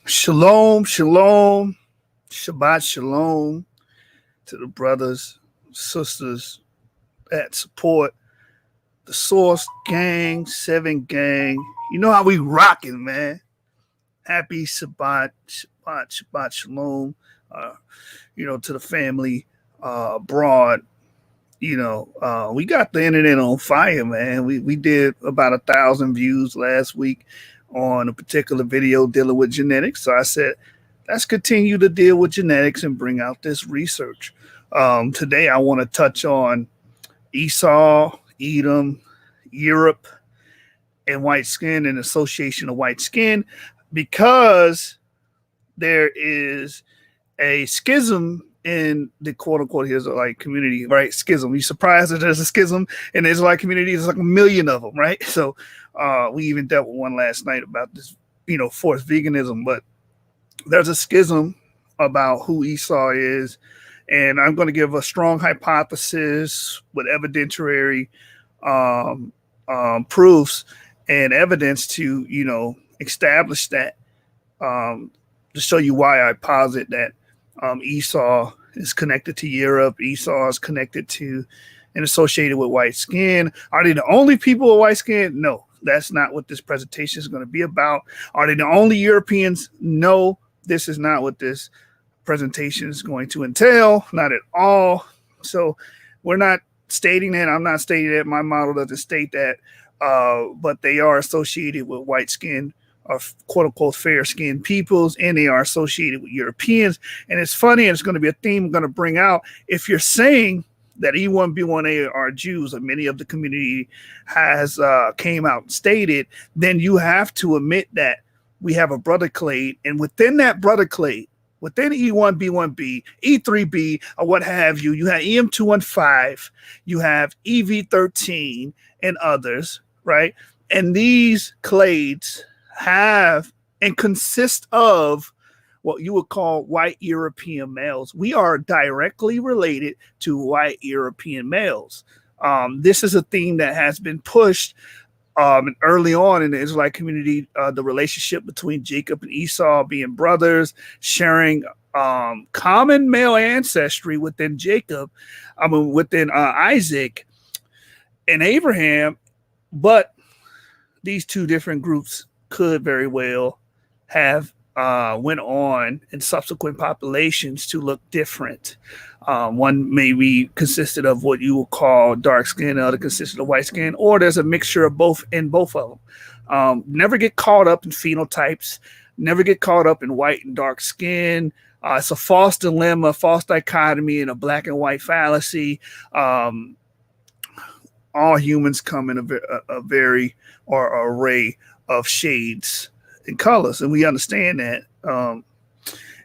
Shalom, shalom, Shabbat shalom to the brothers, sisters that support the Source Gang, 7 Gang. You know how we rocking, man. Happy Shabbat shalom, uh, to the family abroad. We got the internet on fire, man. We did about 1,000 views last week on a particular video dealing with genetics. So I said, let's continue to deal with genetics and bring out this research. Today, I want to touch on Esau, Edom, Europe, and white skin and association of white skin because there is a schism in the quote unquote Israelite community, right? Schism. You surprised that there's a schism in the Israelite community? There's like a million of them, right? So we even dealt with one last night about this, forced veganism, but there's a schism about who Esau is. And I'm going to give a strong hypothesis with evidentiary proofs and evidence to, establish that, to show you why I posit that Esau is connected to Europe. Esau is connected to and associated with white skin. Are they the only people with white skin? No, that's not what this presentation is going to be about. Are they the only Europeans? No, this is not what this presentation is going to entail. Not at all. So we're not stating that. I'm not stating that. My model doesn't state that. But they are associated with white skin or quote unquote fair skinned peoples, and they are associated with Europeans. And it's funny, and it's going to be a theme I'm going to bring out. If you're saying that E1B1A are Jews, or many of the community has came out and stated, then you have to admit that we have a brother clade, and within that brother clade, within E1B1B, E3B, or what have you, you have EM215, you have EV13, and others, right? And these clades have and consist of what you would call white European males. We are directly related to white European males. This is a theme that has been pushed early on in the Israelite community, the relationship between Jacob and Esau being brothers, sharing common male ancestry within within Isaac and Abraham, but these two different groups could very well have went on in subsequent populations to look different. One maybe consisted of what you would call dark skin, the other consisted of white skin, or there's a mixture of both in both of them. Never get caught up in phenotypes, never get caught up in white and dark skin. It's a false dilemma, false dichotomy, and a black and white fallacy. All humans come in a very or array of shades and colors, and we understand that. And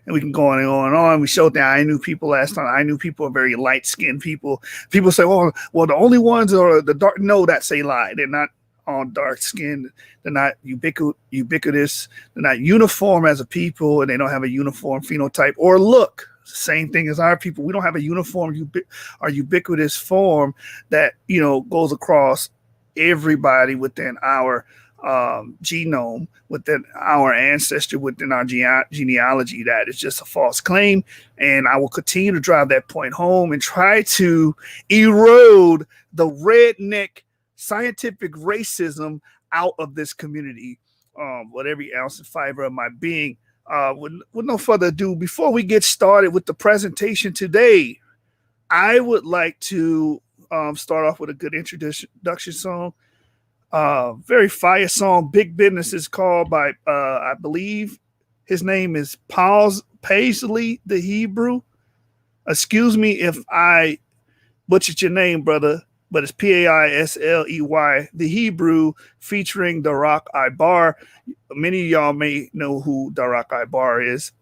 we can go on and on and on. We showed that I knew people last time. I knew people are very light skinned people. People say, well, the only ones are the dark. No, that's a lie. They're not all dark skinned. They're not ubiquitous. They're not uniform as a people, and they don't have a uniform phenotype or look. Same thing as our people. We don't have a uniform or ubiquitous form that goes across everybody within our genome, within our ancestry, within our genealogy. That is just a false claim, and I will continue to drive that point home and try to erode the redneck scientific racism out of this community with every ounce and fiber of my being. With no further ado, before we get started with the presentation today, I would like to start off with a good introduction song. Very fire song. Big Business is called by, I believe his name is Paisley the Hebrew. Excuse me if I butchered your name, brother, but it's Paisley the Hebrew, featuring Darak Ibar. Many of y'all may know who Darak Ibar is,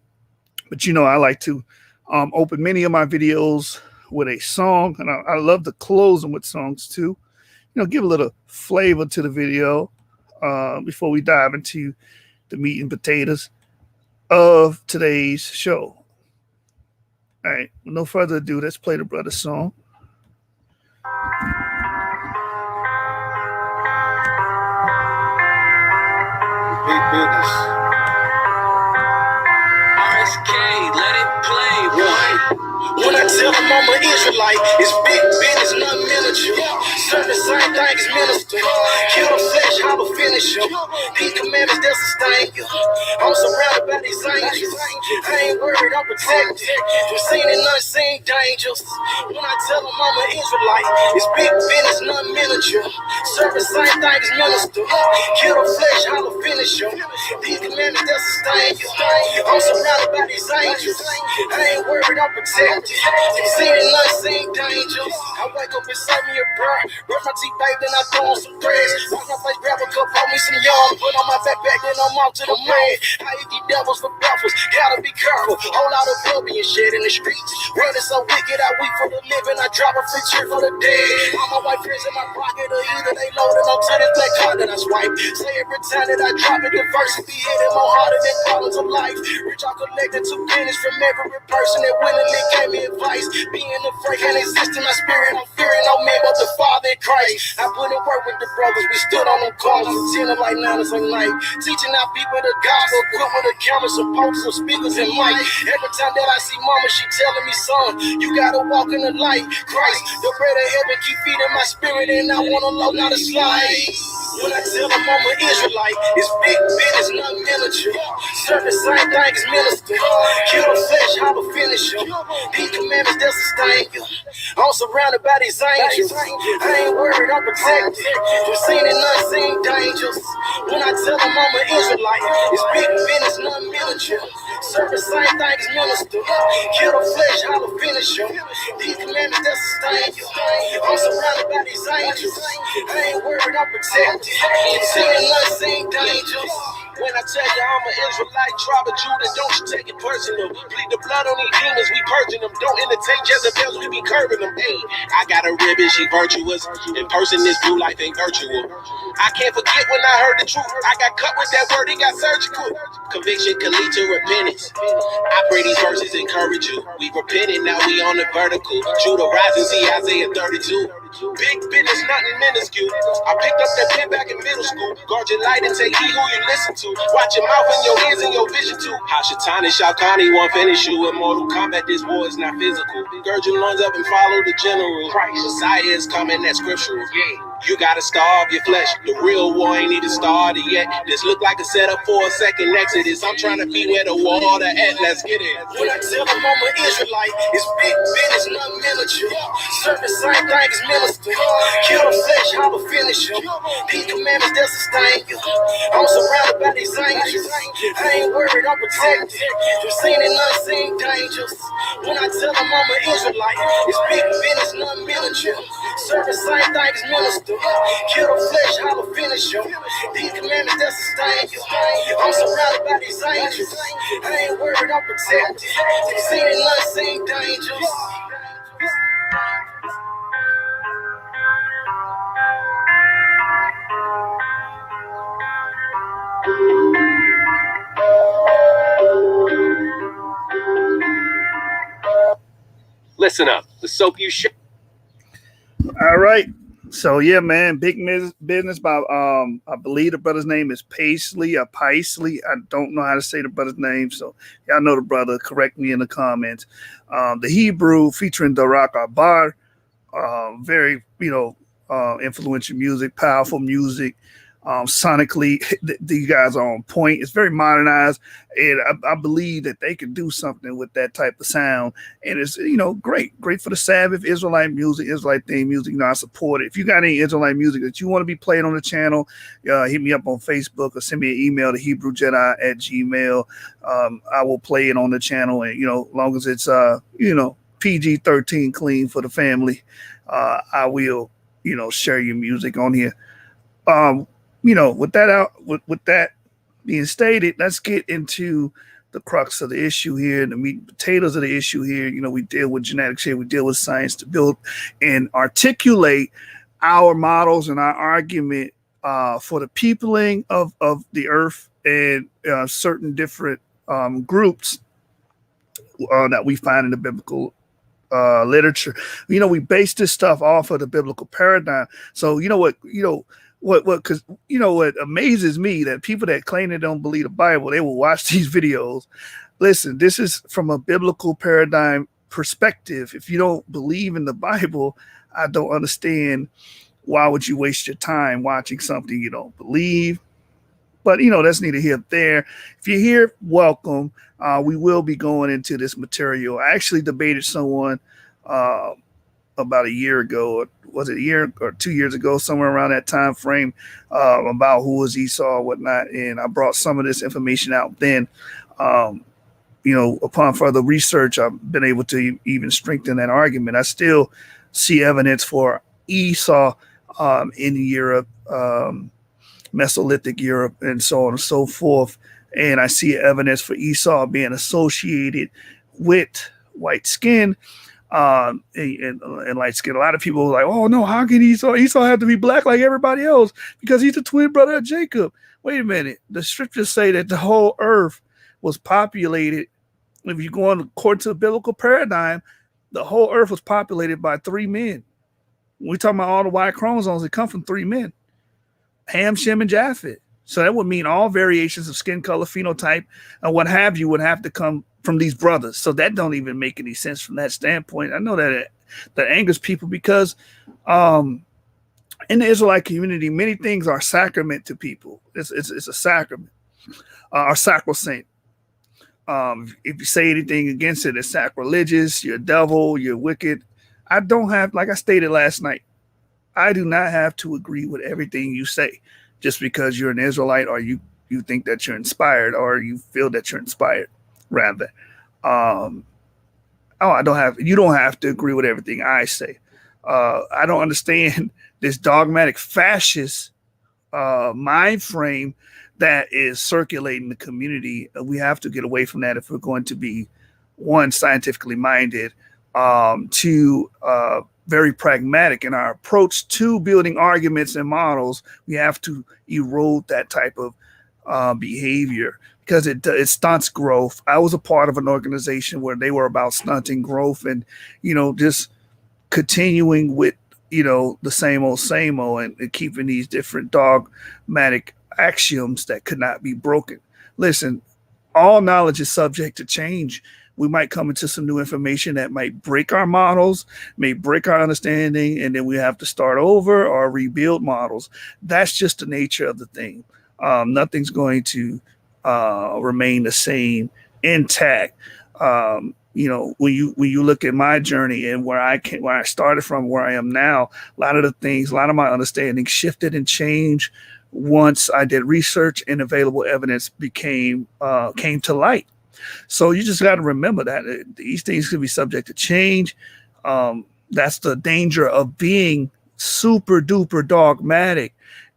but I like to open many of my videos with a song, and I love to close them with songs too. Give a little flavor to the video before we dive into the meat and potatoes of today's show. All right, with no further ado, let's play the brother song. Big business. SK, let it play, boy. When I tell them I'm an Israelite, it's big business, nothing miniature. Serve the same thing as minister. Kill the flesh, how to finish them. These commandments, they'll sustain you. I'm surrounded by these angels. I ain't worried, I'm protected. From seen and unseen dangers. When I tell them I'm an Israelite, it's big business, nothing miniature. Serve the same thing as minister. Kill the flesh, how to finish them. These commandments, they'll sustain you. I'm surrounded by these angels. I ain't worried, I'm protected. Seen and unseen dangers. I wake up and serve me a prayer. Brush my teeth, babe, then I throw on some threads. Wash my face, grab a cup, pour me some yarn. Put on my backpack, then I'm off to the man. I eat these devils for breakfast. Gotta be careful. Whole lot of blood being shed in the streets. World is so wicked, I weep for the living. I drop a free cheer for the dead. All my white friends in my pocket, or either they loaded onto this black card that I swipe. Say every time that I drop it, diversity hitting more harder than problems of life. Rich, I collected 2 pennies from every person that willingly gave me advice. Being afraid can't exist in my spirit. I'm fearing no man but the Father in Christ. I put in work with the brothers. We stood on them calls and 10 like 9 at night. Teaching our people the gospel, equipped with a camera, some posters, some speakers, and mic. Every time that I see mama, she telling me, son, you gotta walk in the light. Christ, the bread of heaven, keep feeding my spirit, and I wanna low, not a slide. When I tell them I'm an Israelite, it's big business, nothing miniature. Serve the same thing as minister. Kill the flesh, how to finish them. These commandments, they'll sustain you. I'm surrounded by these angels. I ain't worried, I'm protected. From seen and unseen dangers. When I tell them I'm an Israelite, it's big business, nothing miniature. Serve the same thing as minister. Kill the flesh, how to finish them. These commandments, they'll sustain you. I'm surrounded by these angels. I ain't worried, I'm protected. From seen and unseen dangers. When I tell you I'm an Israelite, tribe of Judah, don't you take it personal. Bleed the blood on these demons, we purging them. Don't entertain Jezebels, we be curving them. Hey, I got a ribbon, she virtuous. In person, this blue life ain't virtual. I can't forget when I heard the truth. I got cut with that word, it got surgical. Conviction can lead to repentance. I pray these verses encourage you. We repented, now we on the vertical. Judah rising, see Isaiah 32. Big business, nothing minuscule. I picked up that pen back in middle school. Guard your light and take heed who you listen to. Watch your mouth and your ears and your vision too. How Shaitan and Shao Kahn won't finish you. In Mortal Kombat, this war is not physical. Gird your loins up and follow the general. Christ, Messiah is coming, that's scriptural. Yeah. You gotta starve your flesh. The real war ain't even started yet. This look like a setup for a second exodus. I'm trying to be where the water at. Let's get it. When I tell them I'm an Israelite, it's big business, nothing miniature. Serve the same thing as minister. Kill the flesh, how to finish them. These commandments, they'll sustain you. I'm surrounded by these angels. I ain't worried, I'm protected. From seen and unseen dangers. When I tell them I'm an Israelite, it's big business, nothing miniature. Serve the same thing as minister. Kill the flesh, how to finish them. These commandments, they'll sustain you. I'm surrounded by these angels. I ain't worried, I'm protected. From seen and unseen dangers. Listen up. The soap you share. All right. So yeah, man, big business by I believe the brother's name is Paisley or Paisley. I don't know how to say the brother's name, so y'all know the brother. Correct me in the comments. The Hebrew featuring Darak Abar, very influential music, powerful music. Sonically, these guys are on point. It's very modernized, and I believe that they can do something with that type of sound. And it's great for the Sabbath, Israelite music, Israelite theme music. I support it. If you got any Israelite music that you want to be played on the channel, hit me up on Facebook or send me an email to HebrewJedi@gmail. I will play it on the channel, and as long as it's PG-13 clean for the family, I will share your music on here. With that being stated, let's get into the crux of the issue here, the meat and potatoes of the issue here. We deal with genetics here, we deal with science to build and articulate our models and our argument for the peopling of the earth and certain different groups that we find in the biblical literature. We base this stuff off of the biblical paradigm. So what amazes me, that people that claim they don't believe the Bible, they will watch these videos listen, this is from a biblical paradigm perspective. If you don't believe in the Bible, I don't understand why would you waste your time watching something you don't believe. But that's neither here nor there. If you're here, welcome. We will be going into this material. I actually debated someone uh, about a year ago. Was it a year or 2 years ago, somewhere around that time frame, about who was Esau or whatnot. And I brought some of this information out then. Um, upon further research, I've been able to even strengthen that argument. I still see evidence for Esau in Europe, Mesolithic Europe, and so on and so forth. And I see evidence for Esau being associated with white skin and light skin. A lot of people are like, oh no, how can Esau have to be black like everybody else because he's the twin brother of Jacob? Wait a minute. The scriptures say that the whole earth was populated. If you go on according to the biblical paradigm, the whole earth was populated by three men. We're talking about all the Y chromosomes that come from three men: Ham, Shem, and Japheth. So that would mean all variations of skin color, phenotype, and what have you would have to come from these brothers. So that don't even make any sense from that standpoint. I know that angers people because in the Israelite community, many things are sacrament to people. It's a sacrament, or sacrosanct. If you say anything against it, it's sacrilegious, you're a devil, you're wicked. I don't have, like I stated last night, I do not have to agree with everything you say just because you're an Israelite or you think that you're inspired or you feel that you're inspired, rather. You don't have to agree with everything I say. I don't understand this dogmatic fascist mind frame that is circulating the community. We have to get away from that if we're going to be, one, scientifically minded, two, very pragmatic in our approach to building arguments and models. We have to erode that type of behavior because it stunts growth. I was a part of an organization where they were about stunting growth and, just continuing with, the same old, and keeping these different dogmatic axioms that could not be broken. Listen, all knowledge is subject to change. We might come into some new information that might break our models, may break our understanding, and then we have to start over or rebuild models. That's just the nature of the thing. Nothing's going to remain the same, intact. When you look at my journey and where I started from, where I am now, a lot of my understanding shifted and changed once I did research and available evidence came to light. So you just got to remember that these things can be subject to change. That's the danger of being super duper dogmatic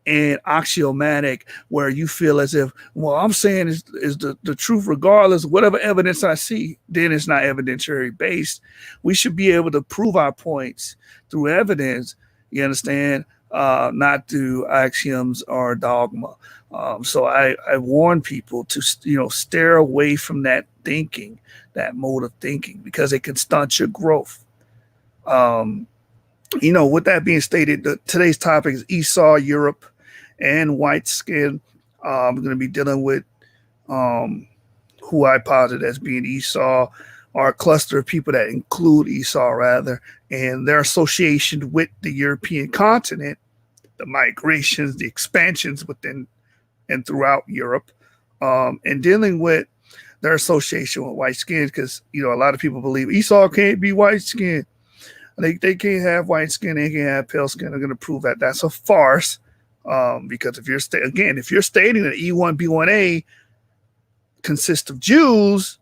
and axiomatic, where you feel as if, well, I'm saying is the truth regardless of whatever evidence I see. Then it's not evidentiary based. We should be able to prove our points through evidence. You understand? Not through axioms or dogma. So I warn people to steer away from that thinking, that mode of thinking, because it can stunt your growth. With that being stated, today's topic is Esau, Europe, and white skin. I'm going to be dealing with who I posit as being Esau, or a cluster of people that include Esau, rather, and their association with the European continent, the migrations, the expansions within and throughout Europe, and dealing with their association with white skin, because a lot of people believe Esau can't be white skin. They can't have white skin, they can't have pale skin. I'm going to prove that that's a farce, because if you're stating that E1B1A consists of Jews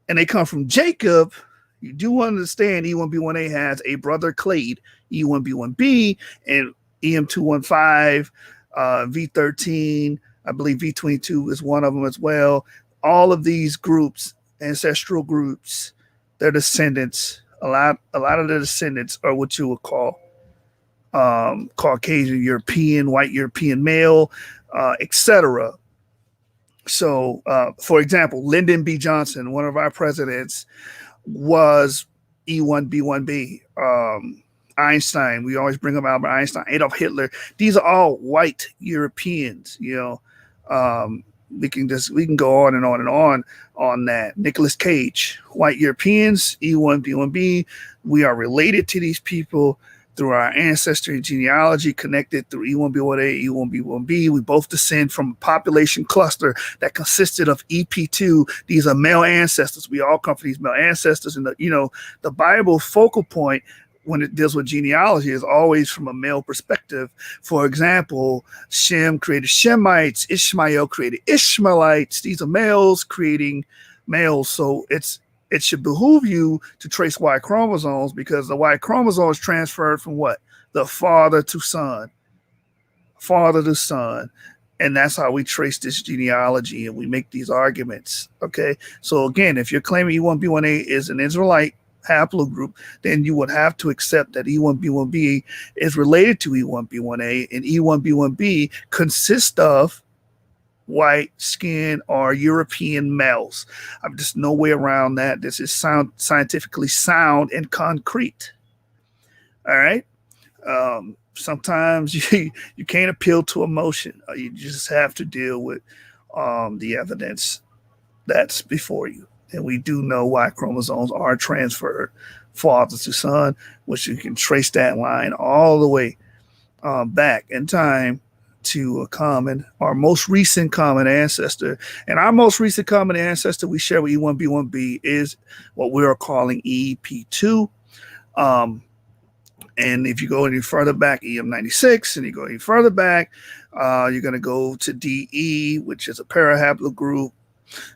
and they come from Jacob, you do understand E1B1A has a brother clade, E1B1B, and EM215, V13, I believe V22 is one of them as well. All of these groups, ancestral groups, their descendants, a lot of the descendants are what you would call Caucasian European, white European male, etc. So, for example, Lyndon B. Johnson, one of our presidents, was E1B1B. Einstein, we always bring up Albert Einstein, Adolf Hitler. These are all white Europeans, we can go on and on and on that. Nicolas Cage, white Europeans, E1B1B. We are related to these people through our ancestry and genealogy, connected through E1B1A, E1B1B. We both descend from a population cluster that consisted of EP2. These are male ancestors. We all come from these male ancestors. And the Bible focal point when it deals with genealogy is always from a male perspective. For example, Shem created Shemites, Ishmael created Ishmaelites. These are males creating males. So it should behoove you to trace Y chromosomes, because the Y chromosome is transferred from what? The father to son. And that's how we trace this genealogy, and we make these arguments. Okay. So again, if you're claiming E1B1A is an Israelite haplogroup, then you would have to accept that E1B1B is related to E1B1A, and E1B1B consists of white skin or European males. There's no way around that. This is scientifically sound and concrete. All right. Sometimes you can't appeal to emotion. You just have to deal with the evidence that's before you. And we do know Y chromosomes are transferred father to son, which you can trace that line all the way back in time to our most recent common ancestor. And our most recent common ancestor we share with E1B1B is what we are calling EP2. And if you go any further back, EM96, and you go any further back, you're going to go to DE, which is a parahaplogroup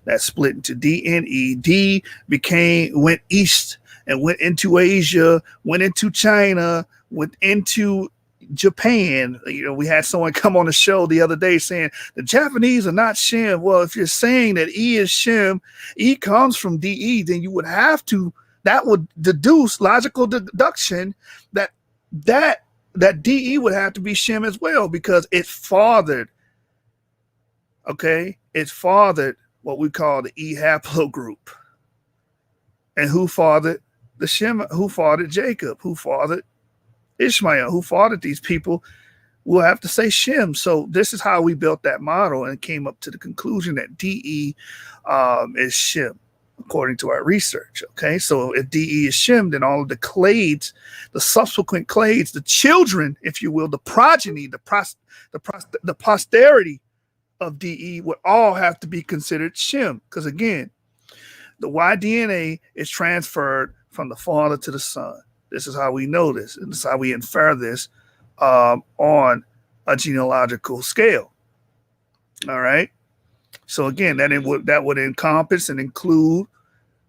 that split into D and E. D went east and went into Asia, went into China, went into Japan. We had someone come on the show the other day saying the Japanese are not Shem. Well, if you're saying that E is Shem, E comes from DE, then you would have to, that would deduce logical deduction that DE would have to be Shem as well, because it fathered, what we call the E haplogroup. And who fathered the Shem? Who fathered Jacob? Who fathered Ishmael? Who fathered these people? We'll have to say Shem. So this is how we built that model and came up to the conclusion that DE is Shem, according to our research. Okay, so if DE is Shem, then all of the clades, the subsequent clades, the children, if you will, the progeny, the posterity of DE would all have to be considered Shem, because again, the Y DNA is transferred from the father to the son. This is how we know this, and this is how we infer this on a genealogical scale. All right. So again, that would encompass and include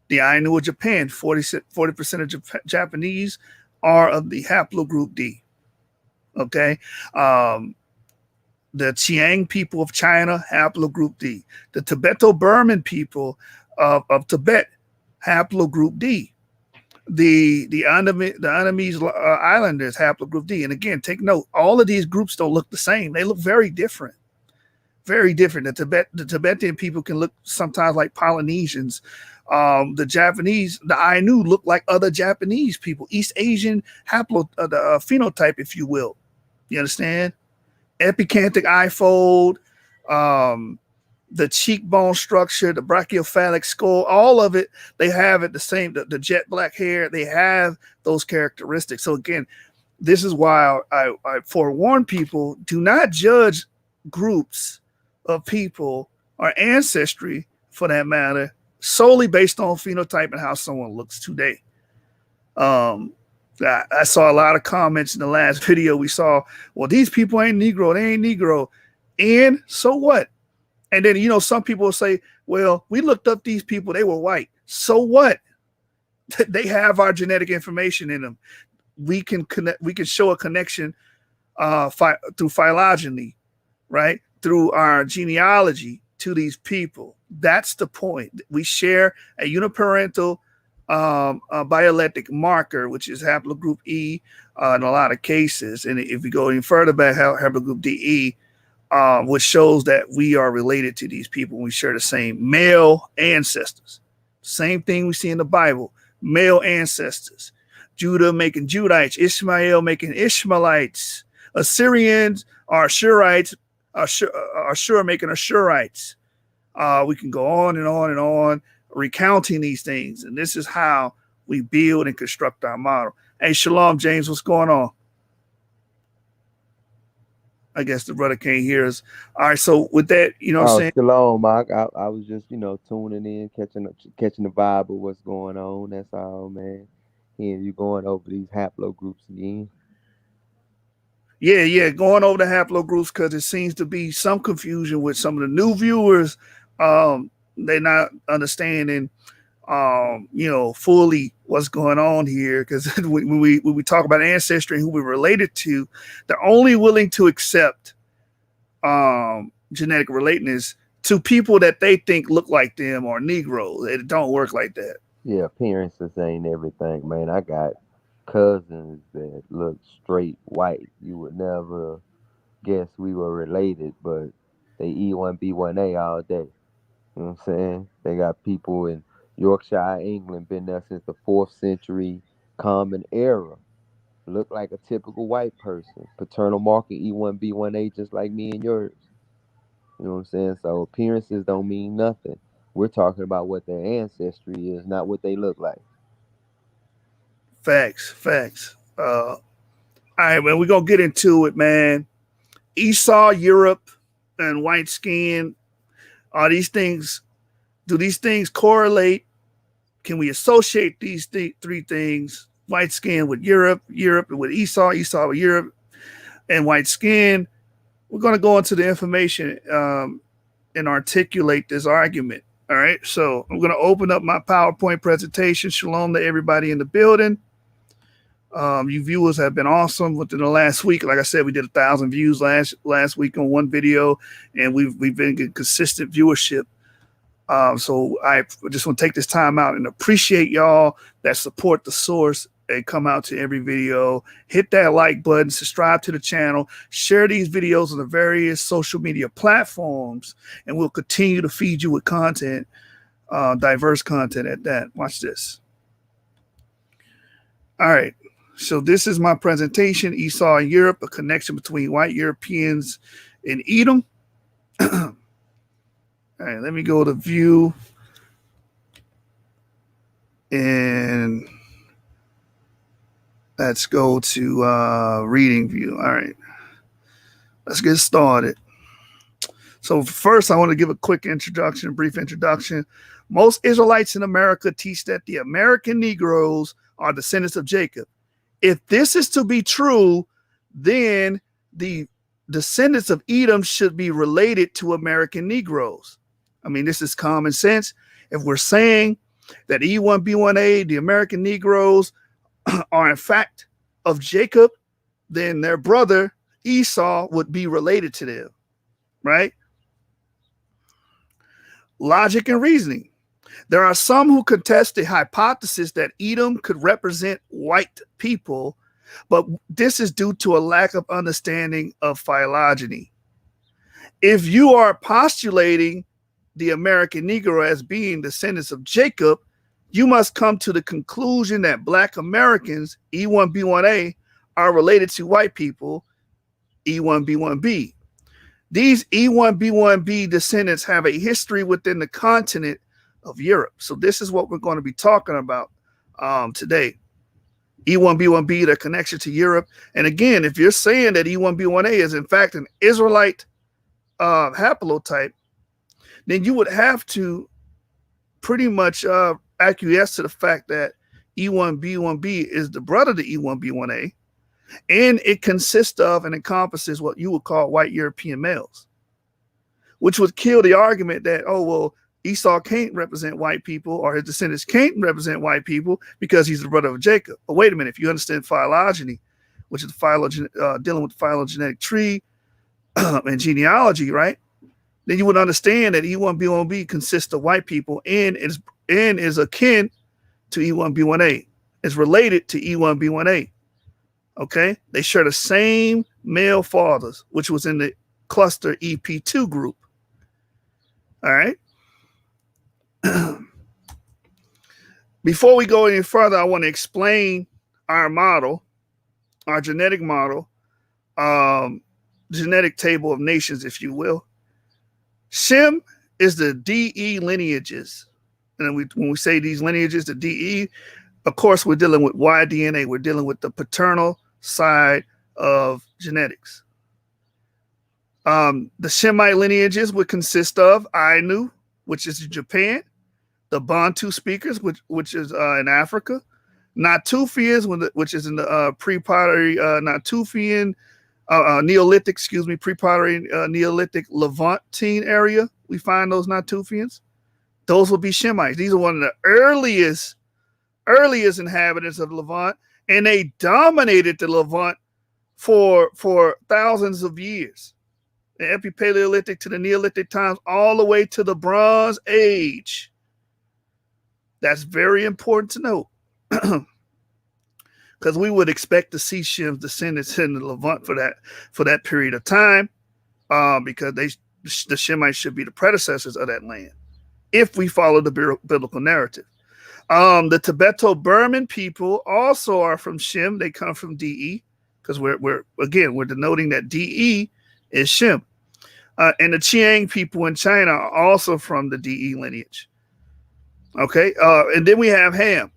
the Ainu of Japan. 40% of Japanese are of the haplogroup D. Okay. The Qiang people of China, haplogroup D. The Tibeto-Burman people of Tibet, haplogroup D. The Annamese Islanders, haplogroup D. And again, take note, all of these groups don't look the same. They look very different. Very different. The Tibetan people can look sometimes like Polynesians. The Japanese, the Ainu, look like other Japanese people. East Asian phenotype, if you will. You understand? Epicantic eye fold, the cheekbone structure, the brachiocephalic skull, all of it, they have it the same. The jet black hair, they have those characteristics. So again, this is why I forewarn people: do not judge groups of people or ancestry, for that matter, solely based on phenotype and how someone looks today. I saw a lot of comments in the last video we saw, well, these people ain't Negro, they ain't Negro. And so what? And then, some people will say, well, we looked up these people, they were white. So what? They have our genetic information in them. We can show a connection through phylogeny, right? Through our genealogy to these people. That's the point. We share a uniparental bioelectric marker, which is haplogroup E in a lot of cases. And if we go any further back, haplogroup DE, which shows that we are related to these people. We share the same male ancestors. Same thing we see in the Bible, male ancestors. Judah making Judites, Ishmael making Ishmaelites, Assyrians are Ashurites, Ashur making Ashurites. We can go on and on and on recounting these things. And this is how we build and construct our model. Hey, Shalom, James, what's going on? I guess the brother can't hear us. All right, so with that, you know what I'm Oh, saying? shalom, Mark. I was just, tuning in, catching the vibe of what's going on. That's all, man. Hearing you going over these haplogroups again. Yeah, going over the haplogroups because it seems to be some confusion with some of the new viewers. They're not understanding, fully what's going on here. Because when we talk about ancestry and who we're related to, they're only willing to accept genetic relatedness to people that they think look like them or Negroes. It don't work like that. Yeah, appearances ain't everything, man. I got cousins that look straight white. You would never guess we were related, but they E1B1A all day. You know what I'm saying? They got people in Yorkshire, England, been there since the 4th century Common Era. Look like a typical white person. Paternal marker E1B1A just like me and yours. You know what I'm saying? So appearances don't mean nothing. We're talking about what their ancestry is, not what they look like. Facts. All right, man, we're gonna get into it, man. Esau, Europe, and white skin. Are these things? Do these things correlate? Can we associate these three things? White skin with Europe, Europe with Esau, Esau with Europe, and white skin. We're going to go into the information and articulate this argument. All right. So I'm going to open up my PowerPoint presentation. Shalom to everybody in the building. You viewers have been awesome within the last week. Like I said, we did 1,000 views last week on one video, and we've been getting consistent viewership. So I just want to take this time out and appreciate y'all that support the source and come out to every video. Hit that like button, subscribe to the channel, share these videos on the various social media platforms, and we'll continue to feed you with content, diverse content at that. Watch this. All right. So this is my presentation, Esau and Europe, a connection between white Europeans and Edom. All right, let me go to view. And let's go to reading view. All right, let's get started. So first, I want to give a quick introduction, a brief introduction. Most Israelites in America teach that the American Negroes are descendants of Jacob. If this is to be true, then the descendants of Edom should be related to American Negroes. I mean, this is common sense. If we're saying that E1B1A, the American Negroes, are in fact of Jacob, then their brother Esau would be related to them, right? Logic and reasoning. There are some who contest the hypothesis that Edom could represent white people, but this is due to a lack of understanding of phylogeny. If you are postulating the American Negro as being descendants of Jacob, you must come to the conclusion that Black Americans, E1B1A, are related to white people, E1B1B. These E1B1B descendants have a history within the continent of Europe. So this is what we're going to be talking about today. E1B1B, their connection to Europe. And again, if you're saying that E1B1A is in fact an Israelite haplotype, then you would have to pretty much acquiesce to the fact that E1B1B is the brother to E1B1A, and it consists of and encompasses what you would call white European males, which would kill the argument that, oh, well, Esau can't represent white people or his descendants can't represent white people because he's the brother of Jacob. But wait a minute, if you understand phylogeny, which is dealing with the phylogenetic tree and genealogy, right? Then you would understand that E1B1B consists of white people and is akin to E1B1A. It's related to E1B1A. Okay? They share the same male fathers, which was in the cluster EP2 group. All right? Before we go any further, I want to explain our model, our genetic model, genetic table of nations, if you will. Shem is the DE lineages. And when we say these lineages, the DE, of course, we're dealing with Y-DNA. We're dealing with the paternal side of genetics. The Shemite lineages would consist of Ainu, which is in Japan, the Bantu speakers, which is in Africa, Natufians, which is in the pre-pottery Natufian Neolithic, pre-pottery Neolithic Levantine area. We find those Natufians. Those will be Shemites. These are one of the earliest inhabitants of Levant, and they dominated the Levant for thousands of years. The Epipaleolithic to the Neolithic times, all the way to the Bronze Age. That's very important to note, because we would expect to see Shem's descendants in the Levant for that period of time, because the Shemites should be the predecessors of that land, if we follow the biblical narrative. The Tibeto-Burman people also are from Shem. They come from DE, because we're denoting that DE is Shem. And the Qiang people in China are also from the DE lineage. Okay, and then we have Ham.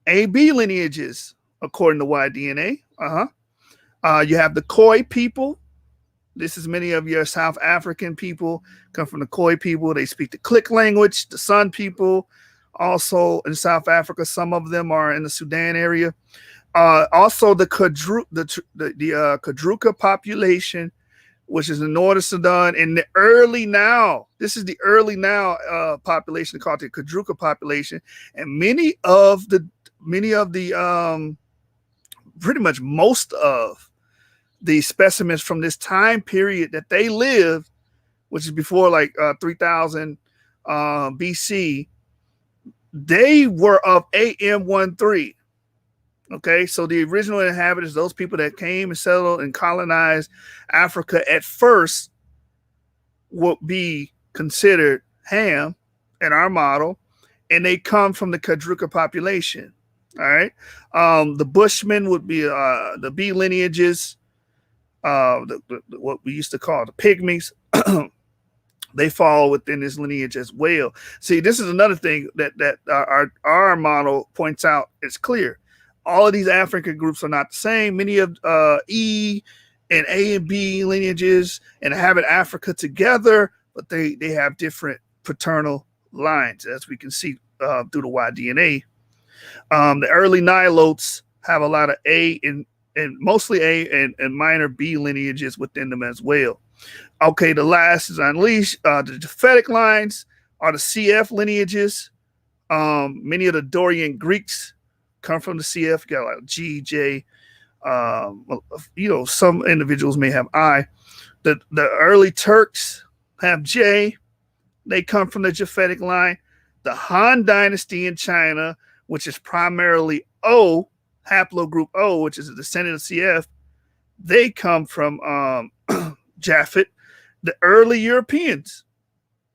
AB lineages, according to Y-DNA. You have the Khoi people. This is many of your South African people come from the Khoi people. They speak the Click language. The Sun people, also in South Africa. Some of them are in the Sudan area. Also, the Kadruka population, which is in northern Sudan, and the early now. This is the early now population called the Kadruka population, and many of the pretty much most of the specimens from this time period that they lived, which is before 3000 BC, they were of AM13. Okay, so the original inhabitants, those people that came and settled and colonized Africa at first, would be considered Ham in our model, and they come from the Kadruka population. All right, the Bushmen would be the B lineages, what we used to call the Pygmies. They fall within this lineage as well. See, this is another thing that our model points out. It's clear. All of these African groups are not the same. Many of E and A and B lineages inhabit Africa together, but they have different paternal lines, as we can see through the Y-DNA. The early Nilotes have a lot of A and mostly A and minor B lineages within them as well. Okay, the last is unleashed. The Japhetic lines are the CF lineages. Many of the Dorian Greeks come from the CF. You got like G, J. Some individuals may have I. The early Turks have J. They come from the Japhetic line. The Han Dynasty in China, which is primarily O, haplogroup O, which is a descendant of CF, they come from Japhet. The early Europeans,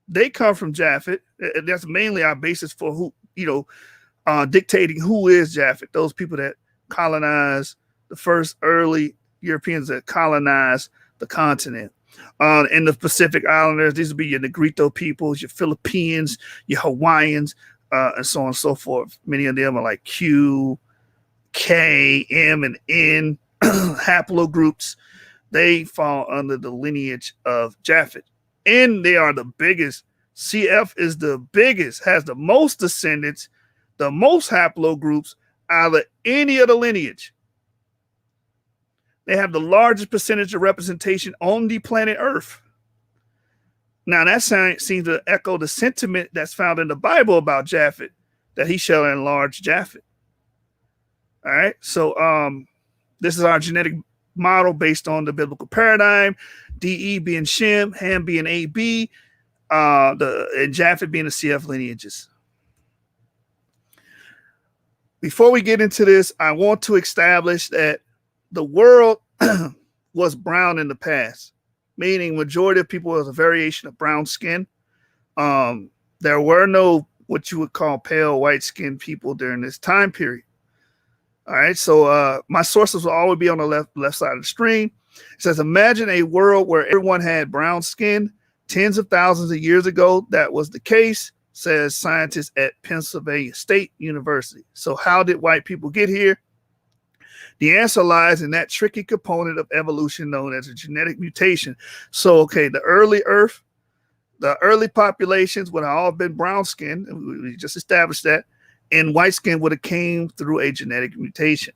they come from Japhet. That's mainly our basis for who, dictating who is Japhet. Those people that colonize, the first early Europeans that colonized the continent. In the Pacific Islanders, these would be your Negrito peoples, your Philippines, your Hawaiians, and so on and so forth. Many of them are like Q, K, M, and N haplogroups. They fall under the lineage of Japhet. And they are the biggest. CF is the biggest, has the most descendants, the most haplogroups out of any other lineage. They have the largest percentage of representation on the planet Earth. Now, that seems to echo the sentiment that's found in the Bible about Japhet, that he shall enlarge Japhet. All right, so this is our genetic model based on the biblical paradigm. DE being Shem, Ham being AB, and Japhet being the CF lineages. Before we get into this, I want to establish that the world was brown in the past, meaning majority of people was a variation of brown skin. There were no what you would call pale white skinned people during this time period. All right, so my sources will always be on the left side of the screen. It says, imagine a world where everyone had brown skin, tens of thousands of years ago that was the case, says scientists at Pennsylvania State University. So how did white people get here? The answer lies in that tricky component of evolution known as a genetic mutation. So, okay, the early Earth, the early populations would have all been brown skin. We just established that. And white skin would have came through a genetic mutation.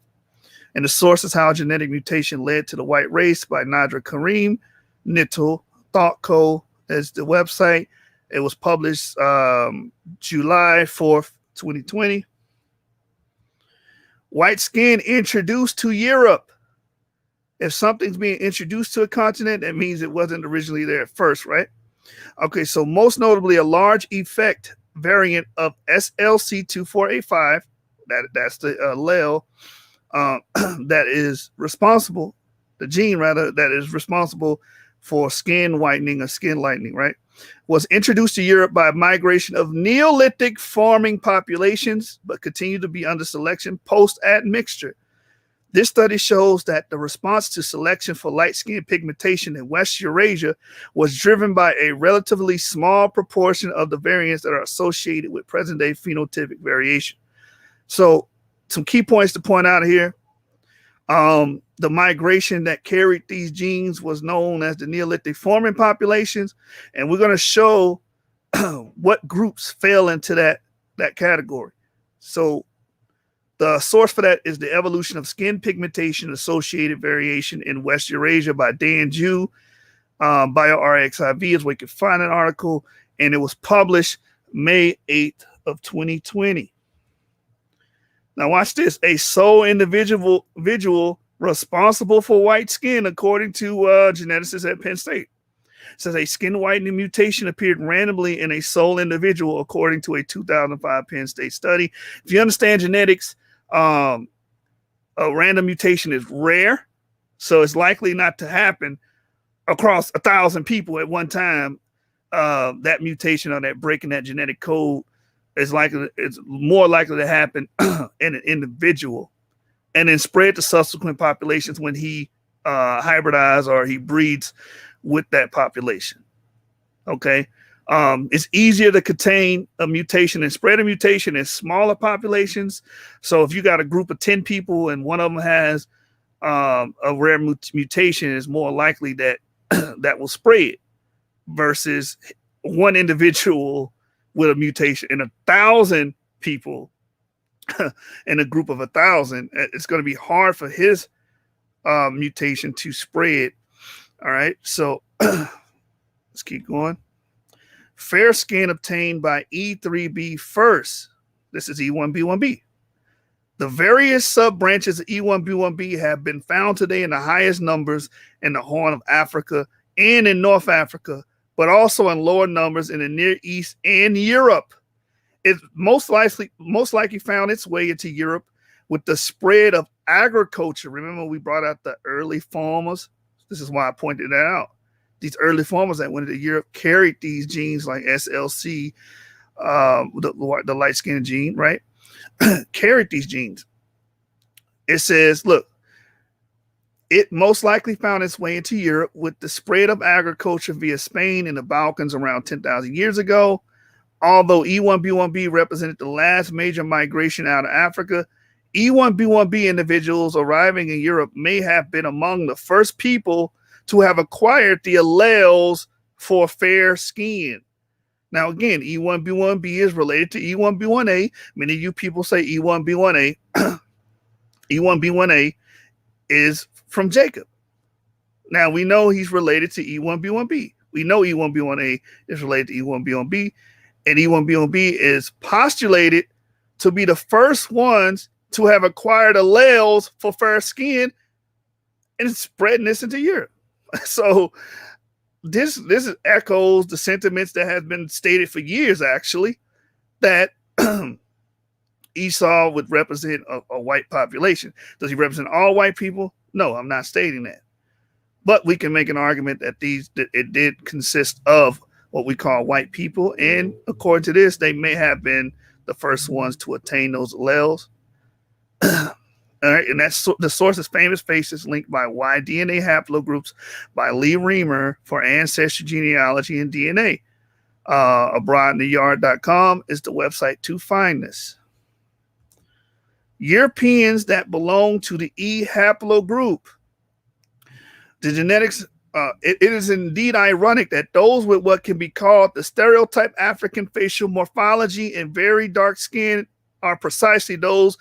And the source is how genetic mutation led to the white race by Nadra Karim Nittel, ThoughtCo as the website. It was published July 4th, 2020. White skin introduced to Europe. If something's being introduced to a continent, that means it wasn't originally there at first, right? Okay, so most notably, a large effect variant of SLC2485, that's the allele that is responsible, the gene rather, that is responsible for skin whitening or skin lightening, right? Was introduced to Europe by migration of Neolithic farming populations, but continued to be under selection post-admixture. This study shows that the response to selection for light skin pigmentation in West Eurasia was driven by a relatively small proportion of the variants that are associated with present-day phenotypic variation. So some key points to point out here. The migration that carried these genes was known as the Neolithic farming populations, and we're going to show what groups fell into that category. So the source for that is the evolution of skin pigmentation associated variation in West Eurasia by Dan Ju. BioRxiv is where you can find an article, and it was published May 8th of 2020. Now watch this. A sole individual responsible for white skin, according to geneticists at Penn State. It says a skin whitening mutation appeared randomly in a sole individual, according to a 2005 Penn State study. If you understand genetics, a random mutation is rare, so it's likely not to happen across 1,000 people at one time. That mutation or that break in that genetic code is likely, it's more likely to happen in an individual, and then spread to subsequent populations when he hybridizes or he breeds with that population. Okay. It's easier to contain a mutation and spread a mutation in smaller populations. So if you got a group of 10 people and one of them has a rare mutation, it's more likely that that will spread versus one individual with a mutation in 1,000 people in a group of 1,000. It's going to be hard for his mutation to spread. All right. So let's keep going. Fair skin obtained by E3B first. This is E1B1B. The various sub-branches of E1B1B have been found today in the highest numbers in the Horn of Africa and in North Africa, but also in lower numbers in the Near East and Europe. It most likely found its way into Europe with the spread of agriculture. Remember, we brought out the early farmers. This is why I pointed that out. These early farmers that went into Europe carried these genes like SLC, the light skin gene, right? Carried these genes. It says, look, it most likely found its way into Europe with the spread of agriculture via Spain and the Balkans around 10,000 years ago. Although E1B1B represented the last major migration out of Africa, E1B1B individuals arriving in Europe may have been among the first people to have acquired the alleles for fair skin. Now, again, E1B1B is related to E1B1A. Many of you people say E1B1A. E1B1A is from Jacob. Now, we know he's related to E1B1B. We know E1B1A is related to E1B1B, and E1B1B is postulated to be the first ones to have acquired alleles for fair skin and spreading this into Europe. So this echoes the sentiments that have been stated for years, actually, that Esau would represent a white population. Does he represent all white people? No, I'm not stating that. But we can make an argument that it did consist of what we call white people, and according to this, they may have been the first ones to attain those alleles. All right, and that's the source is Famous Faces, linked by Y DNA haplogroups by Lee Reamer for ancestry, genealogy, and DNA. Abroadintheyard.com is the website to find this. Europeans that belong to the E haplogroup. The genetics, it is indeed ironic that those with what can be called the stereotype African facial morphology and very dark skin are precisely those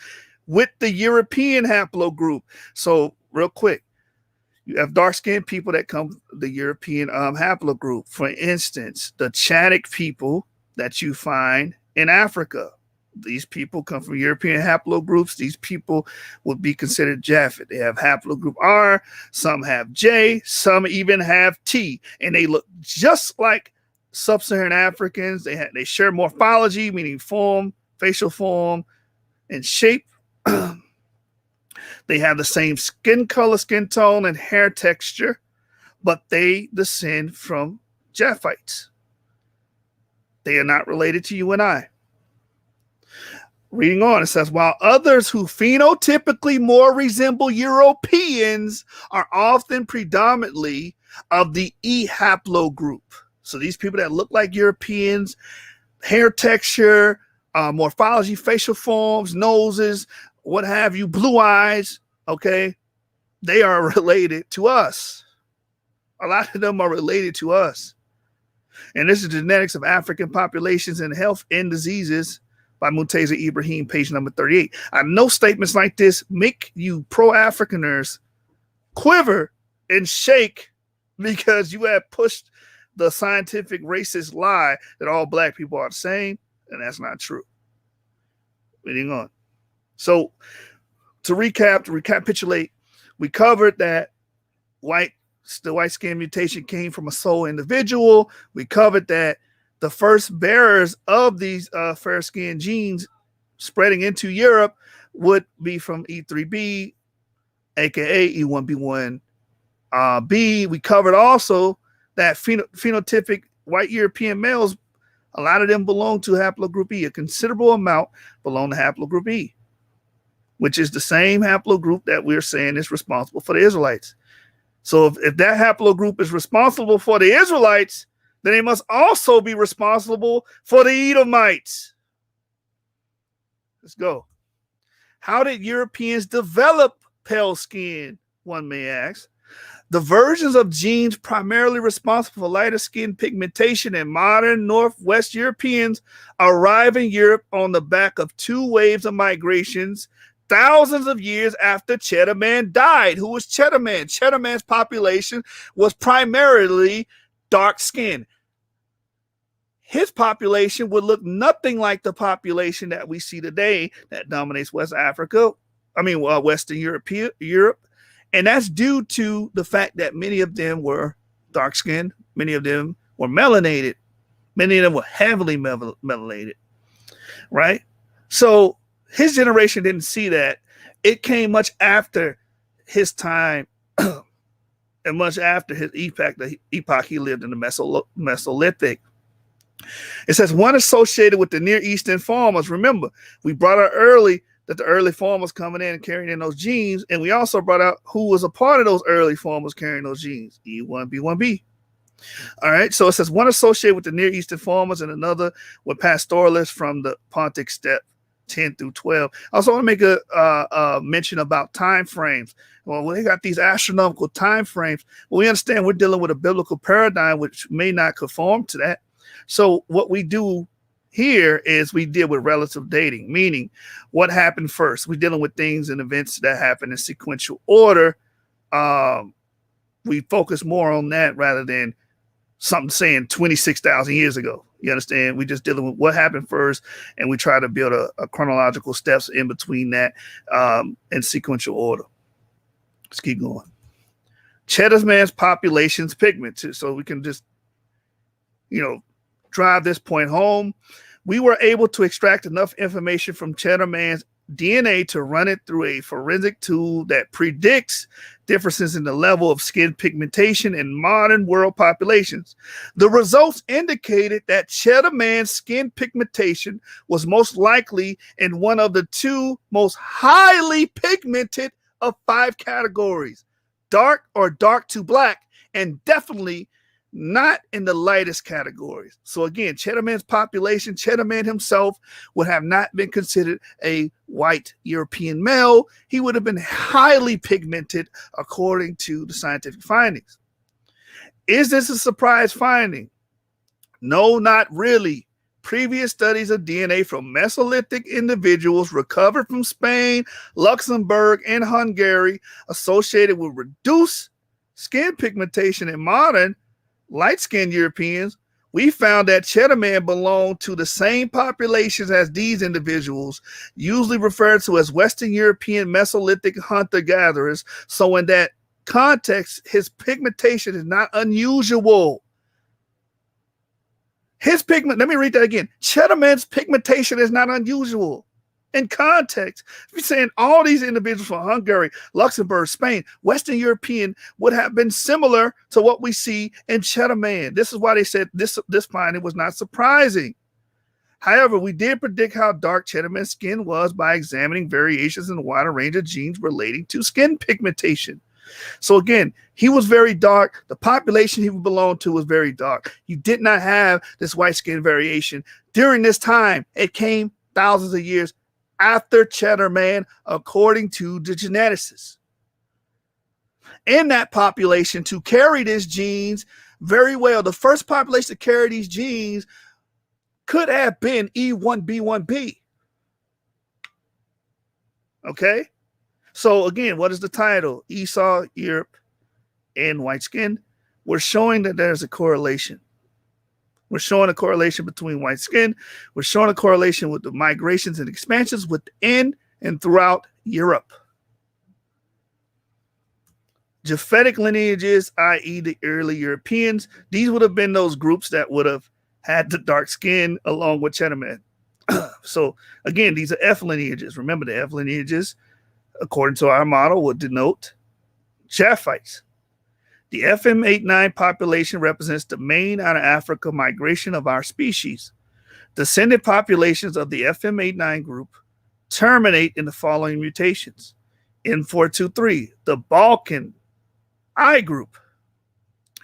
with the European haplogroup. So, real quick, you have dark-skinned people that come from the European haplogroup. For instance, the Chadic people that you find in Africa. These people come from European haplogroups. These people would be considered Japhet. They have haplogroup R, some have J, some even have T, and they look just like sub-Saharan Africans. They share morphology, meaning form, facial form, and shape. They have the same skin color, skin tone, and hair texture, but they descend from Japhites. They are not related to you and I. Reading on, it says, while others who phenotypically more resemble Europeans are often predominantly of the E haplogroup. So these people that look like Europeans, hair texture, morphology, facial forms, noses, what have you, blue eyes, okay, they are related to us. A lot of them are related to us. And this is Genetics of African Populations and Health and Diseases by Muteza Ibrahim, page number 38. I know statements like this make you pro-Africaners quiver and shake because you have pushed the scientific racist lie that all black people are the same, and that's not true. Reading on. So to recapitulate, we covered that the white skin mutation came from a sole individual. We covered that the first bearers of these fair skin genes spreading into Europe would be from E3B, aka E1B1B. We covered also that phenotypic white European males, a lot of them belong to haplogroup E. A considerable amount belong to haplogroup E, which is the same haplogroup that we're saying is responsible for the Israelites. So if that haplogroup is responsible for the Israelites, then they must also be responsible for the Edomites. Let's go. How did Europeans develop pale skin, one may ask? The versions of genes primarily responsible for lighter skin pigmentation in modern Northwest Europeans arrive in Europe on the back of two waves of migrations thousands of years after Cheddar Man died. Who was Cheddar Man? Cheddar Man's population was primarily dark skin. His population would look nothing like the population that we see today that dominates Western Europe. And that's due to the fact that many of them were dark skinned, many of them were melanated, many of them were heavily melanated, right? So his generation didn't see that. It came much after his time and much after his epoch, the epoch he lived in, the Mesolithic. It says one associated with the Near Eastern farmers. Remember, we brought out early that the early farmers coming in and carrying in those genes, and we also brought out who was a part of those early farmers carrying those genes, E1B1B. All right, so it says one associated with the Near Eastern farmers and another with pastoralists from the Pontic steppe 10 through 12. I also want to make a mention about time frames. Well, they got these astronomical time frames. Well, we understand we're dealing with a biblical paradigm which may not conform to that. So what we do here is we deal with relative dating, meaning what happened first. We're dealing with things and events that happen in sequential order. We focus more on that rather than something saying 26,000 years ago. You understand? We're just dealing with what happened first, and we try to build a chronological steps in between that in sequential order. Let's keep going. Cheddar Man's population's pigment. So we can just, drive this point home. We were able to extract enough information from Cheddar Man's DNA to run it through a forensic tool that predicts differences in the level of skin pigmentation in modern world populations. The results indicated that Cheddar Man's skin pigmentation was most likely in one of the two most highly pigmented of 5 categories: dark or dark to black, and definitely not in the lightest categories. So again, Cheddar Man's population, Cheddar Man himself would have not been considered a white European male. He would have been highly pigmented according to the scientific findings. Is this a surprise finding? No, not really. Previous studies of DNA from Mesolithic individuals recovered from Spain, Luxembourg, and Hungary associated with reduced skin pigmentation in modern light-skinned Europeans. We found that Cheddar Man belonged to the same populations as these individuals, usually referred to as Western European Mesolithic hunter-gatherers. So in that context, his pigmentation is not unusual. Let me read that again. Cheddar Man's pigmentation is not unusual. In context, if you're saying all these individuals from Hungary, Luxembourg, Spain, Western European would have been similar to what we see in Cheddar Man. This is why they said this finding was not surprising. However, we did predict how dark Cheddar Man's skin was by examining variations in a wider range of genes relating to skin pigmentation. So again, he was very dark. The population he belonged to was very dark. You did not have this white skin variation during this time. It came thousands of years after Cheddar Man, according to the geneticists. In that population, to carry these genes very well, the first population to carry these genes could have been E1B1B. Okay? So again, what is the title? Esau, Europe, and white skin. We're showing that there's a correlation. We're showing a correlation between white skin. We're showing a correlation with the migrations and expansions within and throughout Europe. Japhetic lineages, i.e. the early Europeans, these would have been those groups that would have had the dark skin along with Cheddar Man. So again, these are F lineages. Remember, the F lineages, according to our model, would denote Japhites. The FM89 population represents the main out of Africa migration of our species. Descendant populations of the FM89 group terminate in the following mutations: N423, the Balkan I group;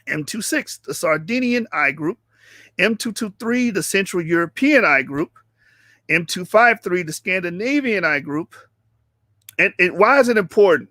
M26, the Sardinian I group; M223, the Central European I group; M253, the Scandinavian I group. And why is it important?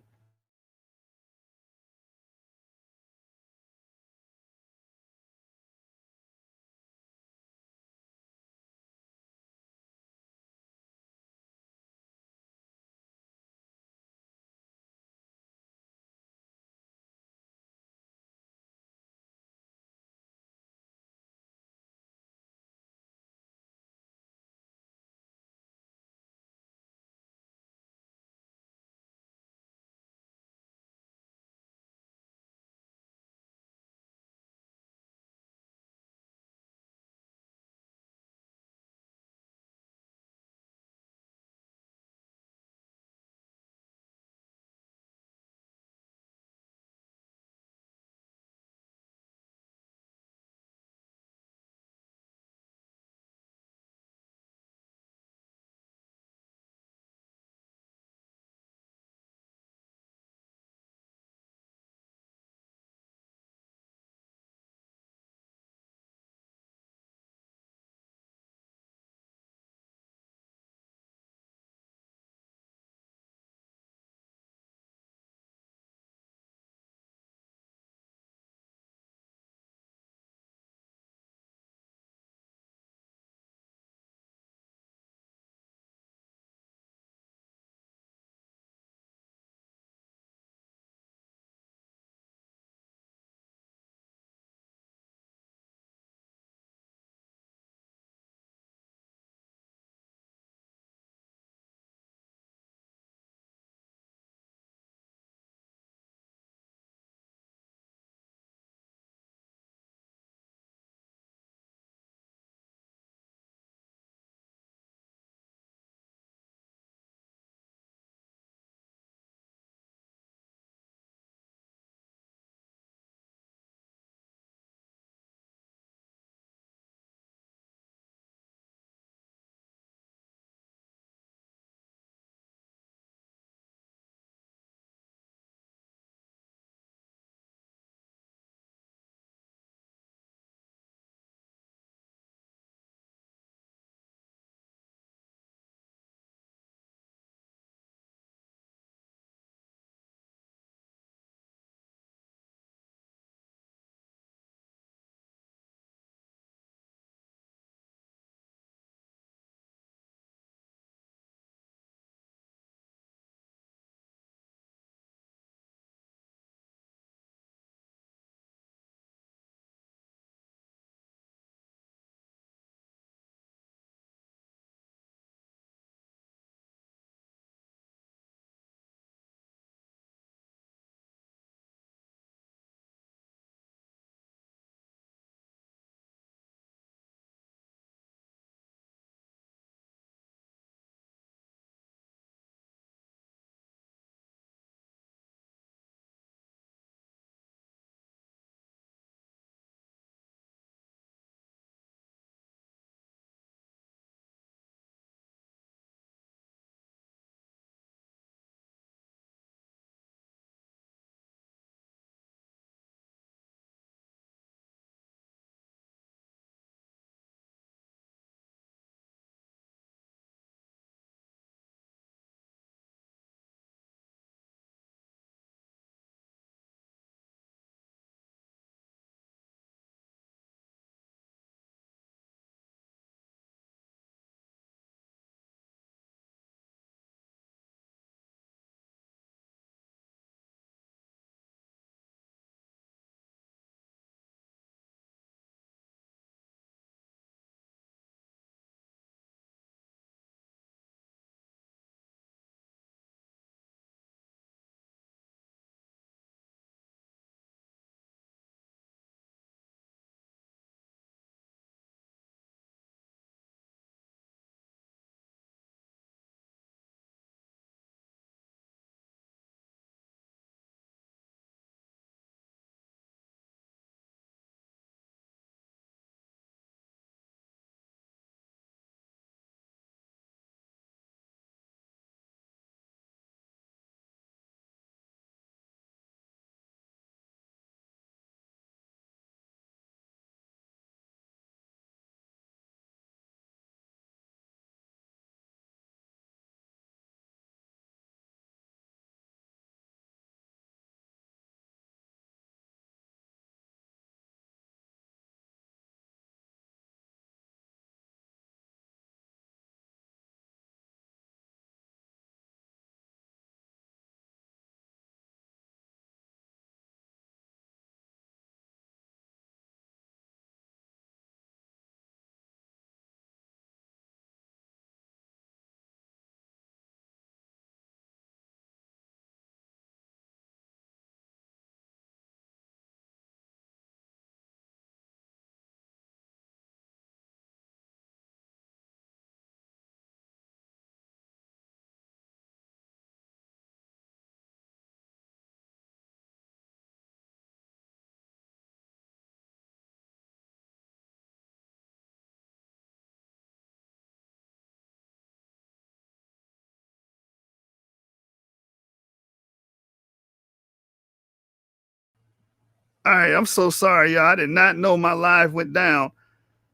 All right, I'm so sorry, y'all. I did not know my live went down.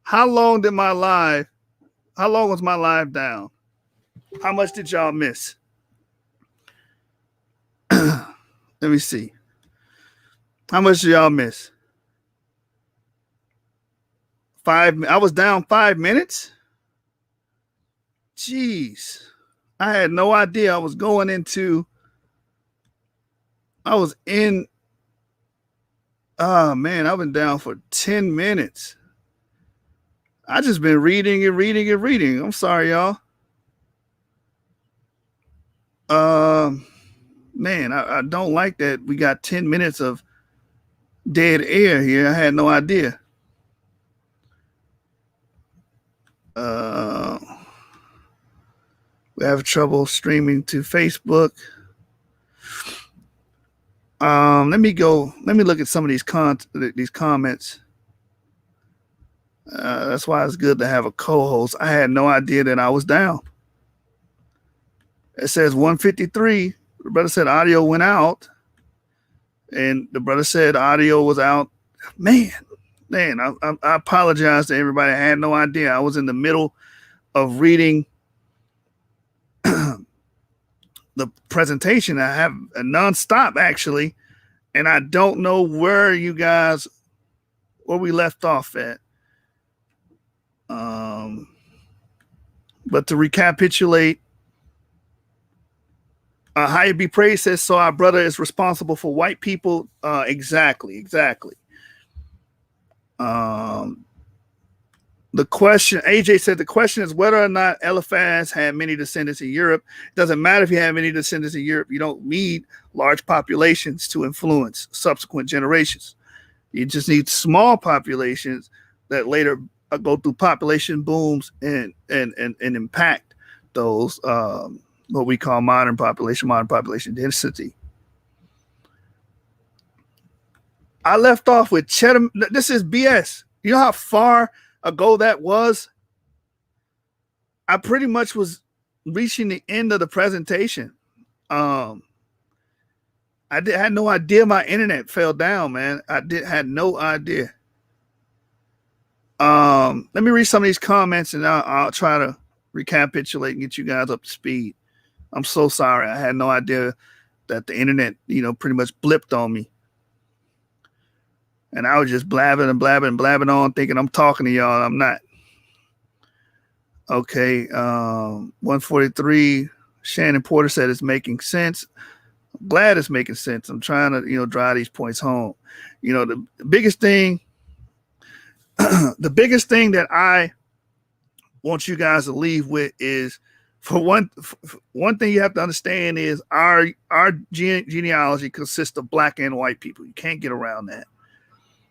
How long was my live down? How much did y'all miss? Let me see. How much did y'all miss? I was down 5 minutes? Jeez. I had no idea I was going into. I was in. Oh, man, I've been down for 10 minutes. I just been reading and reading and reading. I'm sorry, y'all. Man, I don't like that we got 10 minutes of dead air here. I had no idea. Uh, we have trouble streaming to Facebook. Let me look at some of these comments. That's why it's good to have a co-host. I had no idea that I was down. It says 153. The brother said audio went out, and the brother said audio was out. Man, I apologize to everybody. I had no idea. I was in the middle of reading the presentation. I have a nonstop actually, and I don't know where we left off at. But to recapitulate, Higher Be Praised says, so our brother is responsible for white people. Exactly. The question, AJ said, the question is whether or not Eliphaz had many descendants in Europe. It doesn't matter if you have many descendants in Europe. You don't need large populations to influence subsequent generations. You just need small populations that later go through population booms and impact those what we call modern population density. I left off with Cheddar. This is BS. You know how far ago that was? I pretty much was reaching the end of the presentation. I had no idea my internet fell down, man. Had no idea. Let me read some of these comments and I'll try to recapitulate and get you guys up to speed. I'm so sorry. I had no idea that the internet, pretty much blipped on me. And I was just blabbing on, thinking I'm talking to y'all. I'm not. Okay. 143. Shannon Porter said it's making sense. I'm glad it's making sense. I'm trying to, drive these points home. The biggest thing, the biggest thing that I want you guys to leave with is, for one thing you have to understand is our genealogy consists of black and white people. You can't get around that.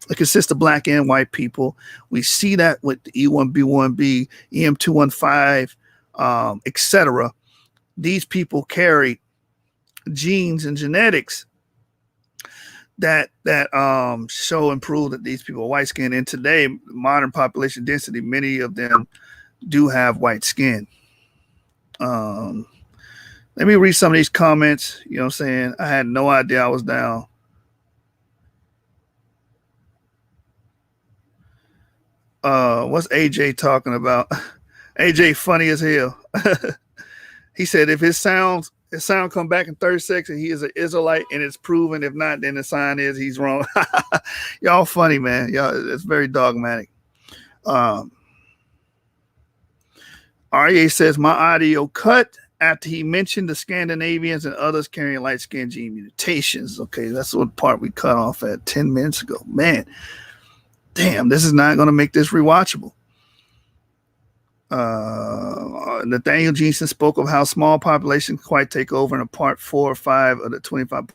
It consists of black and white people. We see that with the E1B1B, EM215, etc. These people carry genes and genetics that show and prove that these people are white skinned. And today, modern population density, many of them do have white skin. Let me read some of these comments. You know what I'm saying? I had no idea I was down. What's AJ talking about? AJ funny as hell. He said if his sound come back in 30 seconds, he is an Israelite and it's proven. If not, then the sign is he's wrong. Y'all funny, man. Y'all, it's very dogmatic. RA says my audio cut after he mentioned the Scandinavians and others carrying light skin gene mutations. Okay, that's what part we cut off at 10 minutes ago. Man, damn, this is not going to make this rewatchable. Nathaniel Jeanson spoke of how small populations quite take over in a part 4 or 5 of the 25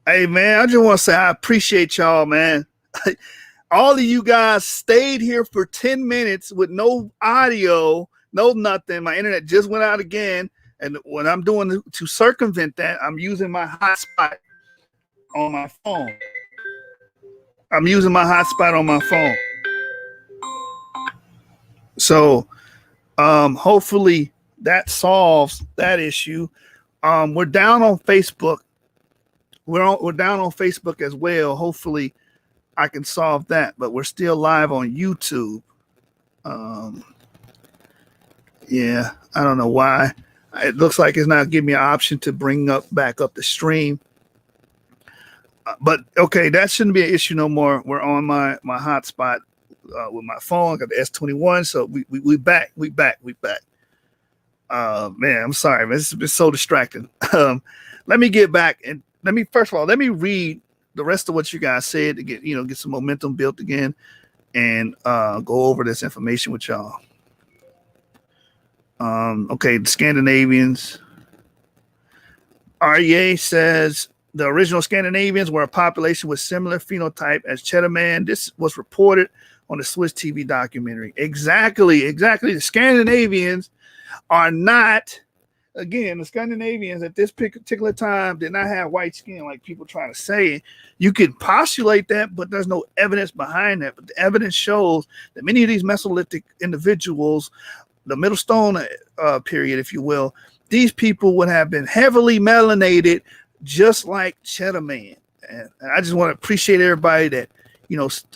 Hey man, I just want to say I appreciate y'all, man. All of you guys stayed here for 10 minutes with no audio, no nothing. My internet just went out again. And what I'm doing to circumvent that, I'm using my hotspot on my phone. I'm using my hotspot on my phone. So hopefully that solves that issue. We're down on Facebook. We're down on Facebook as well. Hopefully I can solve that, but we're still live on YouTube. Yeah, I don't know why. It looks like it's not giving me an option to bring back up the stream. But okay, that shouldn't be an issue no more. We're on my hotspot with my phone. I got the S21, so we back. Man, I'm sorry, man. This has been so distracting. Let me get back and first of all, let me read the rest of what you guys said to get some momentum built again and go over this information with y'all. Okay, the Scandinavians. REA says the original Scandinavians were a population with similar phenotype as Cheddar Man. This was reported on the Swiss TV documentary. Exactly. The Scandinavians are not, again, the Scandinavians at this particular time did not have white skin like people trying to say. You could postulate that, but there's no evidence behind that. But the evidence shows that many of these Mesolithic individuals, the Middle Stone period, if you will, these people would have been heavily melanated, just like Cheddar Man. And I just want to appreciate everybody that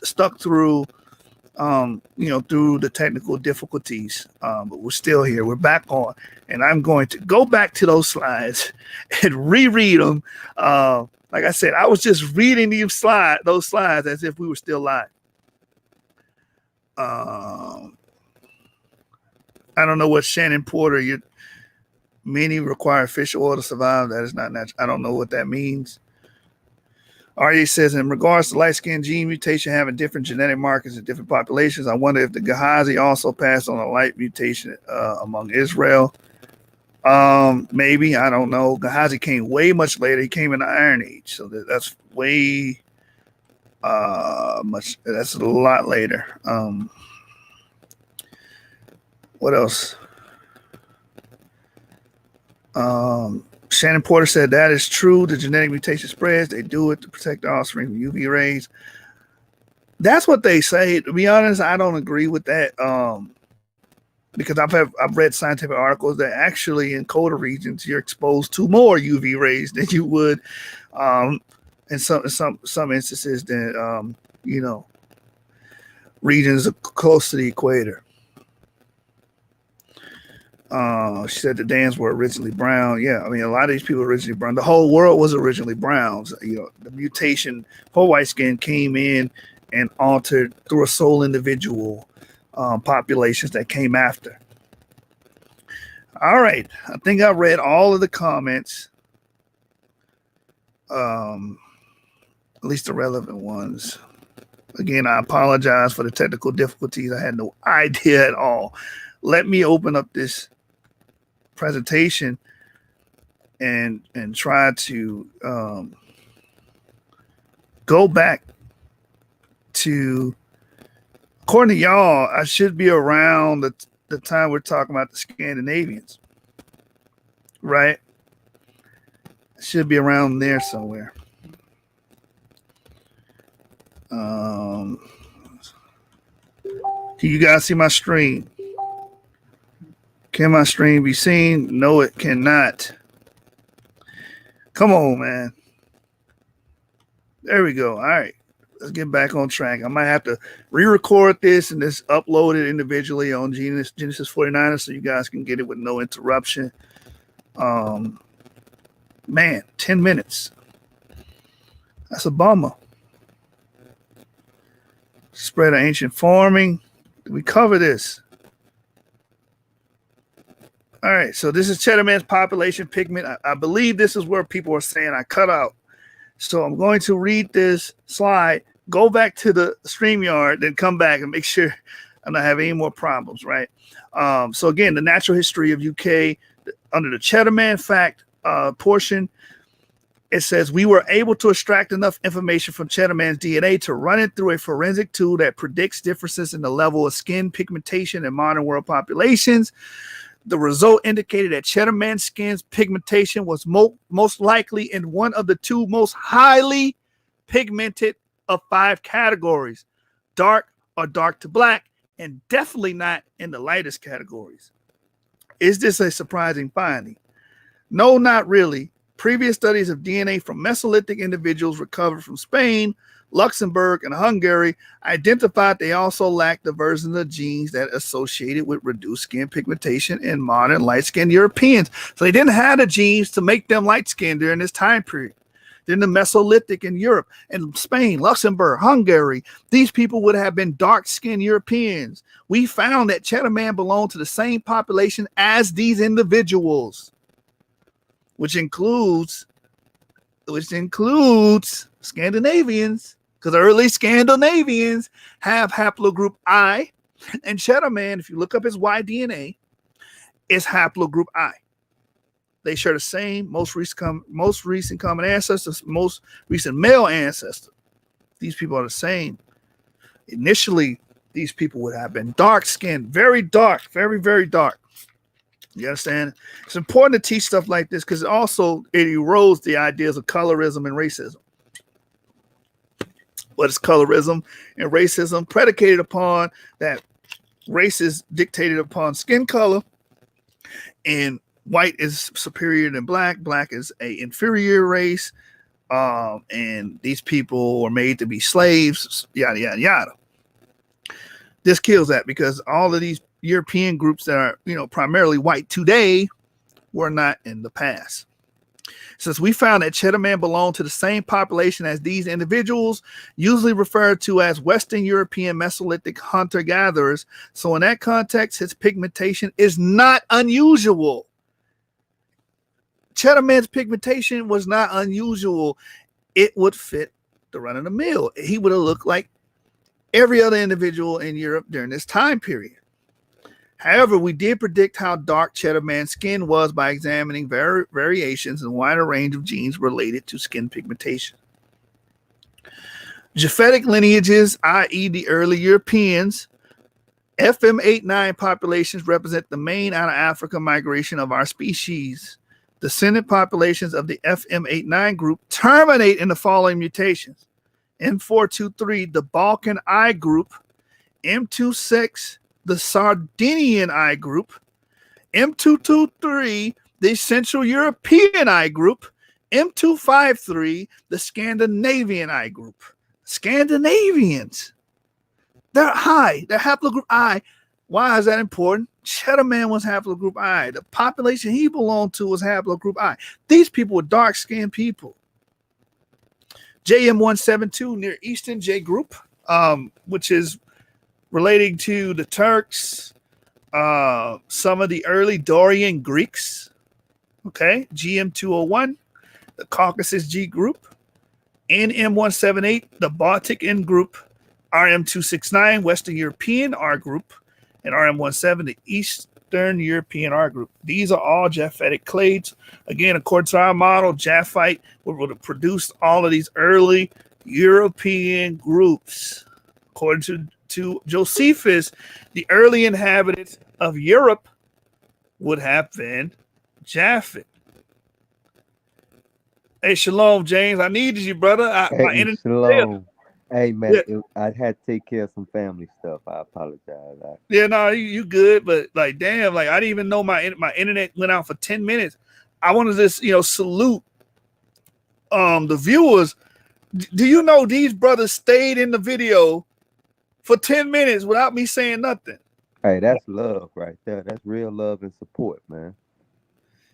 stuck through through the technical difficulties, but we're still here. We're back on, and I'm going to go back to those slides and reread them. Like I said, I was just reading those slides as if we were still live. I don't know what Shannon Porter. Many require fish oil to survive. That is not natural. I don't know what that means. RA says, in regards to light skin gene mutation having different genetic markers in different populations, I wonder if the Gehazi also passed on a light mutation among Israel. Maybe, I don't know. Gehazi came way much later. He came in the Iron Age, so that's way much. That's a lot later. What else? Shannon Porter said that is true. The genetic mutation spreads. They do it to protect the offspring from UV rays. That's what they say. To be honest, I don't agree with that. Because I've read scientific articles that actually in colder regions you're exposed to more UV rays than you would in some instances than regions close to the equator. She said the Dans were originally brown. Yeah, I mean, a lot of these people were originally brown. The whole world was originally browns. The mutation for white skin came in and altered through a sole individual populations that came after. All right, I think I read all of the comments, at least the relevant ones. Again, I apologize for the technical difficulties. I had no idea at all. Let me open up this presentation and try to go back to, according to y'all, I should be around the time we're talking about the Scandinavians, right? I should be around there somewhere. Can you guys see my screen? Can my stream be seen? No, it cannot. Come on, man. There we go. All right. Let's get back on track. I might have to re-record this and just upload it individually on Genesis 49 so you guys can get it with no interruption. Man, 10 minutes. That's a bummer. Spread of ancient farming. Did we cover this? All right, so this is Cheddar Man's population pigment. I believe this is where people are saying I cut out. So I'm going to read this slide, go back to the StreamYard, then come back and make sure I'm not having any more problems, right? So again, the natural history of UK under the Cheddar Man fact portion, It says we were able to extract enough information from Cheddar Man's DNA to run it through a forensic tool that predicts differences in the level of skin pigmentation in modern world populations. The result indicated that Cheddar Man's skin's pigmentation was most likely in one of the two most highly pigmented of 5 categories, dark or dark to black, and definitely not in the lightest categories. Is this a surprising finding? No, not really. Previous studies of DNA from Mesolithic individuals recovered from Spain, Luxembourg, and Hungary identified they also lacked the versions of genes that associated with reduced skin pigmentation in modern light-skinned Europeans. So they didn't have the genes to make them light-skinned during this time period. Then the Mesolithic in Europe and Spain, Luxembourg, Hungary, these people would have been dark-skinned Europeans. We found that Cheddar Man belonged to the same population as these individuals, which includes Scandinavians, because early Scandinavians have haplogroup I, and Cheddar Man, if you look up his Y DNA, is haplogroup I. They share the same most recent common ancestors, most recent male ancestor. These people are the same. Initially, these people would have been dark skinned, very dark, very, very dark. You understand? It's important to teach stuff like this because also it erodes the ideas of colorism and racism. What is colorism and racism? Predicated upon that race is dictated upon skin color, and white is superior than black. Black is a inferior race, and these people were made to be slaves. Yada yada yada. This kills that because all of these European groups that are, primarily white today were not in the past. Since we found that Cheddar Man belonged to the same population as these individuals, usually referred to as Western European Mesolithic hunter-gatherers, so in that context, his pigmentation is not unusual. Cheddar Man's pigmentation was not unusual. It would fit the run of the mill. He would have looked like every other individual in Europe during this time period. However, we did predict how dark Cheddar Man's skin was by examining variations in a wider range of genes related to skin pigmentation. Japhetic lineages, i.e. the early Europeans, FM89 populations represent the main out of Africa migration of our species. Descendant populations of the FM89 group terminate in the following mutations: M423, the Balkan I group; M26, the Sardinian I group; M223, the Central European I group; M253, the Scandinavian I group. Scandinavians, they're high, they're haplogroup I. Why is that important? Cheddar Man was haplogroup I. The population he belonged to was haplogroup I. These people were dark-skinned people. JM172, Near Eastern J group, which is relating to the Turks, some of the early Dorian Greeks. Okay, GM201, the Caucasus G group, NM178, the Baltic N group, RM269, Western European R group, and RM17, the Eastern European R group. These are all Japhetic clades. Again, according to our model, Japhite would have produced all of these early European groups. According to Josephus, the early inhabitants of Europe would have been Japhet. Hey, shalom, James. I needed you, brother. Hey, shalom. Hey, man, I had to take care of some family stuff. I apologize. Yeah, no, you good, but like, damn, like I didn't even know my internet went out for 10 minutes. I want to just, salute the viewers. Do you know these brothers stayed in the video for 10 minutes without me saying nothing? Hey, that's love right there. That's real love and support, man.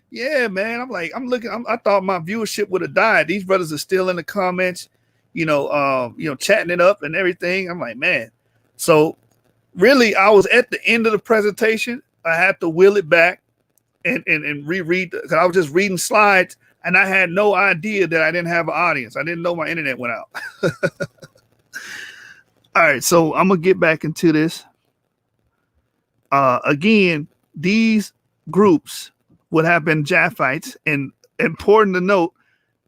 Yeah, man. I thought my viewership would have died. These brothers are still in the comments, chatting it up and everything. I'm like, man. So really, I was at the end of the presentation. I had to wheel it back and reread because I was just reading slides and I had no idea that I didn't have an audience. I didn't know my internet went out. All right, so I'm gonna get back into this. Again, these groups would have been Japhites, and important to note,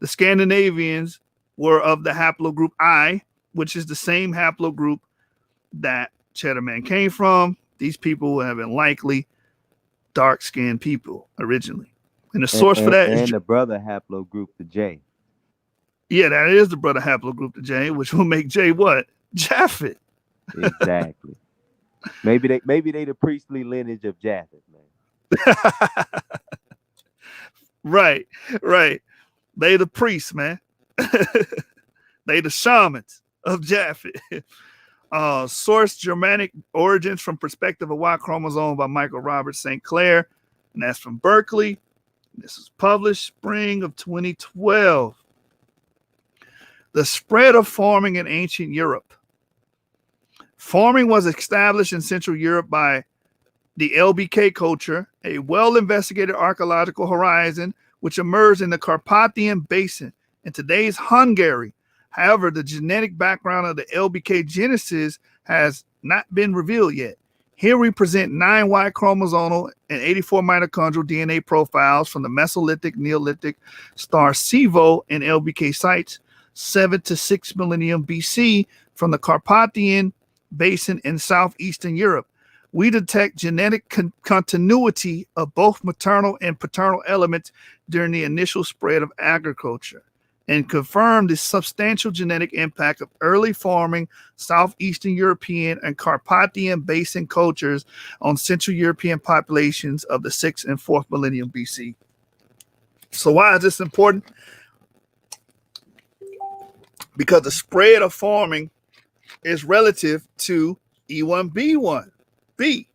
The Scandinavians were of the haplogroup I, which is the same haplogroup that Cheddar Man came from. These people have been likely dark-skinned people originally. And the source for that is the brother haplogroup, the J. Yeah, that is the brother haplogroup to J, which will make J what? Japhet. Exactly. maybe they the priestly lineage of Japhet, man. Right. They the priests, man. They the shamans of Japhet. Source Germanic origins from perspective of Y chromosome by Michael Robert St. Clair, and that's from Berkeley. This was published spring of 2012. The spread of farming in ancient Europe. Farming was established in Central Europe by the LBK culture, a well-investigated archaeological horizon which emerged in the Carpathian Basin in today's Hungary. However, the genetic background of the LBK genesis has not been revealed yet. Here we present 9 Y chromosomal and 84 mitochondrial DNA profiles from the Mesolithic, Neolithic star Sivo and LBK sites, 7 to 6 millennium BC from the Carpathian Basin in southeastern Europe. We detect genetic continuity of both maternal and paternal elements during the initial spread of agriculture and confirm the substantial genetic impact of early farming southeastern European and Carpathian Basin cultures on Central European populations of the 6th and 4th millennium BC. So why is this important? Because the spread of farming is relative to E1B1B.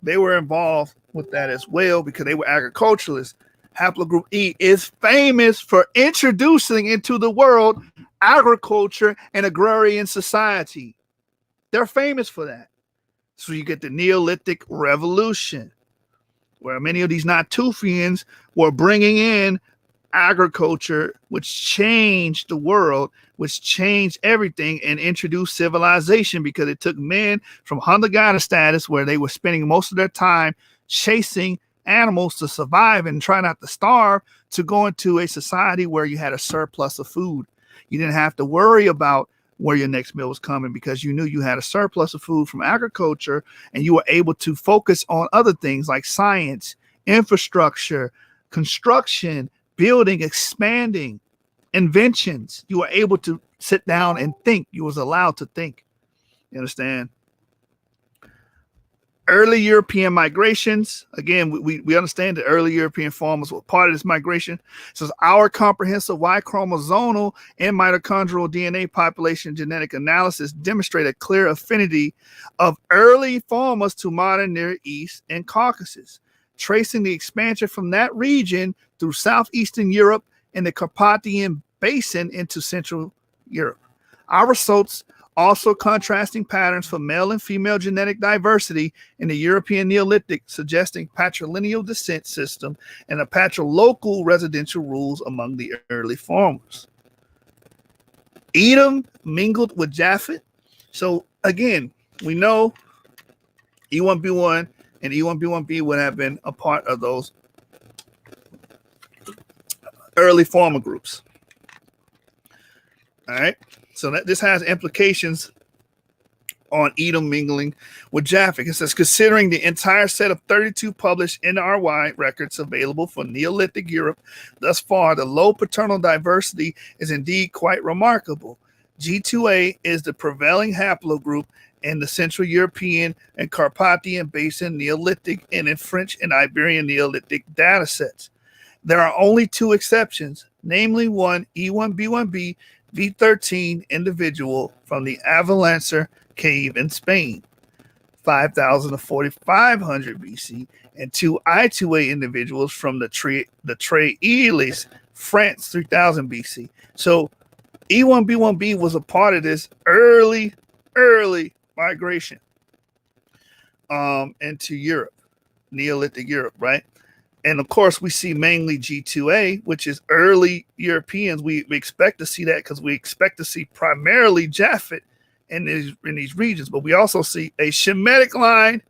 They were involved with that as well because they were agriculturalists. Haplogroup E is famous for introducing into the world agriculture and agrarian society. They're famous for that. So you get the Neolithic Revolution, where many of these Natufians were bringing in agriculture, which changed the world, which changed everything and introduced civilization because it took men from hunter-gatherer status, where they were spending most of their time chasing animals to survive and try not to starve, to go into a society where you had a surplus of food. You didn't have to worry about where your next meal was coming because you knew you had a surplus of food from agriculture, and you were able to focus on other things like science, infrastructure, construction, building, expanding, inventions. You were able to sit down and think. You was allowed to think. You understand? Early European migrations. Again, we understand that early European farmers were part of this migration. So our comprehensive Y chromosomal and mitochondrial DNA population genetic analysis demonstrate a clear affinity of early farmers to modern Near East and Caucasus, tracing the expansion from that region through southeastern Europe and the Carpathian Basin into Central Europe. Our results also contrasting patterns for male and female genetic diversity in the European Neolithic, suggesting patrilineal descent system and a patrilocal residential rules among the early farmers. Edom mingled with Japhet. So again, we know E1B1 and E1B1B would have been a part of those early farmer groups. All right. So this has implications on Edom mingling with Japhet. It says, considering the entire set of 32 published NRY records available for Neolithic Europe thus far, the low paternal diversity is indeed quite remarkable. G2A is the prevailing haplogroup in the Central European and Carpathian Basin Neolithic and in French and Iberian Neolithic data sets. There are only 2 exceptions, namely one E1B1B V13 individual from the Avalancer cave in Spain, 5,000 to 4,500 BC, and 2 I2A individuals from the Trailes, France, 3,000 BC. So E1B1B was a part of this early migration into Europe, Neolithic Europe, right? And of course, we see mainly G2A, which is early Europeans. We expect to see that because we expect to see primarily Japhet in these regions. But we also see a Shemitic line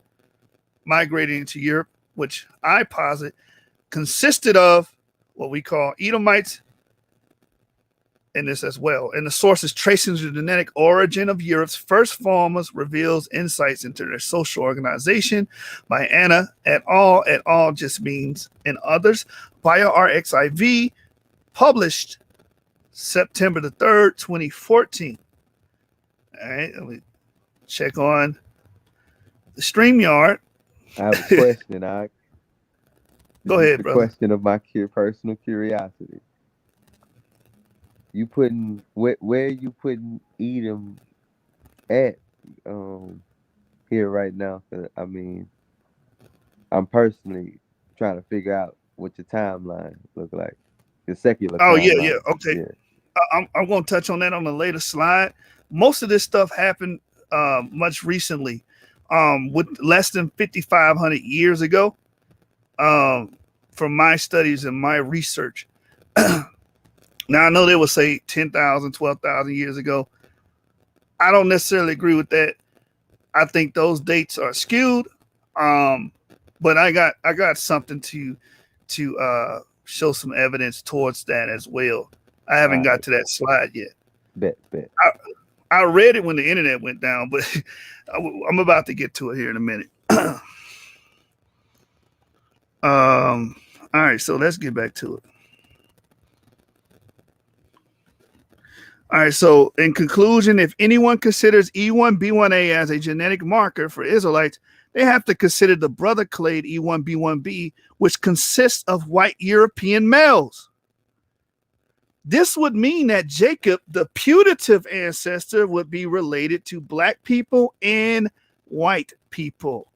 migrating into Europe, which I posit consisted of what we call Edomites in this as well. And the source is tracing the genetic origin of Europe's first farmers, reveals insights into their social organization by Anna et al. Et al. Just means and others. BioRxiv, published September the 3rd, 2014. All right, let me check on the StreamYard. I have a question. Go ahead, brother. Question of my personal curiosity. You putting where you putting Edom at here right now? 'Cause, I mean, I'm personally trying to figure out what your timeline look like. Your secular Oh timeline. yeah, okay. Yeah. I'm going to touch on that on the later slide. Most of this stuff happened much recently, with less than 5,500 years ago. From my studies and my research. Now, I know they would say 10,000, 12,000 years ago. I don't necessarily agree with that. I think those dates are skewed. But I got something to show some evidence towards that as well. I haven't got to that slide yet. Bet. I read it when the internet went down, but I'm about to get to it here in a minute. All right, so let's get back to it. All right, so in conclusion, if anyone considers E1B1A as a genetic marker for Israelites, they have to consider the brother clade E1B1B, which consists of white European males. This would mean that Jacob, the putative ancestor, would be related to black people and white people.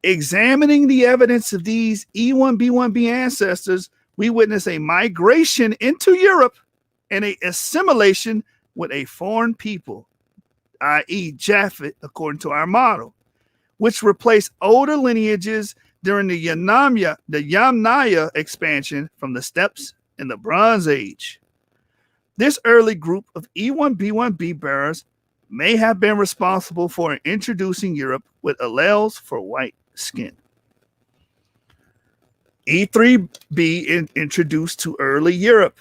Examining the evidence of these E1B1B ancestors, we witness a migration into Europe and a assimilation with a foreign people, i.e. Japhet, according to our model, which replaced older lineages during the Yamnaya expansion from the steppes in the Bronze Age. This early group of E1B1B bearers may have been responsible for introducing Europe with alleles for white skin. E3B introduced to early Europe.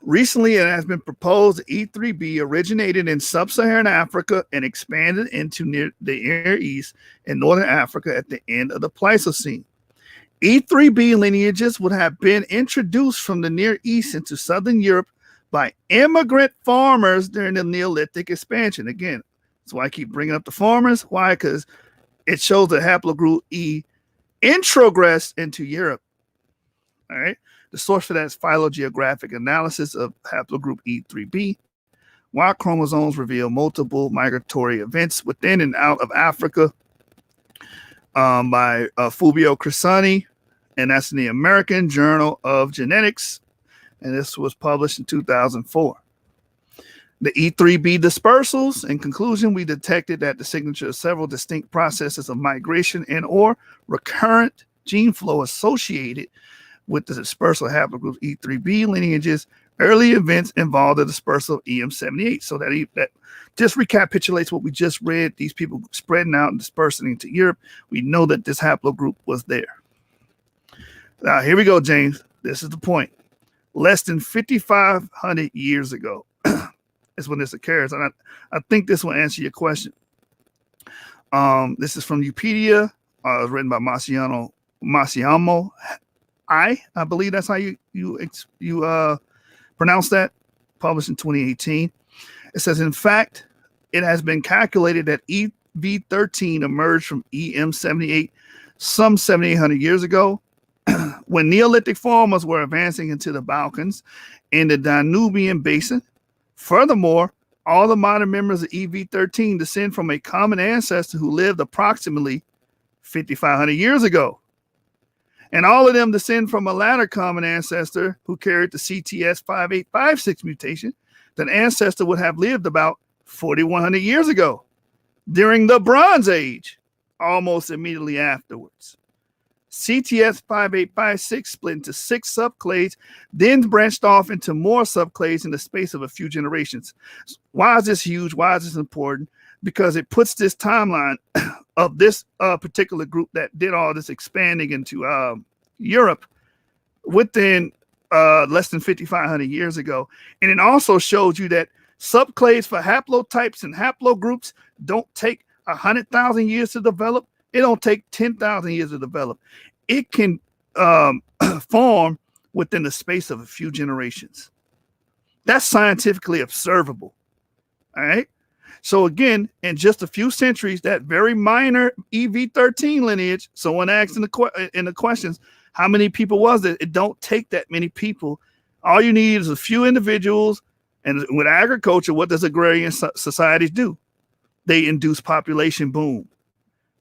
Recently, it has been proposed that E3B originated in sub-Saharan Africa and expanded into the Near East and Northern Africa at the end of the Pleistocene. E3B lineages would have been introduced from the Near East into Southern Europe by immigrant farmers during the Neolithic expansion. Again, that's why I keep bringing up the farmers. Why? Because it shows that haplogroup E introgressed into Europe. All right. The source for that is phylogeographic analysis of haplogroup E3B. Y chromosomes reveal multiple migratory events within and out of Africa by Fulvio Crisani, and that's in the American Journal of Genetics, and this was published in 2004. The E3B dispersals. In conclusion, we detected that the signature of several distinct processes of migration and or recurrent gene flow associated with the dispersal of haplogroup E3B lineages. Early events involved the dispersal of EM78. So that just recapitulates what we just read. These people spreading out and dispersing into Europe. We know that this haplogroup was there. Now, here we go, James. This is the point. Less than 5,500 years ago is when this occurs. And I think this will answer your question. This is from Wikipedia, written by Massiamo I believe that's how you pronounce that, published in 2018. It says, in fact, it has been calculated that EV13 emerged from EM78 some 7,800 years ago when Neolithic farmers were advancing into the Balkans and the Danubian basin. Furthermore, all the modern members of EV13 descend from a common ancestor who lived approximately 5,500 years ago. And all of them descend from a latter common ancestor who carried the CTS 5856 mutation. That ancestor would have lived about 4,100 years ago during the Bronze Age, almost immediately afterwards. CTS 5856 split into 6 subclades, then branched off into more subclades in the space of a few generations. Why is this huge? Why is this important? Because it puts this timeline of this particular group that did all this expanding into Europe within less than 5,500 years ago. And it also shows you that subclades for haplotypes and haplogroups don't take 100,000 years to develop. It don't take 10,000 years to develop. It can form within the space of a few generations. That's scientifically observable. All right. So again, in just a few centuries, that very minor EV13 lineage, someone asked in the questions, how many people was it? It don't take that many people. All you need is a few individuals. And with agriculture, what does agrarian societies do? They induce population boom.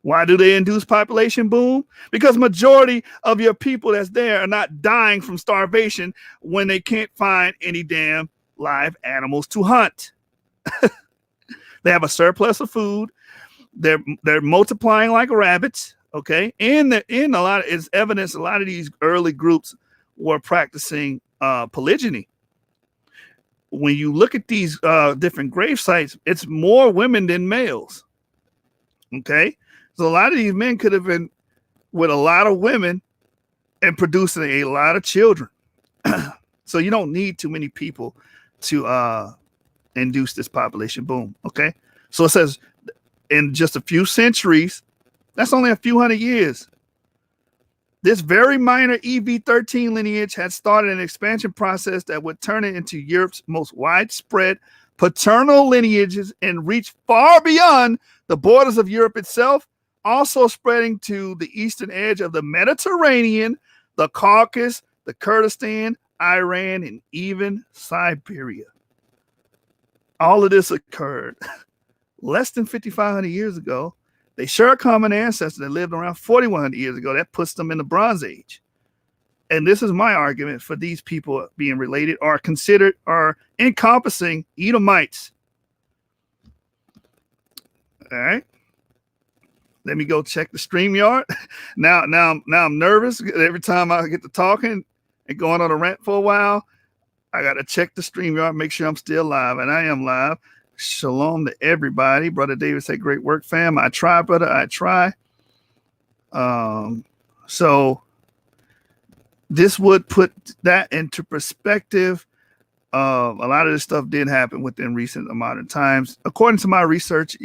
Why do they induce population boom? Because majority of your people that's there are not dying from starvation when they can't find any damn live animals to hunt. They have a surplus of food. They're multiplying like rabbits. Okay, and in a lot of it's evidence. A lot of these early groups were practicing polygyny. When you look at these different grave sites, it's more women than males. Okay, so a lot of these men could have been with a lot of women and producing a lot of children. So you don't need too many people to induce this population boom. Okay, so it says in just a few centuries, that's only a few hundred years, this very minor EV13 lineage had started an expansion process that would turn it into Europe's most widespread paternal lineages and reach far beyond the borders of Europe itself, also spreading to the eastern edge of the Mediterranean, the Caucasus, the Kurdistan, Iran, and even Siberia. All of this occurred less than 5,500 years ago. They share a common ancestor that lived around 4,100 years ago. That puts them in the Bronze Age. And this is my argument for these people being related or considered or encompassing Edomites. All right. Let me go check the StreamYard. Now I'm nervous. Every time I get to talking and going on a rant for a while, I got to check the StreamYard, make sure I'm still live. And I am live. Shalom to everybody. Brother David said, great work, fam. I try, brother. I try. So this would put that into perspective. A lot of this stuff did happen within recent modern times. According to my research,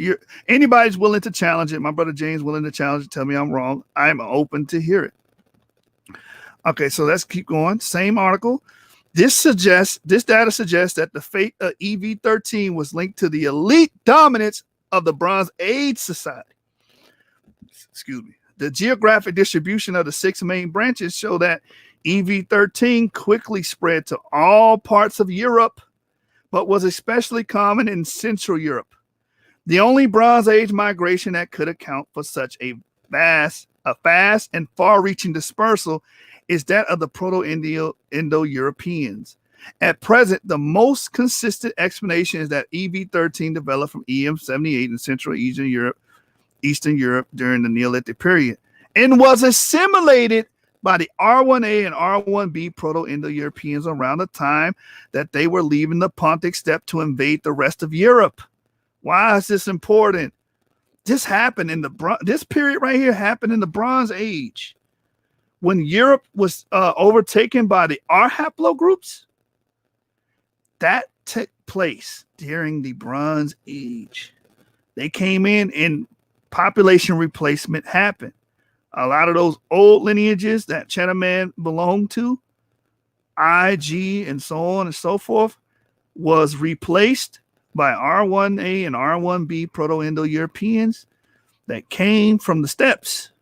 anybody's willing to challenge it. My brother James willing to challenge it. Tell me I'm wrong. I'm open to hear it. Okay, so let's keep going. Same article. This data suggests that the fate of EV13 was linked to the elite dominance of the Bronze Age society. Excuse me. The geographic distribution of the 6 main branches show that EV13 quickly spread to all parts of Europe, but was especially common in Central Europe. The only Bronze Age migration that could account for such a fast and far-reaching dispersal is that of the Proto-Indo-Europeans. At present, the most consistent explanation is that EV13 developed from EM78 in Central Eastern Europe during the Neolithic period and was assimilated by the R1A and R1B Proto-Indo-Europeans around the time that they were leaving the Pontic steppe to invade the rest of Europe. Why is this important? This happened in this period right here happened in the Bronze Age. When Europe was overtaken by the R haplogroups, that took place during the Bronze Age. They came in and population replacement happened. A lot of those old lineages that Cheddar Man belonged to, IG and so on and so forth, was replaced by R1A and R1B Proto-Indo-Europeans that came from the steppes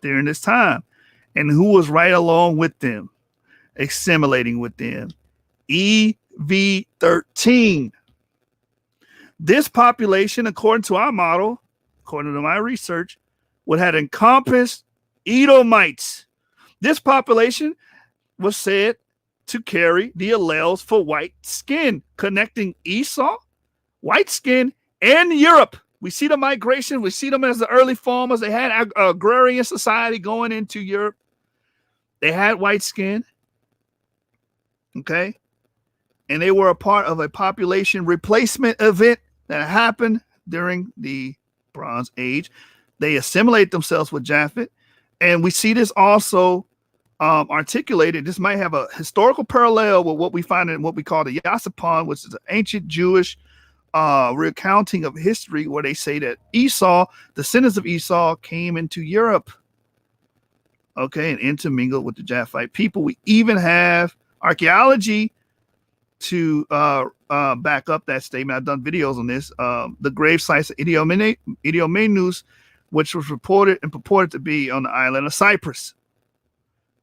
during this time. And who was right along with them, assimilating with them? EV13. This population, according to our model, according to my research, would have encompassed Edomites. This population was said to carry the alleles for white skin, connecting Esau, white skin, and Europe. We see the migration. We see them as the early farmers. They had agrarian society going into Europe. They had white skin. Okay. And they were a part of a population replacement event that happened during the Bronze Age. They assimilate themselves with Japhet. And we see this also articulated, this might have a historical parallel with what we find in what we call the Yasipon, which is an ancient Jewish recounting of history, where they say that Esau, descendants of Esau, came into Europe, okay, and intermingled with the Japhite people. We even have archaeology to back up that statement. I've done videos on this. The grave sites of Idiomenus, which was reported and purported to be on the island of Cyprus.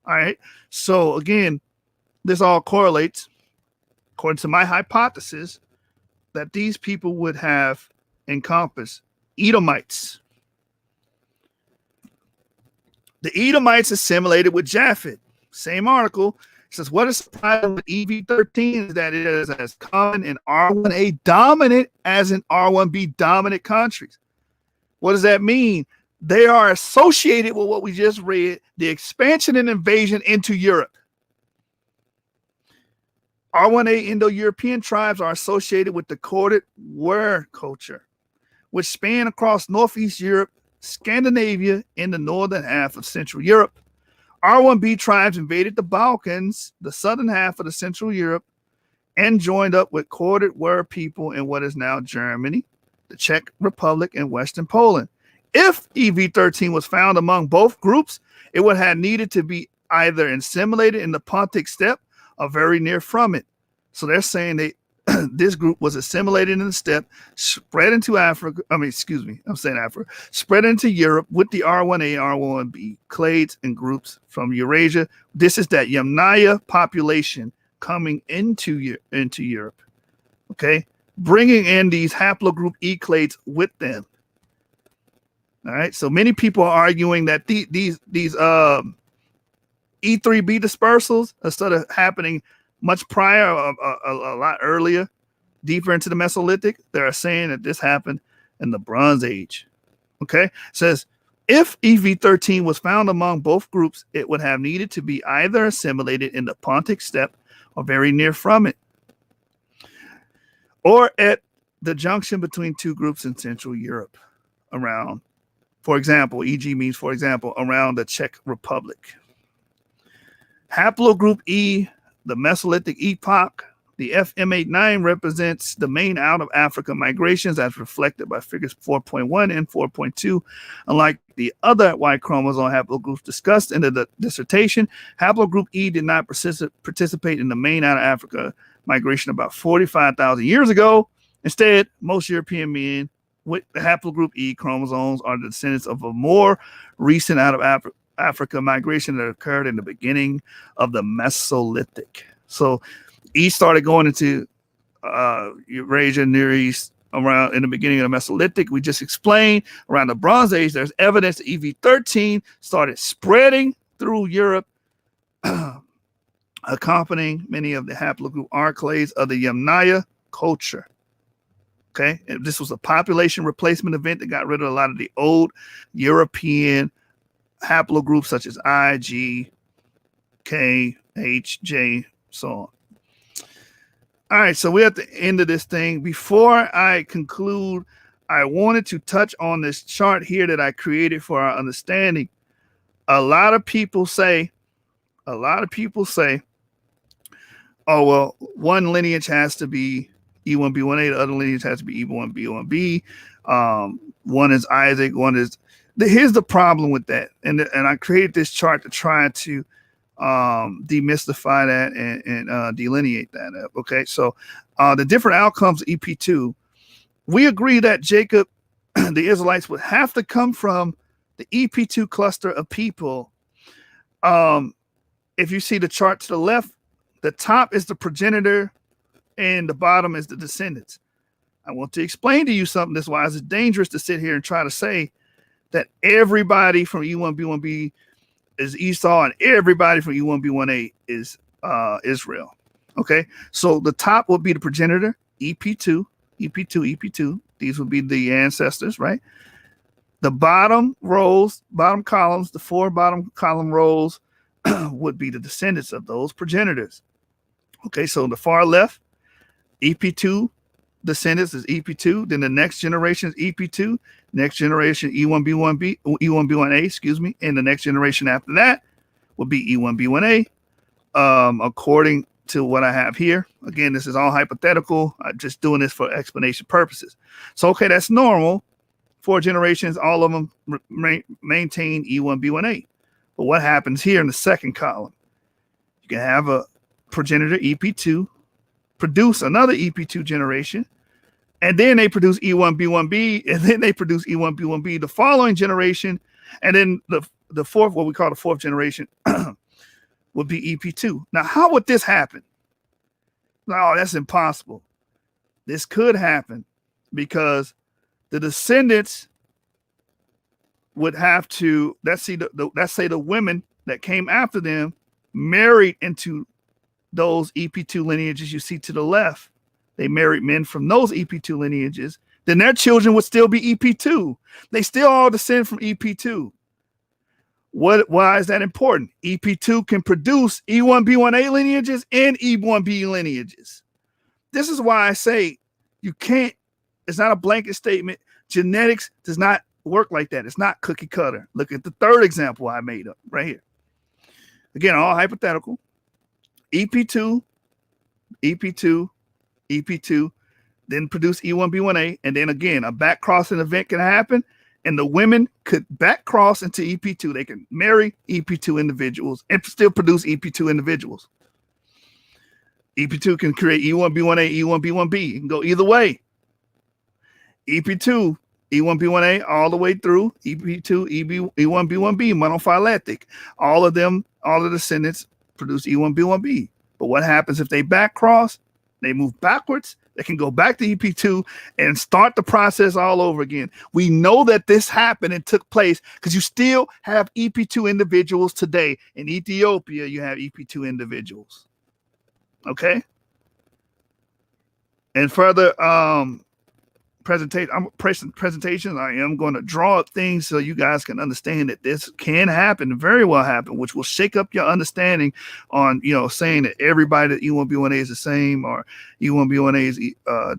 All right. So again, this all correlates, according to my hypothesis, that these people would have encompassed Edomites. The Edomites assimilated with Japhet. Same article says, what is surprising with EV13 is that it is as common in R1A dominant as in R1B dominant countries. What does that mean? They are associated with what we just read, the expansion and invasion into Europe. R1A Indo-European tribes are associated with the corded ware culture, which span across Northeast Europe, Scandinavia, and the northern half of Central Europe. R1B tribes invaded the Balkans, the southern half of the Central Europe, and joined up with corded ware people in what is now Germany, the Czech Republic, and Western Poland. If EV13 was found among both groups, it would have needed to be either assimilated in the Pontic steppe or very near from it. So they're saying they this group was assimilated in the steppe, spread into Africa. Spread into Europe with the R1A, R1B clades and groups from Eurasia. This is that Yamnaya population coming into Europe. Okay, bringing in these haplogroup E clades with them. All right, so many people are arguing that these E3B dispersals are sort of happening much prior, a lot earlier, deeper into the Mesolithic. They're saying that this happened in the Bronze Age. Okay, it says if EV13 was found among both groups, it would have needed to be either assimilated in the Pontic steppe or very near from it, or at the junction between two groups in Central Europe around. For example, EG means, for example, around the Czech Republic. Haplogroup E, the Mesolithic epoch, the FM89 represents the main out of Africa migrations as reflected by figures 4.1 and 4.2. Unlike the other Y chromosome haplogroups discussed in the dissertation, haplogroup E did not participate in the main out of Africa migration about 45,000 years ago. Instead, most European men with the haplogroup E chromosomes are the descendants of a more recent out of Africa migration that occurred in the beginning of the Mesolithic. So E started going into Eurasia, Near East, around in the beginning of the Mesolithic. We just explained around the Bronze Age, there's evidence that EV13 started spreading through Europe, accompanying many of the haplogroup R clades of the Yamnaya culture. Okay, and this was a population replacement event that got rid of a lot of the old European haplogroups such as I, G, K, H, J, so on. All right, so we're at the end of this thing. Before I conclude, I wanted to touch on this chart here that I created for our understanding. A lot of people say, oh, well, one lineage has to be E1B1A, the other lineage has to be E1B1B. One is Isaac, one is. Here's the problem with that, and I created this chart to try to demystify that and delineate that up. Okay, so the different outcomes of EP2, we agree that Jacob, the Israelites, would have to come from the EP2 cluster of people. If you see the chart to the left, the top is the progenitor and the bottom is the descendants. I want to explain to you something. That's why it's dangerous to sit here and try to say that everybody from E1B1B is Esau and everybody from E1B1A is Israel. Okay, so the top would be the progenitor, EP2. These would be the ancestors, right? The bottom columns, the four bottom column rows would be the descendants of those progenitors. Okay, so the far left, EP2 descendants is EP2. Then the next generation is EP2. Next generation E1B1A, and the next generation after that would be E1B1A. According to what I have here, again, this is all hypothetical. I'm just doing this for explanation purposes. So, okay, that's normal. 4 generations, all of them maintain E1B1A. But what happens here in the second column? You can have a progenitor EP2 produce another EP2 generation, and then they produce E1B1B, and then they produce E1B1B the following generation, and then the fourth, what we call the fourth generation, would be EP2. Now, how would this happen? No, that's impossible. This could happen because the descendants would have to, let's say the women that came after them married into those EP2 lineages you see to the left. They married men from those EP2 lineages. Then their children would still be EP2. They still all descend from EP2. Why is that important? EP2 can produce E1B1A lineages and E1B lineages. This is why I say you can't, it's not a blanket statement. Genetics does not work like that. It's not cookie cutter. Look at the third example I made up right here. Again, all hypothetical. EP2, EP2, EP2, then produce E1B1A, and then again, a back crossing event can happen, and the women could back cross into EP2. They can marry EP2 individuals and still produce EP2 individuals. EP2 can create E1B1A, E1B1B. It can go either way. EP2, E1B1A all the way through EP2, E1B1B, monophyletic. All of them, all the descendants produce E1B1B. But what happens if they back cross? They move backwards. They can go back to EP2 and start the process all over again. We know that this happened and took place because you still have EP2 individuals today. In Ethiopia, you have EP2 individuals. Okay? And further presentations, I am going to draw up things so you guys can understand that this can happen, very well happen, which will shake up your understanding on, saying that everybody that E1B1A is the same or E1B1A is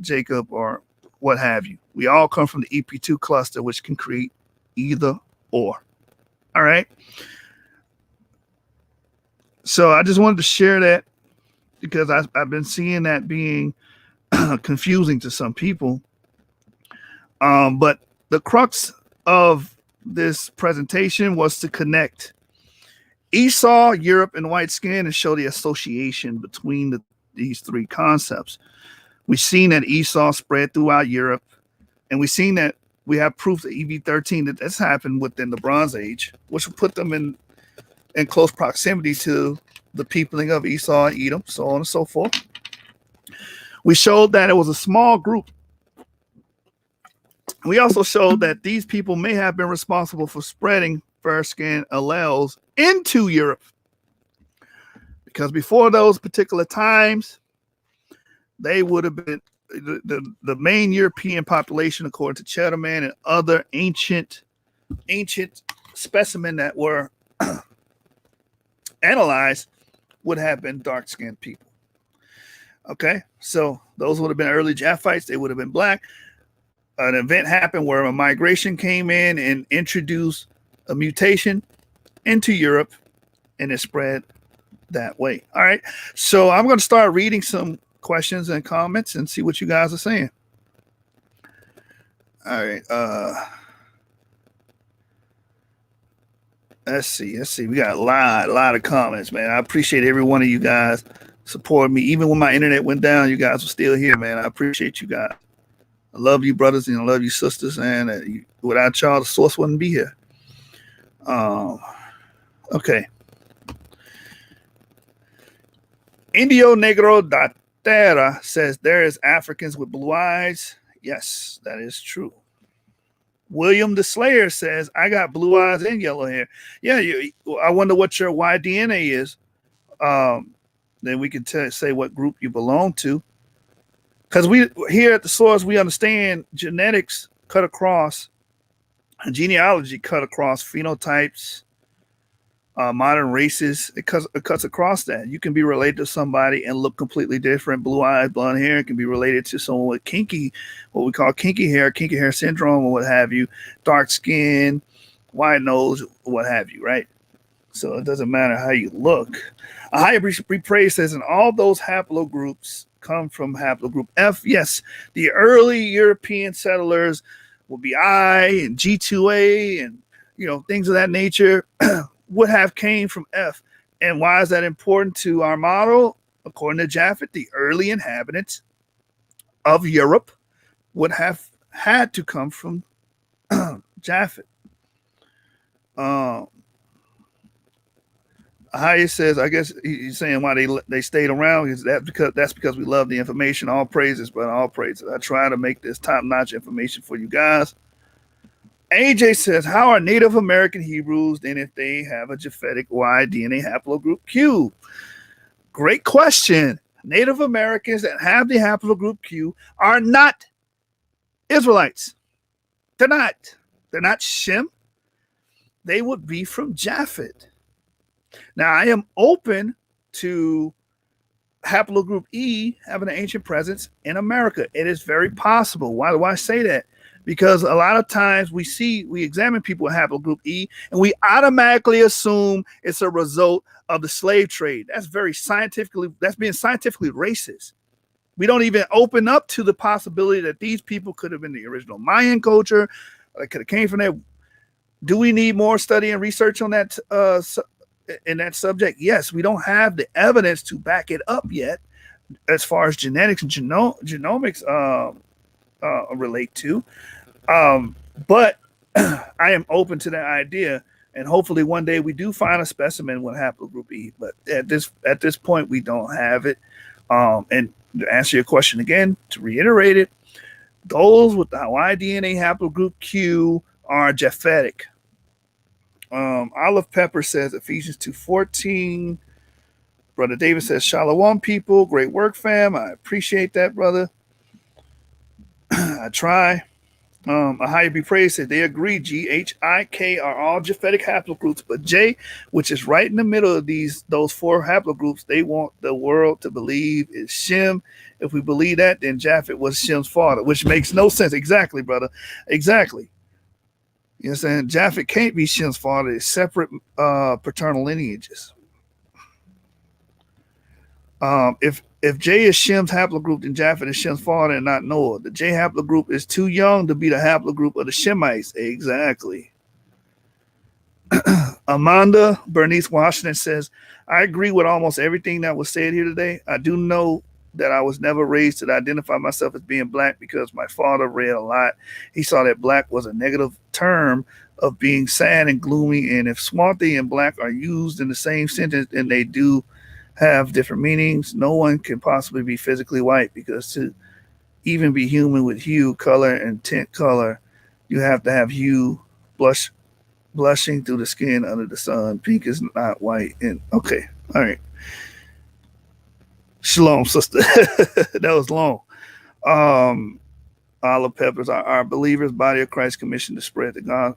Jacob or what have you. We all come from the EP2 cluster, which can create either or. All right. So I just wanted to share that because I've been seeing that being confusing to some people. But the crux of this presentation was to connect Esau, Europe, and white skin and show the association between these three concepts. We've seen that Esau spread throughout Europe, and we've seen that we have proof that EV13 that that's happened within the Bronze Age, which will put them in close proximity to the peopling of Esau and Edom, so on and so forth. We showed that it was a small group. We also showed that these people may have been responsible for spreading fair skin alleles into Europe. Because before those particular times, they would have been the main European population, according to Chetterman and other ancient specimens that were analyzed, would have been dark-skinned people. Okay, so those would have been early Japhites. They would have been black. An event happened where a migration came in and introduced a mutation into Europe, and it spread that way. All right. So I'm going to start reading some questions and comments and see what you guys are saying. All right. Let's see. We got a lot of comments, man. I appreciate every one of you guys supporting me. Even when my internet went down, you guys were still here, man. I appreciate you guys. I love you, brothers, and I love you, sisters. And without y'all, the source wouldn't be here. Okay. Indio Negro da Terra says there is Africans with blue eyes. Yes, that is true. William the Slayer says, I got blue eyes and yellow hair. Yeah, I wonder what your Y DNA is. Then we can say what group you belong to. Because we here at the source, we understand genetics cut across, genealogy cut across phenotypes, modern races. It cuts across that. You can be related to somebody and look completely different. Blue eyes, blonde hair. It can be related to someone with what we call kinky hair syndrome, or what have you. Dark skin, wide nose, what have you. Right. So it doesn't matter how you look. A higher rephrase says, and all those haplogroups come from haplogroup F. Yes, the early European settlers will be I and G2A and things of that nature would have came from F. And why is that important to our model? According to Japhet, the early inhabitants of Europe would have had to come from Japhet. Hayes says, I guess he's saying why they stayed around is that's because we love the information. All praises, but all praises. I try to make this top notch information for you guys. AJ says, how are Native American Hebrews then if they have a Japhetic Y DNA haplogroup Q? Great question. Native Americans that have the haplogroup Q are not Israelites. They're not. They're not Shem. They would be from Japhet. Now, I am open to haplogroup E having an ancient presence in America. It is very possible. Why do I say that? Because a lot of times we examine people with haplogroup E and we automatically assume it's a result of the slave trade. That's being scientifically racist. We don't even open up to the possibility that these people could have been the original Mayan culture. They could have came from there. Do we need more study and research on that in that subject? Yes, we don't have the evidence to back it up yet as far as genetics and genomics relate to. But I am open to that idea, and hopefully one day we do find a specimen with haplogroup E. But at this point, we don't have it. And to answer your question again, to reiterate it, those with the Y DNA haplogroup Q are Japhetic. Olive Pepper says Ephesians 2:14. Brother David says, Shalom, people. Great work, fam. I appreciate that, brother. I try. Ahaya Be Praised said they agree GHIK are all Japhetic haplogroups, but J, which is right in the middle of those four haplogroups, they want the world to believe is Shem. If we believe that, then Japhet was Shem's father, which makes no sense. Exactly, brother. Exactly. You know what I'm saying? Japhet can't be Shem's father. It's separate paternal lineages. If J is Shem's haplogroup, then Japhet is Shem's father and not Noah. The J haplogroup is too young to be the haplogroup of the Shemites. Exactly. Amanda Bernice Washington says, I agree with almost everything that was said here today. I do know that I was never raised to identify myself as being black because my father read a lot. He saw that black was a negative term of being sad and gloomy. And if swarthy and black are used in the same sentence, then they do have different meanings. No one can possibly be physically white because to even be human with hue, color, and tint color, you have to have hue, blushing through the skin under the sun. Pink is not white. And okay, all right. Shalom, sister. That was long. Olive Peppers, our believers, body of Christ, commissioned to spread the God.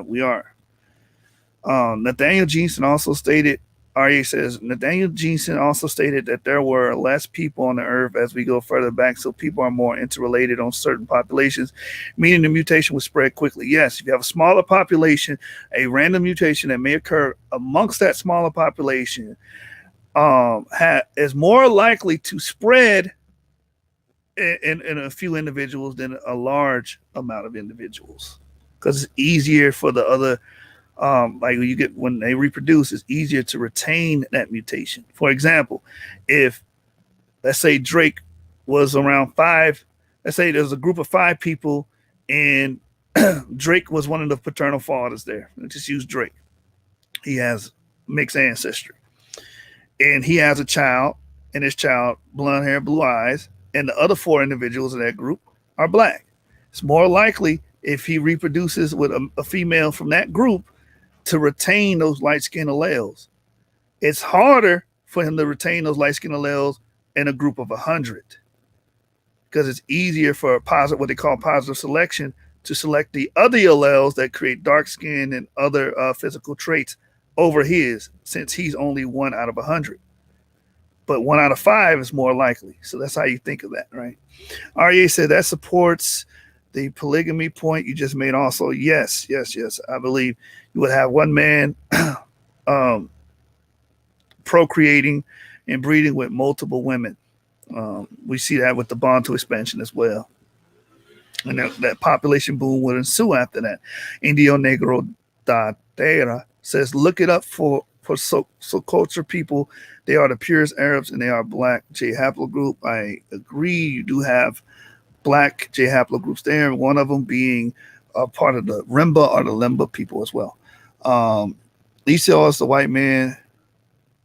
We are. Nathaniel Jeanson also stated, RA says, Nathaniel Jeanson also stated that there were less people on the earth as we go further back, so people are more interrelated on certain populations, meaning the mutation would spread quickly. Yes, if you have a smaller population, a random mutation that may occur amongst that smaller population is more likely to spread in a few individuals than a large amount of individuals, because it's easier for the other. Like when they reproduce, it's easier to retain that mutation. For example, if let's say Drake was around 5, let's say there's a group of 5 people and Drake was one of the paternal fathers there. Let's just use Drake. He has mixed ancestry and he has a child, and his child, blonde hair, blue eyes, and the other 4 individuals in that group are black. It's more likely if he reproduces with a female from that group to retain those light-skinned alleles. It's harder for him to retain those light-skinned alleles in a group of 100 because it's easier for what they call positive selection to select the other alleles that create dark skin and other physical traits over his, since he's only 1 out of 100. But 1 out of 5 is more likely. So that's how you think of that, right? RA said that supports the polygamy point you just made also. Yes. I believe you would have one man um, procreating and breeding with multiple women. We see that with the Bantu expansion as well. And that population boom would ensue after that. Indio Negro da Terra says, look it up for so culture people. They are the purest Arabs and they are black J haplogroup. I agree. You do have black J haplogroups there, one of them being a part of the Rimba or the Limba people as well. Esau is the white man,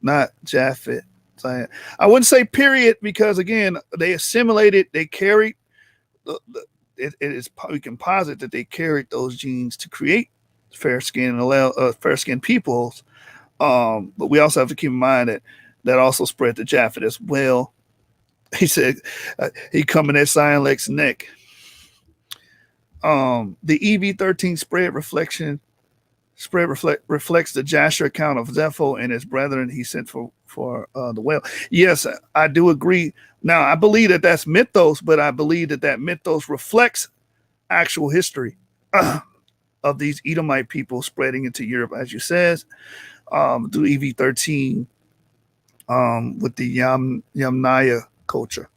not Japhet. I wouldn't say period because again they assimilated, they carried it is we can posit that they carried those genes to create fair skin fair skinned peoples. But we also have to keep in mind that that also spread to Japhet as well. He said he coming at Sion neck. The EV13 reflects the Jasher account of Zepho and his brethren he sent for the whale. Yes, I do agree. Now, I believe that that's mythos, but I believe that that mythos reflects actual history of these Edomite people spreading into Europe, as you said, through EV13 with the Yamnaya culture.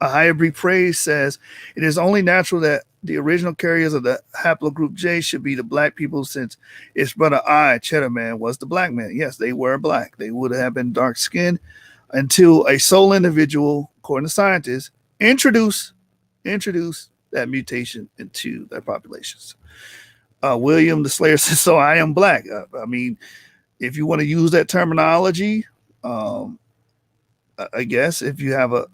A hybrid praise says it is only natural that the original carriers of the haplogroup J should be the black people since its brother I, Cheddar Man, was the black man. Yes, they were black. They would have been dark skinned until a sole individual, according to scientists, introduce that mutation into their populations. William the Slayer says, so I am black. I mean, if you want to use that terminology, I guess if you have a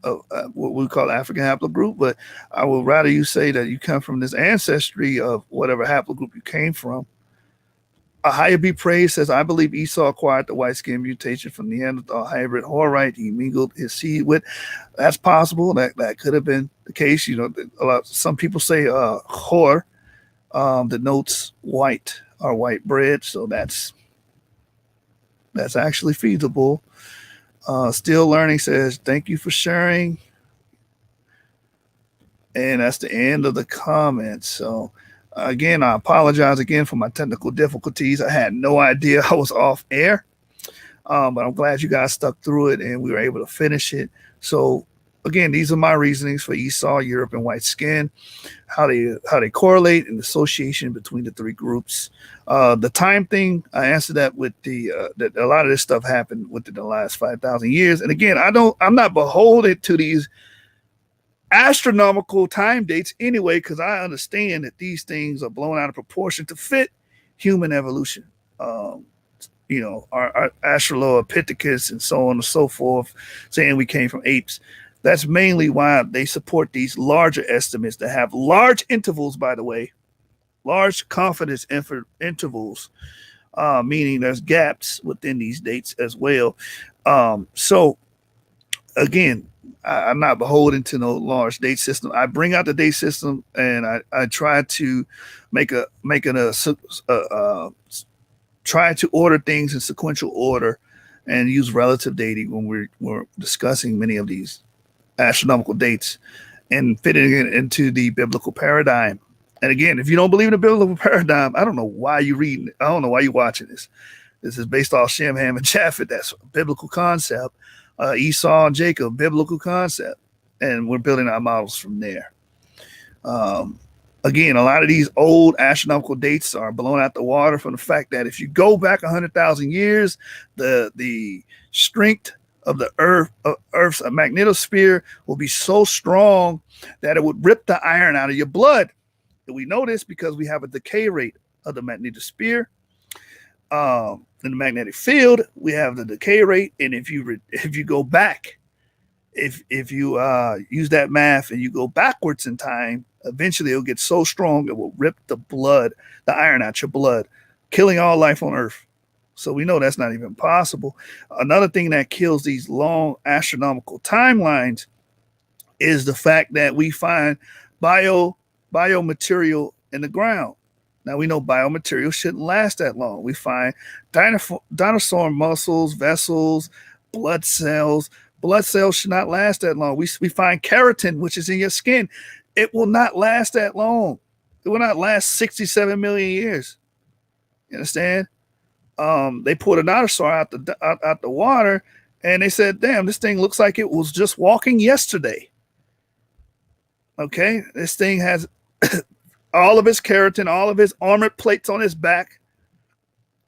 what we call African haplogroup, but I would rather you say that you come from this ancestry of whatever haplogroup you came from. Ahia B. Praise says, I believe Esau acquired the white skin mutation from Neanderthal hybrid Horite he mingled his seed with. That's possible. That could have been the case. You know, some people say Hor denotes white or white bread, so that's actually feasible. Still Learning says, thank you for sharing. And that's the end of the comments. So, again, I apologize again for my technical difficulties. I had no idea I was off air, but I'm glad you guys stuck through it and we were able to finish it. So, again, these are my reasonings for Esau, Europe, and white skin, how they correlate and association between the three groups. The time thing, I answered that with that a lot of this stuff happened within the last 5,000 years. And again, I'm not beholden to these astronomical time dates anyway, because I understand that these things are blown out of proportion to fit human evolution. You know, our Australopithecus and so on and so forth, saying we came from apes. That's mainly why they support these larger estimates that have large intervals, by the way, large confidence intervals, meaning there's gaps within these dates as well. So, again, I'm not beholden to no large date system. I bring out the date system and I try to try to order things in sequential order and use relative dating when we're discussing many of these astronomical dates and fitting it into the biblical paradigm. And again, if you don't believe in the biblical paradigm, I don't know why you're reading it. I don't know why you're watching this. This is based off Shem, Ham, and Japheth. That's a biblical concept. Esau and Jacob, biblical concept. And we're building our models from there. Again, a lot of these old astronomical dates are blown out the water from the fact that if you go back 100,000 years, the strength of the Earth's magnetosphere will be so strong that it would rip the iron out of your blood. And we know this because we have a decay rate of the magnetosphere. In the magnetic field, we have the decay rate, and if you go back, if you use that math and you go backwards in time, eventually it'll get so strong it will rip the iron out your blood, killing all life on Earth. So we know that's not even possible. Another thing that kills these long astronomical timelines is the fact that we find biomaterial in the ground. Now we know biomaterial shouldn't last that long. We find dinosaur muscles, vessels, blood cells. Blood cells should not last that long. We find keratin, which is in your skin. It will not last that long. It will not last 67 million years. You understand? They pulled a dinosaur out the water, and they said, "Damn, this thing looks like it was just walking yesterday." Okay, this thing has all of its keratin, all of its armored plates on its back.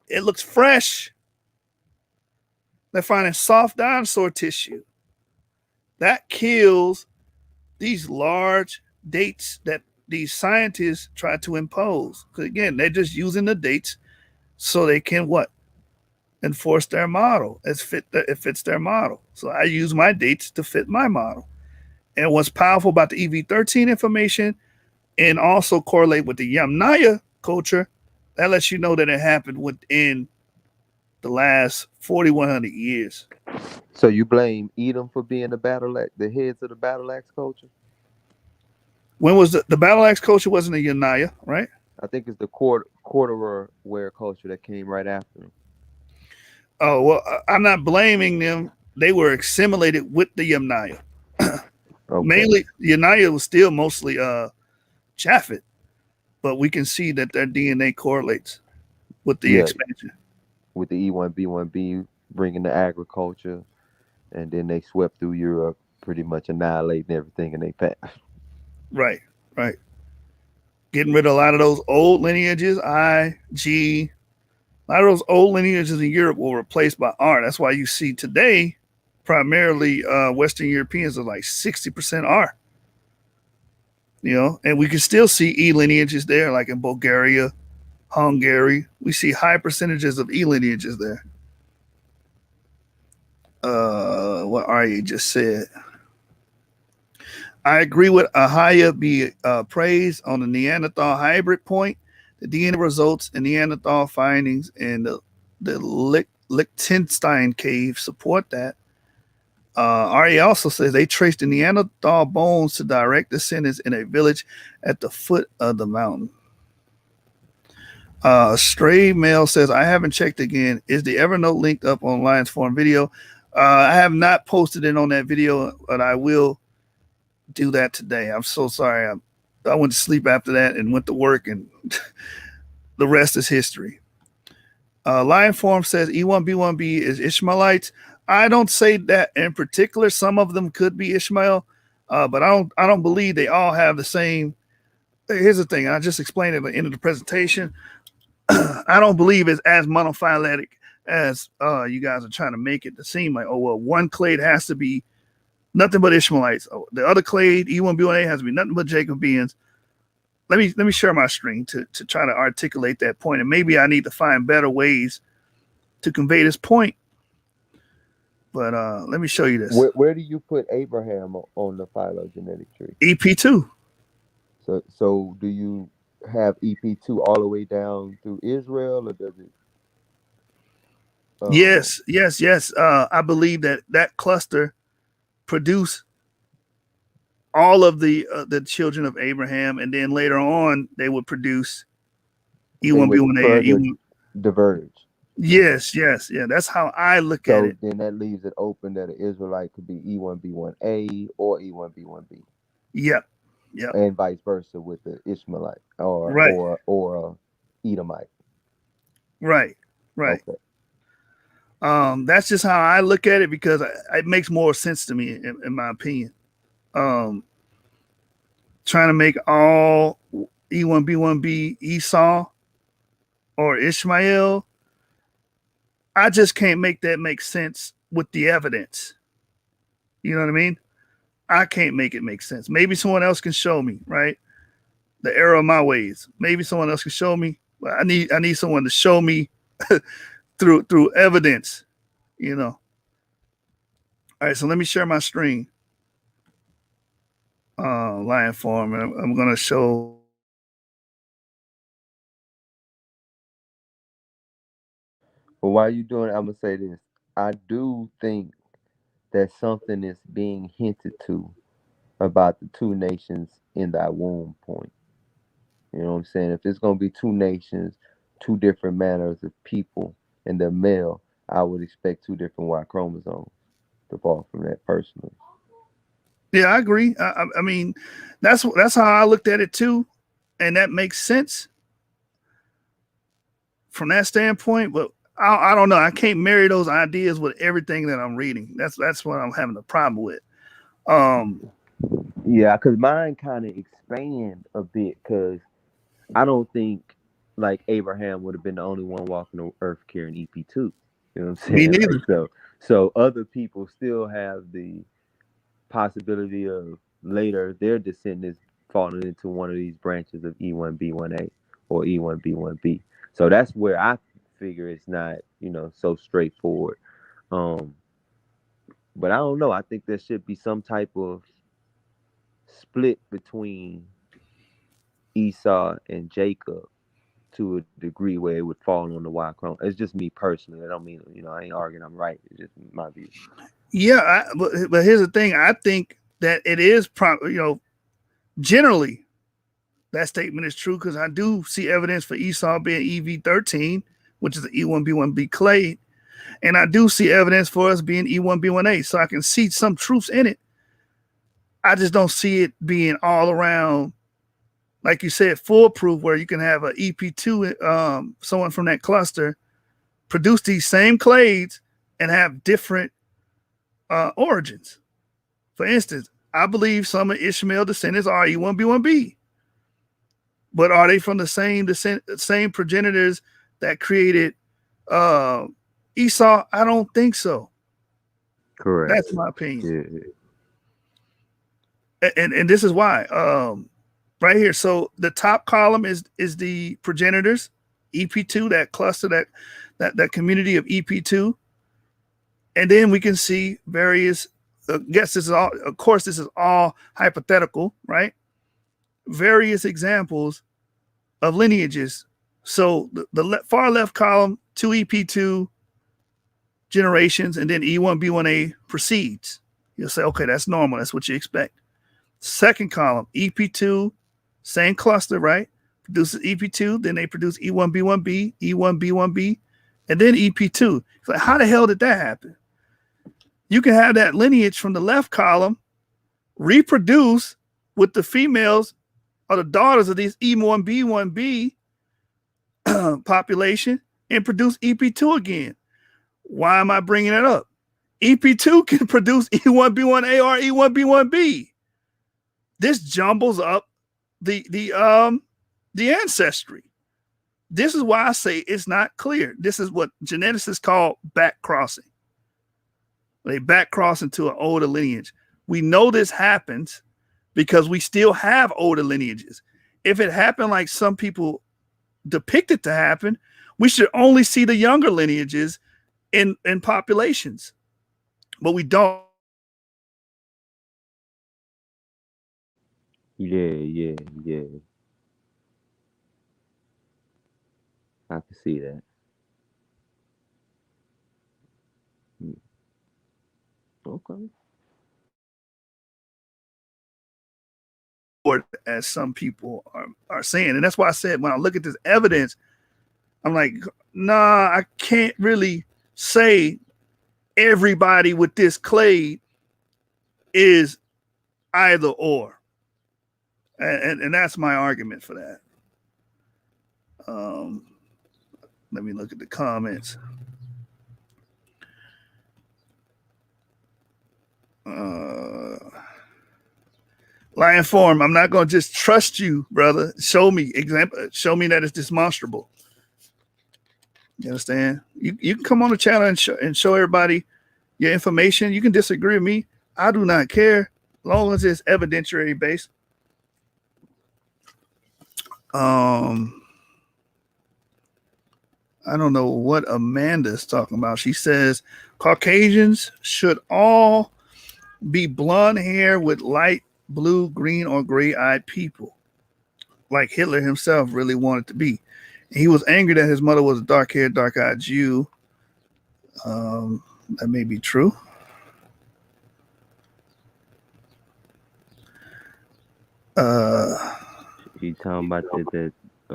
It looks fresh. They're finding soft dinosaur tissue that kills these large dates that these scientists try to impose. Because again, they're just using the dates so they can what? Enforce their model. It fits their model. So I use my dates to fit my model. And what's powerful about the EV13 information and also correlate with the Yamnaya culture, that lets you know that it happened within the last 4,100 years. So you blame Edom for being the heads of the battle axe culture? When was the battle axe culture? Wasn't a Yanaya, right? I think it's the corduroy wear culture that came right after them. Oh well, I'm not blaming them. They were assimilated with the Yamnaya. Okay. Mainly, Yanaya was still mostly Japhet, but we can see that their DNA correlates with the expansion. With the E1B1B bringing the agriculture, and then they swept through Europe, pretty much annihilating everything in their path. Right, right. Getting rid of a lot of those old lineages, I, G, a lot of those old lineages in Europe were replaced by R. That's why you see today, primarily Western Europeans are like 60% R. You know, and we can still see E lineages there, like in Bulgaria, Hungary. We see high percentages of E lineages there. What Arya just said. I agree with Ahaya be praised on the Neanderthal hybrid point. The DNA results in Neanderthal findings and the Liechtenstein cave support that. Ari also says they traced the Neanderthal bones to direct descendants in a village at the foot of the mountain. Stray Mail says, I haven't checked again. Is the Evernote linked up on Lions Forum video? I have not posted it on that video, but I will do that today. I'm so sorry. I went to sleep after that and went to work, and the rest is history. Lion Forum says E1B1B is Ishmaelites. I don't say that in particular. Some of them could be Ishmael, but I don't believe they all have the same. Here's the thing. I just explained at the end of the presentation. I don't believe it's as monophyletic as you guys are trying to make it to seem like, oh, well, one clade has to be nothing but Ishmaelites. Oh, the other clade, E1B1A, has to be nothing but Jacobians. Let me share my screen to try to articulate that point. And maybe I need to find better ways to convey this point. But let me show you this. Where do you put Abraham on the phylogenetic tree? EP2. So do you have EP2 all the way down through Israel, or does it? Yes. I believe that cluster produced all of the children of Abraham, and then later on they would produce E1B1A. Diverge. Yes. Yeah, that's how I look at it. Then that leaves it open that an Israelite could be E1B1A or E1B1B. Yep. And vice versa with the Ishmaelite or Edomite. Right. Okay. That's just how I look at it, because it makes more sense to me, in my opinion. Trying to make all E1B1B Esau or Ishmael, I just can't make that make sense with the evidence. You know what I mean? I can't make it make sense. Maybe someone else can show me, right? The error of my ways. Maybe someone else can show me. But I need someone to show me through evidence, you know. All right, so let me share my screen. Lion Farm, and I'm gonna show. But while you're doing it, I'm gonna say this. I do think that something is being hinted to about the two nations in that womb point. You know what I'm saying? If it's gonna be two nations, two different manners of people, and they're male, I would expect two different Y chromosomes to fall from that personally. Yeah, I agree. I mean, that's how I looked at it too, and that makes sense from that standpoint. But I don't know. I can't marry those ideas with everything that I'm reading. That's what I'm having a problem with. Um, Yeah, because mine kind of expand a bit because I don't think like Abraham would have been the only one walking the earth carrying EP2. You know what I'm me saying? Like neither. so other people still have the possibility of later their descendants falling into one of these branches of E1B1A or E1B1B. So that's where I figure it's not, so straightforward. Um, but I don't know. I think there should be some type of split between Esau and Jacob to a degree where it would fall on the Y chrome. It's just me personally. I don't mean, I ain't arguing I'm right. It's just my view. Yeah, but here's the thing. I think that it is generally that statement is true because I do see evidence for Esau being EV13, which is the E1B1B clade, and I do see evidence for us being E1B1A. So I can see some truths in it. I just don't see it being all around, like you said, foolproof, where you can have an EP2, someone from that cluster, produce these same clades and have different origins. For instance, I believe some of Ishmael descendants are E1B1B, but are they from the same progenitors that created uh, Esau? I don't think so. Correct. That's my opinion, Yeah. and this is why. Right here, so the top column is the progenitors, EP2, that cluster, that community of EP2, and then we can see various. Guess this is all. Of course, this is all hypothetical, right? Various examples of lineages. So the far left column, two EP2 generations, and then E1B1A proceeds. You'll say, okay, that's normal. That's what you expect. Second column, EP2, same cluster, right? Produces EP2, then they produce E1B1B, E1B1B, and then EP2. It's like, how the hell did that happen? You can have that lineage from the left column reproduce with the females or the daughters of these E1B1B population and produce EP2 again. Why am I bringing it up? EP2 can produce E1B1A or E1B1B. This jumbles up the ancestry. This is why I say it's not clear. This is what geneticists call back crossing. They back cross into an older lineage. We know this happens because we still have older lineages. If it happened like some people depict it to happen, we should only see the younger lineages in populations, but we don't. Yeah. I can see that. Mm. Okay. As some people are saying, and that's why I said when I look at this evidence, I'm like, nah, I can't really say everybody with this clade is either or, and that's my argument for that. Let me look at the comments. Lion form, I'm not going to just trust you, brother. Show me show me that it's demonstrable. You understand? You can come on the channel and show everybody your information. You can disagree with me. I do not care, as long as it's evidentiary based. I don't know what Amanda's talking about. She says Caucasians should all be blonde hair with light blue, green, or gray-eyed people, like Hitler himself really wanted to be. He was angry that his mother was a dark-haired, dark-eyed Jew. That may be true. You talking about the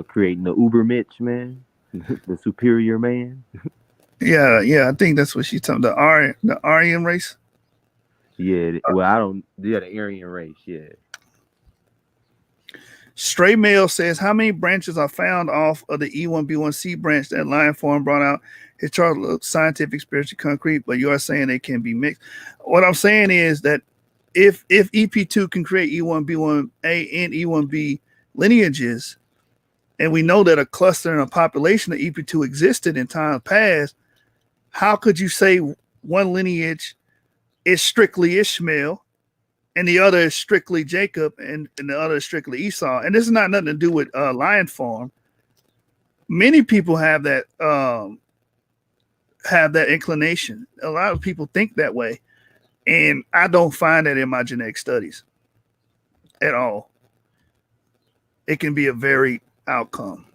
creating the Uber Mitch, man? The superior man? Yeah, I think that's what she's talking about. The Aryan race. Yeah, well, I don't. Yeah, the Aryan race. Yeah. Stray Mail says, how many branches are found off of the E1B1C branch that Lion Farm brought out? His chart looks scientific, spiritually concrete, but you are saying they can be mixed. What I'm saying is that if EP2 can create E1B1A and E1B lineages, and we know that a cluster and a population of EP2 existed in times past, how could you say one lineage is strictly Ishmael and the other is strictly Jacob and the other is strictly Esau? And this is not nothing to do with Lion Farm. Many people have that inclination. A lot of people think that way. And I don't find that in my genetic studies at all. It can be a varied outcome.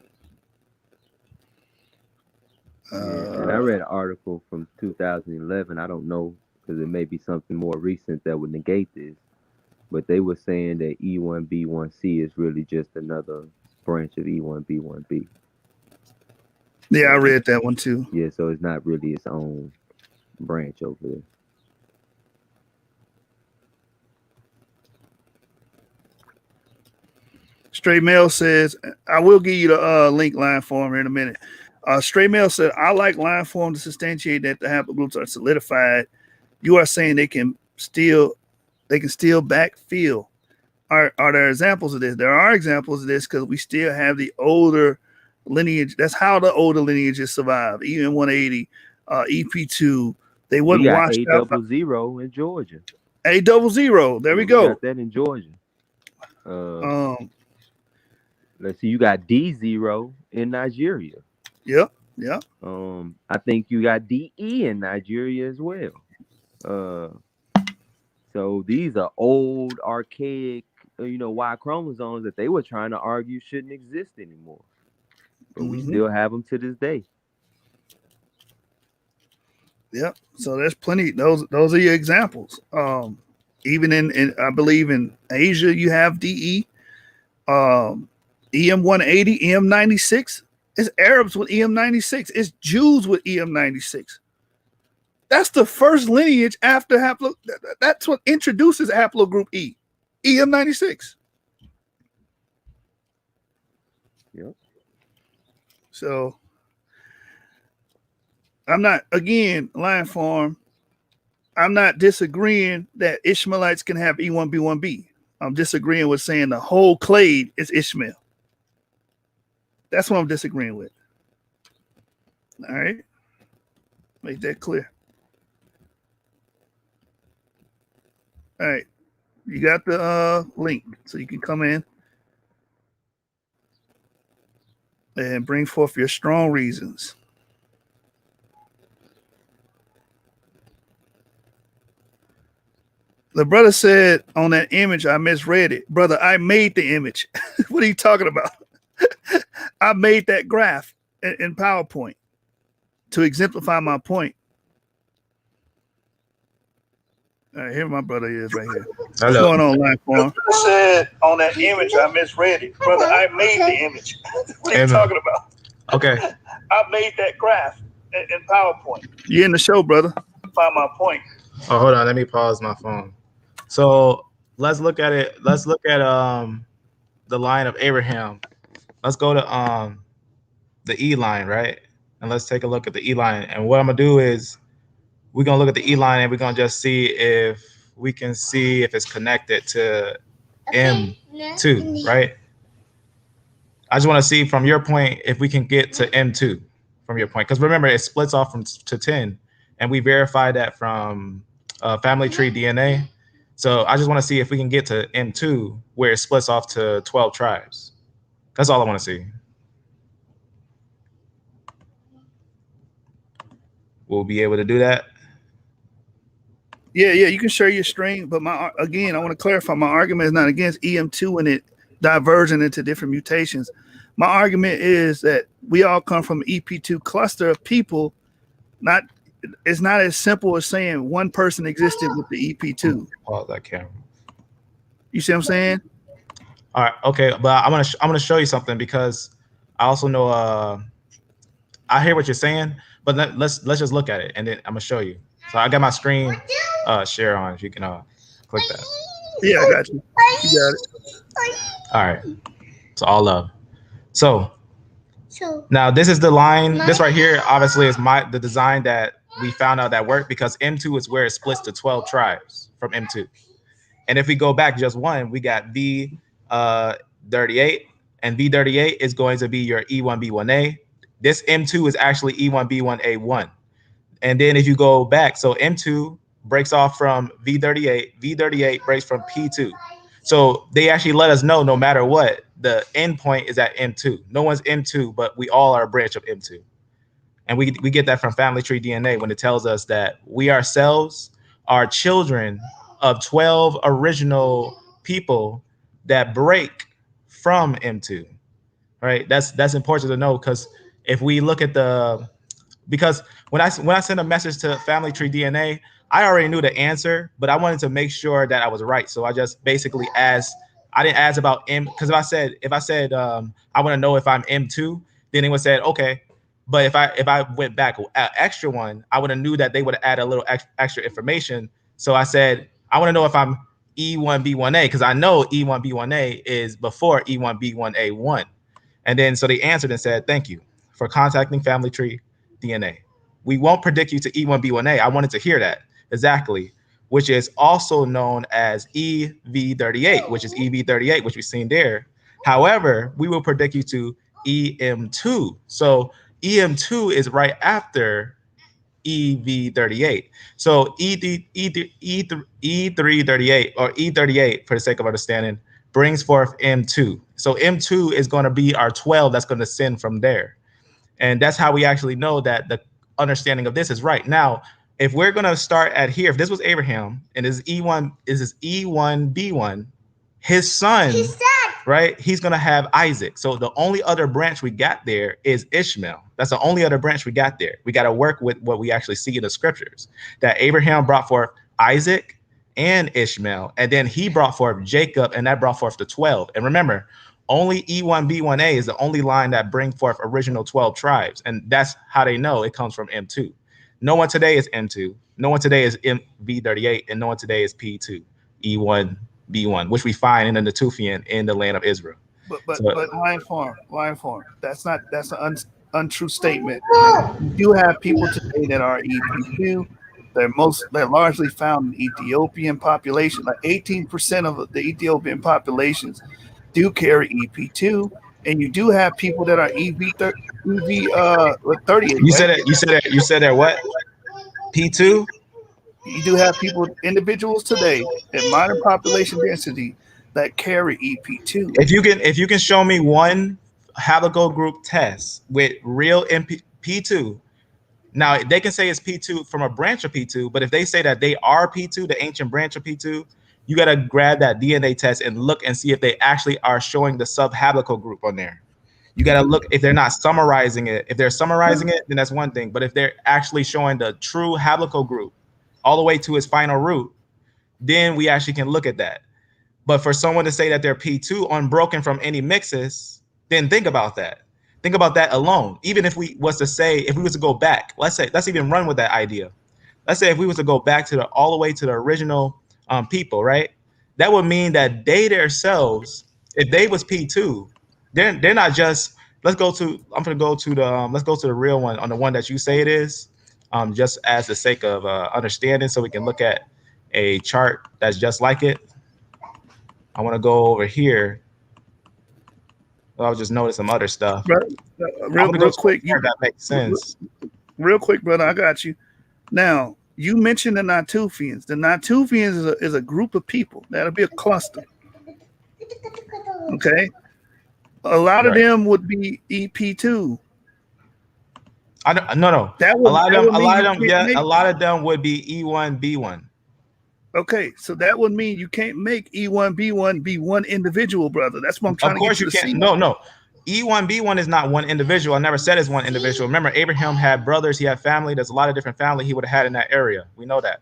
And I read an article from 2011. I don't know, because it may be something more recent that would negate this, but they were saying that E1B1C is really just another branch of E1B1B. Yeah, I read that one too. Yeah, so it's not really its own branch over there. Stray Mail says, I will give you the link Line Form in a minute. Stray Mail said, I like Line Form to substantiate that the haplogroups are solidified. You are saying they can still backfill. Are there examples of this? There are examples of this because we still have the older lineage. That's how the older lineages survive. Even 180, EP2, they wouldn't wash out. A00 in Georgia. A00. There we go. Got that in Georgia. Let's see, you got D0 in Nigeria. Yep. I think you got DE in Nigeria as well. So these are old, archaic, Y chromosomes that they were trying to argue shouldn't exist anymore. But we still have them to this day. Yep. So there's plenty. Those are your examples. Even in I believe in Asia, you have DE. EM180, EM96. It's Arabs with EM96. It's Jews with EM96. That's the first lineage after that's what introduces haplogroup E, EM96. Yep. So I'm not, again, Lion Farm, I'm not disagreeing that Ishmaelites can have E1B1B. I'm disagreeing with saying the whole clade is Ishmael. That's what I'm disagreeing with. All right. Make that clear. All right. You got the link, so you can come in and bring forth your strong reasons. The brother said on that image, I misread it. Brother, I made the image. What are you talking about? I made that graph in PowerPoint to exemplify my point. All right, here my brother is right here. Hello. What's going on, Life Farm? Said on that image, I misread it. Brother, I made the image. What are you talking about? Okay. I made that graph in PowerPoint. You in the show, brother. Find my point. Oh, hold on. Let me pause my phone. So let's look at it. Let's look at the line of Abraham. Let's go to the E line, right? And let's take a look at the E line. And what I'm gonna do is we're gonna look at the E line and we're gonna just see if we can see if it's connected to M2, right? I just want to see from your point if we can get to M2 from your point, because remember it splits off to 10, and we verified that from family tree DNA. So I just want to see if we can get to M2 where it splits off to 12 tribes. That's all I want to see. We'll be able to do that. Yeah, you can share your string, but I want to clarify, my argument is not against EM2 and it diverging into different mutations. My argument is that we all come from an EP2 cluster of people. It's not as simple as saying one person existed with the EP2. Pause that camera. You see what I'm saying? All right, okay, but I'm gonna show you something, because I also know I hear what you're saying, but let's just look at it and then I'm gonna show you. So I got my screen share on. If you can click that. Yeah, I got you. You got it. All right. It's all love. So now this is the line. This right here, obviously, is the design that we found out that worked, because M2 is where it splits to 12 tribes from M2. And if we go back just one, we got V38, and V38 is going to be your E1B1A. This M2 is actually E1B1A1. And then if you go back, so M2 breaks off from V38, V38 breaks from P2. So they actually let us know, no matter what, the end point is at M2. No one's M2, but we all are a branch of M2. And we get that from family tree DNA when it tells us that we ourselves are children of 12 original people that break from M2. Right? That's important to know, because if we look at because when I sent a message to Family Tree DNA, I already knew the answer, but I wanted to make sure that I was right. So I just basically asked. I didn't ask about M, because if I said I want to know if I'm M2, then it would say okay. But if I went back an extra one, I would have knew that they would add a little extra information. So I said I want to know if I'm E1B1A, because I know E1B1A is before E1B1A1. And then so they answered and said, thank you for contacting Family Tree DNA. We won't predict you to E1B1A. I wanted to hear that exactly, which is also known as EV38, which is EV38, which we've seen there. However, we will predict you to EM2. So EM2 is right after EV38. So E338 or E38, for the sake of understanding, brings forth M2. So M2 is going to be our 12 that's going to send from there. And that's how we actually know that the understanding of this is right. Now, if we're going to start at here, if this was Abraham and his E1 is his E1B1, his son, right, he's going to have Isaac. So the only other branch we got there is Ishmael. That's the only other branch we got there. We got to work with what we actually see in the scriptures, that Abraham brought forth Isaac and Ishmael, and then he brought forth Jacob, and that brought forth the 12. And remember, only E1B1A is the only line that bring forth original 12 tribes. And that's how they know it comes from M2. No one today is M2. No one today is V38, and no one today is P2, E1B1, which we find in the Natufian in the land of Israel. But Lion Farm. That's an untrue statement. You do have people today that are EP2. They're largely found in Ethiopian population. Like 18% of the Ethiopian populations do carry EP2, and you do have people that are EV38. You said that what? P2? You do have individuals today at modern population density that carry EP2. If you can show me one haplogroup test with real P2. Now they can say it's P2 from a branch of P2, but if they say that they are P2, the ancient branch of P2, you got to grab that DNA test and look and see if they actually are showing the subhaplogroup on there. You got to look if they're not summarizing it. If they're summarizing it, then that's one thing. But if they're actually showing the true haplogroup all the way to its final root, then we actually can look at that. But for someone to say that they're P2 unbroken from any mixes, then think about that. Think about that alone. Even if we was to go back, let's even run with that idea. Let's say if we was to go back to all the way to the original people, right? That would mean that they themselves, if they was P2, they're not just. I'm gonna go to the real one, on the one that you say it is, just as the sake of understanding, so we can look at a chart that's just like it. I want to go over here. I'll just notice some other stuff. Real quick, that makes sense. Real quick, brother, I got you. Now, you mentioned the Natufians. The Natufians is a group of people. That'll be a cluster. Okay, a lot of them would be EP2. No. A lot of them would be E1B1. Okay, so that would mean you can't make E1B1 be one individual, brother. That's what I'm trying to get you to see. No. E1B1 is not one individual. I never said it's one individual. Remember, Abraham had brothers. He had family. There's a lot of different family he would have had in that area. We know that.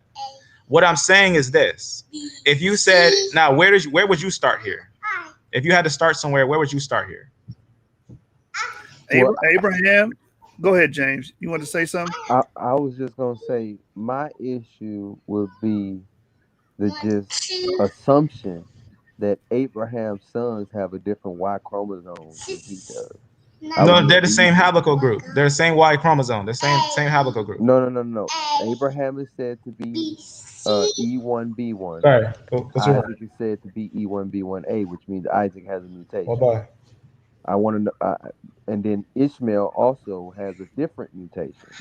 What I'm saying is this. If you said, now, where would you start here? If you had to start somewhere, where would you start here? Abraham. Go ahead, James. You want to say something? I was just going to say, my issue would be the just assumption that Abraham's sons have a different Y chromosome than he does. I would No, they're need the same reason. haplogroup. They're the same Y chromosome. The same haplogroup. No. Abraham is said to be E1B1. Sorry, what's your Isaac point? is said to be E1B1A, which means Isaac has a What mutation. boy? I want to know, and then Ishmael also has a different mutation.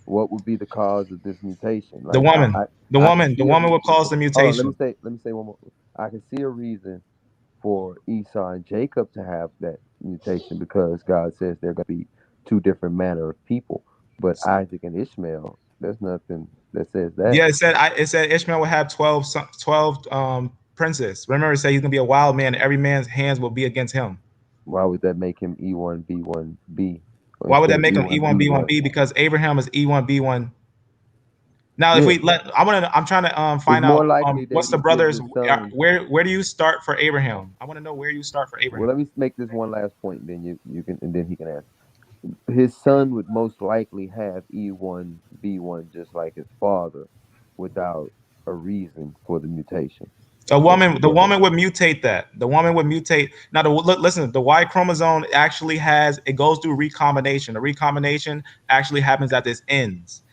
What would be the cause of this mutation? The Like woman, the I can woman, the see a woman will reason cause for. the Hold on, mutation. let me say one more. I can see a reason for Esau and Jacob to have that mutation because God says they're going to be two different manner of people. But Isaac and Ishmael, there's nothing that says that. Yeah, it said Ishmael will have 12 princes. Remember, it said he's gonna be a wild man. And every man's hands will be against him. Why would that make him E1B1B Why would instead that of make him E1B1? E1B1B? Because Abraham is E1B1. Now, if Yeah, we let, I'm trying to it's find more out likely that what's the he gives brothers. his son. Where do you start for Abraham? I want to know where you start for Well, Abraham. let me make this one last point, then you can, and then he can answer. His son would most likely have E1B1 just like his father, without a reason for the mutation. So The go ahead. woman would mutate that. The woman would mutate. Now, listen, the Y chromosome actually it goes through recombination. The recombination actually happens at this ends.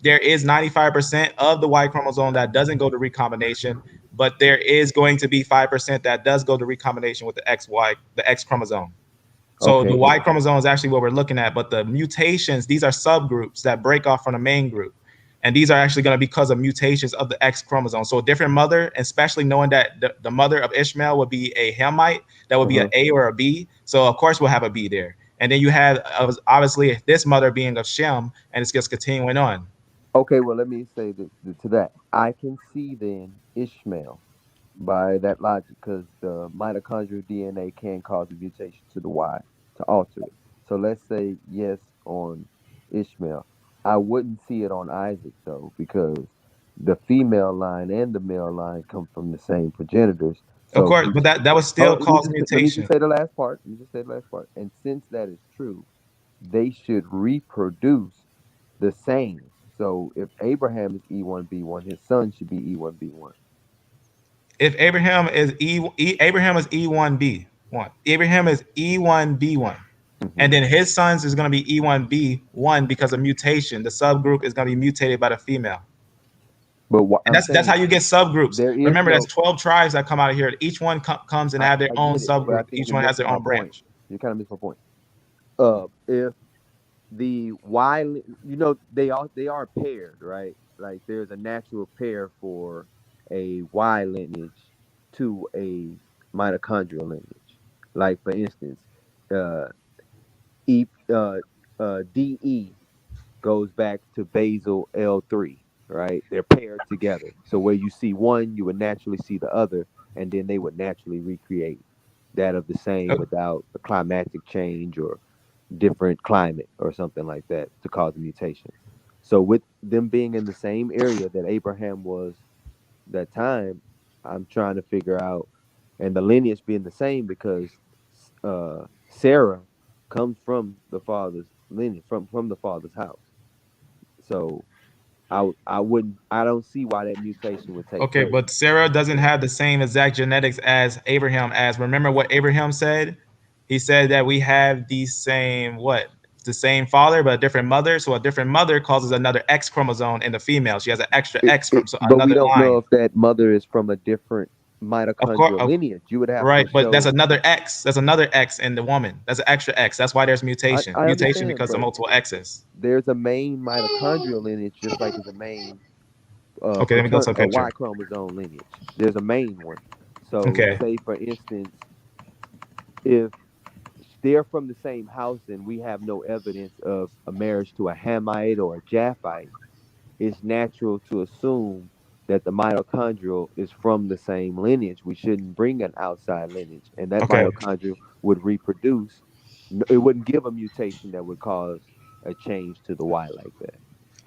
There is 95% of the Y chromosome that doesn't go to recombination, but there is going to be 5% that does go to recombination with the X chromosome. So the Okay, Y chromosome is actually what we're looking at, but the mutations, these are subgroups that break off from the main group. And these are actually going to be because of mutations of the X chromosome. So a different mother, especially knowing that the mother of Ishmael would be a Hamite, that would be an uh-huh. A or a B. So of course we'll have a B there. And then you have obviously this mother being of Shem, and it's just continuing on. Okay. Well, let me say to that. I can see then Ishmael by that logic because the mitochondrial DNA can cause a mutation to the Y to alter it. So let's say yes on Ishmael. I wouldn't see it on Isaac though because the female line and the male line come from the same progenitors. Of So course, since but that would hold still on, cause let me just mutation. say the last part. Let me just say the last part. And since that is true, they should reproduce the same. So if Abraham is E1B1, his son should be E1B1. If Abraham is E1B1. Abraham is E1B1. Hmm. And then his sons is going to be E1B1 because of mutation. The subgroup is going to be mutated by the female. But what And I'm that's how saying, you get subgroups. there is Remember, that's no. 12 tribes that come out of here. Each one comes and have their I own get it, but I subgroup. think Each you're one has missing their my own point. branch. You kind of missed my point. If the they are paired, right? Like there's a natural pair for a Y lineage to a mitochondrial lineage. Like for instance, uh, E DE goes back to basal L3, right? They're paired together. So where you see one, you would naturally see the other, and then they would naturally recreate that of the same without a climatic change or different climate or something like that to cause a mutation. So with them being in the same area that Abraham was that time, I'm trying to figure out, and the lineage being the same because Sarah comes from the father's lineage, from the father's house. So I don't see why that mutation would take Okay, place. but Sarah doesn't have the same exact genetics as Abraham. As remember what Abraham said? He said that we have the same the same father but a different mother. So a different mother causes another X chromosome in the female. She has an extra X from But we another don't know line. if that mother is from a different Of course, mitochondrial lineage. You would have to right, but that's show. another X. That's another X in the woman. That's an extra X. That's why there's mutation. I Mutation understand, because of but multiple X's. there's a main mitochondrial lineage just like there's a main Okay, let me go to a picture. Y chromosome lineage. There's a main one. So Okay. say for instance, if they're from the same house and we have no evidence of a marriage to a Hamite or a Japhite, it's natural to assume that the mitochondrial is from the same lineage. We shouldn't bring an outside lineage, and that Okay. mitochondrial would reproduce. It wouldn't give a mutation that would cause a change to the Y like that.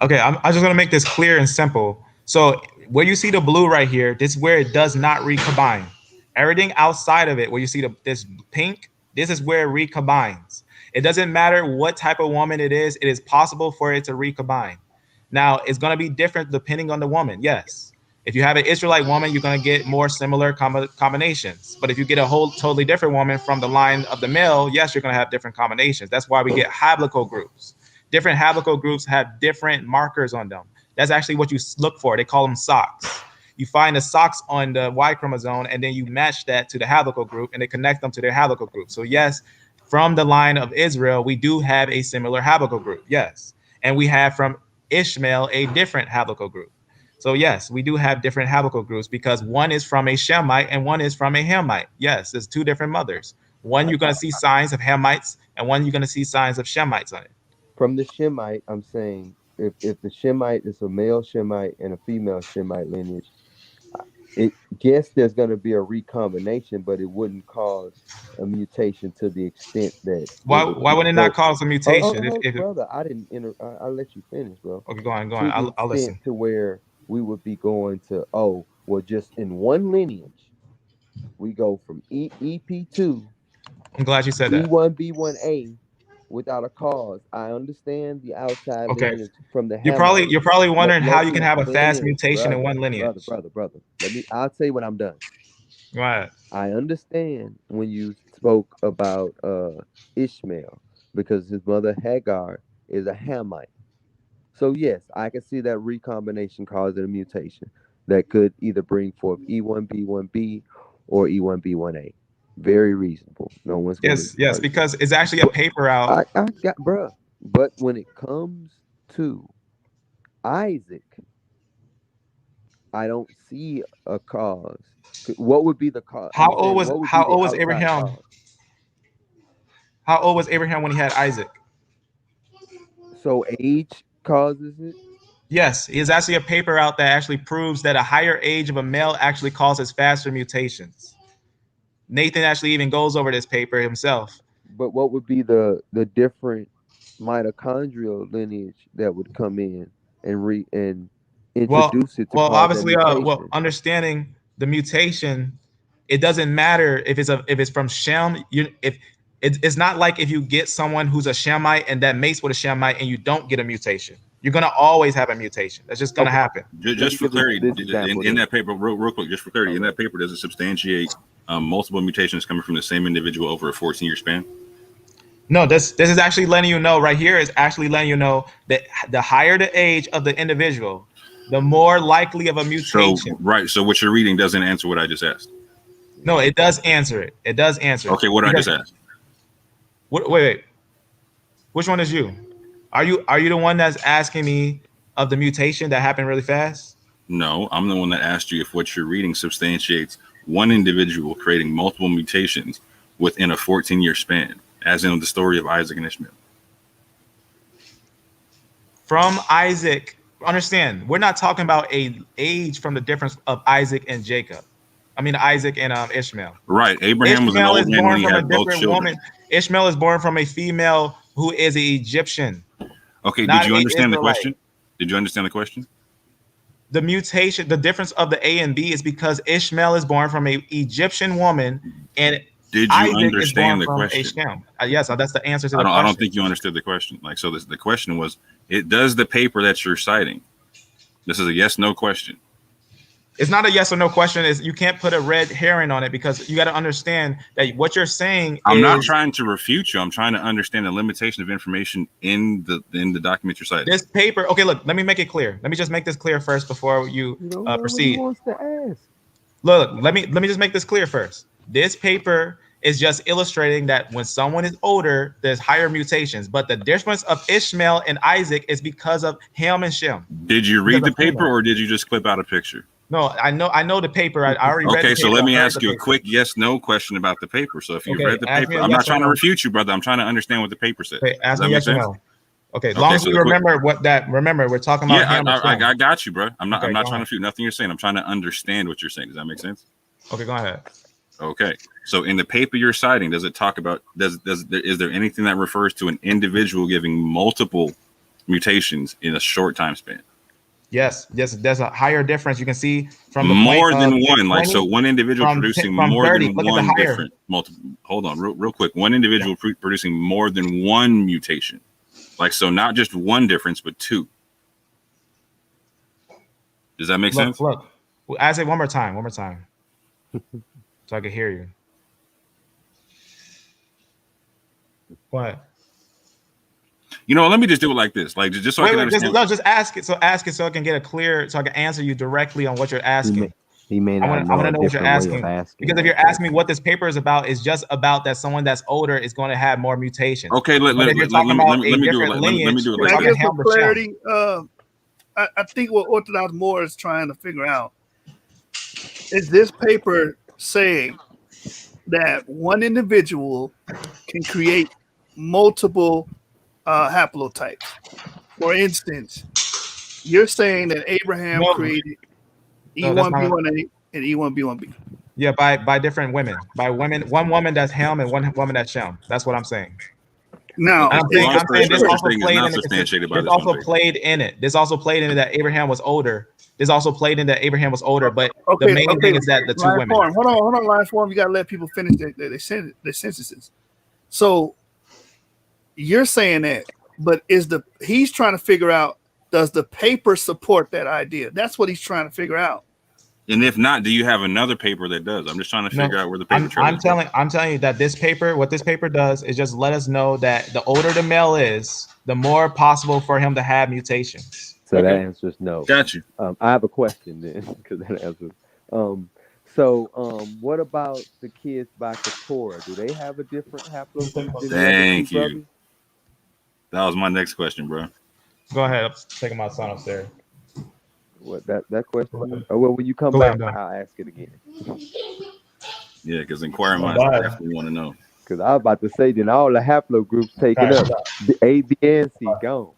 Okay, I'm just gonna make this clear and simple. So where you see the blue right here, this is where it does not recombine. Everything outside of it, where you see this pink, this is where it recombines. It doesn't matter what type of woman it is possible for it to recombine. Now it's gonna be different depending on the woman, yes. If you have an Israelite woman, you're going to get more similar combinations. But if you get a whole totally different woman from the line of the male, yes, you're going to have different combinations. That's why we get haplogroups. Different haplogroups have different markers on them. That's actually what you look for. They call them socks. You find the socks on the Y chromosome, and then you match that to the haplogroup, and they connect them to their haplogroup. So yes, from the line of Israel, we do have a similar haplogroup. Yes, and we have from Ishmael a different haplogroup. So yes, we do have different haplogroups because one is from a Shemite and one is from a Hamite. Yes, there's two different mothers. One you're going to see signs of Hamites, and one you're going to see signs of Shemites on it. From the Shemite, I'm saying if the Shemite is a male Shemite and a female Shemite lineage, it guess there's going to be a recombination, but it wouldn't cause a mutation to the extent that it Why would would it not result. cause a mutation? If Brother, I didn't I'll let you finish, bro. okay, go on, To the I'll extent listen. to where we would be going to, oh, well, just in one lineage, we go from EP2, I'm glad you said that. E1B1A without a cause. I understand the outside Okay, lineage from the you're Hamites. probably wondering how Let you can me have a fast finish, mutation in brother, one lineage. brother. I'll tell you when I'm done. Go ahead. I understand when you spoke about Ishmael because his mother Hagar is a Hamite. So yes, I can see that recombination causing a mutation that could either bring forth E1B1B or E1B1A. Very reasonable. No one's going to Yes, argue. because it's actually a paper out. I got, bruh. But when it comes to Isaac, I don't see a cause. What would be the cause? I'm saying, what would be How the old was outside Abraham? cause? How old was Abraham when he had Isaac? So age causes it. Yes, there's actually a paper out that actually proves that a higher age of a male actually causes faster mutations. Nathan actually even goes over this paper himself. But what would be the different mitochondrial lineage that would come in and Well, introduce it to well, cause that obviously, mutation? understanding the mutation, it doesn't matter if it's from Shem. It's not like if you get someone who's a Shemite and that mates with a Shemite and you don't get a mutation. You're gonna always have a mutation. That's just gonna Okay, happen. let Just me for give this, clarity, this example in then. that paper, real quick, just for clarity, in that paper, does it substantiate multiple mutations coming from the same individual over a 14-year span? No, this is actually letting you know right here is actually letting you know that the higher the age of the individual, the more likely of a So, mutation. right. So what you're reading doesn't answer what I just asked. No, it does answer it. It does answer it. Okay, what did I just ask? Wait. Which one is you? Are you the one that's asking me of the mutation that happened really fast? No, I'm the one that asked you if what you're reading substantiates one individual creating multiple mutations within a 14-year span, as in the story of Isaac and Ishmael. From Isaac, understand, we're not talking about a age from the difference of Isaac and Jacob. I mean Isaac and Ishmael. Right. Abraham was an Ishmael old is man when born he from a had both different children. woman. Ishmael is born from a female who is an Egyptian. Okay, not did you a understand the Israelite. question? Did you understand the question? The mutation, the difference of the A and B is because Ishmael is born from an Egyptian woman and Did you Isaac is born understand the from a question? Shem. Yes, that's the answer to I the don't question. think you understood the question. Like, so the question was, it does the paper that you're citing. This is a yes, no question. It's not a yes or no question. Is you can't put a red herring on it because you got to understand that what you're saying I'm not is trying to refute you. I'm trying to understand the limitation of information in the document you're citing. this paper. Okay, look, let me make it clear. Let me just make this clear first before you You know what he proceed. wants to ask. Look, let me just make this clear first. This paper is just illustrating that when someone is older, there's higher mutations. But the difference of Ishmael and Isaac is because of Ham and Shem. Did you read the paper or did you just clip out a picture? No, I know the paper. I already read the Okay, paper. so let me I heard ask the you a paper. quick yes, no question about the paper. So if you've Okay, read the ask me paper, a I'm yes not or trying to no. refute you, brother. I'm trying to understand what the paper says. Okay, ask Does me that yes make or sense? no. Okay, as long as so we remember remember we're talking about Ham and Shem. I got you, bro. I'm not Okay, trying go to ahead. refute nothing you're saying. I'm trying to understand what you're saying. Does that make sense? Okay, go ahead. Okay. So in the paper you're citing, does it talk about is there anything that refers to an individual giving multiple mutations in a short time span? Yes, there's a higher difference. You can see from the point More of than one, like 20 so one individual producing from more 30. than Look at the one higher. different multiple. Hold on, real quick. One individual producing more than one mutation, like so, not just one difference, but two. Does that make sense? Look. Ask it one more time, so I can hear you. What? You know, let me just do it like this, like just so I can understand. Just ask it. So ask it so I can get a clear, so I can answer you directly on what you're asking. He may I not want to know know a what you're different way asking. of asking. Because if you're asking me what this paper is about, it's just about that someone that's older is going to have more mutations. Okay, let me do it. Let me do it Can I like get this. some clarity? I think what Orthodox Moore is trying to figure out is this paper saying that one individual can create multiple haplotypes. For instance, you're saying that Abraham created E1B1A and E1B1B. Yeah, by different women, by women, one woman that's Ham and one woman that's Shem. That's what I'm saying. Now, I'm saying this also played in substantiated by this also played in it. This also played into that Abraham was older. This also played into that Abraham was older. But the main thing is that the two women. Hold on, line form. You got to let people finish their sentences. So you're saying that, but he's trying to figure out, does the paper support that idea? That's what he's trying to figure out. And if not, do you have another paper that does? I'm just trying to figure out where the paper trail is. I'm telling you that what this paper does is just let us know that the older the male is, the more possible for him to have mutations. So that answers no. Got you. I have a question then, because that answers. What about the kids by Keturah? Do they have a different haplogroup than Thank the other two you. That was my next question, bro. Go ahead. I'm taking my son upstairs. What that question? Oh, well, when you come back, I'll ask it again. Yeah, because inquiring minds definitely want to know. Because I was about to say, then all the haplogroups taken up, the A, B, and C gone.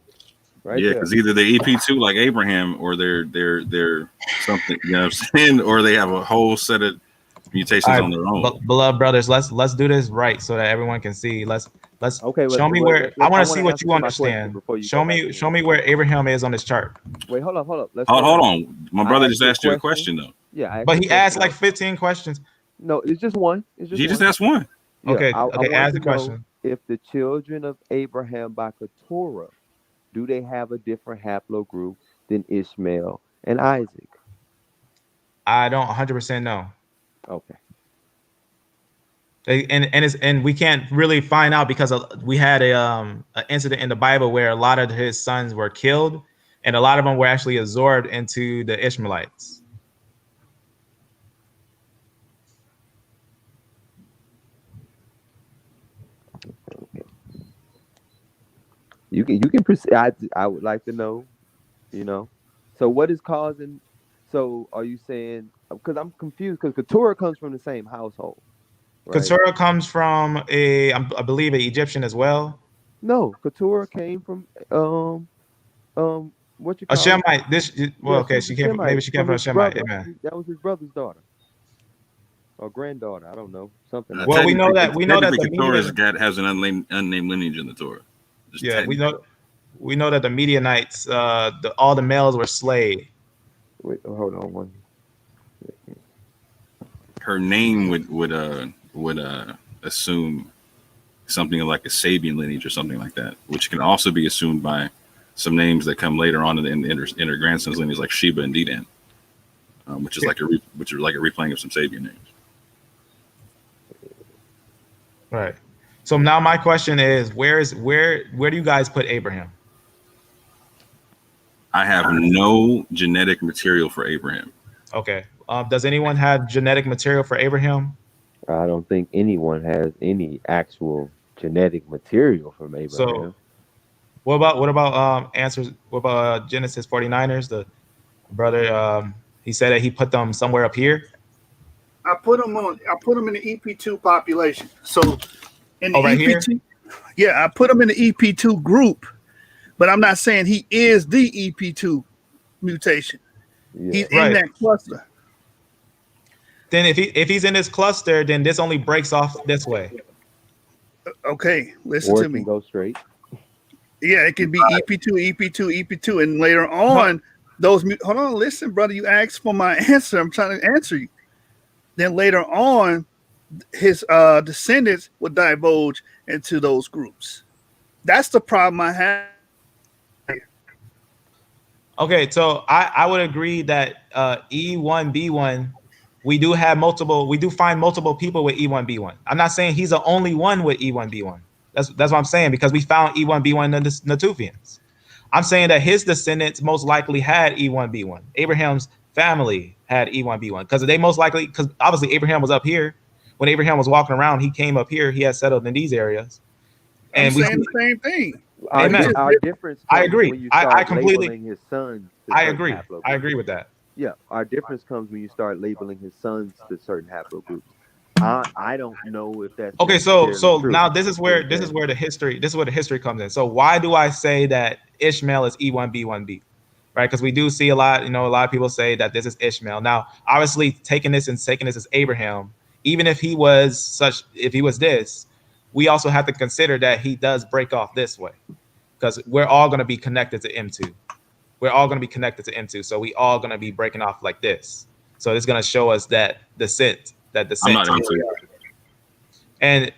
Right. Yeah, because either they're EP2 like Abraham, or they're something, you know what I'm saying, or they have a whole set of mutations on their own. Beloved brothers, let's do this right so that everyone can see. Let's show me where I want to see what you understand. Show me where Abraham is on this chart. Wait, hold on. Hold on. My brother just asked you a question though. Yeah, but he asked like 15 questions. No, it's just one. He just asked one. Yeah, okay, ask the know question. If the children of Abraham by Keturah, do they have a different haplogroup than Ishmael and Isaac? I don't 100% know. Okay. And we can't really find out because we had an incident in the Bible where a lot of his sons were killed, and a lot of them were actually absorbed into the Ishmaelites. You can proceed. I would like to know, So what is causing? So are you saying? Because I'm confused. Because Keturah comes from the same household. Right? Keturah comes from I believe, an Egyptian as well. No, Keturah came from what you call a Shemite. Okay, she came. Maybe she came from a Shemite. Amen. That was his brother's daughter or granddaughter. I don't know, something. Well, we know that Keturah has an unnamed lineage in the Torah. Yeah, we know that the Midianites, all the males were slayed. Wait, hold on one. Her name would assume something like a Sabian lineage or something like that, which can also be assumed by some names that come later on in her grandson's lineage, like Sheba and Dedan, which is like a replaying of some Sabian names. Right. So now my question is, where do you guys put Abraham? I have no genetic material for Abraham. Okay. Does anyone have genetic material for Abraham? I don't think anyone has any actual genetic material from Abraham. So what about answers? What about Genesis 49ers? The brother, he said that he put them somewhere up here. I put them in the EP2 population. So in the right EP2, here? Yeah, I put him in the EP2 group, but I'm not saying he is the EP2 mutation. Yeah. He's in that cluster. Then if he's in this cluster, then this only breaks off this way. Okay, listen to me. Go straight. Yeah, it can be EP2, and later on, hold on, listen, brother. You asked for my answer. I'm trying to answer you. Then later on, his descendants would divulge into those groups. That's the problem I have. Okay, so I would agree that E1B1, we do have multiple, we do find multiple people with E1B1. I'm not saying he's the only one with E1B1. That's what I'm saying, because we found E1B1 in the Natufians. I'm saying that his descendants most likely had E1B1. Abraham's family had E1B1 because they most likely, because obviously Abraham was up here. When Abraham was walking around, he came up here. He had settled in these areas, I'm and we. saying the same thing. It's Amen. just Our difference I comes agree. when you I start completely. labeling his sons to I certain agree. I haplogroups. agree with that. Yeah, our difference comes when you start labeling his sons to certain haplogroups. I don't know if that's Okay, so necessarily true. now this is You know where what I'm saying? this is where the history comes in. So why do I say that Ishmael is E1B1B? Right? Because we do see a lot, a lot of people say that this is Ishmael. Now, obviously, taking this as Abraham, even if he was if he was this, we also have to consider that he does break off this way, because we're all going to be connected to M2. We're all going to be connected to M2, so we all going to be breaking off like this. So it's going to show us that descent. I'm not into. And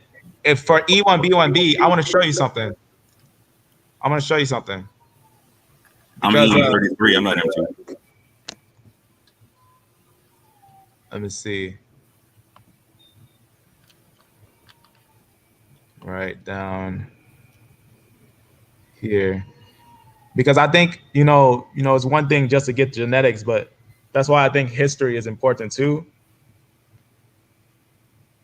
if for E1B1B, I want to show you something. I'm going to show you something. I'm Because E33. I'm not into. let me see. Right down here. Because I think, it's one thing just to get genetics, but that's why I think history is important too.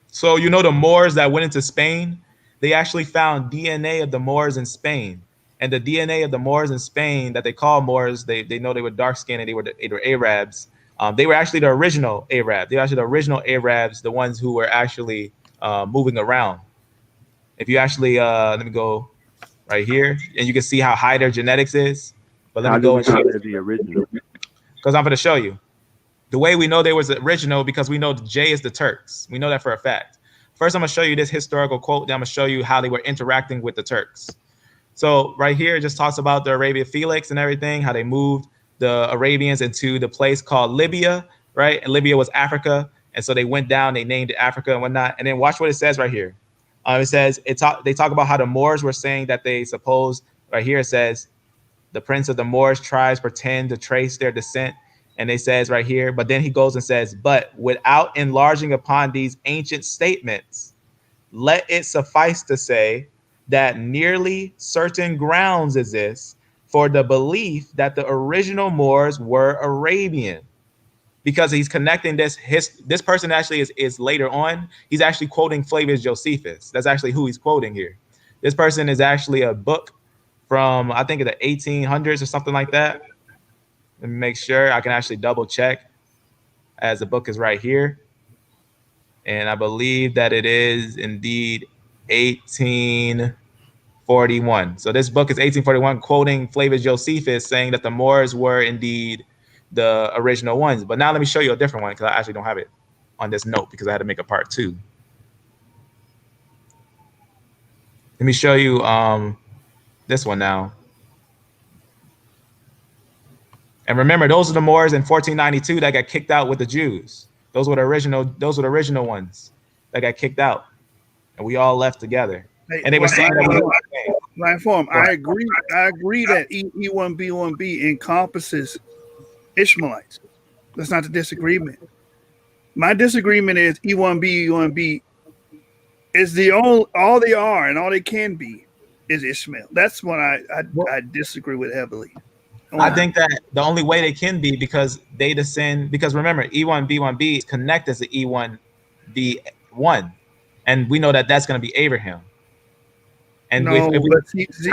So, the Moors that went into Spain, they actually found DNA of the Moors in Spain. And the DNA of the Moors in Spain that they call Moors, they know they were dark skinned and they were Arabs. They were actually the original Arab. They were actually the original Arabs, the ones who were actually moving around. If you actually, let me go right here, and you can see how high their genetics is. But let How me do go we and show know you, they're the original? because I'm going to show you. The way we know they was original, because we know J is the Turks. We know that for a fact. First, I'm going to show you this historical quote. Then I'm going to show you how they were interacting with the Turks. So right here, it just talks about the Arabia Felix and everything, how they moved the Arabians into the place called Libya, right? And Libya was Africa. And so they went down, they named it Africa and whatnot. And then watch what it says right here. It says, they talk about how the Moors were saying that they supposed, right here it says, the prince of the Moorish tribes pretend to trace their descent. And it says right here, but then he goes and says, but without enlarging upon these ancient statements, let it suffice to say that nearly certain grounds exist for the belief that the original Moors were Arabian. Because he's connecting this person actually is later on. He's actually quoting Flavius Josephus. That's actually who he's quoting here. This person is actually a book from, I think, the 1800s or something like that. Let me make sure I can actually double check, as the book is right here. And I believe that it is indeed 1841. So this book is 1841, quoting Flavius Josephus, saying that the Moors were indeed the original ones. But now let me show you a different one, because I actually don't have it on this note because I had to make a part 2. Let me show you this one now. And remember, those are the Moors in 1492 that got kicked out with the Jews. Those were the original ones that got kicked out, and we all left together. Hey, And they were saying that line form. I agree. I agree that E1B1B encompasses Ishmaelites. That's not the disagreement. My disagreement is E1B is the all they are and all they can be is Ishmael. That's what I disagree with heavily. I think that the only way they can be, because they descend, because remember, E1B1B is connected to E1B1, and we know that that's going to be Abraham. And no, how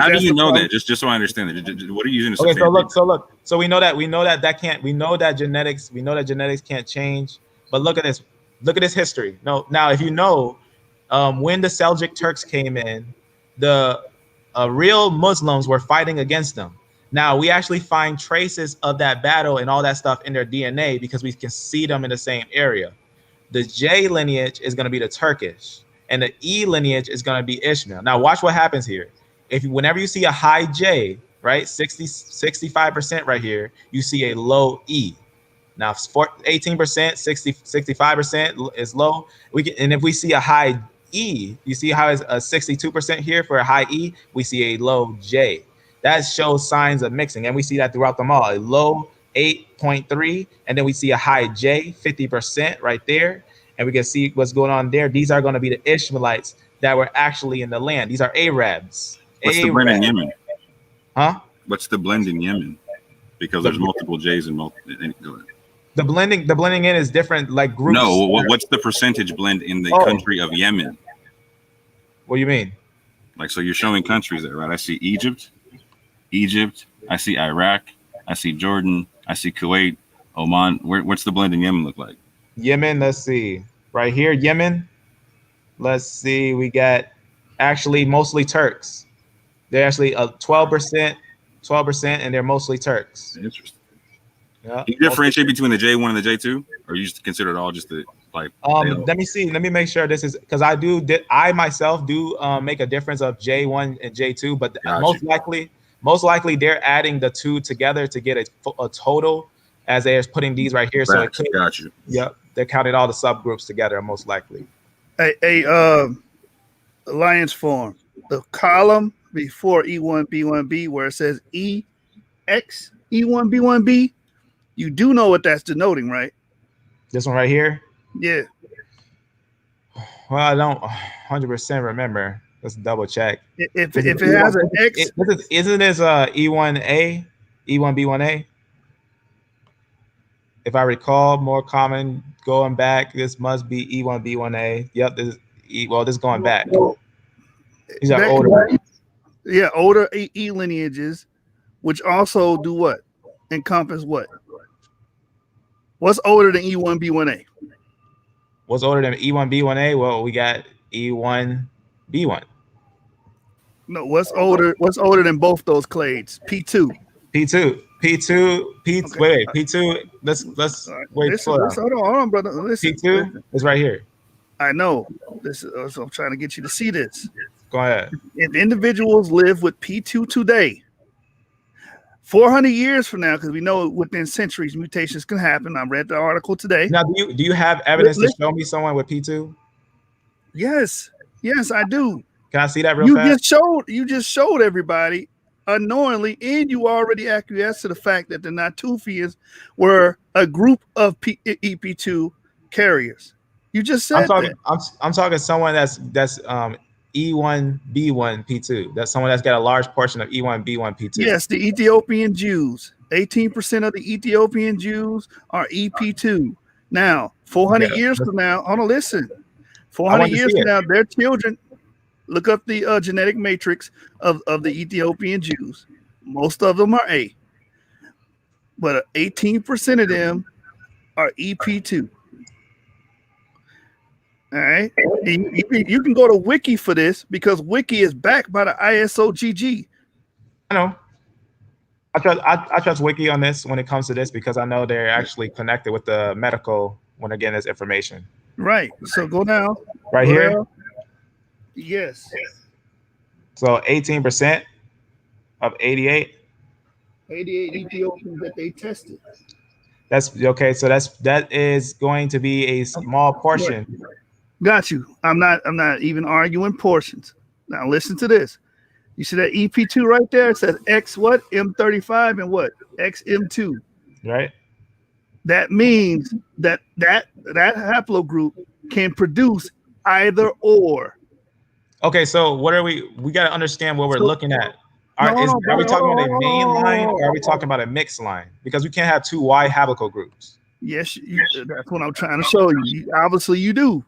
do you know that? Just so I understand it. What are you using? Okay, so we know that genetics can't change. But look at this history. No, now if you know, when the Seljuk Turks came in, the real Muslims were fighting against them. Now we actually find traces of that battle and all that stuff in their DNA, because we can see them in the same area. The J lineage is going to be the Turkish, and the E lineage is going to be Ishmael. Now watch what happens here. Whenever you see a high J, right, 65% right here, you see a low E. Now 18%, 65% is low. And if we see a high E, you see how it's a 62% here for a high E, we see a low J. that shows signs of mixing, and we see that throughout them all. A low 8.3, and then we see a high J, 50% right there, and we can see what's going on there. These are going to be the Ishmaelites that were actually in the land. These are Arabs. What's the blend in Yemen? Huh? What's the blend in Yemen? Because there's multiple J's and multiple. Go ahead. The blending in is different, like groups. No, what's the percentage blend in the country of Yemen? What do you mean? Like, so you're showing countries there, right? I see Egypt. I see Iraq. I see Jordan. I see Kuwait, Oman. What's the blend in Yemen look like? Yemen, let's see. Right here, Yemen. Let's see. We got actually mostly Turks. They're actually 12%, and they're mostly Turks. Interesting. Yeah. You differentiate between the J1 and the J2, or you just consider it all just the like? Let me see. Let me make sure this is, because I myself do make a difference of J1 and J2, but most likely they're adding the two together to get a total, as they're putting these right here. So got you. Yep, they're counting all the subgroups together most likely. Alliance form, the column before E1B1B where it says EX E1B1B, you do know what that's denoting, right? This one right here? Yeah. Well, I don't 100% remember. Let's double check. If it has an X, isn't this E1A, E1B1A? If I recall, more common going back, this must be E1B1A. Yep, this is going back. These are older. Yeah, older E lineages, which also do what? Encompass what? What's older than E1B1A? What's older than E1B1A? Well, we got E1B1. No, what's older than both those clades? P2. P2. Okay. Wait, P2. Let's wait. Hold on, brother. Listen. P2 is right here. I know. This is, so I'm trying to get you to see this. Go ahead. If individuals live with P2 today, 400 years from now, because we know within centuries mutations can happen. I read the article today. Now, do you have evidence to show me someone with P2? Yes, I do. Can I see that real fast? You just showed everybody unknowingly, and you already acquiesced to the fact that the Natufians were a group of EP2 carriers. You just said I'm talking someone that's E1B1 P2. That's someone that's got a large portion of E1B1 P2. Yes, the Ethiopian Jews. 18% of the Ethiopian Jews are EP2. Now, 400 years from now, hold on, listen. 400 years from now, their children, look up the genetic matrix of the Ethiopian Jews. Most of them are A. But 18% of them are EP2. All right. You can go to Wiki for this because Wiki is backed by the ISOGG. I know. I trust Wiki on this when it comes to this because I know they're actually connected with the medical when again this information. Right. So go down. Right here. Down. Yes. So 18% of 88. 88 Ethiopians that they tested. That's okay. So that is going to be a small portion. Got you. I'm not even arguing portions. Now listen to this. You see that EP2 right there? It says X what? M35 and what? XM2. Right. That means that haplogroup can produce either or. Okay, so what are we got to understand what we're looking at. Are we talking about a main line or are we talking about a mixed line? Because we can't have two Y haplogroups. Yes, that's what I'm trying to show you. Obviously, you do.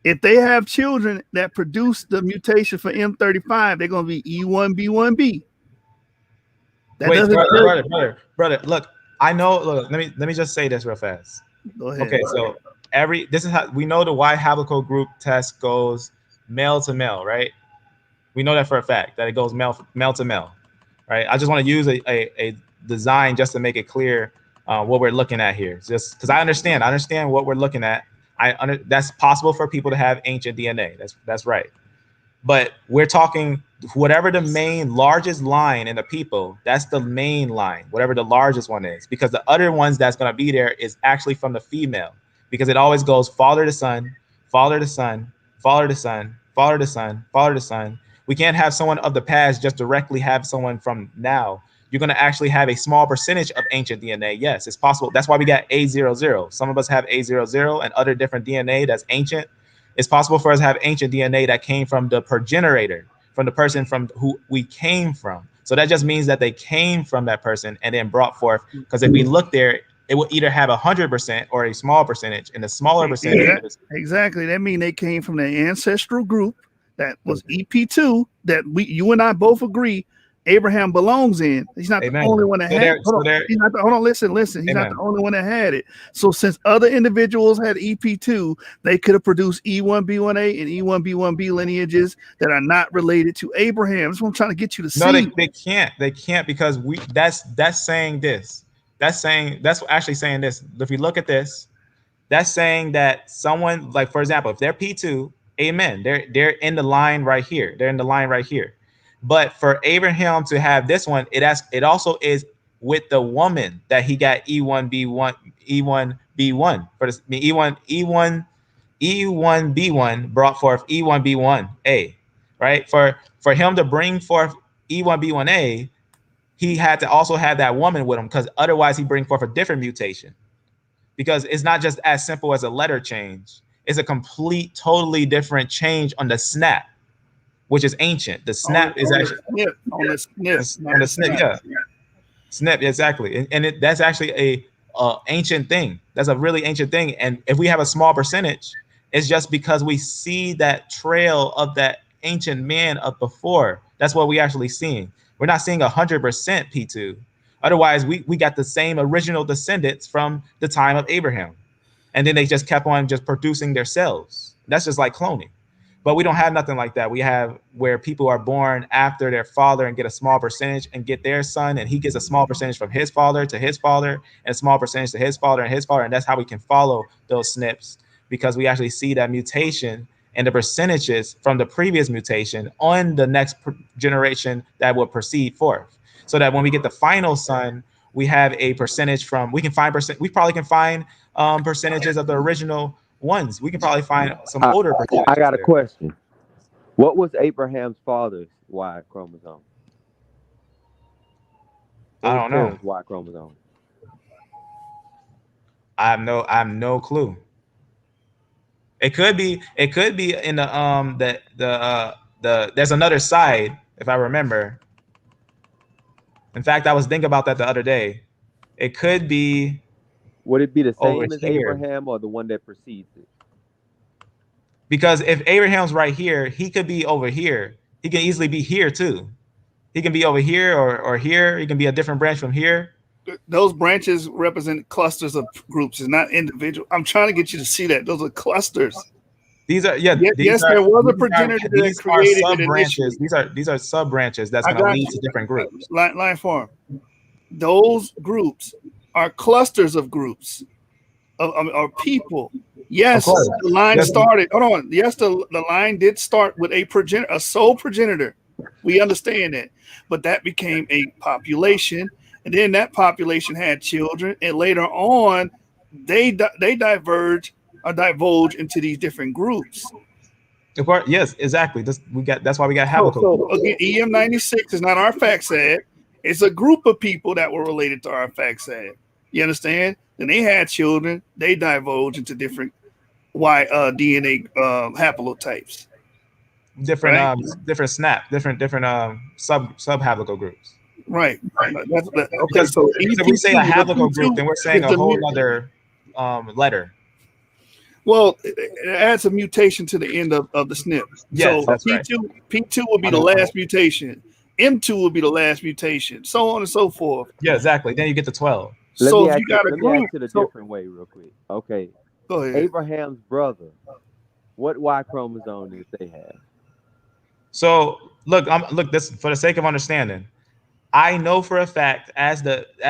If they have children that produce the mutation for M35, they're going to be E1B1B. Wait, brother, look, I know. Look, let me just say this real fast. Go ahead. Okay, so this is how we know the Y haplogroup test goes male to male, right? We know that for a fact that it goes male to male, right? I just want to use a design just to make it clear what we're looking at here, just because I understand what we're looking at. That's possible for people to have ancient DNA. That's right. But we're talking whatever the main largest line in the people, that's the main line, whatever the largest one is, because the other ones that's going to be there is actually from the female, because it always goes father to son, father to son, father to son, father to son, father to son, We can't have someone of the past just directly have someone from now. You're going to actually have a small percentage of ancient DNA. Yes, it's possible. That's why we got A00. Some of us have A00 and other different DNA that's ancient. It's possible for us to have ancient DNA that came from the progenitor, from the person from who we came from. So that just means that they came from that person and then brought forth. Because if we look there, it will either have 100% or a small percentage, and the smaller percentage. Exactly. That means they came from the ancestral group that was EP2 that you and I both agree Abraham belongs in. He's not Amen. the only one that So had it. He's not hold on, listen. He's Amen. not the only one that had it. So since other individuals had EP2, they could have produced E1B1A and E1B1B lineages that are not related to Abraham. That's what I'm trying to get you to see. No, they can't. They can't, because that's saying this. That's actually saying this. If you look at this, that's saying that someone, like, for example, if they're P2, amen, they're in the line right here. They're in the line right here. But for Abraham to have this one, it also is with the woman that he got E1B1 for this E1B1 brought forth E1B1A, right? For him to bring forth E1B1A, he had to also have that woman with him, because otherwise he bring forth a different mutation. Because it's not just as simple as a letter change. It's a complete, totally different change on the snap, which is ancient. The snap is actually on the snip, yeah. Snip, exactly. And that's actually a ancient thing. That's a really ancient thing. And if we have a small percentage, it's just because we see that trail of that ancient man up before. That's what we actually seeing. We're not seeing 100% P2. Otherwise, we got the same original descendants from the time of Abraham. And then they just kept on just producing their cells. That's just like cloning. But we don't have nothing like that. We have where people are born after their father and get a small percentage and get their son, and he gets a small percentage from his father to his father, and a small percentage to his father and his father. And that's how we can follow those SNPs, because we actually see that mutation and the percentages from the previous mutation on the next generation that will proceed forth. So that when we get the final son, we have a percentage from, we probably can find percentages of the original ones. We can probably find some older percentages. I got a question. What was Abraham's father's Y chromosome? I don't know. Y chromosome. I have no clue. It could be in the there's another side, if I remember. In fact, I was thinking about that the other day. It could be. Would it be the same as here. Abraham or the one that precedes it? Because if Abraham's right here, he could be over here. He can easily be here too. He can be over here or here. He can be a different branch from here. Those branches represent clusters of groups. It's not individual. I'm trying to get you to see that. Those are clusters. These are there was a progenitor that created sub branches. These are sub branches that's going to lead to different groups. Line form. Those groups are clusters of groups of people. Yes, the line started. Hold on. Yes, the line did start with a sole progenitor. We understand that, but that became a population, and then that population had children, and later on, they divulge into these different groups. Yes, exactly. That's why we got haplogroups. So again, EM96 is not our FACSAD. It's a group of people that were related to our FACSAD. You understand? Then they had children. They divulged into different DNA haplotypes. Different sub haplogroups. Right. Okay. So if we say a haplogroup, then we're saying a whole other letter. Well, it adds a mutation to the end of the SNP. Yes, so P2 will be the last mutation. M2 will be the last mutation. So on and so forth. Yeah, exactly. Then you get to 12. Let me ask it a different way real quick. Okay. Go ahead. Abraham's brother, what Y chromosome did they have? So look, this for the sake of understanding, I know for a fact as family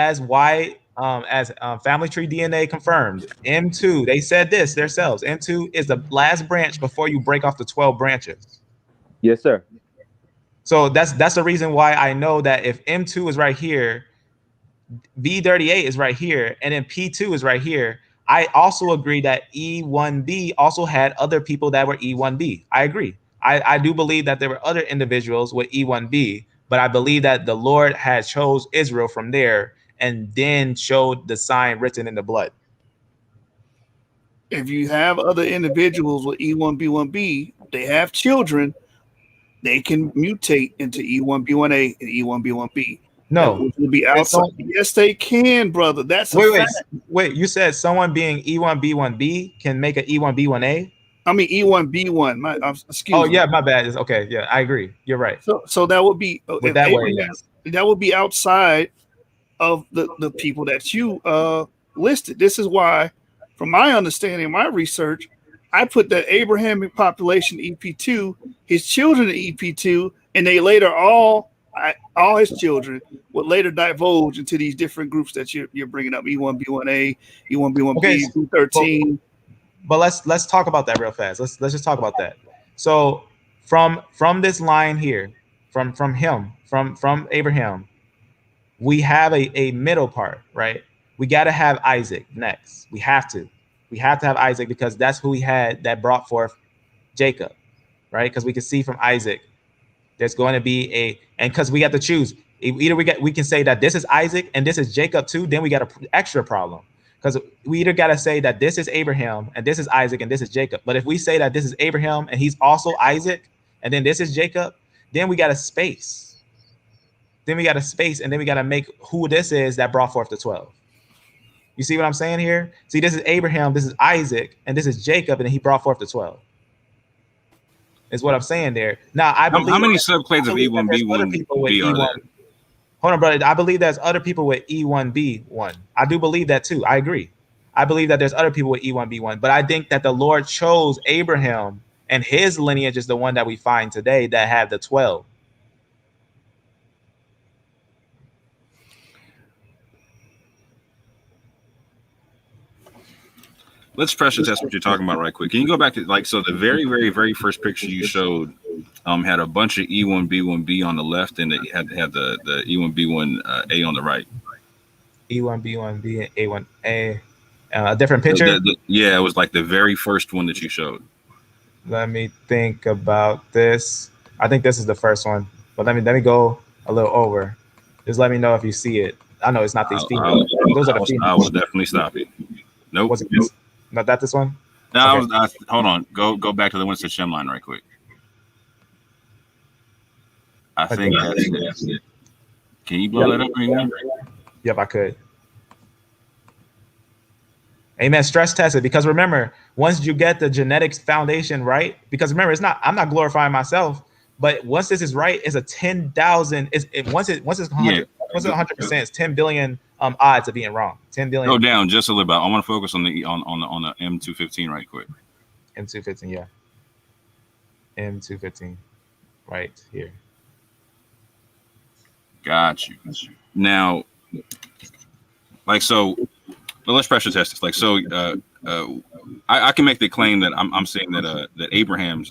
tree DNA confirmed, M2, they said this themselves. M2 is the last branch before you break off the 12 branches. Yes, sir. So that's the reason why I know that if M2 is right here, B38 is right here, and then P2 is right here. I also agree that E1B also had other people that were E1B. I agree. I do believe that there were other individuals with E1B, but I believe that the Lord had chose Israel from there and then showed the sign written in the blood. If you have other individuals with E1B1B, they have children, they can mutate into E1B1A and E1B1B. That No, will be it's outside. so, Yes, they can, brother. That's a fact. wait. You said someone being E1B1B can make an E1B1A? I mean E1B1. Oh Excuse me. yeah, my bad. It's okay. Yeah, I agree. You're right. So that would be With if that way, Abraham. yes. That would be outside of the people that you listed. This is why, from my understanding, my research, I put that Abrahamic population EP2, his children EP2, and they later all his children would later divulge into these different groups that you're bringing up: E1B1A, E1B1B, Okay, B13. But let's talk about that real fast. Let's just talk about that. So from this line here, from Abraham, we have a middle part, right? We got to have Isaac next. We have to have Isaac because that's who we had that brought forth Jacob, right? Because we can see from Isaac there's going to be and because we got to choose. Either we can say that this is Isaac and this is Jacob too, then we got an extra problem. Because we either got to say that this is Abraham and this is Isaac and this is Jacob. But if we say that this is Abraham and he's also Isaac and then this is Jacob, then we got a space. And then we got to make who this is that brought forth the 12. You see what I'm saying here? See, this is Abraham, this is Isaac, and this is Jacob, and then he brought forth the 12. Is what I'm saying there. Now, I believe how many subclades of E1B1B are there? Hold on, brother. I believe there's other people with E1B1. I do believe that too. I agree. I believe that there's other people with E1B1, but I think that the Lord chose Abraham and his lineage is the one that we find today that have the 12. Let's pressure test what you're talking about right quick. Can you go back to so the very, very, very first picture you showed had a bunch of E1B1B on the left and it had the E1B1A on the right. E1B1B and A1A. A different picture? Yeah, it was like the very first one that you showed. Let me think about this. I think this is the first one, but let me go a little over. Just let me know if you see it. I know it's not these females. Those are the females. I will definitely stop it. Nope. Was it this? Not that this one? No, okay. Hold on. Go back to the Winston Shem line right quick. I think that's it. Can you blow that up again? Yep, I could. Amen. Stress test it because remember, once you get the genetics foundation right, because remember, I'm not glorifying myself, but once this is right, it's a 10,000. Once it's 100, once it's 100%, it's 10 billion odds of being wrong. 10 billion. Go down just a little bit. I want to focus on the M215 right quick. M215, yeah. M215, right here. Got you. Now, let's pressure test this. I can make the claim that I'm saying that Abraham's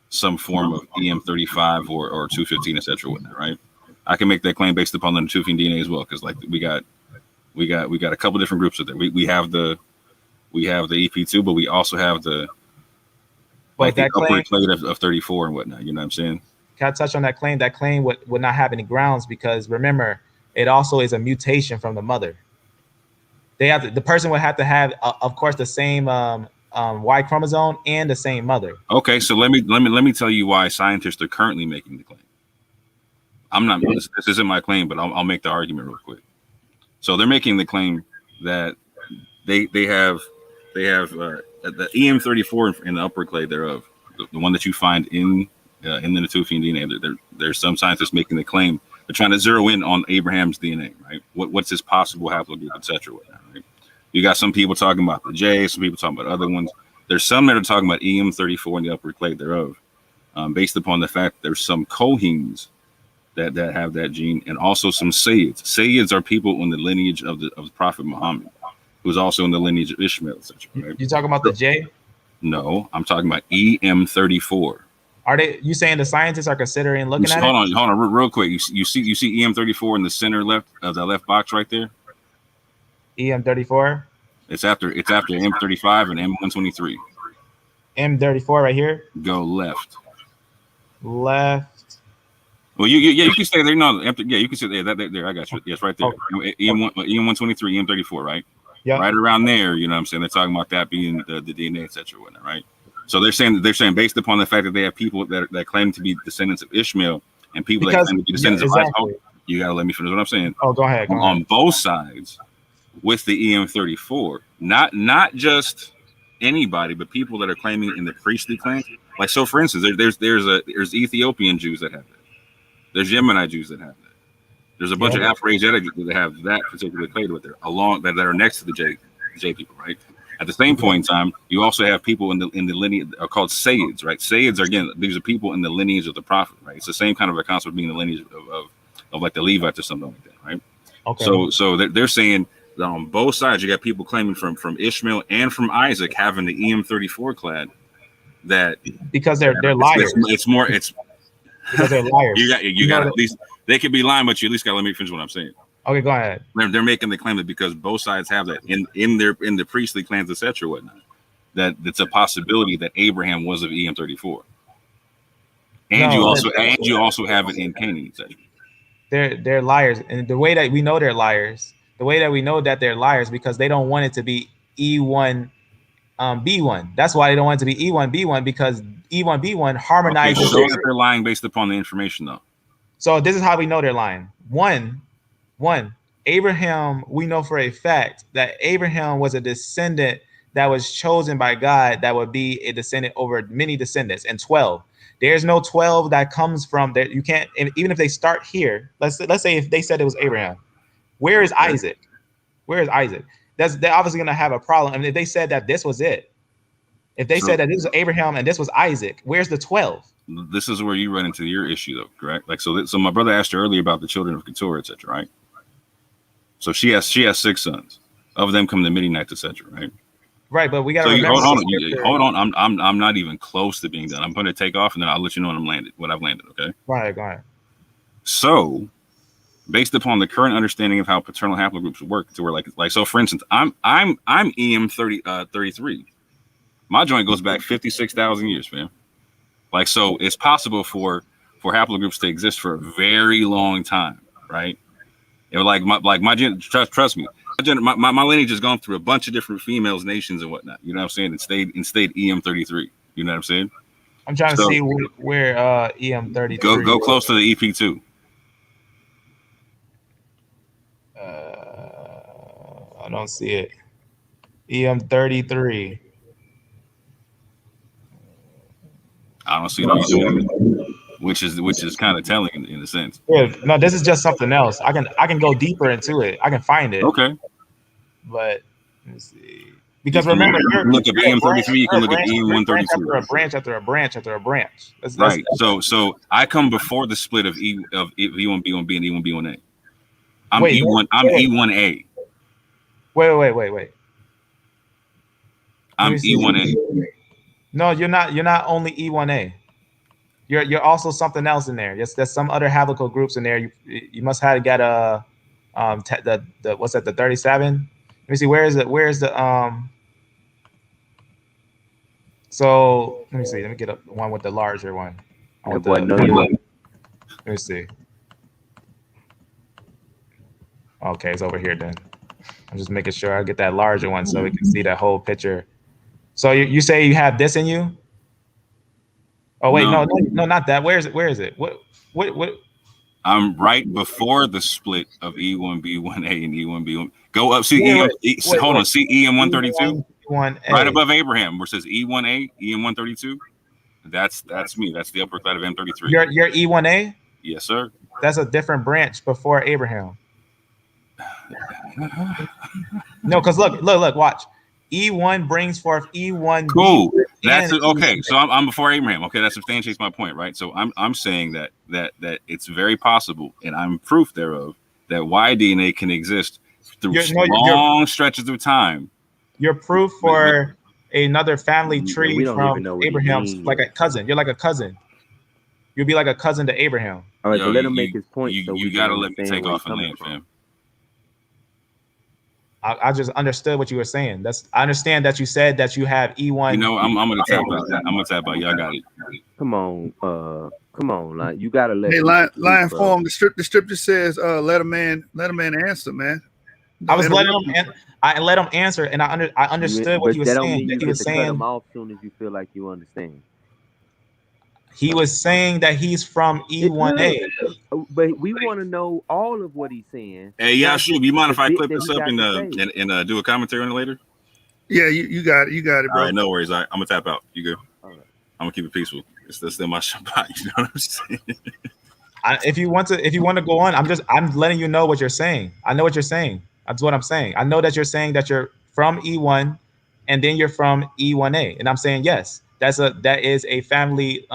some form of EM35 or 215, etc. with that, right? I can make that claim based upon the 215 DNA as well, because we got a couple different groups of there. We have the EP2, but we also have the upward clade of 34 and whatnot. You know what I'm saying? Can I touch on that claim? That claim would not have any grounds because remember, it also is a mutation from the mother. The person would have to have, of course, the same Y chromosome and the same mother. Okay, so let me tell you why scientists are currently making the claim. I'm not. This isn't my claim, but I'll make the argument real quick. So they're making the claim that they have the EM34 in the upper clade thereof, the one that you find in the Natufian DNA. There's some scientists making the claim. They're trying to zero in on Abraham's DNA, right? What's his possible haplogroup, etc. Right? You got some people talking about the J, some people talking about other ones. There's some that are talking about EM34 in the upper clade thereof, based upon the fact there's some Koheens that have that gene, and also some Sayyids. Sayyids are people in the lineage of the Prophet Muhammad, who's also in the lineage of Ishmael, etc. Right? You talking about the J? No, I'm talking about EM34. Are you saying the scientists are considering looking at it? Hold on, real quick. You see EM34 in the center left of the left box right there. EM34. It's after M35 and M123. M34 right here. Go left. Left. Well, you can stay there. No, yeah, you can sit there. There, I got you. Yes, right there. EM123, EM34, right? Yeah. Right around there. You know what I'm saying? They're talking about that being the DNA, etc. Whatnot, right? So they're saying based upon the fact that they have people that claim to be descendants of Ishmael and people that claim to be descendants of Isaac. You gotta let me finish what I'm saying. Oh, go ahead. On both sides, with the EM34, not just anybody, but people that are claiming in the priestly clans. Like, so for instance, there's Ethiopian Jews that have that. There's Yemenite Jews that have that. There's a bunch of Afro-Asiatic Jews that have that particular clade with there, along that are next to the J people, right? At the same point in time, you also have people in the lineage are called Sayyids, right? Sayyids are, again, these are people in the lineage of the prophet, right? It's the same kind of a concept being the lineage of like the Levites or something like that, right? Okay. So they're saying that on both sides, you got people claiming from Ishmael and from Isaac having the EM34 clad. That because they're liars. It's because they're liars. You got at least they could be lying, but you at least got to let me finish what I'm saying. Okay, go ahead. They're making the claim that because both sides have that in the priestly clans, etc., whatnot, that it's a possibility that Abraham was of EM34, and you also have it in Canaan, etc. They're liars, and the way that we know they're liars, the way that we know that they're liars, because they don't want it to be E1 B1. That's why they don't want it to be E1 B1, because E1 B1 harmonizes. Okay, so that they're lying based upon the information, though. So this is how we know they're lying. One, Abraham, we know for a fact that Abraham was a descendant that was chosen by God that would be a descendant over many descendants, and 12. There's no 12 that comes from there. You can't, even if they start here, let's say if they said it was Abraham, where is Isaac? Where is Isaac? They're obviously going to have a problem. I mean, if they said that this was it, if they said that this was Abraham and this was Isaac, where's the 12? This is where you run into your issue, though, correct? Like, so my brother asked you earlier about the children of Keturah, etc., right? So she has 6 sons. Of them come the Midianites, etc., right? Right, but we got to hold on. I'm not even close to being done. I'm going to take off, and then I'll let you know when I've landed. Okay. Go ahead. So, based upon the current understanding of how paternal haplogroups work, to where like so, for instance, I'm EM33. My joint goes back 56,000 years, fam. Like, so it's possible for haplogroups to exist for a very long time, right? It was my trust me. My lineage has gone through a bunch of different females, nations, and whatnot. You know what I'm saying? And stayed EM33. You know what I'm saying? I'm trying to see where EM33. Go close to the EP2. I don't see it. EM33. I don't see no EM, which is kind of telling in a sense. Yeah, no, this is just something else. I can go deeper into it. I can find it. Okay. But let me see. Because remember, you can look at EM33. You can look at EM132. After a branch after a branch after a branch. Right. So I come before the split of E1B1B and E1B1A. I'm E1A. Wait. I'm E1A. No, you're not. You're not only E1A. You're also something else in there. There's some other haplotype groups in there. You must have got a the what's that, the 37? Let me see. Where is it? Where's the So let me see. Let me get up one with the larger one. Let me see. Okay, it's over here then. I'm just making sure I get that larger one so we can see that whole picture. So you say you have this in you? Oh wait, no, not that. Where is it? What? I'm right before the split of E1B1A and E1B1. Go up. See hold on. See EM132. Right above Abraham, where it says E1A, EM132. That's me. That's the upper clade of M33. You're E1A? Yes, sir. That's a different branch before Abraham. No, because look, watch. E1 brings forth E1. Cool. That's it. Okay. So I'm before Abraham. Okay, that substantiates my point, right? So I'm saying that it's very possible, and I'm proof thereof, that Y DNA can exist through long stretches of time. You're proof for another family tree from Abraham's, like a cousin. You're like a cousin. You'll be like a cousin to Abraham. All right, so let him make his point. You gotta let me take off and land, fam. I just understood what you were saying. I understand that you said that you have E1. You know, I'm gonna tap out. I'm gonna tap out. Y'all got it. Come on, like you gotta let Hey, people speak, line bro. form. The scripture says, let a man answer, man. I Don't was letting interrupt him. I let him answer, and I understood what he But was that don't saying. mean That you he get was to cut them saying off soon as you feel like you understand. that he's from Look, E1A. but we want to know all of what he's saying, Hey, not Yashu, just you mind the if I bit clip that this he up got and to say. do a commentary on it later? Yeah, you got it. You got it, All bro. right, no worries. I'm gonna tap out. You good? All right. I'm gonna keep it peaceful. It's still my Shabbat. You know what I'm saying? If you want to go on, I'm letting you know what you're saying. I know what you're saying. That's what I'm saying. I know that you're saying that you're from E1, and then you're from E1A, and I'm saying yes. That is a family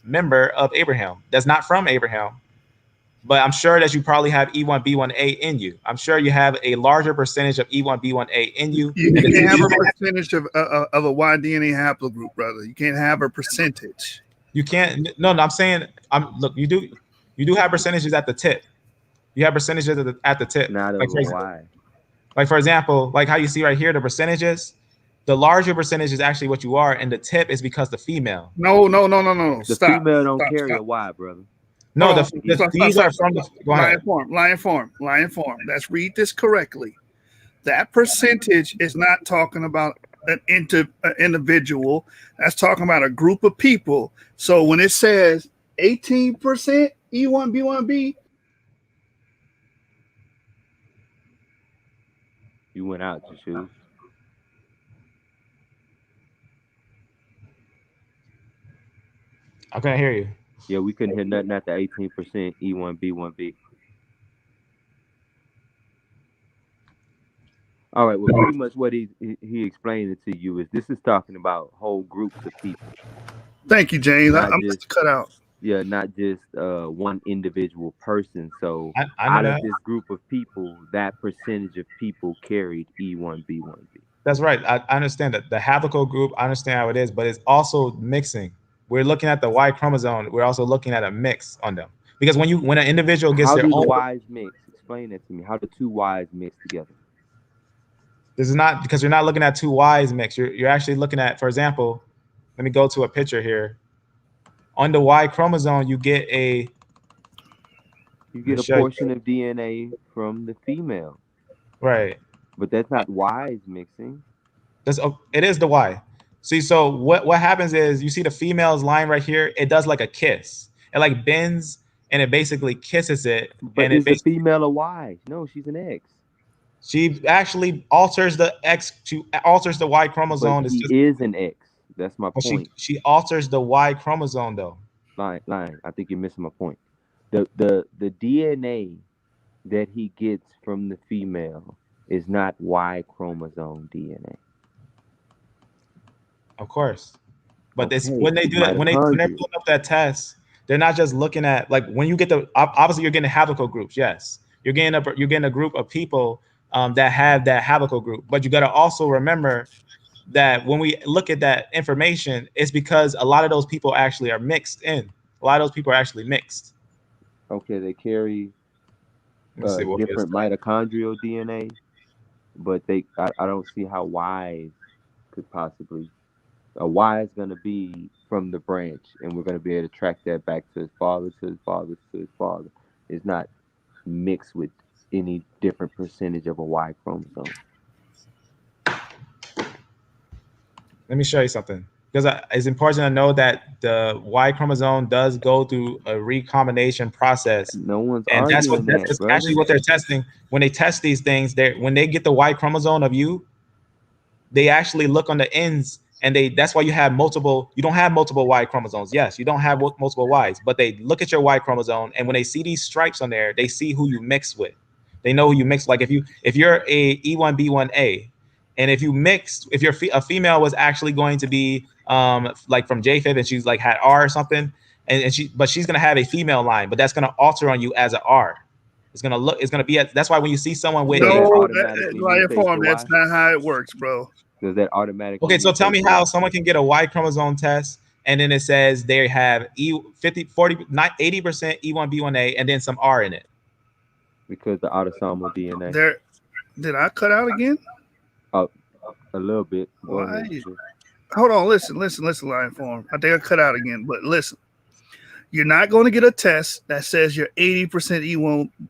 member of Abraham. That's not from Abraham, but I'm sure that you probably have E1 B1A in you. I'm sure you have a larger percentage of E1 B1A in you. You can't have a percentage of a Y DNA haplogroup, brother. You can't have a percentage. You can't. No, I'm saying. Look. You do have percentages at the tip. You have percentages at the tip. Not of a why. Like for example, like how you see right here, the percentages. The larger percentage is actually what you are, and the tip is because the female. No. The Stop. female don't Stop. carry Stop. a why, brother. No, Hold on. Stop. these are from the. Go ahead. Lion form. Let's read this correctly. That percentage is not talking about an individual. That's talking about a group of people. So when it says 18% E1B1B, You went out to shoes. I couldn't hear you. Yeah, we couldn't hear nothing after 18% E1B1B. All right, well, pretty much what he explained it to you is this is talking about whole groups of people, thank you, James. I not must just have cut out. not just one individual person. So I know out of that. this group of people, that percentage of people carried E1B1B. That's right. I understand that the haplogroup group. I understand how it is, but it's also mixing. We're looking at the Y chromosome. We're also looking at a mix on them because when an individual gets How their do the own. Y's mix? Explain that to me. How do two Y's mix together? This is not because you're not looking at two Y's mix. You're actually looking at, for example, let me go to a picture here. On the Y chromosome, you get a. You Let me get a show you. portion of DNA from the female, Right. but that's not Y's mixing. It is the Y. See, so what happens is you see the female's line right here. It does like a kiss. It like bends and it basically kisses it, But and it is the basically female a Y? No, she's an X. she actually alters the X. She alters the Y But chromosome. It's she just is an X. That's my well, point. she alters the Y chromosome though. Line. I think you're missing my point. The DNA that he gets from the female is not Y chromosome DNA. Of course. But it's Okay, when they it's do that, when they're mitochondria. pulling up that test, they're not just looking at like when you get obviously you're getting haplotype groups. Yes, you're getting a group of people that have that haplotype group. But you got to also remember that when we look at that information, it's because a lot of those people actually are mixed in. A lot of those people are actually mixed. Okay, they carry Let me see what he has different mitochondrial DNA, but I don't see how Y's could possibly. A Y is going to be from the branch, and we're going to be able to track that back to his father, to his father, to his father. It's not mixed with any different percentage of a Y chromosome. Let me show you something because it's important to know that the Y chromosome does go through a recombination process, No one's and arguing that, that's actually brother. what they're testing when they test these things. When they get the Y chromosome of you, they actually look on the ends, and that's why you don't have multiple Y chromosomes. Yes, you don't have multiple Ys, but they look at your Y chromosome, and when they see these stripes on there, they see who you mix with. They know who you mix. Like if you're a E1B1A, and if a female was actually going to be like from JFib and she's like had R or something, and she's gonna have a female line, but that's gonna alter on you as an R. It's gonna be that's why when you see someone with Does a that No, automatically lion mutate form. to That's Y? not how it works, bro. Does that automatically okay, so tell mutate me to how Y? someone can get a Y chromosome test and then it says they have 80% E1B1A and then some R in it. Because the autosomal DNA. There. Did I cut out again? Oh, a little bit. Go Why? ahead. Sis. Hold on. Listen, line form. I think I cut out again, but listen. You're not going to get a test that says you're 80%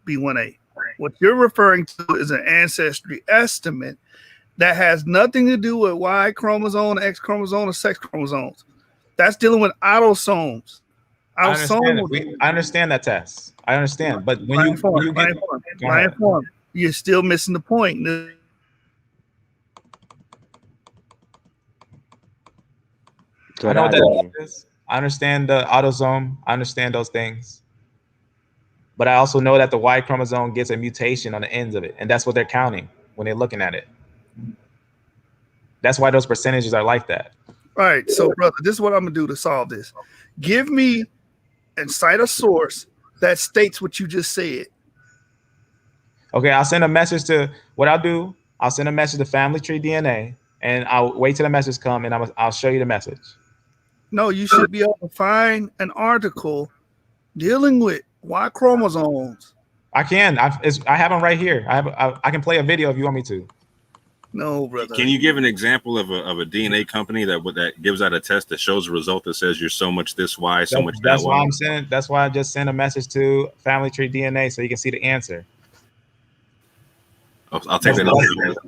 E1B1A. What you're referring to is an ancestry estimate that has nothing to do with Y chromosome, X chromosome, or sex chromosomes. That's dealing with autosomes. I understand Autosomal. it. I understand that test. I understand, but when you get, go ahead. You're still missing the point. I Cut know what out that again. is. I understand the autosome. I understand those things. But I also know that the Y chromosome gets a mutation on the ends of it. And that's what they're counting when they're looking at it. That's why those percentages are like that. All right. So, brother, this is what I'm going to do to solve this. Give me and cite a source that states what you just said. Okay, I'll send a message to what I'll do. I'll send a message to Family Tree DNA, and I'll wait till the message come, and I'll show you the message. No, you should be able to find an article dealing with Y chromosomes. I can. I have them right here. I can play a video if you want me to. No, brother. Can you give an example of a DNA company that gives out a test that shows a result that says you're so much this Y, so much that That's why Y? I'm saying. That's why I just sent a message to Family Tree DNA so you can see the answer. I'll take that.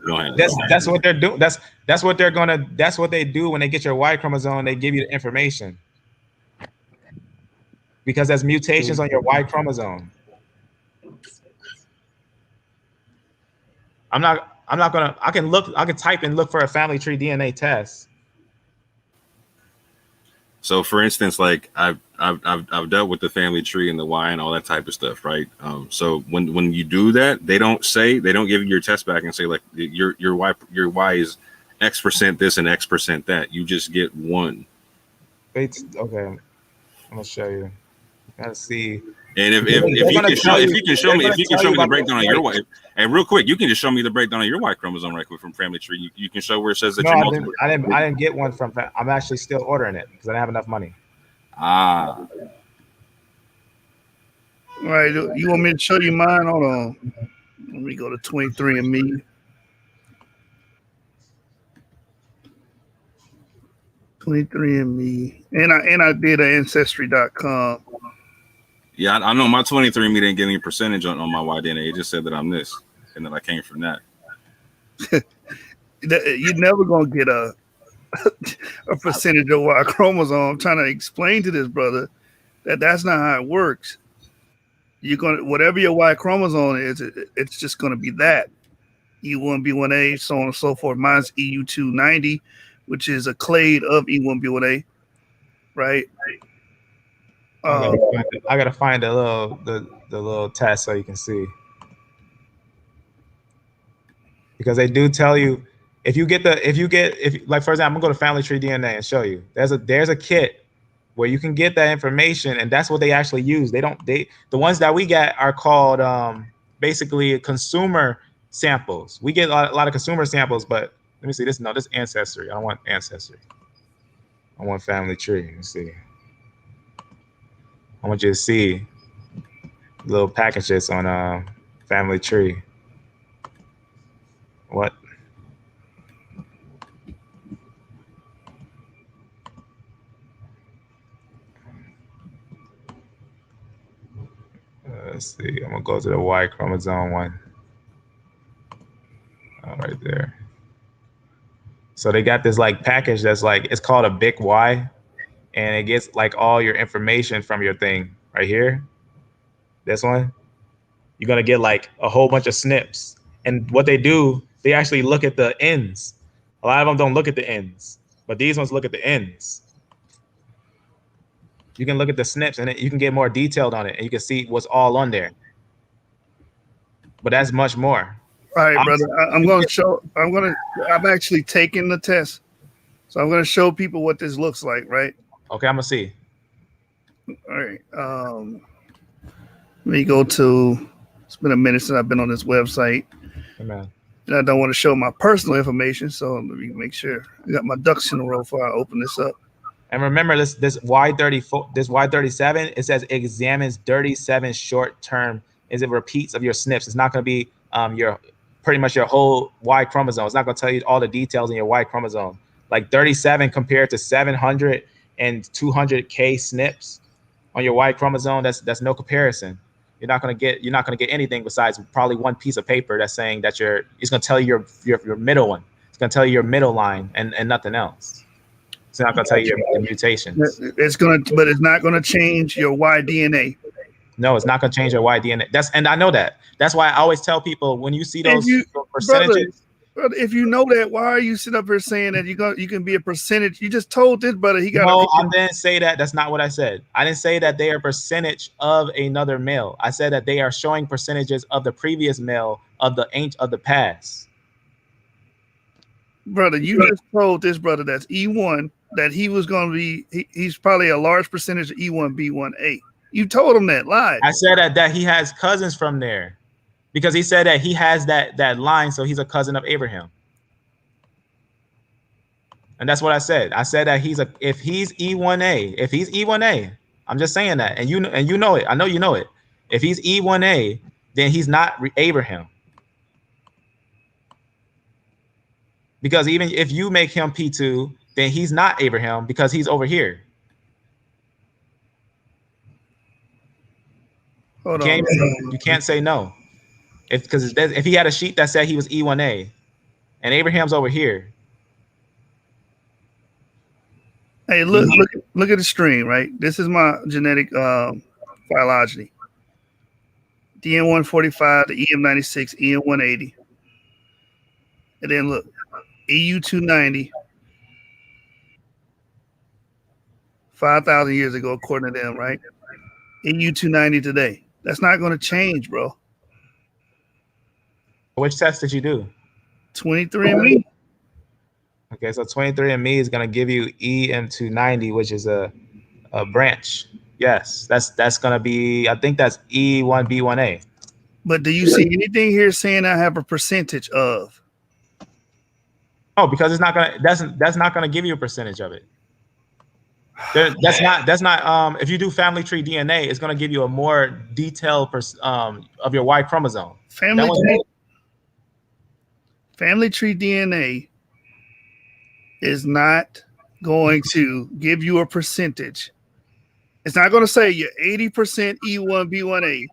Go ahead. That's what they're doing. That's what they're gonna. That's what they do when they get your Y chromosome. They give you the information because there's mutations on your Y chromosome. I'm not gonna. I can type and look for a Family Tree DNA test. So, for instance, like I've dealt with the family tree and the Y and all that type of stuff, right? So when you do that, they don't give you your test back and say like your Y is X% this and X% that. You just get one. Okay, I'm gonna show you. Gotta see. And if you can show me the breakdown on your Y, and real quick, you can just show me the breakdown on your Y chromosome right quick from family tree. You can show where it says that you're I didn't get one from. I'm actually still ordering it because I didn't have enough money. Ah. All right, you want me to show you mine? Hold on. Let me go to 23andMe. 23andMe, and I did Ancestry.com. Yeah, I know my 23andMe didn't get any percentage on my Y DNA. It just said that I'm this, and that I came from that. You're never gonna get a percentage of Y chromosome. I'm trying to explain to this brother that that's not how it works. You're gonna whatever your Y chromosome is, it's just gonna be that E1B1A, so on and so forth. Mine's EU290, which is a clade of E1B1A, right? I gotta find the little test so you can see, because they do tell you if like for example, I'm gonna go to Family Tree DNA and show you. There's a kit where you can get that information, and that's what they actually use. The ones that we get are called basically consumer samples. We get a lot of consumer samples, but let me see this. No, this Ancestry. I don't want Ancestry. I want Family Tree. Let me see. I want you to see little packages on Family Tree. What? Let's see. I'm gonna go to the Y chromosome one. Right there. So they got this like package that's like, it's called a Big Y, and it gets like all your information from your thing right here. This one, you're gonna get like a whole bunch of SNPs. And what they do, they actually look at the ends. A lot of them don't look at the ends, but these ones look at the ends. You can look at the SNPs and you can get more detailed on it, and you can see what's all on there. But that's much more. All right, brother. I'm actually taking the test. So I'm going to show people what this looks like, right? Okay, I'm going to see. All right. Let me go to, it's been a minute since I've been on this website. Amen. And I don't want to show my personal information, so let me make sure I got my ducks in a row before I open this up. And remember this Y34, this Y37, it says examines 37 short-term, is it repeats of your SNPs. It's not going to be pretty much your whole Y chromosome. It's not going to tell you all the details in your Y chromosome. Like 37 compared to 700 and 200K SNPs on your Y chromosome, that's no comparison. You're not gonna get anything besides probably one piece of paper that's saying that it's gonna tell you your middle one. It's gonna tell you your middle line and nothing else. It's not gonna tell you your mutations. But it's not gonna change your Y DNA. No, it's not gonna change your Y DNA. And I know that. That's why I always tell people when you see those percentages. Brother, if you know that, why are you sitting up here saying that you can be a percentage? You just told this brother he got. No, I didn't say that. That's not what I said. I didn't say that they are percentage of another male. I said that they are showing percentages of the previous male of the past. Brother, you just told this brother that's E1 that he was going to be. He's probably a large percentage of E1B1A. You told him that live. I said that he has cousins from there. Because he said that he has that line, so he's a cousin of Abraham. And that's what I said. I said that if he's E1A, I'm just saying that, and you know it. I know you know it. If he's E1A, then he's not Abraham. Because even if you make him P2, then he's not Abraham because he's over here. Hold on. You can't say no. If he had a sheet that said he was E1A and Abraham's over here. Hey, look at the stream, right? This is my genetic phylogeny. DN145, the EM96, EM180. And then look, EU290, 5,000 years ago, according to them, right? EU290 today. That's not going to change, bro. Which test did you do? 23andMe. Okay, so 23andMe is going to give you EM290, which is a branch. Yes, that's going to be, I think that's E1B1A. But do you see anything here saying I have a percentage of? Oh, because it's not going to, that's not going to give you a percentage of it. That's not if you do family tree DNA, it's going to give you a more detailed of your Y chromosome. Family tree DNA is not going to give you a percentage. It's not going to say you're 80% E1B1A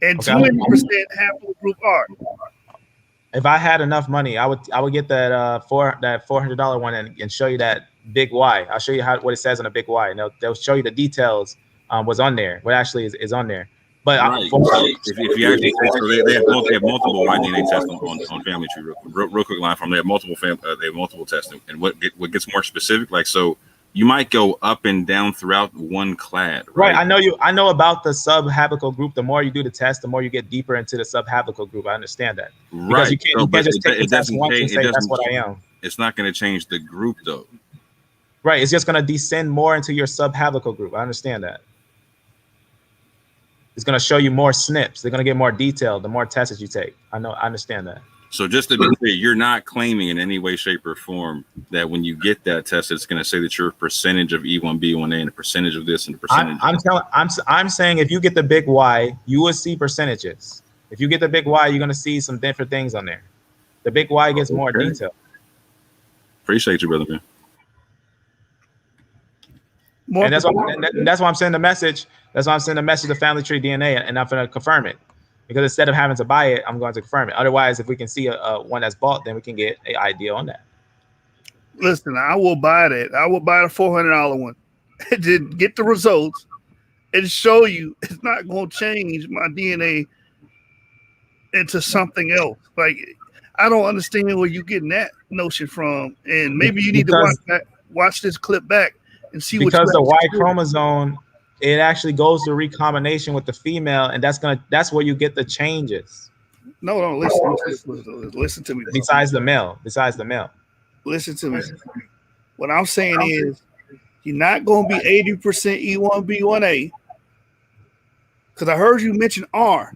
and 20% haplogroup R. If I had enough money, I would get that $400 one and show you that big Y. I'll show you what it says on a big Y, and they'll show you the details. What's on there? What actually is on there? But right. If you actually so they have multiple Y DNA tests on family tree. Real quick line from they have multiple tests, and what gets more specific, like so you might go up and down throughout one clade. Right. I know about the subhaploid group. The more you do the test, the more you get deeper into the subhaploid group. I understand that. Right. Because you can't just take the test once and say that's what I am. It's not going to change the group though. Right. It's just going to descend more into your subhaploid group. I understand that. It's going to show you more SNPs. They're going to get more detailed the more tests that you take. I understand that. So just to be clear, you're not claiming in any way, shape, or form that when you get that test, it's going to say that you're a percentage of E1B1A and a percentage of this and a percentage. I'm saying if you get the big Y, you will see percentages. If you get the big Y, you're going to see some different things on there. The big Y gets more detail. Appreciate you, brother, man. And that's why I'm sending the message. That's why I'm sending a message to Family Tree DNA, and I'm going to confirm it. Because instead of having to buy it, I'm going to confirm it. Otherwise, if we can see a one that's bought, then we can get an idea on that. Listen, I will buy that. I will buy the $400 one to get the results and show you it's not going to change my DNA into something else. Like, I don't understand where you're getting that notion from. And maybe you need to watch this clip back and see because the Y chromosome, it actually goes to recombination with the female, and that's where you get the changes. No, listen to me. Besides the male. Listen to me. What I'm saying is you're not going to be 80% E1B1A because I heard you mention R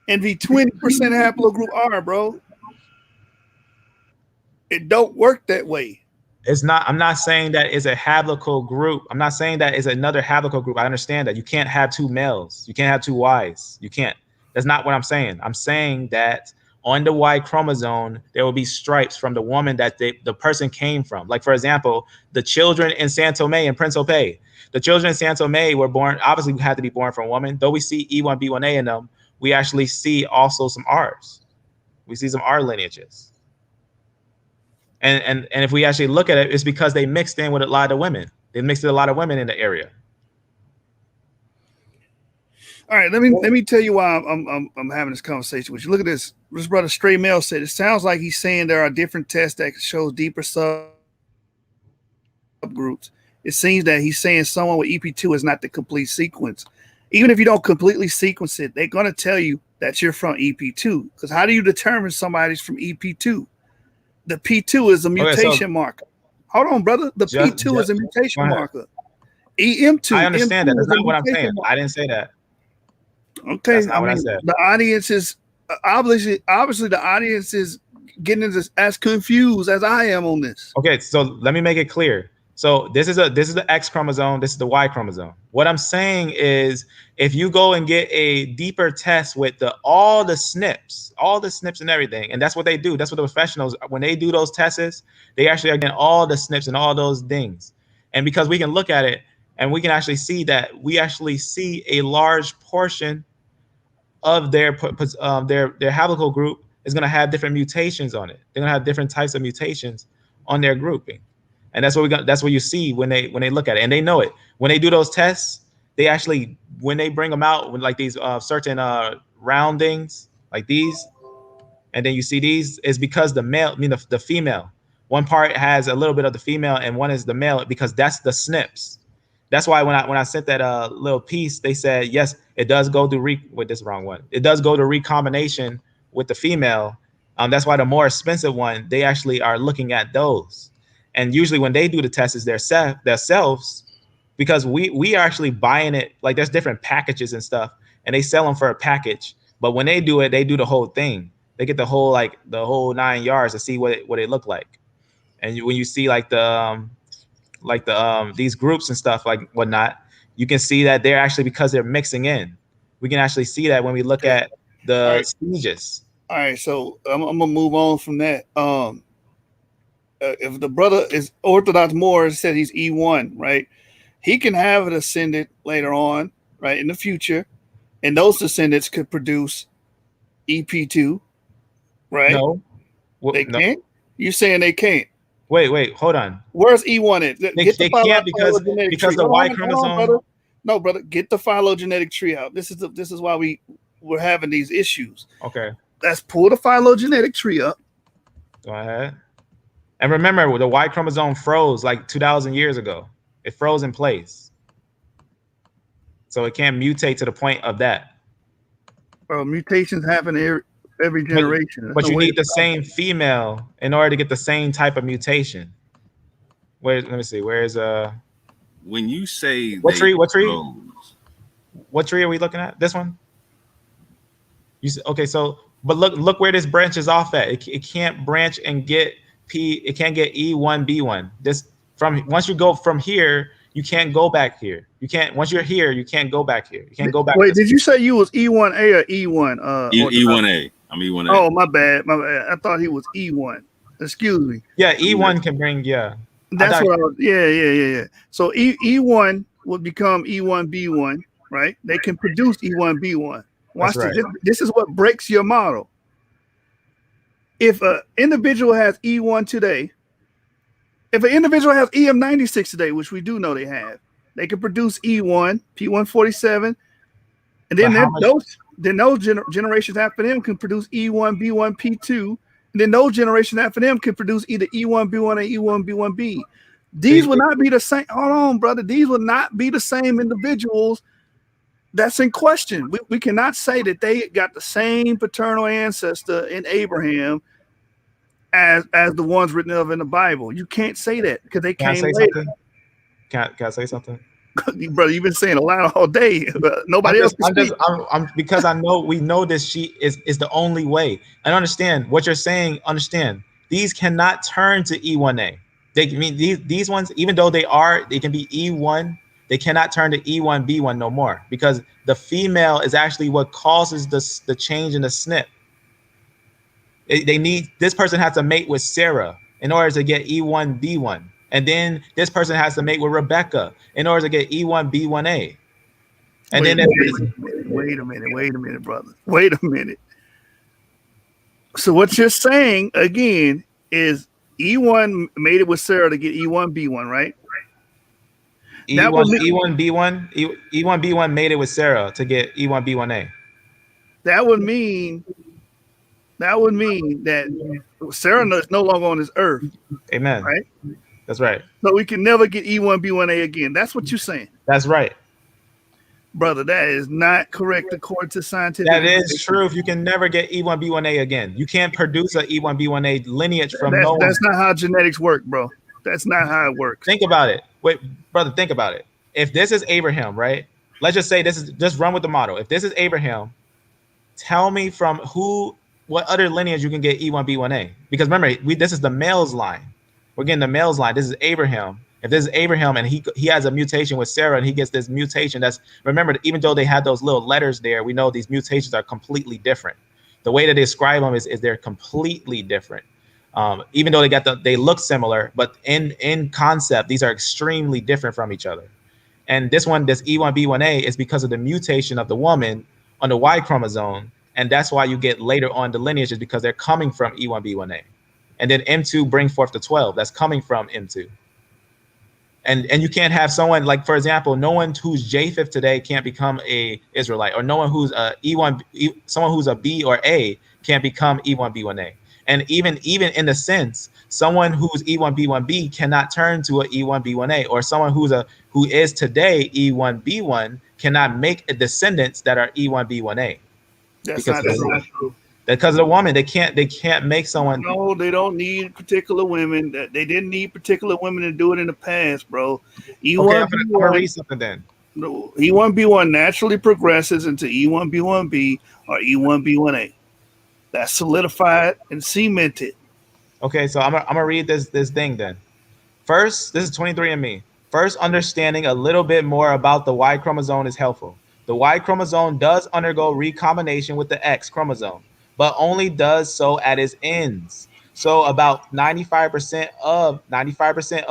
and be 20% haplogroup R, bro. It don't work that way. It's not. I'm not saying that is a haploid group. I'm not saying that is another haploid group. I understand that you can't have two males. You can't have two Ys. You can't. That's not what I'm saying. I'm saying that on the Y chromosome, there will be stripes from the woman that the person came from. Like, for example, the children in San Tomé and Principe. The children in San Tomé were born, obviously had to be born from a woman. Though we see E1B1A in them, we actually see also some R's. We see some R lineages. And if we actually look at it, it's because they mixed in with a lot of women. They mixed in a lot of women in the area. All right, let me tell you why I'm having this conversation with you. Look at this. This brother Stray Mel said it sounds like he's saying there are different tests that show deeper subgroups. It seems that he's saying someone with EP2 is not the complete sequence. Even if you don't completely sequence it, they're going to tell you that you're from EP2. Because how do you determine somebody's from EP2? The P2 is a mutation marker. Hold on, brother. The P2 is a mutation marker. EM2. I understand M2 that. That's is a not what I'm mutation saying. marker. I didn't say that. Okay, That's not what I said. The audience is obviously the audience is getting as confused as I am on this. Okay, so let me make it clear. So this is the X chromosome, this is the Y chromosome. What I'm saying is, if you go and get a deeper test with all the SNPs and everything, and that's what they do. That's what the professionals, when they do those tests, they actually are getting all the SNPs and all those things. And because we can look at it and we can actually see that we actually see a large portion of their haplotype group is going to have different mutations on it. They're going to have different types of mutations on their grouping. And that's what we got. That's what you see when they look at it, and they know it. When they do those tests, they actually, when they bring them out with like these certain roundings like these, and then you see these, is because the male, the female, one part has a little bit of the female and one is the male, because that's the SNPs. That's why when I sent that little piece, they said yes, it does go to It does go to recombination with the female. That's why the more expensive one, they actually are looking at those. And usually when they do the tests, is themselves, because we are actually buying it. Like, there's different packages and stuff, and they sell them for a package. But when they do it, they do the whole thing. They get the whole 9 yards to see what it look like. And when you see these groups and stuff like whatnot, you can see that they're actually, because they're mixing in. We can actually see that when we look at the stages. All right, so I'm gonna move on from that. If the brother is Orthodox Moor, said he's E1, right? He can have a descendant later on, right, in the future, and those descendants could produce EP2, right? No, they can't. You're saying they can't? Wait, hold on. Where's E1 at? They can't because the Y chromosome. No, brother, get the phylogenetic tree out. This is why we're having these issues. Okay, let's pull the phylogenetic tree up. Go ahead. And remember, the Y chromosome froze like 2,000 years ago. It froze in place. So it can't mutate to the point of that. Well, mutations happen every generation. But you need the same female in order to get the same type of mutation. Let me see. Where's when you say what tree? What tree? Froze. What tree are we looking at? This one? Okay, so but look where this branches off at. It can't branch and get it can't get E1B1. Once you go from here, you can't go back here. You can't, once you're here, you can't go back here. You can't go back. Wait, did you say you was E1A or E1? E1A. I'm E1A. Oh, my bad. I thought he was E1. Excuse me. Yeah, E1 can bring, That's what I was, yeah. So E1 would become E1B1, right? They can produce E1B1. Watch this. Right. This is what breaks your model. If an individual has E1 today, if an individual has EM96 today, which we do know they have, they can produce E1, P147, and then those generations after them can produce E1, B1, P2, and then those generations after them can produce either E1, B1, or E1, B1B. These would not be the same. Hold on, brother. These would not be the same individuals that's in question. We cannot say that they got the same paternal ancestor in Abraham as the ones written of in the Bible. You can't say that because they came later. Can I say something? Brother, you've been saying a lot all day, but nobody else can speak. Because we know this sheet is the only way. I understand what you're saying. Understand, these cannot turn to E1A. These ones, even though they can be E1, they cannot turn to E1B1 no more, because the female is actually what causes the change in the SNP. They need, this person has to mate with Sarah in order to get E1B1, and then this person has to mate with Rebecca in order to get E1B1A, and Wait, then wait a minute, brother. Wait a minute. So what you're saying again is E1 made it with Sarah to get E1B1, right? That would mean, E1B1 made it with Sarah to get E1B1A. that would mean that Sarah is no longer on this earth, Amen. right? That's right. So we can never get E1B1A again. That's what you're saying. That's right. Brother, that is not correct according to scientific. That is true. If you can never get E1B1A again, you can't produce a E1B1A lineage from no one. That's not how genetics work, bro. That's not how it works. Think about it. Wait, brother, think about it. If this is Abraham, right? Let's just say this is, just run with the model. If this is Abraham, tell me from what other lineage you can get E1B1A. Because remember, this is the male's line. We're getting the male's line. This is Abraham. If this is Abraham and he has a mutation with Sarah and he gets this mutation, that's, remember, even though they had those little letters there, we know these mutations are completely different. The way that they describe them is they're completely different. Even though they look similar, but in concept, these are extremely different from each other. And this E1B1A is because of the mutation of the woman on the Y chromosome. And that's why you get later on the lineages, because they're coming from E1B1A. And then M2 bring forth the 12 that's coming from M2. And you can't have someone like, for example, no one who's Japheth today can't become a Israelite, or no one who's someone who's a B or A can't become E1B1A. And even in the sense, someone who's E1B1B cannot turn to a E1B1A, or someone who is today E1B1 cannot make descendants that are E1B1A. That's not true. Because of the woman, they can't make someone. No, they don't need particular women. They didn't need particular women to do it in the past, bro. Okay, I'm gonna read something then. No, E1B1 naturally progresses into E1B1B or E1B1A. That's solidified and cemented. Okay, so I'm gonna read this thing then. First, this is 23andMe. First, understanding a little bit more about the Y chromosome is helpful. The Y chromosome does undergo recombination with the X chromosome, but only does so at its ends. So about 95% of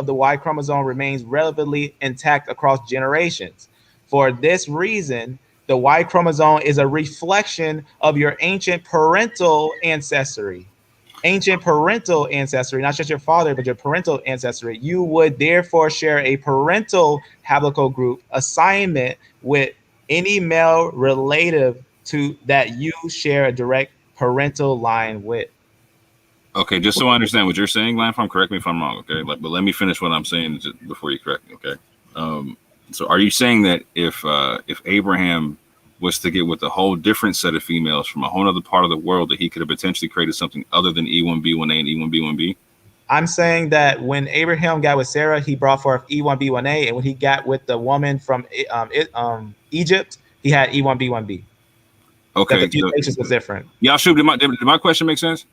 the Y chromosome remains relatively intact across generations. For this reason, the Y chromosome is a reflection of your ancient parental ancestry. Ancient parental ancestry, not just your father, but your parental ancestry. You would therefore share a parental haplogroup assignment with any male relative to that you share a direct parental line with. Okay, just so I understand what you're saying, Landfarm, correct me if I'm wrong, okay? But let me finish what I'm saying before you correct me, okay? So are you saying that if Abraham was to get with a whole different set of females from a whole other part of the world, that he could have potentially created something other than E1B1A and E1B1B? I'm saying that when Abraham got with Sarah, he brought forth E1B1A, and when he got with the woman from Egypt, he had E1B1B. Okay, that the mutations was different. Y'all shoot. Did my question make sense?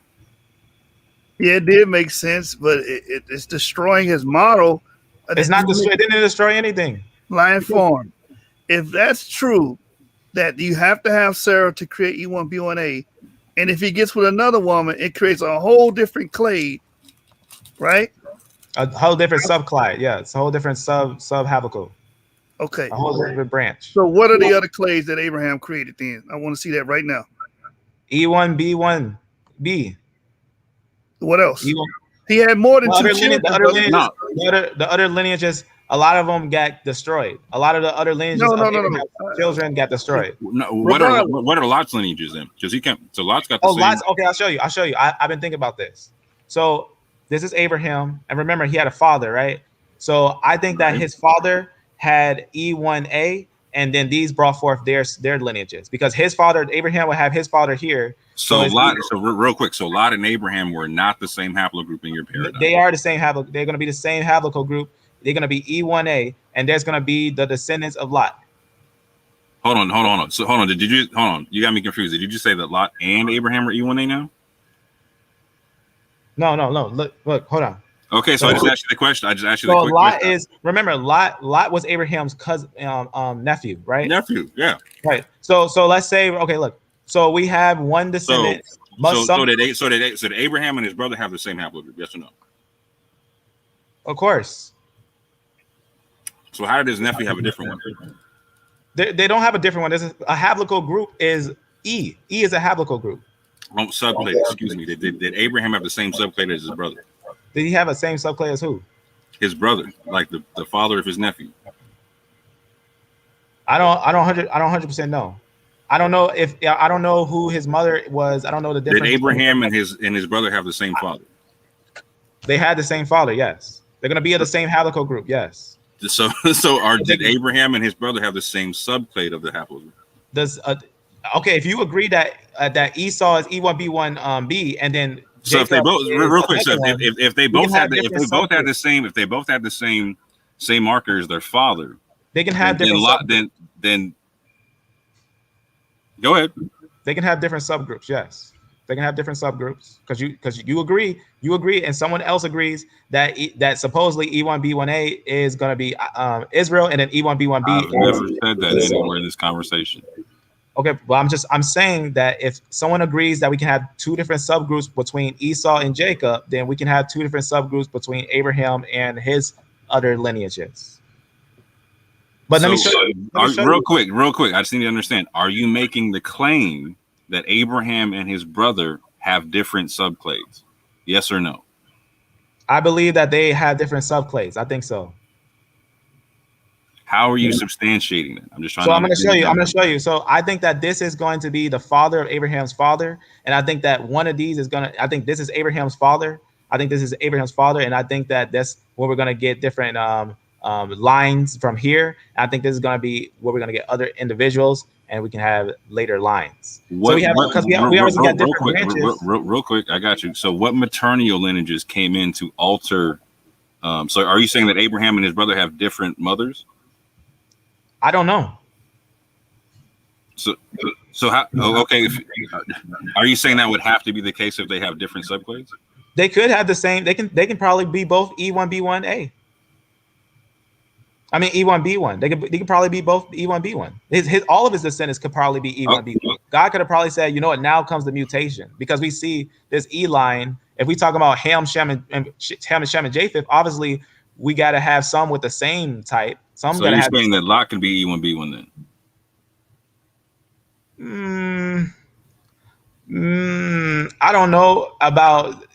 Yeah, it did make sense, but it's destroying his model. It's not destroy. It didn't destroy anything. Landfarm. If that's true, that you have to have Sarah to create E1B1A, and if he gets with another woman, it creates a whole different clade, right? A whole different subclade. Yeah, it's a whole different sub haplogroup. Okay. A whole different branch. So what are the other clades that Abraham created then? I want to see that right now. E1B1B. What else? He had more than two children. The other lineages, a lot of them got destroyed. A lot of the other lineages children got destroyed. No, what are Lot's lineages then? Because he can't. So Lot's got the same. Lot's, okay, I'll show you. I've been thinking about this. So this is Abraham, and remember, he had a father, right? So I think that his father had E1A, and then these brought forth their lineages, because his father, Abraham, would have his father here. So real quick, so Lot and Abraham were not the same haplogroup in your paradigm. They are the same haplogroup. They're going to be the same haplogroup. They're going to be E1A, and there's going to be the descendants of Lot. Hold on. So hold on. You got me confused. Did you just say that Lot and Abraham are E1A now? No. Look, hold on. Okay, so I just asked you the question. So Lot is, remember, Lot was Abraham's cousin, nephew, right? Nephew, yeah. Right. So let's say, okay, look. So we have one descendant. So did Abraham and his brother have the same haplogroup? Yes or no? Of course. So how did his nephew have a different one? They don't have a different one. This is a haplotype group is E. E is a haplotype group. Oh, subclade. Excuse me. Did Abraham have the same subclade as his brother? Did he have the same subclade as who? His brother, like the father of his nephew. I don't 100% know. I don't know who his mother was. I don't know the difference. Did Abraham and his brother have the same father? They had the same father. Yes, they're gonna be in the same haplotype group. Yes. So did Abraham and his brother have the same subclade of the haplogroup? Does okay, if you agree that that Esau is E1B1B, and then so if they both real quick, so if they both had the same marker as their father, they can have different. Then go ahead. They can have different subgroups. Yes, they can have different subgroups because you agree, and someone else agrees that supposedly E1B1A is going to be Israel, and then E1B1B. I've never said that anywhere in this conversation. Okay, well, I'm saying that if someone agrees that we can have two different subgroups between Esau and Jacob, then we can have two different subgroups between Abraham and his other lineages. But let me show you. Real quick. I just need to understand. Are you making the claim that Abraham and his brother have different subclades? Yes or no? I believe that they have different subclades. I think so. How are you substantiating that? I'm just trying. So I'm going to show you. So I think that this is going to be the father of Abraham's father, and I think that one of these is going to. I think this is Abraham's father. I think this is Abraham's father, and I think that that's where we're going to get different lines from here. I think this is going to be where we're going to get other individuals, and we can have later lines. We always got different branches. Real quick, I got you. So what maternal lineages came in to alter? So are you saying that Abraham and his brother have different mothers? I don't know. So how? Okay. Are you saying that would have to be the case if they have different subclades? They could have the same. They can probably be both E1B1A. I mean E1B1. They could probably be both E1B1. All of his descendants could probably be E1B1. God could have probably said, you know what? Now comes the mutation, because we see this E line. If we talk about Ham, Shem, and Japheth, obviously we got to have some with the same type. So you're saying that Lot can be E1B1 then? I don't know about.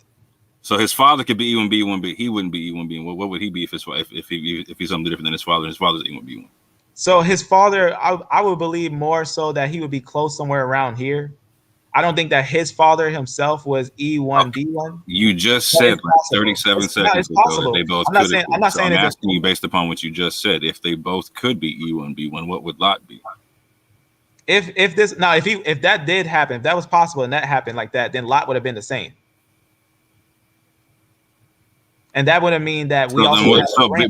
So his father could be E1B1B. He wouldn't be E1B1. What would he be if he's something different than his father? His father's E1B1. So his father, I would believe more so that he would be close somewhere around here. I don't think that his father himself was E1B1. You just said 37 seconds ago that they both could. I'm asking you based upon what you just said. If they both could be E1B1, what would Lot be? If that did happen, if that was possible and that happened like that, then Lot would have been the same. And that would have mean that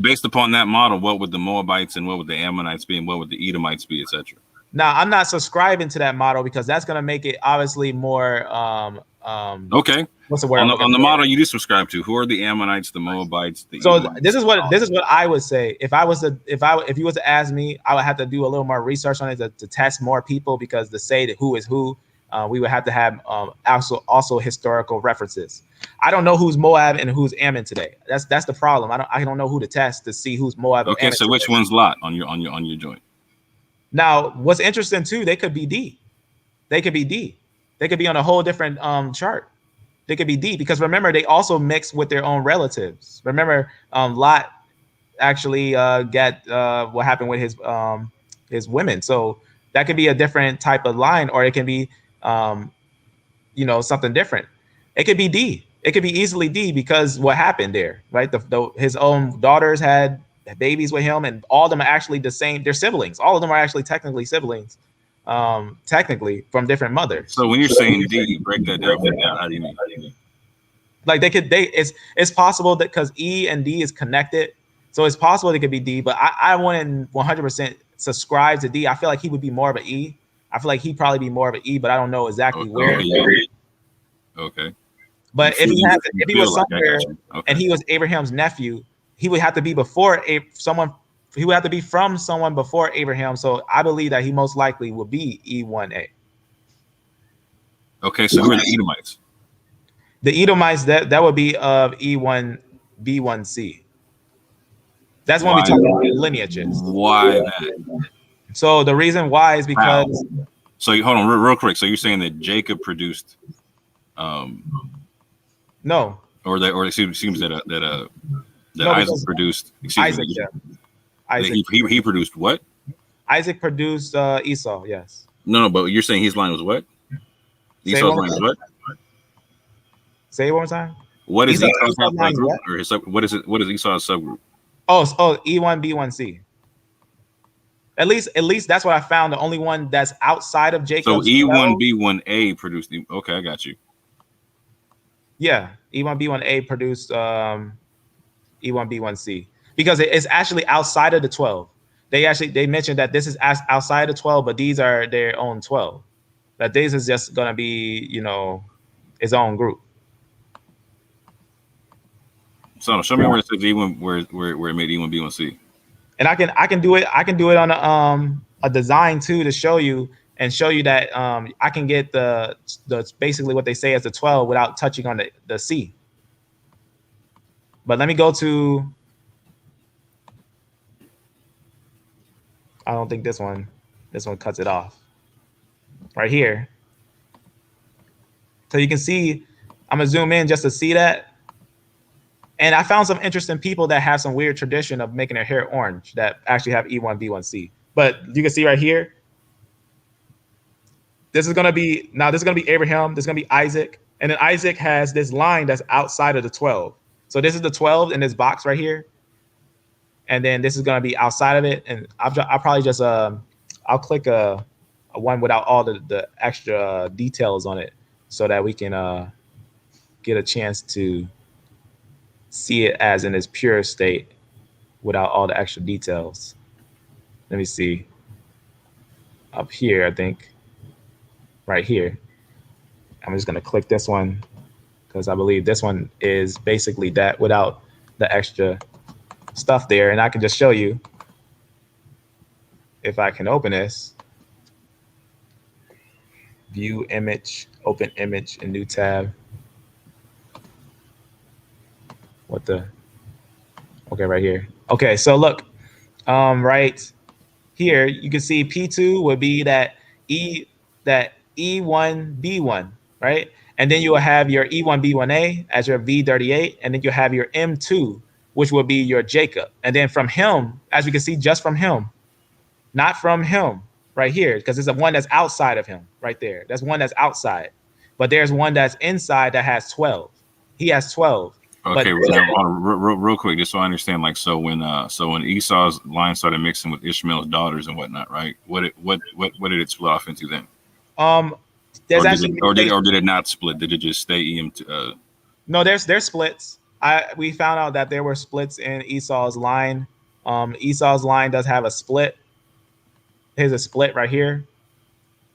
based upon that model, what would the Moabites and what would the Ammonites be and what would the Edomites be, etc.? Now, I'm not subscribing to that model because that's going to make it obviously more. Okay. What's the word? On the model you do subscribe to, who are the Ammonites, the Moabites? This is what I would say. If you was to ask me, I would have to do a little more research on it to test more people, because to say that who is who, we would have to have also historical references. I don't know who's Moab and who's Ammon today. That's the problem. I don't know who to test to see who's Moab. Okay, so which one's Lot on your joint? Now, what's interesting too, they could be D. They could be on a whole different chart. They could be D, because remember, they also mix with their own relatives. Remember, Lot actually got what happened with his women. So that could be a different type of line, or it can be something different. It could be D. It could be easily D, because what happened there, right? His own daughters had babies with him, and all of them are actually the same. They're siblings. All of them are actually technically siblings, technically from different mothers. So when you're saying D, break that down. How do you mean? Like it's possible that because E and D is connected, so it's possible they could be D. But I wouldn't 100% subscribe to D. I feel like he would be more of an E. I feel like he'd probably be more of an E, but I don't know exactly where. Okay. But if he was somewhere and he was Abraham's nephew, he would have to be someone. He would have to be from someone before Abraham. So I believe that he most likely will be E1A. Okay, so who are the Edomites? The Edomites, that would be of E1B1C. That's when we Why? talk about lineages. Why that? So the reason why is Wow. because So hold on, real quick. So you're saying that Jacob produced, no, or it seems that no, Isaac because produced. Excuse Isaac, me. yeah, That Isaac, he produced what? Isaac produced Esau. Yes. No, but you're saying his line was what? Say it Esau's one line more is time. what? Say it one more time. What is Esau's Esau's line is subgroup, what? or his what is it? What is Esau's subgroup? Oh, E1B1C. At least that's what I found. The only one that's outside of So Jacob's. E1B1A produced the. Okay, I got you. Yeah, E1B1A produced E1B1C because it's actually outside of the 12. They mentioned that this is outside of 12, but these are their own 12. That this is just gonna be its own group. So show me where it says E1, where it made E1B1C. And I can do it. I can do it on a design too to show you that I can get the basically what they say as the 12 without touching on the C. But let me go to. I don't think this one cuts it off. Right here. So you can see, I'm gonna zoom in just to see that. And I found some interesting people that have some weird tradition of making their hair orange that actually have E1B1C. But you can see right here, this is gonna be Abraham, this is gonna be Isaac, and then Isaac has this line that's outside of the 12. So this is the 12 in this box right here, and then this is gonna be outside of it. And I'll probably just I'll click a one without all the extra details on it, so that we can get a chance to see it as in its pure state without all the extra details. Let me see. Up here, I think. Right here. I'm just going to click this one because I believe this one is basically that without the extra stuff there. And I can just show you if I can open this. View image, open image, a new tab. Okay, right here. Okay, so look, right here, you can see P2 would be that E1B1, right? And then you will have your E1B1A as your V38, and then you have your M2, which will be your Jacob. And then from him, as you can see, just from him, not from him, right here, because there's a one that's outside of him, right there. That's one that's outside. But there's one that's inside that has 12. He has 12. Okay, real quick, just so I understand, like, so when Esau's line started mixing with Ishmael's daughters and whatnot, right? What did it split off into then? There's or did it not split? Did it just stay EM? No, there's splits. We found out that there were splits in Esau's line. Esau's line does have a split. Here's a split right here.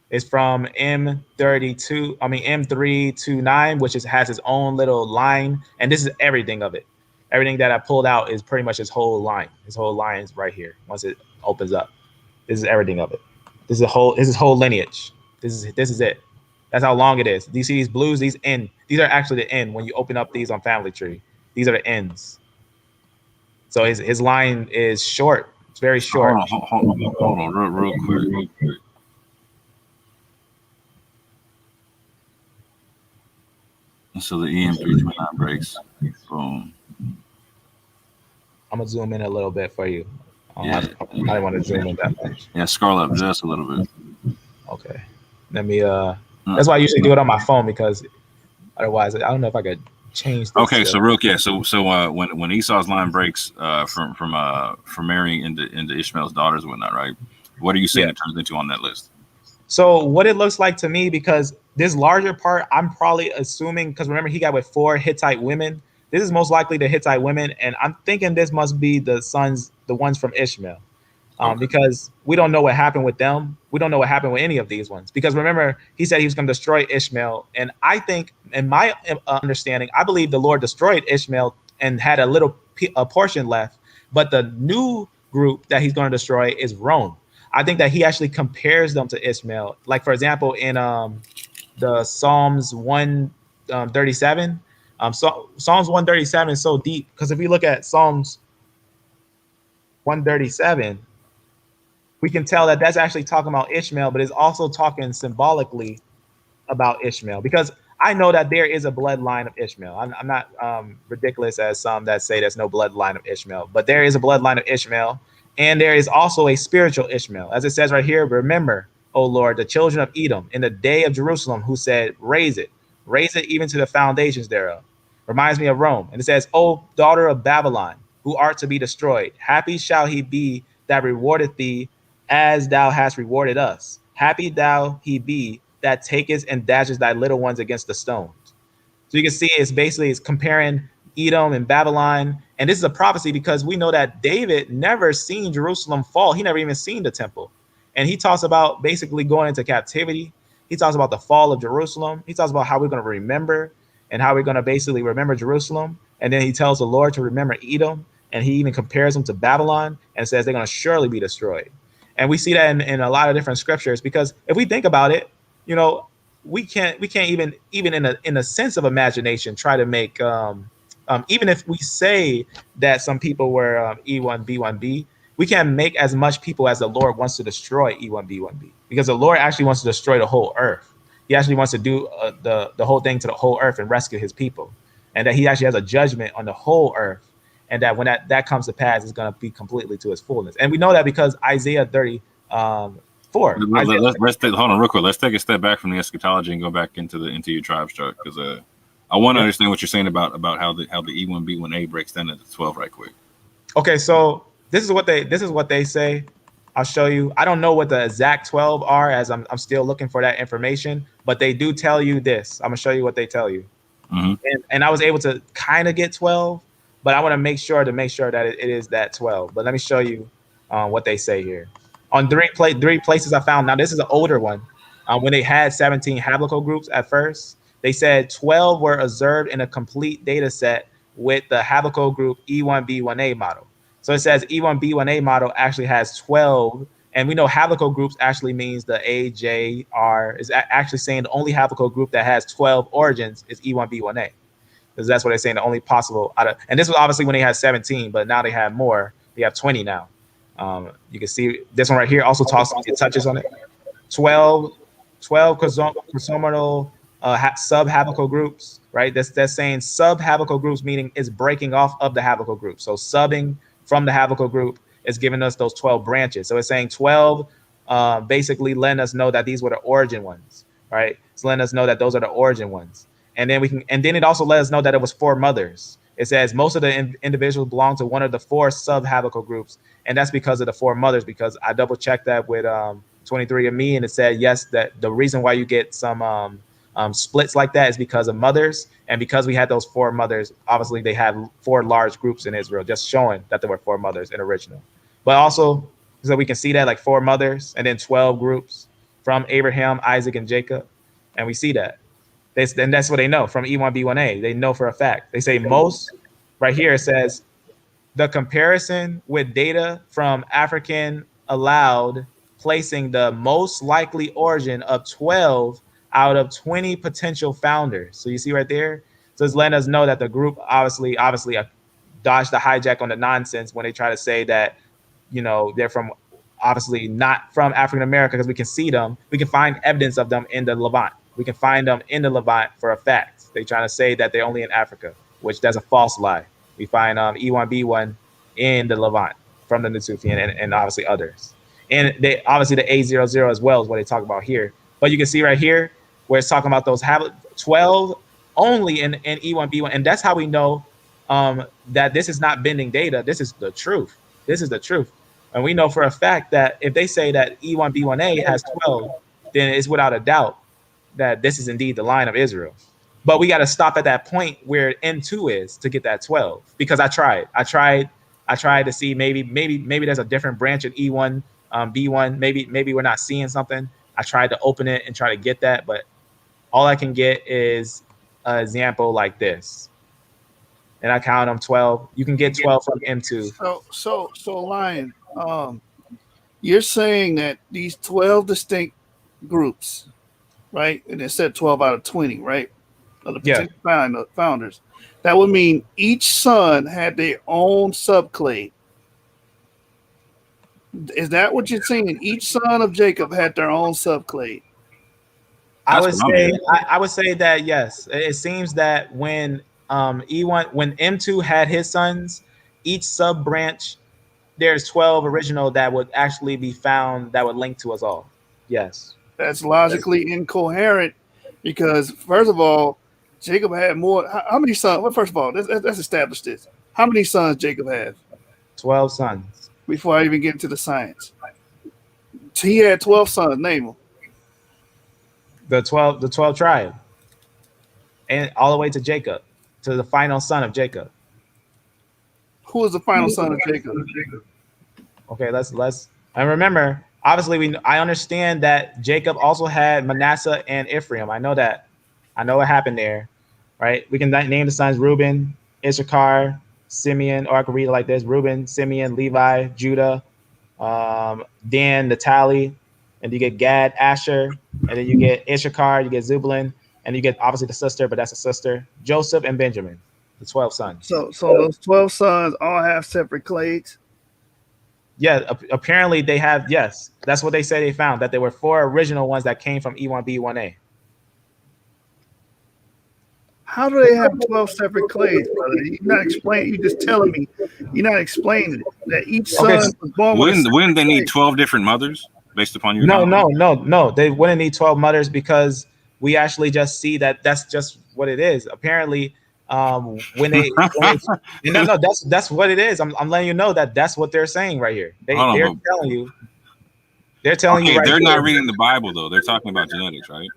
It's from M329, which has its own little line, and this is everything of it. Everything that I pulled out is pretty much his whole line. His whole line is right here. Once it opens up, this is everything of it. This is whole lineage. This is it. That's how long it is. Do you see these blues? These are actually the end when you open up these on Family Tree. These are the ends. So his line is short. It's very short. Hold on, real quick. So the EM329 breaks. Boom. I'm gonna zoom in a little bit for you. Yeah. I didn't want to zoom in that much. Yeah, scroll up just a little bit. Okay. Let me that's why I usually do it on my phone, because otherwise I don't know if I could change this. Okay, so when Esau's line breaks from marrying into Ishmael's daughters and whatnot, right? What are you saying it turns into on that list? So what it looks like to me, because this larger part, I'm probably assuming, because remember he got with 4 Hittite women. This is most likely the Hittite women, and I'm thinking this must be the ones from Ishmael, because we don't know what happened with them. We don't know what happened with any of these ones, because remember he said he was going to destroy Ishmael, and I think, in my understanding, I believe the Lord destroyed Ishmael and had a portion left, but the new group that he's going to destroy is Rome. I think that he actually compares them to Ishmael. Like, for example, in the Psalms 137. So Psalms 137 is so deep because if we look at Psalms 137, we can tell that that's actually talking about Ishmael, but it's also talking symbolically about Ishmael because I know that there is a bloodline of Ishmael. I'm not ridiculous as some that say there's no bloodline of Ishmael, but there is a bloodline of Ishmael, and there is also a spiritual Ishmael. As it says right here, remember, O Lord, the children of Edom in the day of Jerusalem who said, raise it even to the foundations thereof. Reminds me of Rome. And it says, O daughter of Babylon, who art to be destroyed, happy shall he be that rewardeth thee as thou hast rewarded us. Happy thou he be that takest and dashes thy little ones against the stones. So you can see it's comparing Edom and Babylon. And this is a prophecy because we know that David never seen Jerusalem fall. He never even seen the temple. And he talks about basically going into captivity. He talks about the fall of Jerusalem. He talks about how we're going to remember and how we're going to basically remember Jerusalem. And then he tells the Lord to remember Edom. And he even compares them to Babylon and says they're going to surely be destroyed. And we see that in a lot of different scriptures because if we think about it, you know, we can't even in a sense of imagination try to make even if we say that some people were E1B1B, we can't make as much people as the Lord wants to destroy E1B1B because the Lord actually wants to destroy the whole earth. He actually wants to do the whole thing to the whole earth and rescue his people, and that he actually has a judgment on the whole earth, and that when that comes to pass, it's going to be completely to his fullness. And we know that because Isaiah 30. Let's take, hold on real quick. Let's take a step back from the eschatology and go back into your tribe chart because I want to understand what you're saying about how the E1B1A breaks down into 12 right quick. Okay, so this is what they say. I'll show you. I don't know what the exact 12 are as I'm still looking for that information, but they do tell you this. I'm gonna show you what they tell you. Mm-hmm. And I was able to kind of get 12, but I want to make sure that it is that 12. But let me show you what they say here. On three places I found. Now this is an older one. When they had 17 haplogroups at first, they said 12 were observed in a complete data set with the haplogroup E1B1A model. So it says E1B1A model actually has 12, and we know haplogroups actually means the AJR is actually saying the only haplogroup that has 12 origins is E1B1A. Because that's what they're saying, the only possible out of, and this was obviously when they had 17, but now they have more. They have 20 now. You can see this one right here also touches on it. 12 chromosomal sub-haplogroups, right? That's saying sub-haplogroups, meaning it's breaking off of the haplogroup. So subbing from the haplogroup is giving us those 12 branches. So it's saying 12 basically letting us know that these were the origin ones, right? It's letting us know that those are the origin ones. And then it also let us know that it was 4 mothers. It says most of the individuals belong to one of the 4 sub-haplogroups, and that's because of the 4 mothers, because I double-checked that with 23andMe, and it said, yes, that the reason why you get some splits like that is because of mothers, and because we had those 4 mothers, obviously they have 4 large groups in Israel, just showing that there were 4 mothers in original. But also, so we can see that like 4 mothers and then 12 groups from Abraham, Isaac, and Jacob, and we see that. And that's what they know from E1B1A. They know for a fact. They say most, right here it says, the comparison with data from African allowed placing the most likely origin of 12 out of 20 potential founders. So you see right there? So it's letting us know that the group obviously dodged the hijack on the nonsense when they try to say that, you know, they're from obviously not from African America, because we can see them. We can find evidence of them in the Levant. We can find them in the Levant for a fact. They're trying to say that they're only in Africa, which that's a false lie. We find E1B1 in the Levant from the Natufian and obviously others. And they obviously the A00 as well is what they talk about here. But you can see right here where it's talking about those 12 only in E1B1. And that's how we know that this is not bending data. This is the truth. This is the truth. And we know for a fact that if they say that E1B1A has 12, then it's without a doubt that this is indeed the line of Israel. But we got to stop at that point where N2 is to get that 12. Because I tried to see maybe there's a different branch of E1, B1. Maybe we're not seeing something. I tried to open it and try to get that, but all I can get is an example like this. And I count them 12. You can get 12 from M2. So Lion, you're saying that these 12 distinct groups right? And it said 12 out of 20, right? Of the Yeah. potential founders. That would mean each son had their own subclade. Is that what you're saying? Each son of Jacob had their own subclade. I That's would what I'm say hearing. I would say that yes. It seems that when E1 when M2 had his sons, each sub branch there's 12 original that would actually be found that would link to us all. Yes. That's logically incoherent because, first of all, Jacob had more. How many sons? Well, first of all, let's establish this. How many sons Jacob had 12 sons. before I even get into the science? He had 12 sons. Name them. The 12 tribe. And all the way to Jacob, to the final son of Jacob. Who was the final son of Jacob? Okay, let's and remember, obviously I understand that Jacob also had Manasseh and Ephraim. I know that. I know what happened there, right? We can name the sons Reuben, Issachar, Simeon, or I can read it like this: Reuben, Simeon, Levi, Judah, Dan, Naphtali, and you get Gad, Asher, and then you get Issachar, you get Zebulun, and you get obviously the sister, but that's a sister, Joseph and Benjamin, the 12 sons. So those 12 sons all have separate clades. Yeah, apparently they have. Yes, that's what they say they found. That there were 4 original ones that came from E1B1A. How do they have 12 separate clades, brother? You're not explaining. You're just telling me. You're not explaining it, that each son Okay, was born with. Wouldn't they need 12 different mothers based upon your No. They wouldn't need 12 mothers because we actually just see that that's just what it is. Apparently, when they no, that's what it is. I'm letting you know that that's what they're saying right here. They're telling you. They're telling you right they're here. not reading the Bible though. They're talking about genetics, right?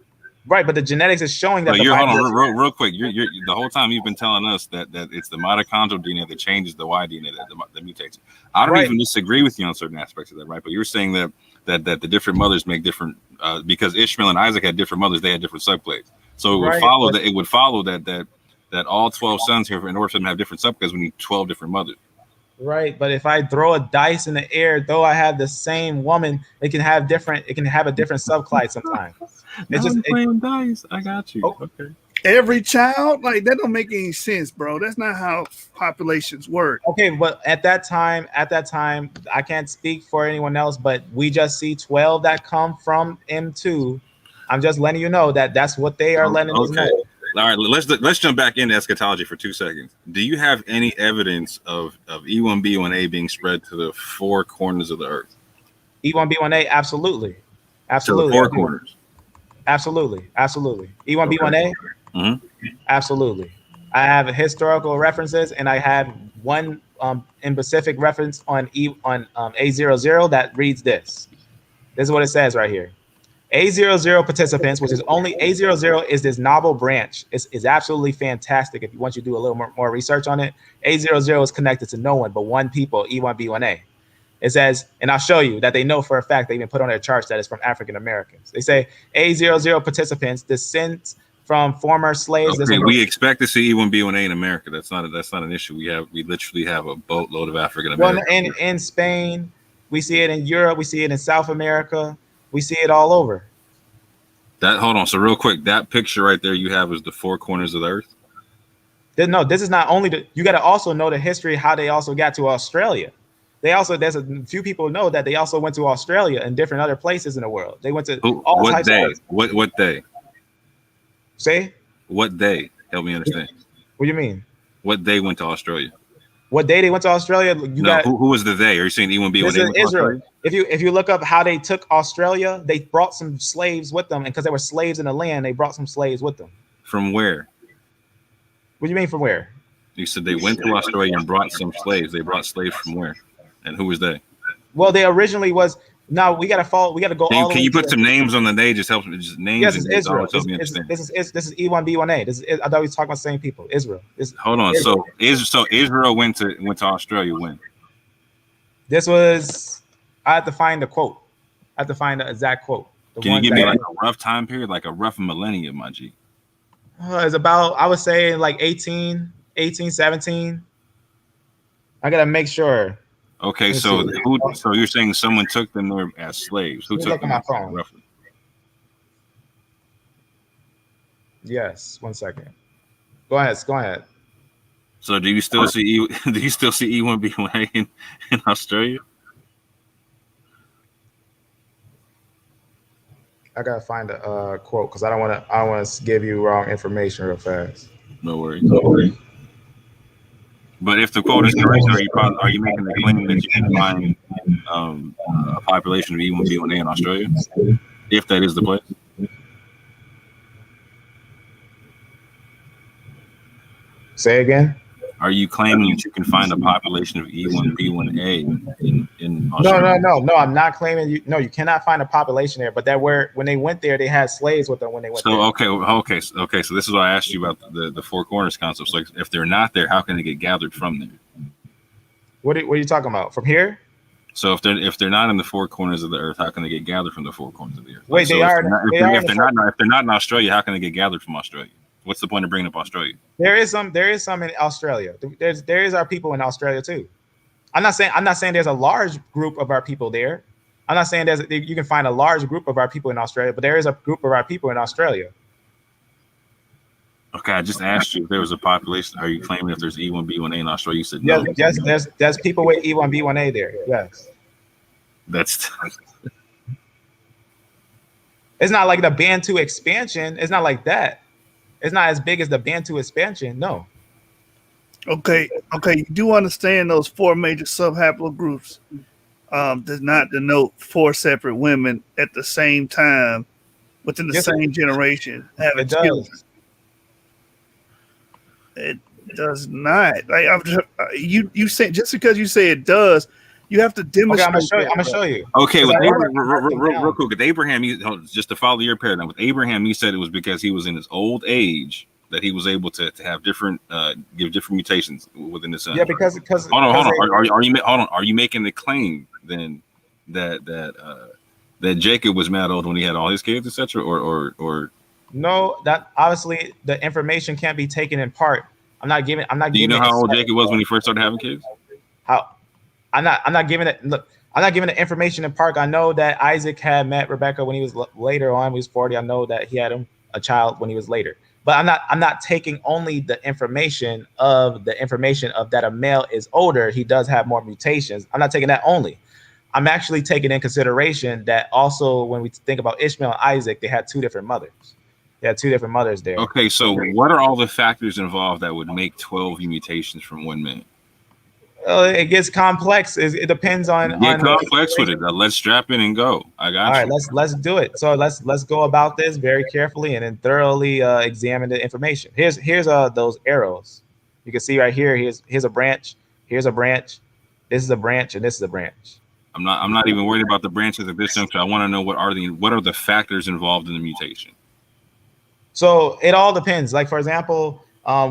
Right, but the genetics is showing that. So you're hold on real quick. You're the whole time you've been telling us that it's the mitochondrial DNA that changes the Y DNA that mutates. I don't even disagree with you on certain aspects of that, right? But you're saying that the different mothers make different because Ishmael and Isaac had different mothers, they had different subclades. So it would follow that all 12 sons here, in order for them to have different subclades, we need 12 different mothers. Right, but if I throw a dice in the air, though I have the same woman, it can have a different subclade sometimes. It's just playing dice. I got you. Okay. Every child, like that don't make any sense, bro. That's not how populations work. Okay, but at that time, I can't speak for anyone else, but we just see 12 that come from M2. I'm just letting you know that that's what they are letting us know. All right, let's jump back into eschatology for 2 seconds. Do you have any evidence of E1B1A being spread to the 4 corners of the earth? E1B1A, absolutely. To the 4 corners. Absolutely. E1B1A, absolutely. I have historical references, and I have one in specific reference on A00 that reads this. This is what it says right here. A00 participants, which is only A00 is this novel branch. It's absolutely fantastic. If you want you to do a little more research on it, A00 is connected to no one but one people, E1B1A. It says, and I'll show you that they know for a fact they even put on their charts that it's from African Americans. They say A00 participants descend from former slaves. Okay, we expect to see E1B1A in America. That's not an issue. We literally have a boatload of African Americans. Well, in Spain, we see it in Europe, we see it in South America. We see it all over. Hold on. So real quick, that picture right there you have is the 4 corners of the earth? No, this is not only you got to also know the history, how they also got to Australia. There's a few people know that they also went to Australia and different other places in the world. They went to all what types day? of What day? Say? What day? Help me understand. What do you mean? What day went to Australia? What day they went to Australia? Who was the they? Are you saying E1B1A? This is Israel. If you look up how they took Australia, they brought some slaves with them, and because they were slaves in the land, they brought some slaves with them. From where? What do you mean from where? You said they went to Australia and brought some slaves. They brought slaves from where? And who was they? Well, they originally was. Now we gotta follow. We gotta go all the way. Can you put some names on the day? Just help me. Just names. Yes, it's Israel. Help me understand. This is E1B1A. I thought we was talking about the same people. Israel. Hold on. Israel. So Israel went to Australia when? This was. I have to find the quote. I have to find the exact quote. Can you give me like a rough time period, like a rough millennium, my G? It's about, I would say, like 17. I gotta make sure. Okay, so you're saying someone took them there as slaves? Who took them? My phone. Roughly. Yes. 1 second. Go ahead. Go ahead. So do you still see do you still see E1B1A in Australia? I gotta find a quote because I don't want to give you wrong information real fast. No worries. But if the quote is correct, are you making the claim that you can find a population of E1B1A in Australia, if that is the place? Say again. Are you claiming that you can find a population of E1B1A in No, Australia? no. I'm not claiming you. No, you cannot find a population there. But when they went there, they had slaves with them when they went there. Okay. So this is what I asked you about the Four Corners concept. So if they're not there, how can they get gathered from there? What are you talking about? From here? So if they're not in the four corners of the earth, how can they get gathered from the four corners of the earth? Wait, if they're not in Australia, how can they get gathered from Australia? What's the point of bringing up Australia? There is some in Australia. There is our people in Australia too. I'm not saying there's a large group of our people there. I'm not saying you can find a large group of our people in Australia, but there is a group of our people in Australia. Okay, I just asked you if there was a population. Are you claiming if there's E1B1A in Australia? You said no. Yes, there's people with E1B1A there. Yes. That's It's not like the Bantu expansion. It's not like that. It's not as big as the Bantu expansion. No. Okay. You do understand those four major subhaplogroups does not denote four separate women at the same time within the same generation having children. It does not. Like you said, just because you say it does, you have to demonstrate. Okay, I'm gonna show you. Okay, with real quick, with Abraham, just to follow your paradigm, with Abraham, you said it was because he was in his old age that he was able to have different give different mutations within his son. Yeah, because hold on. Are you making the claim then that Jacob was mad old when he had all his kids, etc., or no? That obviously the information can't be taken in part. I'm not giving. Do you know how old Jacob was when he first started having kids? How? I'm not giving it. Look, I'm not giving the information in part. I know that Isaac had met Rebecca when he was later on. He was 40. I know that he had a child when he was later. But I'm not taking only the information of that a male is older. He does have more mutations. I'm not taking that only. I'm actually taking in consideration that also when we think about Ishmael and Isaac, they had two different mothers. They had two different mothers there. Okay, so what are all the factors involved that would make 12 mutations from one man? It gets complex. It depends on. Get complex with it. Let's strap in and go. I got you. All right, let's do it. So let's go about this very carefully and then thoroughly examine the information. Here's those arrows. You can see right here. Here's a branch. Here's a branch. This is a branch, and this is a branch. I'm not even worried about the branches at this juncture. I want to know what are the factors involved in the mutation. So it all depends. Like for example,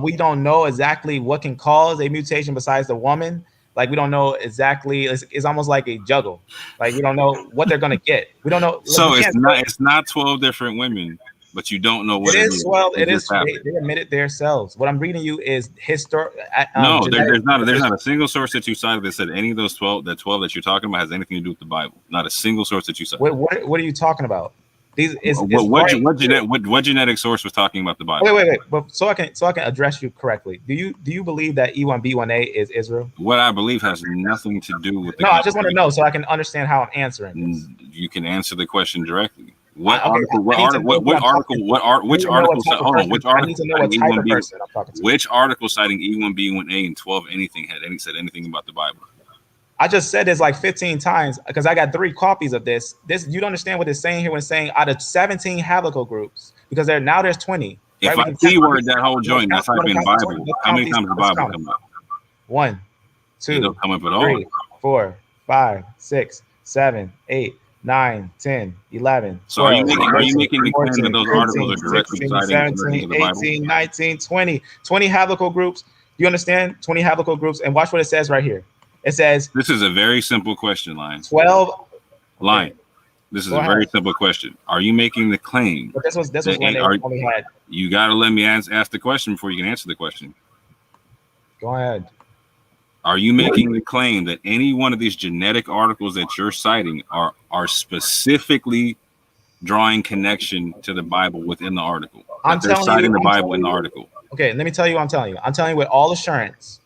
we don't know exactly what can cause a mutation besides the woman. Like we don't know exactly. It's almost like a juggle. Like we don't know what they're gonna get. We don't know. So it's not 12 different women, but you don't know what it is. Well, it is. They admit it themselves. What I'm reading you is historic. No, there's not a single source that you cited that said any of those 12 that you're talking about has anything to do with the Bible. Not a single source that you cited. What are you talking about? What genetic source was talking about the Bible? Wait. But so I can address you correctly. Do you believe that E1B1A is Israel? What I believe has nothing to do with. I just want to know so I can understand how I'm answering this. You can answer the question directly. Which article citing E1B1A and 12 said anything about the Bible? I just said this like 15 times because I got 3 copies of this. You don't understand what it's saying here when it's saying out of 17 haplogroups, because there's 20. If I keyword that whole joint, that's type in Bible. How many times does the Bible come up? 1, 2, it don't come up at all. 3, 4, 5, 6, 7, 8, 9, 10, 11. So 12, are you making the claim that those articles are directly 16, 17, 18, 19, 20 haplogroups? You understand? 20 haplogroups. And watch what it says right here. It says this is a very simple question, Lion. 12. Lion. This is a very simple question. Are you making the claim? But this was when they only had. You got to let me ask the question before you can answer the question. Go ahead. Are you making the claim that any one of these genetic articles that you're citing are specifically drawing connection to the Bible within the article. I'm They're telling citing you, the Bible in the article. Okay, let me tell you what I'm telling you. I'm telling you with all assurance,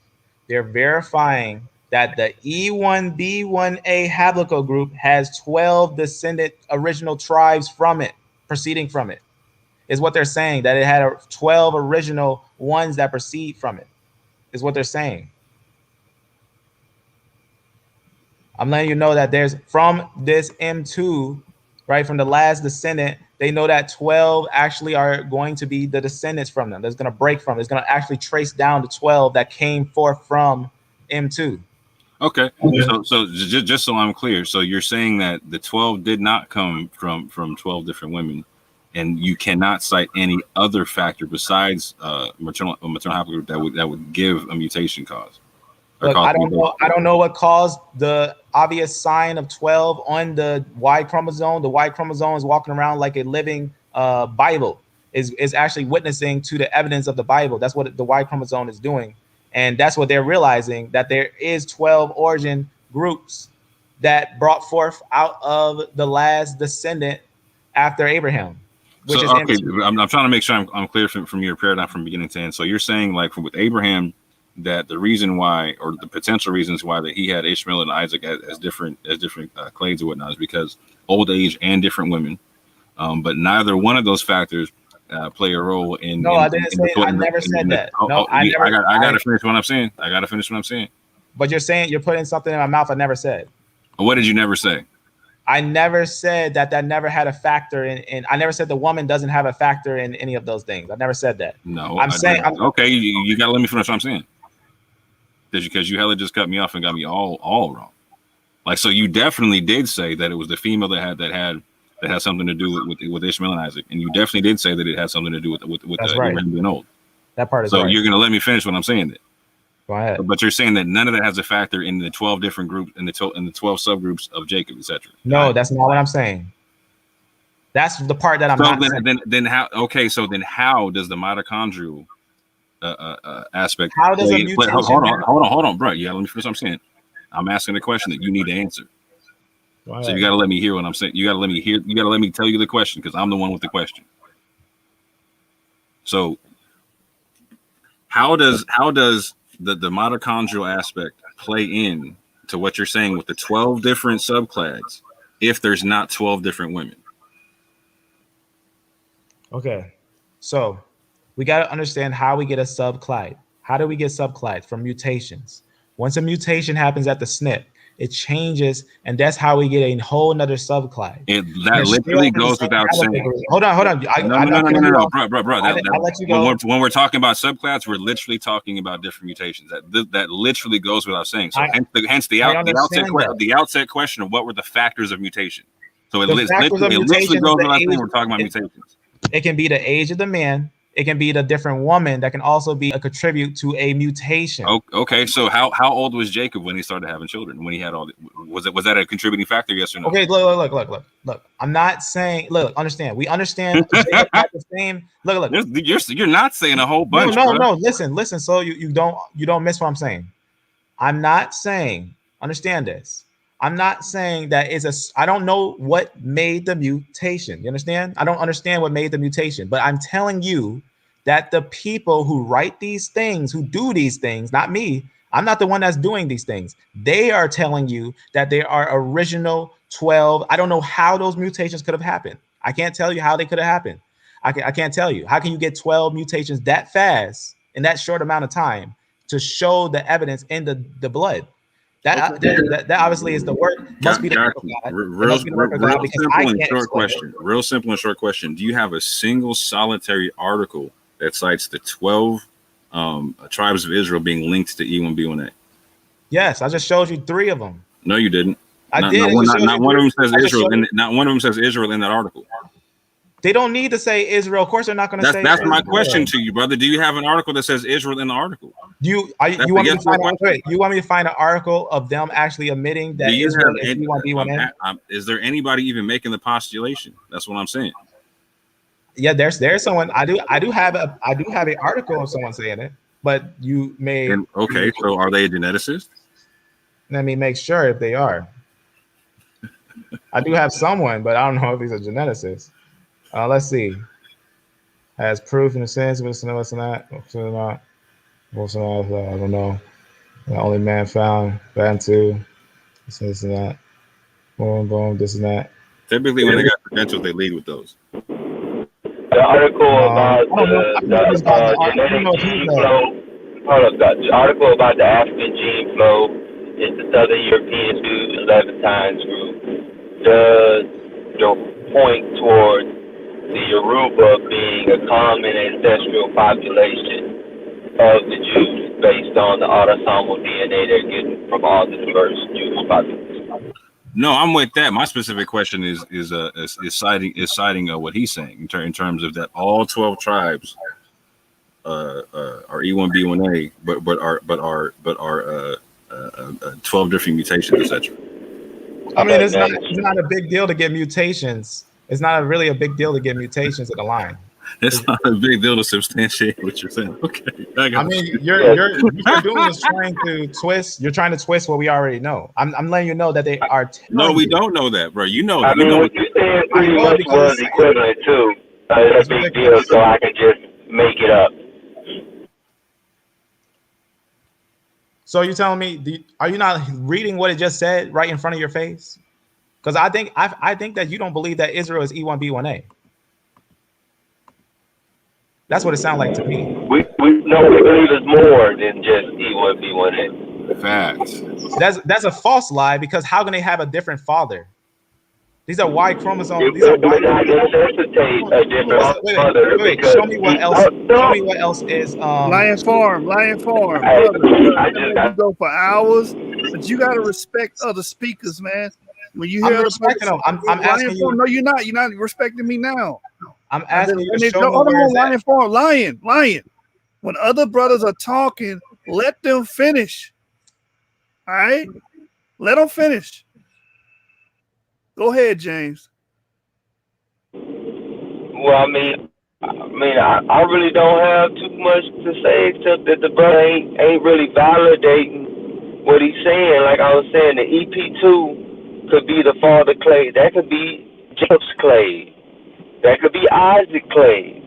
they're verifying that the E1B1A haplogroup has 12 descendant original tribes from it, proceeding from it. Is what they're saying, that it had 12 original ones that proceed from it, is what they're saying. I'm letting you know that there's from this M2, right, from the last descendant, they know that 12 actually are going to be the descendants from them. That's going to break from. It's going to actually trace down the 12 that came forth from M2. Okay. So just so I'm clear, so you're saying that the 12 did not come from 12 different women, and you cannot cite any other factor besides maternal haplogroup that would give a mutation cause. Look, I don't know what caused the obvious sign of 12 on the Y chromosome. The Y chromosome is walking around like a living Bible, is actually witnessing to the evidence of the Bible. That's what the Y chromosome is doing. And that's what they're realizing, that there is 12 origin groups that brought forth out of the last descendant after Abraham. Which so, okay, I'm trying to make sure I'm clear from your paradigm from beginning to end. So you're saying, like, with Abraham, that the reason why, or the potential reasons why, that he had Ishmael and Isaac as different clades and whatnot, is because old age and different women, but neither one of those factors play a role in. No, I didn't say. I never said that. No, I gotta finish what I'm saying. I gotta finish what I'm saying. But you're putting something in my mouth I never said. What did you never say? I never said that never had a factor in. I never said the woman doesn't have a factor in any of those things. I never said that. No, I'm saying. Okay, you gotta let me finish what I'm saying. Because you hella just cut me off and got me all wrong. Like, so you definitely did say that it was the female that had something to do with Ishmael and Isaac, and you definitely did say that it had something to do with Abraham being old. That part is so right. You're gonna let me finish what I'm saying then. Go ahead. But you're saying that none of that has a factor in the 12 different groups, in the 12 subgroups of Jacob, etc. No, that's not what I'm saying. That's the part that I'm not saying. Then how? Okay, so then how does the mitochondrial aspect? How does a mutation? Hold on, bro. Yeah, let me finish what I'm saying. I'm asking a question that you need to answer. So you got to let me hear what I'm saying. You got to let me hear. You got to let me tell you the question, because I'm the one with the question. So how does the mitochondrial aspect play in to what you're saying with the 12 different subclads if there's not 12 different women? Okay, so we got to understand how we get a subclade. How do we get subclades? From mutations. Once a mutation happens at the SNP, it changes, and that's how we get a whole nother subclade. That literally goes without saying. Hold on. No, bro. I'll let you go. When we're talking about subclads, we're literally talking about different mutations. That literally goes without saying. So hence the outset question of what were the factors of mutation. So it literally goes without saying we're talking about mutations. It can be the age of the man. It can be the different woman that can also be a contribute to a mutation. Okay, so how old was Jacob when he started having children? When he had was that a contributing factor? Yes or no? Okay, look. I'm not saying. Look, understand. We understand. Jacob had the same. Look. You're not saying a whole bunch. No. Listen. So you don't miss what I'm saying. I'm not saying. Understand this. I'm not saying that I don't know what made the mutation. You understand? I don't understand what made the mutation, but I'm telling you that the people who write these things, who do these things, not me, I'm not the one that's doing these things. They are telling you that there are original 12. I don't know how those mutations could have happened. I can't tell you how they could have happened. I can't tell you. How can you get 12 mutations that fast in that short amount of time to show the evidence in the blood? That obviously is the work. Must be the work of God. Real simple and short question. Do you have a single solitary article that cites the 12 tribes of Israel being linked to E1B1A? Yes, I just showed you 3 of them. No, you didn't. I did. Not one of them says Israel. Not one of them says Israel in that article. They don't need to say Israel. Of course, they're not going to say. That's my question to you, brother. Do you have an article that says Israel in the article? You want me to find an article of them actually admitting that Israel is E1B1A? Is there anybody even making the postulation? That's what I'm saying. Yeah, there's someone. I do have an article of someone saying it, but you may. Okay, so are they a geneticist? Let me make sure if they are. I do have someone, but I don't know if he's a geneticist. Let's see. Has proof in a sense, what's not, what's not, I don't know. The only man found, Bantu, this and that. Boom, boom, this and that. Typically, when they got credentials, they lead with those. The article about the I don't genetic know if gene he's flow. Hold up, the article about the African gene flow is the Southern European to 11 times group does point towards the Yoruba being a common ancestral population of the Jews based on the autosomal DNA they're getting from all the diverse Jewish populations. No, I'm with that. My specific question is citing what he's saying in terms of that all 12 tribes are E1B1A, but are 12 different mutations, etc. I mean, it's not a big deal to get mutations. It's not really a big deal to get mutations in the line. It's not a big deal to substantiate what you're saying. Okay, I mean, you're doing is trying to twist. You're trying to twist what we already know. I'm letting you know that they are. No, we don't know that, bro. You know. I mean, what you saying pretty much was equivalent to a big deal, so I can just make it up. So you're telling me, are you not reading what it just said right in front of your face? Because I think that you don't believe that Israel is E1B1A. That's what it sounds like to me. We believe it's more than just E1B1A. Facts. That's a false lie, because how can they have a different father? These are Y chromosomes. It would not necessitate a different father. Wait, show me what else. Show me what else is. Lion Farm. Hey, Brother, you go for hours, but you gotta respect other speakers, man. When you hear I'm respecting them. I'm asking you. No, you're not. You're not respecting me now. I'm asking you to show me hold where on, it's Lion at. Farm, Lion. When other brothers are talking, let them finish. All right, let them finish. Go ahead, James. Well, I mean, I really don't have too much to say except that the brother ain't really validating what he's saying. Like I was saying, the EP2 could be the father clay. That could be Jacob's clay. That could be Isaac clay.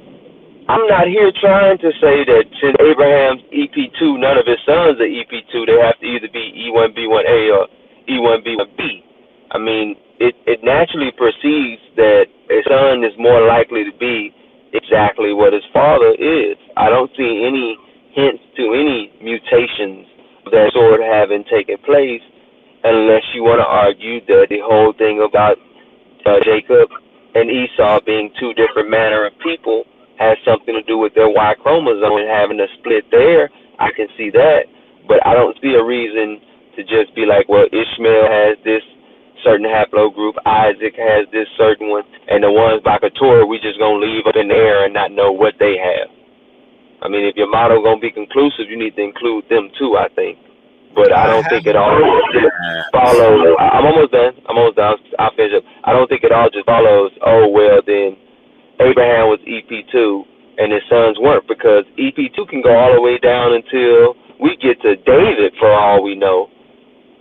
I'm not here trying to say that since Abraham's EP2, none of his sons are EP2. They have to either be E1B1A or E1B1B. I mean, it naturally perceives that a son is more likely to be exactly what his father is. I don't see any hints to any mutations of that sort having taken place, unless you want to argue that the whole thing about Jacob and Esau being two different manner of people has something to do with their Y chromosome and having a split there. I can see that, but I don't see a reason to just be like, well, Ishmael has this certain haplogroup, Isaac has this certain one, and the ones by Keturah we just gonna leave up in the air and not know what they have. I mean, if your model gonna be conclusive, you need to include them too, I think. But I don't think it all just follows. I'm almost done. I'll finish up. I don't think it all just follows, oh, well, then Abraham was EP2 and his sons weren't, because EP2 can go all the way down until we get to David, for all we know,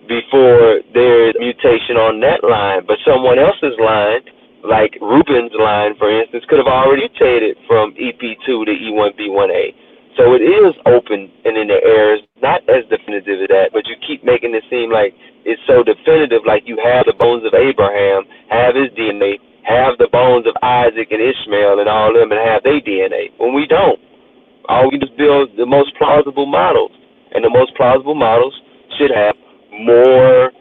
before there's mutation on that line. But someone else's line, like Reuben's line, for instance, could have already mutated from EP2 to E1B1A. So it is open and in the air. It's not as definitive as that, but you keep making it seem like it's so definitive, like you have the bones of Abraham, have his DNA, have the bones of Isaac and Ishmael and all of them, and have their DNA, when we don't. All we just build the most plausible models, and the most plausible models should have more.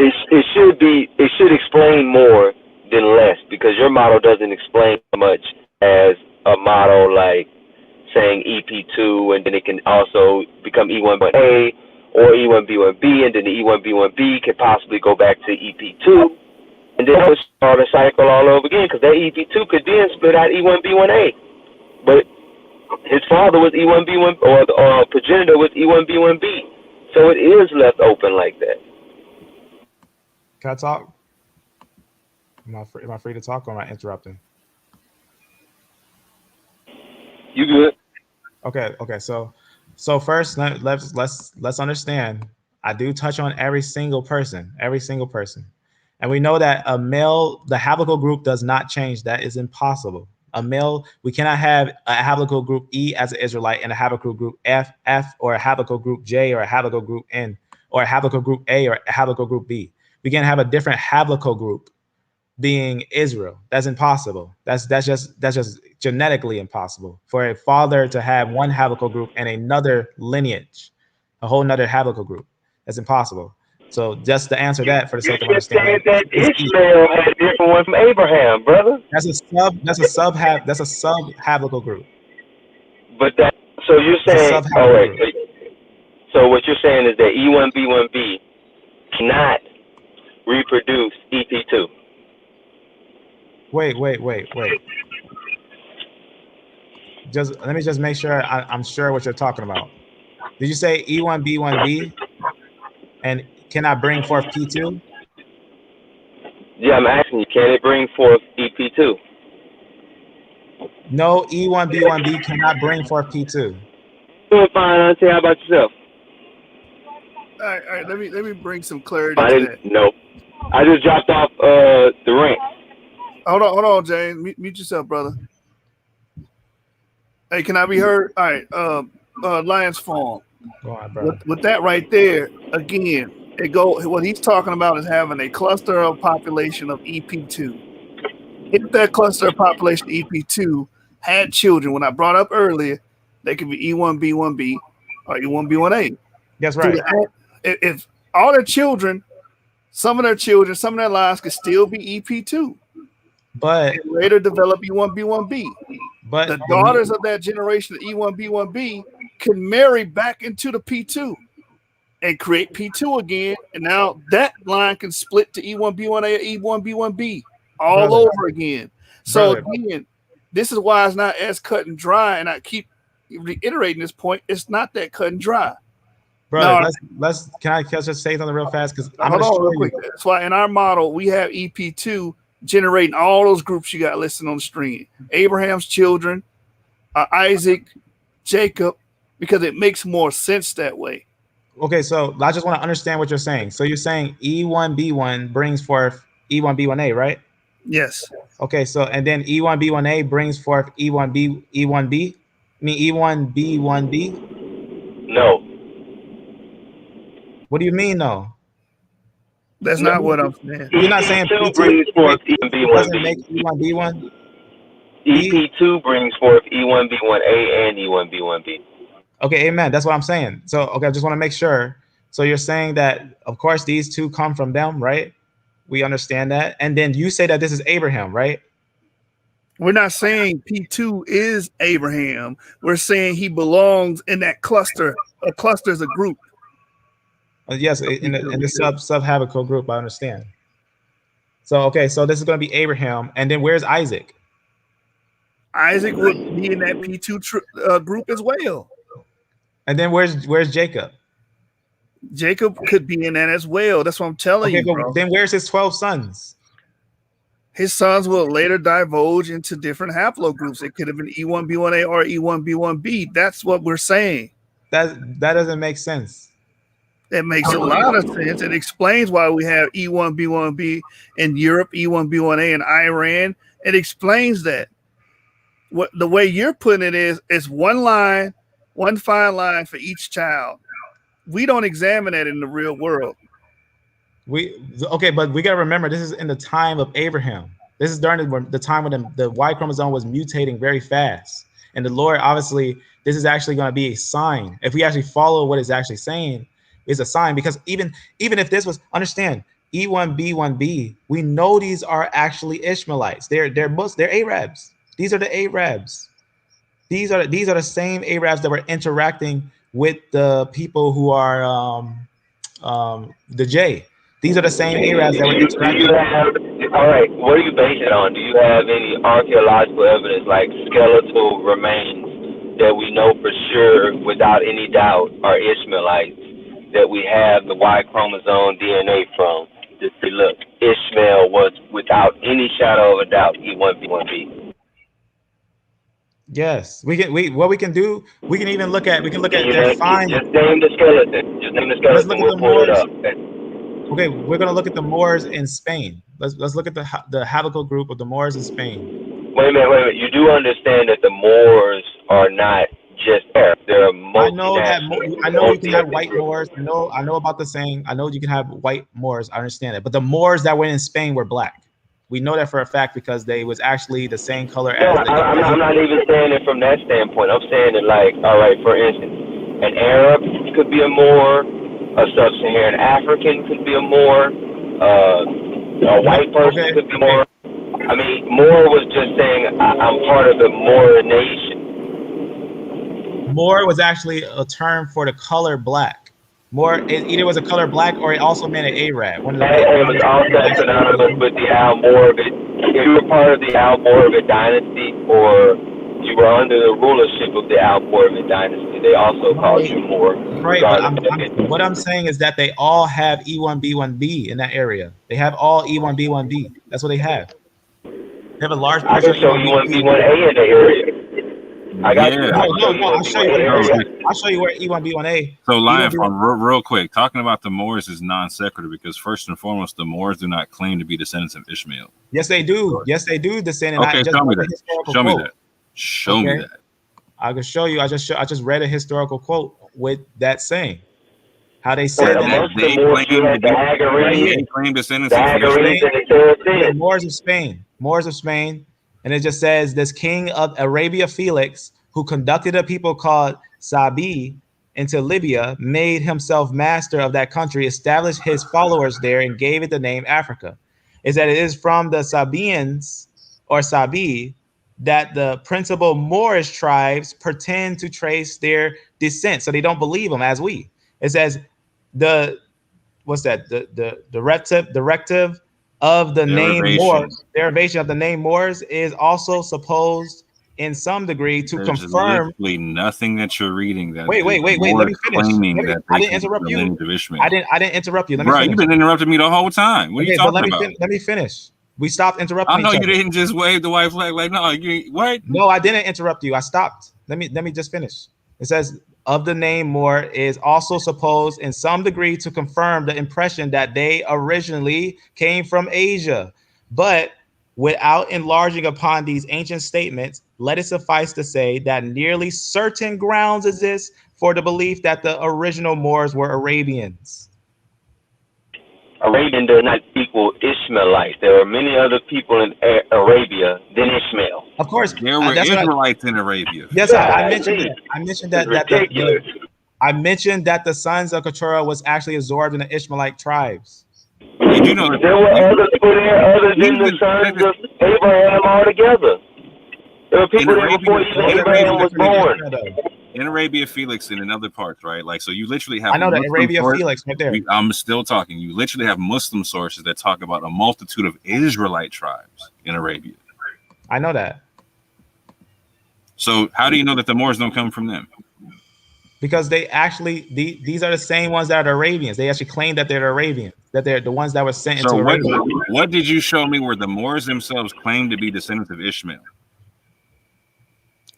It should explain more than less, because your model doesn't explain much as a model like saying EP2, and then it can also become E1B1A or E1B1B, and then the E1B1B can possibly go back to EP2, and then it start a cycle all over again, because that EP2 could then split out E1B1A. But his father was E1B1, or the progenitor was E1B1B. So it is left open like that. Can I talk? Am I free to talk, or am I interrupting? You good? Okay. So first, let's understand. I do touch on every single person. And we know that a male, the haplotype group does not change. That is impossible. A male, we cannot have a haplotype group E as an Israelite and a haplotype group F, or a haplotype group J, or a haplotype group N, or a haplotype group A, or a haplotype group B. We can have a different haplotype group being Israel. That's impossible. That's just genetically impossible for a father to have one haplotype group and another lineage, a whole nother haplotype group. That's impossible. So just to answer that for the sake of You just said understanding, that Ishmael had a different one from Abraham, brother. that's a sub haplotype group. But that, so you're It's a saying, sub oh haplotype wait, group. so what you're saying is that E1B1B cannot reproduce EP2. Wait. Just let me just make sure I'm sure what you're talking about. Did you say E1B1B and cannot bring forth P2? Yeah, I'm asking you, can it bring forth EP2? No, E1B1B cannot bring forth P2. Doing fine, Auntie. How about yourself? All right. Let me bring some clarity I to didn't that. know. I just dropped off the rent. Hold on, James. Mute yourself, brother. Hey, can I be heard? All right. Lions Farm. Go on, bro. With that right there, again, what he's talking about is having a cluster of population of EP2. If that cluster of population of EP2 had children, when I brought up earlier, they could be E1B1B or E1B1A. That's right. If all their children, some of their lives could still be EP2, but and later develop E1B1B. But the daughters of that generation of E1B1B can marry back into the P2 and create P2 again, and now that line can split to E1B1A or E1B1B all over again. So again, this is why it's not as cut and dry, and I keep reiterating this point. It's not that cut and dry. Brother, can I just say something real fast? Because I'm gonna show you. That's why in our model we have EP2 generating all those groups you got listed on the screen. Abraham's children, Isaac, Jacob, because it makes more sense that way. Okay, so I just want to understand what you're saying. So you're saying E1B1 brings forth E1B1A, right? Yes. Okay, so and then E1B1A brings forth E1B. I mean E1B1B? No. What do you mean, no? That's not what I'm saying. You're not saying EP2 brings forth E1B1B doesn't make E1B1? EP2 brings forth E1B1A and E1B1B. Okay, amen. That's what I'm saying. So, okay, I just want to make sure. So you're saying that, of course, these two come from them, right? We understand that. And then you say that this is Abraham, right? We're not saying P2 is Abraham. We're saying he belongs in that cluster. A cluster is a group. Yes, in the sub haplotype group, I understand. So, okay, so this is going to be Abraham. And then where's Isaac? Isaac would be in that P2 group as well. And then where's Jacob? Jacob could be in that as well. That's what I'm telling you, bro. Then where's his 12 sons? His sons will later divulge into different haplogroups. It could have been E1B1A or E1B1B. That's what we're saying. That doesn't make sense. It makes a lot of sense. It explains why we have E1B1B in Europe, E1B1A in Iran. It explains that. What the way you're putting it is one line, one fine line for each child. We don't examine that in the real world. But we got to remember, this is in the time of Abraham. This is during the time when the Y chromosome was mutating very fast. And the Lord, obviously, this is actually going to be a sign. If we actually follow what it's actually saying, it's a sign. Because even if this was, understand, E1B1B, we know these are actually Ishmaelites. They're Arabs. These are the Arabs. These are the same Arabs that were interacting with the people who are the J. These are the same Arabs that were interacting. All right, what do you base it on? Do you have any archaeological evidence, like skeletal remains, that we know for sure, without any doubt, are Ishmaelites, that we have the Y chromosome DNA from? Just say, look, Ishmael was, without any shadow of a doubt, E1B1B. Yes, we can even look at their finds. Just name the skeleton. Just name the skeleton. Let's look at we'll pull it up. Okay, we're gonna look at the Moors in Spain. Let's look at the habical group of the Moors in Spain. Wait a minute. You do understand that the Moors are not just there. They're a I know that multinational, I know you can have multi-ethnic white group. Moors. I know about the saying. I know you can have white Moors. I understand it. But the Moors that were in Spain were black. We know that for a fact because they was actually the same color No, as the I'm not even saying it from that standpoint. I'm saying it like, all right, for instance, an Arab could be a Moor, a sub-Saharan African could be a Moor, a white person could be Moor. I mean, Moor was just saying I'm part of the Moor nation. Moor was actually a term for the color black. Moor, it either was a color black or it also meant an Arab. One of the And it was also synonymous with the Almoravid. If you were part of the Almoravid dynasty or you were under the rulership of the Almoravid dynasty, they also called you Moor. Right, but what I'm saying is that they all have E1B1B in that area. They have all E1B1B. That's what they have. They have a large I portion can show of you E1B1B. E1B1A in the area. I got you. No, I'll show you where E1B1A. So, Lion, real quick, talking about the Moors is non sequitur because first and foremost, the Moors do not claim to be descendants of Ishmael. Yes, they do. Yes, they do descend. Okay, show me that. Show me that. I can show you. I just read a historical quote with that saying. How they said that they claim descendants of the Moors of Spain, and it just says this king of Arabia Felix, who conducted a people called Sabi into Libya, made himself master of that country, established his followers there, and gave it the name Africa. Is that it is from the Sabians or Sabi that the principal Moorish tribes pretend to trace their descent, so they don't believe them as we. It says the directive of the name Moors, derivation of the name Moors is also supposed in some degree to confirm nothing that you're reading that wait, let me finish. I didn't interrupt you. I didn't interrupt you. Let me finish. You've been interrupting me the whole time. What are you talking about? Let me finish. We stopped interrupting each other. I know you didn't just wave the white flag like, no, what? No, I didn't interrupt you. I stopped. Let me just finish. It says of the name Moor is also supposed in some degree to confirm the impression that they originally came from Asia. But without enlarging upon these ancient statements, let it suffice to say that nearly certain grounds exist for the belief that the original Moors were Arabians. Arabian does not equal Ishmaelites. There are many other people in Arabia than Ishmael. Of course, there were Israelites in Arabia. Yes, I mentioned that. I mentioned that the sons of Keturah was actually absorbed in the Ishmaelite tribes. Did you know that there were other people there other than the sons of Abraham altogether? There were people there before even Abraham was born. In Arabia Felix and in other parts, right? Like, so you literally have. I know that Arabia Felix right there. I'm still talking. You literally have Muslim sources that talk about a multitude of Israelite tribes in Arabia. I know that. So how do you know that the Moors don't come from them? Because they actually, these are the same ones that are the Arabians. They actually claim that they're the Arabians, that they're the ones that were sent into Arabia. What did you show me where the Moors themselves claim to be descendants of Ishmael?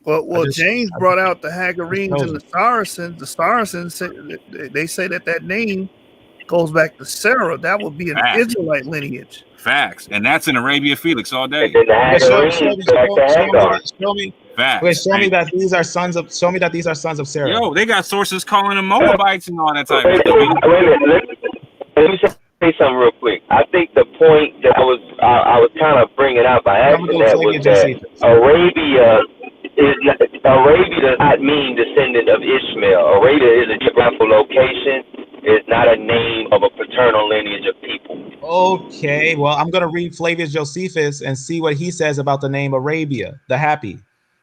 Well, James brought out the Hagarenes and the Saracens. The Saracens, they say that name goes back to Sarah. That would be an Israelite lineage. Facts, and that's in Arabia Felix all day. Show me that these are sons of. Show me that these are sons of Sarah. Yo, they got sources calling them Moabites and all that type of stuff. Wait a minute. Let me say something real quick. I think the point that I was kind of bringing out by accident was that Arabia does not mean descendant of Ishmael. Arabia is a geographical location. It's not a name of a paternal lineage of people. Okay, well, I'm going to read Flavius Josephus and see what he says about the name Arabia, the happy.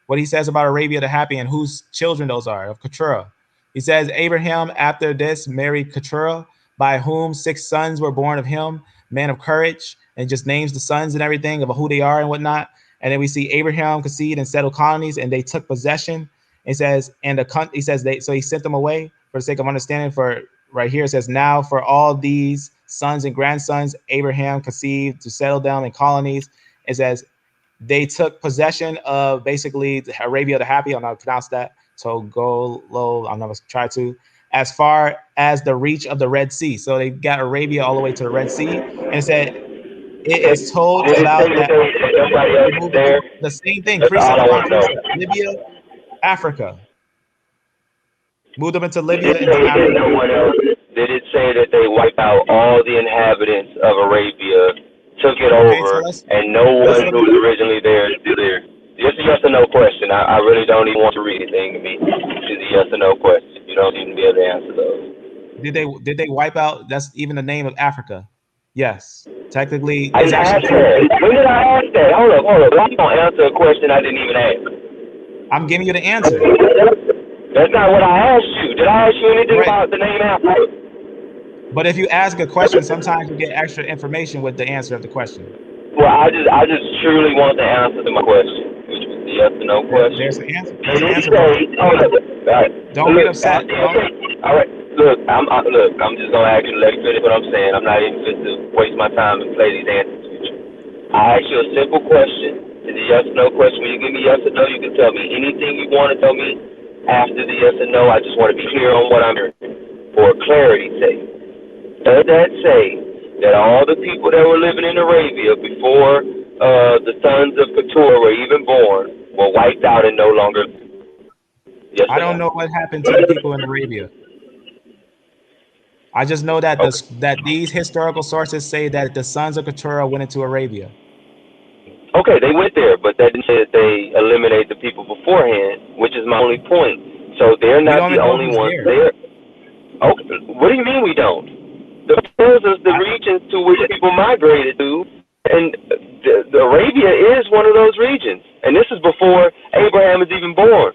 What he says about Arabia the happy and whose children those are, of Keturah. He says, Abraham after this married Keturah, by whom 6 sons were born of him, man of courage, and just names the sons and everything of who they are and whatnot. And then we see Abraham conceived and settled colonies, and they took possession. It says, so he sent them away for the sake of understanding. For right here, it says, now for all these sons and grandsons, Abraham conceived to settle down in colonies. It says, they took possession of basically Arabia the happy. I'm not pronounce that. Togolo, I'm not going to try to. as far as the reach of the Red Sea. So they got Arabia all the way to the Red Sea, and it said it is told Did it about say that that nobody else they is moved there? the same thing, That's all precept I upon want to know. precept. Libya, Africa. Moved them into Did Libya, it into say that Africa. no one else? Did it say that they wiped out all the inhabitants of Arabia, took it Okay, so over, and no let's one look who was originally there is still there? Just a yes or no question. I really don't even want to read anything to me. It's a yes or no question. You don't even be able to answer those. did they wipe out? That's even the name of Africa. Yes, technically, I it's didn't actually ask true. that. When did I ask that? Hold up. Why you gonna answer a question I didn't even ask? I'm giving you the answer. That's not what I asked you. Did I ask you anything Right. about the name Africa? But if you ask a question, sometimes you get extra information with the answer of the question. Well, I just truly want the answer to my question, which was the yes or no question. There's the answer. Did it Answer, say? bro. All right. Don't get upset. All right. Look, I'm just gonna actually let you finish what I'm saying. I'm not even fit to waste my time and play these answers with you. I asked you a simple question. It's a yes or no question. When you give me yes or no, you can tell me anything you want to tell me after the yes or no. I just want to be clear on what I'm hearing for clarity's sake. Does that say that all the people that were living in Arabia before the sons of Keturah were even born were wiped out and no longer? Yes I or don't no? know what happened to the people in Arabia. I just know that that these historical sources say that the sons of Keturah went into Arabia. Okay, they went there, but that didn't say that they eliminate the people beforehand, which is my only point. So they're We not don't the even know only who's ones there. there. Okay, what do you mean we don't? The tells us the regions to which people migrated to, and the Arabia is one of those regions. And this is before Abraham is even born.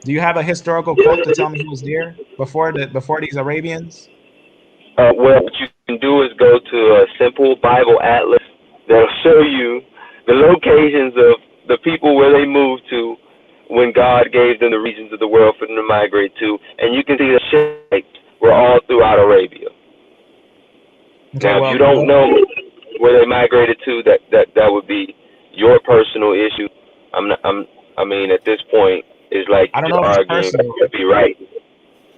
Do you have a historical quote to tell me who was there before these Arabians? Well, what you can do is go to a simple Bible atlas that'll show you the locations of the people where they moved to when God gave them the regions of the world for them to migrate to, and you can see the shapes were all throughout Arabia. Okay, Now, well, if you don't know where they migrated to, that would be your personal issue. I mean, at this point, it's like I don't you're know if it's arguing personal. to be right.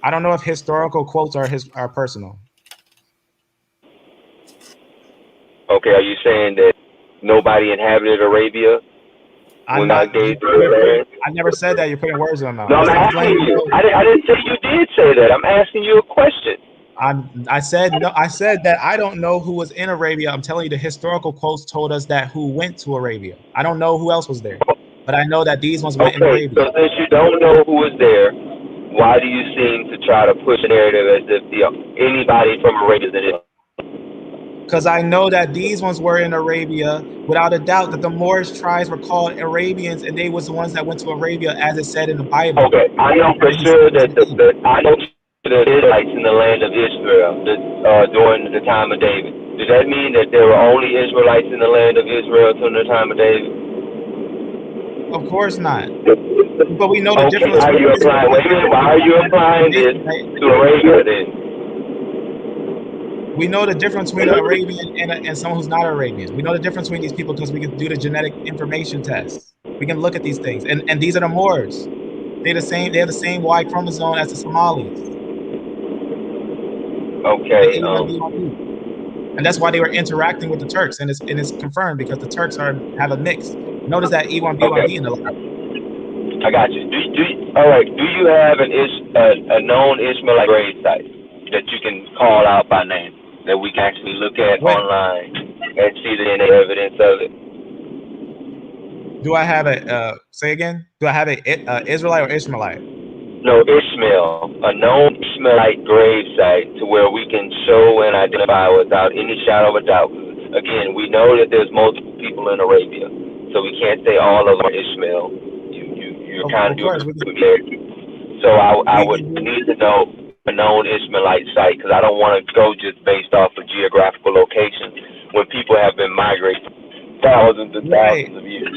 I don't know if historical quotes are personal. Okay, are you saying that nobody inhabited Arabia I'm when not. God gave the I never said that. You're putting words in my mouth. No, I'm I'm just letting asking you you. know. I didn't say you did say that. I'm asking you a question. I said no. I said that I don't know who was in Arabia. I'm telling you, the historical quotes told us that who went to Arabia. I don't know who else was there, but I know that these ones went in Okay, Arabia. so since you don't know who was there, why do you seem to try to push a narrative as if anybody from Arabia is in it? Because I know that these ones were in Arabia, without a doubt, that the Moorish tribes were called Arabians, and they was the ones that went to Arabia, as it said in the Bible. Okay, I know for sure that the Israelites in the land of Israel during the time of David. Does that mean that there were only Israelites in the land of Israel during the time of David? Of course not. But we know the Okay, difference. why are you applying? Wait a minute. Why are you applying this to Arabia then? We know the difference between an Arabian and someone who's not Arabian. We know the difference between these people because we can do the genetic information test. We can look at these things, and these are the Moors. They have the same Y chromosome as the Somalis. Okay. And that's why they were interacting with the Turks, and it's confirmed because the Turks have a mix. Notice that E1B1B in the lab. I got you. All right. Do you have a known Ishmaelite grave site that you can call out by name that we can actually look at online and see the evidence of it? Do I have say again? Do I have a Israelite or Ishmaelite? No, Ishmael, a known Ishmaelite grave site to where we can show and identify without any shadow of a doubt. Again, we know that there's multiple people in Arabia, so we can't say all of them are Ishmael. You're kind of doing it. So I would need to know a known Ishmaelite site because I don't want to go just based off of geographical locations when people have been migrating thousands and thousands of years.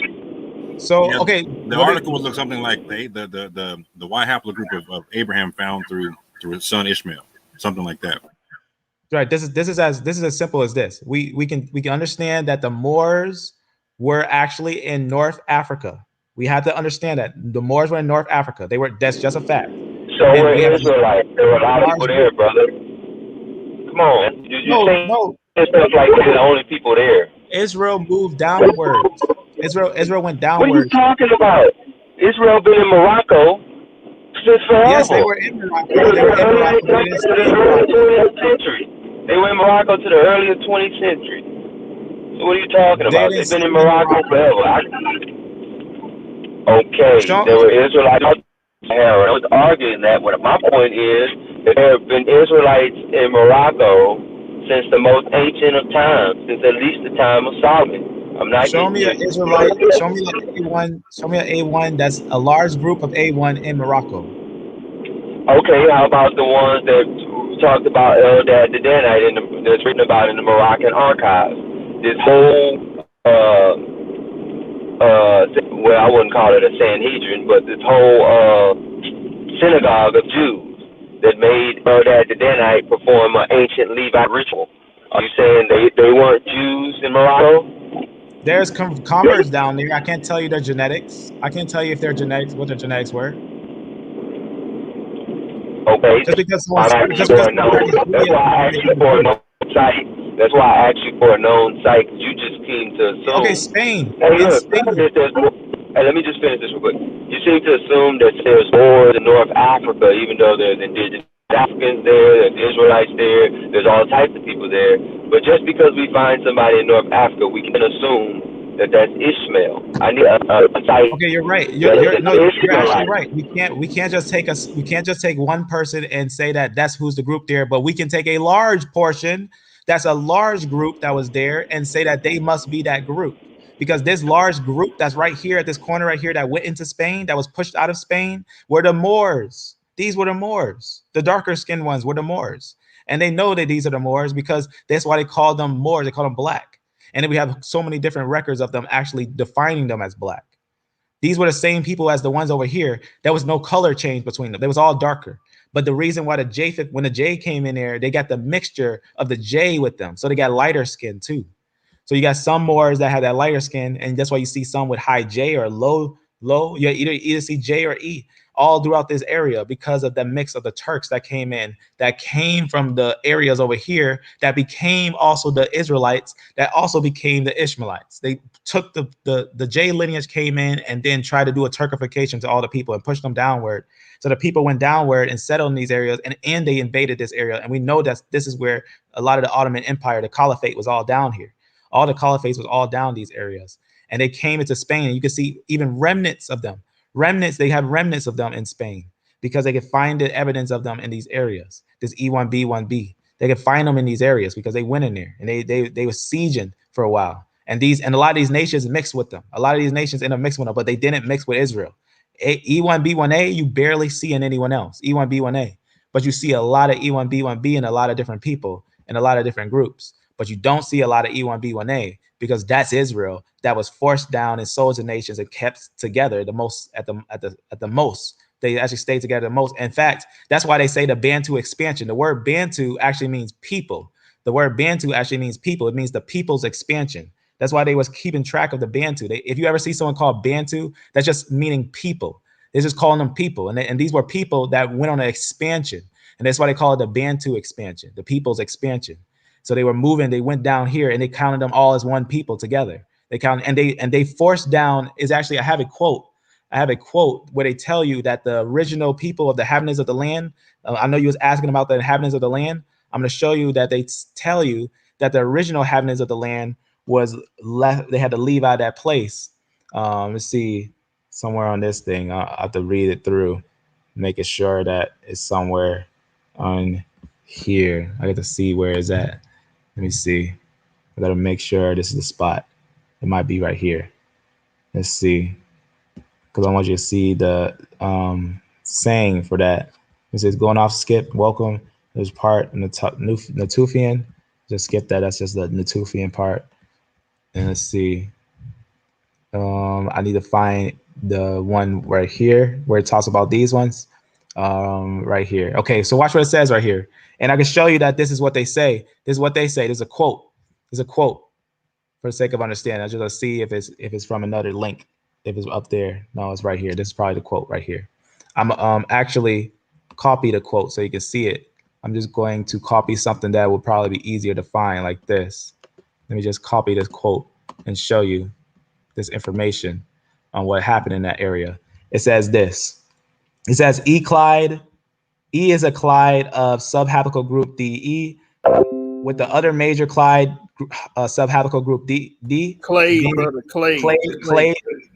So yeah, okay, the article would look something like the Y haplogroup of Abraham found through his son Ishmael, something like that. Right. This is as simple as this. We can understand that the Moors were actually in North Africa. We have to understand that the Moors were in North Africa. That's just a fact. So And then we're we have Israelites. There were a lot of large people group. there, brother. Come on. You No, say no. stuff like we're the only people there. Israel moved downwards. Israel went What are you downwards. talking about? Israel been in Morocco since Yes, they forever. were in Morocco. They were in Morocco, but they didn't To the stay in early Morocco. 20th century. They were in Morocco to the early 20th century. So what are you talking They about? didn't They've been stay in in Morocco Morocco. forever. Okay, Show, there were Israelites. I was arguing that. What my point is that there have been Israelites in Morocco since the most ancient of times, since at least the time of Solomon. I'm not show getting me an you. Israelite. Show me like A1. Show me an A1 that's a large group of A1 in Morocco. Okay, how about the ones that talked about Eldad the Danite that's written about in the Moroccan archives? This whole, well, I wouldn't call it a Sanhedrin, but this whole synagogue of Jews that made Eldad the Danite perform an ancient Levite ritual. Are you saying they weren't Jews in Morocco? There's converts down there. I can't tell you their genetics. I can't tell you if their genetics, what their genetics were. Okay, Just because I'm someone's asking just for because a someone known. studies That's Judaism why I doesn't asked make you them a for a Jew. known site. That's why I asked you for a known site. You just seem to Okay, assume. Spain. Hey, In look. Spain. Hey, let me just finish this real quick. You seem to assume that there's more in North Africa, even though there's indigenous Africans there, there's Israelites there, there's all types of people there. But just because we find somebody in North Africa, we can assume that that's Ishmael. I need a site Okay, you're right. that is You're an no, you're actually Ishmaelite. right. We can't just take one person and say that that's who's the group there, but we can take a large portion that's a large group that was there and say that they must be that group. Because this large group that's right here at this corner right here that went into Spain, that was pushed out of Spain, were the Moors. These were the Moors. The darker skinned ones were the Moors. And they know that these are the Moors because that's why they call them Moors. They call them black. And then we have so many different records of them actually defining them as black. These were the same people as the ones over here. There was no color change between them. They was all darker. But the reason why when the J came in there, they got the mixture of the J with them. So they got lighter skin too. So you got some Moors that have that lighter skin, and that's why you see some with high J or low. You either see J or E all throughout this area because of the mix of the Turks that came in, that came from the areas over here, that became also the Israelites, that also became the Ishmaelites. They took the J lineage came in and then tried to do a Turkification to all the people and push them downward. So the people went downward and settled in these areas, and they invaded this area. And we know that this is where a lot of the Ottoman Empire, the Caliphate, was all down here. All the caliphates was all down these areas. And they came into Spain, and you can see even remnants of them. They have remnants of them in Spain because they could find the evidence of them in these areas. This E1B1B. They could find them in these areas because they went in there and they were sieging for a while. And a lot of these nations mixed with them. A lot of these nations end up mixing with them, but they didn't mix with Israel. E1B1A, you barely see in anyone else. E1B1A. But you see a lot of E1B1B in a lot of different people in a lot of different groups. But you don't see a lot of E1B1A because that's Israel that was forced down and sold to nations and kept together the most at the most. They actually stayed together the most. In fact, that's why they say the Bantu expansion. The word Bantu actually means people. The word Bantu actually means people. It means the people's expansion. That's why they was keeping track of the Bantu. If you ever see someone called Bantu, that's just meaning people. They're just calling them people. And these were people that went on an expansion. And that's why they call it the Bantu expansion, the people's expansion. So they were moving, they went down here and they counted them all as one people together. They counted and they forced down is actually, I have a quote where they tell you that the original people of the inhabitants of the land, I know you was asking about the inhabitants of the land. I'm going to show you that they tell you that the original inhabitants of the land was left, they had to leave out of that place. Let's see, somewhere on this thing, I have to read it through, making sure that it's somewhere on here. I get to see where it's at. Let me see. I gotta make sure this is the spot. It might be right here. Let's see. Because I want you to see the saying for that. It says going off skip, welcome. There's part in the Natufian. Just skip that. That's just the Natufian part. And let's see. I need to find the one right here where it talks about these ones. Right here. Okay, so watch what it says right here. And I can show you that this is what they say. This is what they say. There's a quote. There's a quote for the sake of understanding. I just want to see if it's from another link. If it's up there. No, it's right here. This is probably the quote right here. I'm actually copy the quote so you can see it. I'm just going to copy something that will probably be easier to find, like this. Let me just copy this quote and show you this information on what happened in that area. It says this. It says E is a Clyde of subhapical group DE with the other major Clyde subhapical group D Clay, being brother,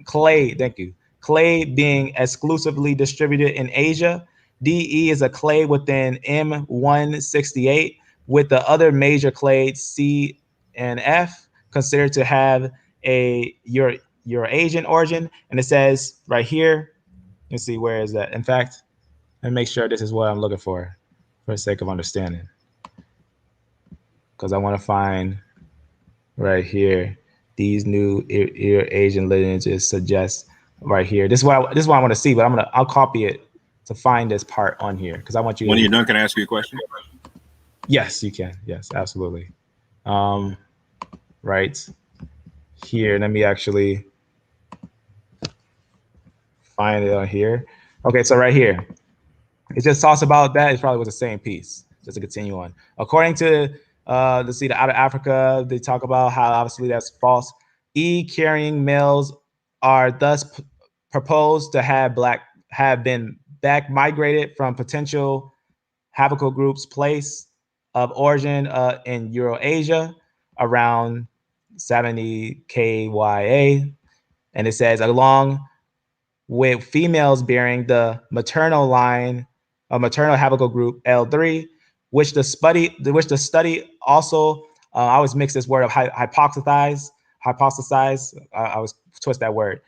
Clay. Thank you. Clay being exclusively distributed in Asia. DE is a clay within M168 with the other major clades C and F considered to have a Eurasian origin. And it says right here, let's see, where is that? In fact, let me make sure this is what I'm looking for the sake of understanding. Because I want to find right here, these new Asian lineages suggest right here. This is what I want to see, but I'll copy it to find this part on here because I want you. When you're done, can I ask you a question? Yes, you can. Yes, absolutely. Right here, let me actually find it on here. Okay, so right here, it just talks about that. It probably was the same piece. Just to continue on. According to let's see, the Out of Africa, they talk about how obviously that's false. E-carrying males are thus proposed to have been back migrated from potential habical groups' place of origin in Eurasia around 70 KYA, and it says along with females bearing the maternal line, a maternal habical group L3, which the study also, I always mix this word of hypothesize. I always twist that word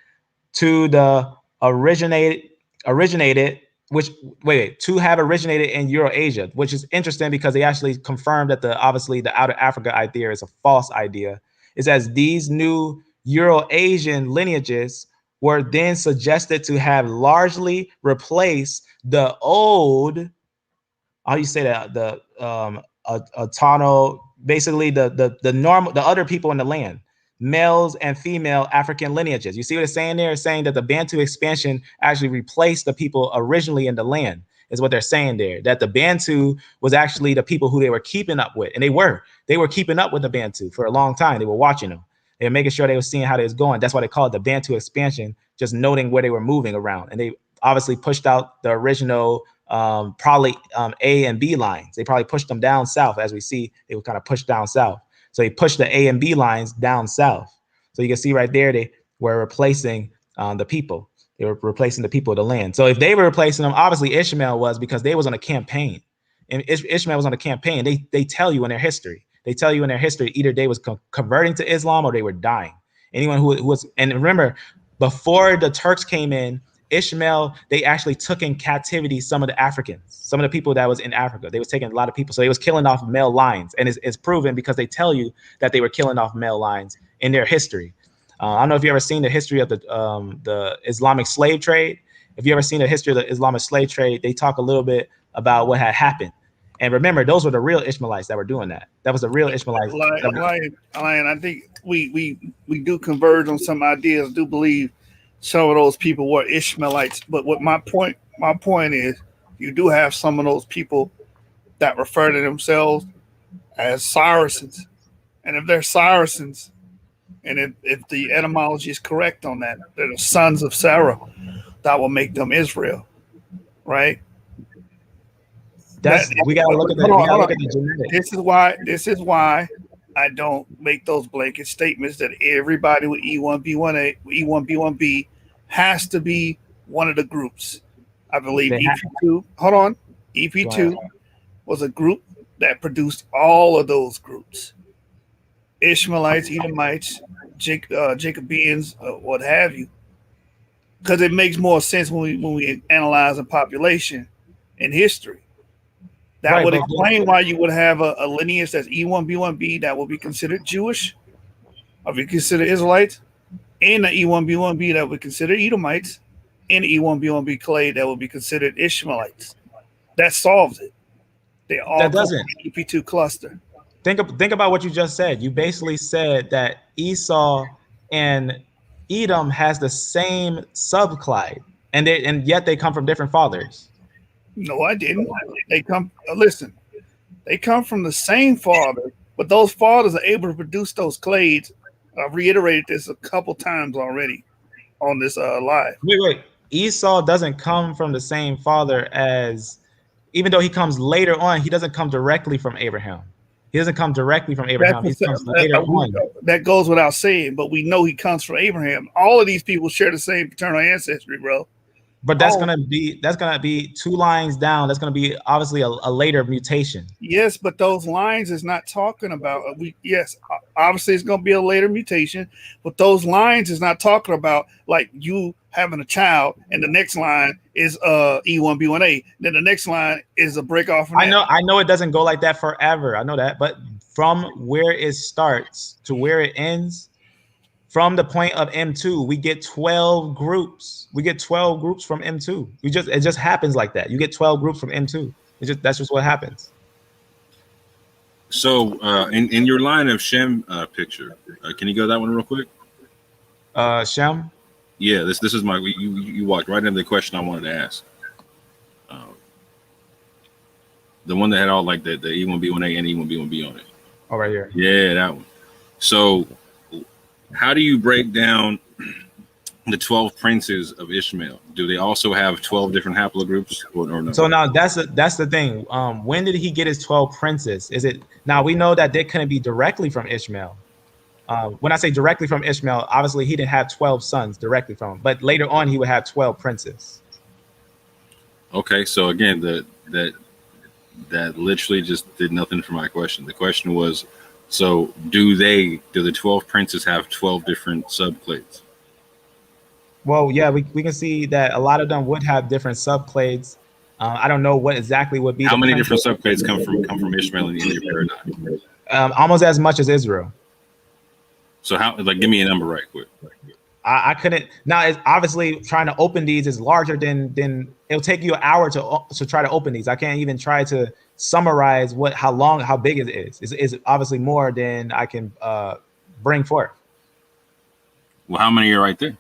to the originated, which to have originated in Eurasia, which is interesting because they actually confirmed that obviously the Out of Africa idea is a false idea. It says these new Eurasian lineages were then suggested to have largely replaced the old, how do you say that, the autono, basically the normal, the other people in the land, males and female African lineages. You see what it's saying there? It's saying that the Bantu expansion actually replaced the people originally in the land, is what they're saying there. That the Bantu was actually the people who they were keeping up with. And they were keeping up with the Bantu for a long time. They were watching them. They were making sure they were seeing how they was going. That's why they call it the Bantu expansion, just noting where they were moving around. And they obviously pushed out the original probably A and B lines. They probably pushed them down south. As we see, they were kind of pushed down south. So they pushed the A and B lines down south. So you can see right there, they were replacing the people. They were replacing the people of the land. So if they were replacing them, obviously Ishmael was, because they was on a campaign. And Ishmael was on a campaign. They tell you in their history. They tell you in their history, either they was converting to Islam or they were dying. Anyone who was, and remember, before the Turks came in, Ishmael, they actually took in captivity some of the Africans, some of the people that was in Africa. They was taking a lot of people. So they was killing off male lines. And it's proven because they tell you that they were killing off male lines in their history. I don't know if you ever seen the history of the Islamic slave trade. If you ever seen the history of the Islamic slave trade, they talk a little bit about what had happened. And remember, those were the real Ishmaelites that were doing that. That was the real Ishmaelites. Lion, I think we do converge on some ideas. Do believe some of those people were Ishmaelites, but what my point is, you do have some of those people that refer to themselves as Saracens, and if they're Saracens, and if the etymology is correct on that, they're the sons of Sarah, that will make them Israel, right? We gotta look at the genetics. This is why I don't make those blanket statements that everybody with E1B1A, E1B1B has to be one of the groups. I believe EP2. Hold on, EP2 was a group that produced all of those groups: Ishmaelites, Edomites, Jacobeans, what have you. Because it makes more sense when we analyze a population in history. That would explain why you would have a lineage that's E1B1B that will be considered Jewish, or be considered Israelites, and the E1B1B that would consider Edomites, and the E1B1B clade that would be considered Ishmaelites. That solves it. They all that doesn't EP2 cluster. Think about what you just said. You basically said that Esau and Edom has the same subclade, and yet they come from different fathers. No, I didn't. They come. Listen, they come from the same father, but those fathers are able to produce those clades. I've reiterated this a couple times already on this live. Wait. Esau doesn't come from the same father as, even though he comes later on, he doesn't come directly from Abraham. He doesn't come directly from Abraham. He comes later on. That goes without saying, but we know he comes from Abraham. All of these people share the same paternal ancestry, bro. But that's gonna be 2 lines down. That's gonna be obviously a later mutation. Yes, but those lines is not talking about obviously it's gonna be a later mutation, but those lines is not talking about like you having a child and the next line is E1B1A, then the next line is a break off. I know it doesn't go like that forever. I know that, but from where it starts to where it ends, from the point of M2, we get 12 groups. We get 12 groups from M2. It just happens like that. You get 12 groups from M2. That's just what happens. So in your line of Shem picture, can you go that one real quick? Shem? Yeah, this is my you walked right into the question I wanted to ask. The one that had all like the E1B1A and E1B1B on it. Oh, right here. Yeah, that one. So how do you break down the 12 princes of Ishmael? Do they also have 12 different haplogroups or no? So now that's the thing. When did he get his 12 princes? Is it now we know that they couldn't be directly from Ishmael. When I say directly from Ishmael, obviously he didn't have 12 sons directly from him, but later on he would have 12 princes. Okay, so again, that literally just did nothing for my question. The question was, so do the 12 princes have 12 different subclades? Well, yeah, we can see that a lot of them would have different subclades. I don't know what exactly would be. How many different subclades come from Ishmael in your paradigm? Almost as much as Israel. So how, like, give me a number right quick. I couldn't. Now, it's obviously trying to open these is larger than it'll take you an hour to try to open these. I can't even try to summarize how big it is. It's obviously more than I can bring forth. Well, how many are right there?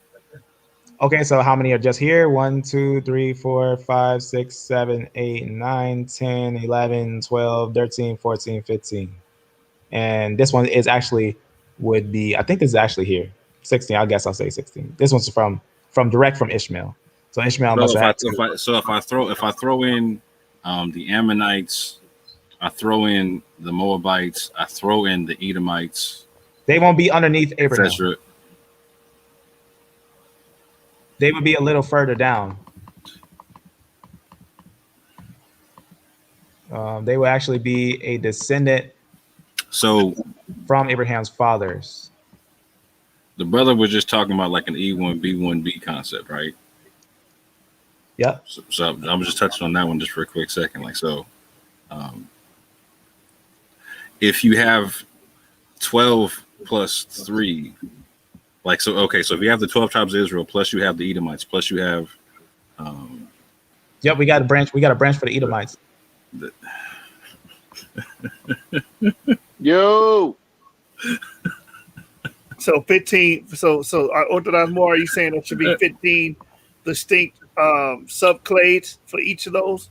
Okay, so how many are just here? 1, 2, 3, 4, 5, 6, 7, 8, 9, 10, 11, 12, 13, 14, 15. And this one is actually would be, I think this is actually here. 16, I guess I'll say 16. This one's from direct from Ishmael. So Ishmael must have. If I throw in the Ammonites, I throw in the Moabites, I throw in the Edomites. They won't be underneath Abraham. Etc. They would be a little further down. They will actually be a descendant from Abraham's fathers. The brother was just talking about like an E1B1B concept, right? Yeah. So I was just touching on that one just for a quick second. Like, so if you have 12 plus 3, like, so, okay, so if you have the 12 tribes of Israel, plus you have the Edomites, plus you have yep, we got a branch for the Edomites. Yo. So 15. So Orthodox more. Are you saying there should be 15 distinct subclades for each of those?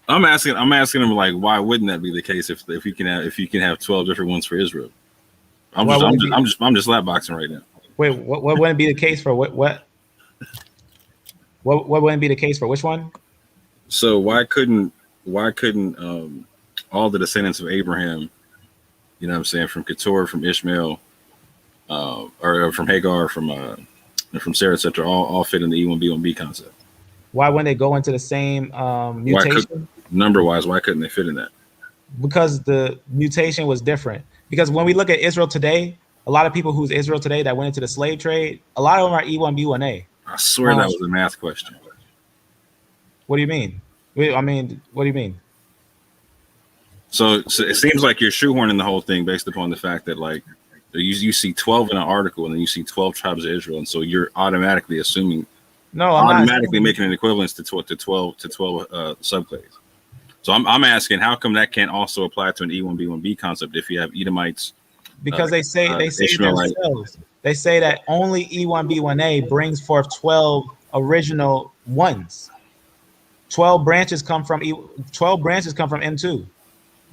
I'm asking them, like, why wouldn't that be the case if you can have 12 different ones for Israel? I'm just slapboxing right now. Wait, what wouldn't be the case for what wouldn't be the case for which one? So why couldn't all the descendants of Abraham, you know what I'm saying, from Keturah, from Ishmael, or from Hagar, from Sarah, etc., all fit in the E1B1B concept? Why wouldn't they go into the same mutation? Number-wise, why couldn't they fit in that? Because the mutation was different. Because when we look at Israel today, a lot of people who's Israel today that went into the slave trade, a lot of them are E1B1A. I swear that was a math question. What do you mean? I mean, what do you mean? So it seems like you're shoehorning the whole thing based upon the fact that, like, you see 12 in an article and then you see 12 tribes of Israel, and so you're automatically assuming, making an equivalence to 12 subclades. So I'm asking, how come that can't also apply to an E1B1B concept if you have Edomites? Because they say themselves. They say that only E1B1A brings forth 12 original ones. 12 branches come from 12 branches come from N2.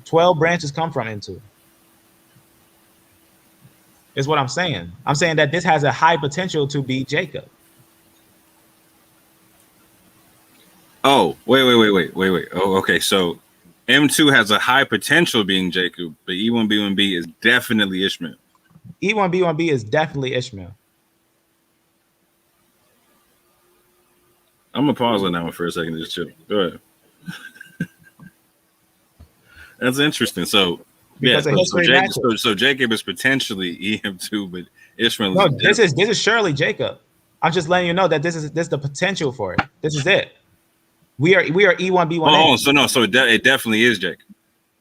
12 branches come from N2. Is what I'm saying. I'm saying that this has a high potential to be Jacob. Oh, wait. Oh, okay. So M2 has a high potential being Jacob, but E1B1B is definitely Ishmael. E1B1B is definitely Ishmael. I'm gonna pause on that one for a second. Just chill. Go ahead. That's interesting. So Because of history matches. So Jacob is potentially EM2, but Ishmael No, is this is surely Jacob. I'm just letting you know that this is the potential for it. This is it. We are E1B1A. Oh, so it definitely is Jacob.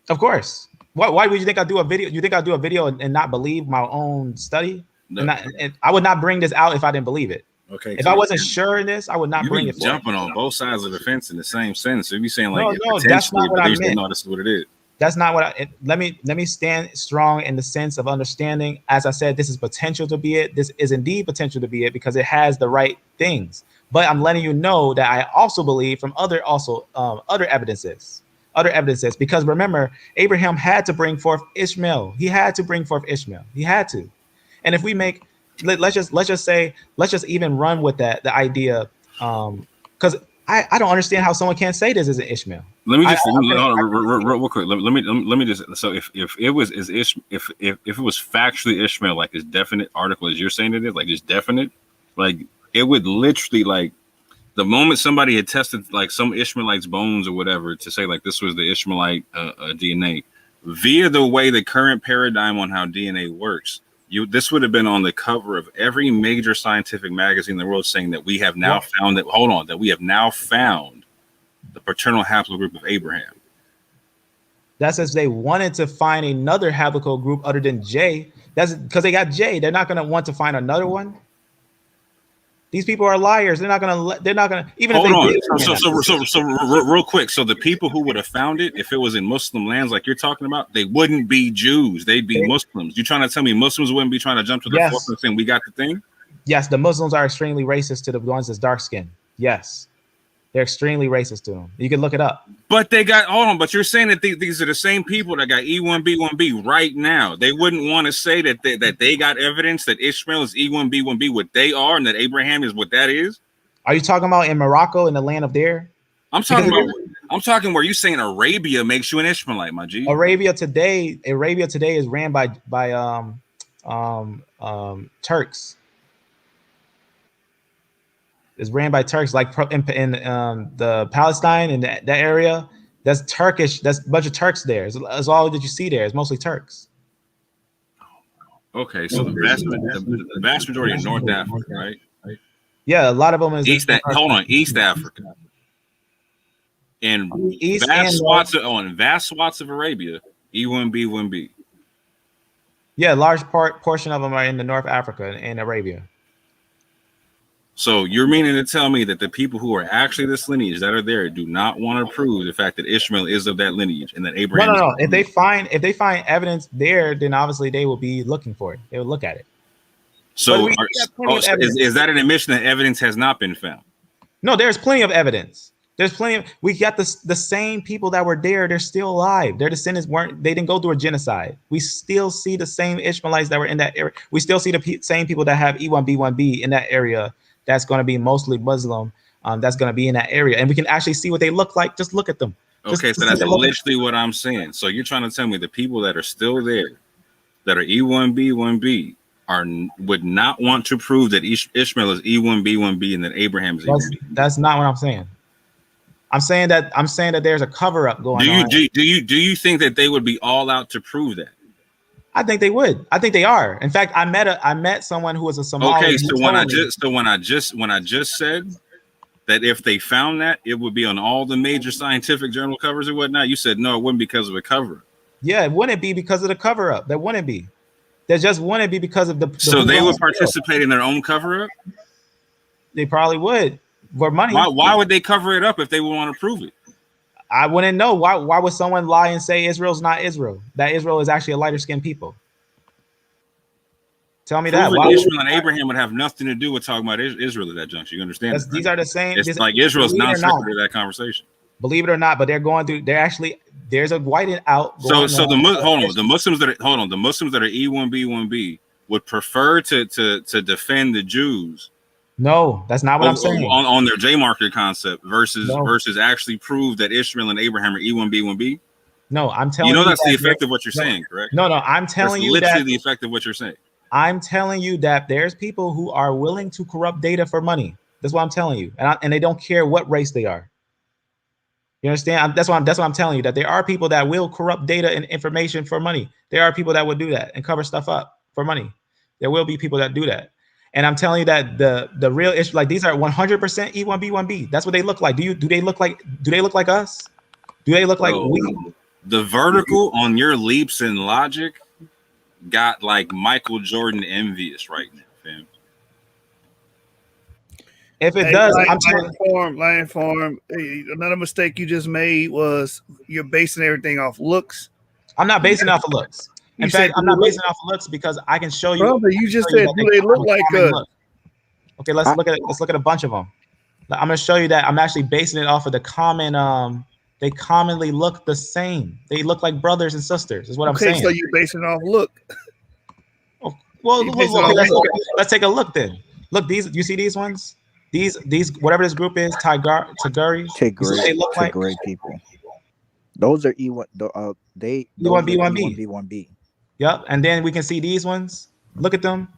Of course. Why would you think I do a video? You think I do a video and not believe my own study? No. And I would not bring this out if I didn't believe it. Okay. If I wasn't sure in this, I would not bring it. Jumping on both sides of the fence in the same sentence. So if you're saying like no, that's not what I meant. No, this is what it is. That's not what let me stand strong in the sense of understanding. As I said, this is potential to be it. This is indeed potential to be it because it has the right things. But I'm letting you know that I also believe from other evidences. Because remember, Abraham had to bring forth Ishmael. He had to bring forth Ishmael. He had to. And if we make let's just even run with the idea, because I don't understand how someone can't say this is an Ishmael. Let me just real quick. Let me just. So if it was if it was factually Ishmael, like this definite article as you're saying it is, like it's definite, like it would literally like the moment somebody had tested like some Ishmaelite's bones or whatever to say like this was the Ishmaelite DNA via the way the current paradigm on how DNA works. This would have been on the cover of every major scientific magazine in the world saying that we have now found that. Hold on, that we have now found the paternal haplogroup of Abraham. That's as they wanted to find another haplogroup other than J. That's because they got J. They're not going to want to find another one. These people are liars. They're not going to even. Hold on. Did, so real quick. So the people who would have found it, if it was in Muslim lands like you're talking about, they wouldn't be Jews. They'd be Muslims. You trying to tell me Muslims wouldn't be trying to jump to the forefront saying we got the thing? Yes, the Muslims are extremely racist to the ones that's dark skinned. Yes. They're extremely racist to them. You can look it up. But they got, hold on, but you're saying that these are the same people that got E1B1B right now. They wouldn't want to say that they got evidence that Ishmael is E1B1B what they are and that Abraham is what that is? Are you talking about in Morocco, in the land of there? I'm talking where you saying Arabia makes you an Ishmaelite, my G. Arabia today is ran by Turks. Is ran by Turks, like in the Palestine and that area. That's Turkish. That's a bunch of Turks there. That's all that you see there. It's mostly Turks. Okay, so the vast majority of North Africa, right? Yeah, a lot of them is East Africa. And vast swaths of Arabia, E1B1B. Yeah, large portion of them are in the North Africa and Arabia. So you're meaning to tell me that the people who are actually this lineage that are there do not want to prove the fact that Ishmael is of that lineage and that Abraham? No. If they find evidence there, then obviously they will be looking for it. They will look at it. So is that an admission that evidence has not been found? No, there's plenty of evidence. We got the same people that were there. They're still alive. Their descendants they didn't go through a genocide. We still see the same Ishmaelites that were in that area. We still see the same people that have E1B1B in that area. That's going to be mostly Muslim. That's going to be in that area. And we can actually see what they look like. Just look at them. So that's literally what I'm saying. So you're trying to tell me the people that are still there, that are E1B1B, would not want to prove that Ishmael is E1B1B and that Abraham is E1B. That's not what I'm saying. I'm saying that there's a cover up going on. Do you think that they would be all out to prove that? I think they would. I think they are. In fact, I met someone who was a Somali. Okay, so when I just said that if they found that, it would be on all the major scientific journal covers and whatnot, you said no, it wouldn't because of a cover-up. Yeah, it wouldn't be because of the cover-up. That wouldn't be. That just wouldn't be because of the so they would participate in their own cover-up? They probably would for money. Why would they cover it up if they would want to prove it? I wouldn't know. Why would someone lie and say Israel's not Israel? That Israel is actually a lighter skinned people. Tell me that. Proving Why Ishmael and Abraham would have nothing to do with talking about Israel at that juncture. You understand? these are the same. It's like Israel's believe it or non not, sequitur to that conversation. Believe it or not, but they're going through. They're actually there's a whiting out. So Going so on. the Muslims that are E1B1B would prefer to defend the Jews. No, that's not what I'm saying. On their J marker concept versus No. versus actually prove that Ishmael and Abraham are E1B1B. No, I'm telling you. That's the effect of what you're saying, correct? No, I'm telling you literally that the effect of what you're saying. I'm telling you that there's people who are willing to corrupt data for money. That's what I'm telling you, and they don't care what race they are. You understand? That's what I'm telling you, that there are people that will corrupt data and information for money. There are people that will do that and cover stuff up for money. There will be people that do that. And I'm telling you that the real issue, like these are 100% E1B1B. That's what they look like. Do they look like us? Do they look like we? The vertical on your leaps in logic got like Michael Jordan envious right now, fam. If it does, I'm Lion Farm. Another mistake you just made was you're basing everything off looks. I'm not basing it off of looks. In fact, I'm not basing it off of looks because I can show you. Brother, you just said, do they look like us? Okay, let's look at a bunch of them. I'm going to show you that I'm actually basing it off of the common. They commonly look the same. They look like brothers and sisters. Is what I'm saying. Okay, so you're basing it off look. Well, let's take a look then. Look, you see these ones? These whatever this group is, Tigray. They look like Tigray people. Those are E1. They E1B1B. Yep, and then we can see these ones. Look at them.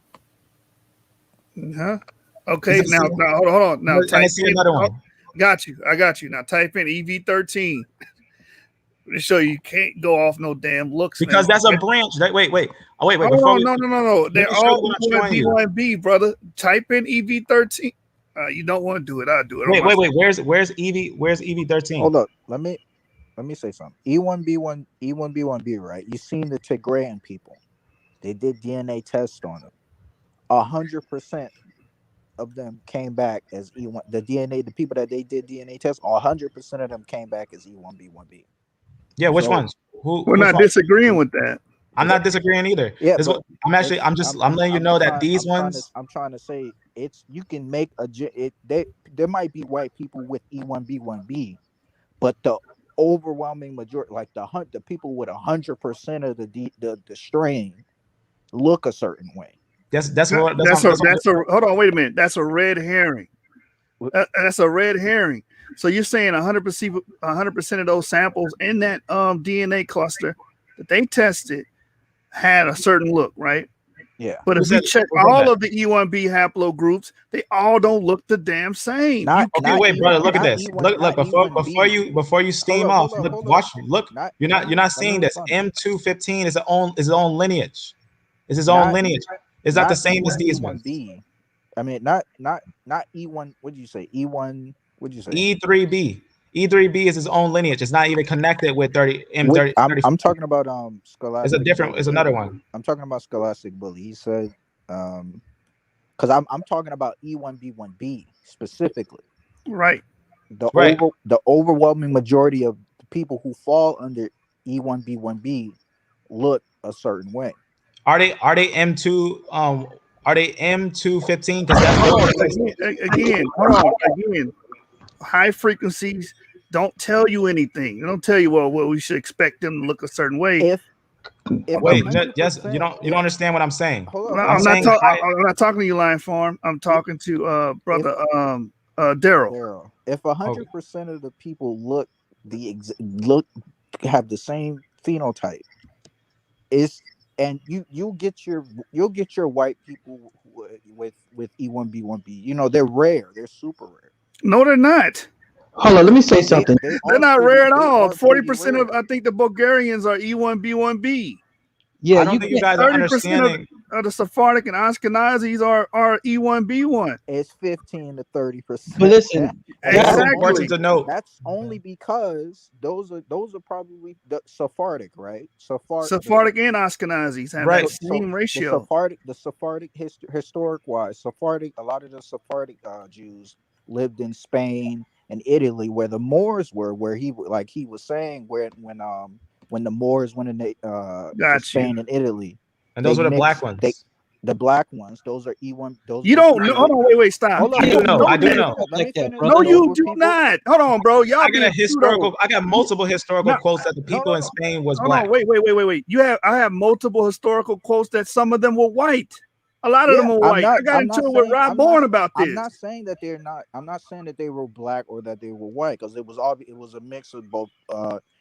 Huh? Okay, now hold on. Now type in another one. Got you. I got you. Now type in EV13. To show you can't go off no damn looks. Because that's a branch. Wait. Oh, wait. No. They're all B1B, brother. Type in EV13. You don't want to do it. I'll do it. Wait. Where's EV13? Hold up. Let me say something. E1B1B, right? You seen the Tigrayan people. They did DNA tests on them. 100% of them came back as E1. The people that they did DNA tests, 100% of them came back as E1B1B. Yeah, which ones? We're not disagreeing with that. I'm not disagreeing either. Yeah, I'm letting you know that these ones. I'm trying to say you can make there might be white people with E1B1B, but the overwhelming majority, like the people with 100% of the strain, look a certain way. Hold on, wait a minute. That's a red herring. That's a red herring. So you're saying 100% of those samples in that DNA cluster that they tested had a certain look, right? Yeah. But if you check all of the E1B haplogroups, they all don't look the damn same. Wait, brother, look at this. Look before you steam off. Look. You're not seeing this. M215 is his own lineage. It's his own lineage. It's not the same as these ones. I mean, not E1. What did you say? E1. What did you say? E3B. E3B is his own lineage. It's not even connected with M30. I'm talking about Scholastic. It's another one. I'm talking about Scholastic Bully. He said because I'm talking about E1B1B specifically. Right. The overwhelming majority of the people who fall under E1B1B look a certain way. Are they M2 are they M215? Because that's again, high frequencies don't tell you anything. They don't tell you what we should expect them to look a certain way. Wait, you don't understand what I'm saying. I'm not talking to you, Lion Farm. I'm talking to brother Daryl. If 100% of the people have the same phenotype, and you'll get your white people with E1B1B. You know, they're rare. They're super rare. No, they're not. Hold on, let me say something. They're not rare at all. 40% of I think the Bulgarians are E1B1B. Yeah, I don't think you guys are understanding. Of the Sephardic and Ashkenazis are E1B1. It's 15 to 30%. But listen, that's important to note. That's only because those are probably the Sephardic, right? Sephardic and Ashkenazis have that same ratio. The Sephardic historic wise, a lot of the Sephardic Jews lived in Spain and Italy, where the Moors were, where he was saying when the Moors went into Spain and Italy. And those were the black ones. The black ones, those are E1. Those You are don't know. people. Hold on, wait, stop. Hold You up, I do let don't me know. know I do finish. that. know. Let me finish. No, Those you were do people. not. Hold on, bro. Y'all I got being a historical. pseudo. I got multiple historical No, quotes that the No, people no, in no. Spain was hold on, black. wait. I have multiple historical quotes that some of them were white. A lot of Yeah, them were I'm white. not. I got I'm into not it with saying. Rob Bourne about I'm this. not saying that they're not. I'm not saying that they were black or that they were white because it was all. It was a mix of both.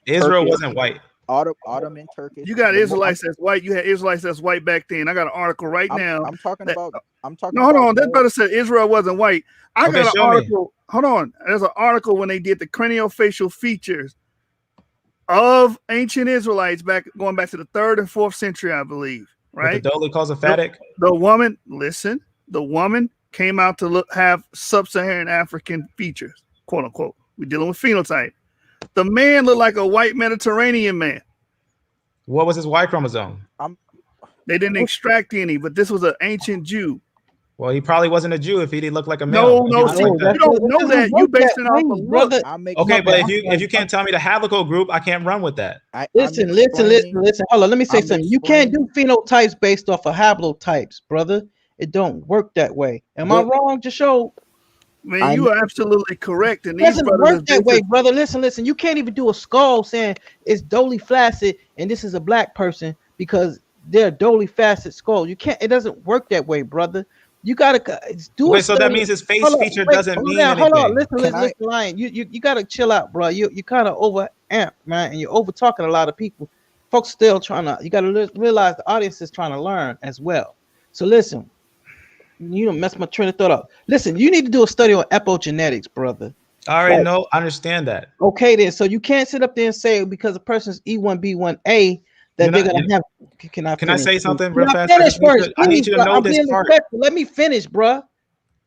Israel Turkish, wasn't white. Ottoman Turkish. You got Israelites that's white. You had Israelites that's white back then. I got an article right now. I'm talking That, about. I'm talking no, hold about on. That more. brother said Israel wasn't white. I Okay, got an show me. article. Hold on. There's an article when they did the craniofacial features of ancient Israelites going back to the 3rd and 4th century, I believe. With the Right? dolichophatic. The woman, listen, the woman came out to have sub-Saharan African features, quote unquote. We're dealing with phenotype. The man looked like a white Mediterranean man. What was his Y chromosome? They didn't extract any, but this was an ancient Jew. Well, he probably wasn't a Jew if he didn't look like a No, male. If he no, was see, like you that. don't know that. You based it off of look. brother. I'm Okay, making. but if you can't tell me the haplogroup, I can't run with that. I'm Listen. explaining. Hold on, let me say I'm something. You can't do explaining. phenotypes based off of haplotypes, brother. It don't work that way. Am I What wrong, Jasho? Man, I'm. you are absolutely correct. And It these doesn't brothers work is that way, basically, brother. Listen. You can't even do a skull saying it's dolly flaccid and this is a black person because they're dolly flaccid skull. You can't. It doesn't work that way, brother. You gotta do a Okay, so that study. means his face Hold on, feature wait, doesn't hold mean on, hold on. anything. Listen, Can I? Lion. You gotta chill out, bro. You kind of over amp, man, and you're over talking a lot of people. Folks still trying to. You gotta realize the audience is trying to learn as well. So listen, you don't mess my train of thought up. Listen, you need to do a study on epigenetics, brother. I already know. I understand that. Okay, then. So you can't sit up there and say because a person's E1B1A You're that they're not. gonna have. Can I Can I finish? say Can something real I fast? finish first, I need please, you to bro? know I'm this being part. respectful. Let me finish, bro.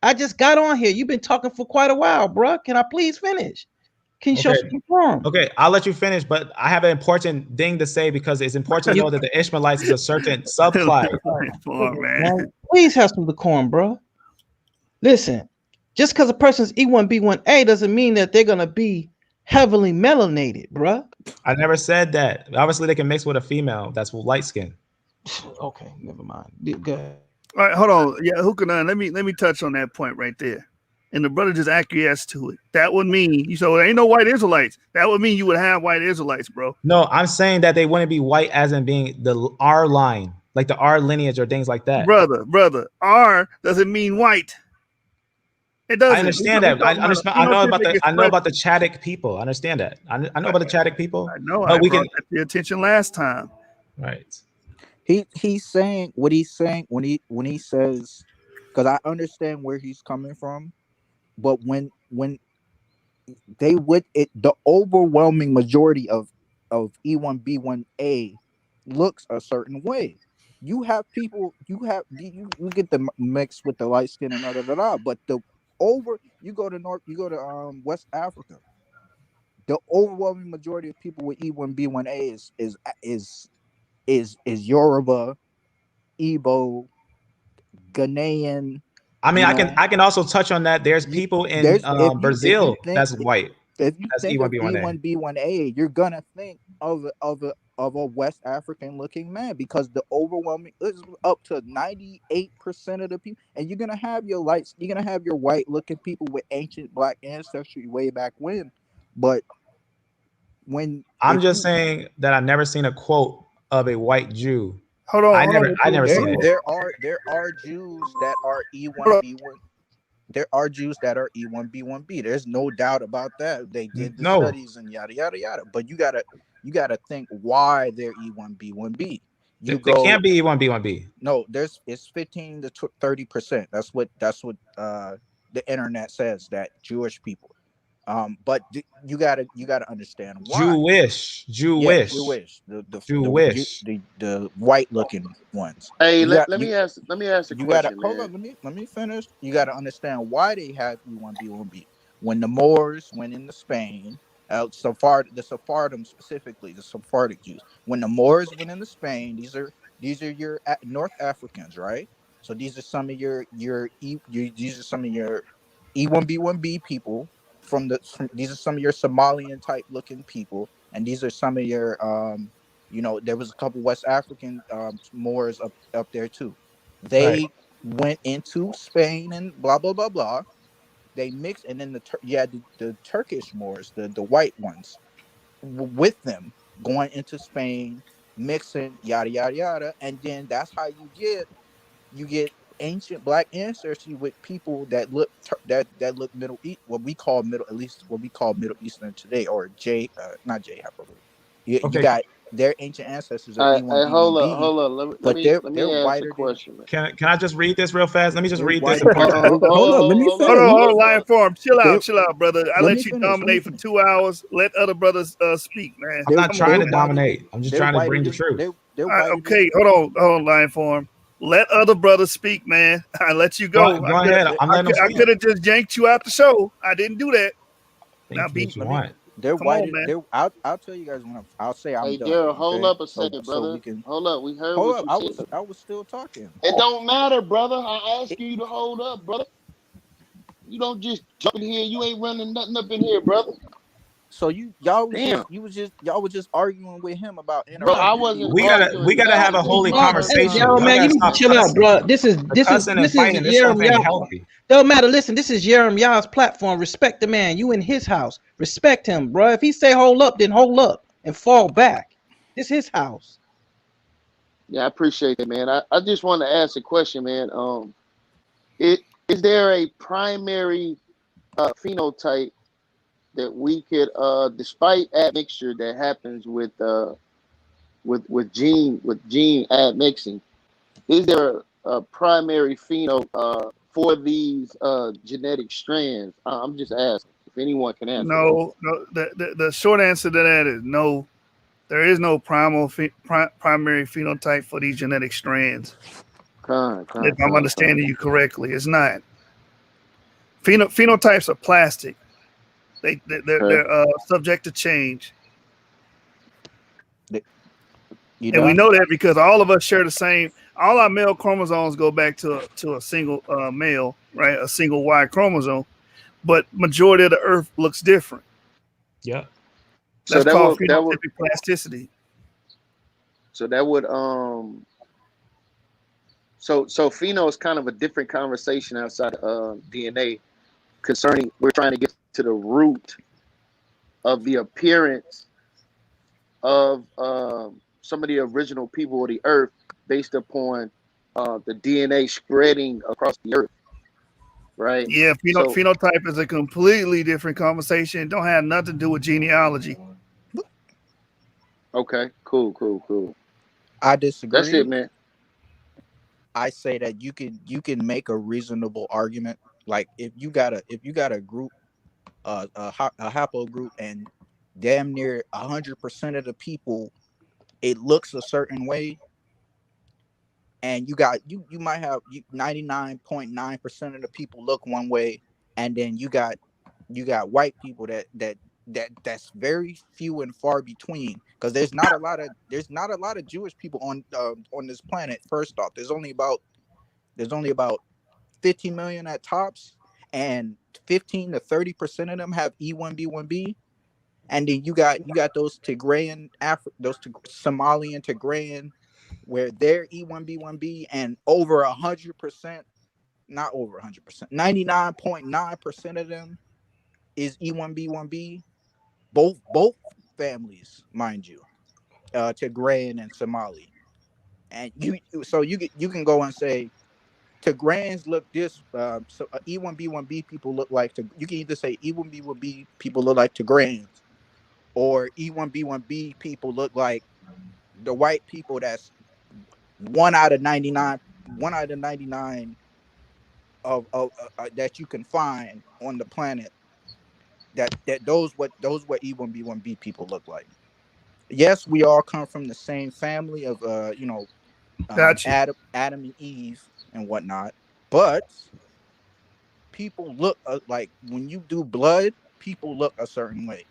I just got on here. You've been talking for quite a while, bro. Can I please finish? Can you show Okay. some decorum? Okay, I'll let you finish, but I have an important thing to say because it's important to You, know that the Ishmaelites is a certain subclass. man. please have some decorum, bro. Listen, just because a person's E1B1A doesn't mean that they're gonna be heavily melanated, bro. I never said that. Obviously, they can mix with a female that's light skin. Okay, never mind. Go ahead. All right, hold on. Yeah, Hukanan, let me touch on that point right there. And the brother just acquiesced to it. That would mean you said, well, there ain't no white Israelites. That would mean you would have white Israelites, bro. No, I'm saying that they wouldn't be white as in being the R line, like the R lineage or things like that. Brother. R doesn't mean white. It I doesn't. understand We that. I talking about a understand. phenotypic I know about the expression. Chadic people. I understand that. I know about the Chadic people. I know But I we brought can. that to your attention last time. Right. He's saying what he's saying when he says, because I understand where he's coming from, but when they would it the overwhelming majority of E1B1A looks a certain way. You have people you get the mix with the light skin and but the over you go to north you go to West Africa, the overwhelming majority of people with E1B1A is Yoruba, Igbo, Ghanaian, I mean, you know. I can also touch on that. There's people in There's if you Brazil think that's white. if you That's think of E1B1A. E1B1A, you're gonna think of a West African looking man because the overwhelming is up to 98% of the people, and you're gonna have your white looking people with ancient black ancestry way back when, but when I'm if just you saying that I've never seen a quote of a white Jew. Hold on, I never there seen it. there are Jews that are E1B1. There are Jews that are E1B1B. There's no doubt about that. They did the No, studies and yada yada yada. But you gotta think why they're E1B1B. You they go can't be E1B1B. no, it's 15 to 30%. That's what the internet says that Jewish people. But you gotta understand why. Yeah, Jewish, Jewish, Jewish. the white looking ones. Hey, You got let me ask a you gotta question, hold man. on. Let me finish. You gotta understand why they have E1B1B. When the Moors went into Spain, the Sephardim specifically, the Sephardic Jews. When the Moors went into Spain, these are your North Africans, right? So these are some of these are some of your E1B1B people these are some of your Somalian type looking people, and these are some of your there was a couple West African Moors up there too. They went into Spain and blah blah blah blah. They mixed, and then you had the Turkish Moors, the white ones, with them going into Spain, mixing yada yada yada, and then that's how you get ancient black ancestry with people that look that look Middle East, what we call Middle, at least what we call Middle Eastern today, or not J haplogroup. You Okay. got their ancient ancestors are Hey, hold up, E1B1B, hold up. but Let they're me ask a whiter than question, man. Can I just read this real fast? Let me just they're read this whiter and than point that. out. Hold on, let me Hold finish. on, line form. Chill They're, out, brother. I let me let you finish. Let me dominate for finish. 2 hours. Let other brothers speak, man. I'm not Come trying on, to man. dominate. I'm just They're trying to whiter bring the than truth. they're whiter than. Okay, hold on, line form. Let other brothers speak, man. I let you go. Go ahead. I'm letting them I speak. could have just yanked you out the show. I didn't do that. Now Think be what you Let me. want. They're come on, whiter. man. I'll tell you guys when I'll say I'm Hey, done. Daryl, hold Okay, up a so second, so brother. we can Hold up. We heard hold what up. you said. I was still talking. It don't matter, brother. I ask It, you to hold up, brother. You don't just jump in here. You ain't running nothing up in here, brother. so Damn, y'all was just arguing with him about bro. I interacting with wasn't We E1B1B. gotta arguing have a nothing. holy This is Bro, the hey, conversation. yo, time, Y'all man, gotta you need to stop chill out, cussing, bro. This is and fighting. This stuff ain't Jeremiah. healthy. Don't matter. Listen, this is Jeremiah's platform. Respect the man. You in his house. Respect him, bro. If he say hold up, then hold up and fall back. This his house. Yeah, I appreciate that, man. I just want to ask a question, man. It is there a primary phenotype that we could, despite admixture that happens with gene admixing, is there a primary pheno for these genetic strands? I'm just asking if anyone can answer that. No. The short answer to that is no. There is no primary phenotype for these genetic strands. If I'm Con. understanding you correctly, it's not. Phenotypes are plastic. Okay. They're subject to change, You and we done? know that because all of us share the same. All our male chromosomes go back to a single male, right? A single Y chromosome, but majority of the Earth looks different. Yep. So That's that called would that would phenotypic plasticity. so that would so pheno is kind of a different conversation outside of DNA concerning we're trying to get to the root of the appearance of some of the original people of the earth based upon the DNA spreading across the earth, right? Yeah, So phenotype is a completely different conversation. It don't have nothing to do with genealogy. okay, cool. I That's it, disagree. man. I say that you can make a reasonable argument. Like if you got a group, a haplogroup, and damn near 100% of the people it looks a certain way, and you might have 99.9% of the people look one way, and then you got white people that's very few and far between, because there's not a lot of Jewish people on this planet. First off, there's only about 50 million at tops, and 15 to 30% of them have E1B1B. And then you got those Somalian Tigrayan, where they're E1B1B, and over 100%, not over 100%, 99.9% of them is E1B1B. Both families, mind you, Tigrayan and Somali. And you can go and say Tigrayans look this. So E1B1B people look like. You can either say E1B1B people look like Tigrayans, or E1B1B people look like the white people that's 1 out of 99, 1 out of 99 that you can find on the planet. Those what E1B1B people look like. Yes, we all come from the same family of Got you. Adam and Eve and whatnot, but people look like, when you do blood, people look a certain way.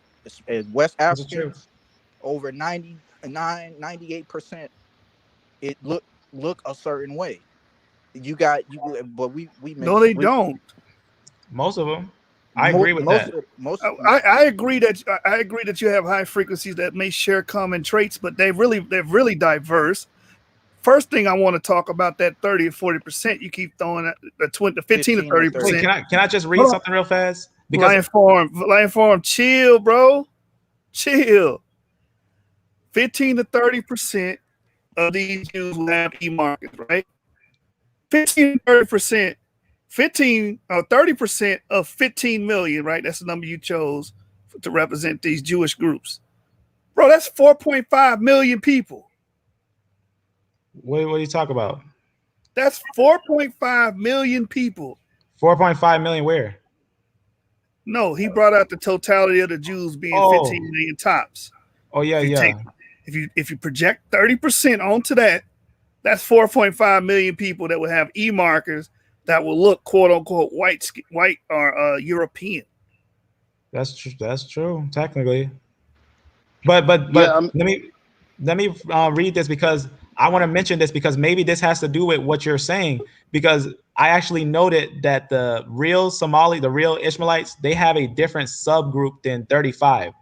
As West That's the truth. Africans, over 98%, it look a certain way. But we No, mix they we don't. Most of them. I agree with that. most. I agree that you have high frequencies that may share common traits, but they're really diverse. First thing I want to talk about that 30 or 40% you keep throwing at the 15 to 15 to 30%. Wait, can I just read Hold on. something real fast? Because Lion Farm, chill, bro. Chill. 15 to 30% of these Jews will have e-markets, right? 15 to 30%, 15 or 30% of 15 million, right? That's the number you chose to represent these Jewish groups. Bro, that's 4.5 million people. what are you talking about? That's 4.5 million people. 4.5 million where? No, he brought out the totality of the Jews being Oh, 15 million tops. oh yeah, If you yeah. take, if you project 30% onto that, that's 4.5 million people that will have e-markers that will look quote unquote white or European. That's true. That's true, technically. But Yeah, let me read this because I want to mention this because maybe this has to do with what you're saying. Because I actually noted that the real Somali, the real Ishmaelites, they have a different subgroup than 35.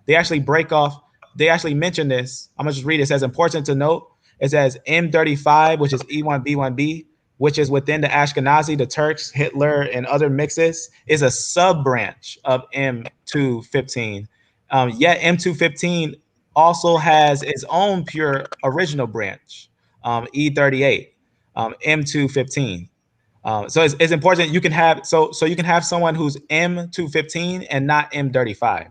They actually break off. They actually mention this. I'm gonna just read it. It says important to note. It says M35, which is E1B1B, which is within the Ashkenazi, the Turks, Hitler, and other mixes, is a sub branch of M215. Yet M215 also has its own pure original branch, E38, M215. So it's important you can have so you can have someone who's M215 and not M35.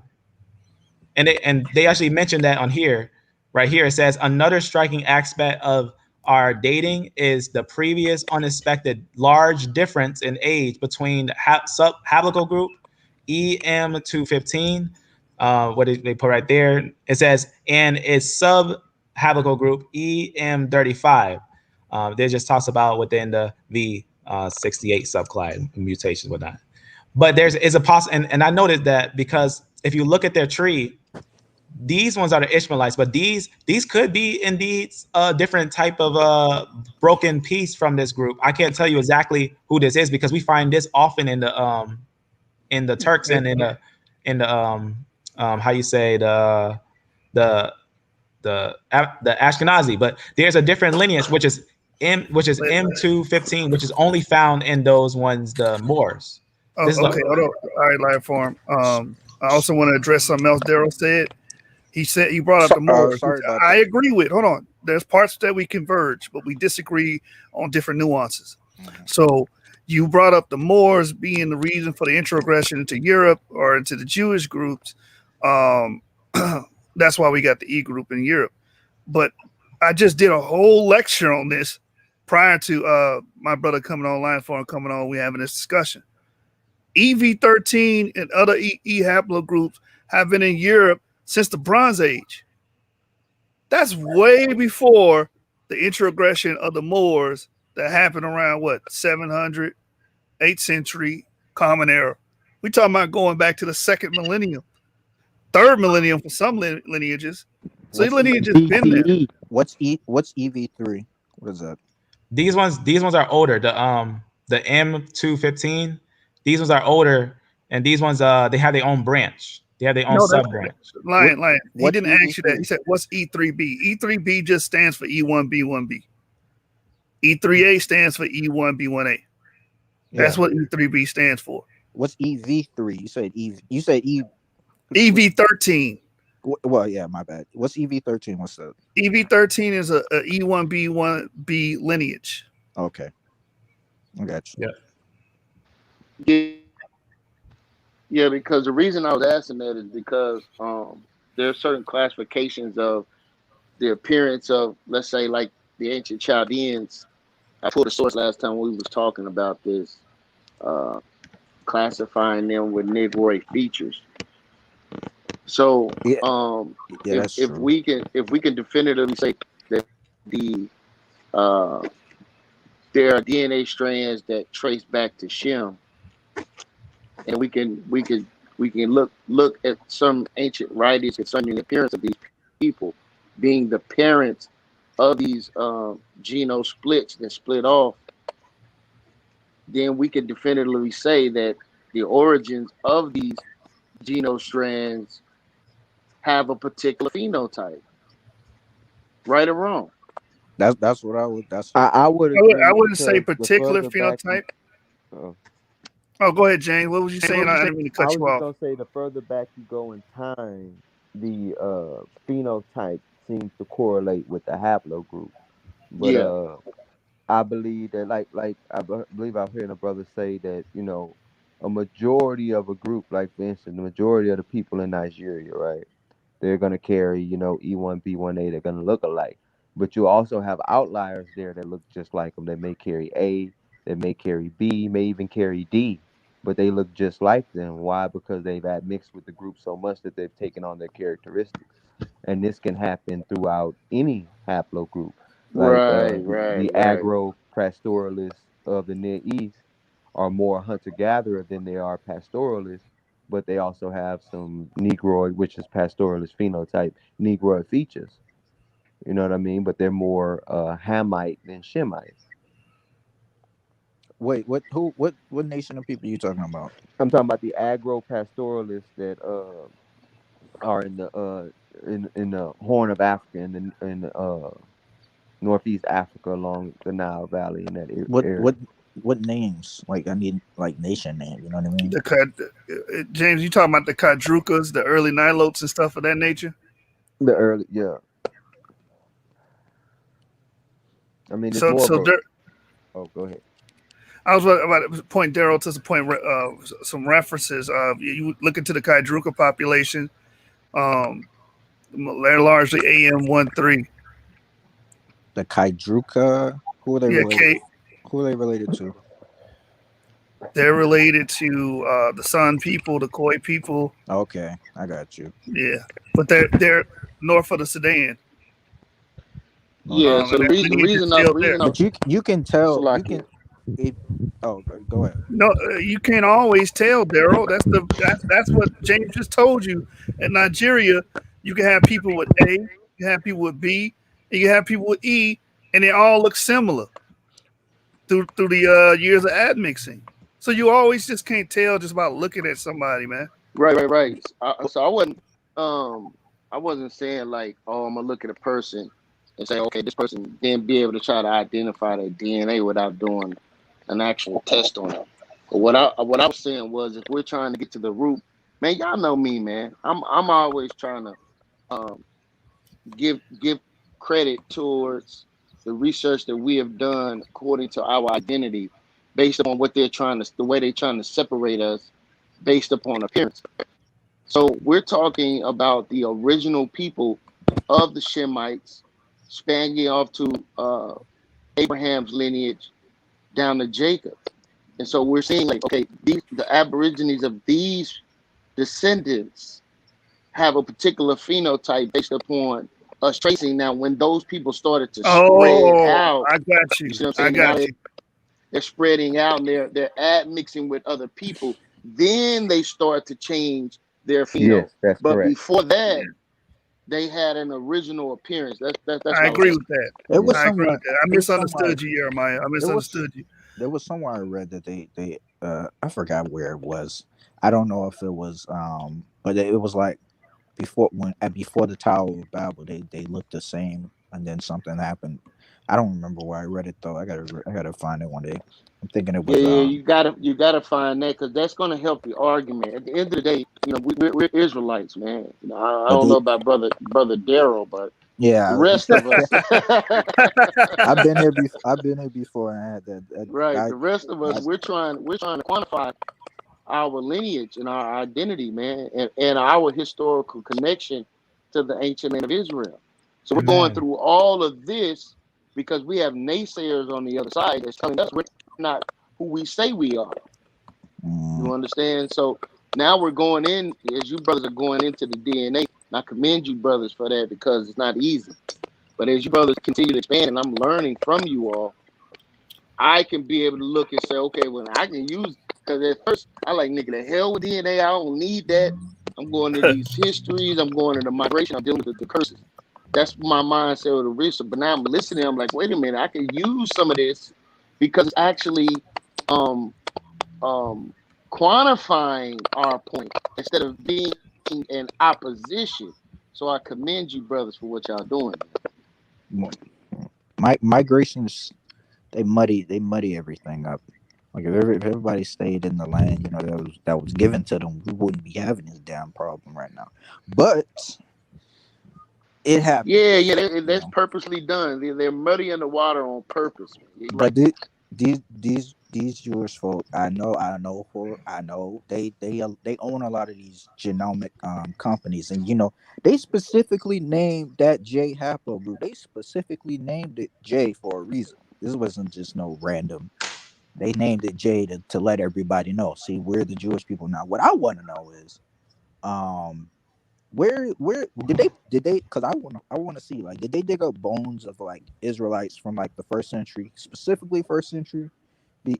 And they actually mentioned that on here, right here. It says another striking aspect of our dating is the previous unexpected large difference in age between the sub-haplogroup group EM215. What did they put right there? It says and its sub-haplogroup group EM35. They just talks about within the V68 subclade mutations, whatnot. But is a and I noted that because if you look at their tree, these ones are the Ishmaelites, but these could be indeed a different type of broken piece from this group. I can't tell you exactly who this is because we find this often in the Turks and in the how you say the Ashkenazi, but there's a different lineage which is M215, which is only found in those ones, the Moors. Oh, This is okay, hold on. All right, Lion Farm. I also want to address something else Daryl said. He said he brought up the Moors, Sorry which about I that. agree with. Hold on. There's parts that we converge, but we disagree on different nuances. So you brought up the Moors being the reason for the introgression into Europe or into the Jewish groups. That's why we got the E group in Europe. But I just did a whole lecture on this prior to my brother coming online for him coming on. We having this discussion. EV13 and other E haplogroups have been in Europe since the Bronze Age. That's way before the introgression of the Moors that happened around what 700, 8th century Common Era. We talking about going back to the second millennium, third millennium for some lineages. So these lineages been there. What's EV3? What is that? These ones are older. The M215. These ones are older, and these ones they have their own branch. They have their own No, sub branch. Lion. He What's didn't ask you that. EV3? He said, "What's E3B?" E3B just stands for E1B1B. E3A stands for E1B1A. That's what E3B stands for. What's EV3? You said EV13. Well, yeah, my bad. What's EV13? What's that? EV13 is a E1B1B lineage. Okay, I got you. Yeah. Yeah, because the reason I was asking that is because there are certain classifications of the appearance of, let's say, like the ancient Chaldeans. I pulled a source last time we was talking about this, classifying them with Negroid features. So, Yeah, that's if true. we can definitively say that there are DNA strands that trace back to Shem, and we can look at some ancient writings concerning the appearance of these people being the parents of these geno splits that split off, then we can definitively say that the origins of these geno strands have a particular phenotype, right or wrong. That's what I would. That's I would I agree wouldn't say because the particular further back you, phenotype. uh, Oh, go ahead, James. What was you saying? I didn't mean to I cut was you just off. gonna say the further back you go in time, the phenotype seems to correlate with the haplogroup. But Yeah, I believe that believe I've heard a brother say that, a majority of a group, like for instance, the majority of the people in Nigeria, right? They're gonna carry, E1B1A, they're gonna look alike. But you also have outliers there that look just like them. They may carry A, they may carry B, may even carry D, but they look just like them. Why? Because they've mixed with the group so much that they've taken on their characteristics. And this can happen throughout any haplogroup. Like right, the right, right. agro-pastoralists of the Near East are more hunter-gatherer than they are pastoralists, but they also have some Negroid, which is pastoralist phenotype, Negroid features. You know what I mean? But they're more Hamite than Shemite. Wait, what? Who? What nation of people are you talking about? I'm talking about the agro-pastoralists that are in the Horn of Africa in Northeast Africa along the Nile Valley in that What? area. What names? Like I need like nation name. You know what I mean? James, you talking about the Kadrukas, the early Nilotes and stuff of that nature? The early, yeah. I mean, it's So, more of so a. there, Oh, go ahead. I was about to point Daryl to some references. You look into the Kadruka population. Um, they're largely AM13. The Kaidruka. Who are they Yeah, related? Who are they related to? they're related to the San people, the Khoi people. Okay, I got you. Yeah, but they're north of the Sudan. North Yeah. of So And the that reason, the lineage is reason, I, still there. reason, I, But you can tell you Salakia. can it. Oh, go ahead. No, you can't always tell, Daryl. That's what James just told you. In Nigeria, you can have people with A, you can have people with B, and you have people with E, and they all look similar through the years of admixing. So you always just can't tell just by looking at somebody, man. Right, right, right. So um, I wasn't saying like, oh, I'm gonna look at a person and say, okay, this person, then be able to try to identify their DNA without doing an actual test on them. But what I was saying was, if we're trying to get to the root, man, y'all know me, man. I'm always trying to um give credit towards the research that we have done according to our identity, based upon what they're trying to, the way they're trying to separate us, based upon appearance. So we're talking about the original people of the Shemites, spanning off to Abraham's lineage down to Jacob. And so we're seeing like, okay, the aborigines of these descendants have a particular phenotype based upon us tracing. Now, when those people started to spread Oh, out, I got you you. see what I'm I saying? Now got you. they're spreading out and they're admixing with other people. Then they start to change their pheno. Yes, that's But correct. before that, they had an original appearance. That's I what I was agree saying. with that. It was Yeah. I agree with somewhere. that. I It was somewhere. misunderstood you, Jeremiah. I It was. misunderstood you. There was somewhere I read that they I forgot where it was. I don't know if it was but it was like before the Tower of Babel they looked the same, and then something happened. I don't remember where I read it though. I gotta find it one day. I'm thinking it Yeah, was yeah, you gotta find that, because that's gonna help the argument. At the end of the day, we're Israelites, man. I but don't know they about brother Daryl, but the yeah. rest of us, I've been here before, and I had that right? guy. The rest of us, I, we're trying to quantify our lineage and our identity, man, and our historical connection to the ancient land of Israel. So we're going Amen. through all of this because we have naysayers on the other side that's telling us we're not who we say we are. mm, You understand? So now we're going in, as you brothers are going into the DNA. And I commend you brothers for that, because it's not easy. But as you brothers continue to expand, and I'm learning from you all, I can be able to look and say, okay, well, I can use, because at first I like, nigga, the hell with DNA. I don't need that. I'm going to these histories. I'm going to the migration. I'm dealing with the curses. That's my mindset with the research. But now I'm listening. I'm like, wait a minute, I can use some of this because it's actually um, um, quantifying our point instead of being in opposition. So I commend you, brothers, for what y'all doing. mm. migrations, they muddy everything up. Like if everybody stayed in the land, that was given to them, we wouldn't be having this damn problem right now. But it happens, Yeah, you that's know. purposely done. They're muddying the water on purpose, man. You're right. But these Jewish folk, I know they own a lot of these genomic companies, and they specifically named that J haplogroup. They specifically named it J for a reason. This wasn't just no random. They named it J to let everybody know. See, we're the Jewish people now. What I want to know is, um, where did they? Because I want to see, like, did they dig up bones of like Israelites from like the first century, specifically first century,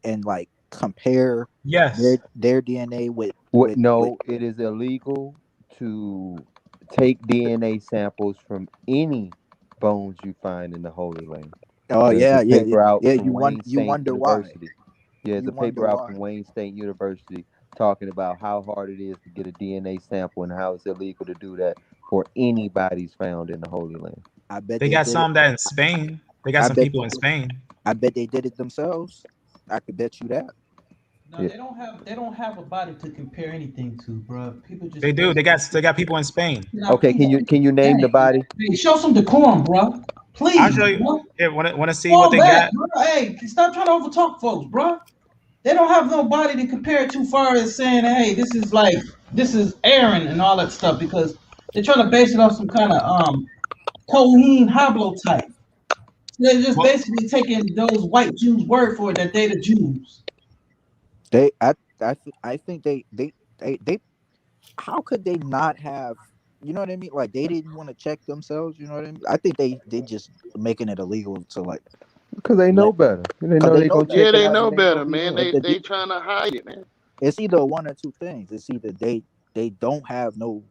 and like compare Yes. their DNA with What? with No, it is illegal to take DNA samples from any bones you find in the Holy Land. Oh There's a yeah, yeah, yeah, paper out yeah. from Wayne You State wonder why. University. Yeah, there's You a wonder paper out why. from Wayne State University talking about how hard it is to get a DNA sample and how it's illegal to do that for anybody's found in the Holy Land. I bet They they got did it. some that in Spain. They got I some bet people in Spain. I bet they did it themselves. I could bet you that. No, Yeah. they don't have a body to compare anything to, bro. People They just do. They got basically. they got people in Spain. Can I Okay, please can you name the dang, body? hey, show some decorum, bro. I'll Please, show you. bro. Here, want to see what Fall they back, got? bro. Hey, stop trying to overtalk folks, bro. They don't have nobody to compare it to far as saying, hey, this is Aaron and all that stuff because they're trying to base it off some kind of Cohen Hablo type. They're just Well, basically taking those white Jews' word for it that they the Jews. They I think they how could they not have, you know what I mean? Like, they didn't want to check themselves, you know what I mean? I think they just making it illegal to like Because they know let, better. They because know they they're know gonna better. Yeah, check it they out know and they gonna better, be man. in. They trying to hide it, man. It's either one or two things. It's either they don't have no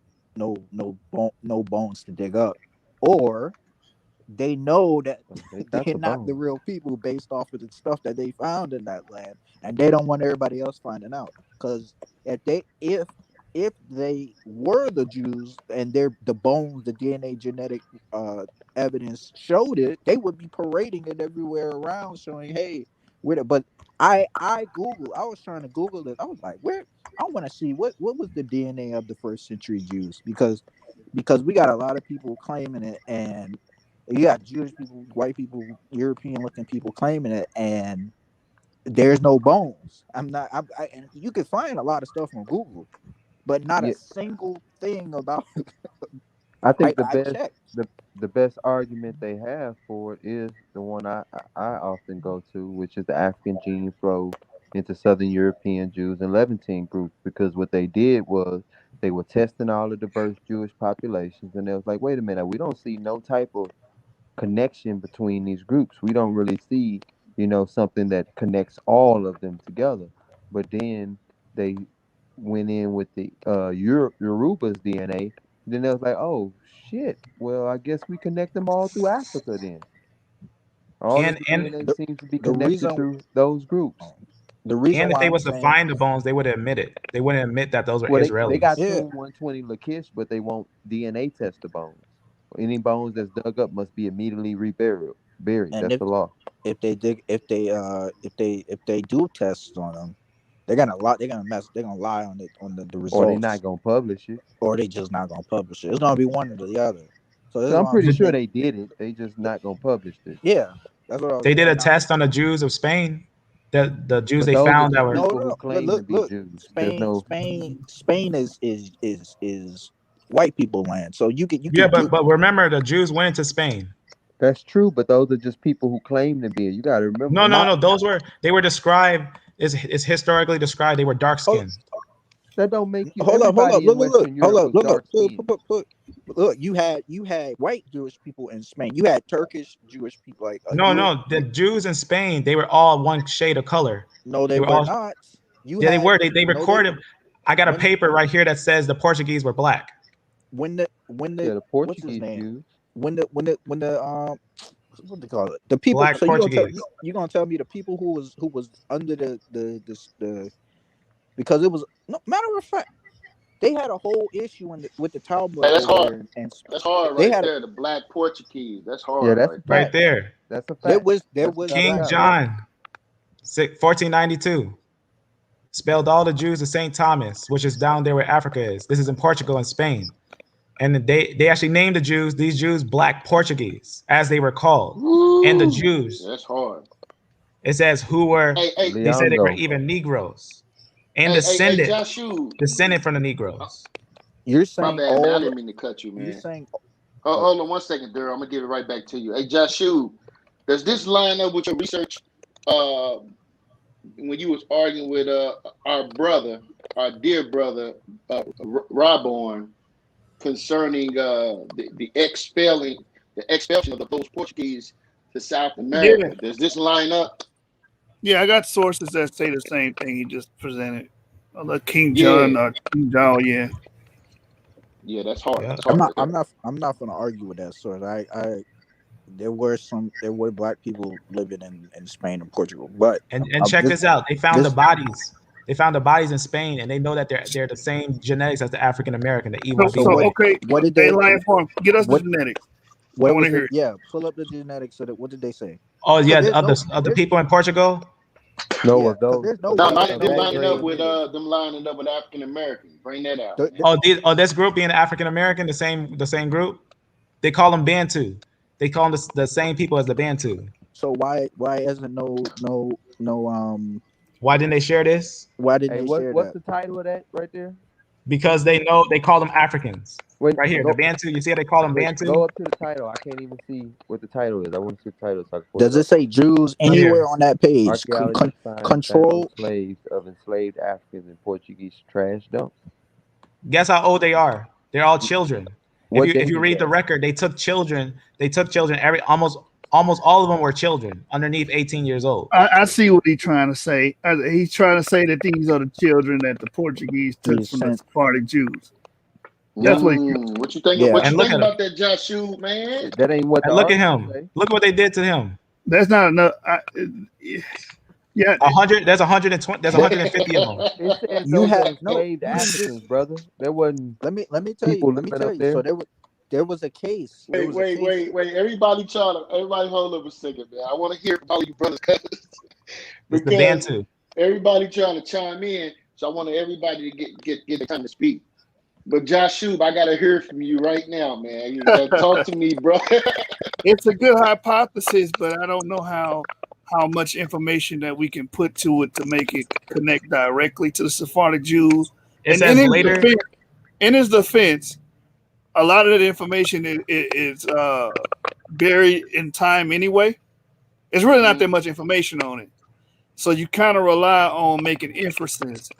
bones to dig up, or they know that They got they're the not the bone. real people based off of the stuff that they found in that land, and they don't want everybody else finding out. Because if they were the Jews and the bones, the DNA genetic evidence showed it, they would be parading it everywhere around, showing, hey, we're the. But I was trying to Google it. I was like, where? I want to see what was the DNA of the first century Jews, because we got a lot of people claiming it, and you got Jewish people, white people, European looking people claiming it, and there's no bones. And you can find a lot of stuff on Google, but not a Yeah, single thing about. I I think the I best checked. the best argument they have for it is the one I often go to, which is the African gene flow into Southern European Jews and Levantine groups, because what they did was they were testing all of the diverse Jewish populations, and they was like, wait a minute, we don't see no type of connection between these groups. We don't really see, something that connects all of them together. But then they went in with the Yoruba's DNA. Then they was like, oh shit. Well, I guess we connect them all through Africa then. All of and the and DNA the seems to be the connected reason through those groups. the reason and if why they I'm was to saying, find the bones, they would admit it. They wouldn't admit that those were Well, they got Israelis. yeah, Tomb 120 Lakish, but they won't DNA test the bones. Any bones that's dug up must be immediately reburied. Buried. and That's the law. if they do tests on them, they're gonna lie on it, on the Or they not results, gonna publish it. or they just not gonna publish it. It's gonna be one or the other. So this is Because I'm what I'm pretty saying. sure they did it. They just not gonna publish it. Yeah, that's what I was They did a saying. test on the Jews of Spain. The Jews But they those are found that just were No, people no, who no. But claim to look, be look. Jews. There's Spain, no. Spain, Spain is white people land. So you yeah, could but get. but remember the Jews went into Spain. That's true, but those are just people who claim to be. You got to remember. No, no, My no. They were described is historically described. They were dark hold, skinned. That don't make you. hold up. Everybody in Look. Western Hold Europe up, was look. dark skinned. Look. You had white Jewish people in Spain. You had Turkish Jewish people, like No, no. The Jews in Spain, they were all one shade of color. No, they They were were all not. You yeah, they had were. They no. They recorded. I got a when paper right here that says the Portuguese were black. when the Yeah, the what's his Portuguese name? Jews. When the what they call it? The people. Black So Portuguese. you gonna tell me the people who was under the because it was, no matter of fact. They had a whole issue with the Talmud Hey, that's over hard. there, and That's hard they right had there. The black Portuguese. That's Yeah, hard that's right a there. Right fact. there. That's a there fact. was Without a King doubt. John, 1492. Spelled all the Jews to St. Thomas, which is down there where Africa is. This is in Portugal and Spain. And they actually named these Jews Black Portuguese, as they were called. And the Woo. Jews, That's hard. it says who were, Hey, they said they were Leongo. even Negroes and hey, Joshua. descended from the Negroes. You're My saying bad, man. I didn't mean to cut you, you're man. saying Hold on 1 second, Daryl. I'm gonna give it right back to you. Hey, Joshua, does this line up with your research? When you was arguing with our dear brother, Robborn, concerning the expulsion of those Portuguese to South America. Does this line up? Yeah, I got sources that say the same thing he just presented. King John, King John, yeah. Yeah, that's hard. Yeah. That's hard right there. I'm not gonna argue with that source. There were black people living in Spain and Portugal, but And check this out. They found the bodies. They found the bodies in Spain, and they know that they're the same genetics as the African American, the E1B1. So okay, what did they they? Lion Farm, get us What- the genetics. I What want was to hear it? it. Yeah, pull up the genetics. So that what did they say? Oh yeah, there's of the people in Portugal. No, Yeah, of those. there's no No, way them that that lining up grade with lineage. them lining up with African Americans. Bring that out. This group being African American, the same group. They call them Bantu. They call them the same people as the Bantu. So why isn't no Why didn't they share this? why didn't Hey, they share what's that? the title of that right there? Because they know they call them Africans. Wait, Right here, go, the Bantu. You see how they call them wait, Bantu? go up to the title. I can't even see what the title is. I want to see the title so I can pull Does it it up. say Jews anywhere on that page? Archaeology finds Control. slaves of enslaved Africans in Portuguese trash dumps. Guess how old they are? They're all children. What If you date read is the that? record, they took children. They took children. Almost all of them were children underneath 18 years old. I see what he's trying to say. He's trying to say that these are the children that the Portuguese took from the Sephardic Jews. That's what. What you think? Yeah. What And you look think at about that, Joshua, man? That ain't what the And look at article him. say. Look what they did to him. That's not enough. Yeah, 100. There's 120. There's 150 of them. It says You those are have no. enslaved Africans, brother. There wasn't Let me tell people you. Let me living tell up you. there. So there was a case. There was a case. Wait. Everybody hold up a second, man. I want to hear from all you brothers It's the because Bantu. everybody trying to chime in. So I want everybody to get the time to speak. But Joshua, I gotta hear from you right now, man. You gotta talk to me, bro. it's a good hypothesis, but I don't know how much information that we can put to it to make it connect directly to the Sephardic Jews. It And says later. In his defense, a lot of that information is buried in time anyway. There's really not that much information on it. So you kind of rely on making inferences.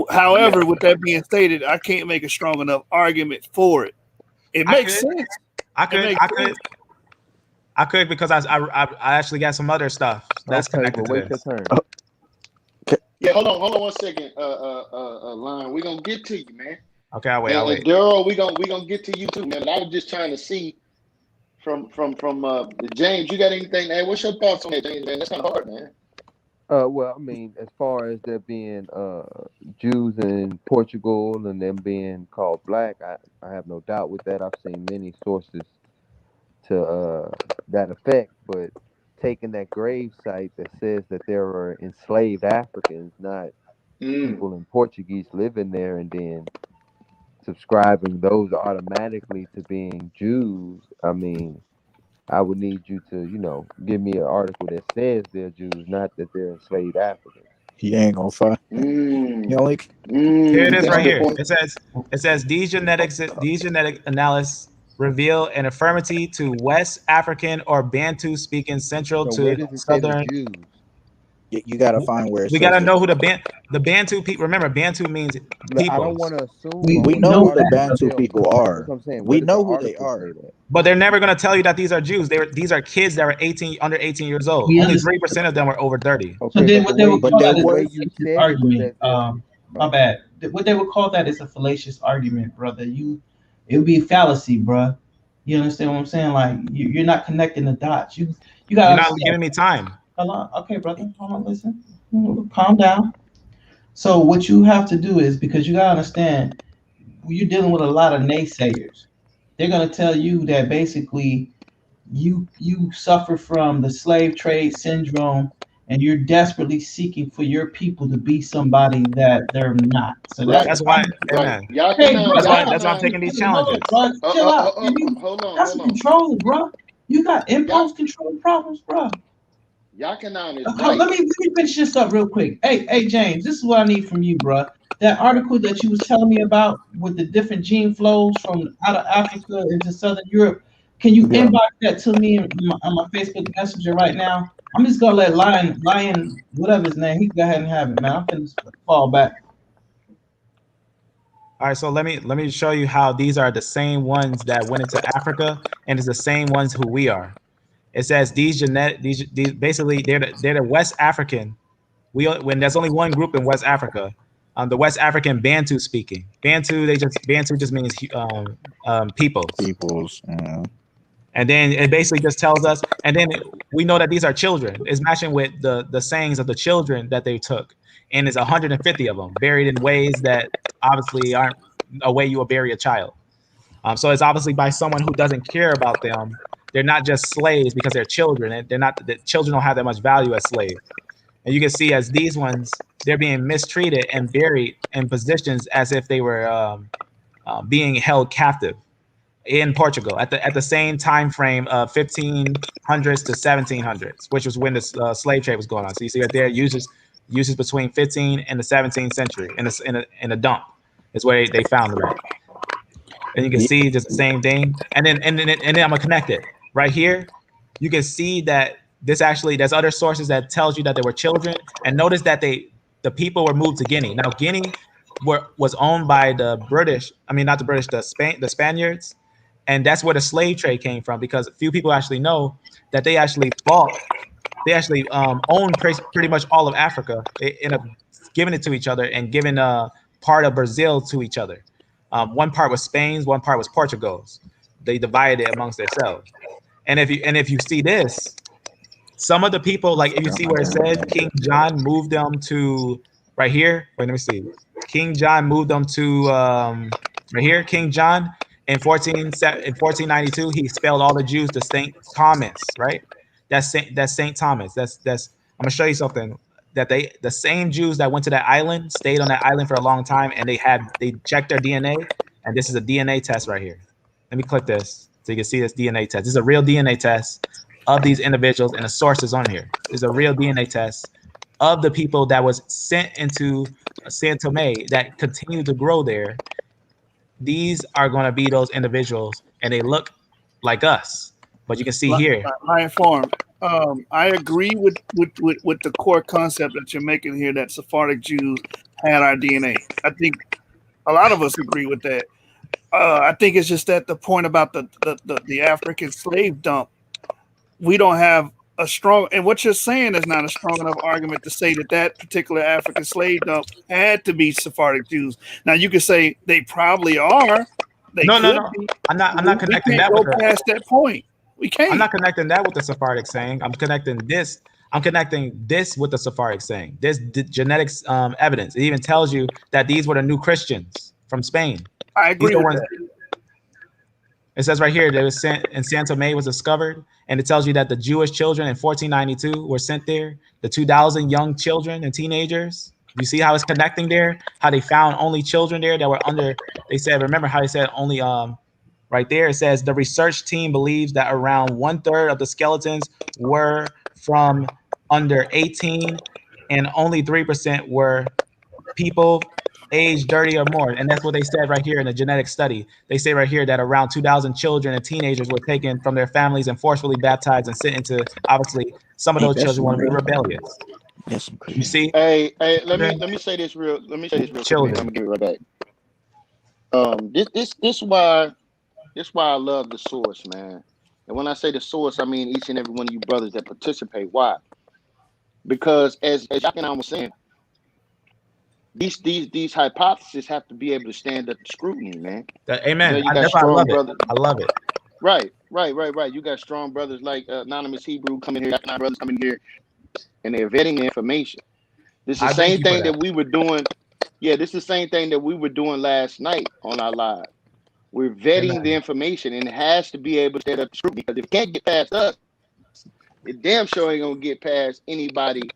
However, with that being stated, I can't make a strong enough argument for it. It makes sense. I could because I actually got some other stuff that's connected to wait this. your turn. Yeah, hold on 1 second, Lion. We're gonna get to you, man. Okay, I'll wait. And Daryl, we gonna get to you too, man. But I was just trying to see from James. You got anything, man? What's your thoughts on that, James? Man, that's kind of hard, man. Well, I mean, as far as there being Jews in Portugal and them being called black, I have no doubt with that. I've seen many sources to that effect, but taking that grave site that says that there are enslaved Africans, not people in Portuguese living there, and then subscribing those automatically to being Jews, I mean, I would need you to, give me an article that says they're Jews, not that they're enslaved Africans. He ain't gonna find. You only. Here it is right here. It says these genetic analysis reveal an affirmity to West African or Bantu speaking central So where to does it say they're southern. Jews? You gotta find where it We says gotta it. know who the Bantu people. Remember, Bantu means Look, I don't peoples. want to assume. We know who the Bantu That's people what are. I'm saying. We Where does know the who they article are. say that? But they're never gonna tell you that these are Jews. These are kids that were under 18 years old. We Only understand. 3% of them were over 30. So Okay, then but what they would but call there that is were- a you fallacious said it was argument. that- My bad. What they would call that is a fallacious argument, brother. It would be a fallacy, bro. You understand what I'm saying? Like you're not connecting the dots. You got. You're not giving me time. Hold on. Okay, brother. Hold on. Listen. Calm down. So what you have to do is, because you gotta understand, you're dealing with a lot of naysayers. They're gonna tell you that basically you suffer from the slave trade syndrome and you're desperately seeking for your people to be somebody that they're not. So that's Right, the That's why, right. amen. Y'all hey, cannot, bro, That's y'all why. y'all, That's why I'm cannot. taking these hold on, challenges. bro. Chill out. Hold on, That's hold some on. control, bro. You got Y'all, impulse control problems, bro. Yakanan is Let right. me finish this up real quick. Hey, James, this is what I need from you, bro. That article that you was telling me about with the different gene flows from out of Africa into Southern Europe. Can you Yeah. inbox that to me on my Facebook Messenger right now? I'm just gonna let Lion, whatever his name, he can go ahead and have it, man. I'm finna fall back. All right, so let me show you how these are the same ones that went into Africa, and it's the same ones who we are. It says these basically they're the West African. When there's only one group in West Africa, the West African Bantu speaking. Bantu just means peoples. Peoples. And then it basically just tells us, and then we know that these are children. It's matching with the sayings of the children that they took, and it's 150 of them buried in ways that obviously aren't a way you will bury a child. So it's obviously by someone who doesn't care about them. They're not just slaves because they're children, and they're not. The children don't have that much value as slaves. And you can see as these ones, they're being mistreated and buried in positions as if they were being held captive in Portugal at the same time frame of 1500s to 1700s, which was when the slave trade was going on. So you see right there, uses between 15 and the 17th century in a dump is where they found them at. And you can Yeah. see just the same thing. And then I'm gonna connect it right here. You can see that this actually there's other sources that tells you that there were children. And notice that the people were moved to Guinea. Now Guinea was owned by the British. I mean, not the British, the Spaniards, and that's where the slave trade came from. Because few people actually know that they actually owned pretty much all of Africa. They end up giving it to each other and giving part of Brazil to each other. One part was Spain's, one part was Portugal's. They divided it amongst themselves. And if you see this, some of the people, like if you see where it says King John moved them to right here. Wait, let me see. King John moved them to right here. King John in 1492, he expelled all the Jews to Saint Thomas, right? That's Saint Thomas. That's I'm gonna show you something that the same Jews that went to that island stayed on that island for a long time, and they checked their DNA, and this is a DNA test right here. Let me click this so you can see this DNA test. This is a real DNA test of these individuals, and the source is on here. This is a real DNA test of the people that was sent into San Tome that continue to grow there. These are going to be those individuals, and they look like us. But you can see here. I informed. I agree with the core concept that you're making here that Sephardic Jews had our DNA. I think a lot of us agree with that. I think it's just that the point about the African slave dump, we don't have a strong, and what you're saying is not a strong enough argument to say that that particular African slave dump had to be Sephardic Jews. Now you could say they probably are, they No, no, could no. be. I'm not We connecting can't that with go the. past that point. We I'm can't. not connecting that with the Sephardic saying. I'm connecting this. I'm connecting this with the Sephardic saying. There's genetics evidence. It even tells you that these were the new Christians from Spain. I These agree are with ones. that. It says right here that it was sent in Santa May was discovered, and it tells you that the Jewish children in 1492 were sent there. The 2,000 young children and teenagers. You see how it's connecting there? How they found only children there that were under. They said, remember how they said only right there. It says the research team believes that around 1/3 of the skeletons were from under 18, and only 3% were people age 30 or more. And that's what they said right here in the genetic study. They say right here that around 2,000 children and teenagers were taken from their families and forcefully baptized and sent into, obviously, some of Ain't those that children some want to be crazy? rebellious. That's some You crazy. see? Hey, let Children. me say this real. Let me say this real quick, and I'm Children. gonna give it right back. This why I love the source, man. And when I say the source, I mean each and every one of you brothers that participate. Why? Because as Yakin was saying, these hypotheses have to be able to stand up to scrutiny, man. You know, Amen. you got That's why I strong love it. brothers. I love it. Right. You got strong brothers like Anonymous Hebrew coming here, Yakin brothers coming here, and they're vetting the information. This is the I thank same you for thing that. that we were doing. Yeah, this is the same thing that we were doing last night on our live. We're vetting the Amen. information, and it has to be able to stand up to scrutiny. Because if it can't get past us, it damn sure ain't gonna get past anybody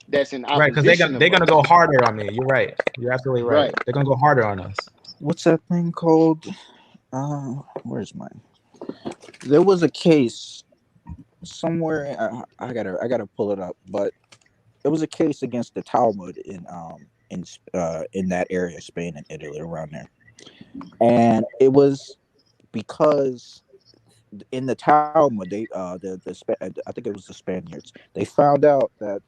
that's in Right, because they're opposition gonna of they're gonna us. go harder on me. You're right. You're absolutely right. Right. They're gonna go harder on us. What's that thing called? Where's mine? There was a case somewhere. I gotta pull it up, but it was a case against the Talmud in that area, Spain and Italy, around there, and it was because in the Talmud, I think it was the Spaniards. They found out that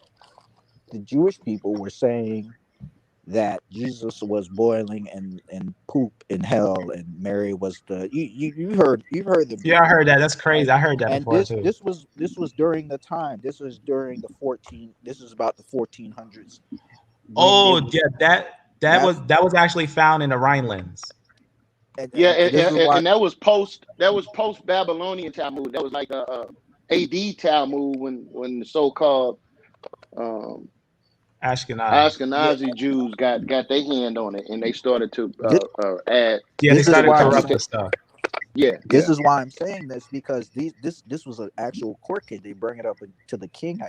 the Jewish people were saying that Jesus was boiling and poop in hell, and Mary was the you've heard them Yeah, I before, heard that. That's right? crazy. I heard that And before too. this was during the time. This was during the 14. This is about the 1400s when they Oh were yeah, that's that was actually found in the Rhinelands. Yeah, and this is why. and that was post Babylonian Talmud. That was like a AD Talmud when the so called um, Ashkenaz. Yeah, Ashkenazi Jews got their hand on it, and they started to this, add Yeah, they this is started to why I'm corrupt saying the stuff. yeah, this yeah. is why I'm saying this, because this was an actual court case. They bring it up to the king,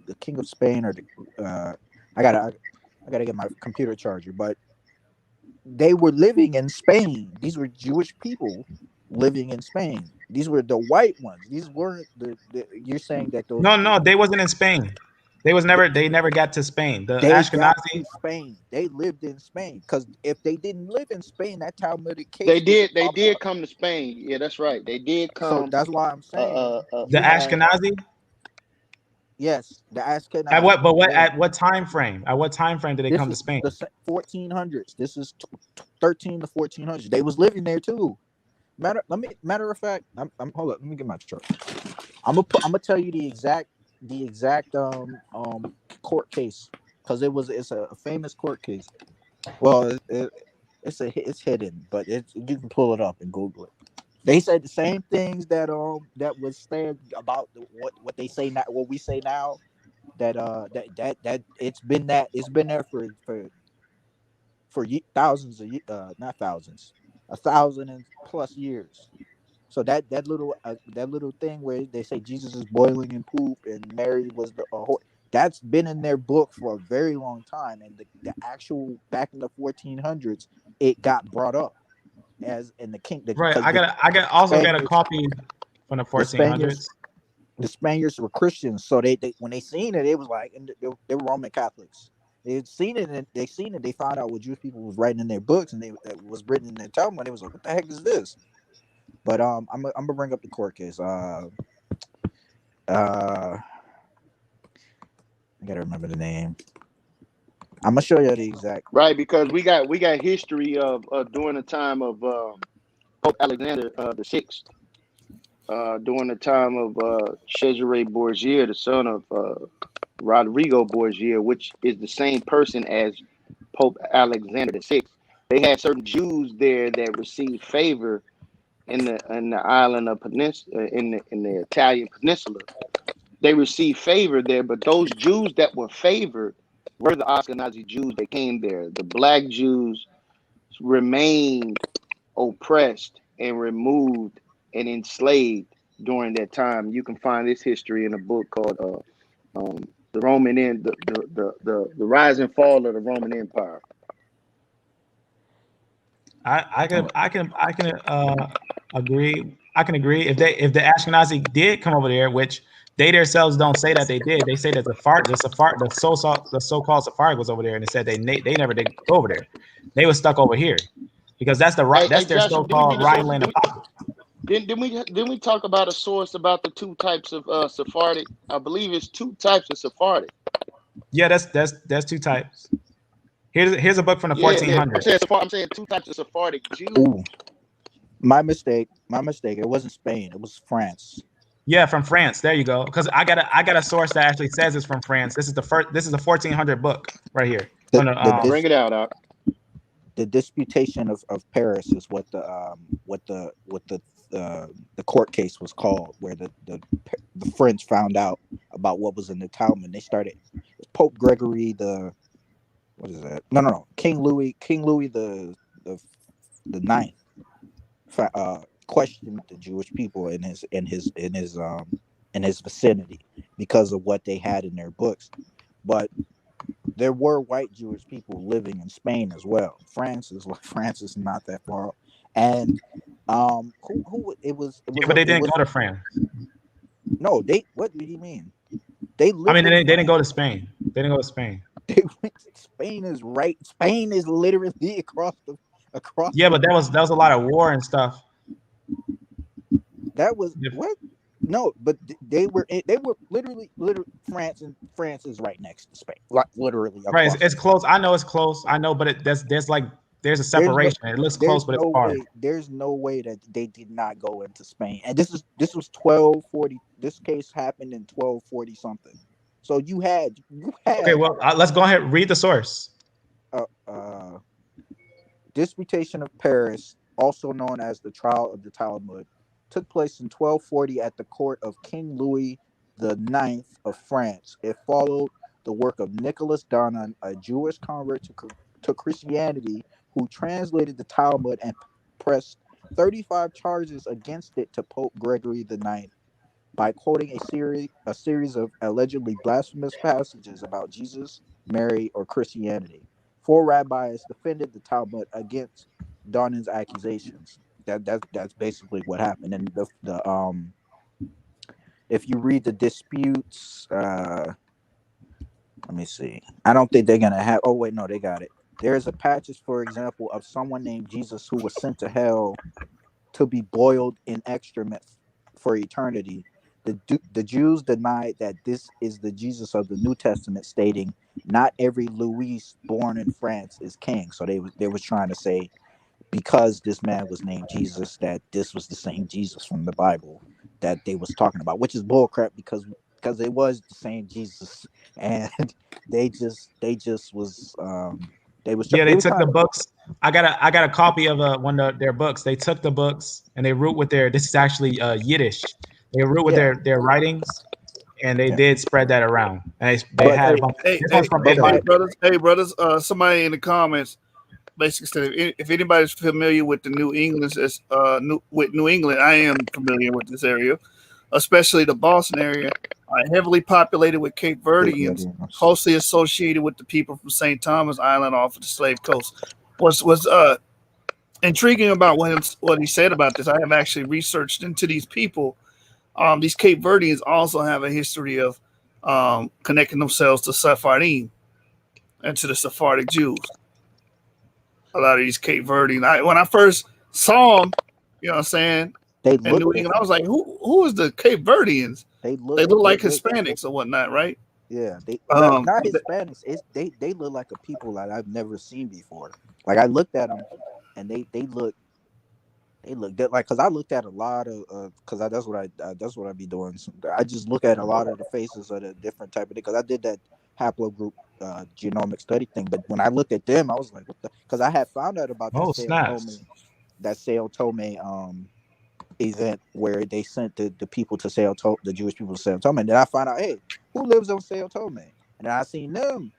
the king of Spain, or the I gotta get my computer charger, but they were living in Spain. These were Jewish people living in Spain. These were the white ones. These weren't the you're saying that those No, no, they wasn't in Spain. They never got to Spain. The they got to Ashkenazi. Spain. They lived in Spain, because if they didn't live in Spain, that Talmudic case wouldn't They pop did up. come to Spain. Yeah, that's right. They did So come. that's why I'm saying The you had Ashkenazi. yes, the Ashkenazi. Yes, At what time frame? At what time frame did they this come to is Spain? the 1400s. This is 13 to 1400s. They was living there too. Matter of fact, I'm hold up. Let me get my chart. I'm gonna tell you the exact court case, because it's a famous court case. Well, it's hidden, but you can pull it up and Google it. They said the same things that was said about what they say now, what we say now, that it's been there for thousands of not thousands, 1,000 and plus years. So that little thing where they say Jesus is boiling in poop and Mary was that's been in their book for a very long time, and the actual back in the 1400s it got brought up as in the king Right. because I got also got a Spaniards copy from the the Spaniards 1400s. the Spaniards were Christians, so they when they seen it, it was like, and they were Roman Catholics. They had seen it, and they seen it. They found out what Jewish people was writing in their books, and it was written in their Talmud. They was like, "What the heck is this?" But I'm gonna bring up the court case. I gotta remember the name. I'm gonna show you the exact. Right, because we got history of during the time of Pope Alexander the Sixth, during the time of Cesare Borgia, the son of Rodrigo Borgia, which is the same person as Pope Alexander the Sixth. They had certain Jews there that received favor in the island of Peninsula in the Italian peninsula. They received favor there, but those Jews that were favored were the Ashkenazi Jews that came there. The black Jews remained oppressed and removed and enslaved during that time. You can find this history in a book called the Roman End, the rise and fall of the Roman Empire. I can agree. I can agree if the Ashkenazi did come over there, which they themselves don't say that they did. They say that the so-called Sephardic was over there, and they said they never did go over there. They were stuck over here because Hey, that's their Joshua, did we so-called get the sources? Rhineland apocrypha. Didn't we talk about a source about the two types of Sephardic? I believe it's two types of Sephardic. Yeah, that's two types. Here's a book from the Yeah, yeah. 1400s. I'm saying two types of Sephardic Jews. Ooh, my mistake. My mistake. It wasn't Spain. It was France. Yeah, from France. There you go. Because I got a source that actually says it's from France. This is the first. This is the 1400 book right here. The From the the Bring dis it out. the disputation of Paris is the court case was called, where the French found out about what was in the Talmud. They started Pope Gregory what is that? No. King Louis the the ninth questioned the Jewish people in his vicinity because of what they had in their books. But there were white Jewish people living in Spain as well. France is not that far off. And who Yeah, but they didn't go to France. no, they what do you mean? They I lived mean, in they didn't France. go to Spain. They didn't go to Spain. They went to Spain is right. Spain is literally across Yeah, the but that was a lot of war and stuff. that was If- what? No, but they were literally France is right next to Spain, like literally Right, across. it's close. I know it's close. I know, but there's like there's a There's no separation. It looks close, but it's far. there's no way that they did not go into Spain. And this was 1240. This case happened in 1240 something. So you Okay, had well, let's go ahead and read the source. uh, uh Disputation of Paris, also known as the Trial of the Talmud, took place in 1240 at the court of King Louis the Ninth of France. It followed the work of Nicholas Donon, a Jewish convert to Christianity, who translated the Talmud and pressed 35 charges against it to Pope Gregory the Ninth by quoting a series of allegedly blasphemous passages about Jesus, Mary, or Christianity. Four rabbis defended the Talmud against Donan's accusations. That's basically what happened. And the if you read the disputes, let me see. I don't think they're gonna have. Oh wait, no, they got it. There is a passage, for example, of someone named Jesus who was sent to hell to be boiled in excrement for eternity. The Jews denied that this is the Jesus of the New Testament, stating, "Not every Louis born in France is king." So they was trying to say because this man was named Jesus that this was the same Jesus from the Bible that they was talking about, which is bullcrap because it was the same Jesus, and they just was Yeah, they they was took trying the to. books. I got a copy of one of their books. They took the books and they wrote with their. This is actually Yiddish. They wrote with Yeah, their writings, and they yeah. did spread that around. And they But had a bunch. Hey, This hey, one's from but hey, my Italy. brothers. Somebody in the comments basically said if anybody's familiar with the New England, with New England, I am familiar with this area, especially the Boston area, heavily populated with Cape Verdeans, closely associated with the people from St. Thomas Island off of the Slave Coast. Was intriguing about what he said about this. I have actually researched into these people. These Cape Verdeans also have a history of connecting themselves to Sephardim and to the Sephardic Jews. A lot of these Cape Verdean. When I first saw them, you know what I'm saying, they in look New England, I different. was like, who is the Cape Verdeans? They They look look they like look Hispanics or whatnot, right? yeah, they Um, not Hispanics. It's they look like a people that I've never seen before. Like I looked at them, and they look good. Like because I looked at a lot of because that's what I be doing. I just look at a lot of the faces of the different type of because I did that haplogroup genomic study thing. But when I looked at them, I was like, what the? Because I had found out about Oh, snaps. That Sao Tome event where they sent the people to Sao Tome, the Jewish people to Sao Tome, and then I found out, hey, who lives on Sao Tome? And then I seen them.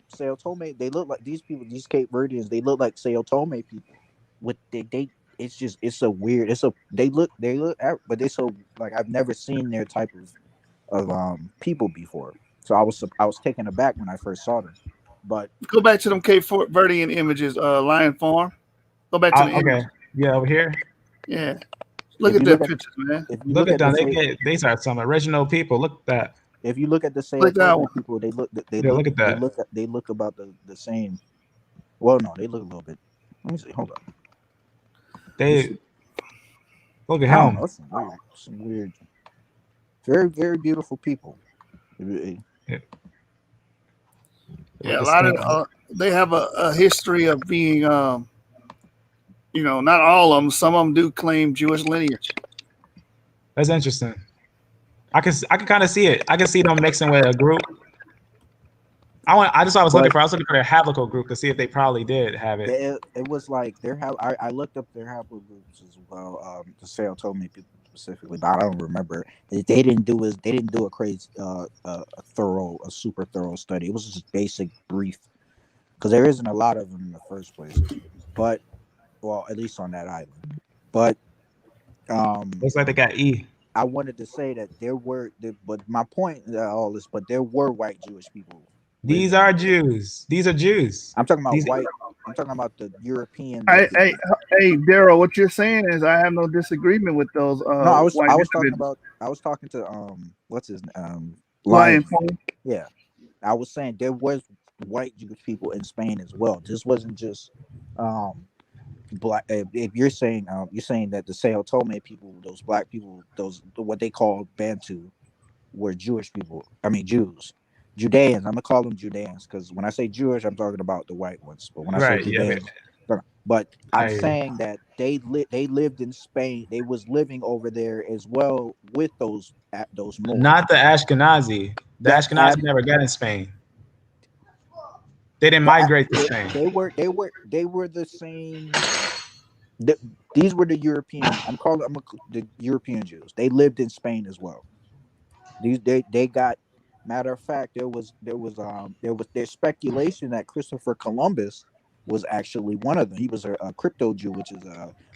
Sao Tome, they look like these people, these Cape Verdeans, they look like Sao Tome people. With they it's just it's so weird. It's so but they so like I've never seen their type of people before. So I was taken aback when I first saw them. But go back to them Cape Verdean images. Lion Farm. Go back to the Okay. image. Yeah, over here. Yeah, look if at you their look at pictures, man. if you Look look at at the them. same These are some original people. Look at that. if you look at the Sao Click that Tome one. people, Yeah, look at that. they look about the same. Well, no, they look a little bit. Let me see. Hold on. Let me They see. look at I don't know. him. It's some weird, very very beautiful people. Yeah, with Yeah, a the lot of skin. they have a history of being, not all of them. Some of them do claim Jewish lineage. That's interesting. I can kind of see it. I can see them mixing with a group. I just I was looking But for. I was looking for their haplogroup group to see if they probably did have it. it was like I looked up their haplogroups as well. The Sao Tome people specifically, but I don't remember. They didn't do a crazy a super thorough study. It was just basic brief. because there isn't a lot of them in the first place. But well, at least on that island. But Looks like they got E. I wanted to say that but my point in all this, but there were white Jewish people. These living. are Jews. These are Jews. I'm talking about These, white. I'm talking about the European. Hey, Daryl, what you're saying is I have no disagreement with those No, white I was talking individuals. about I was talking to what's his Lion Lion. King. Yeah, I was saying there was white Jewish people in Spain as well. This wasn't just black. If you're saying that the Sao Tome people, those black people, those what they call Bantu, were Jewish people. I mean Jews, Judeans. I'm gonna call them Judeans because when I say Jewish, I'm talking about the white ones. But when I say right. Yeah. Judeans, but I'm I, saying that they lived in Spain. They was living over there as well with those Moors. not the Ashkenazi. The That Ashkenazi never got in Spain. They didn't migrate to Spain. they were the same. These were the European. The European Jews. They lived in Spain as well. They got. Matter of fact, there's speculation that Christopher Columbus was actually one of them. He was a crypto Jew, which is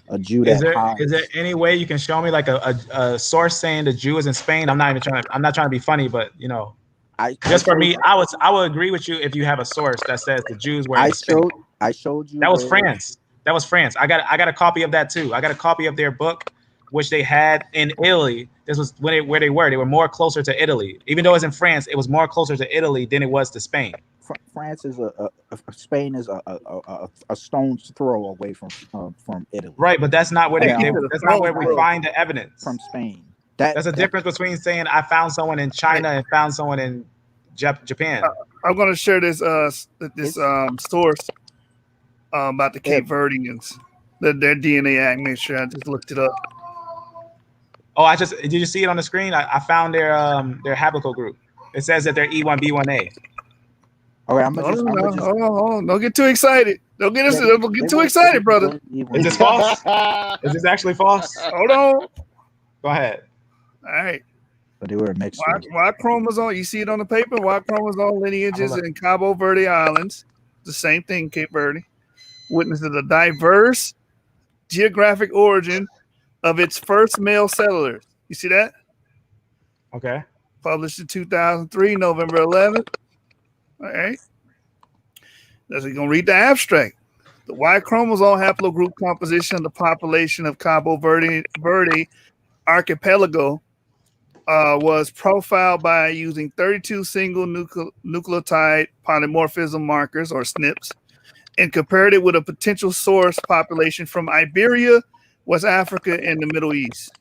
a Jew Is that there hides. any way you can show me like a source saying the Jew is in Spain? I'm not trying to be funny, but you know, I just for showed me, I would agree with you if you have a source that says the Jews were in Spain. I showed you That was where France. That was France. I got a copy of that too. I got a copy of their book, which they had in Italy. This was where they were. They were more closer to Italy, even though it's in France. It was more closer to Italy than it was to Spain. France is Spain is a stone's throw away from Italy. Right, but that's not where that's not where we throw. find the evidence. From Spain. That's a difference between saying I found someone in China and found someone in Japan. I'm going to share this source about the Cape Verdeans, their DNA act. Make sure I just looked it up. Oh, did you see it on the screen? I found their haplogroup. It says that they're E1B1A. All right, I'm gonna just. Hold on. Don't get too excited. Don't get too excited, brother. Is this false? Is this actually false? Hold on. Go ahead. All right. But they were mixed. Y chromosome. You see it on the paper. Y chromosome lineages in Cabo Verde Islands. The same thing, Cape Verde. Witnesses a diverse geographic origin of its first male settlers. You see that? Okay. Published in 2003, November 11th. All right. That's going to read the abstract. The Y chromosome haplogroup composition of the population of Cabo Verde archipelago was profiled by using 32 single nucleotide polymorphism markers, or SNPs, and compared it with a potential source population from Iberia, West Africa, and the Middle East.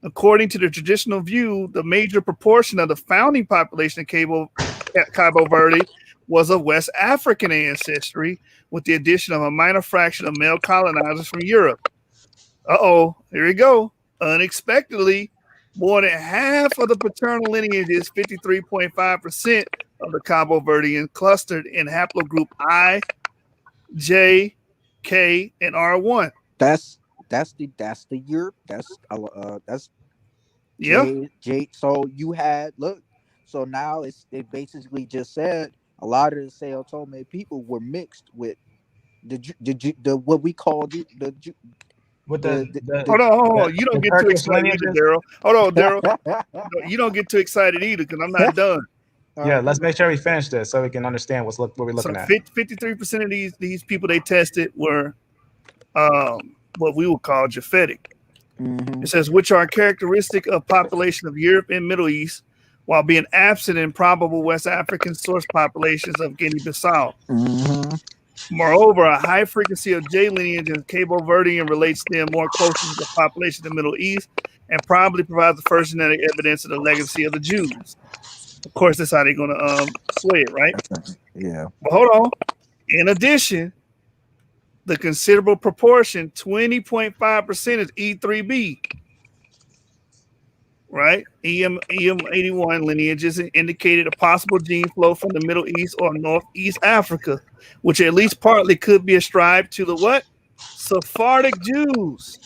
According to the traditional view, the major proportion of the founding population of Cabo Verde was of West African ancestry, with the addition of a minor fraction of male colonizers from Europe. Here we go. Unexpectedly, more than half of the paternal lineages, 53.5% of the Cabo Verdean, clustered in haplogroup I, J, K, and R1. That's the Europe. That's J. So you had So now it basically just said a lot of the Sao Tome people were mixed with the what we call the Hold on. You don't get too excited either, Daryl. Hold on, Daryl. You don't get too excited either, because I'm not done. Yeah, let's make sure we finish this so we can understand what we're looking at. 53% of these people they tested were what we would call Japhetic. Mm-hmm. It says, which are characteristic of population of Europe and Middle East, while being absent in probable West African source populations of Guinea-Bissau. Mm-hmm. Moreover, a high frequency of J lineage in Cabo Verdean relates them more closely to the population of the Middle East and probably provides the first genetic evidence of the legacy of the Jews. Of course, that's how they're going to sway it, right? Yeah. But hold on. In addition, the considerable proportion, 20.5%, is E3B. Right? EM81 lineages indicated a possible gene flow from the Middle East or Northeast Africa, which at least partly could be ascribed to the what? Sephardic Jews.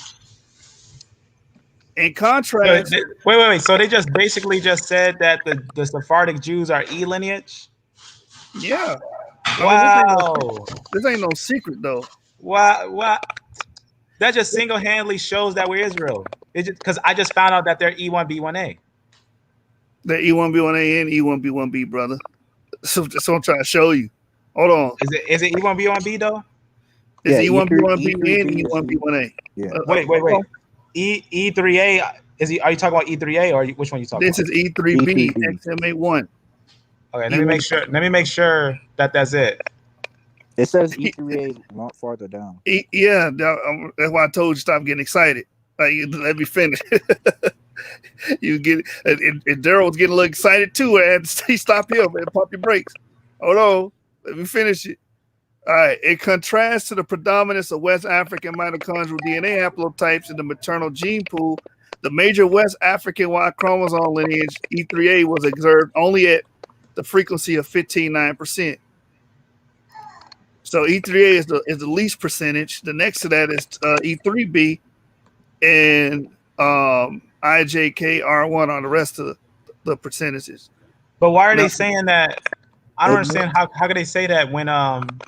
In contrast, wait. So they just basically just said that the Sephardic Jews are E lineage? Yeah. I mean, Wow. this ain't no secret though. Wow. That just single-handedly shows that we're Israel. It's just because I just found out that they're E1B1A. The E1B1A and E1B1B, brother. So I'm trying to show you. Hold on. Is it E1B1B though? It's Yeah, E1B1B E3B and is E1B1A. yeah. Wait. E3A is he? Are you talking about E3A or which one you talking This about? is E3B, E3B. XM81. Okay, let me make sure. Let me make sure that that's it. It says E3A farther down. Yeah, that's why I told you stop getting excited. Like, let me finish. You get and Daryl was getting a little excited too. I had to stop him and pump your brakes. Hold on, let me finish it. All right. In contrast to the predominance of West African mitochondrial DNA haplotypes in the maternal gene pool, the major West African Y chromosome lineage E3A was observed only at the frequency of 15.9%. So E3A is the least percentage. The next to that is E3B and IJKR1 on the rest of the percentages. But why are Now, they saying that? I don't understand how could they say that when on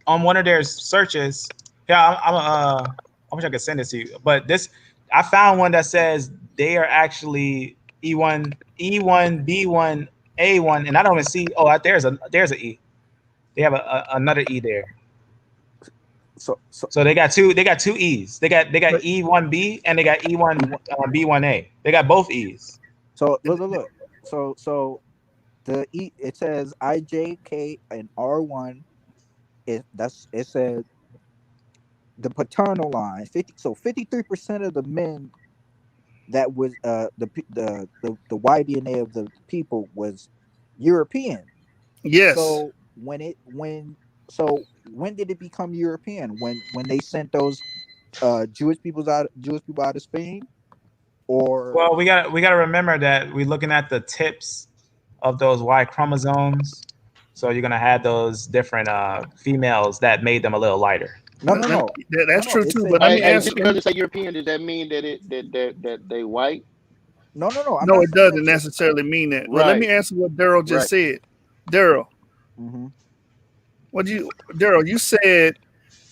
one of their searches. Yeah, I wish I could send this to you, but I found one that says they are actually E1 B1 A1, and I don't even see. Oh, there's a E. They have another E there. So they got two E's. They got E1B and they got E1 B1A. They got both E's. So look. So the E, it says IJK and R1. It said the paternal line 53% of the men that was the YDNA of the people was European. yes. So when did it become European? When they sent those Jewish people out of Spain? Or Well, we got to remember that we're looking at the tips of those Y chromosomes. So you're gonna have those different females that made them a little lighter. no. That's true too. But let me Hey, answer. just because you say European, does that mean that they white? No. I'm No, not it saying doesn't that. necessarily mean that. But let me Right. answer what Daryl just said. Daryl, Mm-hmm. Daryl, you said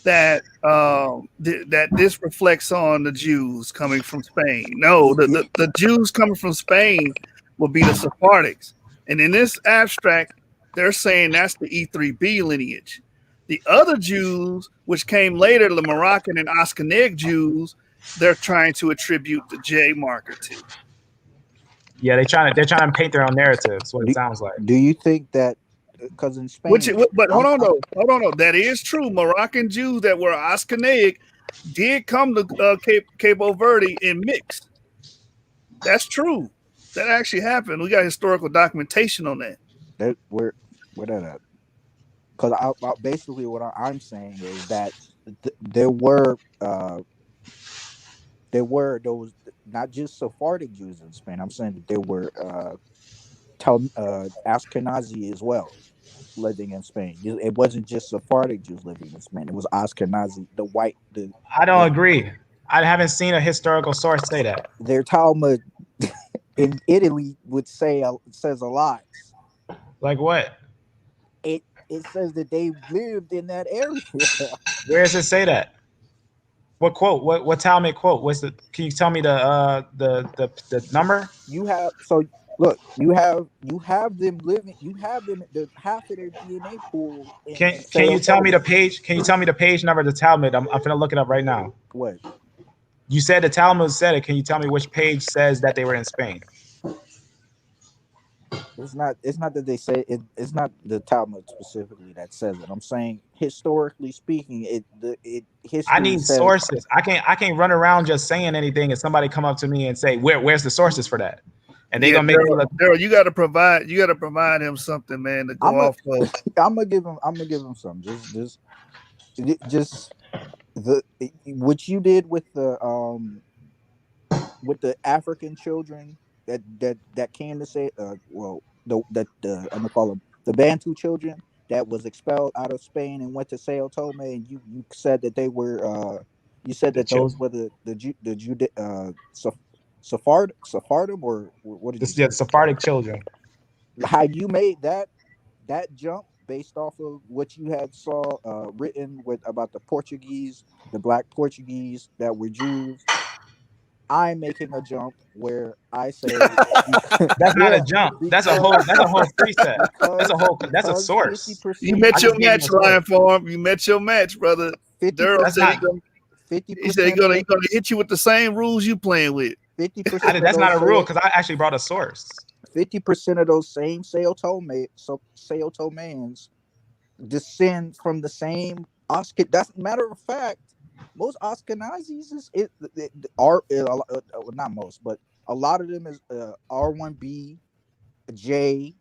that that this reflects on the Jews coming from Spain. No, the Jews coming from Spain will be the Sephardics, and in this abstract, they're saying that's the E3B lineage. The other Jews, which came later, the Moroccan and Ashkenaz Jews, they're trying to attribute the J marker to. Yeah, they're trying to paint their own narratives. What it sounds like. Do you think that because in Which, Spain, but hold on though. That is true. Moroccan Jews that were Ashkenaz did come to Cape Verde and mix. That's true. That actually happened. We got historical documentation on that. where that at? Because basically what I'm saying is that there were those not just Sephardic Jews in Spain. I'm saying that there were Ashkenazi as well living in Spain. It wasn't just Sephardic Jews living in Spain. It was Ashkenazi, the white, I don't agree. I haven't seen a historical source say that. their Talmud in Italy would says a lot. Like what? It says that they lived in that area. Where does it say that? What quote? What Talmud quote? Can you tell me the number? You have so look, you have them living. You have them the half of their DNA pool in Can Sao you tell me the Tome. page? Can you tell me the page number of the Talmud? I'm gonna look it up right now. What? You said the Talmud said it. Can you tell me which page says that they were in Spain? It's not. It's not that they say it. It's not the Talmud specifically that says it. I'm saying historically speaking, I history need says. sources. I can't run around just saying anything and somebody come up to me and say, where's the sources for that? And they Yeah, gonna make me look. Daryl, you got to provide him something, man, to go off of. I'm gonna give him some. Just the what you did with the African children that came to say the I'm gonna call them the Bantu children that was expelled out of Spain and went to Sao Tome, and you said that they were you said that those were the Jude Sephardim, or what did you say? Sephardic children. How you made that jump based off of what you had saw written with about the Portuguese, the black Portuguese that were Jews, I'm making a jump where I say because That's not a well jump. That's a because whole. That's a whole precept. That's a because source. You 50% I met your just gave you match a source. line for him. You met your match, brother. Durham That's said 50% not. fifty he said percent of he gonna hit you with the same rules you playing with. 50% of That's not those a rule sale because I actually brought a source. 50% of those same Sao Tomeans descend from the same Oscar. That's matter of fact. Most Ashkenazis are not most, but a lot of them is R1B, J.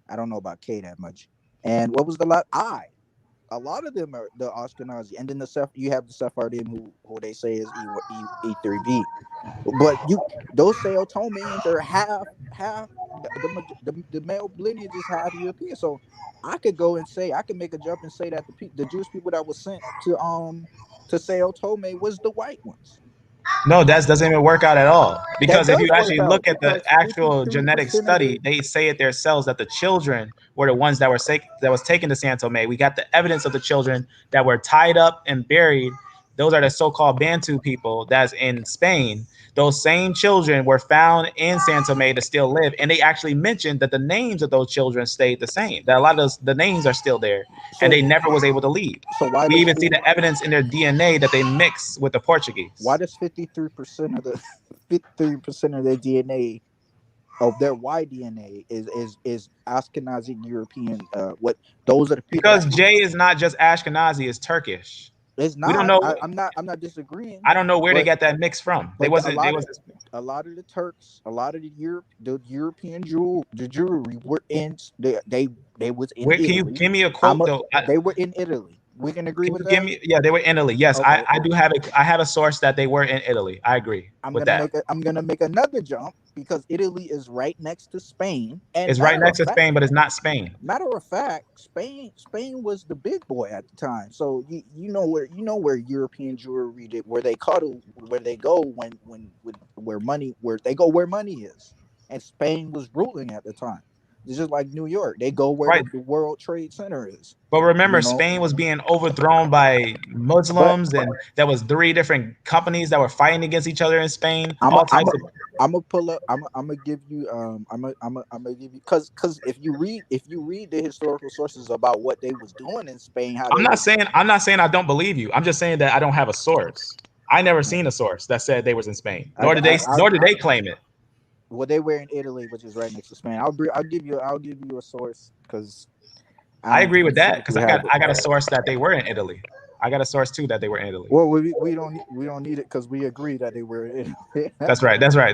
I don't know about K that much. And what was the lot? A lot of them are the Ashkenazi, and then you have the Sephardim who they say is E3B. But those Sao Tomeans are half the male lineage is half European. So I could go and say I could make a jump and say that the Jewish people that was sent to Sao Tome was the white ones. No, that doesn't even work out at all. That Because if you does work actually out look at the because actual genetic 53% of study, the they say it themselves that the children were the ones that was taken to San Tome. We got the evidence of the children that were tied up and buried. Those are the so-called Bantu people that's in Spain. Those same children were found in San Tome to still live, and they actually mentioned that the names of those children stayed the same. That a lot of the names are still there, and so they never was able to leave. why We does even see the evidence in their DNA that they mix with the Portuguese. 53% of the 53% of their DNA of their Y DNA is Ashkenazi European. What those are the people Because that Jay is not just Ashkenazi, it's Turkish. it's We don't not. know. I'm not disagreeing, I don't know where they but got that mix from. They but wasn't. They was. a lot of the Turks, a lot of the European the jewelry were in they was in Where can you Italy. give me a quote though? They were in Italy. We can agree Can with you give that. me? Yeah, they were in Italy. Yes, Okay, I do have it. I have a source that they were in Italy. I agree with that. I'm gonna make another jump because Italy is right next to Spain. And It's right next to Spain, but it's not Spain. matter of fact, Spain was the big boy at the time. So you know where European jewelry where they cuddle where they go where money where money is. And Spain was ruling at the time. It's just like New York. They go where Right. the World Trade Center is. But remember, You know? Spain was being overthrown by But Muslims, and there was 3 different companies that were fighting against each other in Spain. I'm a, All I'm types a, of. I'm gonna pull up. I'm gonna give you. I'm gonna give you because if you read the historical sources about what they was doing in Spain, how I'm they not was. saying. I'm not saying I don't believe you. I'm just saying that I don't have a source. I never seen a source that said they was in Spain. I, I, Nor did I, they claim it. well, they were in Italy, which is right next to Spain. I'll give you a source because I I don't agree with that because specifically have it. I got a source that they were in Italy. I got a source too that they were in Italy. Well, we don't need it because we agree that they were in Italy. That's right. That's right.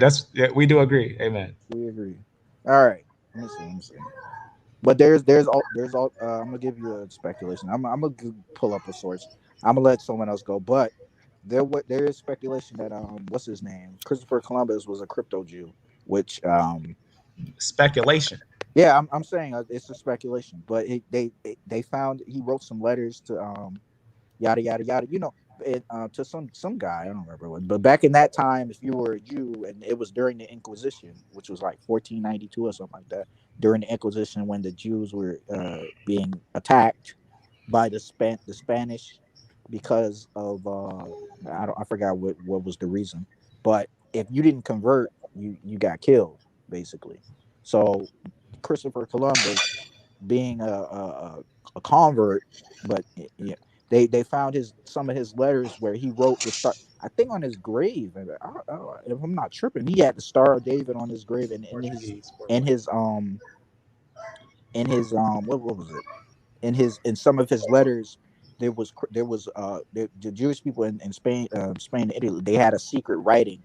We do agree. Amen. We agree. All right. Let me see. But there's all. I'm gonna give you a speculation. I'm gonna pull up a source. I'm gonna let someone else go. But there is speculation that what's his name, Christopher Columbus was a crypto Jew, which Speculation. yeah, I'm saying it's a speculation. But they found he wrote some letters to yada yada yada. To some guy I don't remember what. But back in that time, if you were a Jew, and it was during the Inquisition, which was like 1492 or something like that, during the Inquisition when the Jews were being attacked by the Spanish because of I forgot what was the reason, but if you didn't convert, you got killed basically. So Christopher Columbus being a convert, but yeah, they found some of his letters where he wrote the star. I think on his grave, if I'm not tripping, he had the Star of David on his grave, and in his what was it? In some of his letters, the Jewish people in Spain and Italy, they had a secret writing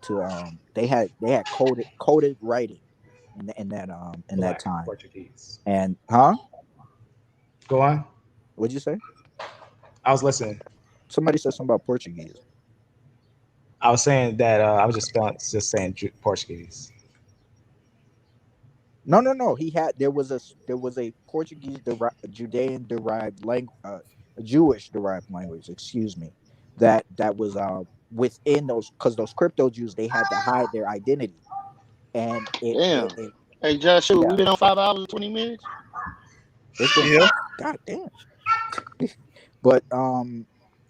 to they had coded writing in that Black time. Portuguese. And Go on. what'd you say? I was listening. Somebody said something about Portuguese. I was saying that I was just saying Portuguese. No. There was a Portuguese Judean derived language, Jewish derived language. Excuse me, that was within those because those crypto Jews they had to hide their identity, and Damn. Hey, Joshua, yeah. we been on 5 hours and 20 minutes. It's been Yeah. God damn. But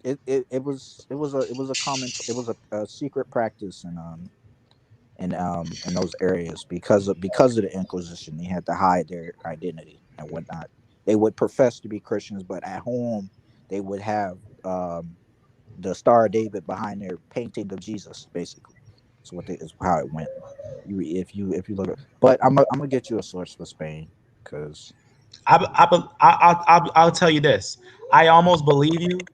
it was a common it was a secret practice in those areas because of the Inquisition. They had to hide their identity and whatnot. They would profess to be Christians, but at home they would have the Star of David behind their painting of Jesus, basically. So what they, is how it went. If you look at, but I'm gonna get you a source for Spain because I'll tell you this. I almost believe you,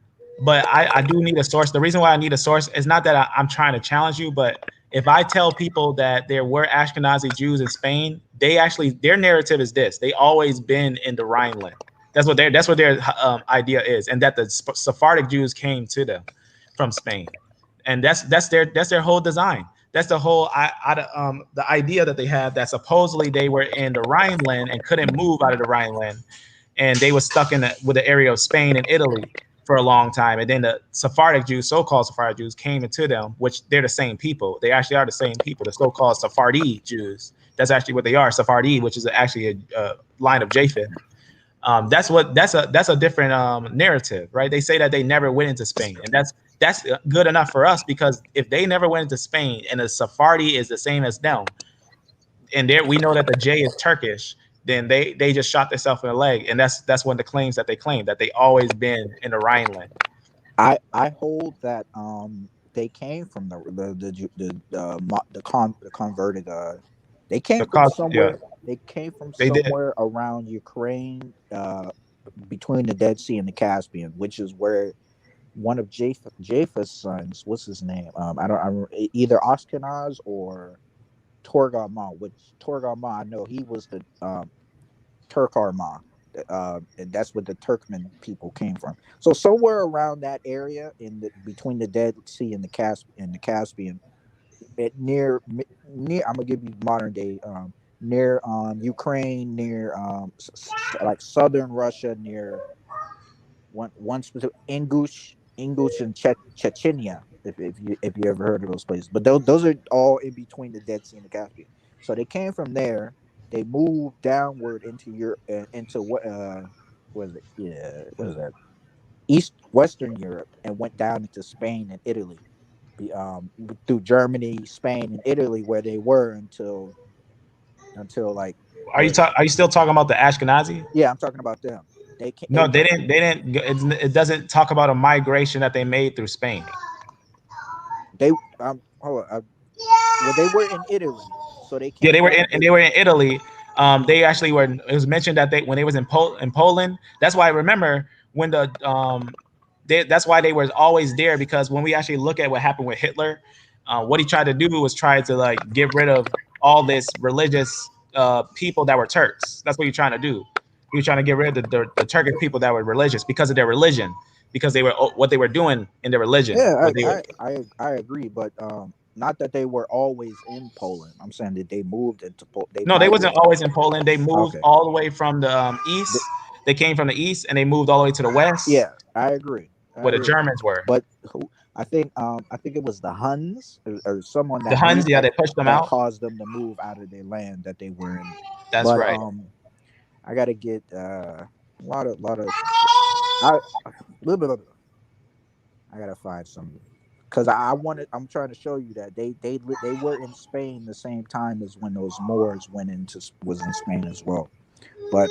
but I do need a source. The reason why I need a source is not that I'm trying to challenge you, but if I tell people that there were Ashkenazi Jews in Spain, they actually their narrative is this: they always been in the Rhineland. That's what their idea is, and that the Sephardic Jews came to them from Spain, and that's their whole design. That's the whole the idea that they have that supposedly they were in the Rhineland and couldn't move out of the Rhineland, and they were stuck with the area of Spain and Italy for a long time. And then the Sephardic Jews, so-called Sephardic Jews, came into them, which they're the same people. They actually are the same people. The so-called Sephardi Jews. That's actually what they are. Sephardi, which is actually a line of Japheth. That's a different narrative, right? They say that they never went into Spain, and that's good enough for us because if they never went into Spain and the Sephardi is the same as them, and there we know that the J is Turkish, then they just shot themselves in the leg, and that's one of the claims that they claim that they always been in the Rhineland. I hold that they came from the converted they came from Yeah, somewhere they did. around Ukraine, between the Dead Sea and the Caspian, which is where one of Japheth's sons, what's his name, I don't either Ashkenaz or Torgama, which Torgama, I know he was the Turkarma. And that's where the Turkmen people came from. So somewhere around that area between the Dead Sea and the Caspian, near I'm gonna give you modern day, near Ukraine, near like southern Russia, near one specific Ingush and Chechnya, if you ever heard of those places. But those are all in between the Dead Sea and the Caspian. So they came from there. They moved downward into Europe, into what is it? Yeah, what is that? Western Europe, and went down into Spain and Italy, through Germany, Spain, and Italy, where they were until like what? Are you still talking about the Ashkenazi? Yeah, I'm talking about them. They No, they went. didn't. They didn't. It doesn't talk about a migration that they made through Spain. They hold on, well, they were in Italy, so they Yeah, came down. they were in Italy. They actually were. It was mentioned that when they was in Poland. That's why I remember when that's why they were always there, because when we actually look at what happened with Hitler, what he tried to do was try to like get rid of all this religious people that were Turks. That's what he was trying to do. He was trying to get rid of the Turkish people that were religious because of their religion, because they were what they were doing in their religion. Yeah, What they were, I agree, but not that they were always in Poland. I'm saying that they moved into they No, they wasn't migrated. always in Poland. They moved Okay. all the way from the east. The- They came from the east and they moved all the way to the west, yeah, I agree. I where the agree. Germans were. But I think it was the Huns, or someone The that Huns, moved yeah, they pushed them that out. caused them to move out of their land that they were in. That's But right. I got to get a lot of I little bit of I gotta find some, because I'm trying to show you that they were in Spain the same time as when those Moors was in Spain as well. But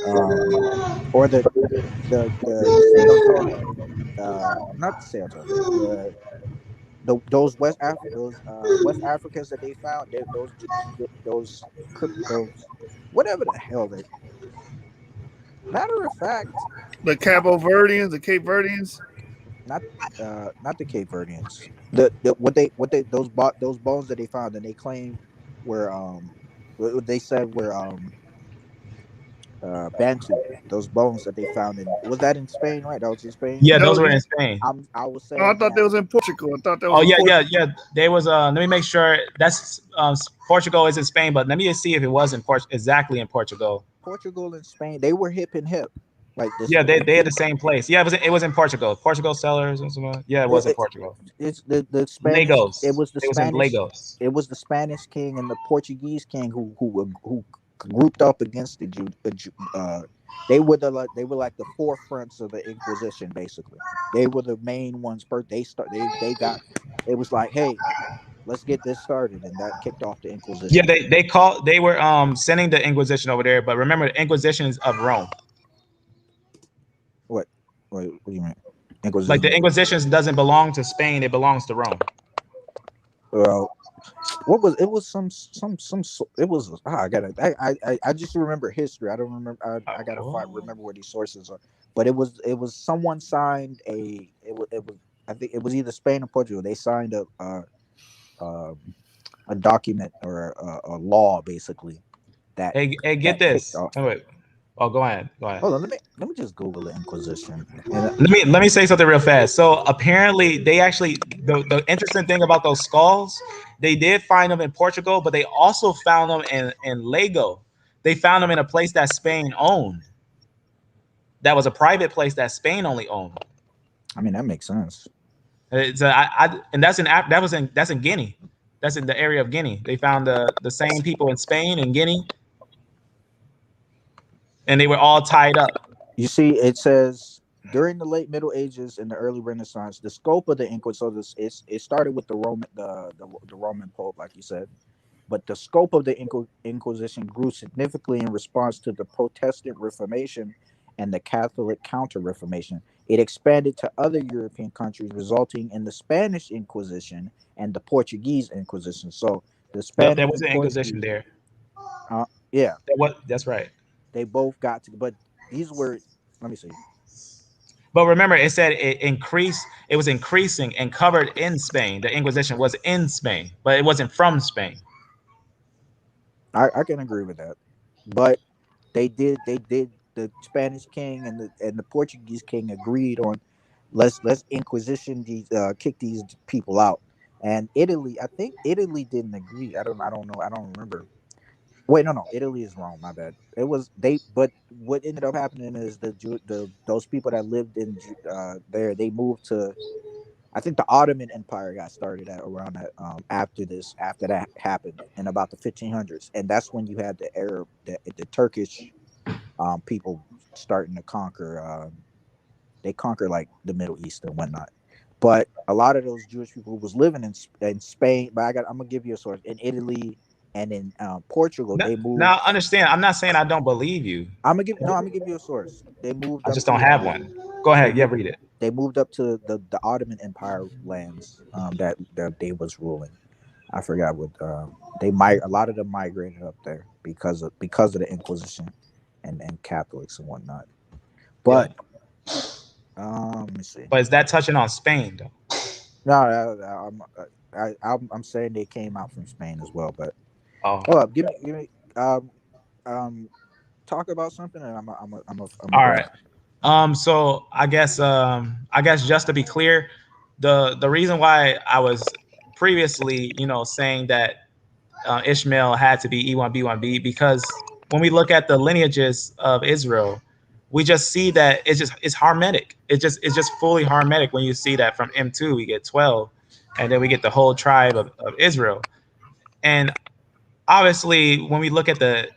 or the Sao Tome, not the Sao Tome, those West Africans that they found, those those whatever the hell they. Matter of fact, The Cabo Verdeans, the Cape Verdeans. not not the Cape Verdeans. What they those bones that they found and they claim were what they said were Bantu. Those bones that they found was that in Spain, right? That was in Spain. Yeah, That those was were in, in Spain. I was oh, I saying thought that that was in Portugal. I thought that was Oh in yeah, Portugal. yeah. There was let me make sure that's Portugal is in Spain, but let me just see if it was in exactly in Portugal. Portugal and Spain, they were hip and hip, like this. Yeah, they had the same place. Yeah, it was in Portugal. Portugal Sellers and something. Yeah, it was in Portugal. It's the Spanish. It Lagos. was the It was in Spanish. Lagos. It was the Spanish king and the Portuguese king who grouped up against the They were like the forefronts of the Inquisition. Basically, they were the main ones. They got. It was like, hey, let's get this started, and that kicked off the Yeah, Inquisition. they were sending the Inquisition over there, but remember the Inquisition is of Rome. What? What do you mean? Like the Inquisition? Inquisition doesn't belong to Spain; it belongs to Rome. Well, what was it? Was it was I gotta I just remember history. I don't remember. I gotta remember where these sources are. But it was someone signed it was I think it was either Spain or Portugal. They signed um, a document or a law basically that Hey, get kicked this. off. Oh, wait. Oh, go ahead. Go ahead. Hold on, let me just Google the Inquisition. And Let me say something real fast. So apparently, they actually the interesting thing about those skulls, they did find them in Portugal, but they also found them in Lego. They found them in a place that Spain owned. That was a private place that Spain only owned. I mean that makes sense. And that's in Guinea. That's in the area of Guinea. They found the same people in Spain and Guinea, and they were all tied up. You see, it says during the late Middle Ages and the early Renaissance, the scope of the Inquisition. So it started with the Roman Pope, like you said, but the scope of the Inquisition grew significantly in response to the Protestant Reformation and the Catholic Counter Reformation. It expanded to other European countries, resulting in the Spanish Inquisition and the Portuguese Inquisition. So the Yep, there Spanish was and an Inquisition Portuguese, there. yeah, That's right. they both got to, but these were. Let me see. But remember, it said it increased. It was increasing and covered in Spain. The Inquisition was in Spain, but it wasn't from Spain. I can agree with that, but they did the Spanish king and the Portuguese king agreed on let's Inquisition these kick these people out. And Italy, I think Italy didn't agree. I don't know. I don't remember. Wait, no, Italy is wrong. My bad. It was they, but what ended up happening is the those people that lived in there, they moved to. I think the Ottoman Empire got started at around that after that happened in about the 1500s, and that's when you had the Turkish people starting to conquer. They conquered like the Middle East and whatnot. But a lot of those Jewish people who was living in Spain, but I'm gonna give you a source in Italy and in Portugal. They moved. Now, understand, I'm not saying I don't believe you. I'm gonna give you a source. They moved I up just don't to have one. Go they ahead. Yeah, moved read it. they moved up to the Ottoman Empire lands that they was ruling. I forgot what a lot of them migrated up there because of the Inquisition and Catholics and whatnot. Yeah. But let me see. But is that touching on Spain though? No, I'm saying they came out from Spain as well. But Oh. hold up, give me um talk about something, and I'm All go. right. So I guess just to be clear, the reason why I was previously, saying that Ishmael had to be E1B1B, because when we look at the lineages of Israel, we just see that it's harmonic. It's just fully harmonic when you see that from M2 we get 12, and then we get the whole tribe of Israel. And obviously, when we look at the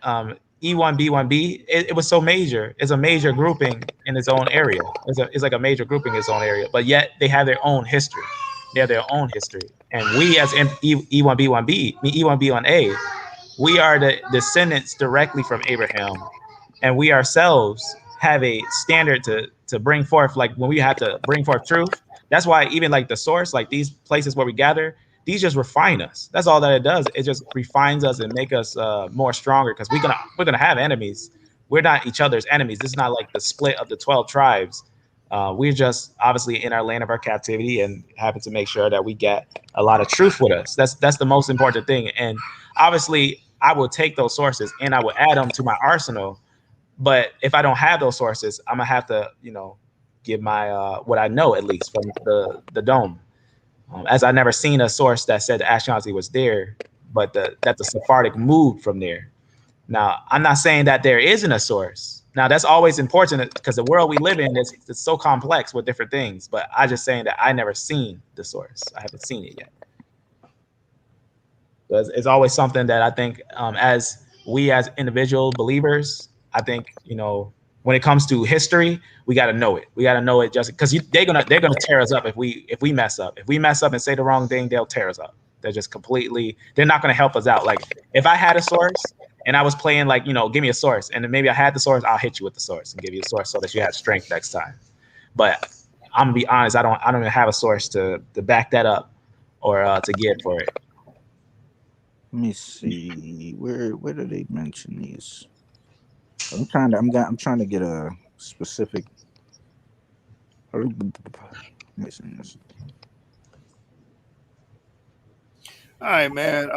E1B1B, it was so major. It's a major grouping in its own area. It's like a major grouping in its own area, but yet they have their own history. They have their own history. And we as E1B1B, E1B1A, we are the descendants directly from Abraham, and we ourselves have a standard to bring forth. Like when we have to bring forth truth, that's why even like the source, like these places where we gather, these just refine us. That's all that it does. It just refines us and make us more stronger, because we're gonna have enemies. We're not each other's enemies. This is not like the split of the 12 tribes. We're just obviously in our land of our captivity and happen to make sure that we get a lot of truth with us. That's the most important thing. And obviously, I will take those sources and I will add them to my arsenal. But if I don't have those sources, I'm gonna have to, give my what I know, at least from the dome. As I never seen a source that said Ashkenazi was there, but that the Sephardic moved from there. Now, I'm not saying that there isn't a source. Now, that's always important because the world we live in is it's so complex with different things. But I just saying that I never seen the source. I haven't seen it yet. So it's always something that I think, as we as individual believers, I think, when when it comes to history, we got to know it. We got to know it just because they're gonna tear us up if we mess up. If we mess up and say the wrong thing, they'll tear us up. They're just completely. They're not gonna help us out. Like if I had a source and I was playing like give me a source, and then maybe I had the source, I'll hit you with the source and give you a source so that you have strength next time. But I'm gonna be honest, I don't even have a source to back that up or to give for it. Let me see. Where do they mention these? I'm trying to get a specific. Missing this. All right, man.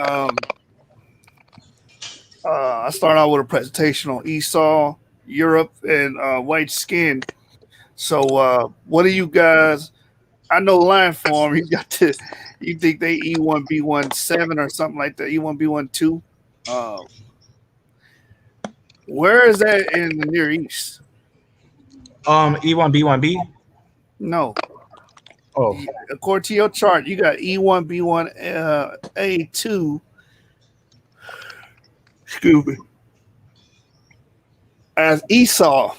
I start out with a presentation on Esau, Europe, and white skin. So, what do you guys? I know line form. You got to. You think they E1B17 or something like that? E1B12. Where is that in the Near East? E1B1B. No. Oh, According to your chart, you got E1B1 A2. Excuse me. As Esau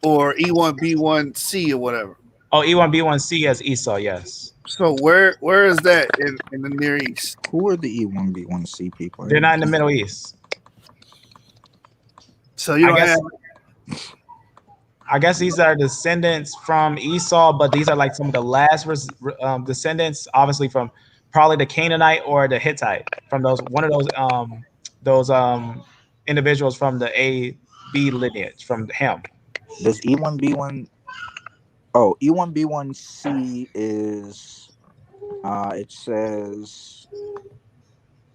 or E1B1C or whatever. oh, E1B1C as Esau. Yes, So where is that in the Near East? Who are the E1B1C people? they're not in the Middle East. So you don't have. I guess these are descendants from Esau, but these are like some of the last descendants, obviously from probably the Canaanite or the Hittite, from one of those individuals from the AB lineage from him. Does E1B1? Oh, E1B1C is. It says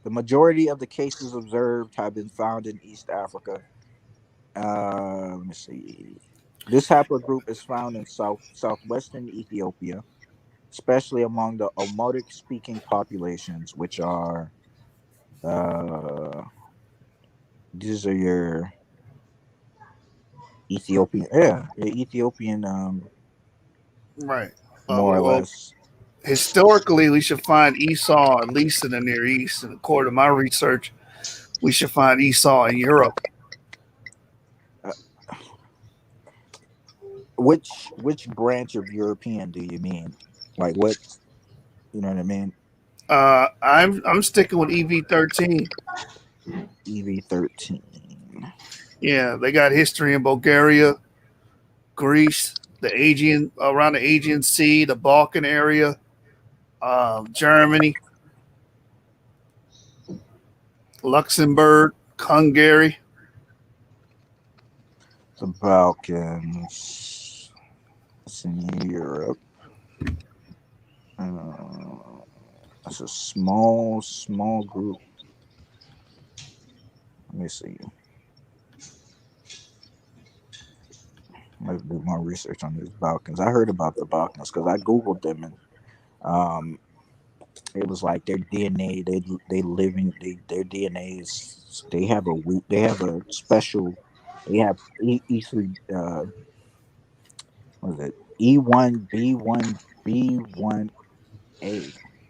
the majority of the cases observed have been found in East Africa. Let me see. This haplogroup is found in southwestern Ethiopia, especially among the Omotic-speaking populations, which are these are your Ethiopian, Ethiopian, Right. more or less. Historically, we should find Esau at least in the Near East, and according to my research, we should find Esau in Europe. Which branch of European do you mean? Like what? You know what I mean? I'm sticking with EV13. EV13. Yeah, they got history in Bulgaria, Greece, around the Aegean Sea, the Balkan area, Germany, Luxembourg, Hungary. The Balkans. It's in Europe. It's a small group. Let me see. Let's do more research on these Balkans. I heard about the Balkans because I googled them, and it was like their DNA. Their DNA is. They have a special. They have E3. What is it? E1B1B1A.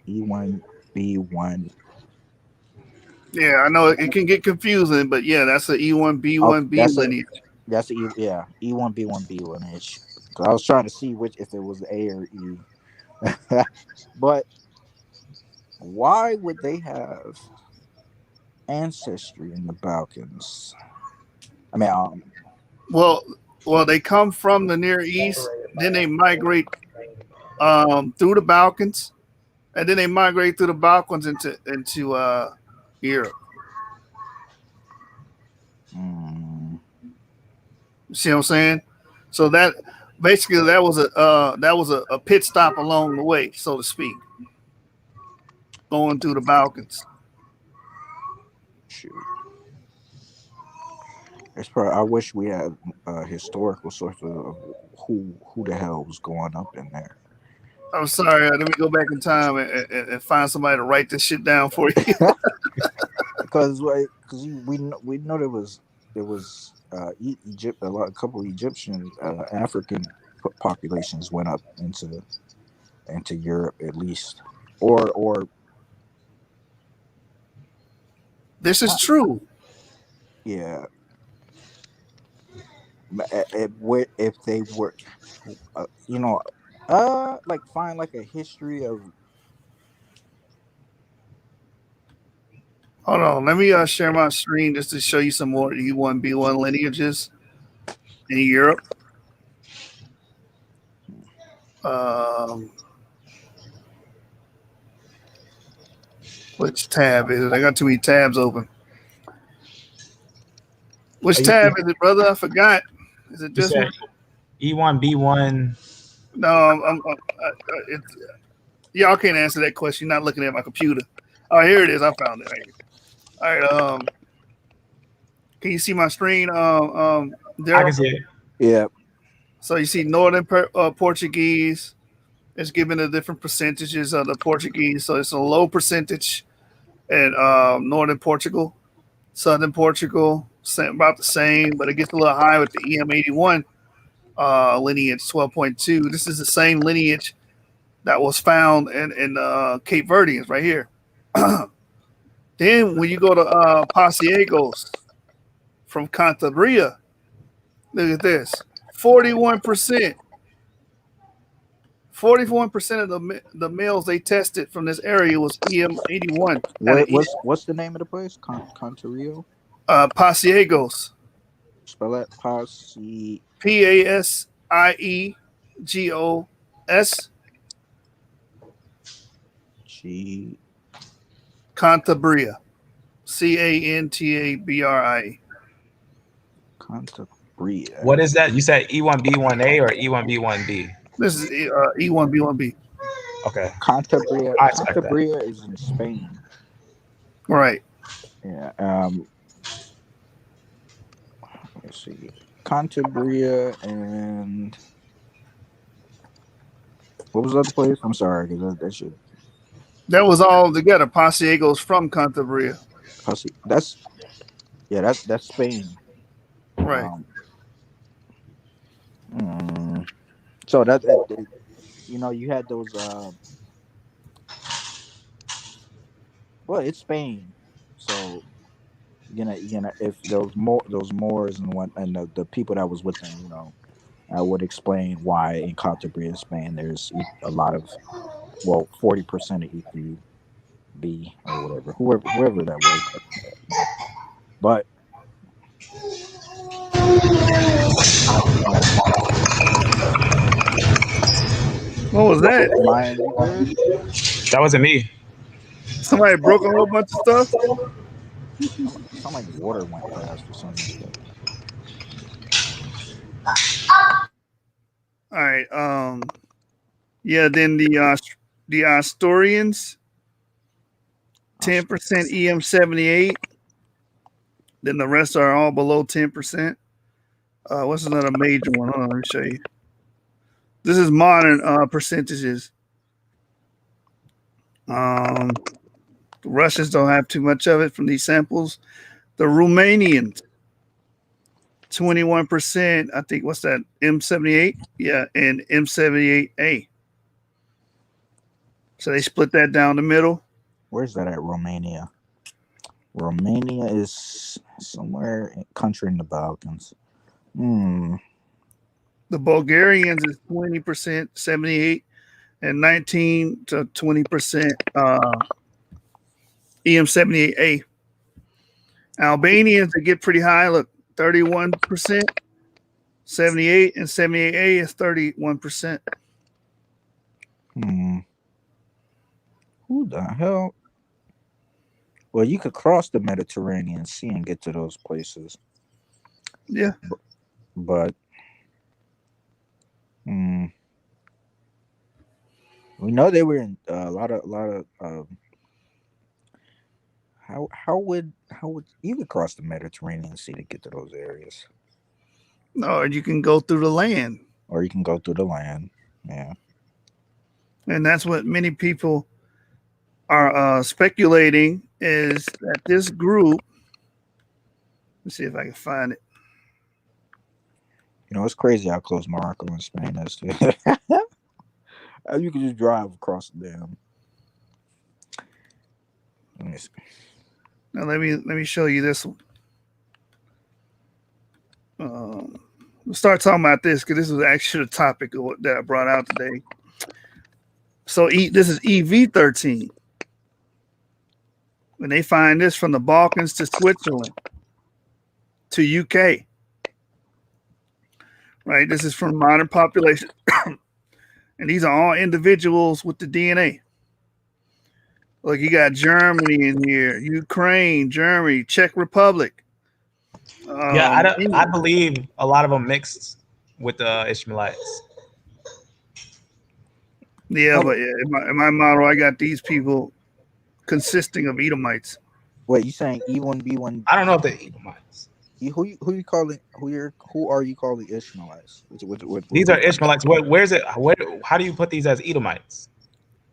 E1B1. Yeah, I know it can get confusing, but yeah, that's an E1B1B lineage. That's E1B1B lineage. So I was trying to see if it was A or E. But why would they have ancestry in the Balkans? I mean, Well, they come from the Near East, then they migrate through the Balkans, and then they migrate through the Balkans into Europe. See what I'm saying? So that basically that was a pit stop along the way, so to speak, going through the Balkans. shoot. I wish we had a historical source of who the hell was going up in there. I'm sorry. Let me go back in time and find somebody to write this shit down for you. Because we know there was Egypt, a couple of Egyptian African populations went up into Europe at least, or this is true. Yeah. if they were, like find like a history of. Hold on, let me share my screen just to show you some more E1B1 lineages in Europe. Which tab is it? I got too many tabs open. Which You, tab is it, brother? I forgot. Is it you this said one? E1B1. No, it's, y'all can't answer that question. You're not looking at my computer. Oh, here it is. I found it. Right here. All right. Can you see my screen? I can Daryl. see it. Yeah. So you see Northern Portuguese. It's given the different percentages of the Portuguese. So it's a low percentage in Northern Portugal, Southern Portugal, about the same, but it gets a little high with the EM81 lineage 12.2. This is the same lineage that was found in Cape Verdeans right here. Then when you go to Pasiegos from Cantabria, look at this: 41%. 41% of the males they tested from this area was EM81. What's the name of the place? Contario. Pasiegos. Spell that. Posse. Pasiegos. G. Cantabria. Cantabria. Cantabria. What is that? You said E1B1A or E1B1B? This is E1B1B. Okay. Cantabria. I expect that. Cantabria is in Spain. Right. Yeah. Let's see. Cantabria and what was the other place? I'm sorry, because that should. That was all together. Pasiegos from Cantabria. That's that's Spain. Right. So you had those. Well, it's Spain, so if those Moors and the people that was with them, I would explain why in Cantabria, Spain, there's a lot of 40% of EQB or whatever, whoever that was, but What was that? Lion, you good? That wasn't me. Somebody broke a whole bunch of stuff. Sound like water went past or something like that. All right. Yeah. Then the Asturians, 10% EM78. Then the rest are all below 10%. What's another major one? Hold on, let me show you. This is modern percentages. The Russians don't have too much of it from these samples. The Romanians, 21%. I think what's that? M78? Yeah, and M78A. So they split that down the middle. Where's that at? Romania. Romania is somewhere country in the Balkans. The Bulgarians is 20%, 78, and 19 to 20% EM78A. Albanians, they get pretty high. Look, 31%, 78, and 78A is 31%. Who the hell? Well, you could cross the Mediterranean Sea and get to those places. Yeah. But we know they were in a lot of how would you could cross the Mediterranean Sea to get to those areas? Or you can go through the land. Or you can go through the land. Yeah. And that's what many people are speculating is that this group, let's see if I can find it. It's crazy how close Morocco and Spain is to. You can just drive across the dam. Let me see. Now let me show you this one. We'll start talking about this because this was actually the topic of that I brought out today. So this is EV13. When they find this from the Balkans to Switzerland to UK, right? This is from modern population. And these are all individuals with the DNA. Look, you got Germany in here, Ukraine, Germany, Czech Republic. I believe a lot of them mixed with the Ishmaelites. Yeah, but in my model, I got these people consisting of Edomites. Wait, you saying E1B1? I don't know if they're Edomites. Who you calling? Who are you calling Ishmaelites? These are Ishmaelites. Where's it? How do you put these as Edomites?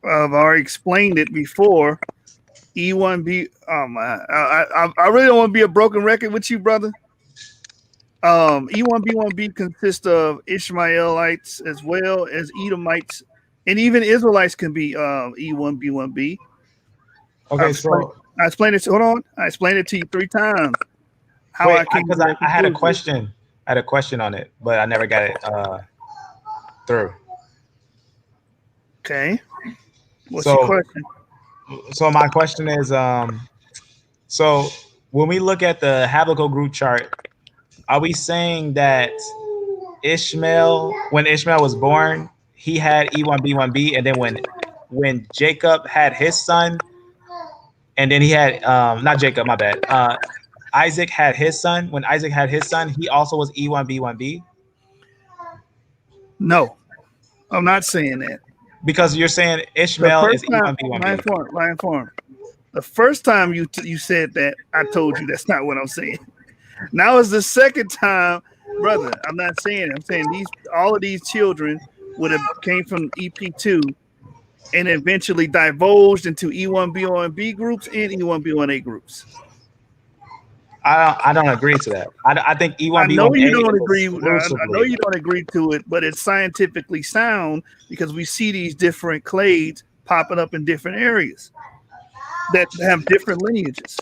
I've already explained it before. E1B. I really don't want to be a broken record with you, brother. E1B1B consists of Ishmaelites as well as Edomites, and even Israelites can be E1B1B. Okay, I explained it. Hold on, I explained it to you 3 times. I had a question. I had a question on it, but I never got it through. Okay. What's your question? So my question is, so when we look at the haplogroup chart, are we saying that when Ishmael was born, he had E1B1B, and then when Jacob had his son, and then he had not Jacob, my bad. Isaac had his son. When Isaac had his son, he also was E1B1B? No, I'm not saying that. Because you're saying Ishmael is E1B1B. Lion Farm. The first time you said that, I told you that's not what I'm saying. Now is the second time, brother. I'm not saying it. I'm saying all of these children would have came from EP2 and eventually divulged into E1B1B groups and E1B1A groups. I don't agree to that. I think E1B1A. I know you don't agree. I know you don't agree to it, but it's scientifically sound because we see these different clades popping up in different areas that have different lineages.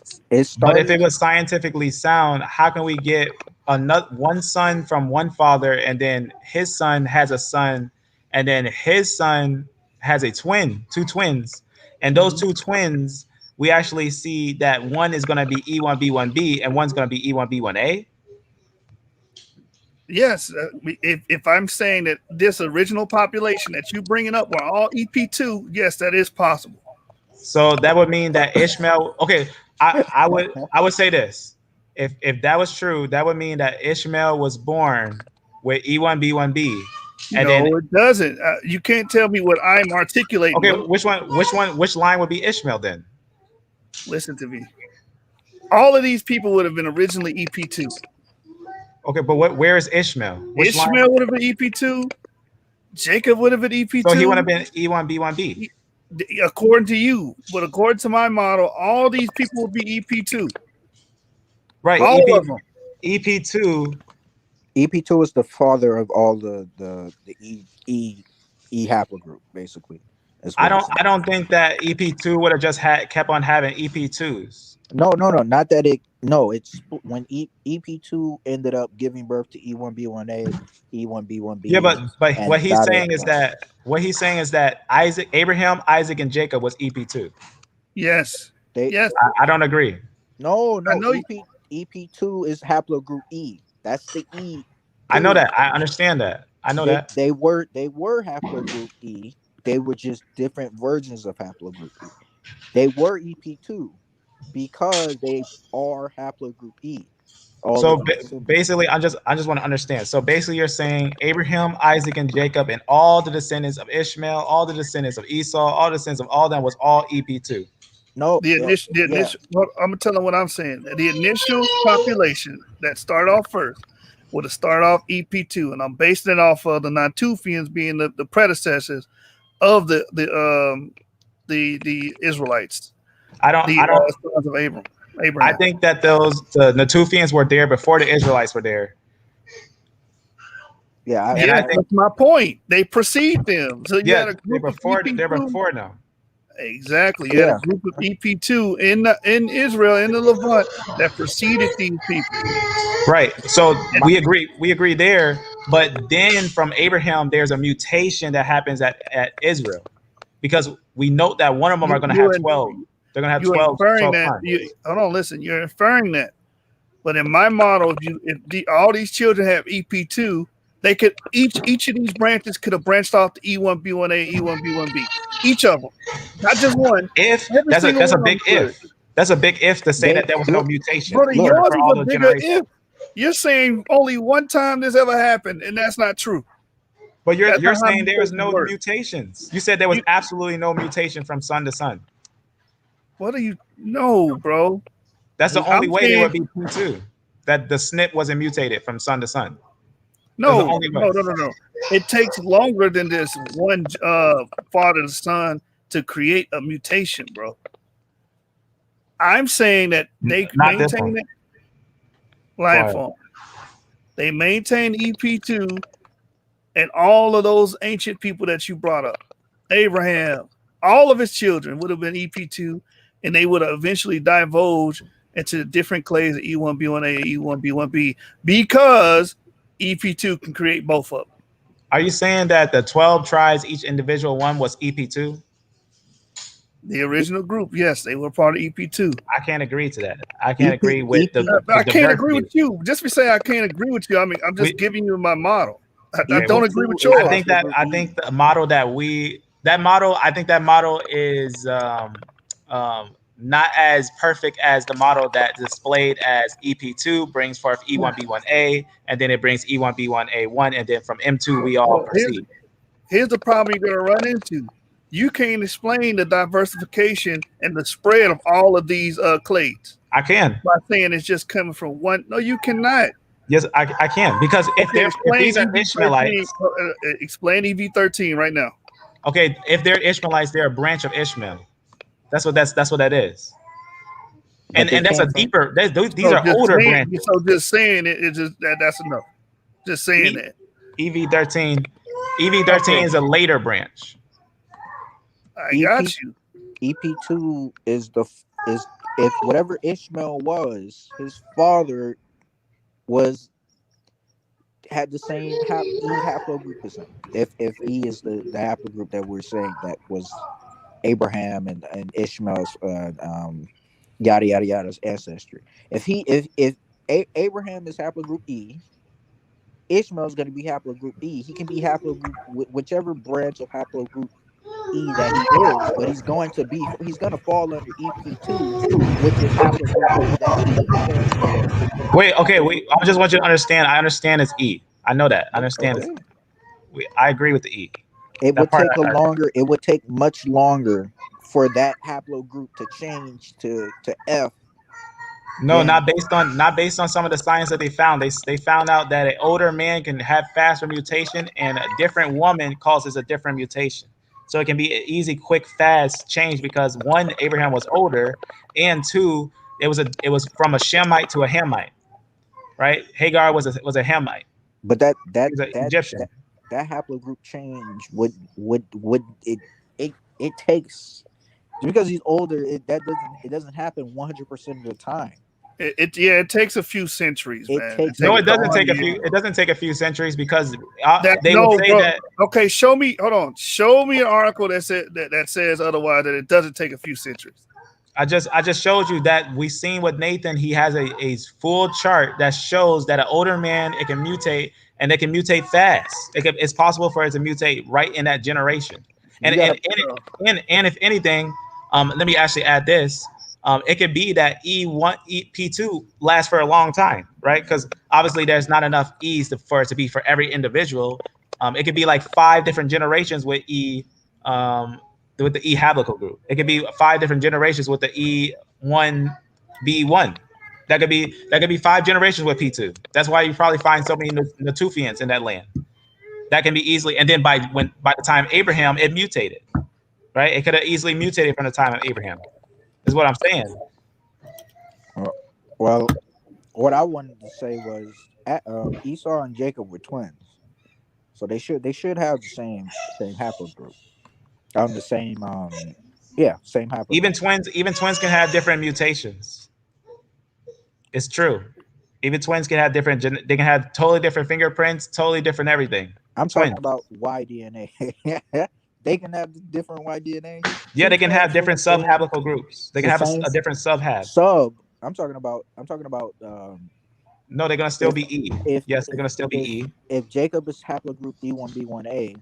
But if it was scientifically sound, how can we get one son from one father, and then his son has a son, and then his son has a twin, 2 twins, and those 2 twins, we actually see that one is going to be E1B1B and one's going to be E1B1A? Yes, if I'm saying that this original population that you bringing up were all EP2, yes, that is possible. So that would mean that Ishmael. Okay, I would say this: if that was true, that would mean that Ishmael was born with E1B1B. And it doesn't. You can't tell me what I'm articulating. Okay, which line would be Ishmael then? Listen to me. All of these people would have been originally EP2. Okay, but where is Ishmael? Ishmael would have been EP2. Jacob would have been EP2. So he would have been E1B1B. According to you, but according to my model, all these people would be EP2. Right. All of them. EP2. EP2 is the father of all the E haplogroup, basically. I don't think that EP2 would have just kept on having EP2s. No, not that it. No, it's when EP2 ended up giving birth to E1B1A, E1B1B. Yeah, but what he's saying is that Abraham, Isaac, and Jacob was EP2. Yes. Yes. I don't agree. No. EP2 is haplogroup E. That's the E. I know that. I understand that. I know that. They were haplogroup E. They were just different versions of haplogroup E. They were EP2 because they are haplogroup E. So basically, I just want to understand. So basically, you're saying Abraham, Isaac, and Jacob, and all the descendants of Ishmael, all the descendants of Esau, all the descendants of all them was all EP2. No, the initial. Well, I'm gonna tell them what I'm saying. The initial population that started off first would have started off EP2, and I'm basing it off of the Natufians being the predecessors of the Israelites. Sons of Abraham. I think that the Natufians were there before the Israelites were there. Yeah, that's my point. They precede them. So they're before now. Exactly. You had a Yeah, group of EP2 in Israel, in the Levant, that preceded these people. Right. So And we agree there. But then from Abraham, there's a mutation that happens at Israel, because we note that one of them are you, going to have you're 12. They're going to have you're inferring 12 that. sons. Hold on, listen. You're inferring that. But in my model, all these children have EP2, they could each of these branches could have branched off to E1, B1A, E1, B1B. Each of them, not just one. If Every single that's a one of them big could. if. That's a big if to say they that there was no look, mutation Brother, look. yours for is all a those bigger generations. if. You're saying only one time this ever happened, and that's not true. But That's you're not how saying there is mutations no work. mutations. You said there was You, absolutely no mutation from son to son. what do you know, bro? That's the only I'm way they saying would be P2. That the SNP wasn't mutated from son to son. That's the no, only way. no, no, no, no. It takes longer than this one father and son to create a mutation, bro. I'm saying that they Not this one. maintain it Go line ahead. form. They maintain EP2 and all of those ancient people that you brought up. Abraham, all of his children would have been EP2, and they would have eventually divulged into the different clades of E1, B1A, E1, B1B, because EP2 can create both of them. Are you saying that the 12 tribes, each individual one was EP2? The original group, yes, they were part of EP2. I can't agree to that. I can't EP agree with EP the I can't agree diversity. with you. Just be saying I can't agree with you. I mean, I'm just We, giving you my model. I okay, don't well, agree with EP2 is yours. I haplogroup think E. the model I think that model is not as perfect as the model that displayed as EP2 brings forth E1B1A, and then it brings E1B1A1, and then from M2 we all Well, proceed. here's the problem you're going to run into. You can't explain the diversification and the spread of all of these clades I can. by saying it's just coming from one. No, you cannot. Yes, I can, because Okay, if explain these are EV13. Ishmaelites, Explain EV13 right now. okay, if they're Ishmaelites, they're a branch of Ishmael. That's what that is. But they And that's a came from deeper. These So are older branches. just saying it, it's just that's enough. Just saying E, that. EV13, EV13 Okay, is a later branch. I EP got you. EP2 is is if whatever Ishmael was, his father was had the same E haplogroup as him. If E is the haplogroup that we're saying that was Abraham and Ishmael's yada yada yada's ancestry. If Abraham is haplogroup E, Ishmael's going to be haplogroup E. He can be haplogroup whichever branch of haplogroup E that he is, but he's going to fall under EP2, which is haplogroup E. That E stands for Wait, okay, haplogroup wait. I E. just want you to understand. I understand it's E. I know that. I understand it's. Okay. I agree with the E. It That would part. take it would take much longer for that haplogroup to change to F No, than not based on some of the science that they found. They found out that an older man can have faster mutation, and a different woman causes a different mutation. So it can be an easy, quick, fast change, because one, Abraham was older, and two, it was from a Shemite to a Hamite, right? Hagar was a Hamite. but He was an Egyptian. that haplogroup change would it takes because he's older it doesn't happen 100% of the time. It takes a few centuries, It man. It takes No, takes a a it couple doesn't long take a hundred few. years. It doesn't take a few centuries, because That they will no, say bro. that. Okay, show me. Hold on. Show me an article that says otherwise. That it doesn't take a few centuries. I just showed you that we seen with Nathan. He has a full chart that shows that an older man, it can mutate, and they can mutate fast. It's possible for it to mutate right in that generation. you gotta And if anything, let me actually add this. It could be that P2 lasts for a long time, right? Because obviously there's not enough E's for it to be for every individual. It could be like 5 different generations with Um, with the E haplotype group. It could be 5 different generations with the E1B1. That could be 5 generations with P2. That's why you probably find so many Natufians in that land. That can be easily, and then by the time Abraham, it mutated, right? It could have easily mutated from the time of Abraham. Is what I'm saying. well what I wanted to say was Esau and Jacob were twins, so they should have the same haplogroup on the same Yeah, same haplogroup. Even twins can have different mutations. It's true. Even twins can have different. They can have totally different fingerprints, totally different everything. I'm Twins. talking about Y DNA. They can have different Y DNA. Yeah, they can have different sub-haploid groups. They can have a different sub-hab. Sub. I'm talking about. No, they're gonna still be E. Yes, they're gonna still be E. If Jacob is haplogroup E1B1A,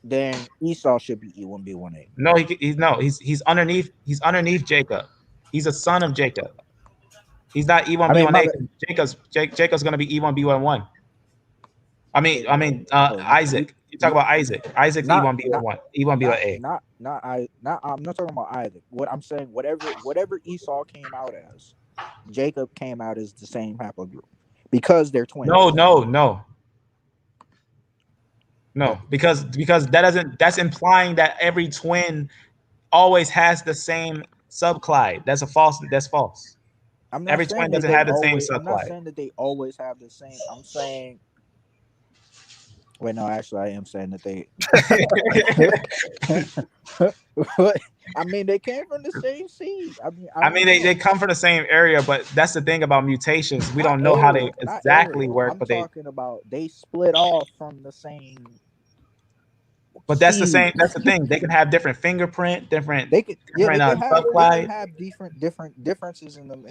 then Esau should be E1B1A. No, he's underneath. He's underneath Jacob. He's a son of Jacob. He's not E1B1A. Jacob's gonna be E1B1. I mean, Isaac. You talk about Isaac. Isaac's E1B1. E1B1A. I'm not talking about Isaac. What I'm saying, whatever Esau came out as, Jacob came out as the same haplogroup because they're twins. No, because that's implying that every twin always has the same subclide. That's false. Every twin doesn't have the same subclide. I'm not saying that they always have the same. I'm saying. Wait, no, actually, I am saying that they. I mean, they came from the same seed. I mean, they come from the same area, but that's the thing about mutations. We don't know how they exactly work. I'm talking about they split off from the same. But that's the same. That's the thing. They can have different fingerprint, different. They can have different differences in them.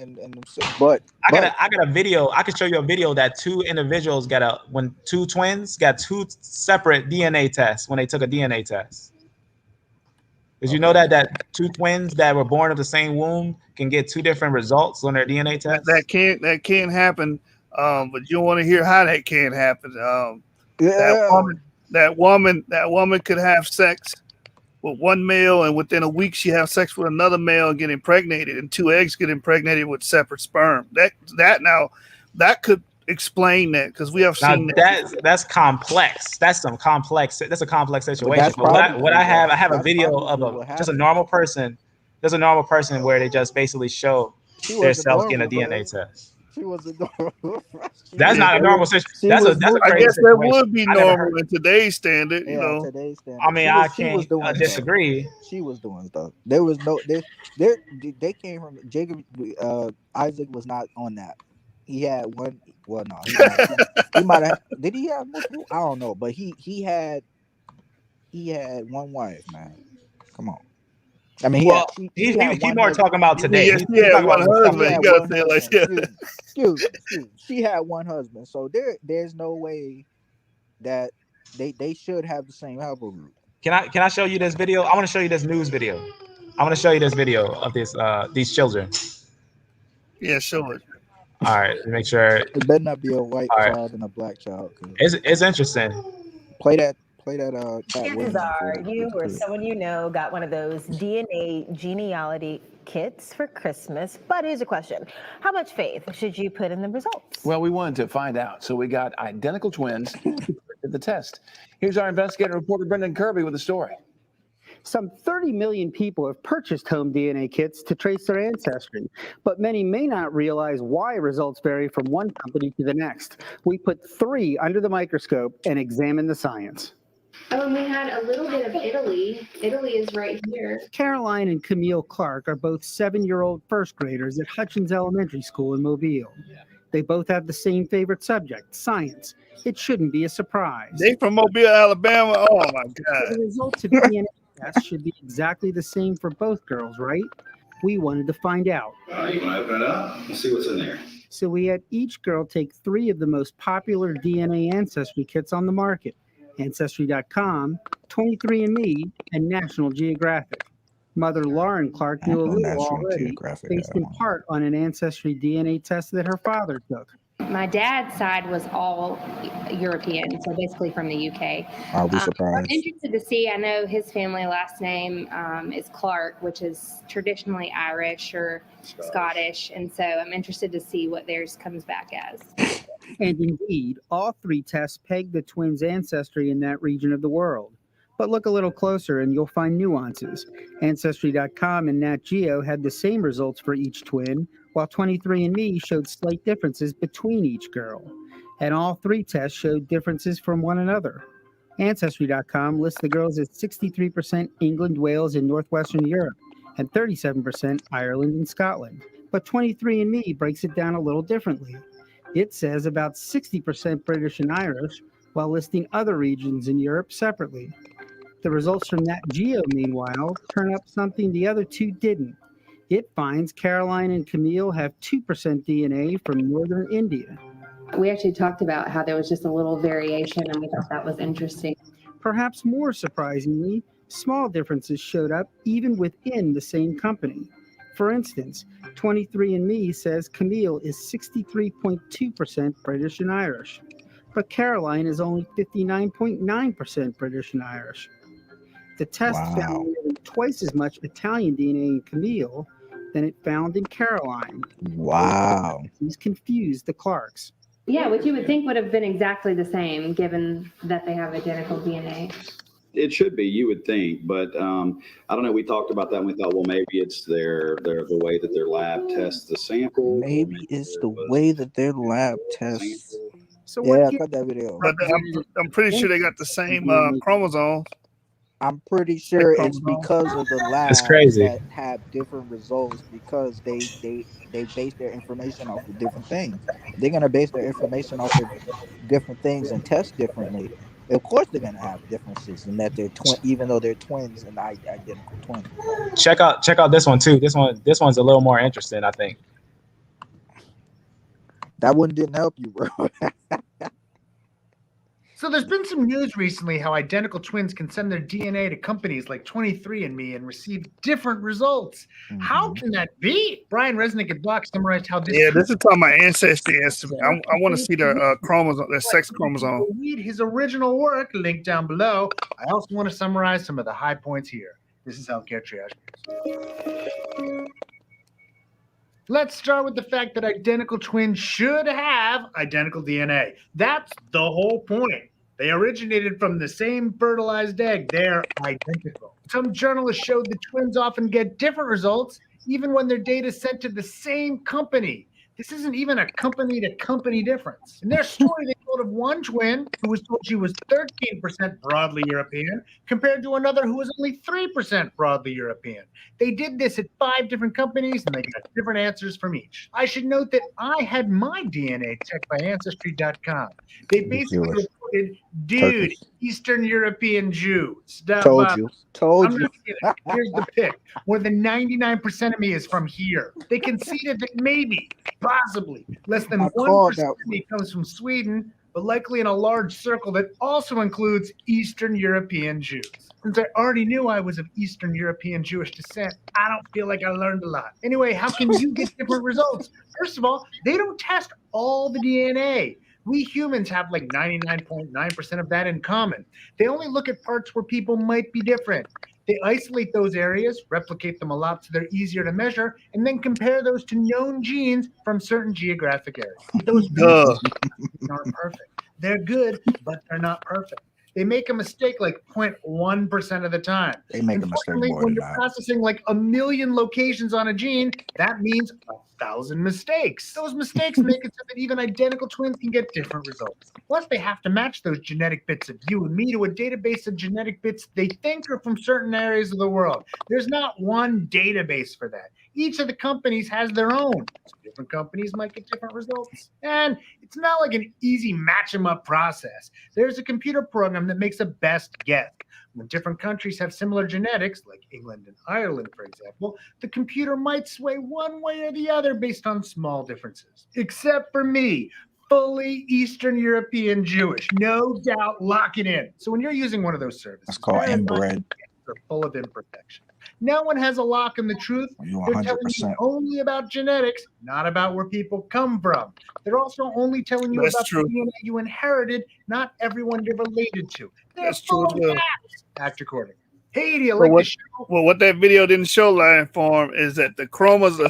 But I got a video. I can show you a video that two individuals when two twins got two separate DNA tests when they took a DNA test. Did you know that two twins that were born of the same womb can get two different results on their DNA test? That can't happen. But you want to hear how that can't happen. That woman could have sex with one male, and within a week she have sex with another male and get impregnated, and two eggs get impregnated with separate sperm. That could explain that, because we have seen that's complex. That's a complex situation. But what I have a video of just a normal person. There's a normal person where they just basically show themselves getting a DNA test. She was adorable. That's not a normal situation. That's a crazy I guess that situation. would be normal in today's standard. You know, today's standard. I mean, I can't disagree. She was doing stuff. There was no. They came from Jacob. Isaac was not on that. He had one. Well, no, he might have. Did he have multiple? I don't know, but he had one wife, man. Come on. I mean, he's more talking about today. He had one husband. You gotta say it like that. Excuse me. She had one husband, so there's no way that they should have the same haplogroup. Can I show you this video? I want to show you this news video. I want to show you this video of these children. Yeah, show it. All right, make sure. It better not be a white child and a black child. It's interesting. Play that. Chances are you or someone you know got one of those DNA genealogy kits for Christmas. But here's a question. How much faith should you put in the results? Well, we wanted to find out, so we got identical twins who did the test. Here's our investigative reporter, Brendan Kirby, with the story. Some 30 million people have purchased home DNA kits to trace their ancestry, but many may not realize why results vary from one company to the next. We put 3 under the microscope and examined the science. Oh, and we had a little bit of Italy. Italy is right here. Caroline and Camille Clark are both 7-year-old first graders at Hutchins Elementary School in Mobile. They both have the same favorite subject, science. It shouldn't be a surprise. They from Mobile, Alabama. Oh my God. The results of DNA tests should be exactly the same for both girls, right? We wanted to find out. You want to open it up? Let's see what's in there. So we had each girl take 3 of the most popular DNA ancestry kits on the market. Ancestry.com, 23andMe, and National Geographic. Mother Lauren Clark knew a little already, based in part on an Ancestry DNA test that her father took. My dad's side was all European, so basically from the UK. I'll be surprised. I'm interested to see, I know his family last name is Clark, which is traditionally Irish or Scottish, and so I'm interested to see what theirs comes back as. And indeed, all 3 tests peg the twins' ancestry in that region of the world. But look a little closer and you'll find nuances. Ancestry.com and Nat Geo had the same results for each twin, while 23andMe showed slight differences between each girl. And all 3 tests showed differences from one another. Ancestry.com lists the girls as 63% England, Wales, and Northwestern Europe, and 37% Ireland and Scotland. But 23andMe breaks it down a little differently. It says about 60% British and Irish, while listing other regions in Europe separately. The results from Nat Geo, meanwhile, turn up something the other two didn't. It finds Caroline and Camille have 2% DNA from northern India. We actually talked about how there was just a little variation, and we thought that was interesting. Perhaps more surprisingly, small differences showed up even within the same company. For instance, 23andMe says Camille is 63.2% British and Irish, but Caroline is only 59.9% British and Irish. The test found nearly twice as much Italian DNA in Camille than it found in Caroline. Wow. These confused the Clarks. Yeah, which you would think would have been exactly the same, given that they have identical DNA. It should be, you would think, but I don't know. We talked about that and we thought, well, maybe it's the way that their lab tests the sample. Maybe it's the way that their lab tests. So yeah, I cut that video. But I'm pretty sure they got the same chromosomes. I'm pretty sure it's because of the labs crazy. that have different results because they base their information off of different things. They're gonna base their information off of different things and test differently. Of course, they're gonna have differences in that they're even though they're twins and identical twins. Check out this one too. This one's a little more interesting, I think. That one didn't help you, bro. So there's been some news recently how identical twins can send their DNA to companies like 23andMe and receive different results. How can that be? Brian Resnick and Doc summarized how this. Yeah, this is talking about ancestry estimate. I want to see their chromosome, their sex chromosome. Read his original work, linked down below. I also want to summarize some of the high points here. This is Healthcare Triage. Let's start with the fact that identical twins should have identical DNA. That's the whole point. They originated from the same fertilized egg. They're identical. Some journalists showed the twins often get different results, even when their data is sent to the same company. This isn't even a company-to-company difference. In their story, they told of one twin who was told she was 13% broadly European, compared to another who was only 3% broadly European. They did this at 5 different companies, and they got different answers from each. I should note that I had my DNA checked by Ancestry.com. They basically reported, dude, Turkish. Eastern European Jew. Told you. I'm not kidding. Here's the pick. More than 99% of me is from here. They conceded that maybe, possibly, less than 1% of me comes from Sweden, but likely in a large circle that also includes Eastern European Jews. Since I already knew I was of Eastern European Jewish descent, I don't feel like I learned a lot. Anyway, how can you get different results? First of all, they don't test all the DNA. We humans have like 99.9% of that in common. They only look at parts where people might be different. They isolate those areas, replicate them a lot so they're easier to measure, and then compare those to known genes from certain geographic areas. Those aren't perfect. They're good, but they're not perfect. They make a mistake like 0.1% of the time. They make a mistake more when than you're that. processing like 1 million locations on a gene, that means 1,000 mistakes. Those mistakes make it so that even identical twins can get different results. Plus, they have to match those genetic bits of you and me to a database of genetic bits they think are from certain areas of the world. There's not one database for that. Each of the companies has their own. So different companies might get different results. And it's not like an easy match them up process. There's a computer program that makes a best guess. When different countries have similar genetics, like England and Ireland, for example, the computer might sway one way or the other based on small differences. Except for me, fully Eastern European Jewish. No doubt, lock it in. So when you're using one of those services, That's called inbred. They're full of imperfection. No one has a lock in the truth. They're telling you 100%. only about genetics, not about where people come from. They're also only telling you That's about true. the DNA you inherited, not everyone you're related to. They're That's full true of as well. facts. Act accordingly. Hey, do you Well, like the what, show? well, what that video didn't show, Lion Farm, is that the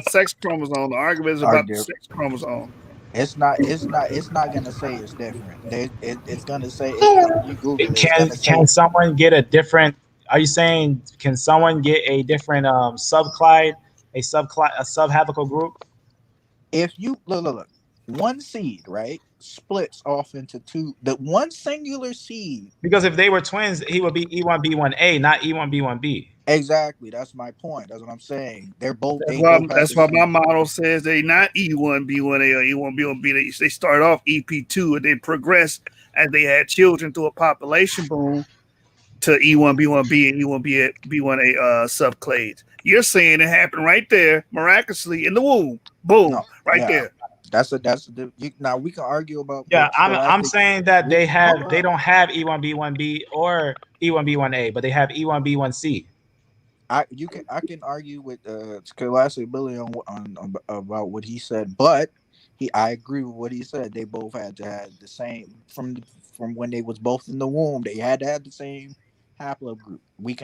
sex chromosome, the argument is about the sex chromosome. It's not gonna say it's different. It's gonna say if you Google it, it's gonna say Can someone get a different? Are you saying can someone get a different subclade, a subhaptical group? if you look. one seed, right, splits off into two. The one singular seed. Because if they were twins, he would be E1B1A, not E1B1B. Exactly. That's my point. That's what I'm saying. They're both. That's They why both have that's the why my same. model says they not E1B1A or E1B1B. They start off EP2 and they progress as they had children through a population boom to E1B1B and E1B1A subclades. You're saying it happened right there, miraculously in the womb. Boom, No. right Yeah. there. Now we can argue about Yeah, what I'm scholastic. saying that We hold they on. don't have E1B1B or E1B1A, but they have E1B1C. I can argue with Scholastic Billy on about what he said, but I agree with what he said. They both had to have the same from when they was both in the womb. They had to have the same haplogroup.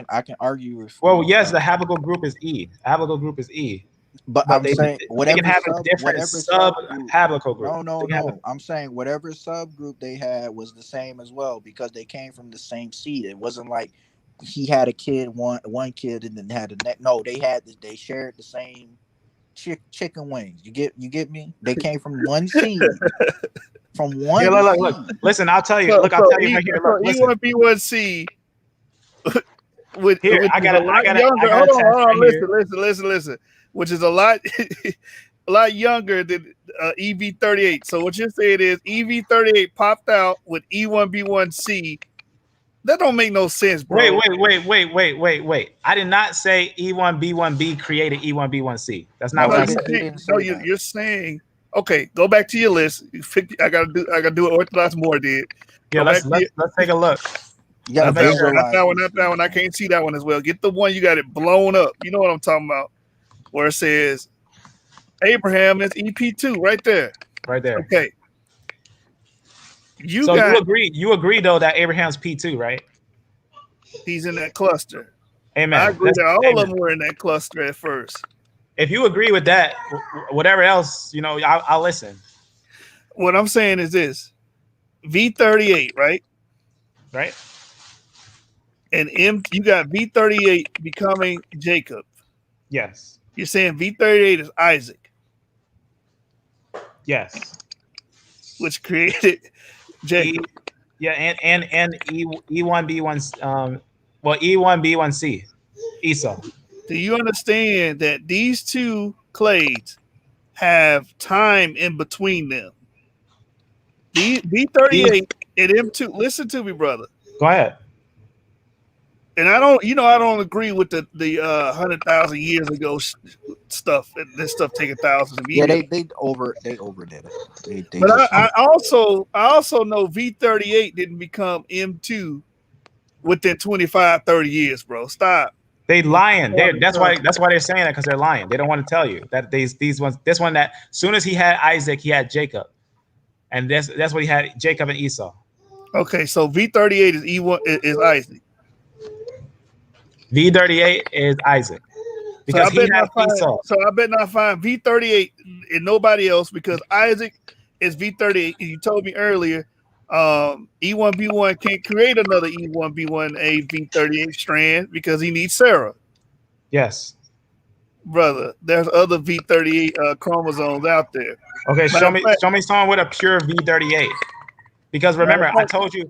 I can argue Well, with yes, the haplogroup is E. Haplogroup is E, but but I'm saying they can have a different sub haplogroup. No, They can have a, I'm saying whatever subgroup they had was the same as well because they came from the same seed. It wasn't like he had a kid, one kid, and then had the next. No, they shared the same chicken wings. You get me? They came from one seed. From one yeah, look. seed. Listen, I'll tell you. So, Look, I'll tell you right here. Look, listen. E1B1C which Here, is a lot I younger. got a Hold test on. right here. Listen. Which is a lot a lot younger than EV38. So what you're saying is EV38 popped out with E1B1C. That don't make no sense, bro. Wait. I did not say E1B1B created E1B1C. That's not No, what I he said. didn't say that. You're saying okay. Go back to your list. I gotta do what Orthodox Moore did. Yeah, let's take a look. You gotta not that one. I can't see that one as well. Get the one you got it blown up. You know what I'm talking about? Where it says Abraham is EP2 right there. Right there. Okay. You agree though that Abraham's P2, right? He's in that cluster. Amen. I agree that all of them were in that cluster at first. If you agree with that, whatever else, I'll listen. What I'm saying is this: V38, right? Right. And you got V38 becoming Jacob. Yes. You're saying V38 is Isaac. Yes. Which created Jacob. And E1B1 E1B1C, Esau. Do you understand that these two clades have time in between them? V38 and M2. Listen to me, brother. Go ahead. And I don't agree with the 100,000 years ago stuff. This stuff taking thousands of years. Yeah, they overdid it. But I also know V38 didn't become M2 within 25, 30 years, bro. Stop. They lying. That's why they're saying that, because they're lying. They don't want to tell you that these ones. This one, that as soon as he had Isaac, he had Jacob, and that's what he had, Jacob and Esau. Okay, so V38 is E1 is Isaac. V38 is Isaac. Because he had Esau. So I bet not find V38 and nobody else, because Isaac is V38. And you told me earlier, E1B1 can't create another E1B1A V38 strand because he needs Sarah. Yes. Brother, there's other V38 chromosomes out there. Okay, show me someone with a pure V38. Because remember, I told you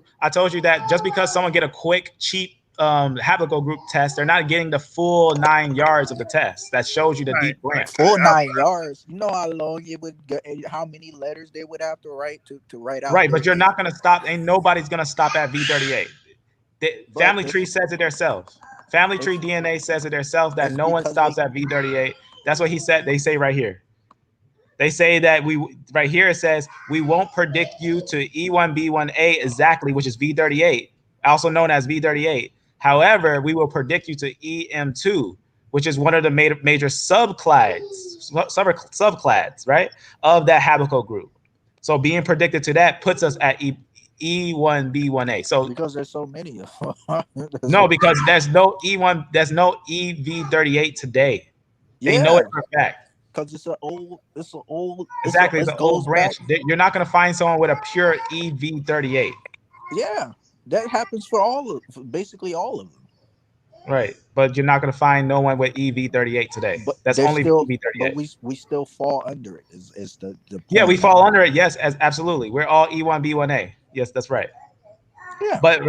that just because someone get a quick, cheap haplogroup test, they're not getting the full 9 yards of the test. That shows you the deep branch. Full 9 yards. You know how long it would get, how many letters they would have to write to write out. Right, but you're not gonna stop. Ain't nobody's gonna stop at V38. Family tree says it themselves. Family tree DNA says it themselves that no one stops at V38. That's what he said. They say right here. They say that right here it says we won't predict you to E1B1A exactly, which is V38, also known as V38. However, we will predict you to EM2, which is one of the major subclads, right, of that haplogroup. So being predicted to that puts us at E1B1A. So because there's so many of them. No, because there's no EV38 today. They know it for a fact. Because it's an old. Exactly, it's an old branch. You're not going to find someone with a pure EV38. Yeah, that happens for basically all of them. Right, but you're not going to find no one with EV38 today. But That's there's only still, but EV38. we still fall under it. Is the Yeah, we point? fall under it. Yes, absolutely. We're all E1, B1A. Yes, that's right. Yeah. But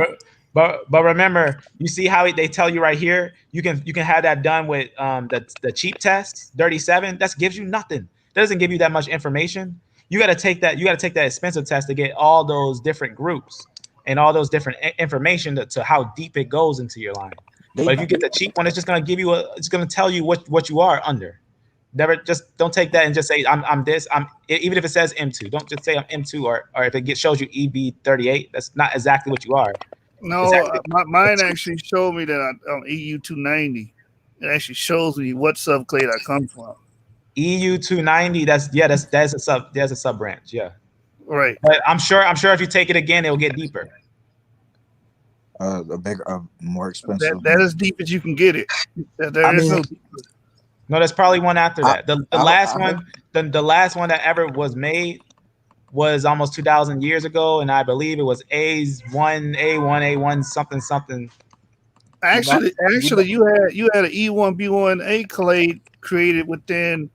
remember, you see how they tell you right here. You can have that done with the cheap test, 37. That gives you nothing. That doesn't give you that much information. You got to take that. You got to take that expensive test to get all those different groups and all those different information to how deep it goes into your line. But if you get the cheap one, it's just going to give you it's going to tell you what you are under. Never just don't take that and just say I'm this. Even if it says M2, don't just say I'm M2 or if it shows you EB38. That's not exactly what you are. No, mine actually showed me that I'm EU 290. It actually shows me what subclade I come from. EU 290. That's a sub branch. Yeah. Right. But I'm sure if you take it again, it'll get deeper. A bigger, more expensive. That as deep as you can get it. There is no. No, there's probably one after that. The last one that ever was made was almost 2,000 years ago, and I believe it was A1 something. Actually, you had an E1 B1A clade created within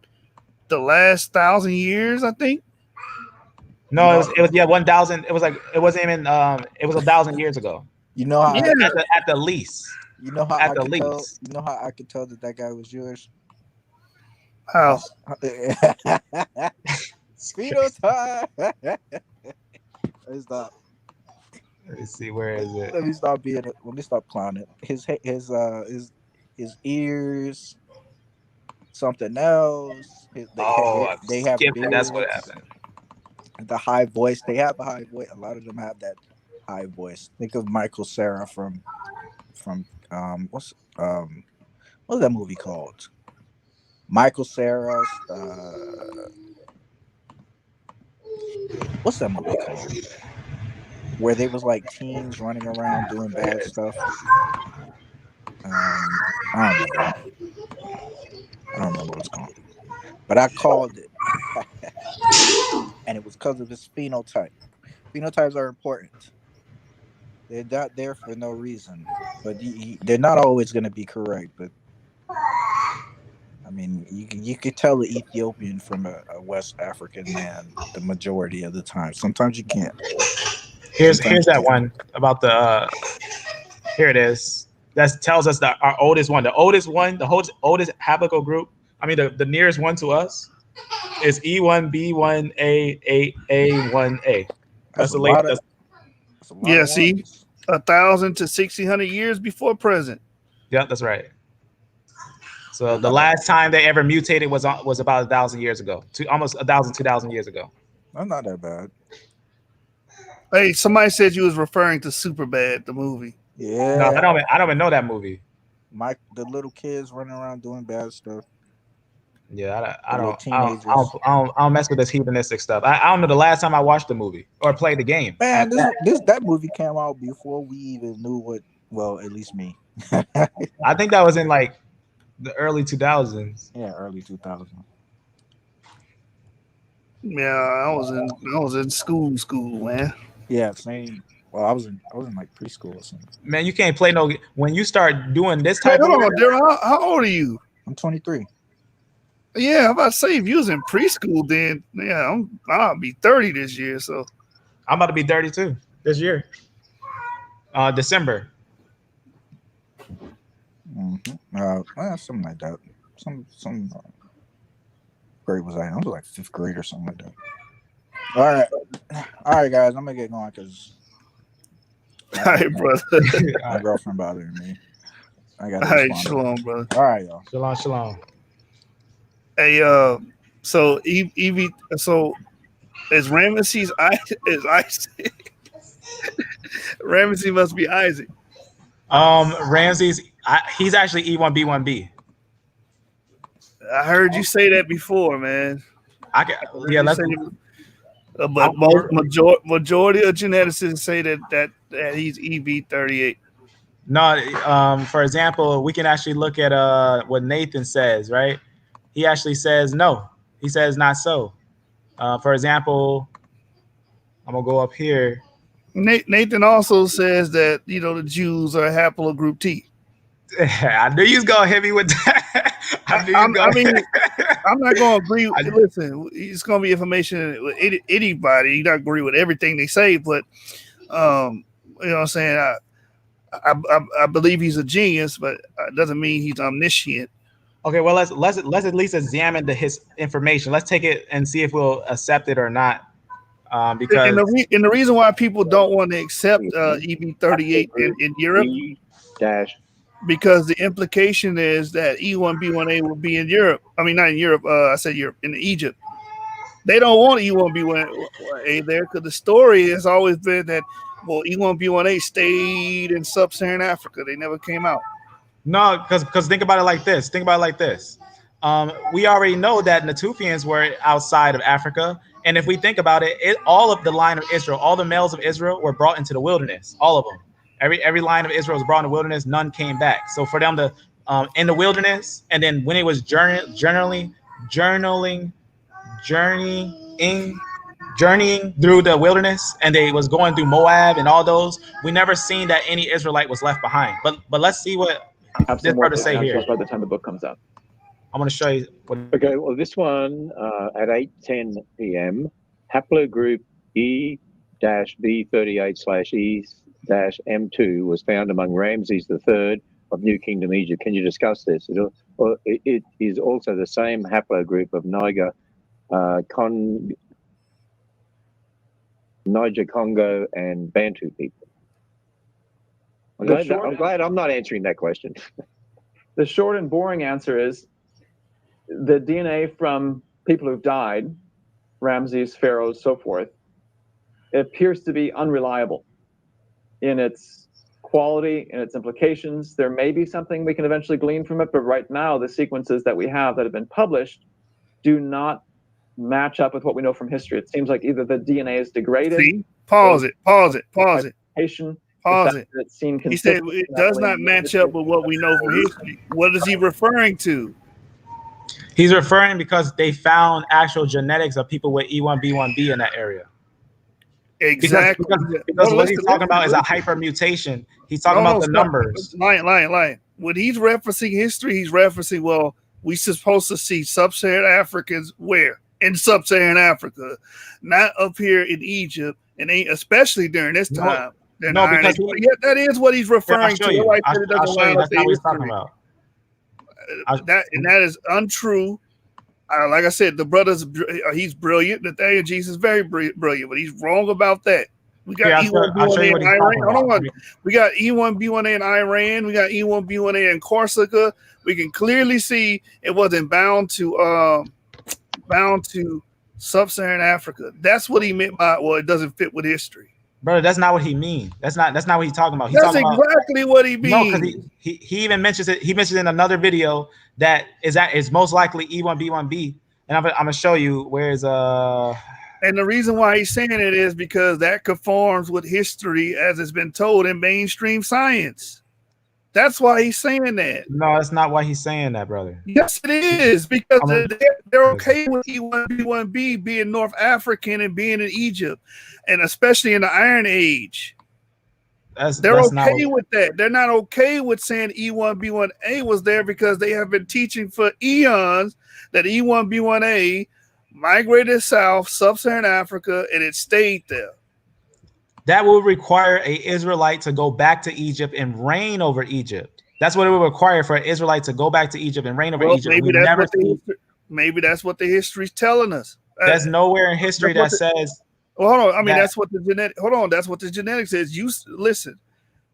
the last 1,000 years, I think. No, it was 1,000. It was like it wasn't even it was 1,000 years ago. You know how at the least. You know how at I the could least. tell. You know how I could tell that guy was Jewish. How? Phenotype. Stop. Let me see, where is it? Let me stop clowning. His ears, something else. They have beards. That's what happened. The high voice. They have a high voice. A lot of them have that high voice. Think of Michael Cera from what's that movie called? Michael Cera. What's that movie called? Where they was like teens running around doing bad stuff. I don't remember what it's called. But I called it. And it was because of his phenotype. Phenotypes are important. They're not there for no reason. But they're not always going to be correct. But I mean, you could tell the Ethiopian from a West African man the majority of the time. Sometimes you can't. Here's that one about the. Here it is. That tells us that our oldest one, the oldest haplogroup group. I mean, the nearest one to us is E1B1A1A. That's the latest. Yeah, see, 1,000 to 1,600 years before present. Yeah, that's right. So the last time they ever mutated was about 1,000 years ago, almost 1,000, 2,000 years ago. That's not that bad. Hey, somebody said you was referring to Superbad, the movie. Yeah. No, I don't even know that movie. The little kids running around doing bad stuff. Yeah, I don't mess with this heathenistic stuff. I don't know the last time I watched the movie or played the game. Man, that movie came out before we even knew what. Well, at least me. I think that was in like the early 2000s. Yeah, early 2000s. Yeah, I was in school, man. Yeah, same. Well, I was in like preschool or something. Man, you can't play no. When you start doing this type of. Hold on, Daryl. How old are you? I'm 23. Yeah, I'm about to say if you was in preschool, then yeah, I'll be 30 this year. So I'm about to be 32 this year. December. Mm-hmm. Something like that. Some grade was I? I was like 5th grade or something like that. All right, guys. I'm gonna get going because. All right, brother. My girlfriend bothering me. I got. All right, shalom, brother. All right, y'all. Shalom. Hey, so Evie, so is Ramesses Isaac? Ramesses must be Isaac. Ramses, he's actually E1B1B. I heard you say that before, man. But majority of geneticists say that he's EB38. No, for example, we can actually look at what Nathan says, right? He actually says no. He says not so. For example, I'm gonna go up here. Nathan also says that the Jews are haplogroup T. I knew you was gonna hit me with that. I knew you was I gonna. mean, I'm not going to agree. Listen, it's going to be information with anybody. You're not going to agree with everything they say, but you know what I'm saying? I believe he's a genius, but it doesn't mean he's omniscient. Okay, well let's at least examine his information. Let's take it and see if we'll accept it or not. Because And the reason why people don't want to accept EV38 in Europe because the implication is that E1B1A will be in Europe. I mean, not in Europe. I said Europe, in Egypt. They don't want E1B1A there because the story has always been that, well, E1B1A stayed in sub-Saharan Africa. They never came out. no, because think about it like this. We already know that Natufians were outside of Africa, and if we think about it, all of the line of Israel, all the males of Israel were brought into the wilderness. All of them. Every line of Israel was brought in the wilderness. None came back. So for them to in the wilderness, and then when it was journeying through the wilderness, and they was going through Moab and all those, we never seen that any Israelite was left behind. But let's see what this brother say here. By the time the book comes out. I'm going to show you. Okay, well, this one at 8:10 p.m. haplogroup E-B38/E-M2 was found among Ramses III of New Kingdom Egypt. Can you discuss this? It is also the same haplogroup of Niger, Congo, and Bantu people. I'm glad I'm not answering that question. The short and boring answer is the DNA from people who've died, Ramses, pharaohs, so forth, it appears to be unreliable in its quality and its implications. There may be something we can eventually glean from it, but right now the sequences that we have that have been published do not match up with what we know from history. It seems like either the DNA is degraded. See? Pause it. He said it does not match up with what we know from history. What is he referring to? He's referring because they found actual genetics of people with E1B1B in that area. Exactly. Because what he's talking about is a hypermutation. He's talking about the numbers. Lying. When he's referencing history, he's referencing, well, we're supposed to see sub-Saharan Africans where? In sub-Saharan Africa, not up here in Egypt, and especially during this time. Because that is what he's referring to. I'll show you. That's not what he's talking about. That is untrue. Like I said, the brother's he's brilliant. Nathaniel Jesus is very brilliant, but he's wrong about that. We got E1B1A in Iran. Hold on. We got E1B1A in Iran. We got E1B1A in Corsica. We can clearly see it wasn't bound to sub-Saharan Africa. That's what he meant by, well, it doesn't fit with history. Brother, that's not what he means. That's not what he's talking about. That's exactly what he means. No, because he even mentions it. He mentions in another video that is most likely E1B1B, and I'm gonna show you where's And the reason why he's saying it is because that conforms with history as it's been told in mainstream science. That's why he's saying that. No, that's not why he's saying that, brother. Yes, it is, because they're okay with E1B1B being North African and being in Egypt, and especially in the Iron Age. They're okay with that. They're not okay with saying E1B1A was there because they have been teaching for eons that E1B1A migrated south, sub-Saharan Africa, and it stayed there. That will require an Israelite to go back to Egypt and reign over Egypt. That's what it would require for an Israelite to go back to Egypt and reign over Egypt. Maybe that's what the history's telling us. There's nowhere in history that says. Well, hold on. I mean, that's what the genetic. Hold on. That's what the genetics says. You listen.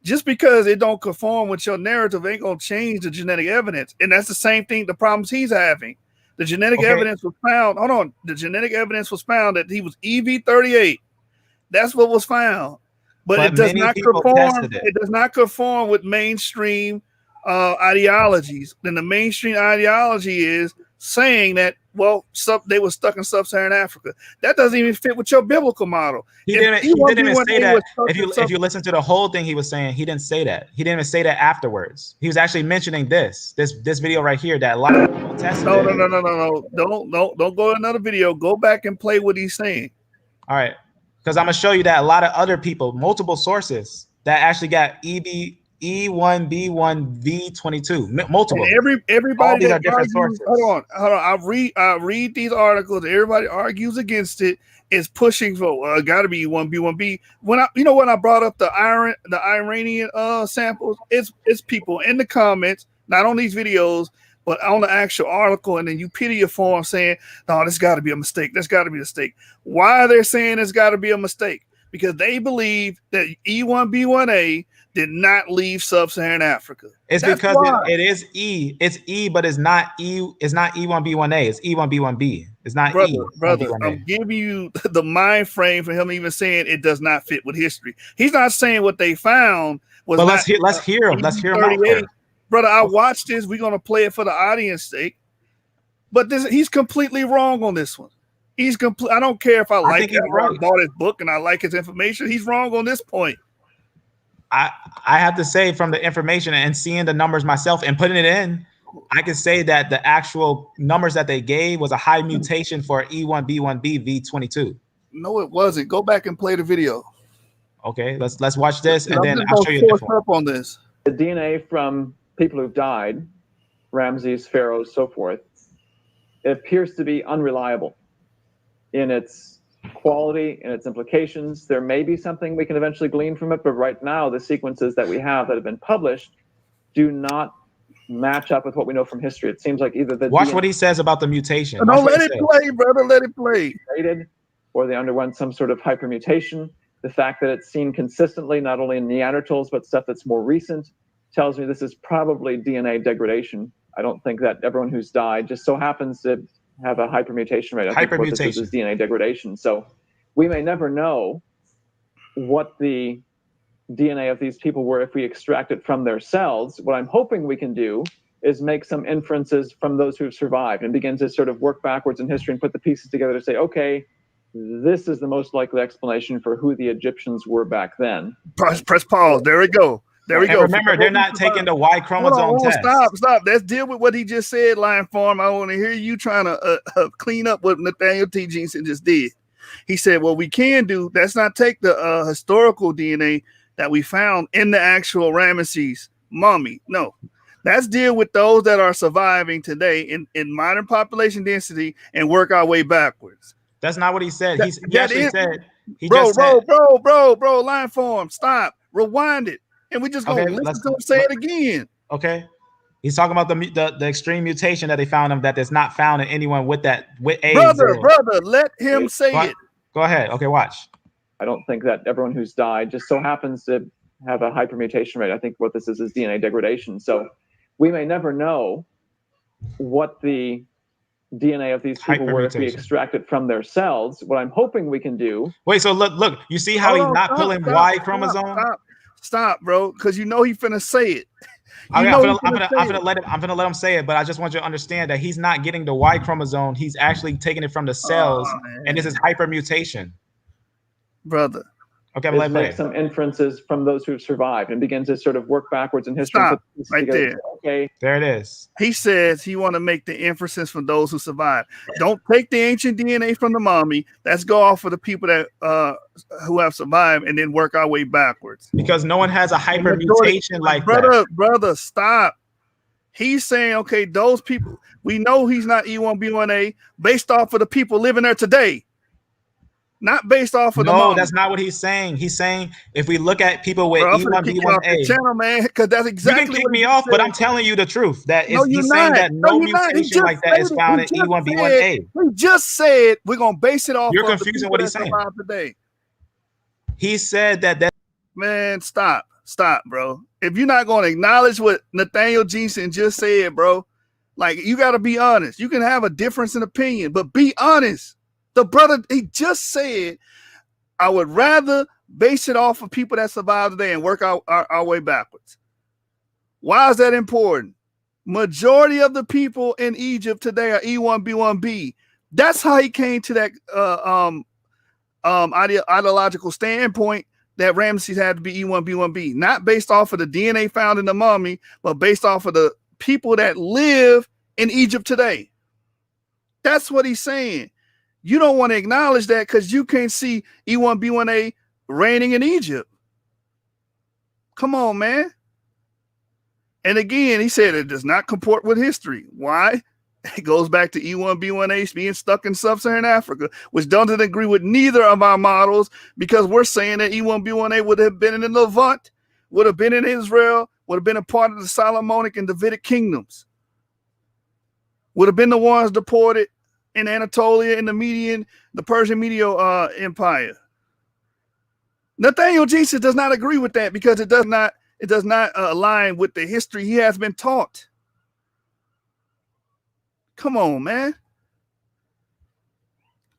Just because it don't conform with your narrative ain't gonna change the genetic evidence, and that's the same thing. The problems he's having. The genetic evidence was found. Hold on. The genetic evidence was found that he was EV38. That's what was found, but it does not conform. It does not conform with mainstream ideologies. Then the mainstream ideology is saying that, well, they were stuck in sub-Saharan Africa. That doesn't even fit with your biblical model. He didn't even say that. If you listen to the whole thing he was saying, he didn't say that. He didn't even say that afterwards. He was actually mentioning this video right here that a lot of people tested. No. Don't go to another video. Go back and play what he's saying. All right. Because I'm gonna show you that a lot of other people, multiple sources that actually got E1B1V22. Multiple. And All everybody these that are different argues, sources. hold on. I read these articles. Everybody argues against it. Is pushing for got to be E1B1B. When I brought up the Iranian samples, it's people in the comments, not on these videos, but on the actual article, and then you pity your form saying, "No, this got to be a mistake. There's got to be a mistake." Why they're saying it's got to be a mistake? Because they believe that E1B1A did not leave sub-Saharan Africa. It's That's because why. it is E. It's E, but it's not E. It's not E1B1A. It's E1B1B. It's not Brother, E1B1A. I'm giving you the mind frame for him even saying it does not fit with history. He's not saying what they found was But not. let's hear him. Let's hear him out first. Brother, I watched this. We're gonna play it for the audience sake. But he's completely wrong on this one. He's complete. I don't care if I like him or I bought his book and I like his information. He's wrong on this point. I have to say, from the information and seeing the numbers myself and putting it in, I can say that the actual numbers that they gave was a high mutation for E1B1B V22. No, it wasn't. Go back and play the video. Okay, let's watch this, and then I'm I'll show you a different up on this. The DNA from people who've died, Ramses, pharaohs, so forth, it appears to be unreliable in its quality and its implications. There may be something we can eventually glean from it, but right now the sequences that we have that have been published do not match up with what we know from history. It seems like either the watch what he says about the mutation. Don't let it play, brother. Let it play. Or they underwent some sort of hypermutation. The fact that it's seen consistently, not only in Neanderthals, but stuff that's more recent, tells me this is probably DNA degradation. I don't think that everyone who's died just so happens to have a hypermutation rate. I think what this is DNA degradation. So we may never know what the DNA of these people were if we extract it from their cells. What I'm hoping we can do is make some inferences from those who've survived and begin to sort of work backwards in history and put the pieces together to say, okay, this is the most likely explanation for who the Egyptians were back then. Press pause. There we go. There we go. Remember, they're not taking the Y chromosome test. Stop. Let's deal with what he just said, Lion Farm. I want to hear you trying to clean up what Nathaniel T. Jensen just did. He said, what we can do, let's not take the historical DNA that we found in the actual Ramesses mummy. No, let's deal with those that are surviving today in modern population density and work our way backwards. That's not what he said. He actually said, bro, Lion Farm, stop, rewind it. And we just gonna listen to him say it again. Okay. He's talking about the extreme mutation that they found him that is not found in anyone with AIDS. Brother, let him say it. Go ahead. Okay, watch. I don't think that everyone who's died just so happens to have a hypermutation rate. I think what this is DNA degradation. So we may never know what the DNA of these people were if we extract it from their cells. What I'm hoping we can do. Wait, so look, you see how he's not pulling Y chromosome? Stop, bro, because you know he's finna say it. I'm gonna let him say it, but I just want you to understand that he's not getting the Y chromosome. He's actually taking it from the cells, and this is hypermutation, brother. Okay, let's make some inferences from those who've survived and begin to sort of work backwards in history. Stop right there. Okay, there it is. He says he want to make the inferences from those who survived. Don't take the ancient DNA from the mommy. Let's go off for the people that who have survived, and then work our way backwards. Because no one has a hypermutation like that. Brother, stop. He's saying, okay, those people, we know he's not E1B1A based off of the people living there today. Not based off of the No, that's not what he's saying. He's saying if we look at people with E1B1A, channel, man, because that's exactly you can kick me off, but I'm telling you the truth. That he's saying that no mutation like that is found in E1B1A. He just said we're gonna base it off. You're confusing what he's saying. Today. He said that man, stop, bro. If you're not gonna acknowledge what Nathaniel Jensen just said, bro, like you got to be honest. You can have a difference in opinion, but be honest. The brother, he just said, I would rather base it off of people that survived today and work our way backwards. Why is that important? Majority of the people in Egypt today are E1B1B. That's how he came to that ideological standpoint that Ramses had to be E1B1B, not based off of the DNA found in the mummy, but based off of the people that live in Egypt today. That's what he's saying. You don't want to acknowledge that because you can't see E1B1A reigning in Egypt. Come on, man. And again, he said it does not comport with history. Why? It goes back to E1B1A being stuck in sub-Saharan Africa, which doesn't agree with neither of our models, because we're saying that E1B1A would have been in the Levant, would have been in Israel, would have been a part of the Solomonic and Davidic kingdoms, would have been the ones deported in Anatolia, in the Persian Medio Empire. Nathaniel Jesus does not agree with that, because it does not align with the history he has been taught. Come on, man.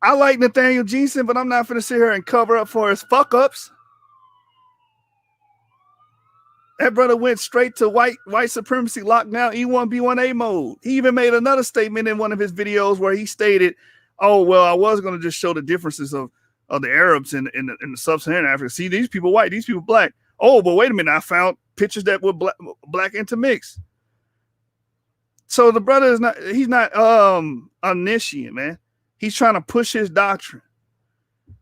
I like Nathaniel Jensen, but I'm not going to sit here and cover up for his fuck ups. That brother went straight to white supremacy lockdown E1B1A mode. He even made another statement in one of his videos where he stated, "Oh, well, I was going to just show the differences of the Arabs in the sub-Saharan Africa. See, these people white, these people black. Oh, but wait a minute, I found pictures that were black intermixed." So the brother is he's not omniscient, man. He's trying to push his doctrine.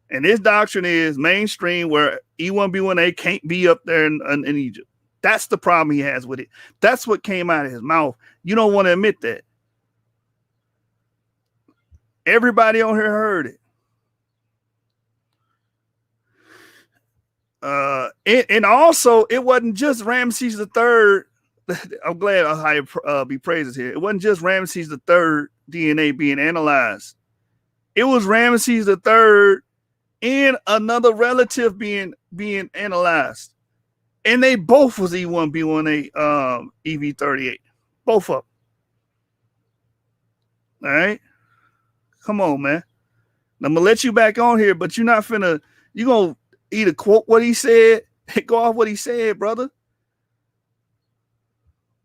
And his doctrine is mainstream, where E1B1A can't be up there in Egypt. That's the problem he has with it. That's what came out of his mouth. You don't want to admit that. Everybody on here heard it. And also, it wasn't just Ramses III. I'm glad I be praises here. It wasn't just Ramses III DNA being analyzed. It was Ramses III and another relative being analyzed. And they both was E1B1A EV38. Both of them. All right? Come on, man. I'm going to let you back on here, but you're not finna, you're going to either quote what he said, go off what he said, brother.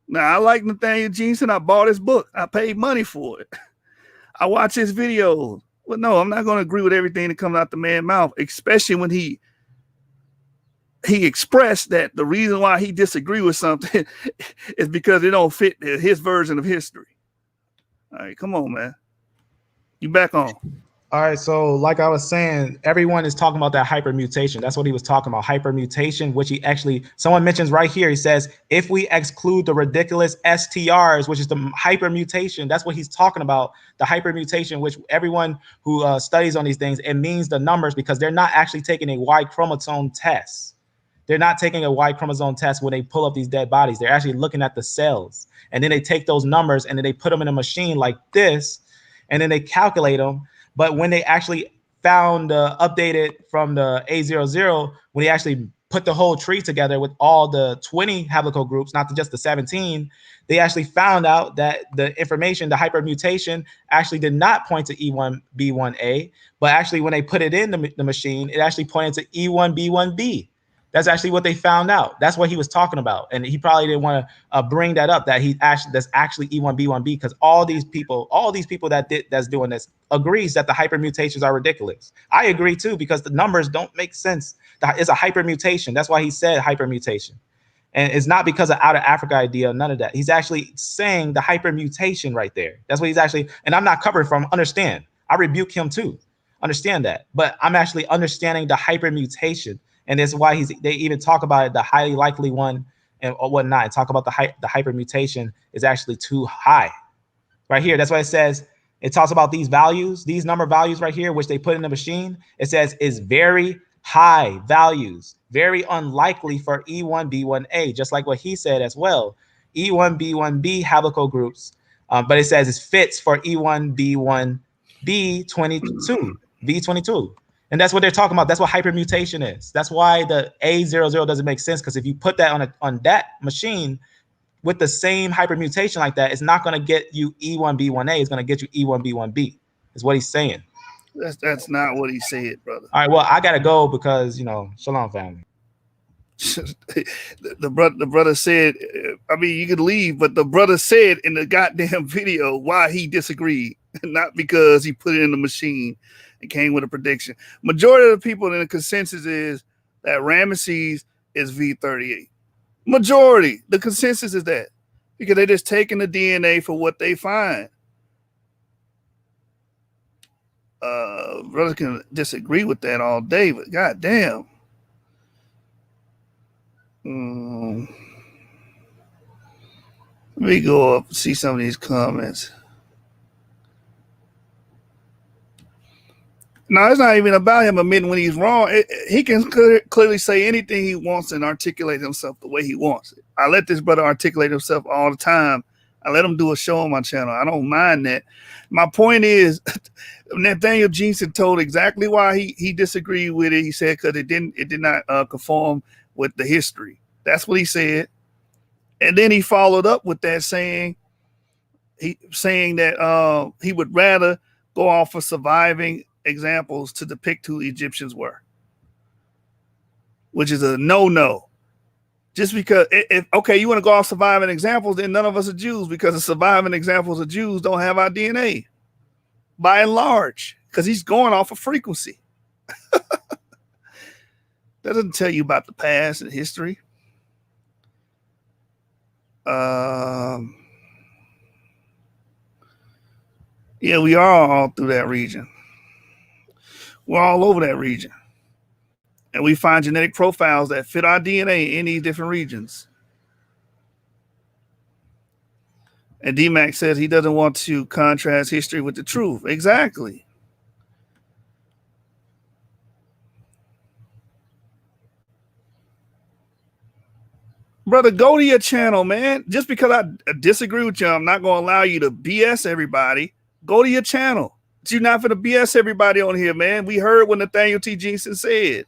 Now, I like Nathaniel Jensen. I bought his book. I paid money for it. I watch his videos. Well, no, I'm not going to agree with everything that comes out the man's mouth, especially when he expressed that the reason why he disagreed with something is because it don't fit his version of history. All right, come on, man. You back on. All right, so like I was saying, everyone is talking about that hypermutation. That's what he was talking about, hypermutation, which he actually, someone mentions right here. He says, if we exclude the ridiculous STRs, which is the hypermutation, that's what he's talking about, the hypermutation, which everyone who studies on these things, it means the numbers, because they're not actually taking a Y chromosome test. They're not taking a Y chromosome test when they pull up these dead bodies. They're actually looking at the cells. And then they take those numbers and then they put them in a machine like this, and then they calculate them. But when they actually found updated from the A00, when they actually put the whole tree together with all the 20 haplogroups, not just the 17, they actually found out that the information, the hypermutation, actually did not point to E1B1A, but actually when they put it in the machine, it actually pointed to E1B1B. That's actually what they found out. That's what he was talking about. And he probably didn't want to bring that up, that that's actually E1B1B, because all these people that's doing this agrees that the hypermutations are ridiculous. I agree too, because the numbers don't make sense. It's a hypermutation. That's why he said hypermutation. And it's not because of out of Africa idea, none of that. He's actually saying the hypermutation right there. That's what he's actually, and I'm not covered from, understand. I rebuke him too. Understand that. But I'm actually understanding the hypermutation. And that's why they even talk about it, the highly likely one and whatnot, and talk about the hypermutation is actually too high. Right here, that's why it says, it talks about these values, these number values right here, which they put in the machine. It says is very high values, very unlikely for E1B1A, just like what he said as well. E1B1B haplogroups, but it says it fits for E1B1B22, B22. And that's what they're talking about. That's what hypermutation is. That's why the A00 doesn't make sense, because if you put that on that machine with the same hypermutation like that, it's not going to get you E1B1A. It's going to get you E1B1B, is what he's saying. That's not what he said, brother. All right, well, I got to go because, shalom, family. the brother said, I mean, you could leave, but the brother said in the goddamn video why he disagreed, not because he put it in the machine. It came with a prediction. Majority of the people in the consensus is that Ramesses is V38. Majority. The consensus is that, because they're just taking the DNA for what they find. Brothers can disagree with that all day, but goddamn. Let me go up and see some of these comments. No, it's not even about him admitting when he's wrong. He can clearly say anything he wants and articulate himself the way he wants. I let this brother articulate himself all the time. I let him do a show on my channel. I don't mind that. My point is, Nathaniel Jensen told exactly why he disagreed with it. He said because it did not conform with the history. That's what he said. And then he followed up with that saying that he would rather go off of surviving examples to depict who Egyptians were, which is a no. Just because, okay, you want to go off surviving examples, then none of us are Jews, because the surviving examples of Jews don't have our DNA by and large, because he's going off of frequency. That doesn't tell you about the past and history. Yeah, we are all through that region. We're all over that region. And we find genetic profiles that fit our DNA in these different regions. And D-Mac says he doesn't want to contrast history with the truth. Exactly. Brother, go to your channel, man. Just because I disagree with you, I'm not going to allow you to BS everybody. Go to your channel. You're not going to BS everybody on here, man. We heard what Nathaniel T. Jensen said.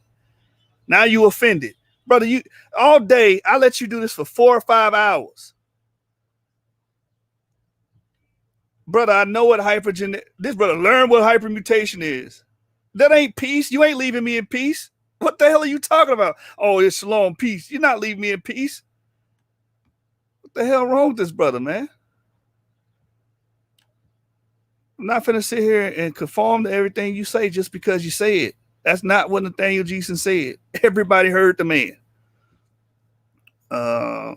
Now you offended. Brother, you all day, I let you do this for 4 or 5 hours. Brother, I know what this brother, learn what hypermutation is. That ain't peace. You ain't leaving me in peace. What the hell are you talking about? Oh, it's shalom, peace. You're not leaving me in peace. What the hell wrong with this brother, man? I'm not finna sit here and conform to everything you say just because you say it. That's not what Nathaniel Jensen said. Everybody heard the man. A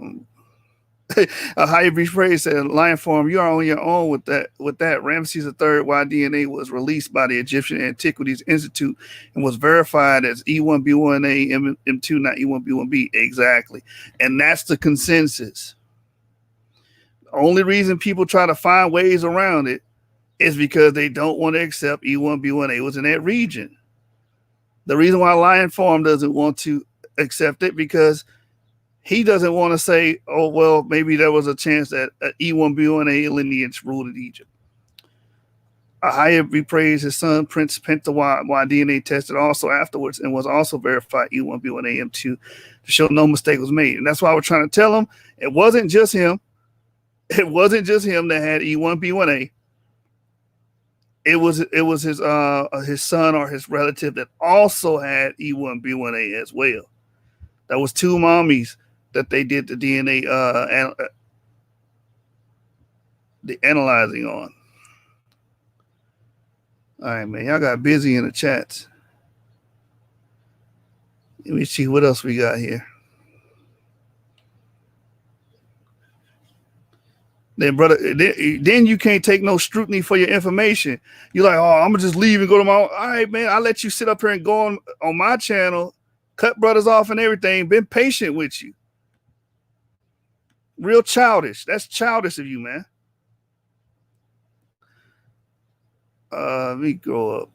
high rephrase said, Lion Farm, you are on your own with that. Ramses III, why DNA was released by the Egyptian Antiquities Institute and was verified as E1B1A, M2, not E1B1B. Exactly. And that's the consensus. The only reason people try to find ways around it is because they don't want to accept E1B1A was in that region. The reason why Lion Farm doesn't want to accept it because he doesn't want to say, oh, well, maybe there was a chance that E1B1A lineage ruled in Egypt. Ahaya repraised his son, Prince Pentawai, why DNA tested also afterwards and was also verified E1B1A M2 to show no mistake was made. And that's why we're trying to tell him it wasn't just him. It wasn't just him that had E1B1A. It was his son or his relative that also had E1B1A as well. That was 2 mommies that they did the DNA the analyzing on. All right, man. Y'all got busy in the chats. Let me see what else we got here. Then, brother, then you can't take no scrutiny for your information. You're like, oh, I'm gonna just leave and go to my own. All right, man. I let you sit up here and go on my channel, cut brothers off and everything. Been patient with you. Real childish. That's childish of you, man. Let me go up.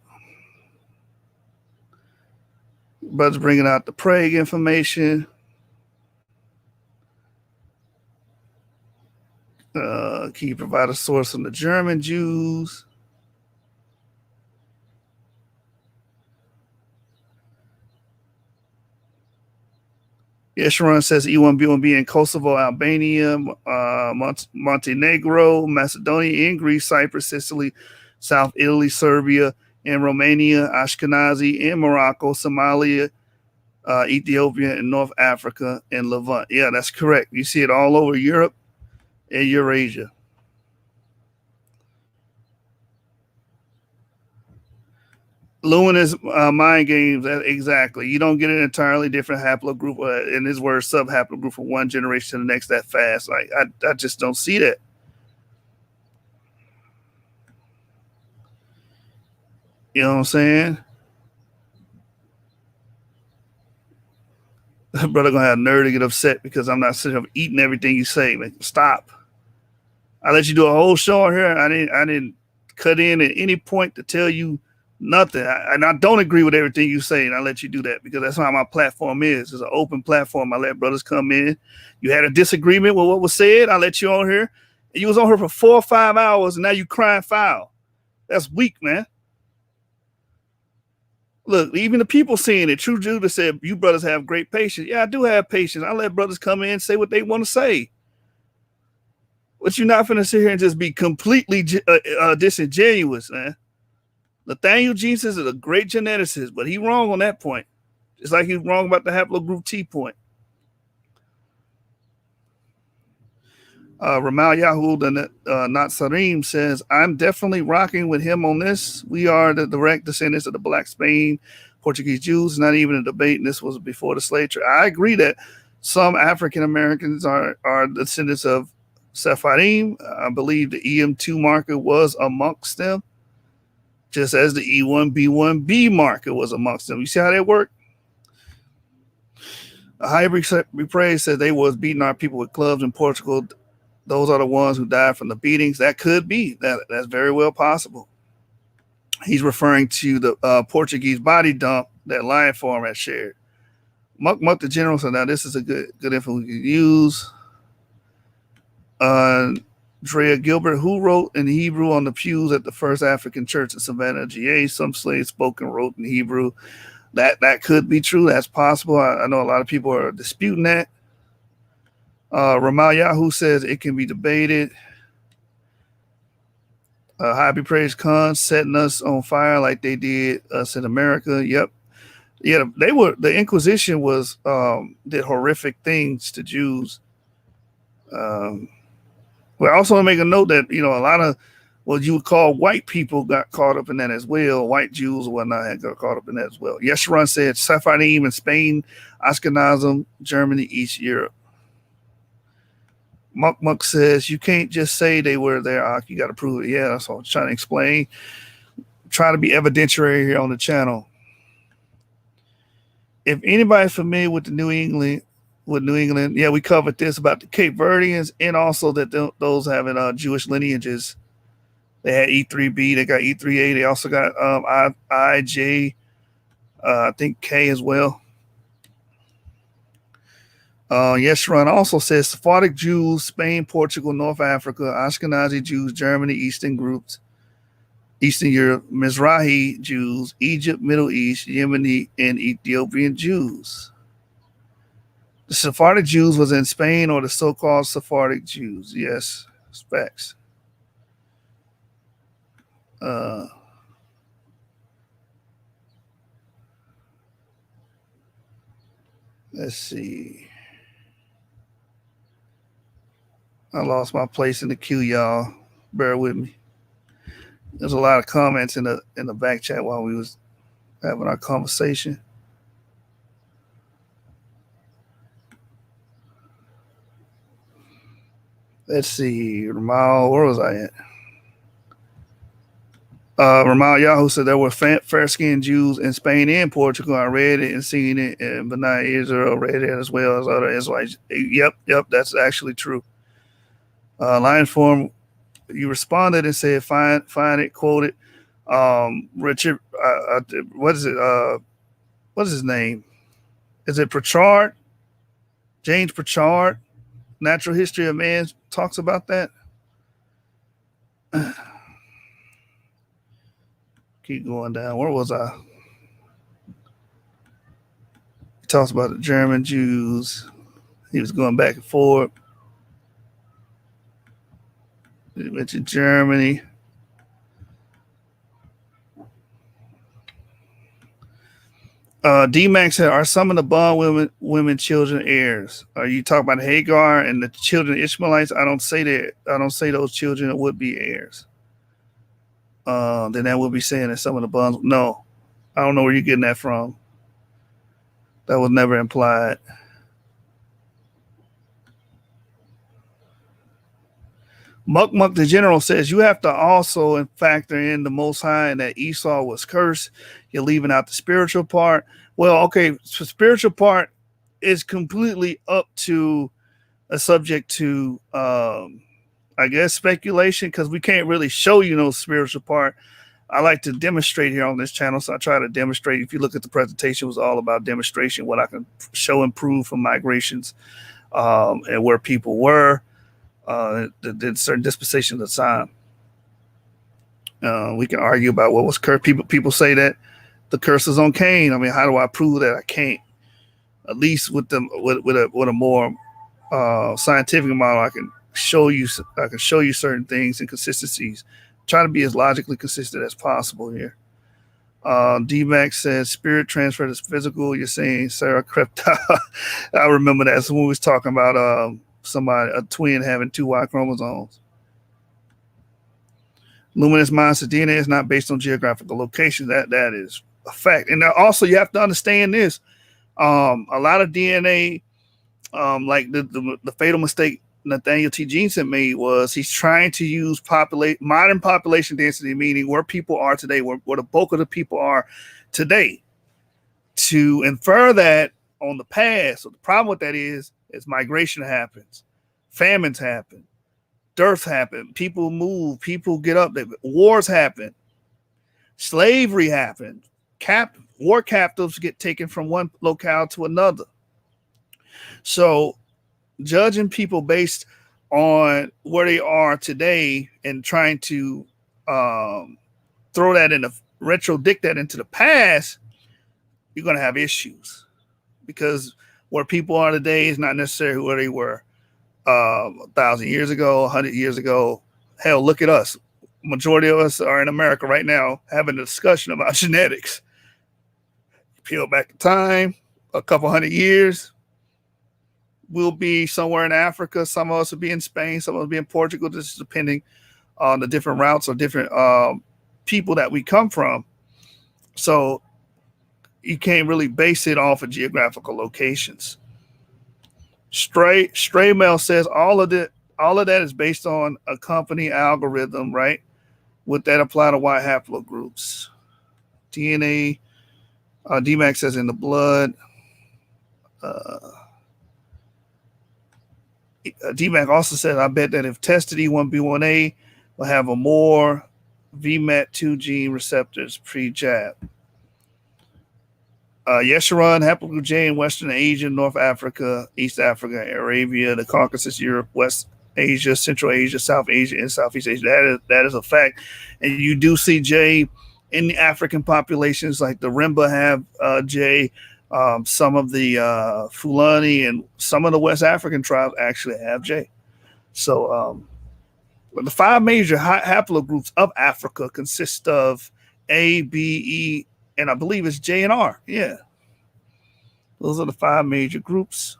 Brothers bringing out the Prague information. Can you provide a source on the German Jews? Yeshurun says E1B1B in Kosovo, Albania, Montenegro, Macedonia, in Greece, Cyprus, Sicily, South Italy, Serbia, and Romania, Ashkenazi, in Morocco, Somalia, Ethiopia, and North Africa, and Levant. Yeah, that's correct. You see it all over Europe and Eurasia. Luminous mind games, exactly. You don't get an entirely different haplogroup, in this word subhaplogroup from one generation to the next that fast. Like I just don't see that. You know what I'm saying? Brother gonna have a nerve to get upset because I'm not sitting here eating everything you say. Man, stop. I let you do a whole show on here. I didn't cut in at any point to tell you nothing. And I don't agree with everything you say, and I let you do that because that's how my platform is. It's an open platform. I let brothers come in. You had a disagreement with what was said. I let you on here. And you was on here for 4 or 5 hours, and now you crying foul. That's weak, man. Look, even the people seeing it. True Judah said, you brothers have great patience. Yeah, I do have patience. I let brothers come in and say what they want to say. But you're not finna sit here and just be completely disingenuous, man. Nathaniel Jesus is a great geneticist, but he wrong on that point. Just like he's wrong about the haplogroup T point. Ramal Yahoo, the Natsarim says, I'm definitely rocking with him on this. We are the direct descendants of the Black Spain, Portuguese Jews, not even a debate, and this was before the slave trade. I agree that some African Americans are descendants of Sephardim. I believe the EM2 marker was amongst them, just as the E1B1B marker was amongst them. You see how that worked? A hybrid praise said they was beating our people with clubs in Portugal. Those are the ones who died from the beatings. That could be. That's very well possible. He's referring to the Portuguese body dump that Lion Farm had shared. Muck the General said, now this is a good info we can use. Drea Gilbert, who wrote in Hebrew on the pews at the First African Church in Savannah, GA. Some slaves spoke and wrote in Hebrew. That could be true. That's possible. I know a lot of people are disputing that. Ramal Yahoo says it can be debated. Hobby Praise Khan setting us on fire like they did us in America. Yep. Yeah, the Inquisition was did horrific things to Jews. We also want to make a note that, a lot of what you would call white people got caught up in that as well. White Jews or whatnot had got caught up in that as well. Yeshurun said Sephardim in Spain, Ashkenazim, Germany, East Europe. Muck says, you can't just say they were there, you got to prove it. Yeah, that's what I'm trying to explain. Try to be evidentiary here on the channel. If anybody's familiar with New England, yeah, we covered this about the Cape Verdeans and also that those having Jewish lineages. They had E3B, they got E3A, they also got IJ, I think K as well. Yeshurun also says Sephardic Jews, Spain, Portugal, North Africa, Ashkenazi Jews, Germany, Eastern groups, Eastern Europe, Mizrahi Jews, Egypt, Middle East, Yemeni, and Ethiopian Jews. The Sephardic Jews was in Spain or the so-called Sephardic Jews. Yes, facts. Let's see. I lost my place in the queue, y'all. Bear with me. There's a lot of comments in the back chat while we was having our conversation. Let's see. Ramal, where was I at? Ramal Yahoo said there were fair-skinned Jews in Spain and Portugal. I read it and seen it, but not Israel read it as well as other Israelites. Yep, that's actually true. Lion Form, you responded and said, find it, quote it. Richard, what is it? What is his name? Is it Pritchard? James Pritchard? Natural History of Man talks about that. Keep going down. Where was I? He talks about the German Jews. He was going back and forth. He mentioned Germany. D-Max said, are some of the bond women children heirs? Are you talking about Hagar and the children of Ishmaelites? I don't say that. I don't say those children would be heirs. Then that would be saying that some of the bonds. No, I don't know where you're getting that from. That was never implied. Muck the General says you have to also factor in the Most High and that Esau was cursed. You're leaving out the spiritual part. Well, okay, so spiritual part is completely up to a subject to, I I guess speculation, because we can't really show you no spiritual part. I like to demonstrate here on this channel, so I try to demonstrate. If you look at the presentation, it was all about demonstration, what I can show and prove from migrations, and where people were, the certain dispensations of time. We can argue about what was cursed. People say that the curse is on Cain. I mean, how do I prove that? I can't. At least with a more scientific model, I can show you certain things and consistencies. Try to be as logically consistent as possible here. D-Max says spirit transfer is physical. You're saying Sarah crept out. I remember that. So when we was talking about a twin having 2 Y chromosomes. Luminous Mind says DNA is not based on geographical location. That is a fact. And also you have to understand this. A lot of DNA, like the fatal mistake Nathaniel T. Jensen made was he's trying to use modern population density, meaning where people are today, where the bulk of the people are today, to infer that on the past. So the problem with that is migration happens, famines happen, dearths happen, people move, people get up, wars happen, slavery happens, war captives get taken from one locale to another. So judging people based on where they are today and trying to throw that in dict that into the past, you're going to have issues, because where people are today is not necessarily where they were 1,000 years ago, 100 years ago. Hell, look at us. Majority of us are in America right now having a discussion about genetics. Peel back the time, a couple hundred years, we'll be somewhere in Africa. Some of us will be in Spain. Some of us will be in Portugal. This is depending on the different routes or different people that we come from. So you can't really base it off of geographical locations. Stray Mail says all of that is based on a company algorithm, right? Would that apply to Y haplogroups? DNA, D-Max says in the blood. D-Mac also said, I bet that if tested, E1B1A will have a more VMAT2 gene receptors pre-jab. Yesharon, haplogroup J in Western Asia, North Africa, East Africa, Arabia, the Caucasus, Europe, West Asia, Central Asia, South Asia, and Southeast Asia. That is a fact. And you do see J in the African populations, like the Rimba have J. Some of the Fulani and some of the West African tribes actually have J. So the 5 major haplogroups of Africa consist of A, B, E, and I believe it's J and R. Yeah. Those are the 5 major groups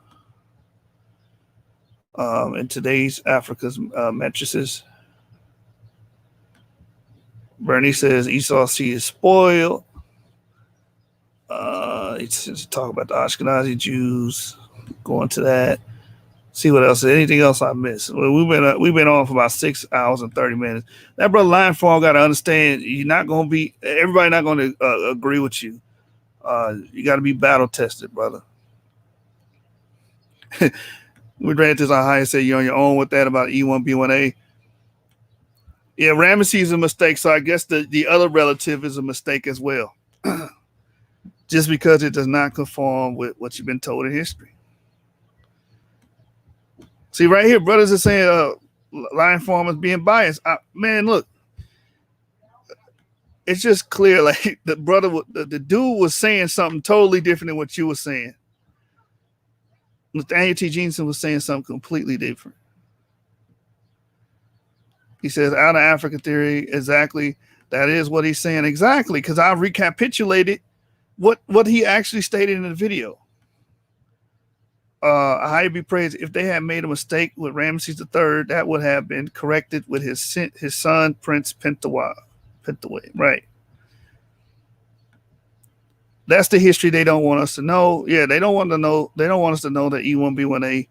in today's Africa's matrices. Bernie says Esau seed is spoiled. It's talk about the Ashkenazi Jews. Going to that. See what else. Anything else I missed? Well, we've been on for about 6 hours and 30 minutes. That brother Lionfall got to understand. Everybody not going to agree with you. You got to be battle tested, brother. We ran this on high and said you're on your own with that about E1B1A. Yeah, Ramesses is a mistake, so I guess the other relative is a mistake as well. Just because it does not conform with what you've been told in history. See, right here, brothers are saying Lion Farm is being biased. Man, look, it's just clear. Like the dude was saying something totally different than what you were saying. Nathaniel T. Jensen was saying something completely different. He says, out of Africa theory, exactly. That is what he's saying exactly, because I recapitulated what he actually stated in the video. I be praised. If they had made a mistake with Ramesses III, that would have been corrected with his son, Prince Pentaway. Right. That's the history they don't want us to know. Yeah, they don't want us to know that E1B1A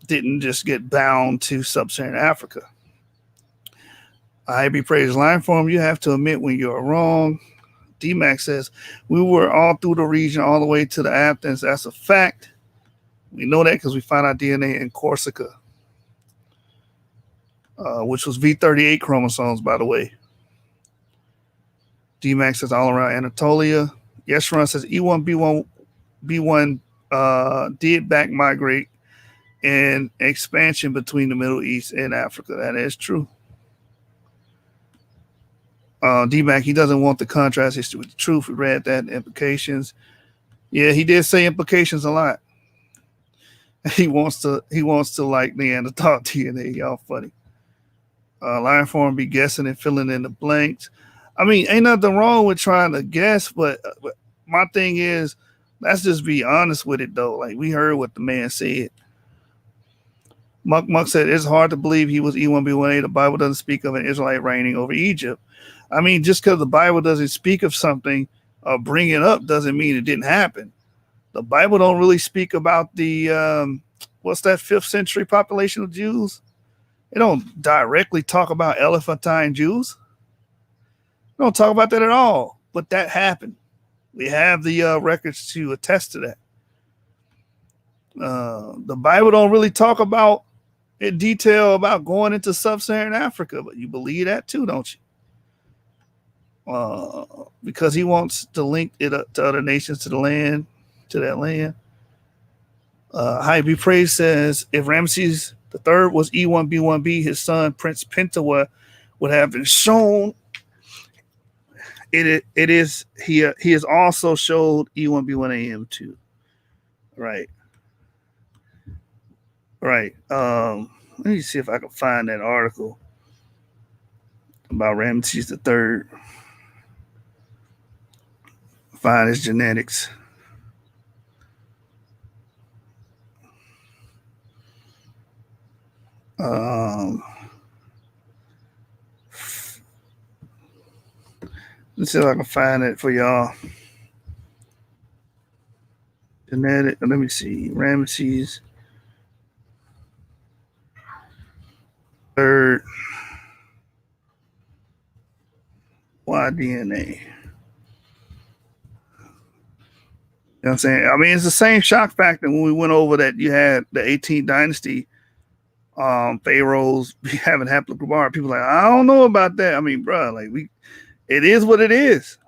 didn't just get bound to sub-Saharan Africa. I be praised. Line form, you have to admit when you're wrong. D-Max says, we were all through the region all the way to the Athens. That's a fact. We know that because we found our DNA in Corsica. which was V38 chromosomes, by the way. D-Max says all around Anatolia. Yeshurun says E1B1 did back migrate and expansion between the Middle East and Africa. That is true. D-Mac, he doesn't want the contrast history with the truth. We read that implications. Yeah, he did say implications a lot. He wants to like Neanderthal DNA. Y'all funny. Lion form be guessing and filling in the blanks. I mean, ain't nothing wrong with trying to guess, but my thing is, let's just be honest with it though. Like we heard what the man said. Muck said it's hard to believe he was E1B1A. The Bible doesn't speak of an Israelite reigning over Egypt. I mean, just because the Bible doesn't speak of something or bring it up doesn't mean it didn't happen. The Bible don't really speak about the what's that 5th century population of Jews. It don't directly talk about Elephantine Jews. It don't talk about that at all. But that happened. We have the records to attest to that. The Bible don't really talk about in detail about going into sub-Saharan Africa, but you believe that too, don't you? Because he wants to link it up to other nations, to the land, to that land. High Be Praised says if Ramses III was E1B1B, his son Prince Pentawa would have been shown. It is he has also showed E1B1AM too. Right. Let me see if I can find that article about Ramses III. Find his genetics. Let's see if I can find it for y'all. Genetic. Let me see. Ramses III. Y-DNA. You know what I'm saying? I mean, it's the same shock factor when we went over that you had the 18th dynasty pharaohs having haplogroup R. People like, I don't know about that. I mean, bro, like it is what it is.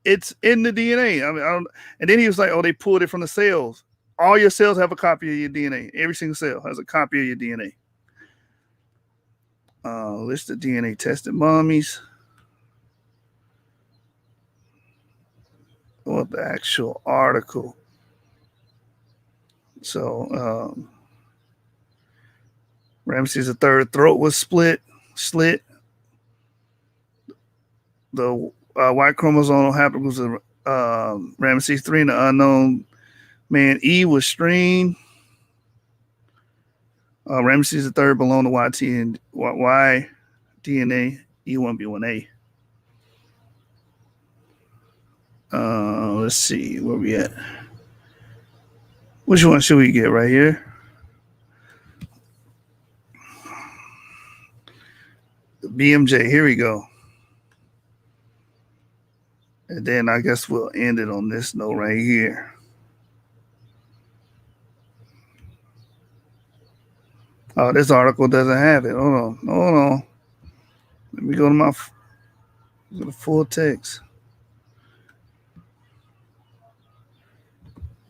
It's in the DNA. I mean, and then he was like, oh, they pulled it from the cells. All your cells have a copy of your DNA. Every single cell has a copy of your DNA. List of DNA tested mummies. What the actual article. So Ramses III throat was slit. The Y chromosomal haplogroups of Ramses III and the unknown man E was streamed. Ramses III belonged to YT and Y DNA E1B1A. Let's see where we at. Which one should we get right here? The BMJ. Here we go. And then I guess we'll end it on this note right here. Oh, this article doesn't have it. Hold on. Let me go to the full text.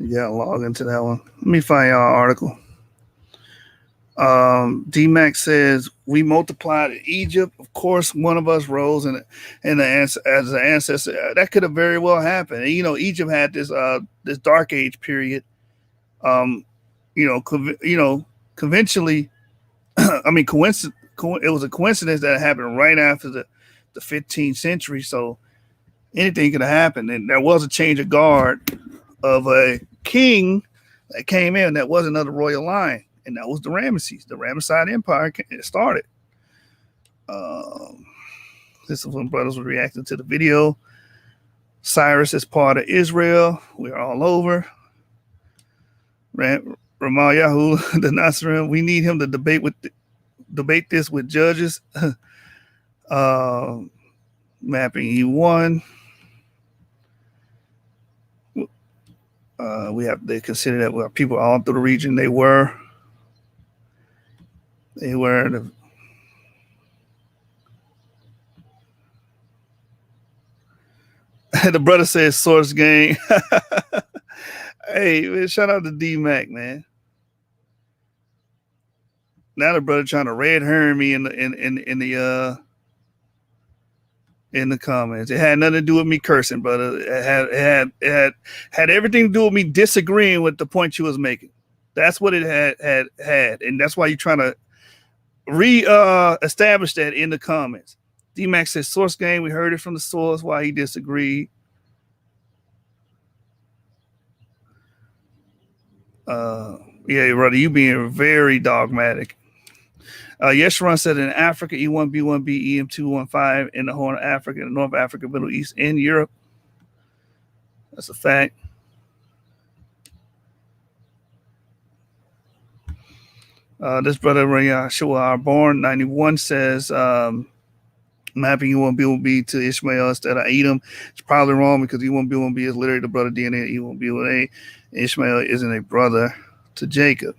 You gotta log into that one. Let me find y'all article. D-Max says we multiplied in Egypt. Of course, one of us rose as an ancestor. That could have very well happened. And, Egypt had this dark age period. Conventionally, I mean, it was a coincidence that it happened right after the 15th century. So anything could have happened. And there was a change of guard of a king that came in that wasn't of the royal line. And that was the Ramesses. The Ramesside Empire started. This is when brothers were reacting to the video. Cyrus is part of Israel. We're all over. Ramal Yahu, the Nasserim. We need him to debate this with judges. Mapping E1. We have to consider that people all through the region. They were The brother says source gang. Hey, man, shout out to D Mac, man. Now the brother trying to red herring me in the comments. It had nothing to do with me cursing, brother. It had everything to do with me disagreeing with the point you was making. That's what it had, and that's why you're trying to establish that in the comments. D Mac says source gang. We heard it from the source why he disagreed. Yeah, brother, you being very dogmatic. Yeshurun said in Africa, E1B1B, EM215 in the Horn of Africa, North Africa, Middle East, and Europe. That's a fact. This brother, Yahshua Born 91 says, mapping E1B1B to Ishmael instead of Edom. It's probably wrong because E1B1B is literally the brother DNA of E1B1A. Ishmael isn't a brother to Jacob.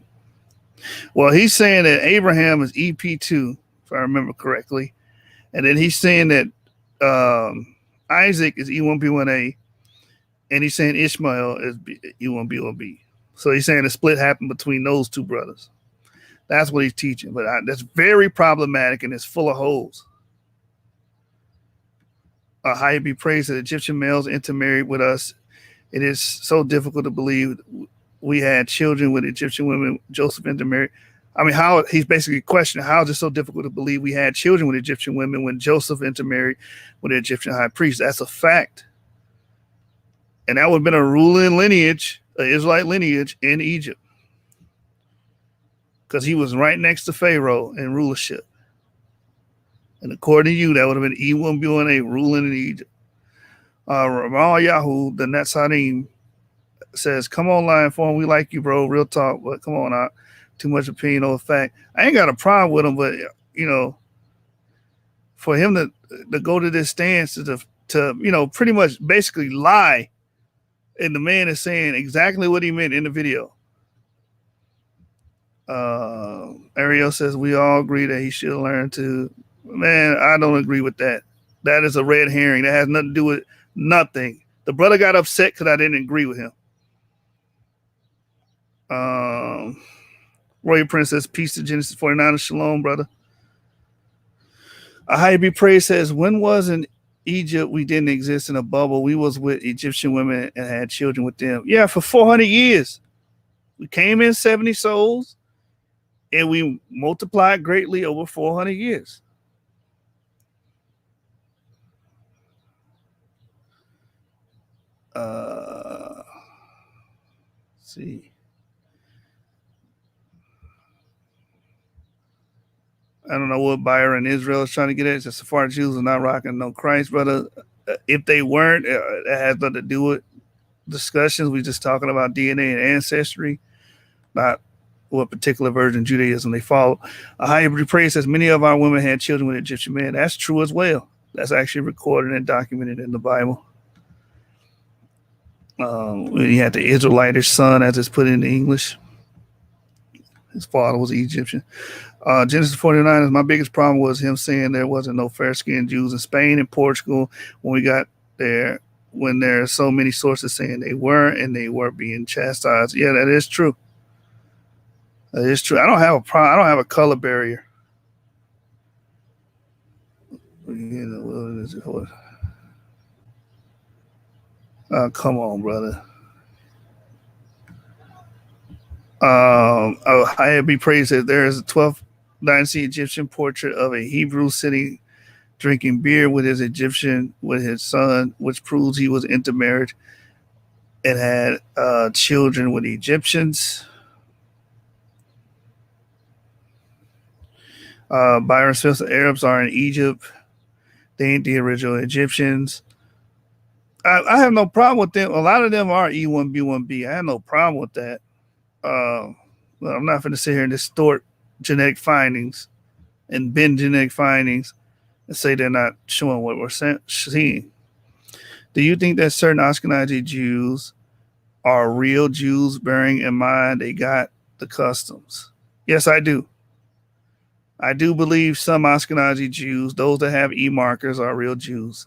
Well, he's saying that Abraham is EP2, if I remember correctly. And then he's saying that Isaac is E1B1A. And he's saying Ishmael is E1B1B. So he's saying the split happened between those two brothers. That's what he's teaching. But that's very problematic and it's full of holes. How be praised that Egyptian males intermarried with us. It is so difficult to believe we had children with Egyptian women. Joseph intermarried. I mean, how he's basically questioning how is it so difficult to believe we had children with Egyptian women when Joseph intermarried with the Egyptian high priest. That's a fact. And that would have been a ruling lineage, an Israelite lineage in Egypt. Because he was right next to Pharaoh in rulership. And according to you, that would have been E1B1A ruling in Egypt. Ramal Yahoo, the Netzadim, says, come on, Lion Form. We like you, bro. Real talk. But come on out. Too much opinion over fact. I ain't got a problem with him, but, you know, for him to go to this stance to you know, pretty much basically lie, and the man is saying exactly what he meant in the video. Ariel says, we all agree that he should learn to. Man, I don't agree with that. That is a red herring. That has nothing to do with nothing. The brother got upset because I didn't agree with him. Royal Princess, peace to Genesis 49 and Shalom, brother. High be praised says, when was in Egypt we didn't exist in a bubble? We was with Egyptian women and had children with them. Yeah, for 400 years. We came in 70 souls and we multiplied greatly over 400 years. Let's see. I don't know what Byron Israel is trying to get at. It's just Sephardi Jews are not rocking no Christ, brother. If they weren't, it has nothing to do with discussions. We're just talking about DNA and ancestry, not what particular version of Judaism they follow. High praise says many of our women had children with Egyptian men. That's true as well. That's actually recorded and documented in the Bible. He had the Israelitish son, as it's put in English. His father was Egyptian. Genesis 49 is my biggest problem was him saying there wasn't no fair-skinned Jews in Spain and Portugal when we got there, when there are so many sources saying they were and they were being chastised. Yeah, that is true. That is true. I don't have a problem. I don't have a color barrier. You know, what is it? Come on, brother. I be praised that there is a 12th dynasty Egyptian portrait of a Hebrew sitting drinking beer with his son, which proves he was intermarried and had children with Egyptians. Byron Smith, the Arabs are in Egypt. They ain't the original Egyptians. I have no problem with them. A lot of them are E1B1B. I have no problem with that. Well, I'm not going to sit here and distort genetic findings and bend genetic findings and say they're not showing what we're seeing. Do you think that certain Ashkenazi Jews are real Jews, bearing in mind they got the customs? Yes, I do. I do believe some Ashkenazi Jews, those that have E markers, are real Jews.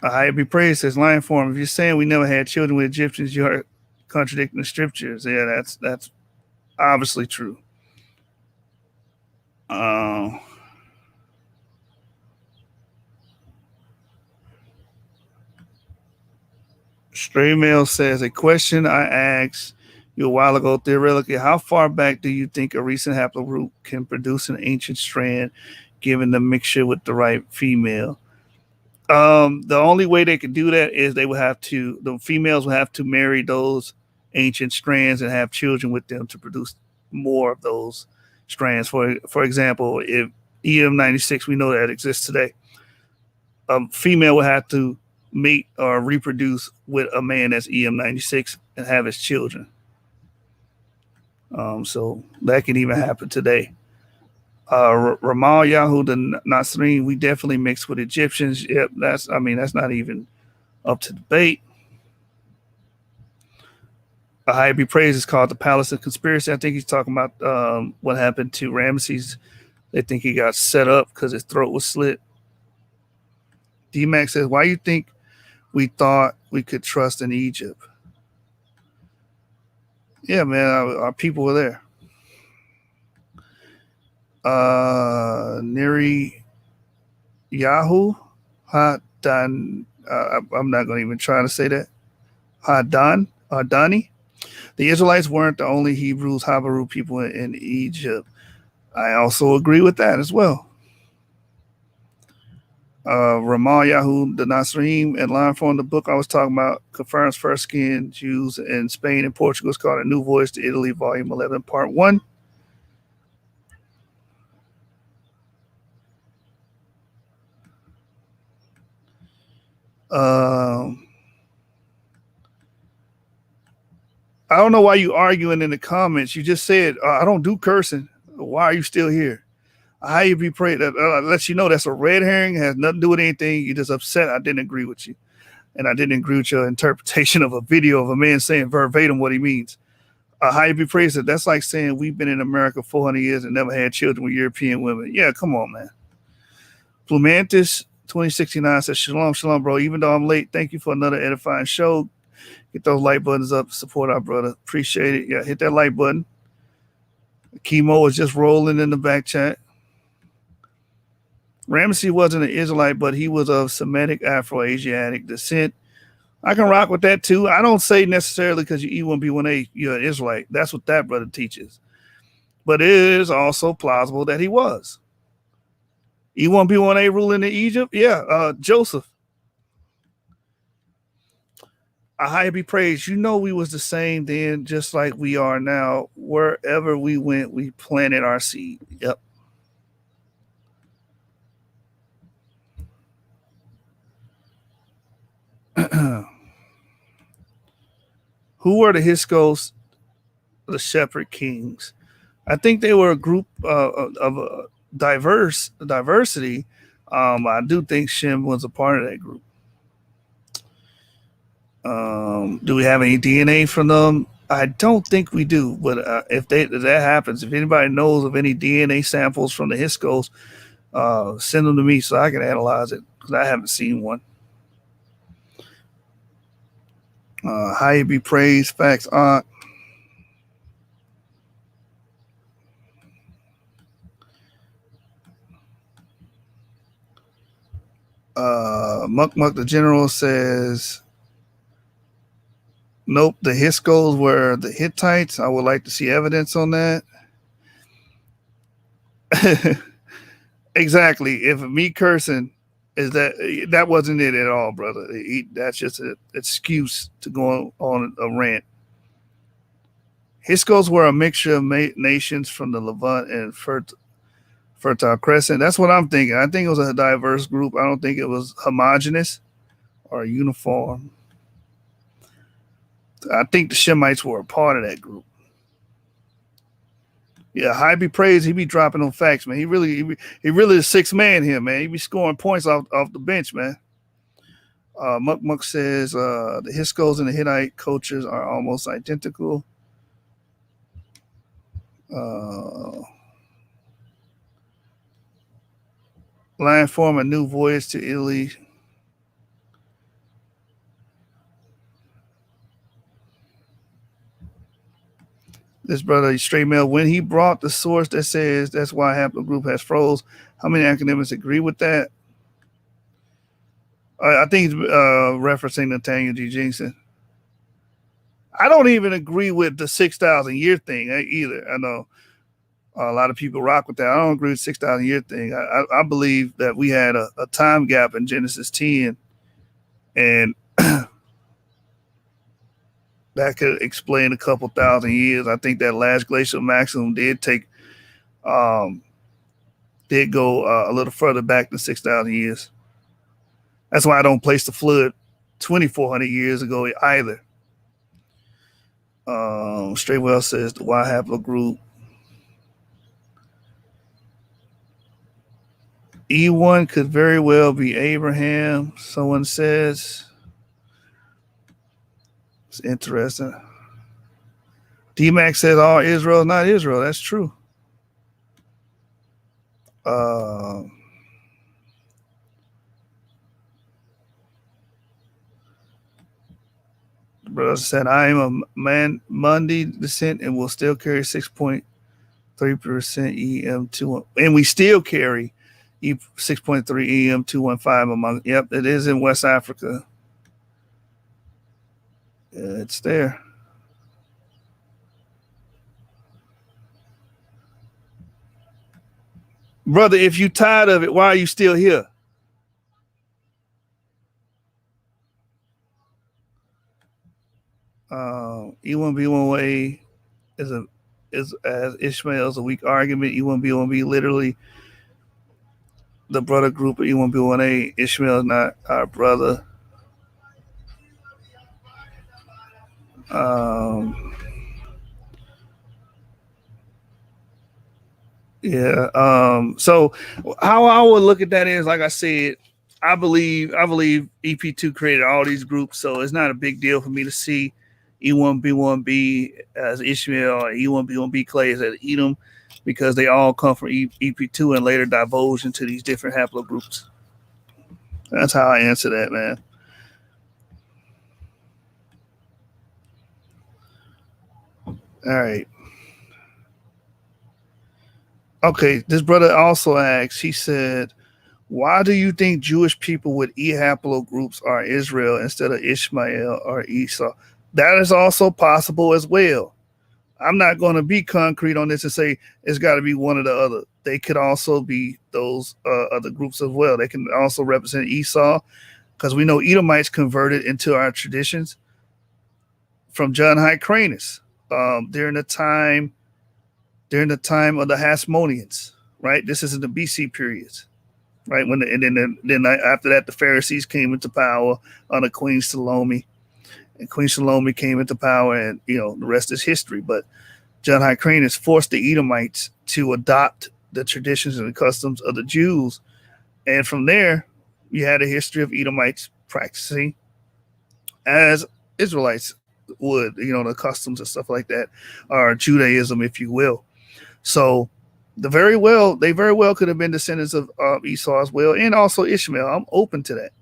I be praised says lion form. If you're saying we never had children with Egyptians, you are contradicting the scriptures. Yeah, that's obviously true. Uh, Stray Mail says a question I asked you a while ago theoretically: how far back do you think a recent haplogroup can produce an ancient strand, given the mixture with the right female? The only way they could do that is the females would have to marry those ancient strands and have children with them to produce more of those strands. For example, if EM96, we know that exists today, a female would have to mate or reproduce with a man that's EM96 and have his children. So that can even happen today. Ramal Yahoo the Nasreen, we definitely mixed with Egyptians. Yep, that's not even up to debate. A high be praised is called the Palace of Conspiracy. I think he's talking about what happened to Ramesses. They think he got set up because his throat was slit. D-Max says, why you think we thought we could trust in Egypt? Yeah, man, our people were there. Neri Yahoo Hadan. I'm not going to even try to say that. Adani. The Israelites weren't the only Hebrews, Habaru people in Egypt. I also agree with that as well. Ramal Yahoo, the Nasrim, and line from the book I was talking about confirms first skin Jews in Spain and Portugal. It's called A New Voice to Italy, Volume 11, Part 1. I don't know why you arguing in the comments. You just said, I don't do cursing. Why are you still here? How you be prayed? That lets you know that's a red herring. It has nothing to do with anything. You're just upset. I didn't agree with you. And I didn't agree with your interpretation of a video of a man saying verbatim what he means. How you be praised? That's like saying we've been in America 400 years and never had children with European women. Yeah, come on, man. Plumantis 2069 says, Shalom, shalom, bro. Even though I'm late, thank you for another edifying show. Get those like buttons up to support our brother. Appreciate it. Yeah, hit that like button. Chemo is just rolling in the back chat. Ramesses wasn't an Israelite, but he was of Semitic Afro-Asiatic descent. I can rock with that too. I don't say necessarily because you E1B1A, you're an Israelite. That's what that brother teaches. But it is also plausible that he was. E1B1A ruling in Egypt? Yeah, Joseph. I be praised. You know we was the same then, just like we are now. Wherever we went, we planted our seed. Yep. Who were the Hyksos, the Shepherd Kings? I think they were a group of diversity. I do think Shem was a part of that group. Do we have any DNA from them? I don't think we do, but if that happens, if anybody knows of any DNA samples from the Hyksos, send them to me so I can analyze it because I haven't seen one. How you be praised, facts, Aunt. Muck the General says, nope, the Hyksos were the Hittites. I would like to see evidence on that. Exactly. If me cursing is that wasn't it at all, brother. That's just an excuse to go on a rant. Hyksos were a mixture of nations from the Levant and Fertile Crescent. That's what I'm thinking. I think it was a diverse group. I don't think it was homogenous or uniform. I think the Shemites were a part of that group. Yeah, high be praised. He be dropping on facts, man. He really is sixth man here, man. He be scoring points off the bench, man. Muck says the Hyksos and the Hittite cultures are almost identical. Lion form a new voyage to Italy. This brother, straight mail, when he brought the source that says that's why haplogroup has froze, how many academics agree with that? I think he's referencing Nathaniel G. Jensen. I don't even agree with the 6,000 year thing either. I know a lot of people rock with that. I don't agree with 6,000 year thing. I believe that we had a time gap in Genesis 10, and that could explain a couple thousand years. I think that last glacial maximum did go a little further back than 6,000 years. That's why I don't place the flood 2,400 years ago either. Straightwell says the Y haplogroup. E1 could very well be Abraham, someone says. It's interesting. D-Max says all Israel is not Israel. That's true. Brother said, I am a man Monday descent and will still carry 6.3% EM2. And we still carry 6.3 EM215 among. Yep, it is in West Africa. It's there. Brother, if you tired of it, why are you still here? E1B1A is as Ishmael's a weak argument. E1B1B literally the brother group of E1B1A. Ishmael is not our brother. So how I would look at that is, like I said, I believe EP2 created all these groups, so it's not a big deal for me to see E1B1B as Ishmael or E1B1B Clay as Edom, because they all come from EP2 and later divulge into these different haplogroups. That's how I answer that, man. All right. Okay, this brother also asked, he said, why do you think Jewish people with E haplogroups are Israel instead of Ishmael or Esau? That is also possible as well. I'm not going to be concrete on this and say it's got to be one or the other. They could also be those other groups as well. They can also represent Esau, because we know Edomites converted into our traditions from John Hyrcanus during the time of the Hasmoneans, right? This is in the BC periods, right? Then after that, the Pharisees came into power under Queen Salome, and Queen Salome came into power, and the rest is history. But John Hyrcanus forced the Edomites to adopt the traditions and the customs of the Jews, and from there, you had a history of Edomites practicing as Israelites would, the customs and stuff like that, or Judaism, if you will. So they very well could have been descendants of Esau as well, and also Ishmael. I'm open to that.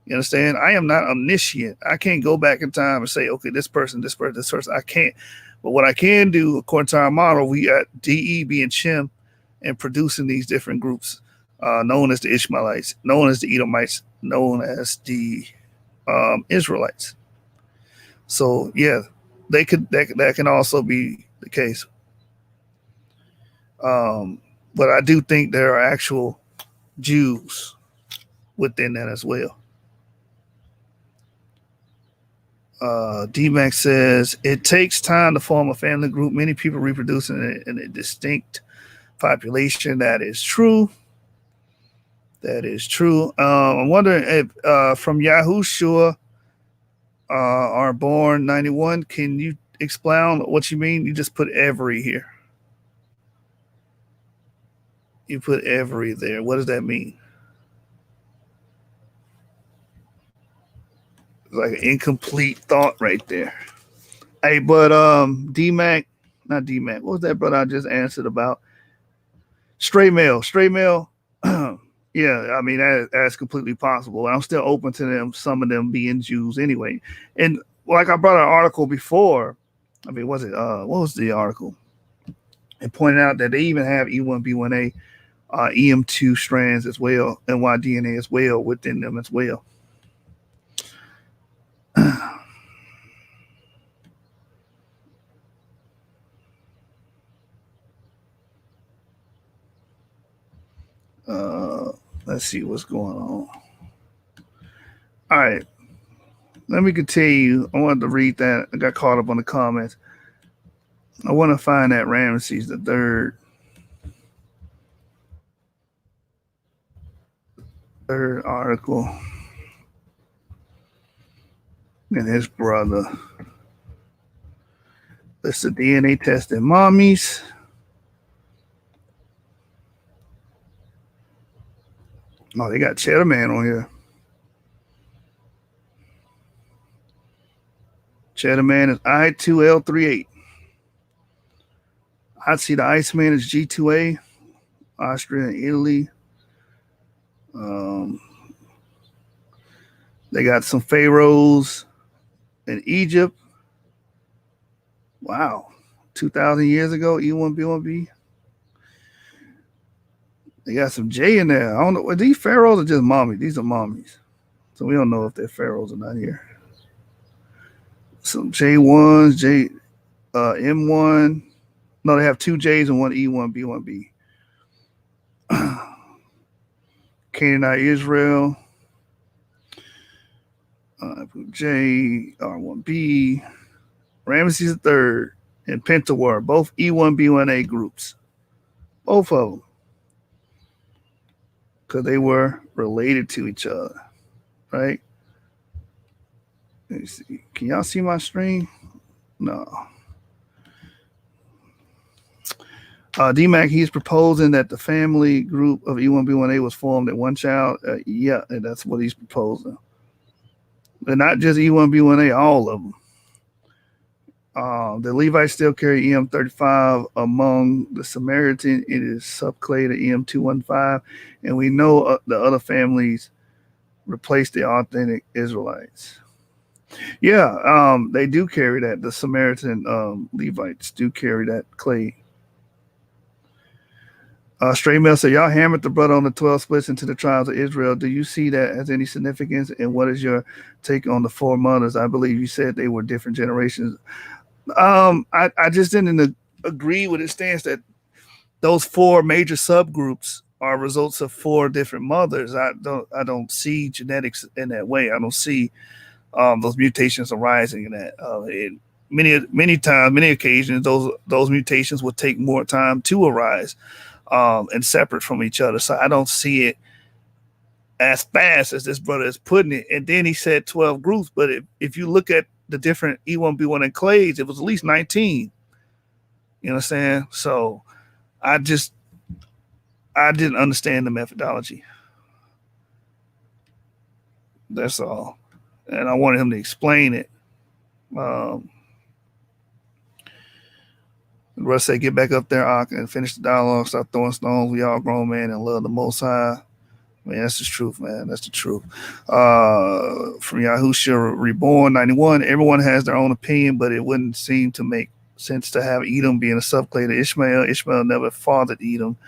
You understand? I am not omniscient. I can't go back in time and say, okay, this person. I can't. But what I can do, according to our model, we got DE being Shem and producing these different groups, known as the Ishmaelites, known as the Edomites, known as the Israelites. So yeah, that can also be the case. But I do think there are actual Jews within that as well. D-Max says, it takes time to form a family group. Many people reproduce in a distinct population. That is true. I'm wondering if from Yahushua are born 91. Can you expound what you mean? You just put every here. You put every there. What does that mean? It's like an incomplete thought right there. Hey, but D-Mac, not D-Mac. What was that brother I just answered about? Stray mail. Yeah, I mean that's completely possible. I'm still open to them, some of them being Jews anyway. And like I brought an article before. I mean, was it what was the article? It pointed out that they even have E1B1A, EM2 strands as well, and Y-DNA as well within them as well. Let's see what's going on. All right, let me continue. I wanted to read that. I got caught up on the comments. I want to find that Ramesses the third article and his brother. That's the DNA test in mommies. Oh, they got Cheddar Man on here. Cheddar Man is I2L38. I'd see the Iceman is G2A, Austria and Italy. They got some pharaohs in Egypt. Wow. 2,000 years ago, E1B1B. They got some J in there. I don't know. These pharaohs are just mommies. These are mommies. So we don't know if they're pharaohs or not here. Some J1s, M1. No, they have two J's and one E1B1B. Canaanite Israel. J, R1B. Ramesses III, and Pentawar, both E1B1A groups. Both of them. Because they were related to each other. Right? Let me see. Can y'all see my screen? No. DMAC, he's proposing that the family group of E1B1A was formed in one child. Yeah, and that's what he's proposing. But not just E1B1A, all of them. The Levites still carry EM35 among the Samaritan. It is subclade of EM215. And we know the other families replaced the authentic Israelites. Yeah, they do carry that. The Samaritan Levites do carry that clade. Stray Mill said, y'all hammered the brother on the 12 splits into the tribes of Israel. Do you see that as any significance? And what is your take on the four mothers? I believe you said they were different generations. I just didn't agree with his stance that those four major subgroups are results of four different mothers. I don't see genetics in that way. I don't see those mutations arising in that. Many occasions, those mutations would take more time to arise. And separate from each other. So I don't see it as fast as this brother is putting it. And then he said 12 groups, but if you look at the different E1B1 and clades, it was at least 19. You know what I'm saying? So I didn't understand the methodology. That's all. And I wanted him to explain it. Russ said, get back up there, Ak, and finish the dialogue. Stop throwing stones. We all grown men and love the Most High. Man, that's the truth, man. That's the truth. From Yahushua Reborn 91, everyone has their own opinion, but it wouldn't seem to make sense to have Edom being a subclade of Ishmael. Ishmael never fathered Edom.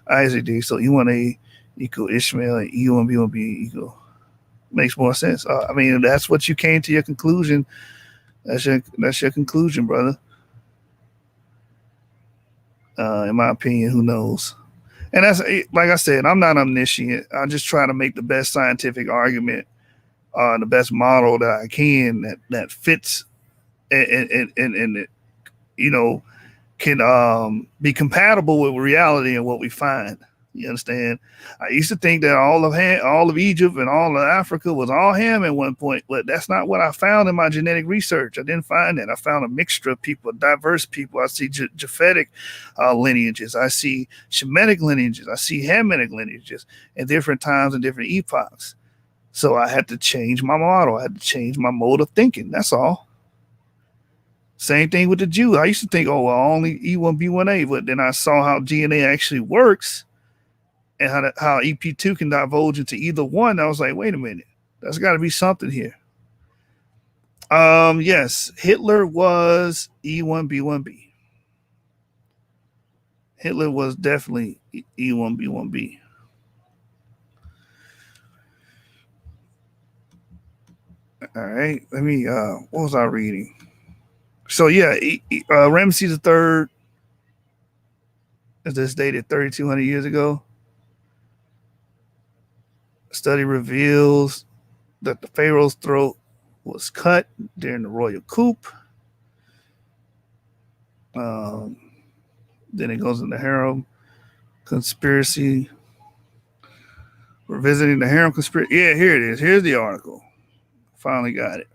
Isaac did. So E1A equal Ishmael and E1B equal. Makes more sense. I mean, that's what you came to your conclusion. That's your conclusion, brother. In my opinion, who knows? And that's, like I said, I'm not omniscient. I just try to make the best scientific argument, the best model that I can that fits and can be compatible with reality and what we find. You understand? I used to think that all of Egypt and all of Africa was all Ham at one point, but that's not what I found in my genetic research. I didn't find that. I found a mixture of people, diverse people. I see Japhetic lineages. I see Shemitic lineages. I see Hamitic lineages at different times and different epochs. So I had to change my model. I had to change my mode of thinking. That's all. Same thing with the Jew. I used to think, oh, well, only E1B1A, but then I saw how DNA actually works. and how EP2 can divulge into either one. I was like, wait a minute, there's got to be something here. Yes, Hitler was E1B1B. Hitler was definitely E1B1B. All right, let me. What was I reading? So yeah, Ramesses III is this dated 3,200 years ago. Study reveals that the pharaoh's throat was cut during the royal coup. Then it goes into harem conspiracy. Revisiting the harem conspiracy. Yeah, here it is. Here's the article. Finally got it.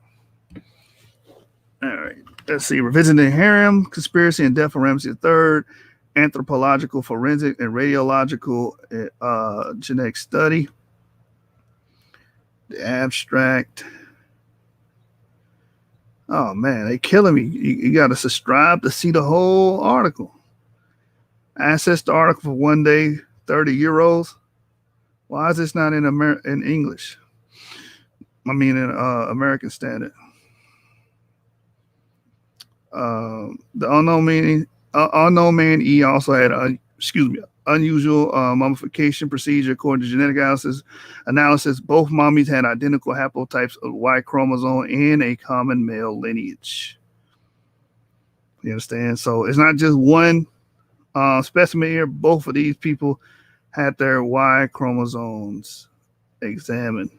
All right. Let's see. Revisiting the harem conspiracy and death of Ramses III. Anthropological, forensic, and radiological genetic study. The abstract. Oh man, they killing me. You got to subscribe to see the whole article. Access the article for 1 day, 30 euros. Why is this not in in English? I mean, in American Standard. The unknown man E also had unusual mummification procedure according to genetic analysis. Both mummies had identical haplotypes of Y chromosome and a common male lineage. You understand? So it's not just one specimen here. Both of these people had their Y chromosomes examined.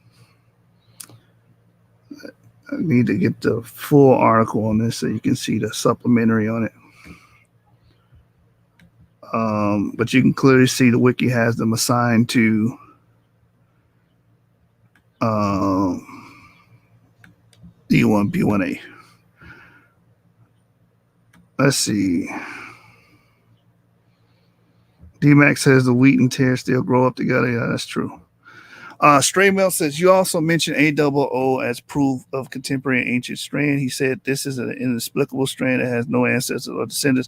I need to get the full article on this so you can see the supplementary on it. But you can clearly see the wiki has them assigned to E1B1A. Let's see. DMAX says the wheat and tear still grow up together. Yeah, that's true. Stray Mel says you also mentioned AOO as proof of contemporary ancient strand. He said this is an inexplicable strand that has no ancestors or descendants.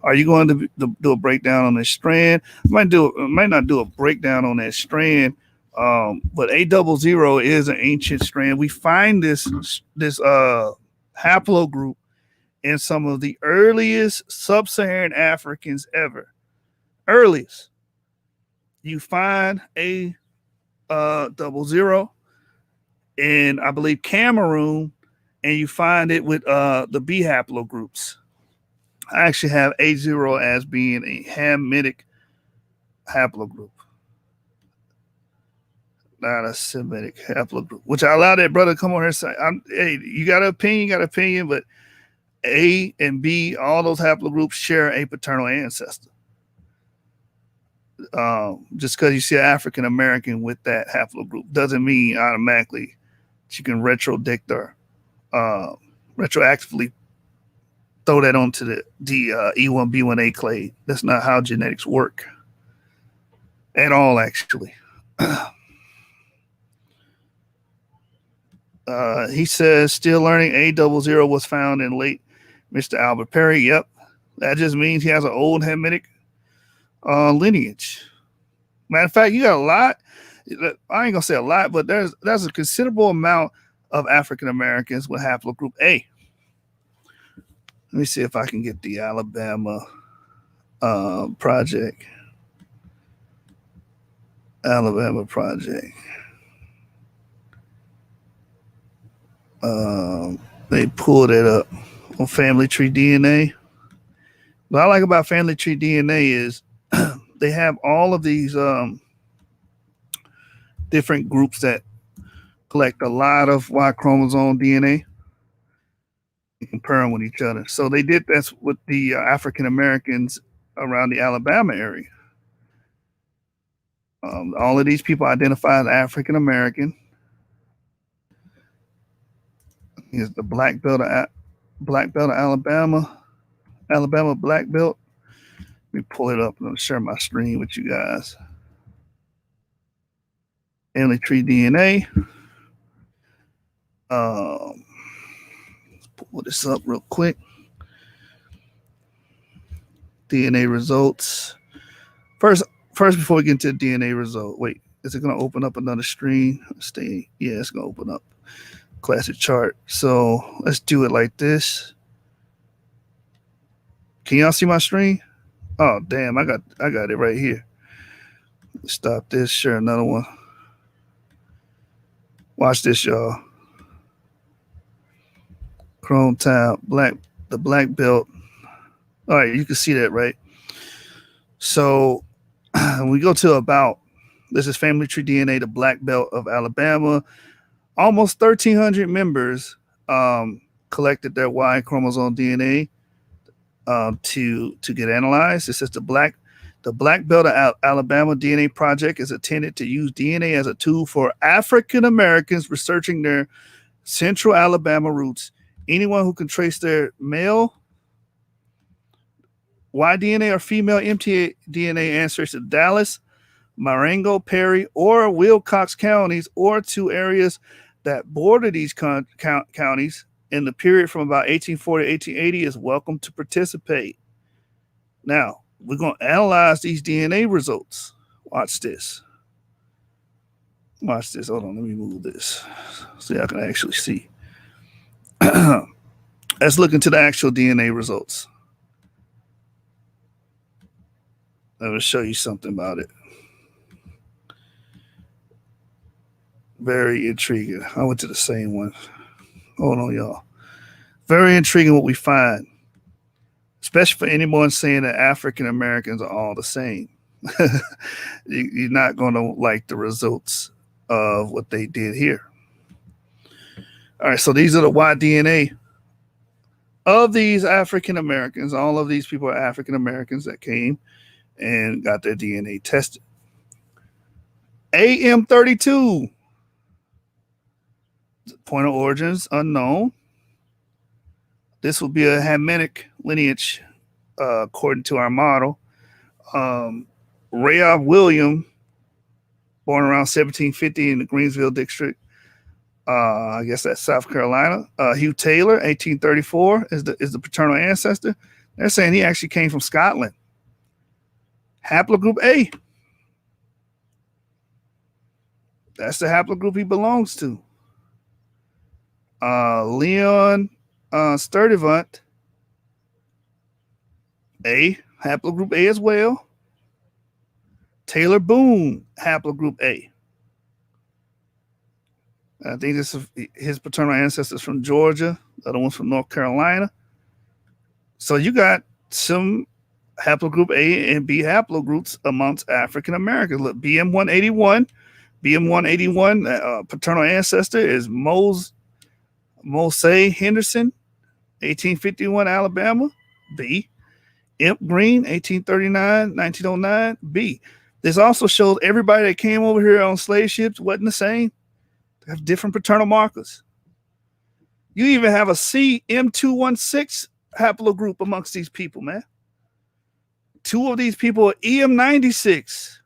Are you going to do a breakdown on this strand? Might not do a breakdown on that strand, but A00 is an ancient strand. We find this haplogroup in some of the earliest sub-Saharan Africans ever. Earliest. You find A00 in, I believe, Cameroon, and you find it with the B haplogroups. I actually have A0 as being a Hamitic haplogroup, not a Semitic haplogroup, which I allow that brother to come on here and say, hey, you got an opinion, but A and B, all those haplogroups share a paternal ancestor. Just because you see an African American with that haplogroup doesn't mean automatically that you can retroactively throw that onto the E1B1A clade. That's not how genetics work at all, actually. He says, still learning. A00 was found in late Mr. Albert Perry. Yep. That just means he has an old Hamitic lineage. Matter of fact, you got a lot. I ain't gonna say a lot, but there's a considerable amount of African Americans with haplogroup A. Let me see if I can get the Alabama project. Alabama project. They pulled it up on Family Tree DNA. What I like about Family Tree DNA is they have all of these different groups that collect a lot of Y chromosome DNA and compare them with each other. So they did this with the African Americans around the Alabama area. All of these people identify as African American. Here's the black belt of Alabama black belt. Let me pull it up and share my screen with you guys. Family Tree DNA. Let's pull this up real quick. DNA results. First first, before we get into the DNA result, wait, is it going to open up another screen? Stay. Yeah, it's going to open up classic chart. So let's do it like this. Can y'all see my screen? Oh, damn, I got it right here. Stop this, share another one. Watch this, y'all. Chrome tab, the black belt. All right, you can see that, right? So we go to about, this is Family Tree DNA, the black belt of Alabama. Almost 1,300 members collected their Y chromosome DNA to get analyzed. This is the black belt of Alabama DNA project is intended to use DNA as a tool for African Americans researching their Central Alabama roots. Anyone who can trace their male Y DNA or female MTA DNA ancestors to Dallas, Marengo, Perry, or Wilcox counties, or to areas that border these counties in the period from about 1840 to 1880 is welcome to participate. Now, we're going to analyze these DNA results. Watch this. Watch this. Hold on. Let me move this so I can actually see. Let's look into the actual DNA results. Let me show you something about it. Very intriguing. I went to the same one. Hold on, y'all. Very intriguing what we find, especially for anyone saying that African Americans are all the same. You're not going to like the results of what they did here. All right, so these are the Y DNA of these African Americans. All of these people are African Americans that came and got their DNA tested. AM32, point of origins unknown. This will be a Hamitic lineage, according to our model. Ray William, born around 1750 in the Greensville district. I guess that's South Carolina. Hugh Taylor, 1834, is the paternal ancestor. They're saying he actually came from Scotland. Haplogroup A. That's the haplogroup he belongs to. Leon Sturdivant, A, haplogroup A as well. Taylor Boone, haplogroup A. I think this is his paternal ancestors from Georgia. The other one's from North Carolina. So you got some haplogroup A and B haplogroups amongst African Americans. Look, BM181. BM181 paternal ancestor is Mose Henderson, 1851, Alabama. B. Imp Green, 1839, 1909. B. This also shows everybody that came over here on slave ships wasn't the same. They have different paternal markers. You even have a C M216 haplogroup amongst these people, man. Two of these people are EM96.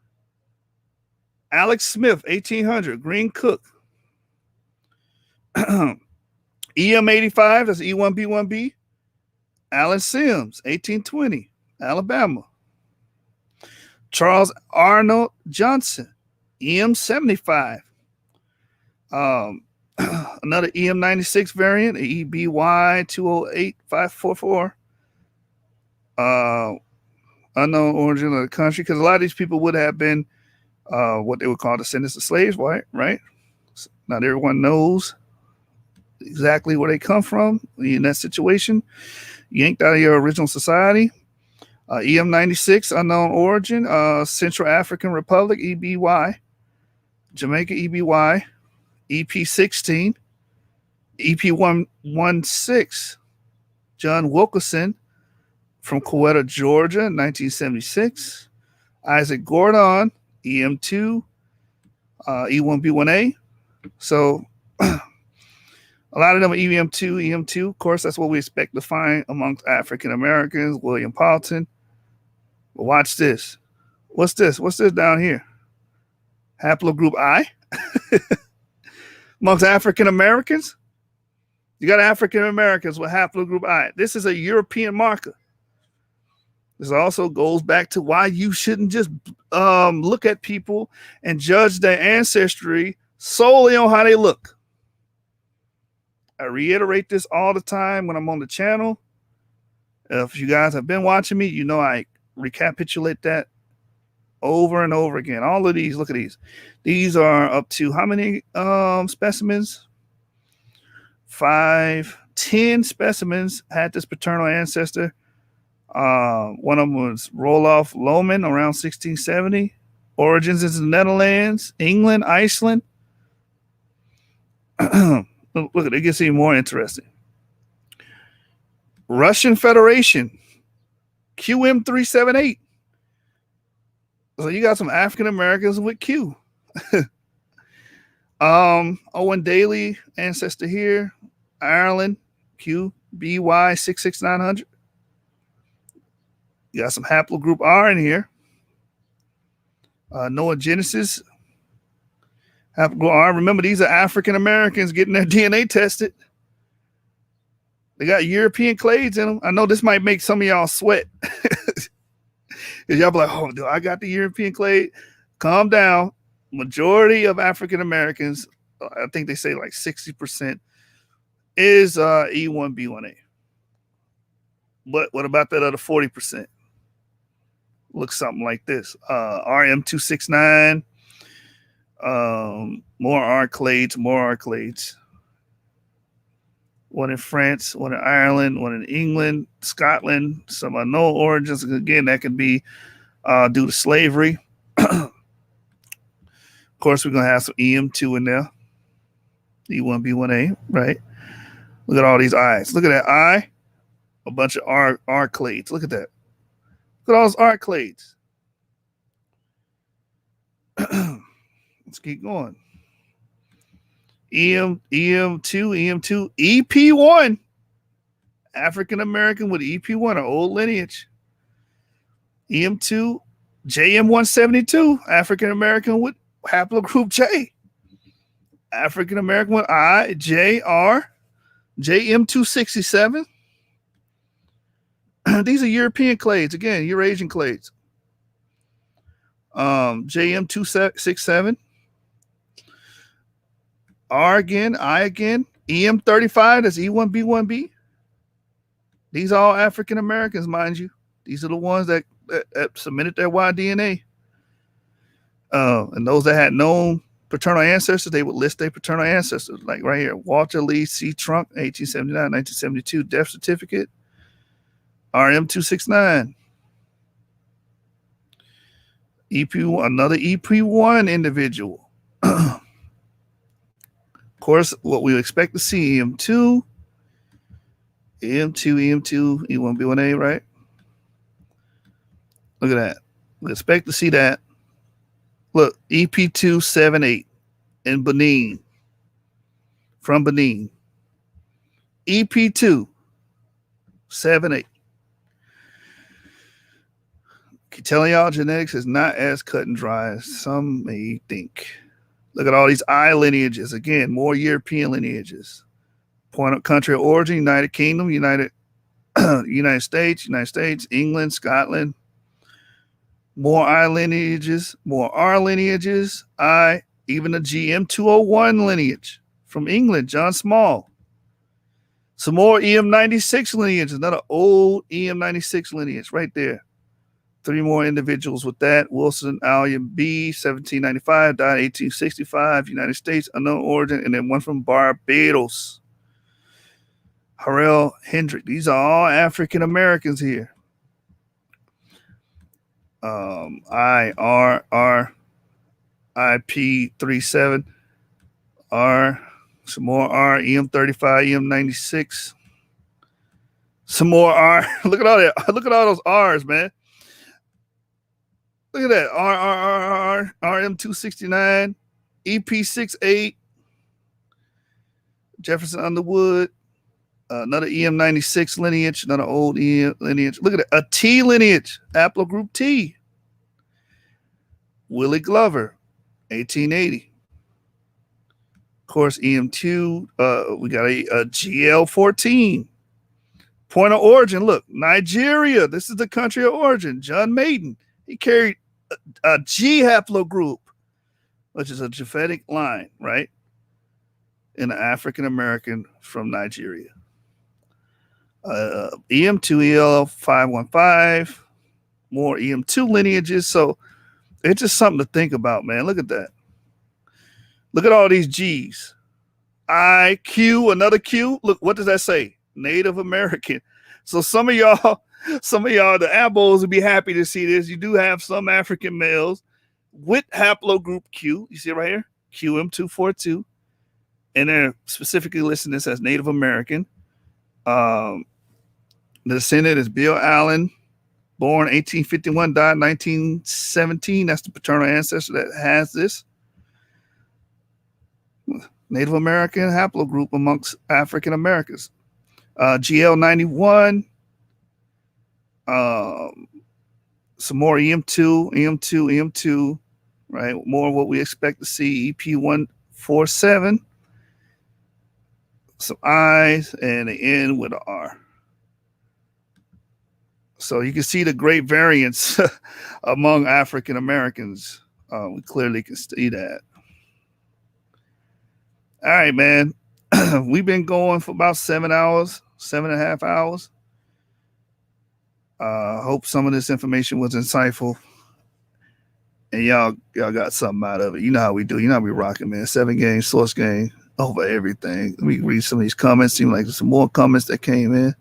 Alex Smith, 1800, Green Cook. EM85, that's E1B1B. Alan Sims, 1820, Alabama. Charles Arnold Johnson, EM75. Another EM96 variant, EBY208544. Unknown origin of the country, because a lot of these people would have been what they would call descendants of slaves, right? Not everyone knows exactly where they come from in that situation. Yanked out of your original society. EM96, unknown origin. Central African Republic, EBY. Jamaica, EBY. EP16. EP116. John Wilkerson from Coweta, Georgia, 1976. Isaac Gordon, EM2. E1B1A. So a lot of them are EM2. Of course, that's what we expect to find amongst African Americans. William Paulton. But watch this. What's this? What's this down here? Haplogroup I. Amongst African Americans, you got African Americans with haplogroup I. This is a European marker. This also goes back to why you shouldn't just look at people and judge their ancestry solely on how they look. I reiterate this all the time when I'm on the channel. If you guys have been watching me, you know I recapitulate that over and over again. All of these, look at these. These are up to how many specimens? 5, 10 specimens had this paternal ancestor. One of them was Roloff Lohman around 1670. Origins is the Netherlands, England, Iceland. Look at it, gets even more interesting. Russian Federation, QM378. So you got some African Americans with Q. Owen Daly, ancestor here, Ireland, Q, BY 66900. You got some haplogroup R in here. Noah Genesis, haplogroup R. Remember, these are African Americans getting their DNA tested. They got European clades in them. I know this might make some of y'all sweat. Y'all be like, oh, do I got the European clade? Calm down. Majority of African Americans, I think they say like 60%, is E1B1A. But what about that other 40%? Looks something like this. RM269. More R clades. One in France, one in Ireland, one in England, Scotland, some unknown origins. Again, that could be due to slavery. Of course, we're going to have some EM2 in there. E1B1A, right? Look at all these eyes. Look at that eye. A bunch of R clades. Look at that. Look at all those R clades. Let's keep going. EM2, EP1. African American with EP1, an old lineage. EM2, JM172, African American with haplogroup J. African American with I, J, R, JM267. These are European clades, again, Eurasian clades. JM267. R again, I again, EM35, that's E1B1B. These are all African Americans, mind you. These are the ones that submitted their Y DNA. And those that had known paternal ancestors, they would list their paternal ancestors. Like right here, Walter Lee C. Trunk, 1879, 1972, death certificate, RM269. EP1, another EP1 individual. Of course, what we expect to see, EM2, E1B1A, right? Look at that. We expect to see that. Look, EP278 in Benin, from Benin. EP278. Keep telling y'all, genetics is not as cut and dry as some may think. Look at all these I lineages. Again, more European lineages. Point of country of origin, United Kingdom, United States, England, Scotland. More I lineages, more R lineages. Even the GM201 lineage from England, John Small. Some more EM96 lineage, another old EM96 lineage right there. 3 more individuals with that. Wilson Allian B, 1795, died 1865, United States, unknown origin, and then one from Barbados. Harrell Hendrick. These are all African Americans here. IP37 R, some more R, EM35, EM96, some more R. Look at all that. Look at all those R's, man. Look at that. R, RM269, EP68, Jefferson Underwood, another EM96 lineage, another old EM lineage. Look at it. A T lineage, haplogroup T. Willie Glover, 1880. Of course, EM2, we got a GL14. Point of origin, look, Nigeria. This is the country of origin. John Maiden, he carried a G haplogroup, which is a genetic line, right? In an African American from Nigeria. EM2 EL515, more EM2 lineages. So it's just something to think about, man. Look at that. Look at all these G's. I, Q, another Q. Look, what does that say? Native American. So some of y'all, the Abos would be happy to see this. You do have some African males with haplogroup Q. You see it right here? QM242. And they're specifically listing this as Native American. The descendant is Bill Allen, born 1851, died 1917. That's the paternal ancestor that has this. Native American haplogroup amongst African Americans. GL91. Some more EM2, right? More of what we expect to see. EP147. Some I's and an N with an R. So you can see the great variance among African Americans. We clearly can see that. All right, man. We've been going for about 7 hours, 7.5 hours. Hope some of this information was insightful. And y'all got something out of it. You know how we do. You know how we rocking, man. 7 game, source game, over everything. Let me read some of these comments. Seem like there's some more comments that came in.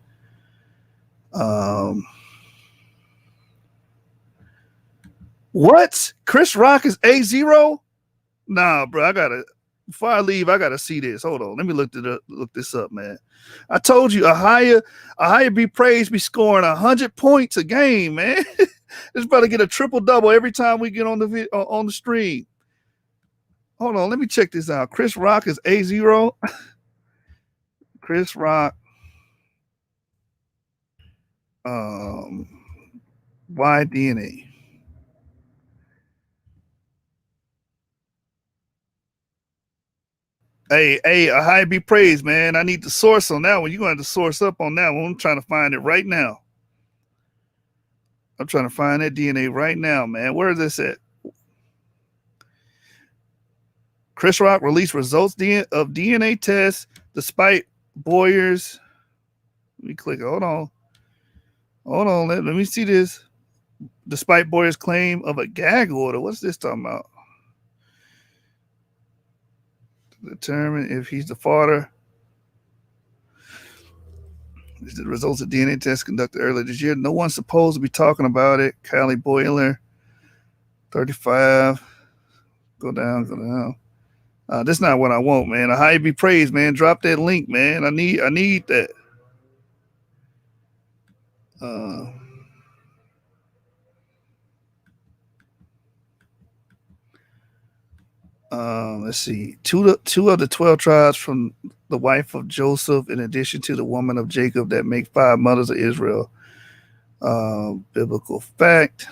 What? Chris Rock is A0? Nah, bro. Before I leave, I gotta see this. Hold on. Let me look this up, man. I told you a higher be praised be scoring 100 points a game, man. This brother get a triple double every time we get on the stream. Hold on, let me check this out. Chris Rock is A0. Chris Rock. Y-DNA. Hey, a high be praised, man. I need the source on that one. You're going to have to source up on that one. I'm trying to find it right now. I'm trying to find that DNA right now, man. Where is this at? Chris Rock released results of DNA tests despite Boyer's. Let me click. Hold on. Let me see this. Despite Boyer's claim of a gag order. What's this talking about? Determine if he's the father. The results of DNA tests conducted earlier this year. No one's supposed to be talking about it. Kylie Boiler, 35. Go down. That's not what I want, man. A high be praised, man. Drop that link, man. I need that. Let's see. Two of the 12 tribes from the wife of Joseph, in addition to the woman of Jacob, that make 5 mothers of Israel. Biblical fact.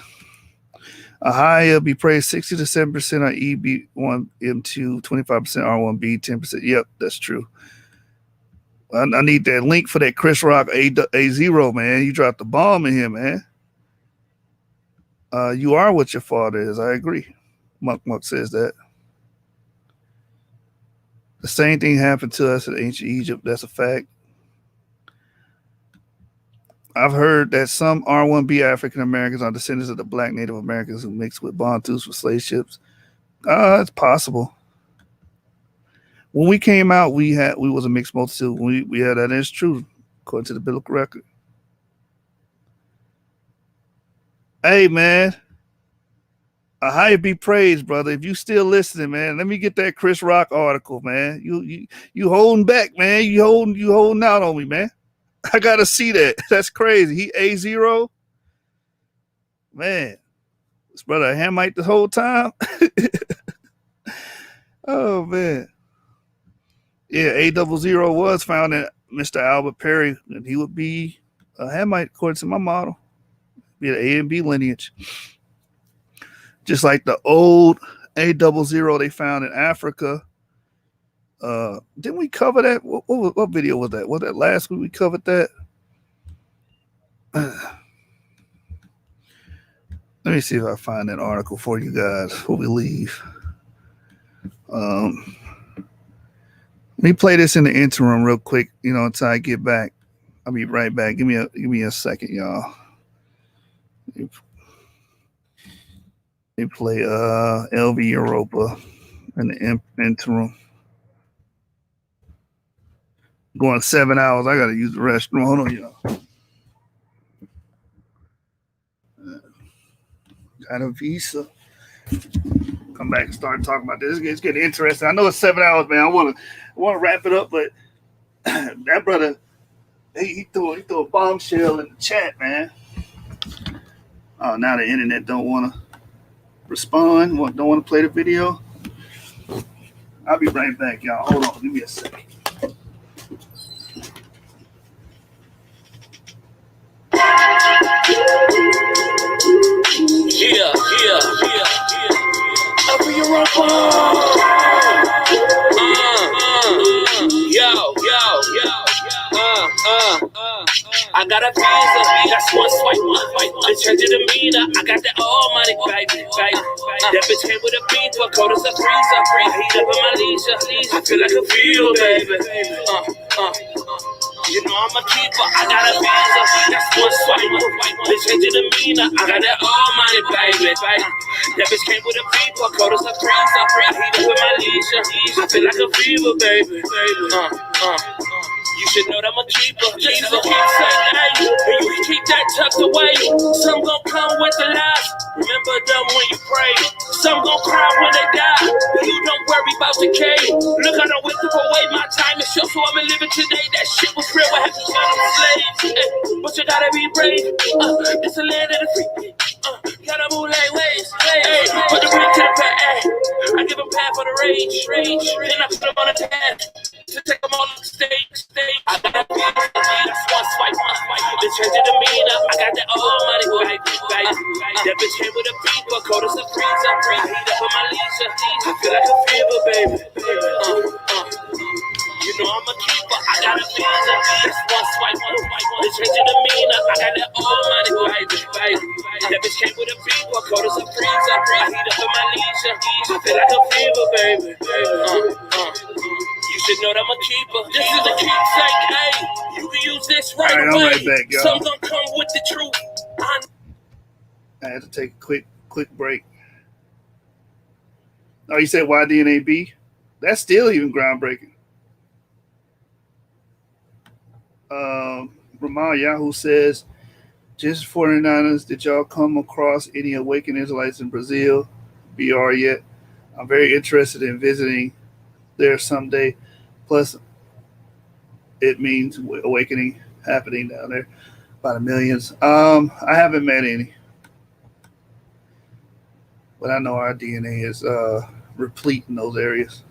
Ahia be praised 60 to 7% on EB1, M2, 25% R1B, 10%. Yep, that's true. I need that link for that Chris Rock A0, man. You dropped the bomb in here, man. You are what your father is. I agree. Muck says that. The same thing happened to us in ancient Egypt. That's a fact. I've heard that some R1B African Americans are descendants of the black Native Americans who mixed with Bantus for slave ships. It's possible. When we came out, we was a mixed multitude. We had that. It's true, according to the biblical record. Hey, man. A high be praised, brother. If you still listening, man, let me get that Chris Rock article, man. You holding back, man. You holding out on me, man. I gotta see that. That's crazy. He A0. Man, this brother a Hamite the whole time. Oh man. Yeah, A00 was found in Mr. Albert Perry, and he would be a Hamite according to my model. Be an A and B lineage. Just like the old A00 they found in Africa. Didn't we cover that? What video was that? Was that last week we covered that? Let me see if I find that article for you guys before we leave. Let me play this in the interim real quick, until I get back. I'll be right back. Give me a second, y'all. Let me play LV Europa in the interim. Going 7 hours. I gotta use the restroom. Hold on, y'all. Got a visa. Come back and start talking about this. It's getting interesting. I know it's 7 hours, man. I wanna wrap it up, but that brother, he threw a bombshell in the chat, man. Oh, now the internet don't want to respond. Don't want to play the video. I'll be right back, y'all. Hold on, give me a second. Yeah. Over Europa. Yo. I got a visa, that's one swipe. The change of demeanor, I got that all money, baby. That bitch came with a beat, but cold as a freezer. Heat up in my leisure, I feel like a fever, baby. You know I'm a keeper, I got a visa, that's one swipe. The change of demeanor, I got that all money, baby. That bitch came with a beat, but cold as a freezer. Heat up in my leisure, I feel like a fever, baby. You should know that I'm a keeper. This is a keepsake, hey, and you can keep that tucked away. Some gon' come with the lies. Remember them when you pray. Some gon' cry when they die. You don't worry about the cave. Look, I don't wait to away my time. It's show, so I've been living today. That shit was real. I had to turn them slaves. But you gotta be brave. It's a land of the free. Gotta move like waves. Hey, put the ring to the pad. I give them pad for the rage. Then I put them on the tab. To take them all on stage. I got a visa, that's one swipe. The change of demeanor, I got that all money, baby. That bitch came with a beat, but cold as a freezer. Heat up in my leisure, I feel like a fever, baby. You know I'm a keeper, I got a visa, that's one swipe. The change of demeanor, I got that all money, baby. That bitch came with a beat, but cold as a freezer. Heat up in my leisure, I feel like a fever, baby. You should know that I'm a keeper. This is a keepsake, hey. You can use this right away. I'm right back, y'all. Some gonna come with the truth. I had to take a quick break. Oh, you said why DNAB? That's still even groundbreaking. Ramal Yahoo says, just 49ers, did y'all come across any awakened Israelites in Brazil, BR yet? I'm very interested in visiting there someday. Plus, it means awakening happening down there by the millions. I haven't met any, but I know our DNA is replete in those areas.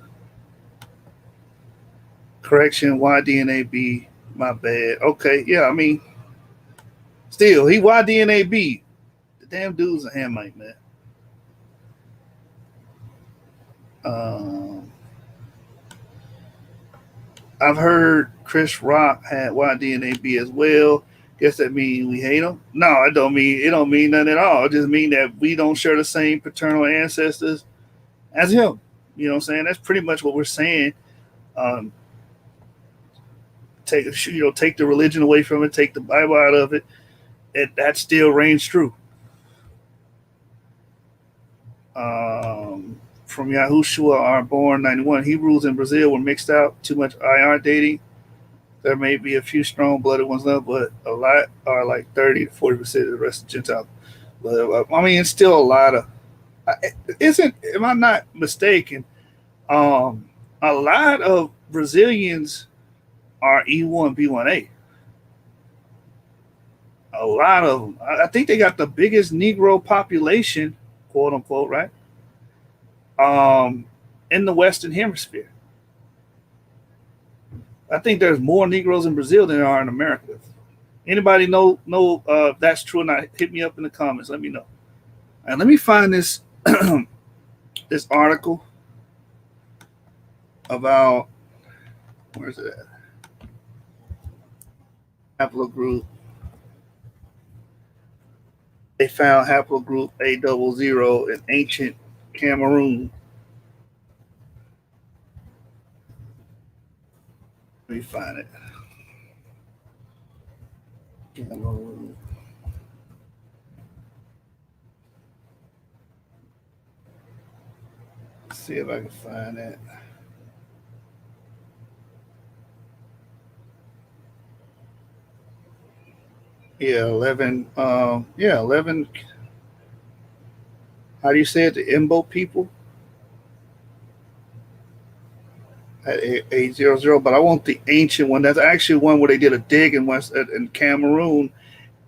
Correction, why DNA B? My bad. Okay, yeah, I mean, still, why DNA B? The damn dude's a Hamite, man. I've heard Chris Rock had YDNAB as well. Guess that means we hate him? No, it don't mean nothing at all. It just mean that we don't share the same paternal ancestors as him. You know what I'm saying? That's pretty much what we're saying. Take the religion away from it, take the Bible out of it. That still reigns true. From Yahushua are born 91. Hebrews in Brazil were mixed out. Too much IR dating. There may be a few strong-blooded ones now, but a lot are like 30 to 40% of the rest of Gentiles. But I mean, it's still a lot of. Am I not mistaken? A lot of Brazilians are E1, B1A. A lot of them. I think they got the biggest Negro population, quote unquote, right? In the Western Hemisphere. I think there's more Negroes in Brazil than there are in America. Anybody know if that's true or not? Hit me up in the comments. Let me know. And let me find this this article about, where's it at? Haplogroup. They found haplogroup A00 in ancient Cameroon. Let me find it. Cameroon. Let's see if I can find that. Yeah, 11. 11. How do you say it? The Imbo people at A00. But I want the ancient one. That's actually one where they did a dig in Cameroon,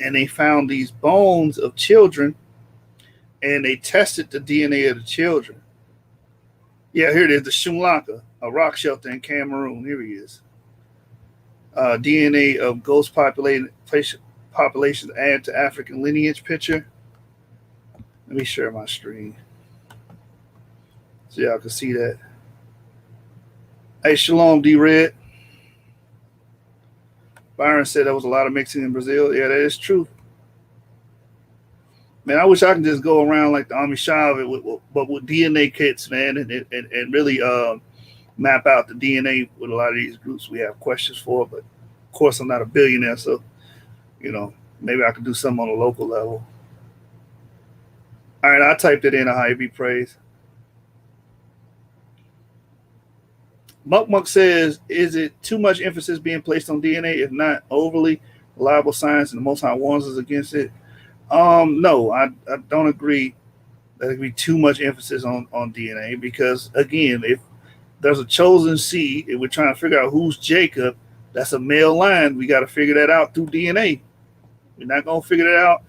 and they found these bones of children, and they tested the DNA of the children. Yeah, here it is. The Shumlaka, a rock shelter in Cameroon. Here he is. DNA of ghost populations add to African lineage picture. Let me share my screen so y'all can see that. Hey, Shalom, D Red. Byron said there was a lot of mixing in Brazil. Yeah, that is true. Man, I wish I could just go around like the Amish, but with DNA kits, man, and really map out the DNA with a lot of these groups we have questions for. But of course, I'm not a billionaire, so maybe I could do something on a local level. All right, I typed it in. A high be praised. Muck says, is it too much emphasis being placed on DNA, if not overly reliable science, and the Most High warns us against it? No, I don't agree that there be too much emphasis on DNA because, again, if there's a chosen seed and we're trying to figure out who's Jacob, that's a male line. We got to figure that out through DNA. We're not going to figure that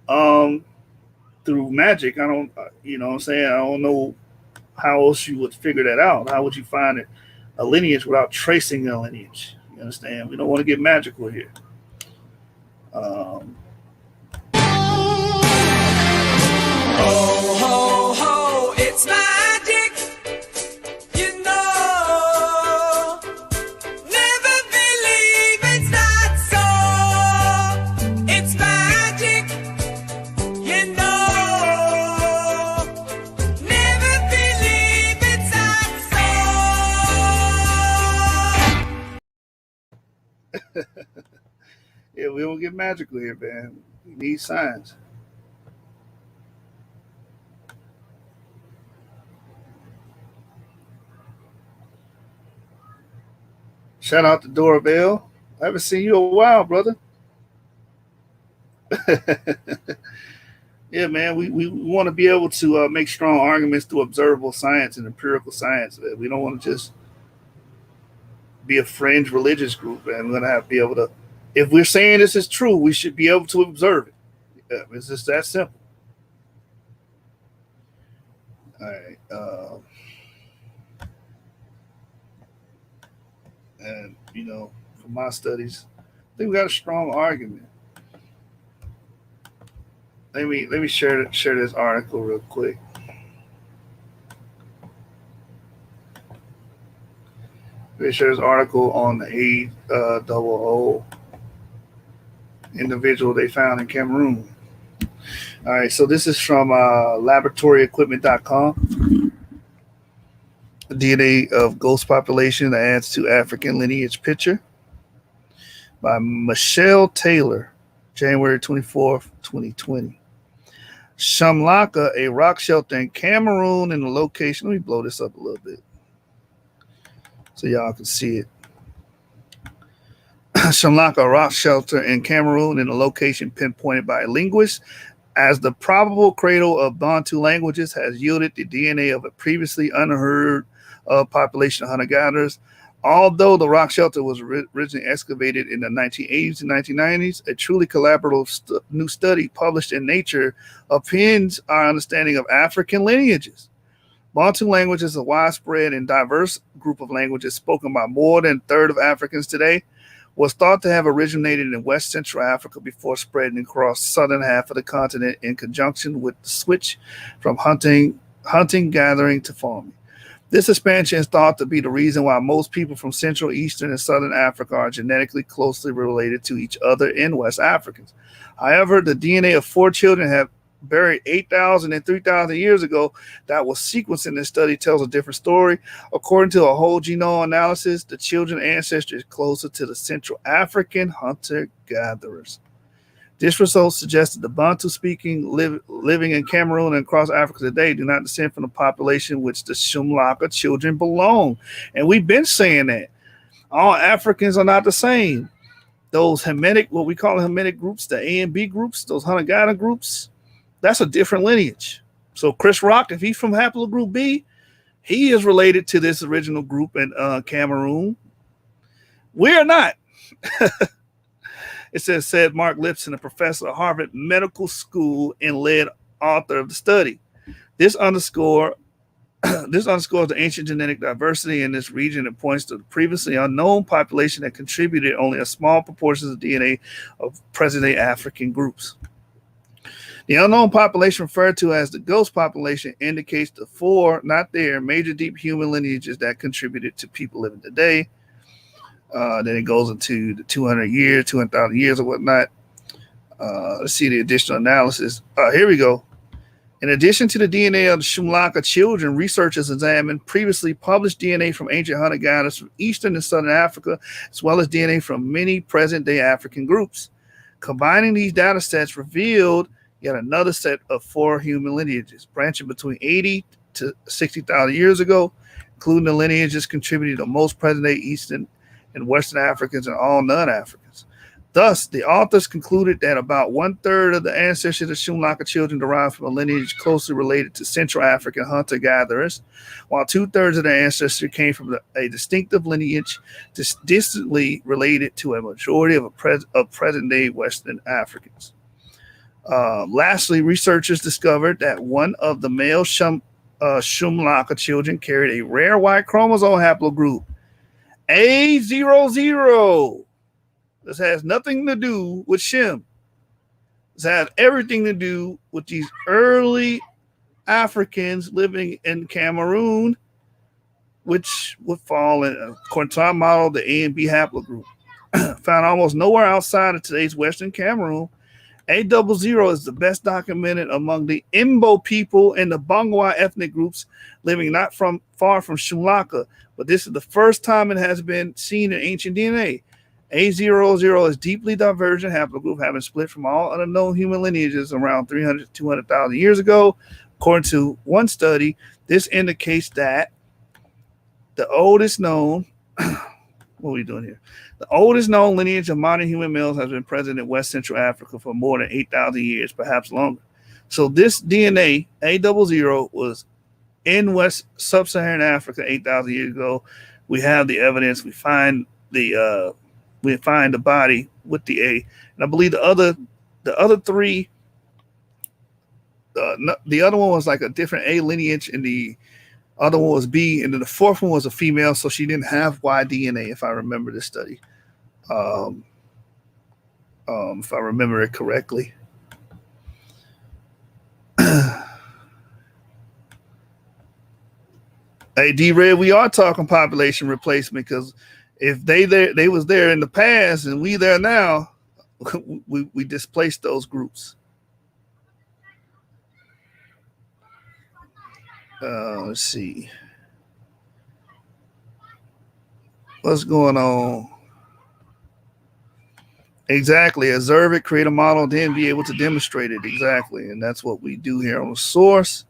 out through magic. I don't, you know what I'm saying? I don't know how else you would figure that out. How would you find it? A lineage without tracing a lineage. You understand? We don't want to get magical here. Ho, ho, ho, it's magic. You know, never believe it's not so. It's magic. You know, never believe it's not so. Yeah, we don't get magical here, man. We need science. Shout out to Doorbell. I haven't seen you in a while, brother. Yeah, man, we want to be able to make strong arguments through observable science and empirical science. Man. We don't want to just be a fringe religious group, man. We're going to have to be able to, if we're saying this is true, we should be able to observe it. Yeah, it's just that simple. All right. And, from my studies, I think we got a strong argument. Let me share this article real quick. Let me share this article on the A00 individual they found in Cameroon. All right, so this is from laboratoryequipment.com. DNA of ghost population that adds to African lineage picture by Michelle Taylor, January 24th, 2020. Shamlaka, a rock shelter in Cameroon in the location. Let me blow this up a little bit so y'all can see it. Shamlaka, a rock shelter in Cameroon in a location pinpointed by linguists as the probable cradle of Bantu languages, has yielded the DNA of a previously unheard of population of hunter-gatherers. Although the rock shelter was originally excavated in the 1980s and 1990s, a truly collaborative new study published in Nature upends our understanding of African lineages. Bantu language is a widespread and diverse group of languages spoken by more than a third of Africans today. Was thought to have originated in West Central Africa before spreading across the southern half of the continent in conjunction with the switch from hunting, gathering to farming. This expansion is thought to be the reason why most people from Central, Eastern, and Southern Africa are genetically closely related to each other in West Africans. However, the DNA of 4 children have buried 8,000 and 3,000 years ago that was sequenced in this study tells a different story. According to a whole genome analysis, the children's ancestry is closer to the Central African hunter-gatherers. This result suggests that the Bantu-speaking living in Cameroon and across Africa today do not descend from the population which the Shumlaka children belong. And we've been saying that. All Africans are not the same. Those Hamitic, what we call Hamitic groups, the A and B groups, those hunter-gatherer groups, that's a different lineage. So Chris Rock, if he's from haplogroup B, he is related to this original group in Cameroon. We are not. It said Mark Lipson, a professor at Harvard Medical School and lead author of the study. This underscores the ancient genetic diversity in this region and points to the previously unknown population that contributed only a small proportion of the DNA of present-day African groups. The unknown population referred to as the ghost population indicates the 4, not there, major deep human lineages that contributed to people living today. Then it goes into the 200,000 years or whatnot. Let's see the additional analysis. Here we go. In addition to the DNA of the Shumlaka children, researchers examined previously published DNA from ancient hunter-gatherers from Eastern and Southern Africa, as well as DNA from many present-day African groups. Combining these data sets revealed yet another set of 4 human lineages, branching between 80 to 60,000 years ago, including the lineages contributing to most present-day Eastern and Western Africans and all non-Africans. Thus, the authors concluded that about 1/3 of the ancestry of the Shumlaka children derived from a lineage closely related to Central African hunter-gatherers, while 2/3 of their ancestry came from a distinctive lineage distantly related to a majority of present-day Western Africans. Lastly, researchers discovered that one of the male Shumlaka children carried a rare Y chromosome haplogroup, A00. This has nothing to do with Shem. This has everything to do with these early Africans living in Cameroon, which would fall in, according to our model, the A and B haplogroup. Found almost nowhere outside of today's Western Cameroon. A00 is the best documented among the Imbo people and the Bangwa ethnic groups living not far from Shumlaka, but this is the first time it has been seen in ancient DNA. A00 is deeply divergent haplogroup, having split from all other known human lineages around 300 to 200,000 years ago. According to one study, this indicates that the oldest known what are we doing here? The oldest known lineage of modern human males has been present in West Central Africa for more than 8,000 years, perhaps longer. So this DNA, A00, was in West Sub-Saharan Africa 8,000 years ago. We have the evidence. We find the body with the A, and I believe the other 3. The other one was like a different A lineage, and the other one was B, and then the 4th one was a female, so she didn't have Y DNA, if I remember this study. If I remember it correctly. Hey, D-Red, we are talking population replacement, because if they was there in the past and we there now, we displaced those groups. Let's see. What's going on? Exactly. Observe it, create a model, then be able to demonstrate it. Exactly. And that's what we do here on the source.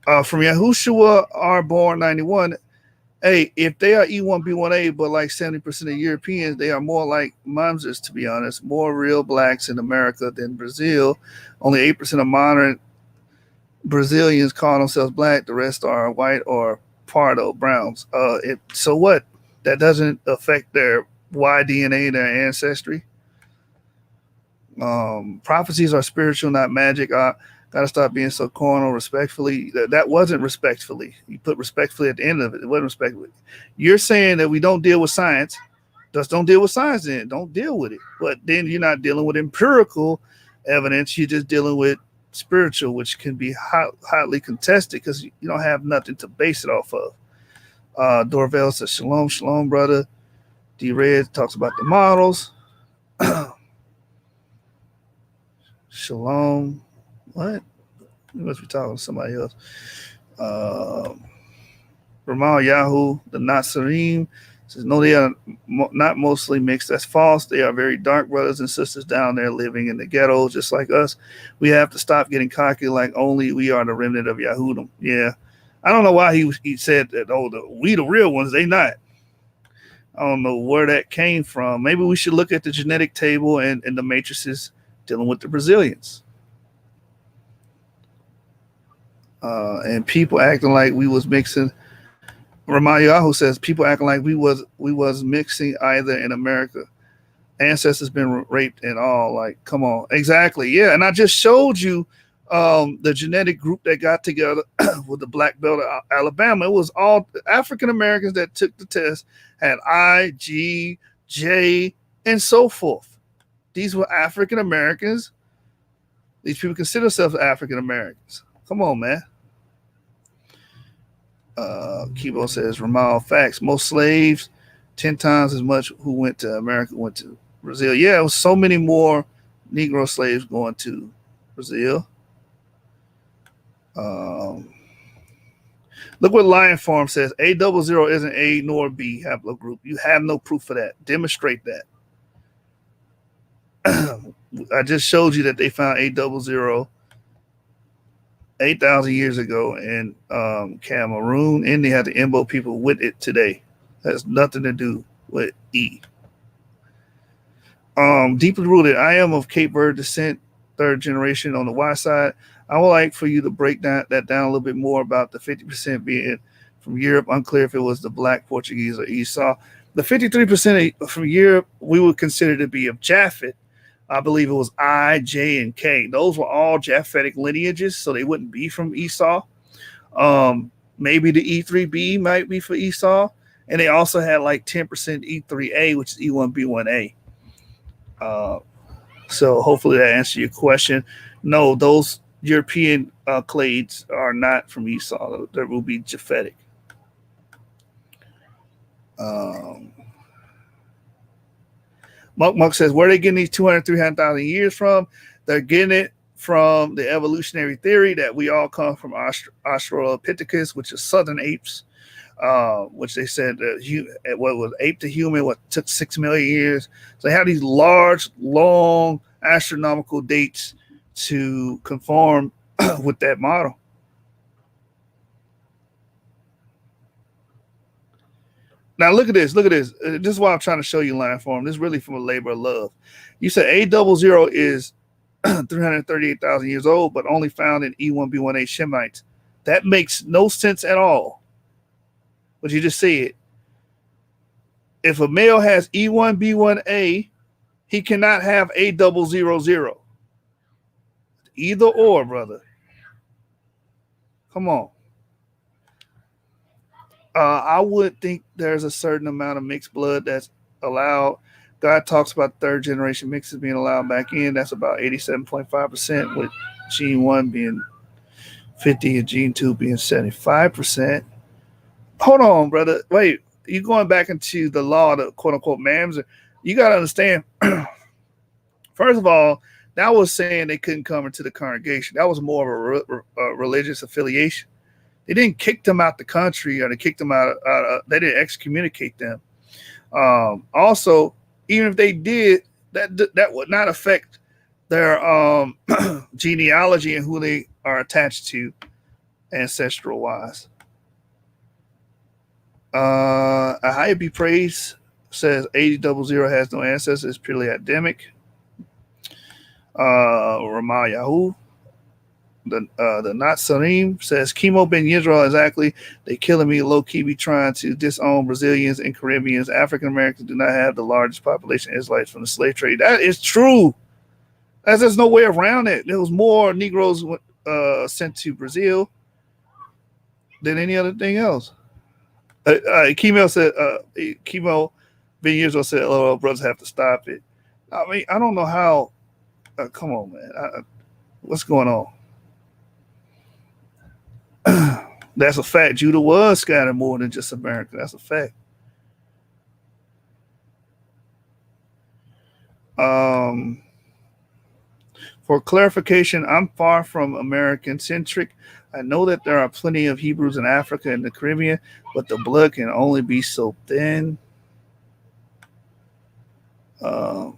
From Yahushua R. Born 91. Hey, if they are E1B1A, but like 70% of Europeans, they are more like Mamzers, to be honest. More real blacks in America than Brazil. Only 8% of modern Brazilians call themselves black. The rest are white or Pardo browns. So what? That doesn't affect their Y DNA, their ancestry. Prophecies are spiritual, not magic. Gotta stop being so carnal. Respectfully, that wasn't respectfully. You put respectfully at the end of it. It wasn't respectfully. You're saying that we don't deal with science. Just don't deal with science then. Don't deal with it. But then you're not dealing with empirical evidence. You're just dealing with spiritual, which can be hotly contested because you don't have nothing to base it off of. Dorvell says, Shalom, shalom, brother. D Red talks about the models. Shalom. What? We must be talking to somebody else. Ramal Yahoo, the Nasarim, says, no, they are not mostly mixed. That's false. They are very dark brothers and sisters down there living in the ghettos just like us. We have to stop getting cocky like only we are the remnant of Yahudim. Yeah. I don't know why he said that, oh, we the real ones. They not. I don't know where that came from. Maybe we should look at the genetic table and the matrices dealing with the Brazilians. And people acting like we was mixing. Ramayahu says people acting like we was mixing either in America. Ancestors been raped and all. Like, come on, exactly, yeah. And I just showed you the genetic group that got together with the Black Belt of Alabama. It was all African Americans that took the test, had I, G, J, and so forth. These were African Americans. These people consider themselves African Americans. Come on, man. Kibo says, Ramal, facts. Most slaves, 10 times as much who went to America went to Brazil. Yeah, it was so many more Negro slaves going to Brazil. Look what Lion Farm says. A00 isn't A nor B haplogroup. You have no proof of that. Demonstrate that. I just showed you that they found A00 8,000 years ago in Cameroon, and they had the Imbo people with it today. Has nothing to do with E. Deeply rooted. I am of Cape Verde descent, third generation on the Y side. I would like for you to break that down a little bit more about the 50% being from Europe. Unclear if it was the Black, Portuguese, or Esau. The 53% from Europe we would consider to be of Japhet. I believe it was I, J, and K. Those were all Japhetic lineages, so they wouldn't be from Esau. Maybe the E3B might be for Esau. And they also had like 10% E3A, which is E1B1A. So hopefully that answers your question. No, those European clades are not from Esau. There will be Japhetic. Muck says, where are they getting these 200, 300,000 years from? They're getting it from the evolutionary theory that we all come from Australopithecus, which is southern apes, which they said what was ape to human, what took 6 million years. So they have these large, long astronomical dates to conform with that model. Now look at this. This is why I'm trying to show you line form. This is really from a labor of love. You said A00 is 338,000 years old, but only found in E1B1A Shemites. That makes no sense at all. But you just see it. If a male has E1B1A, he cannot have A000. Either or, brother. Come on. I would think there's a certain amount of mixed blood that's allowed. God talks about third generation mixes being allowed back in. That's about 87.5%, with gene 1 being 50 and gene 2 being 75%. Hold on, brother. Wait, you're going back into the law, the quote unquote mams. You got to understand, first of all, that was saying they couldn't come into the congregation. That was more of a religious affiliation. They didn't kick them out the country, or they kicked them out. They didn't excommunicate them. Also, even if they did, that would not affect their genealogy and who they are attached to ancestral wise. Ahaya be praised says 8000 has no ancestors, it's purely academic. Ramal Yahoo, the Natsarim says Chemo Ben Yisrael, exactly. They killing me low key, be trying to disown Brazilians and Caribbeans. African Americans do not have the largest population of Israelites from the slave trade. That is true. There's no way around it. There was more Negroes sent to Brazil than any other thing else. Chemo said, Chemo Ben Yisrael said, "Oh, brothers have to stop it." I mean, I don't know how. Come on, man. What's going on? That's a fact. Judah was scattered more than just America. That's a fact. Um, for clarification, I'm far from American centric. I know that there are plenty of Hebrews in Africa and the Caribbean, but the blood can only be so thin. Um,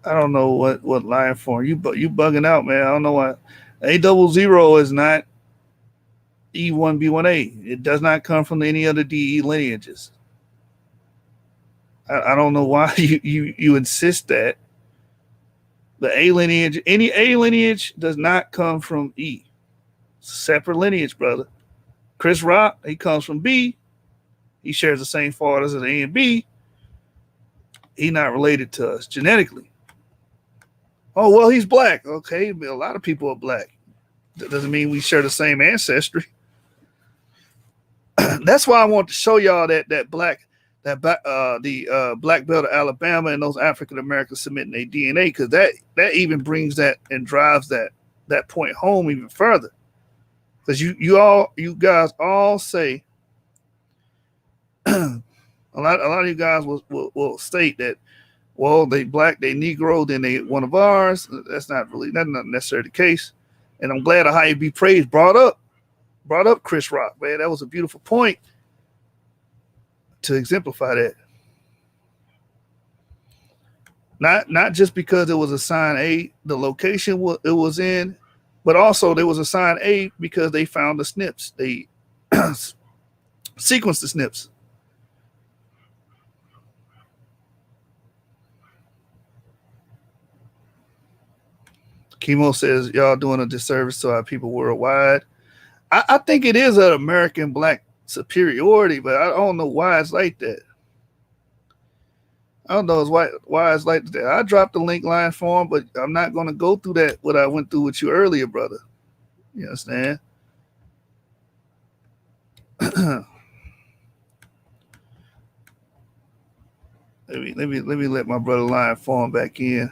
I don't know what line form you bugging out, man. I don't know why. A00 is not E1B1A. It does not come from any other DE lineages. I don't know why you insist that the A lineage, any A lineage, does not come from E. It's a separate lineage, brother. Chris Rock, he comes from B. He shares the same fathers as A and B. He's not related to us genetically. Oh, well, he's black. Okay, a lot of people are black. That doesn't mean we share the same ancestry. That's why I want to show y'all the black belt of Alabama and those African Americans submitting their DNA, because that even brings that and drives that point home even further. Because you guys all say a lot of you guys will state that, well, they black, they Negro, then they one of ours. That's not necessarily the case. And I'm glad How You Be Praised brought up Chris Rock, man. That was a beautiful point to exemplify that. Not just because it was assigned A, the location it was in, but also there was assigned A because they found the SNPs. They sequenced the SNPs. Chemo says y'all doing a disservice to our people worldwide. I think it is an American black superiority, but I don't know why it's like that. I don't know why it's like that. I dropped the link line for him, but I'm not going to go through that, what I went through with you earlier, brother. You understand? Let me let my brother line form back in.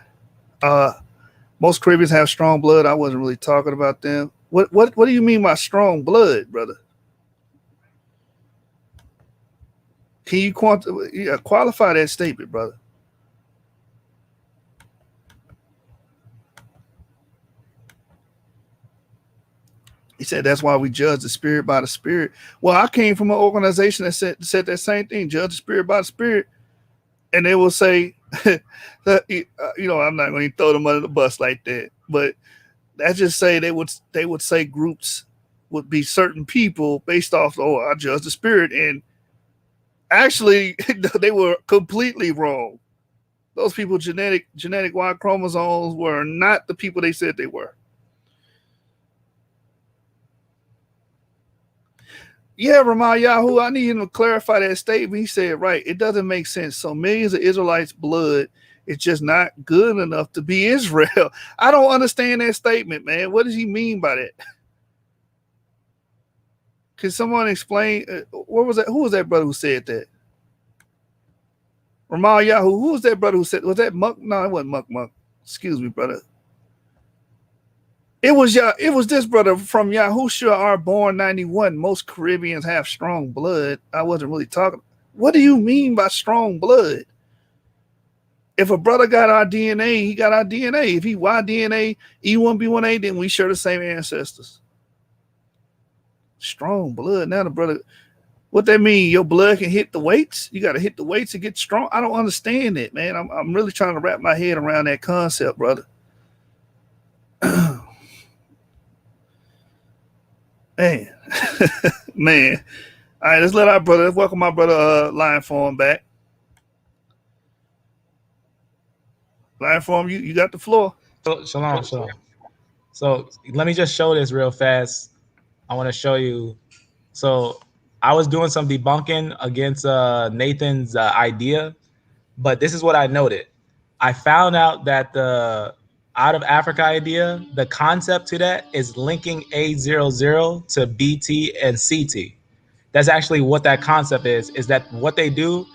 Most Caribbeans have strong blood. I wasn't really talking about them. What do you mean by strong blood, brother? Can you qualify that statement, brother? He said that's why we judge the spirit by the spirit. Well, I came from an organization that said that same thing, judge the spirit by the spirit. And they will say, that, I'm not going to throw them under the bus like that. But that's just say they would say groups would be certain people based off, I judge the spirit. And actually, they were completely wrong. Those people, genetic Y chromosomes were not the people they said they were. Yeah, Ramal Yahoo, I need him to clarify that statement. He said, right, it doesn't make sense. So millions of Israelites' blood is just not good enough to be Israel. I don't understand that statement, man. What does he mean by that? Can someone explain? What was that? Who was that brother who said that? Ramal Yahoo, who was that brother who said, was that Muck? No, it wasn't Muck. Excuse me, brother. It was this brother from Yahushua R. Born 91. Most Caribbeans have strong blood. I wasn't really talking. What do you mean by strong blood? If a brother got our DNA, he got our DNA. If he Y DNA, E1B1A, then we share the same ancestors. Strong blood. Now the brother, what that mean? Your blood can hit the weights? You got to hit the weights to get strong? I don't understand it, man. I'm really trying to wrap my head around that concept, brother. Man, man. All right, let's welcome my brother Lion Form back. Lion Form, you got the floor. Shalom. So let me just show this real fast. I want to show you. So I was doing some debunking against Nathan's idea, but this is what I noted. I found out that the out of Africa idea, the concept to that is linking A00 to BT and CT. That's actually what that concept is that what they do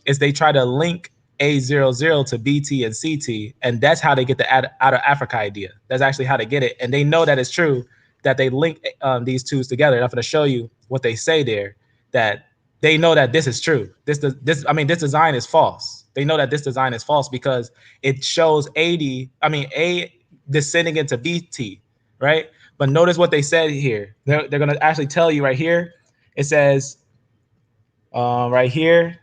is they try to link A00 to BT and CT, and that's how they get the out of Africa idea. That's actually how they get it, and they know that it's true that they link these twos together. And I'm going to show you what they say there, that they know that this is true. This design is false. They know that this design is false because it shows A descending into BT, right? But notice what they said here. They're going to actually tell you right here. It says right here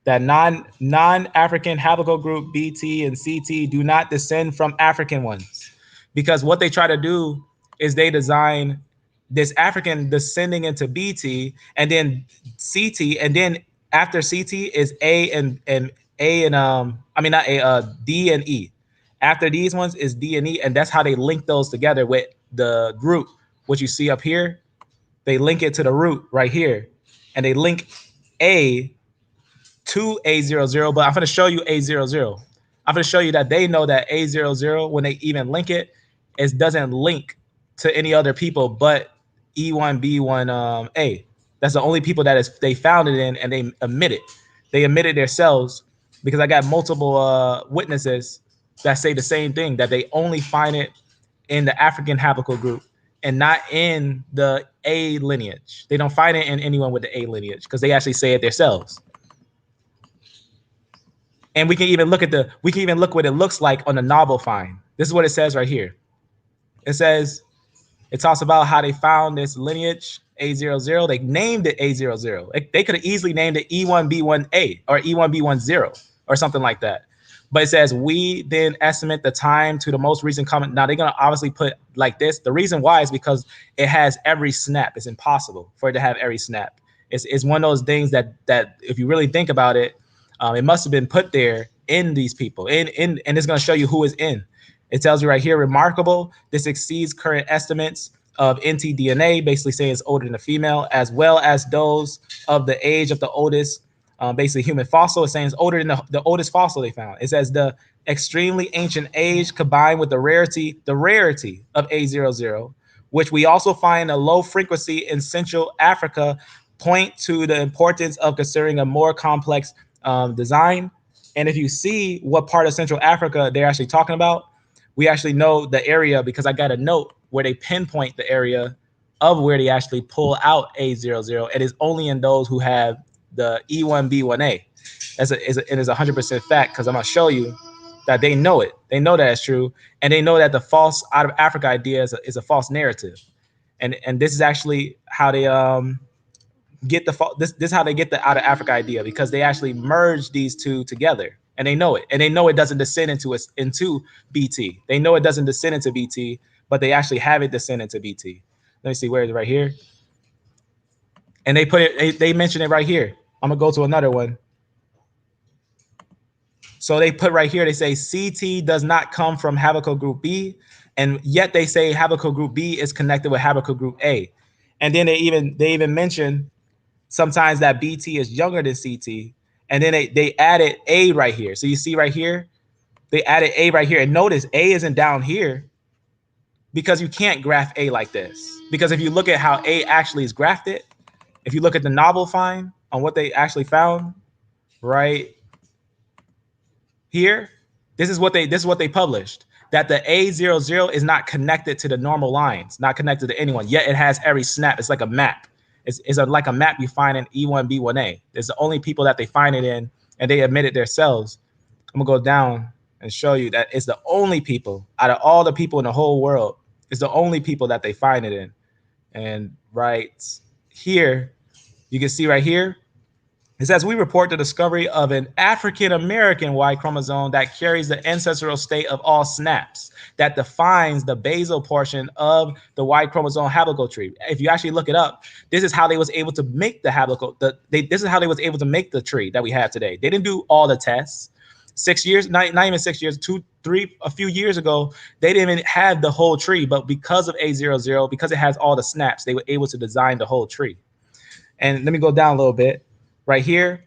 that non-African haplogroup BT and CT do not descend from African ones, because what they try to do is they design this African descending into BT and then CT, and then after CT is D and E. After these ones is D and E, and that's how they link those together with the group. What you see up here, they link it to the root right here, and they link A to A00, but I'm going to show you A00. I'm going to show you that they know that A00, when they even link it, it doesn't link to any other people but E1B1A. That's the only people that they found it in, and they admit it. They admitted themselves, because I got multiple witnesses that say the same thing, that they only find it in the African haplogroup and not in the A lineage. They don't find it in anyone with the A lineage because they actually say it themselves. And we can even look what it looks like on the novel find. This is what it says right here. It talks about how they found this lineage A00. They named it A00. They could have easily named it E1B1A or E1B10 or something like that. But it says, we then estimate the time to the most recent comment. Now they're gonna obviously put like this. The reason why is because it has every snap. It's impossible for it to have every snap. It's one of those things that if you really think about it, it must have been put there in these people. And it's going to show you who is in. It tells you right here, remarkable. This exceeds current estimates of ntDNA, basically saying it's older than a female, as well as those of the age of the oldest, basically human fossil. It's saying it's older than the oldest fossil they found. It says the extremely ancient age combined with the rarity of A00, which we also find a low frequency in Central Africa, point to the importance of considering a more complex design. And if you see what part of Central Africa they're actually talking about, we actually know the area because I got a note where they pinpoint the area of where they actually pull out A00. It is only in those who have the E1B1A. It is 100% fact, because I'm going to show you that they know it. They know that it's true. And they know that the false out of Africa idea is a false narrative. And this is actually how they get this is how they get the out of Africa idea, because they actually merge these two together, and they know it, and they know it doesn't descend into BT. They know it doesn't descend into BT, but they actually have it descend into BT. Let me see, where is it? Right here. And they put it, they mention it right here. I'm gonna go to another one. So they put right here, they say CT does not come from haplogroup B, and yet they say haplogroup B is connected with haplogroup A. And then they even mention sometimes that BT is younger than CT, and then they added A right here. So you see right here, they added A right here, and notice A isn't down here because you can't graph A like this. Because if you look at how A actually is graphed, if you look at the novel find on what they actually found right here, this is what they published, that the A00 is not connected to the normal lines, not connected to anyone, yet it has every snap. It's like a map. It's like a map you find in E1B1A. It's the only people that they find it in, and they admit it themselves. I'm gonna go down and show you that it's the only people out of all the people in the whole world, it's the only people that they find it in. And right here, you can see right here, it says, we report the discovery of an African-American Y chromosome that carries the ancestral state of all snaps that defines the basal portion of the Y chromosome haplotree. If you actually look it up, this is how they was able to make the this is how they was able to make the tree that we have today. They didn't do all the tests. 6 years, not even 6 years, 2, 3, a few years ago, they didn't even have the whole tree, but because of A00, because it has all the snaps, they were able to design the whole tree. And let me go down a little bit. Right here,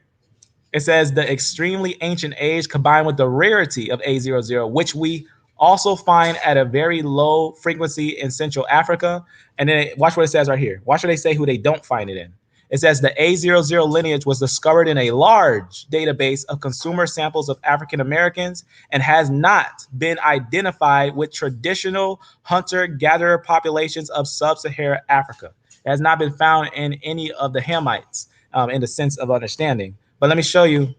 it says the extremely ancient age combined with the rarity of A00, which we also find at a very low frequency in Central Africa. And then watch what it says right here. Watch what they say who they don't find it in. It says the A00 lineage was discovered in a large database of consumer samples of African Americans and has not been identified with traditional hunter-gatherer populations of sub-Saharan Africa. It has not been found in any of the Hamites in the sense of understanding. But let me show you.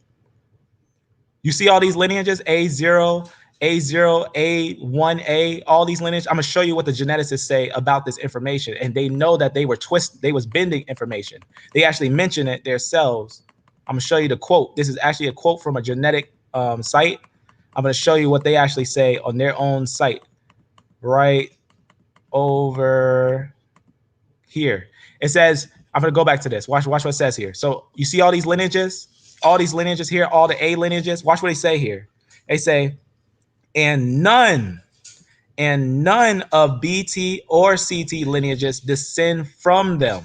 You see all these lineages, A0, A0, A1A, all these lineages. I'm gonna show you what the geneticists say about this information. And they know that they was bending information. They actually mention it themselves. I'm gonna show you the quote. This is actually a quote from a genetic site. I'm gonna show you what they actually say on their own site right over here. It says, I'm gonna go back to this. Watch what it says here. So you see all these lineages here, all the A lineages. Watch what they say here. They say, and none of BT or CT lineages descend from them.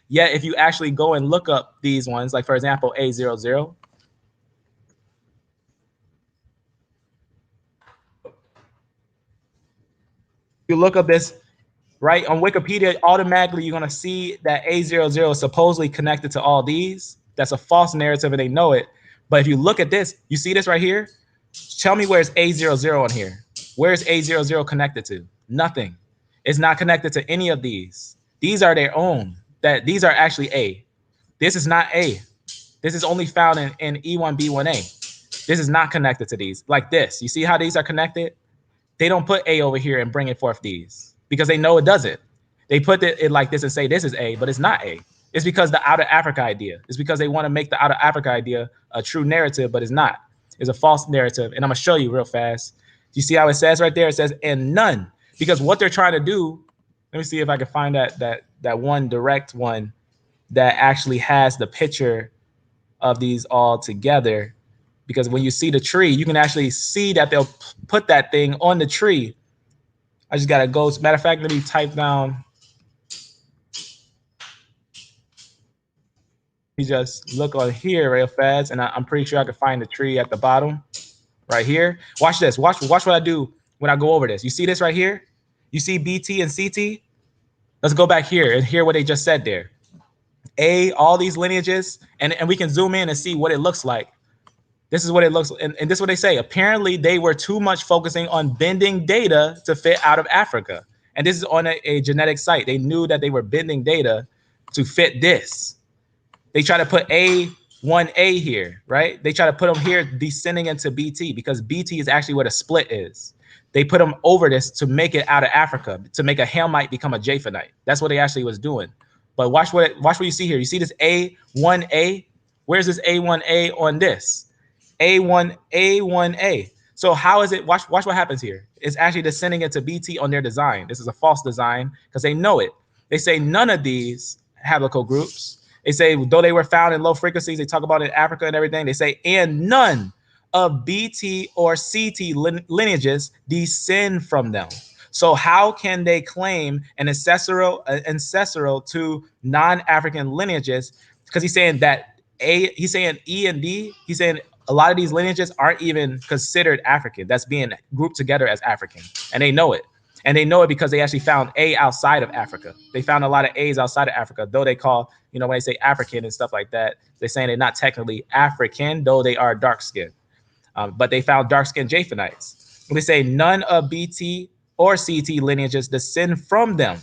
Yet if you actually go and look up these ones, like for example, A00, you look up this, right, on Wikipedia, automatically you're gonna see that A00 is supposedly connected to all these. That's a false narrative and they know it. But if you look at this, you see this right here? Tell me where's A00 on here. Where's A00 connected to? Nothing. It's not connected to any of these. These are their own. These are actually A. This is not A. This is only found in E1B1A. This is not connected to these. Like this. You see how these are connected? They don't put A over here and bring it forth these because they know it doesn't. They put it like this and say this is A, but it's not A. It's because the out of Africa idea. It's because they want to make the out of Africa idea a true narrative, but it's not. It's a false narrative. And I'm gonna show you real fast. You see how it says right there? It says and none. Because what they're trying to do, let me see if I can find that one direct one that actually has the picture of these all together. Because when you see the tree, you can actually see that they'll put that thing on the tree. I just gotta go. Matter of fact, let me type down. You just look on here real fast, and I'm pretty sure I can find the tree at the bottom, right here. Watch this. Watch what I do when I go over this. You see this right here? You see BT and CT? Let's go back here and hear what they just said there. All these lineages, and we can zoom in and see what it looks like. This is what it looks like, and this is what they say. Apparently, they were too much focusing on bending data to fit out of Africa. And this is on a genetic site. They knew that they were bending data to fit this. They try to put A1A here, right? They try to put them here descending into BT because BT is actually where the split is. They put them over this to make it out of Africa, to make a Hamite become a Japhanite. That's what they actually was doing. But watch what you see here. You see this A1A? Where's this A1A on this? A1A. So how is it? Watch what happens here. It's actually descending into BT on their design. This is a false design because they know it. They say none of these haplogroups. They say though they were found in low frequencies, they talk about in Africa and everything. They say and none of BT or CT lineages descend from them. So how can they claim an ancestral to non-African lineages? Because he's saying that he's saying E and D. He's saying a lot of these lineages aren't even considered African. That's being grouped together as African, and they know it. And they know it because they actually found A outside of Africa. They found a lot of A's outside of Africa, though they call, when they say African and stuff like that, they're saying they're not technically African, though they are dark skinned. But they found dark skinned Japhanites. They say none of BT or CT lineages descend from them.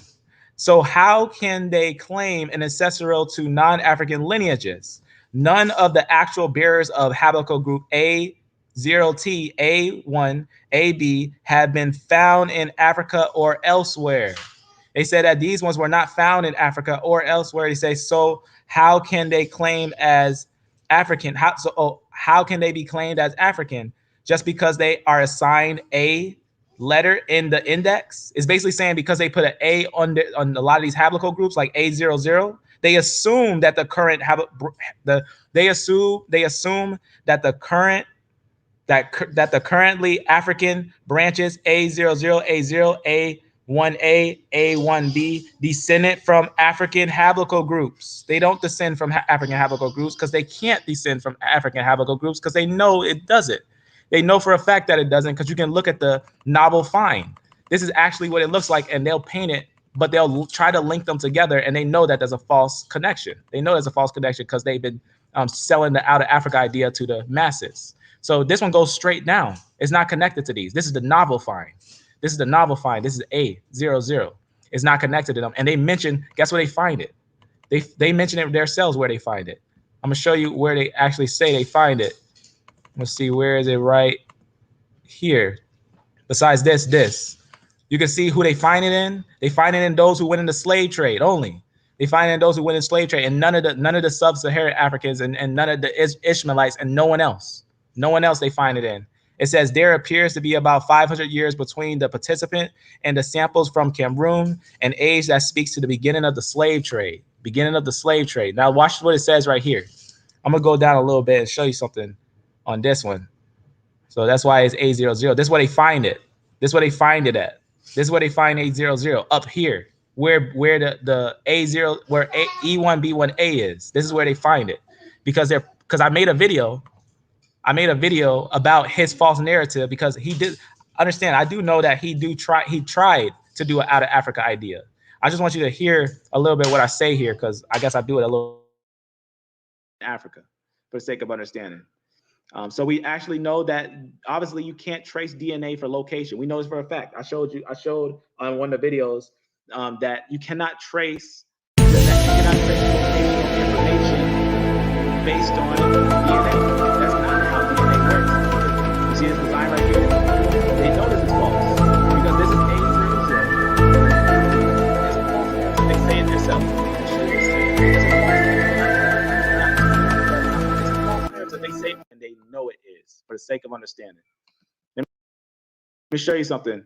So how can they claim an ancestral to non-African lineages? None of the actual bearers of haplogroup A0T, A1, AB have been found in Africa or elsewhere. They said that these ones were not found in Africa or elsewhere. They say, so how can they claim as African? How can they be claimed as African? Just because they are assigned a letter in the index? Is basically saying because they put an A on a lot of these haplogroups like A00, they assume that the current the currently African branches A00, A0, A1A, A1B descended from African haplogroups. They don't descend from African haplogroups because they can't descend from African haplogroups because they know it doesn't. They know for a fact that it doesn't because you can look at the novel find. This is actually what it looks like, and they'll paint it but they'll try to link them together, and they know that there's a false connection. They know there's a false connection because they've been selling the out of Africa idea to the masses. So this one goes straight down. It's not connected to these. This is the novel find. This is the novel find. This is A00. It's not connected to them. And they mention, guess where they find it? They mention it themselves where they find it. I'm gonna show you where they actually say they find it. Let's see, where is it? Right here. Besides this. You can see who they find it in. They find it in those who went in the slave trade only. They find it in those who went in slave trade, and none of the sub-Saharan Africans and none of the Ishmaelites and no one else. No one else they find it in. It says there appears to be about 500 years between the participant and the samples from Cameroon, an age that speaks to the beginning of the slave trade. Beginning of the slave trade. Now watch what it says right here. I'm gonna go down a little bit and show you something on this one. So that's why it's A00. This is where they find it. This is where they find it at. This is where they find A00 up here, where the A0 where E1B1A is. This is where they find it, because I made a video. I made a video about his false narrative because he did understand. I do know that he tried to do an out of Africa idea. I just want you to hear a little bit what I say here, because I guess I do it a little in Africa for the sake of understanding. So we actually know that obviously you can't trace DNA for location. We know this for a fact. I showed on one of the videos that you cannot trace information based on DNA. That's not how DNA works. You see this design right here? They know this is false because this is A00. They say it themselves. They say it and they know it is, for the sake of understanding. Let me show you something.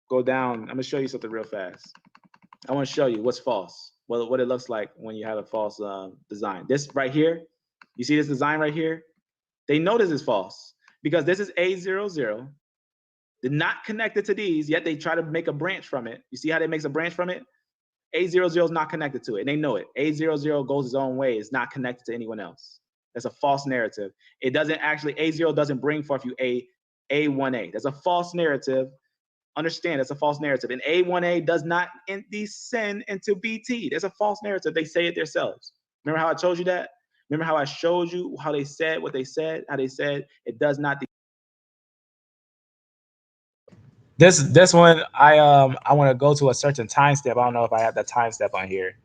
Go down. I'm gonna show you something real fast. I want to show you what's false. Well, what it looks like when you have a false design. This right here, you see this design right here? They know this is false because this is A00. They're not connected to these, yet they try to make a branch from it. You see how they makes a branch from it? A00 is not connected to it, and they know it. A00 goes its own way. It's not connected to anyone else. That's a false narrative. It doesn't actually, A0 doesn't bring forth you A1A. That's a false narrative. Understand, it's a false narrative. And A1A does not descend into BT. That's a false narrative. They say it themselves. Remember how I told you that? Remember how I showed you how they said what they said? How they said it does not. This one, I want to go to a certain time step. I don't know if I have that time step on here.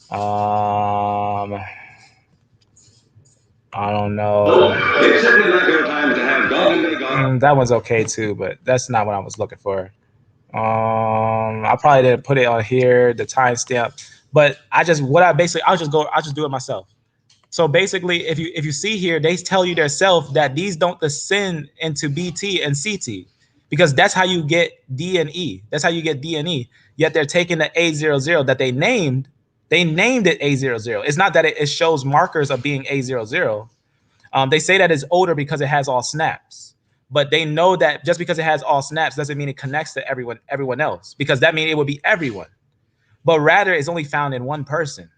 I don't know. It's simply not your time to have gone. That one's okay too, but that's not what I was looking for. I probably didn't put it on here, the timestamp, but I'll just do it myself. So basically, if you see here, they tell you themselves that these don't descend into BT and CT, because that's how you get D and E. That's how you get D and E. Yet they're taking the A00 that they named. They named it A00. It's not that it shows markers of being A00. They say that it's older because it has all snaps, but they know that just because it has all snaps doesn't mean it connects to everyone else, because that means it would be everyone, but rather it's only found in one person.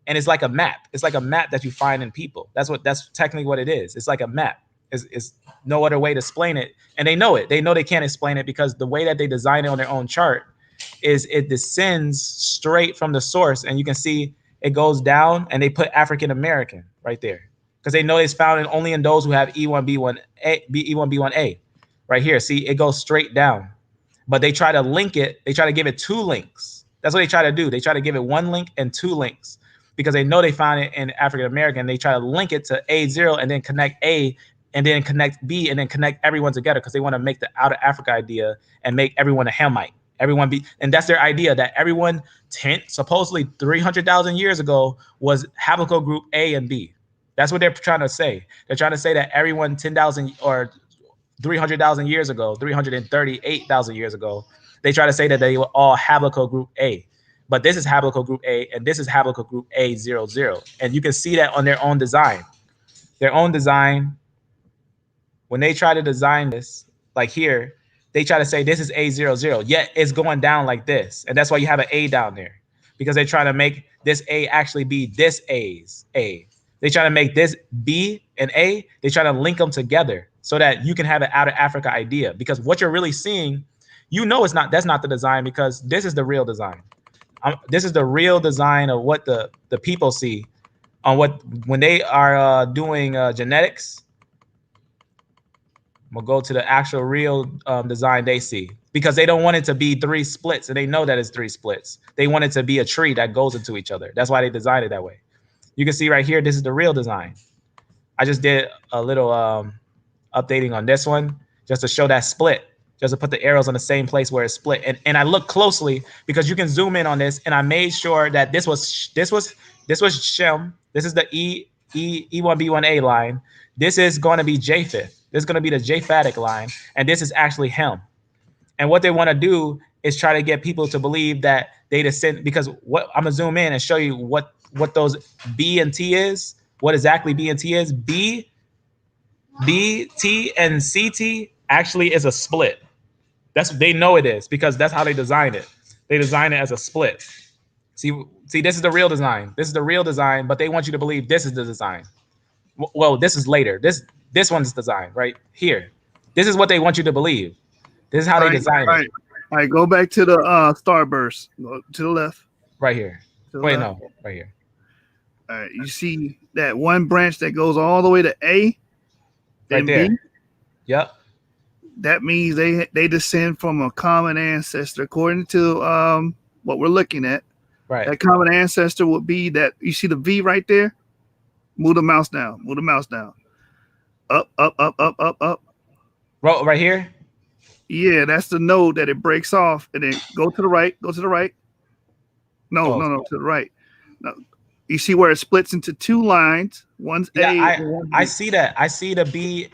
And it's like a map. It's like a map that you find in people. That's technically what it is. It's like a map. It's no other way to explain it. And they know it. They know they can't explain it because the way that they design it on their own chart is it descends straight from the source. And you can see it goes down, and they put African American right there because they know it's found only in those who have E1B1A right here. See, it goes straight down, but they try to link it. They try to give it two links. That's what they try to do. They try to give it one link and two links because they know they found it in African American. They try to link it to A0 and then connect A and then connect B and then connect everyone together because they want to make the out of Africa idea and make everyone a Hamite. Everyone be, and that's their idea, that everyone supposedly 300,000 years ago was haplogroup A and B. That's what they're trying to say. They're trying to say that everyone 10,000 or 300,000 years ago, 338,000 years ago, they try to say that they were all haplogroup A. But this is haplogroup A, and this is haplogroup A00. And you can see that on their own design. Their own design, when they try to design this, like here, they try to say this is A00, yet it's going down like this. And that's why you have an A down there, because they try to make this A actually be this A's A. They try to make this B and A, they try to link them together so that you can have an out of Africa idea. Because what you're really seeing, You know it's not. That's not the design because this is the real design. This is the real design of what the people see on what when they are doing genetics. We'll go to the actual real design they see because they don't want it to be 3 splits, and they know that it's 3 splits. They want it to be a tree that goes into each other. That's why they designed it that way. You can see right here, this is the real design. I just did a little updating on this one just to show that split, just to put the arrows on the same place where it's split. And I looked closely because you can zoom in on this, and I made sure that this was Shem. This is the E1B1A line. This is going to be Japheth. This is going to be the Japhetic line, and this is actually him. And what they want to do is try to get people to believe that they descend, because what I'm gonna zoom in and show you what those B and T is, what exactly B and T is. B, T, and CT actually is a split. They know it is because that's how they designed it. They designed it as a split. See, this is the real design. This is the real design, but they want you to believe this is the design. Well, this is later. This one's designed right here. This is what they want you to believe. This is how they design it. All right, go back to the starburst. Go to the left. Right here. Wait, no, right here. All right, you see that one branch that goes all the way to A, right there. B? Yep. That means they descend from a common ancestor, according to what we're looking at. Right. That common ancestor would be that. You see the V right there? Move the mouse down. Move the mouse down. Up, up, up, up, up, up. Right here? Yeah, that's the node that it breaks off, and then go to the right. Go to the right. No, to the right. No. You see where it splits into 2 lines. One's yeah, A. I see that. I see the B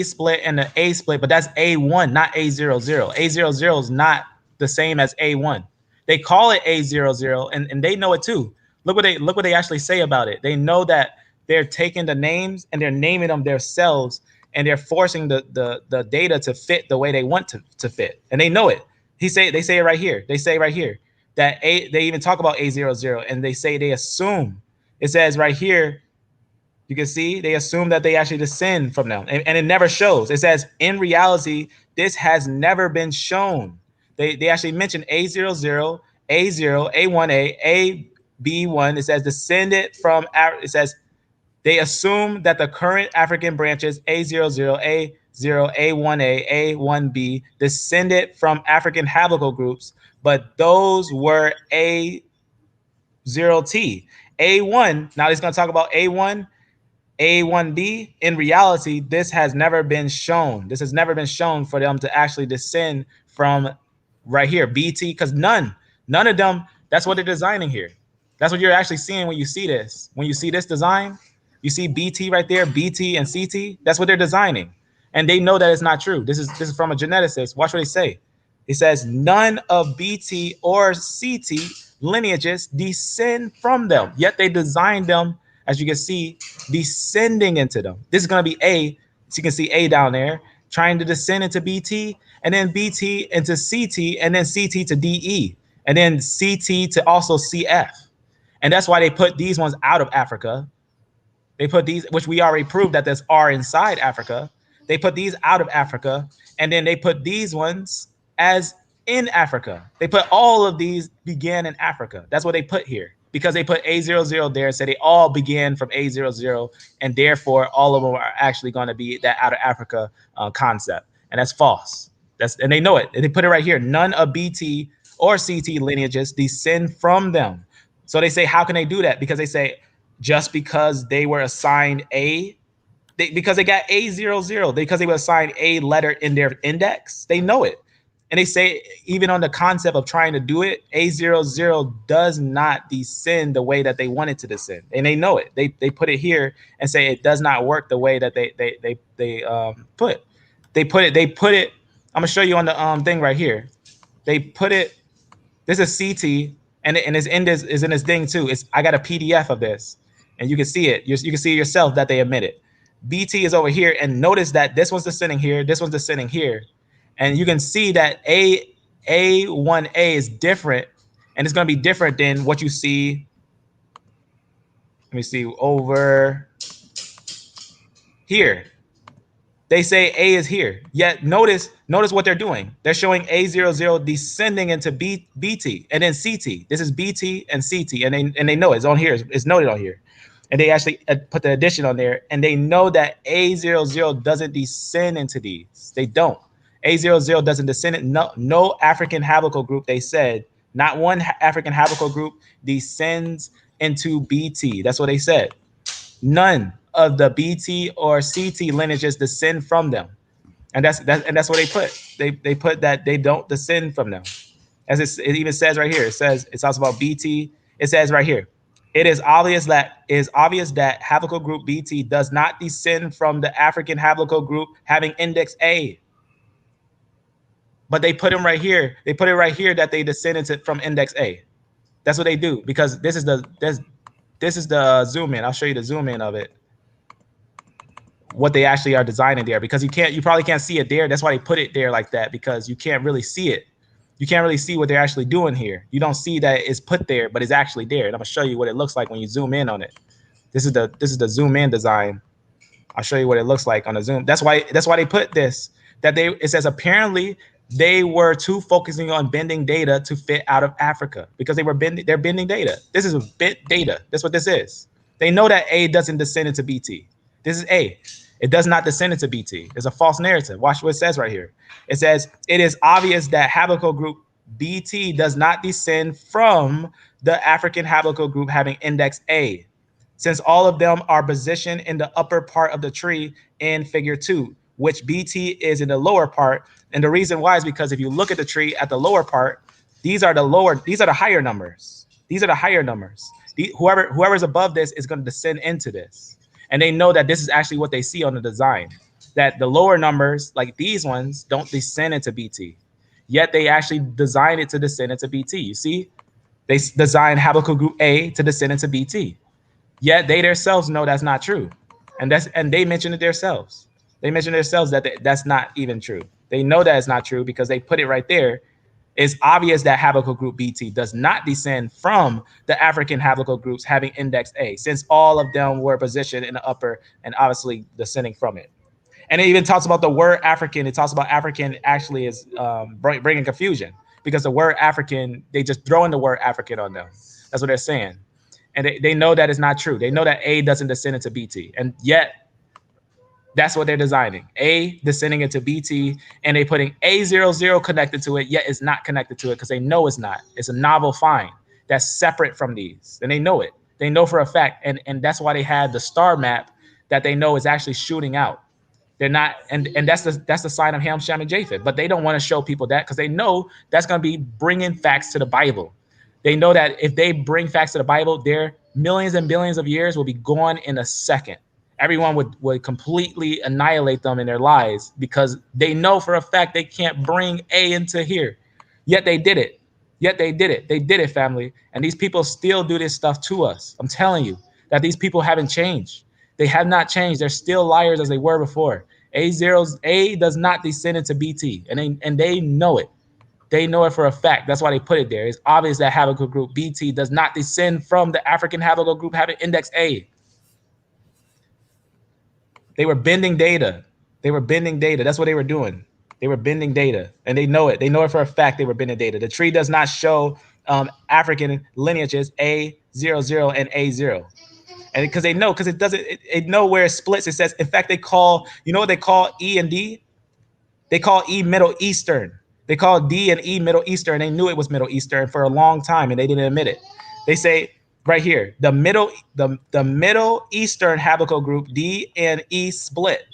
split and the A split, but that's A1, not A00. A00 is not the same as A1. They call it A00, and they know it too. Look what they actually say about it. They know that they're taking the names and they're naming them themselves, and they're forcing the data to fit the way they want to fit, and they know it. They say it right here. They say right here that they even talk about A00, and they assume. It says right here, you can see they assume that they actually descend from them, and it never shows. It says in reality, this has never been shown. They actually mention A00, A0, A1A, AB1. It says descended from. It says they assume that the current African branches A00, A0, A1A, A1B descended from African haplogroups, but those were A0T. A1, now he's going to talk about A1, A1B. In reality, this has never been shown. This has never been shown for them to actually descend from right here, BT, because none of them, that's what they're designing here. That's what you're actually seeing when you see this. When you see this design, you see BT right there, BT and CT. That's what they're designing. And they know that it's not true. This is from a geneticist. Watch what they say. It says none of BT or CT lineages descend from them, yet they designed them, as you can see, descending into them. This is going to be A. So you can see A down there trying to descend into BT, and then BT into CT, and then CT to DE, and then CT to also CF. And that's why they put these ones out of Africa. They put these, which we already proved that there's R inside Africa. They put these out of Africa, and then they put these ones as in Africa. They put all of these began in Africa. That's what they put here, because they put A00 there and said they all began from A00, and therefore all of them are actually going to be that out of Africa concept. And that's false. And they know it. And they put it right here. None of BT or CT lineages descend from them. So they say, how can they do that? Because they say, just because they were assigned because they got A00, because they were assigned a letter in their index, they know it. And they say, even on the concept of trying to do it, A00 does not descend the way that they want it to descend. And they know it. They put it here and say it does not work the way that they put it. I'm gonna show you on the thing right here. They put it. This is CT, and it's in this is in this thing too. I got a PDF of this, and you can see it. You can see yourself that they admit it. BT is over here, and notice that this one's descending here, this one's descending here, and you can see that A1A is different, and it's going to be different than what you see. Let me see over here. They say A is here. Yet notice what they're doing. They're showing A00 descending into BT and then CT. This is BT and CT, and they know it's on here. It's noted on here. And they actually put the addition on there, and they know that A00 doesn't descend into these. They don't. A00 doesn't descend. No African haplogroup group, they said, not one African haplogroup group descends into BT. That's what they said. None of the BT or CT lineages descend from them. And that's what they put. They put that they don't descend from them. As it even says right here, it talks about BT. It says right here, it is obvious that haplogroup BT does not descend from the African haplogroup group having index A. But they put them right here. They put it right here that they descended from index A. That's what they do, because this is the zoom in. I'll show you the zoom in of it. What they actually are designing there, because you probably can't see it there. That's why they put it there like that, because you can't really see it. You can't really see what they're actually doing here. You don't see that it's put there, but it's actually there. And I'm gonna show you what it looks like when you zoom in on it. This is the zoom in design. I'll show you what it looks like on the zoom. That's why they put this. It says apparently they were too focusing on bending data to fit out of Africa, because they're bending data. This is a bit data. That's what this is. They know that A doesn't descend into BT. This is A. It does not descend into BT. It's a false narrative. Watch what it says right here. It says, it is obvious that haplogroup group BT does not descend from the African haplogroup group having index A, since all of them are positioned in the upper part of the tree in figure 2, which BT is in the lower part. And the reason why is because if you look at the tree at the lower part, these are the higher numbers. These are the higher numbers. Whoever's above this is going to descend into this. And they know that this is actually what they see on the design, that the lower numbers, like these ones, don't descend into BT. Yet they actually designed it to descend into BT. You see, they designed haplogroup group A to descend into BT. Yet they themselves know that's not true. And they mention it themselves. They mention themselves that that's not even true. They know that it's not true because they put it right there. It's obvious that haplogroup group BT does not descend from the African haplogroup groups having index A, since all of them were positioned in the upper and obviously descending from it. And it even talks about the word African. It talks about African actually is bringing confusion, because the word African, they just throw in the word African on them. That's what they're saying. And they know that it's not true. They know that A doesn't descend into BT. And yet, that's what they're designing. A descending into BT, and they putting A00 connected to it, yet it's not connected to it because they know it's not. It's a novel find that's separate from these. And they know it. They know for a fact. And that's why they have the star map that they know is actually shooting out. They're not, and that's the sign of Ham, Shem, and Japheth. But they don't want to show people that because they know that's going to be bringing facts to the Bible. They know that if they bring facts to the Bible, their millions and billions of years will be gone in a second. Everyone would completely annihilate them in their lives because they know for a fact they can't bring A into here. Yet they did it. They did it, family. And these people still do this stuff to us. I'm telling you that these people haven't changed. They have not changed. They're still liars as they were before. A does not descend into BT, and they know it. They know it for a fact. That's why they put it there. It's obvious that haplogroup group BT does not descend from the African haplogroup group having index A. They were bending data. That's what they were doing. They were bending data, and they know it. They know it for a fact. They were bending data. The tree does not show African lineages A00 and A0. And because it doesn't, it know where it splits. It says, in fact, they call, you know what they call E and D? They call E Middle Eastern. They call D and E Middle Eastern. They knew it was Middle Eastern for a long time, and they didn't admit it. They say right here, the Middle Eastern haplogroup group D and E split.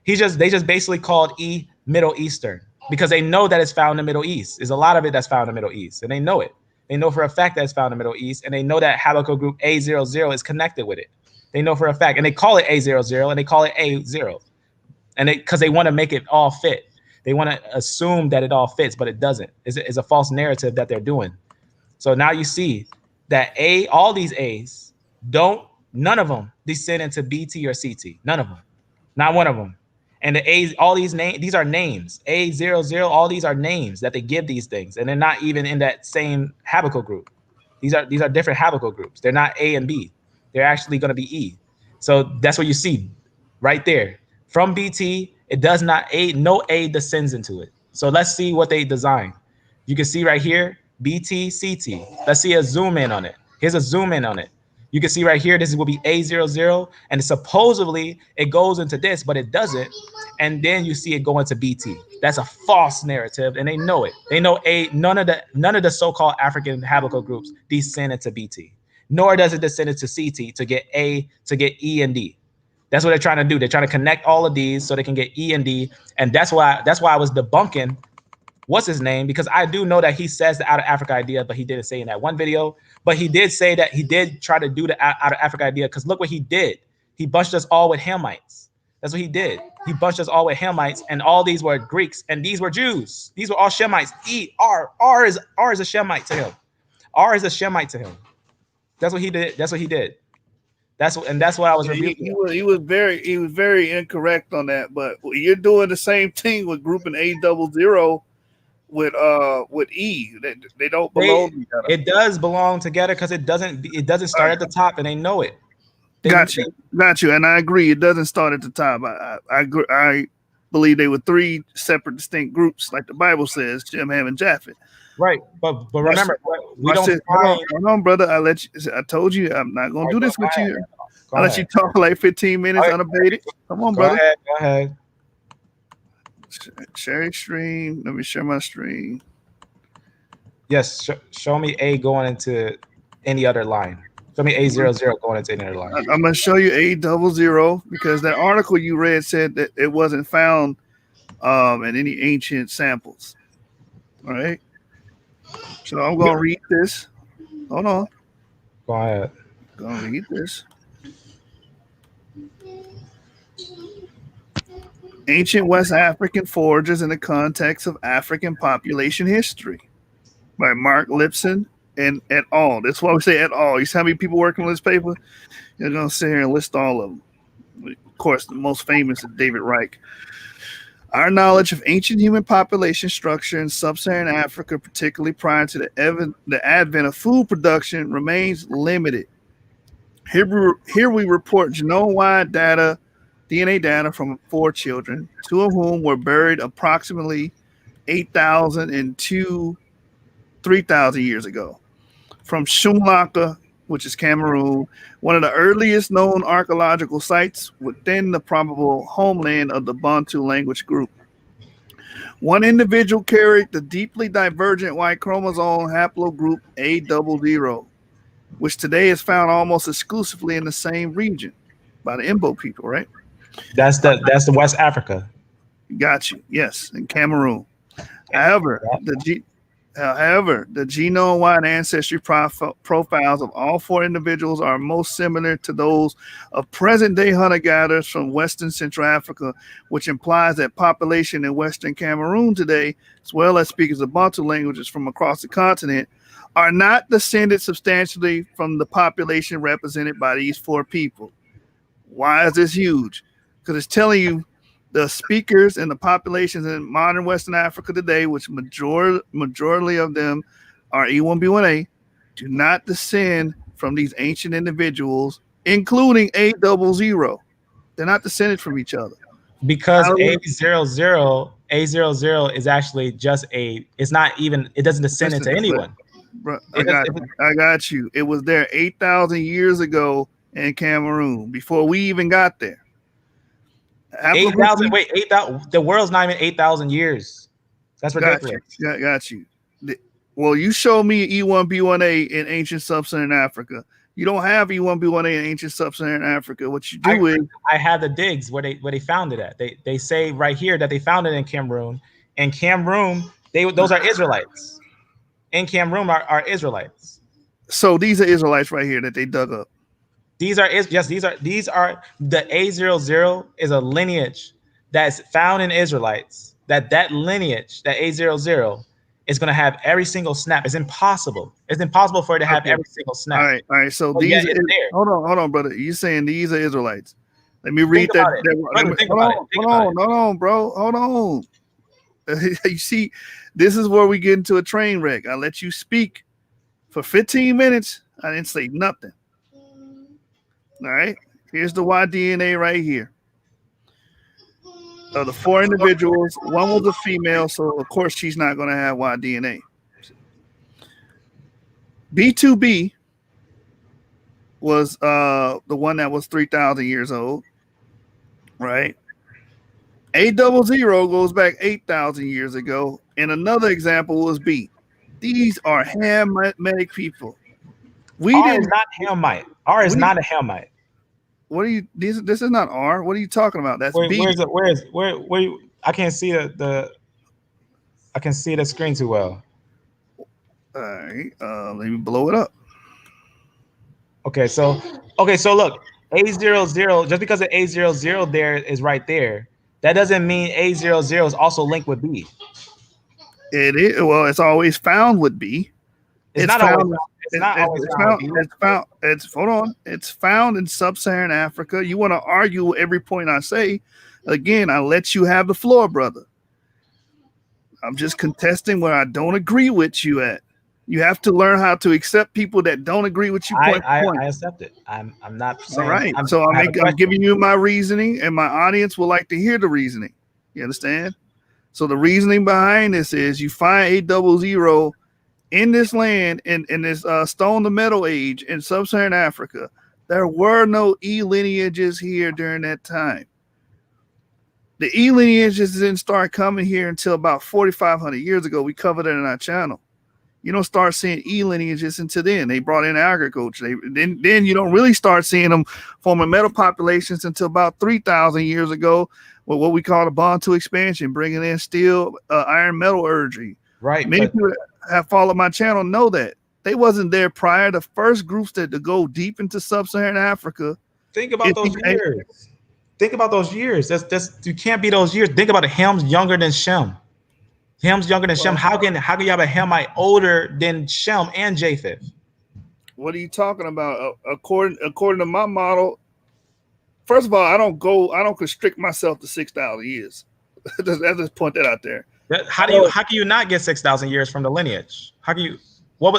They just basically called E Middle Eastern because they know that it's found in the Middle East. There's a lot of it that's found in the Middle East, and they know it. They know for a fact that it's found in the Middle East, and they know that haplogroup group A00 is connected with it. They know for a fact, and they call it A00 and they call it A0, and because they want to make it all fit. They want to assume that it all fits, but it doesn't. It's a false narrative that they're doing. So now you see that all these A's none of them descend into BT or CT. None of them, not one of them. And the A's, all these names, these are names. A00, all these are names that they give these things, and they're not even in that same haplogroup group. These are different haplogroup groups. They're not A and B. They're actually going to be E. So that's what you see right there. From BT, it does not A, no A descends into it. So let's see what they designed. You can see right here, BT, CT. Let's see a zoom in on it. Here's a zoom in on it. You can see right here, this will be A00, and supposedly it goes into this, but it doesn't. And then you see it go into BT. That's a false narrative, and they know it. They know none of the so-called African haplogroups descend into BT, nor does it descend into CT to get E and D. That's what they're trying to do. They're trying to connect all of these so they can get E and D, and that's why I was debunking what's his name, because I do know that he says the out of Africa idea, but he didn't say in that one video. But he did say that he did try to do the out of Africa idea, because look what he did. He bunched us all with Hamites. That's what he did. He bunched us all with Hamites, and all these were Greeks, and these were Jews. These were all Shemites. R is a Shemite to him. R is a Shemite to him. That's what he did. That's what he did. That's what I was rebuking. He was very incorrect on that. But you're doing the same thing with grouping A00 with E. They don't belong together. It does belong together because it doesn't start at the top, and they know it. Got you, and I agree. It doesn't start at the top. I believe they were three separate, distinct groups, like the Bible says: Shem, Ham, and Japheth. Right, but remember, we don't. Hold on, brother. I told you I'm not gonna do this with you. I'll let you talk like 15 minutes unabated. Come on, brother. Go ahead. Share stream. Let me share my screen. Yes, show me A going into any other line. Show me A00 going into any other line. I'm going to show you A00 because that article you read said that it wasn't found in any ancient samples. All right. So I'm going to read this. Hold on. Go ahead. Going to read this. Ancient West African foragers in the context of African population history by Mark Lipson and et al. That's why we say et al. You see how many people working on this paper? You're going to sit here and list all of them. Of course, the most famous is David Reich. Our knowledge of ancient human population structure in sub-Saharan Africa, particularly prior to the advent of food production, remains limited. Here we report genome-wide DNA data from 4 children, 2 of whom were buried approximately 8,000 and 3,000 years ago. From Shumlaka, which is Cameroon, one of the earliest known archaeological sites within the probable homeland of the Bantu language group. One individual carried the deeply divergent Y chromosome haplogroup A00, which today is found almost exclusively in the same region by the Imbo people, right? That's the West Africa. Got you. Yes, in Cameroon. However, the genome-wide ancestry profiles of all 4 individuals are most similar to those of present-day hunter-gatherers from Western Central Africa, which implies that population in Western Cameroon today, as well as speakers of Bantu languages from across the continent, are not descended substantially from the population represented by these 4 people. Why is this huge? Because it's telling you the speakers and the populations in modern Western Africa today, which majority of them are E1B1A, do not descend from these ancient individuals, including A00. They're not descended from each other. Because A00 is actually just it's not even, it doesn't descend into anyone. Bro, I got you. It was there 8,000 years ago in Cameroon before we even got there. 8,000. Wait, 8,000. The world's not even 8,000 years. That's ridiculous. Got you. Well, you show me E1B1A in ancient sub-Saharan Africa. You don't have E1B1A in ancient sub-Saharan Africa. What you do is I have the digs where they found it at. They say right here that they found it in Cameroon. In Cameroon, those are Israelites. In Cameroon are Israelites. So these are Israelites right here that they dug up. These are the A00 is a lineage that's found in Israelites. That lineage, that A00, is going to have every single snap. It's impossible. It's impossible for it to have every single snap. All right. So these hold on, brother. You're saying these are Israelites. Let me read that. Hold on, bro. Hold on. You see, this is where we get into a train wreck. I let you speak for 15 minutes. I didn't say nothing. All right, here's the Y DNA right here. of the 4 individuals, one was a female, so of course she's not going to have Y DNA. B2B was the one that was 3,000 years old, right? A00 goes back 8,000 years ago, and another example was B. These are Hamitic people. R is not Hamite. R is not a Hamite. What are you? This is not R. What are you talking about? That's B. Where I can't see I can see the screen too well. All right, let me blow it up. Okay, so look, A00, just because the A00 there is right there, that doesn't mean A00 is also linked with B. It is. Well, it's always found with B. It's not found. always. It's not always found. It's found. Hold on. It's found in sub-Saharan Africa. You want to argue every point I say? Again, I let you have the floor, brother. I'm just contesting where I don't agree with you at. You have to learn how to accept people that don't agree with you. I accept it. I'm not saying. All right. I'm giving you my reasoning, and my audience will like to hear the reasoning. You understand? So the reasoning behind this is you find A00 in this land, in this stone to metal age in sub-Saharan Africa. There were no E lineages here during that time. The E lineages didn't start coming here until about 4,500 years ago. We covered it in our channel. You don't start seeing E lineages until then. They brought in agriculture. Then you don't really start seeing them forming metal populations until about 3,000 years ago with what we call the Bantu expansion, bringing in steel, iron, metallurgy. Right. Many people that have followed my channel know that. They wasn't there prior. The first groups to go deep into sub-Saharan Africa. Think about those years. Think about those years. You can't be those years. Think about it. Ham's younger than Shem. Ham's younger than Shem. How can you have a Hamite older than Shem and Japheth? What are you talking about? According to my model, first of all, I don't constrict myself to 6,000 years. Let's just point that out there. How can you not get 6,000 years from the lineage? How can you?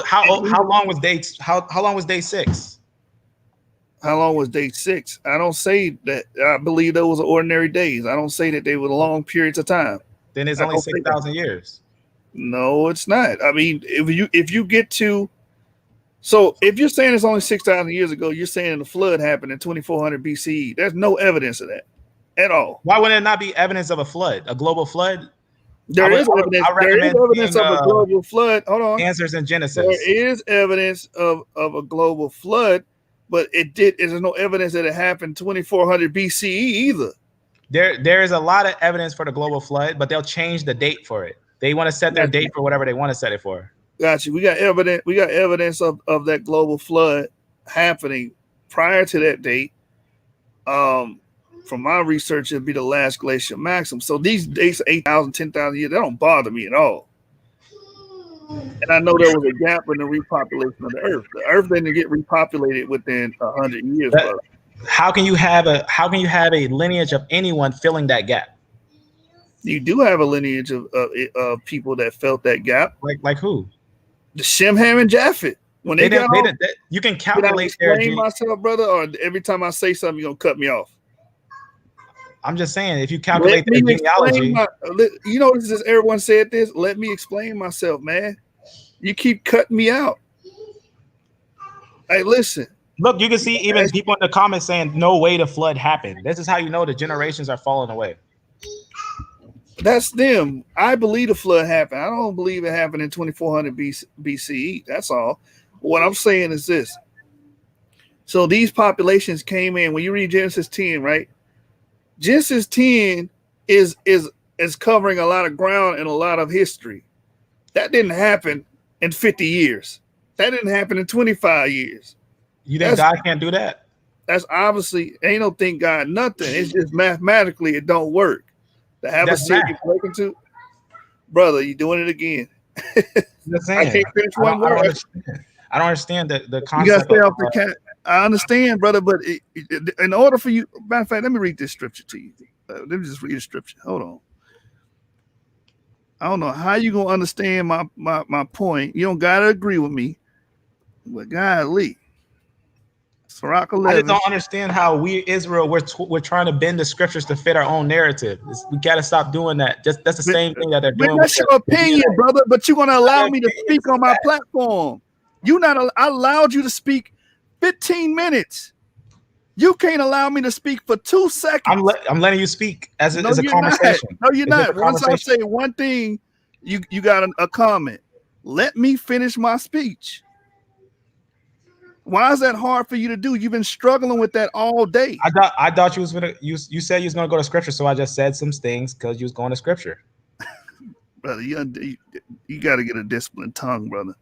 How long was day? How long was day 6? How long was day 6? I don't say that. I believe those were ordinary days. I don't say that they were long periods of time. Then it's only 6,000 years. No, it's not. I mean, if you get to, so if you're saying it's only 6,000 years ago, you're saying the flood happened in 2400 BCE. There's no evidence of that at all. Why would it not be evidence of a flood, a global flood? There is evidence of a global flood. Hold on. Answers in Genesis. There is evidence of a global flood, but there's no evidence that it happened 2400 BCE either. There is a lot of evidence for the global flood, but they'll change the date for it. They want to set their date for whatever they want to set it for. Gotcha. We got evidence of that global flood happening prior to that date. From my research, it'd be the last glacial maximum. So these dates, 8,000, 10,000 years, that don't bother me at all. And I know there was a gap in the repopulation of the Earth. The Earth didn't get repopulated within 100 years. How can you have a lineage of anyone filling that gap? You do have a lineage of people that felt that gap. Like who? The Shem, Ham, and Japheth. When they got off, you can calculate their explain myself, brother, or every time I say something, you're gonna cut me off. I'm just saying, if you calculate their genealogy, you know, this is everyone said this. Let me explain myself, man. You keep cutting me out. Hey, listen. Look, you can see even people in the comments saying no way the flood happened. This is how you know the generations are falling away. That's them. I believe the flood happened. I don't believe it happened in 2400 BCE. That's all. What I'm saying is this. So these populations came in. When you read Genesis 10, right? Genesis 10 is covering a lot of ground and a lot of history. That didn't happen in 50 years. That didn't happen in 25 years. You think God can't do that? That's obviously, ain't no thank God nothing. It's just mathematically it don't work. To have a city you're breaking to, brother, you doing it again. I can't finish one word. I don't understand the concept. You gotta stay off the cat. I understand, brother, but in order for you, matter of fact, let me read this scripture to you. Let me just read the scripture. Hold on. I don't know how you gonna understand my point. You don't gotta agree with me, but golly. Sirach I 11. just don't understand how we Israel we're trying to bend the scriptures to fit our own narrative. We got to stop doing that. Just that's the same thing that they're Man, doing. that's with your opinion, brother. But you're gonna allow me to speak on my that. platform. I allowed you to speak 15 minutes. You can't allow me to speak for 2 seconds. I'm letting you speak as No, a you're not. conversation. No, you're It's just not. a Once I conversation. say one thing, you got a comment. Let me finish my speech. Why is that hard for you to do? You've been struggling with that all day. I thought you was gonna you said you was gonna go to scripture, so I just said some things because you was going to scripture. Brother, you got to get a disciplined tongue, brother.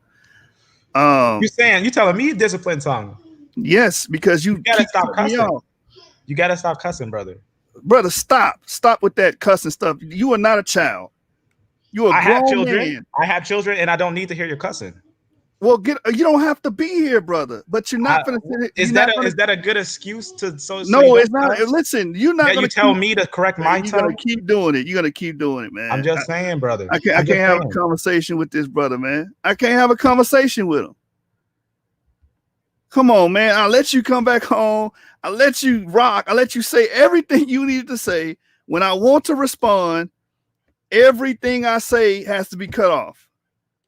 You telling me disciplined tongue? Yes, because you gotta keep stop cutting me cussing. off. You gotta stop cussing, brother. Brother, stop with that cussing stuff. You are not a child. You're a I have grown children. man. I have children, and I don't need to hear your cussing. Well, you don't have to be here, brother. But you're not going to. Is that a good excuse to so? No, it's not. Listen, you're not going to tell me to correct my You're tongue. going to keep doing it. You're going to keep doing it, man. I'm just saying, brother. I can't have a conversation with this brother, man. I can't have a conversation with him. Come on, man. I'll let you come back home. I'll let you rock. I'll let you say everything you need to say. When I want to respond, everything I say has to be cut off.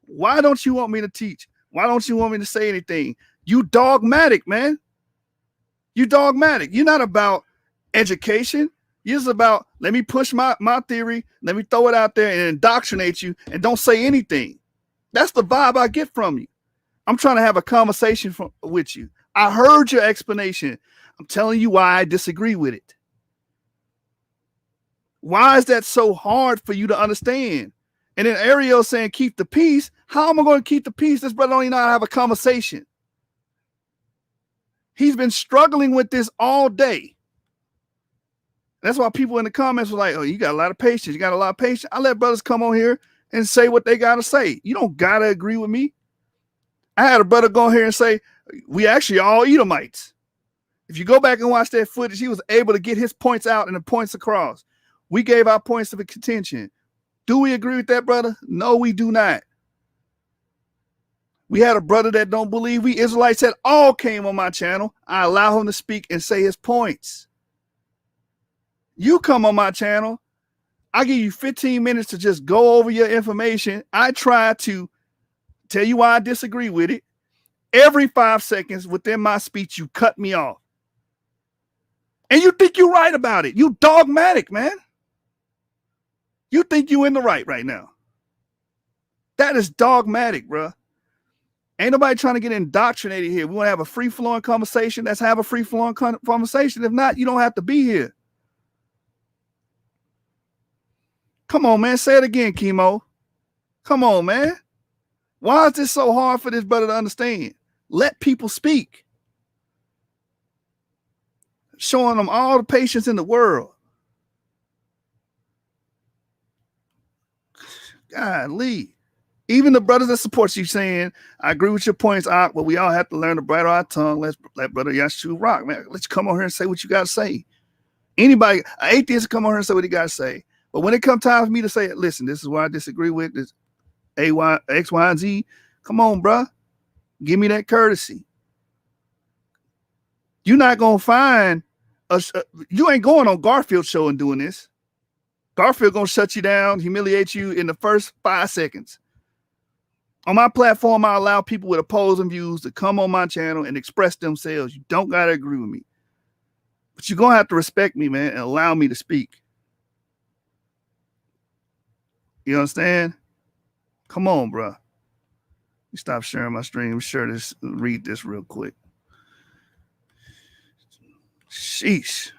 Why don't you want me to teach? Why don't you want me to say anything? You dogmatic, man. You dogmatic. You're not about education. You're just about, let me push my theory, let me throw it out there and indoctrinate you and don't say anything. That's the vibe I get from you. I'm trying to have a conversation with you. I heard your explanation. I'm telling you why I disagree with it. Why is that so hard for you to understand? And then Ariel saying, keep the peace. How am I going to keep the peace? This brother don't even know how to have a conversation. He's been struggling with this all day. That's why people in the comments were like, oh, you got a lot of patience. You got a lot of patience. I let brothers come on here and say what they got to say. You don't got to agree with me. I had a brother go here and say, we actually all Edomites. If you go back and watch that footage, he was able to get his points out and the points across. We gave our points of contention. Do we agree with that, brother? No, we do not. We had a brother that don't believe we Israelites that all came on my channel. I allow him to speak and say his points. You come on my channel, I give you 15 minutes to just go over your information. I try to tell you why I disagree with it. Every 5 seconds within my speech, you cut me off. And you think you're right about it. You dogmatic, man. You think you in the right now. That is dogmatic, bro. Ain't nobody trying to get indoctrinated here. We want to have a free-flowing conversation. Let's have a free-flowing conversation. If not, you don't have to be here. Come on, man. Say it again, Chemo. Come on, man. Why is this so hard for this brother to understand? Let people speak. Showing them all the patience in the world. Golly. Even the brothers that support you saying, I agree with your points, but we all have to learn to bridle our tongue. Let's let Brother Yashu rock, man. Let's come on here and say what you got to say. Anybody, an atheist, come on here and say what he got to say. But when it comes time for me to say, listen, this is what I disagree with, this X, Y, and Z. Come on, bro. Give me that courtesy. You're not going to find, you ain't going on Garfield's show and doing this. Garfield going to shut you down, humiliate you in the first 5 seconds. On my platform, I allow people with opposing views to come on my channel and express themselves. You don't got to agree with me. But you're going to have to respect me, man, and allow me to speak. You understand? Come on, bro. You stop sharing my stream. Read this real quick. Sheesh.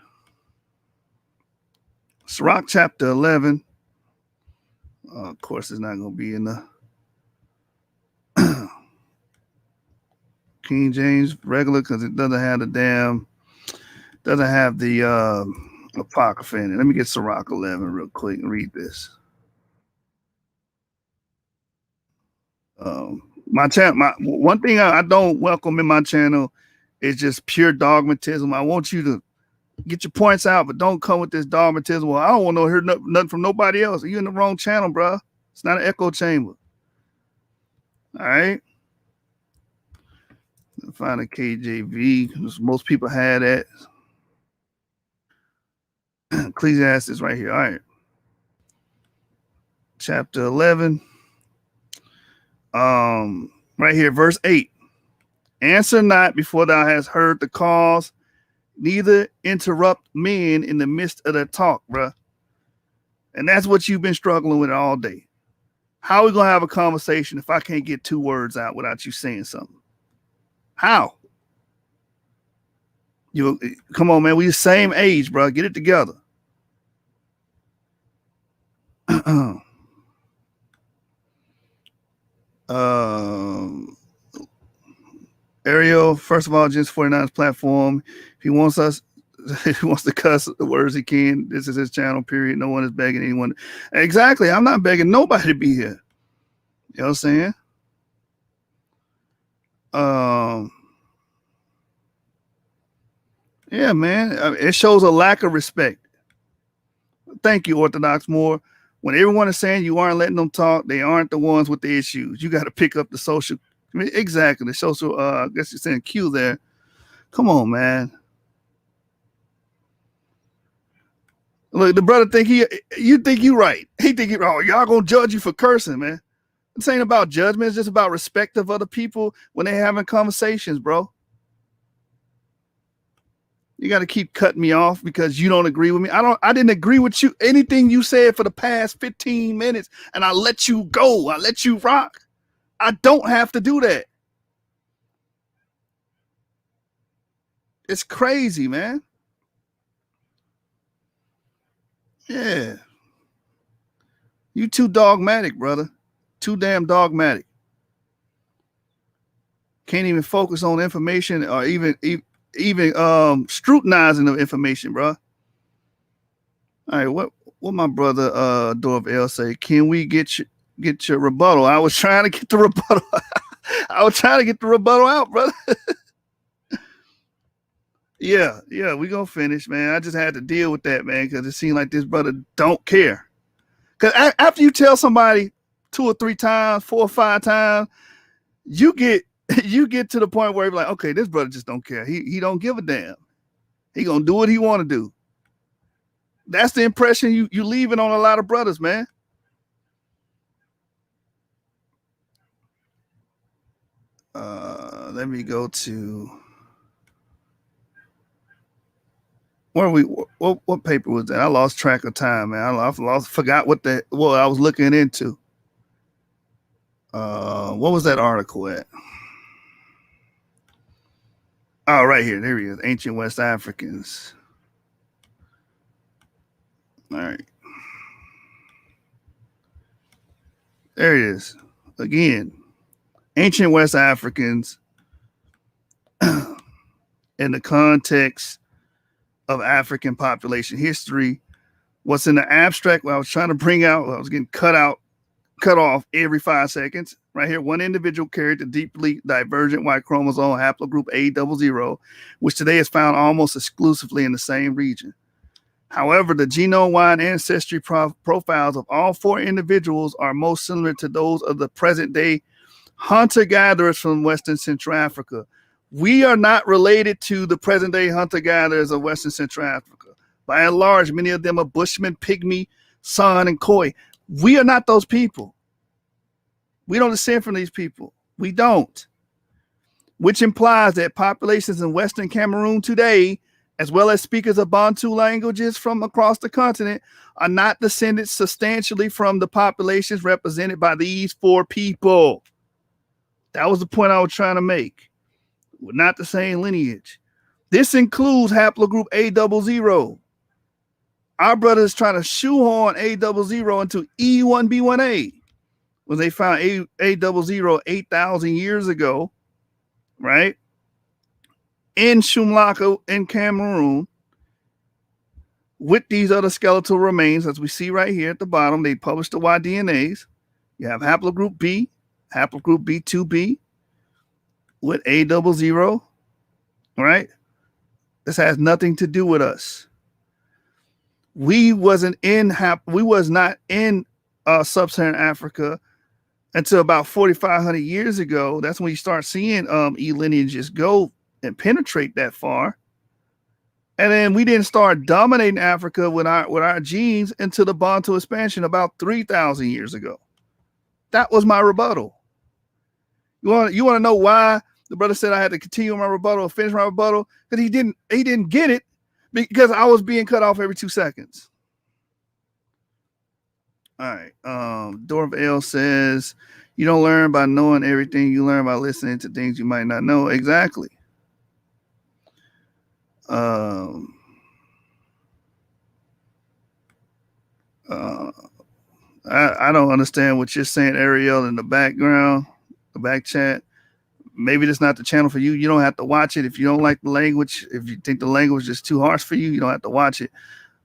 Sirach chapter 11. Of course, it's not going to be in the King James regular because it doesn't have the Apocrypha in it. Let me get Sirach 11 real quick and read this. My channel, one thing I don't welcome in my channel is just pure dogmatism. I want you to get your points out, but don't come with this dogmatism. Well, I don't want to hear nothing from nobody else. You're in the wrong channel, bro. It's not an echo chamber. All right. Find a KJV because most people had that. Ecclesiastes right here. All right. Chapter 11. Right here, verse 8. Answer not before thou hast heard the cause, neither interrupt men in the midst of their talk, bruh. And that's what you've been struggling with all day. How are we going to have a conversation if I can't get 2 words out without you saying something? How? You come on, man. We the same age, bro. Get it together. Ariel, first of all, just 49's platform. If he wants us, if he wants to cuss the words he can, this is his channel, period. No one is begging anyone. Exactly. I'm not begging nobody to be here. You know what I'm saying? Yeah, man. I mean, it shows a lack of respect. Thank you, Orthodox Moore. When everyone is saying you aren't letting them talk, they aren't the ones with the issues. You got to pick up the social. I mean, exactly. The social, I guess you're saying Q there. Come on, man. Look, the brother you think you right. He think y'all gonna judge you for cursing, man. This ain't about judgment. It's just about respect of other people when they having conversations, bro. You got to keep cutting me off because you don't agree with me. I didn't agree with you. Anything you said for the past 15 minutes and I let you go. I let you rock. I don't have to do that. It's crazy, man. Yeah. You too dogmatic, brother. Too damn dogmatic. Can't even focus on information or even scrutinizing the information, bro. All right, what my brother Dorv L say? Can we get your rebuttal? I was trying to get the rebuttal. I was trying to get the rebuttal out, brother. Yeah, we gonna finish, man. I just had to deal with that, man, because it seemed like this brother don't care. Because after you tell somebody 2 or 3 times, 4 or 5 times, you get to the point where you're like, okay, this brother just don't care. He don't give a damn. He gonna do what he want to do. That's the impression you leaving on a lot of brothers, man. Let me go to where we what paper was that? I lost track of time, man. I forgot what I was looking into. What was that article at? Oh, right here. There he is. Ancient West Africans. All right. There it is. Again, ancient West Africans in the context of African population history. What's in the abstract, what I was trying to bring out, I was getting cut off every 5 seconds. Right here, one individual carried the deeply divergent Y chromosome haplogroup A00, which today is found almost exclusively in the same region. However, the genome-wide ancestry profiles of all 4 individuals are most similar to those of the present-day hunter-gatherers from Western Central Africa. We are not related to the present-day hunter-gatherers of Western Central Africa. By and large, many of them are Bushman, Pygmy, San, and Khoi. We are not those people. We don't descend from these people. We don't. Which implies that populations in Western Cameroon today, as well as speakers of Bantu languages from across the continent, are not descended substantially from the populations represented by these 4 people. That was the point I was trying to make. We're not the same lineage. This includes haplogroup A00. Our brothers trying to shoehorn A00 into E1B1A when they found A00 8,000 years ago, right? In Shumlaka in Cameroon with these other skeletal remains, as we see right here at the bottom. They published the Y-DNAs. You have haplogroup B, haplogroup B2B with A00, right? This has nothing to do with us. We was not in sub-Saharan Africa until about 4,500 years ago. That's when you start seeing E lineages go and penetrate that far. And then we didn't start dominating Africa with our genes until the Bantu expansion about 3,000 years ago. That was my rebuttal. You want to know why the brother said I had to continue my rebuttal or finish my rebuttal? Because he didn't get it, because I was being cut off every 2 seconds. All right. Dorv L says, you don't learn by knowing everything. You learn by listening to things you might not know. Exactly. I don't understand what you're saying, Ariel, in the background, the back chat. Maybe that's not the channel for you. You don't have to watch it. If you don't like the language, if you think the language is too harsh for you, you don't have to watch it.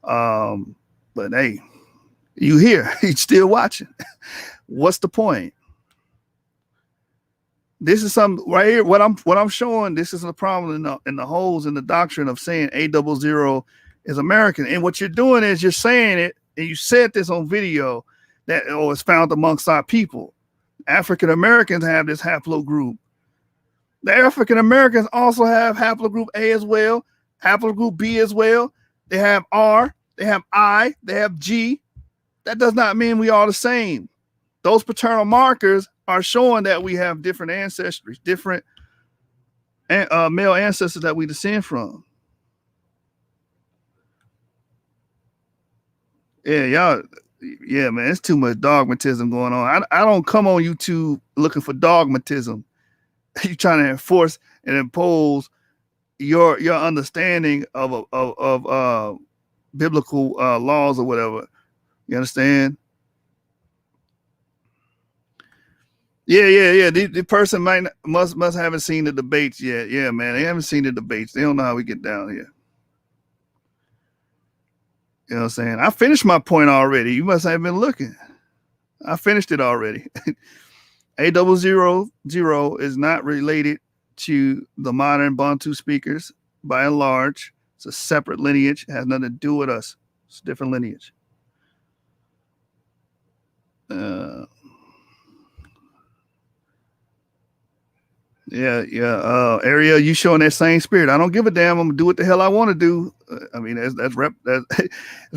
But hey, you here, you're still watching. What's the point? This is something right here. What I'm showing. This is a problem in the holes in the doctrine of saying A00 is American. And what you're doing is you're saying it, and you said this on video that it's found amongst our people. African Americans have this haplogroup. The African Americans also have haplogroup A as well, haplogroup B as well. They have R, they have I, they have G. That does not mean we are the same. Those paternal markers are showing that we have different ancestries, different male ancestors that we descend from. Yeah, man, it's too much dogmatism going on. I don't come on YouTube looking for dogmatism. You're trying to enforce and impose your understanding of biblical laws or whatever. You understand? Yeah. The person must haven't seen the debates yet. Yeah, man, they haven't seen the debates. They don't know how we get down here. You know what I'm saying? I finished my point already. You must have been looking. I finished it already. A00 is not related to the modern Bantu speakers by and large. It's a separate lineage. It has nothing to do with us. It's a different lineage. Ariel, you showing that same spirit. I don't give a damn. I'm gonna do what the hell I want to do. I mean, that's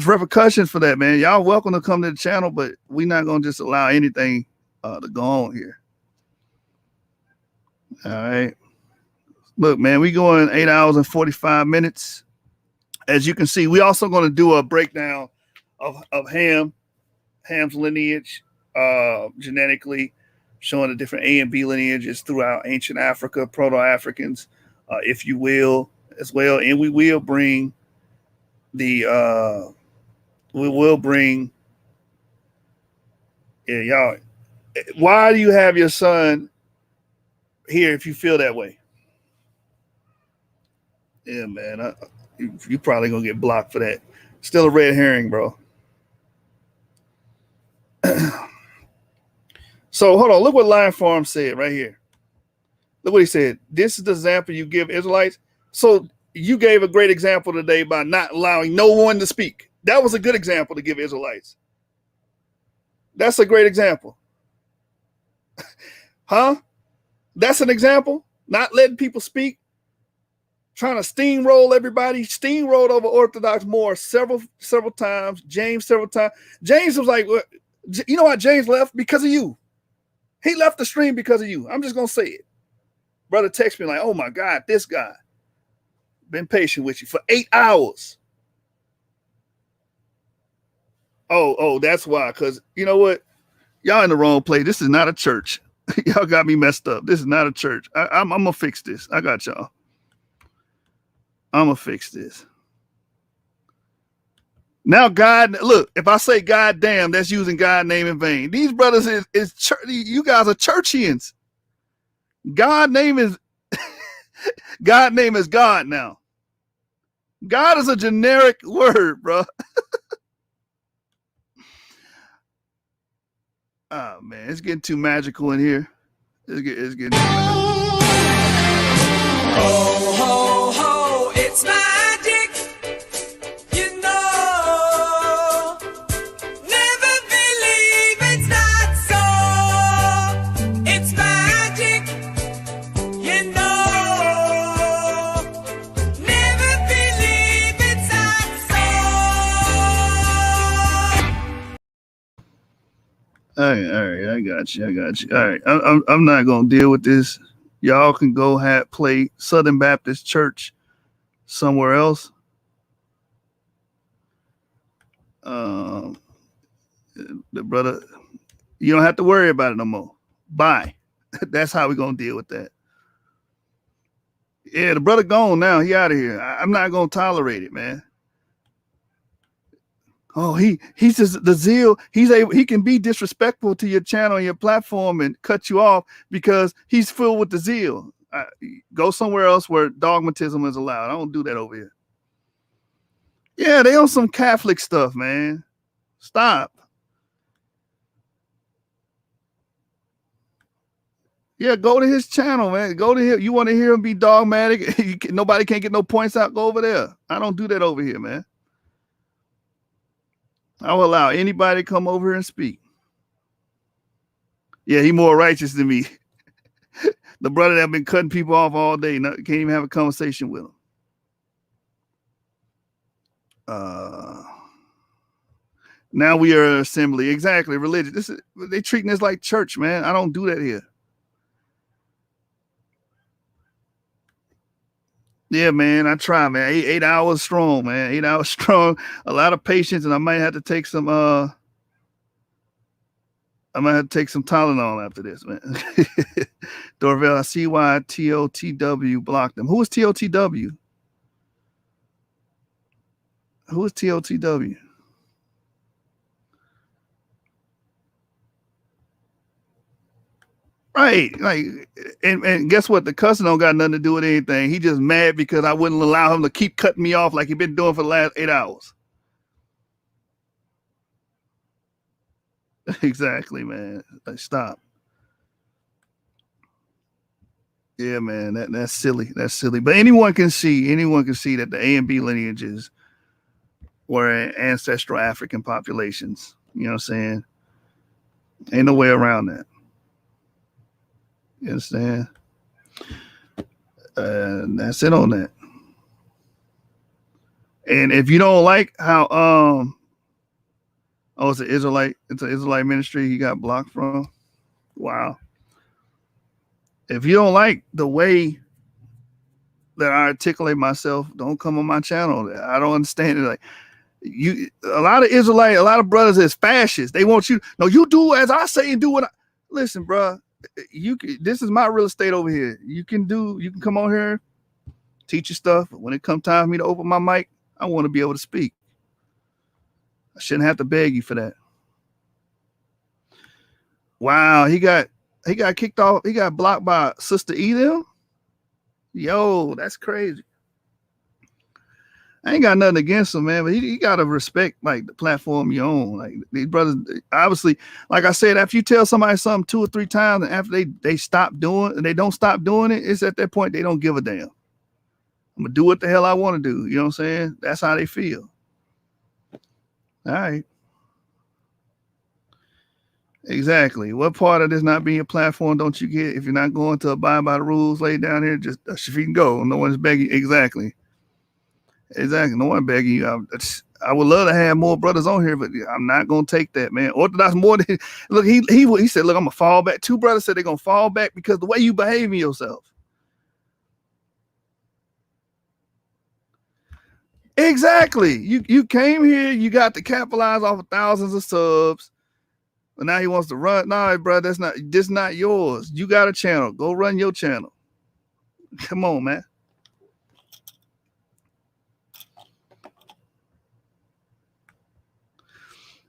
repercussions for that, man. Y'all welcome to come to the channel, but we're not gonna just allow anything to go on here. All right. Look, man, we going 8 hours and 45 minutes. As you can see, we also going to do a breakdown of Ham's lineage, genetically, showing the different A and B lineages throughout ancient Africa, proto-Africans, if you will, as well. And we will bring y'all. Why do you have your son here if you feel that way? Yeah, man, you probably gonna get blocked for that. Still a red herring, bro. So hold on, look what Lion Farm said right here. Look what he said. This is the example you give Israelites. So you gave a great example today by not allowing no one to speak. That was a good example to give Israelites. That's a great example. Huh? That's an example? Not letting people speak? Trying to steamroll everybody, steamrolled over Orthodox more several times. James several times. James was like, you know why James left? Because of you. He left the stream because of you. I'm just gonna say it. Brother text me like, oh my God, this guy been patient with you for 8 hours. Oh, that's why. Because you know what? Y'all in the wrong place. This is not a church. Y'all got me messed up. This is not a church. I'm gonna fix this. I got y'all. I'm gonna fix this. Now, God, look, if I say God damn, that's using God's name in vain. These brothers is church, you guys are churchians. God name is God name is God now. God is a generic word, bro. Oh man, it's getting too magical in here. It's getting too magical. Ho, ho, ho, it's magic. You know, never believe it's not so. All right, I got you. All right, I'm not gonna deal with this. Y'all can go play Southern Baptist Church somewhere else. Um, the brother, you don't have to worry about it no more. Bye. That's how we're gonna deal with that. Yeah, the brother gone now. He out of here. I'm not gonna tolerate it, man. Oh, he's just the zeal. He can be disrespectful to your channel and your platform and cut you off because he's filled with the zeal. Go somewhere else where dogmatism is allowed. I don't do that over here. Yeah, they on some Catholic stuff, man. Stop. Yeah, go to his channel, man. Go to him. You want to hear him be dogmatic? Nobody can't get no points out. Go over there. I don't do that over here, man. I will allow anybody to come over here and speak. Yeah, he more righteous than me. The brother that been cutting people off all day, can't even have a conversation with him. Now we are an assembly. Exactly, religion. They treating this like church, man. I don't do that here. Yeah, man, I try, man. 8 hours strong, man. 8 hours strong. A lot of patience, and I might have to take some Tylenol after this, man. Dorvell, I see why TOTW blocked them. Who is TOTW? Who is TOTW? Right, like, and guess what? The cousin don't got nothing to do with anything. He just mad because I wouldn't allow him to keep cutting me off like he been doing for the last 8 hours. Exactly, man. Like, stop. Yeah, man, that's silly. That's silly. But anyone can see that the A and B lineages were ancestral African populations. You know what I'm saying? Ain't no way around that. You understand? That's it on that. And if you don't like how it's an Israelite ministry he got blocked from. Wow. If you don't like the way that I articulate myself, don't come on my channel. I don't understand it. Like a lot of brothers is fascists. They want you. No, you do as I say and do what I listen, bro. This is my real estate over here. You can come on here, teach your stuff. But when it comes time for me to open my mic, I want to be able to speak. I shouldn't have to beg you for that. Wow, he got kicked off. He got blocked by Sister Edom. Yo, that's crazy. I ain't got nothing against him, man, but he gotta respect like the platform you own. Like these brothers, obviously, like I said, after you tell somebody something 2 or 3 times, and after they stop doing and they don't stop doing it, it's at that point they don't give a damn. I'm gonna do what the hell I want to do. You know what I'm saying? That's how they feel. All right. Exactly. What part of this not being a platform don't you get if you're not going to abide by the rules laid down here? Just if you can go, no one's begging. Exactly. No one begging you. I would love to have more brothers on here, but I'm not gonna take that, man. Orthodox more than look. He said, look, I'm gonna fall back. 2 brothers said they're gonna fall back because the way you behave yourself. Exactly. You came here. You got to capitalize off of thousands of subs. But now he wants to run. Nah, bro, this not yours. You got a channel. Go run your channel. Come on, man.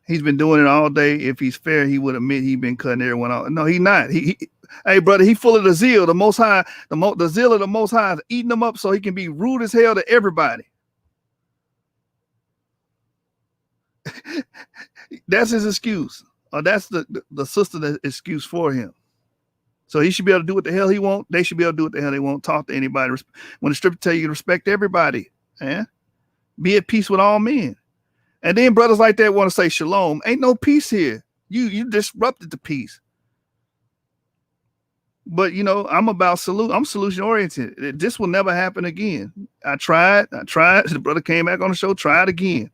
He's been doing it all day. If he's fair, he would admit he's been cutting everyone off. No, he's not. Hey, brother, he full of the zeal. The Most High, the zeal of the Most High is eating them up so he can be rude as hell to everybody. That's his excuse. That's the sister that excuse for him. So he should be able to do what the hell he want. They should be able to do what the hell they want. Talk to anybody. When the scripture tell you to respect everybody, be at peace with all men. And then brothers like that want to say shalom. Ain't no peace here. You disrupted the peace. But I'm about I'm solution oriented. This will never happen again. I tried. The brother came back on the show. Tried again.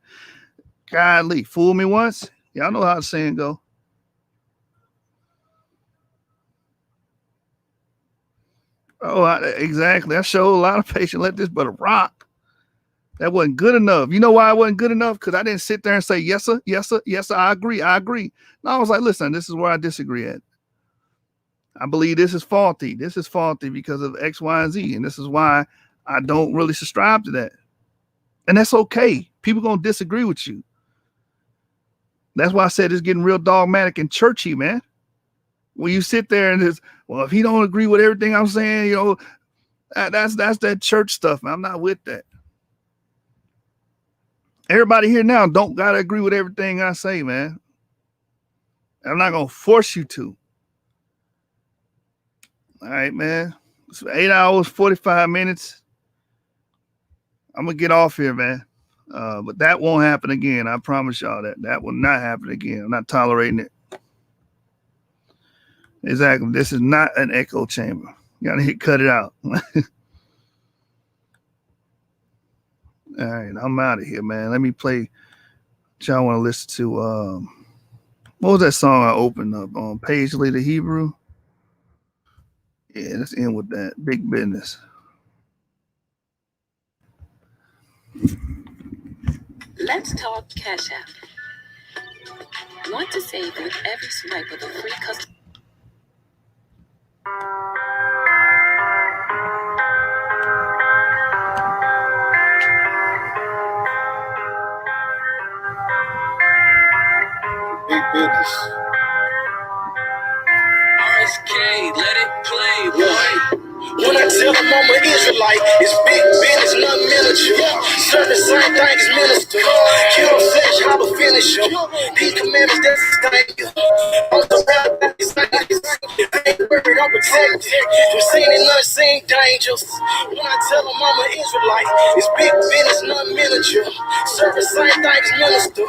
Godly, fool me once. Y'all know how the saying go. Oh, exactly. I showed a lot of patience. Let this but rock. That wasn't good enough. You know why it wasn't good enough? Because I didn't sit there and say, yes, sir, yes, sir, yes, sir, I agree, I agree. No, I was like, listen, this is where I disagree at. I believe this is faulty. This is faulty because of X, Y, and Z. And this is why I don't really subscribe to that. And that's okay. People going to disagree with you. That's why I said it's getting real dogmatic and churchy, man. When you sit there and it's, well, if he don't agree with everything I'm saying, you know, that's that church stuff, man. I'm not with that. Everybody here now don't gotta agree with everything I say, man. I'm not gonna force you to. All right, man. It's 8 hours, 45 minutes. I'm gonna get off here, man. But that won't happen again. I promise y'all that. That will not happen again. I'm not tolerating it. Exactly. This is not an echo chamber. You gotta cut it out. All right, I'm out of here, man. Let me play. Y'all want to listen to what was that song I opened up on? Paisley the Hebrew. Yeah, let's end with that. Big Business. Let's talk Cash App. Want to save with every swipe of a free custom. Big business. RSK, let it play, boy. When I tell them I'm an Israelite, it's big business, not miniature. Serve the same thing as minister. Kill the flesh, how to finish them. These commandments, that's the thing. I'm surrounded by these things. I ain't worried, I'm protected. From seen and unseen dangers. When I tell them I'm an Israelite, it's big business, not miniature. Serve the same thing as minister.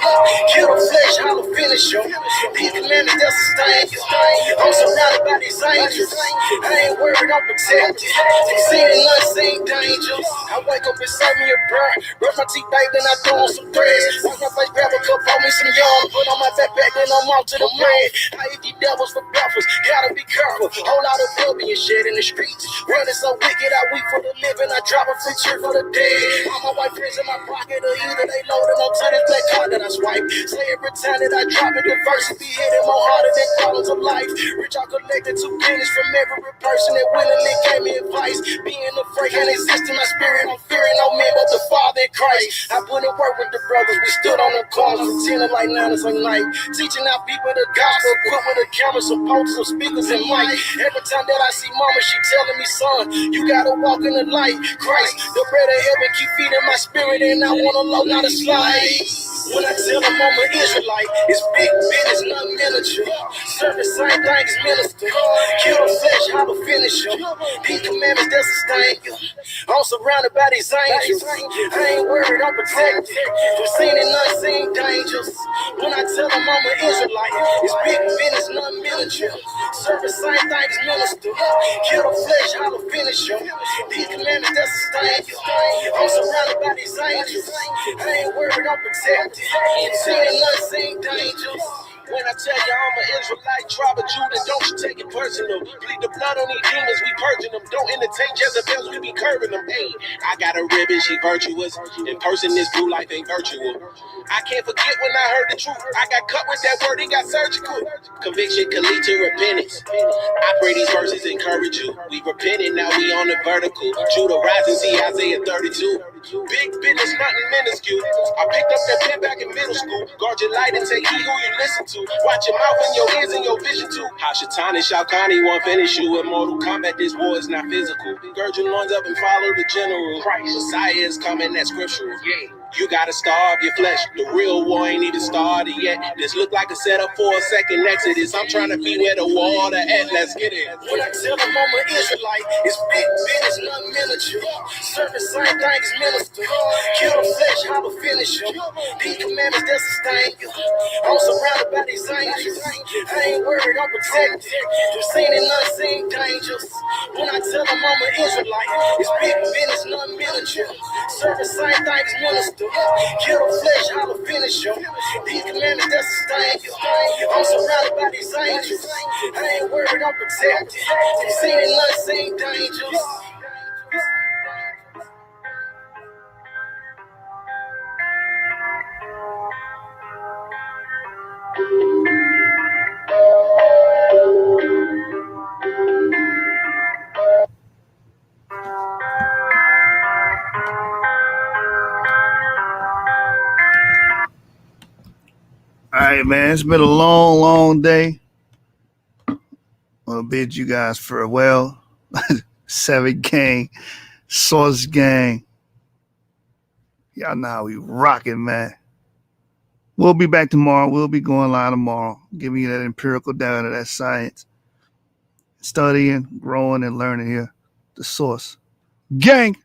Kill the flesh, how to finish them. These commandments, that's the thing. I'm surrounded by these angels. I ain't worried, I'm protected. Seen and unseen dangers. I wake up and serve me a prayer. Brush my teeth, baby, then I throw on some threads. Wash my face, grab a cup, pour me some yarn. Put on my backpack, then I'm off to the man. I eat these devils for breakfast. Gotta be careful. Whole lot of blood being shed in the streets. Running so wicked, I weep for the living. I drop a free cheer for the dead. All my white friends in my pocket, or either they loaded onto this black card that I swipe. Say every time that I drop it, the verse be hitting more harder than problems of life. Rich, I collected 2 pennies from every person that willingly gave me advice. Being afraid and existing my spirit, I'm fearing no man but the Father in Christ. I put in work with the brothers, we stood on the corners, pretending like 9 at night, teaching our people the gospel, equipped with a camera, some posters, some speakers, and mic. Every time that I see mama, she telling me, son, you gotta walk in the light. Christ, the bread of heaven, keep feeding my spirit, and I want to low, not a slide. When I tell them I'm an Israelite, it's big business, not miniature. Serve the same thing as minister. Kill the flesh, how to finish them. These commandments, that sustain you. I'm surrounded by these angels. I ain't worried, I'm protected. From seen and unseen dangers. When I tell them I'm an Israelite, it's big business, not miniature. Serve the same thing as minister. Kill the flesh, how to finish them. These commandments, that sustain you. I'm surrounded by these angels. I ain't worried, I'm protected. Seen and unseen dangers. When I tell you I'm an Israelite, tribe of Judah, don't you take it personal. Bleed the blood on these demons, we purging them. Don't entertain Jezebels, we be curving them. Hey, I got a ribbon, she virtuous. In person, this blue life ain't virtual. I can't forget when I heard the truth. I got cut with that word, it got surgical. Conviction can lead to repentance. I pray these verses encourage you. We repented, now we on the vertical. Judah rising, see Isaiah 32. Big business, nothing minuscule. I picked up that pen back in middle school. Guard your light and take heed who you listen to. Watch your mouth and your ears and your vision too. How Shaitan and Shalkani won't finish you. In Mortal Kombat, this war is not physical. Gird your loins up and follow the general. Christ, Messiah is coming, that's scriptural. Yeah. You gotta starve your flesh. The real war ain't even started yet. This look like a setup for a second exodus. I'm trying to be where the water at. Let's get it. When I tell them I'm an Israelite, it's big business, not miniature. Serve the same thing as minister. Kill the flesh, how how to finish them. These commandments that sustain you. I'm surrounded by these angels. I ain't worried, I'm protected. From seen and unseen dangers. When I tell them I'm an Israelite, it's big business, nothing miniature. Serve the same thing as minister. Kill the flesh, how to finish them. These commandments that sustain you. I'm surrounded by these angels. I ain't worried, I'm protected. From seen and unseen dangers. All right, man. It's been a long, long day. I'll bid you guys farewell. 7 gang, Source gang. Y'all know how we rocking, man. We'll be back tomorrow. We'll be going live tomorrow, giving you that empirical data, that science, studying, growing, and learning here. The Source gang.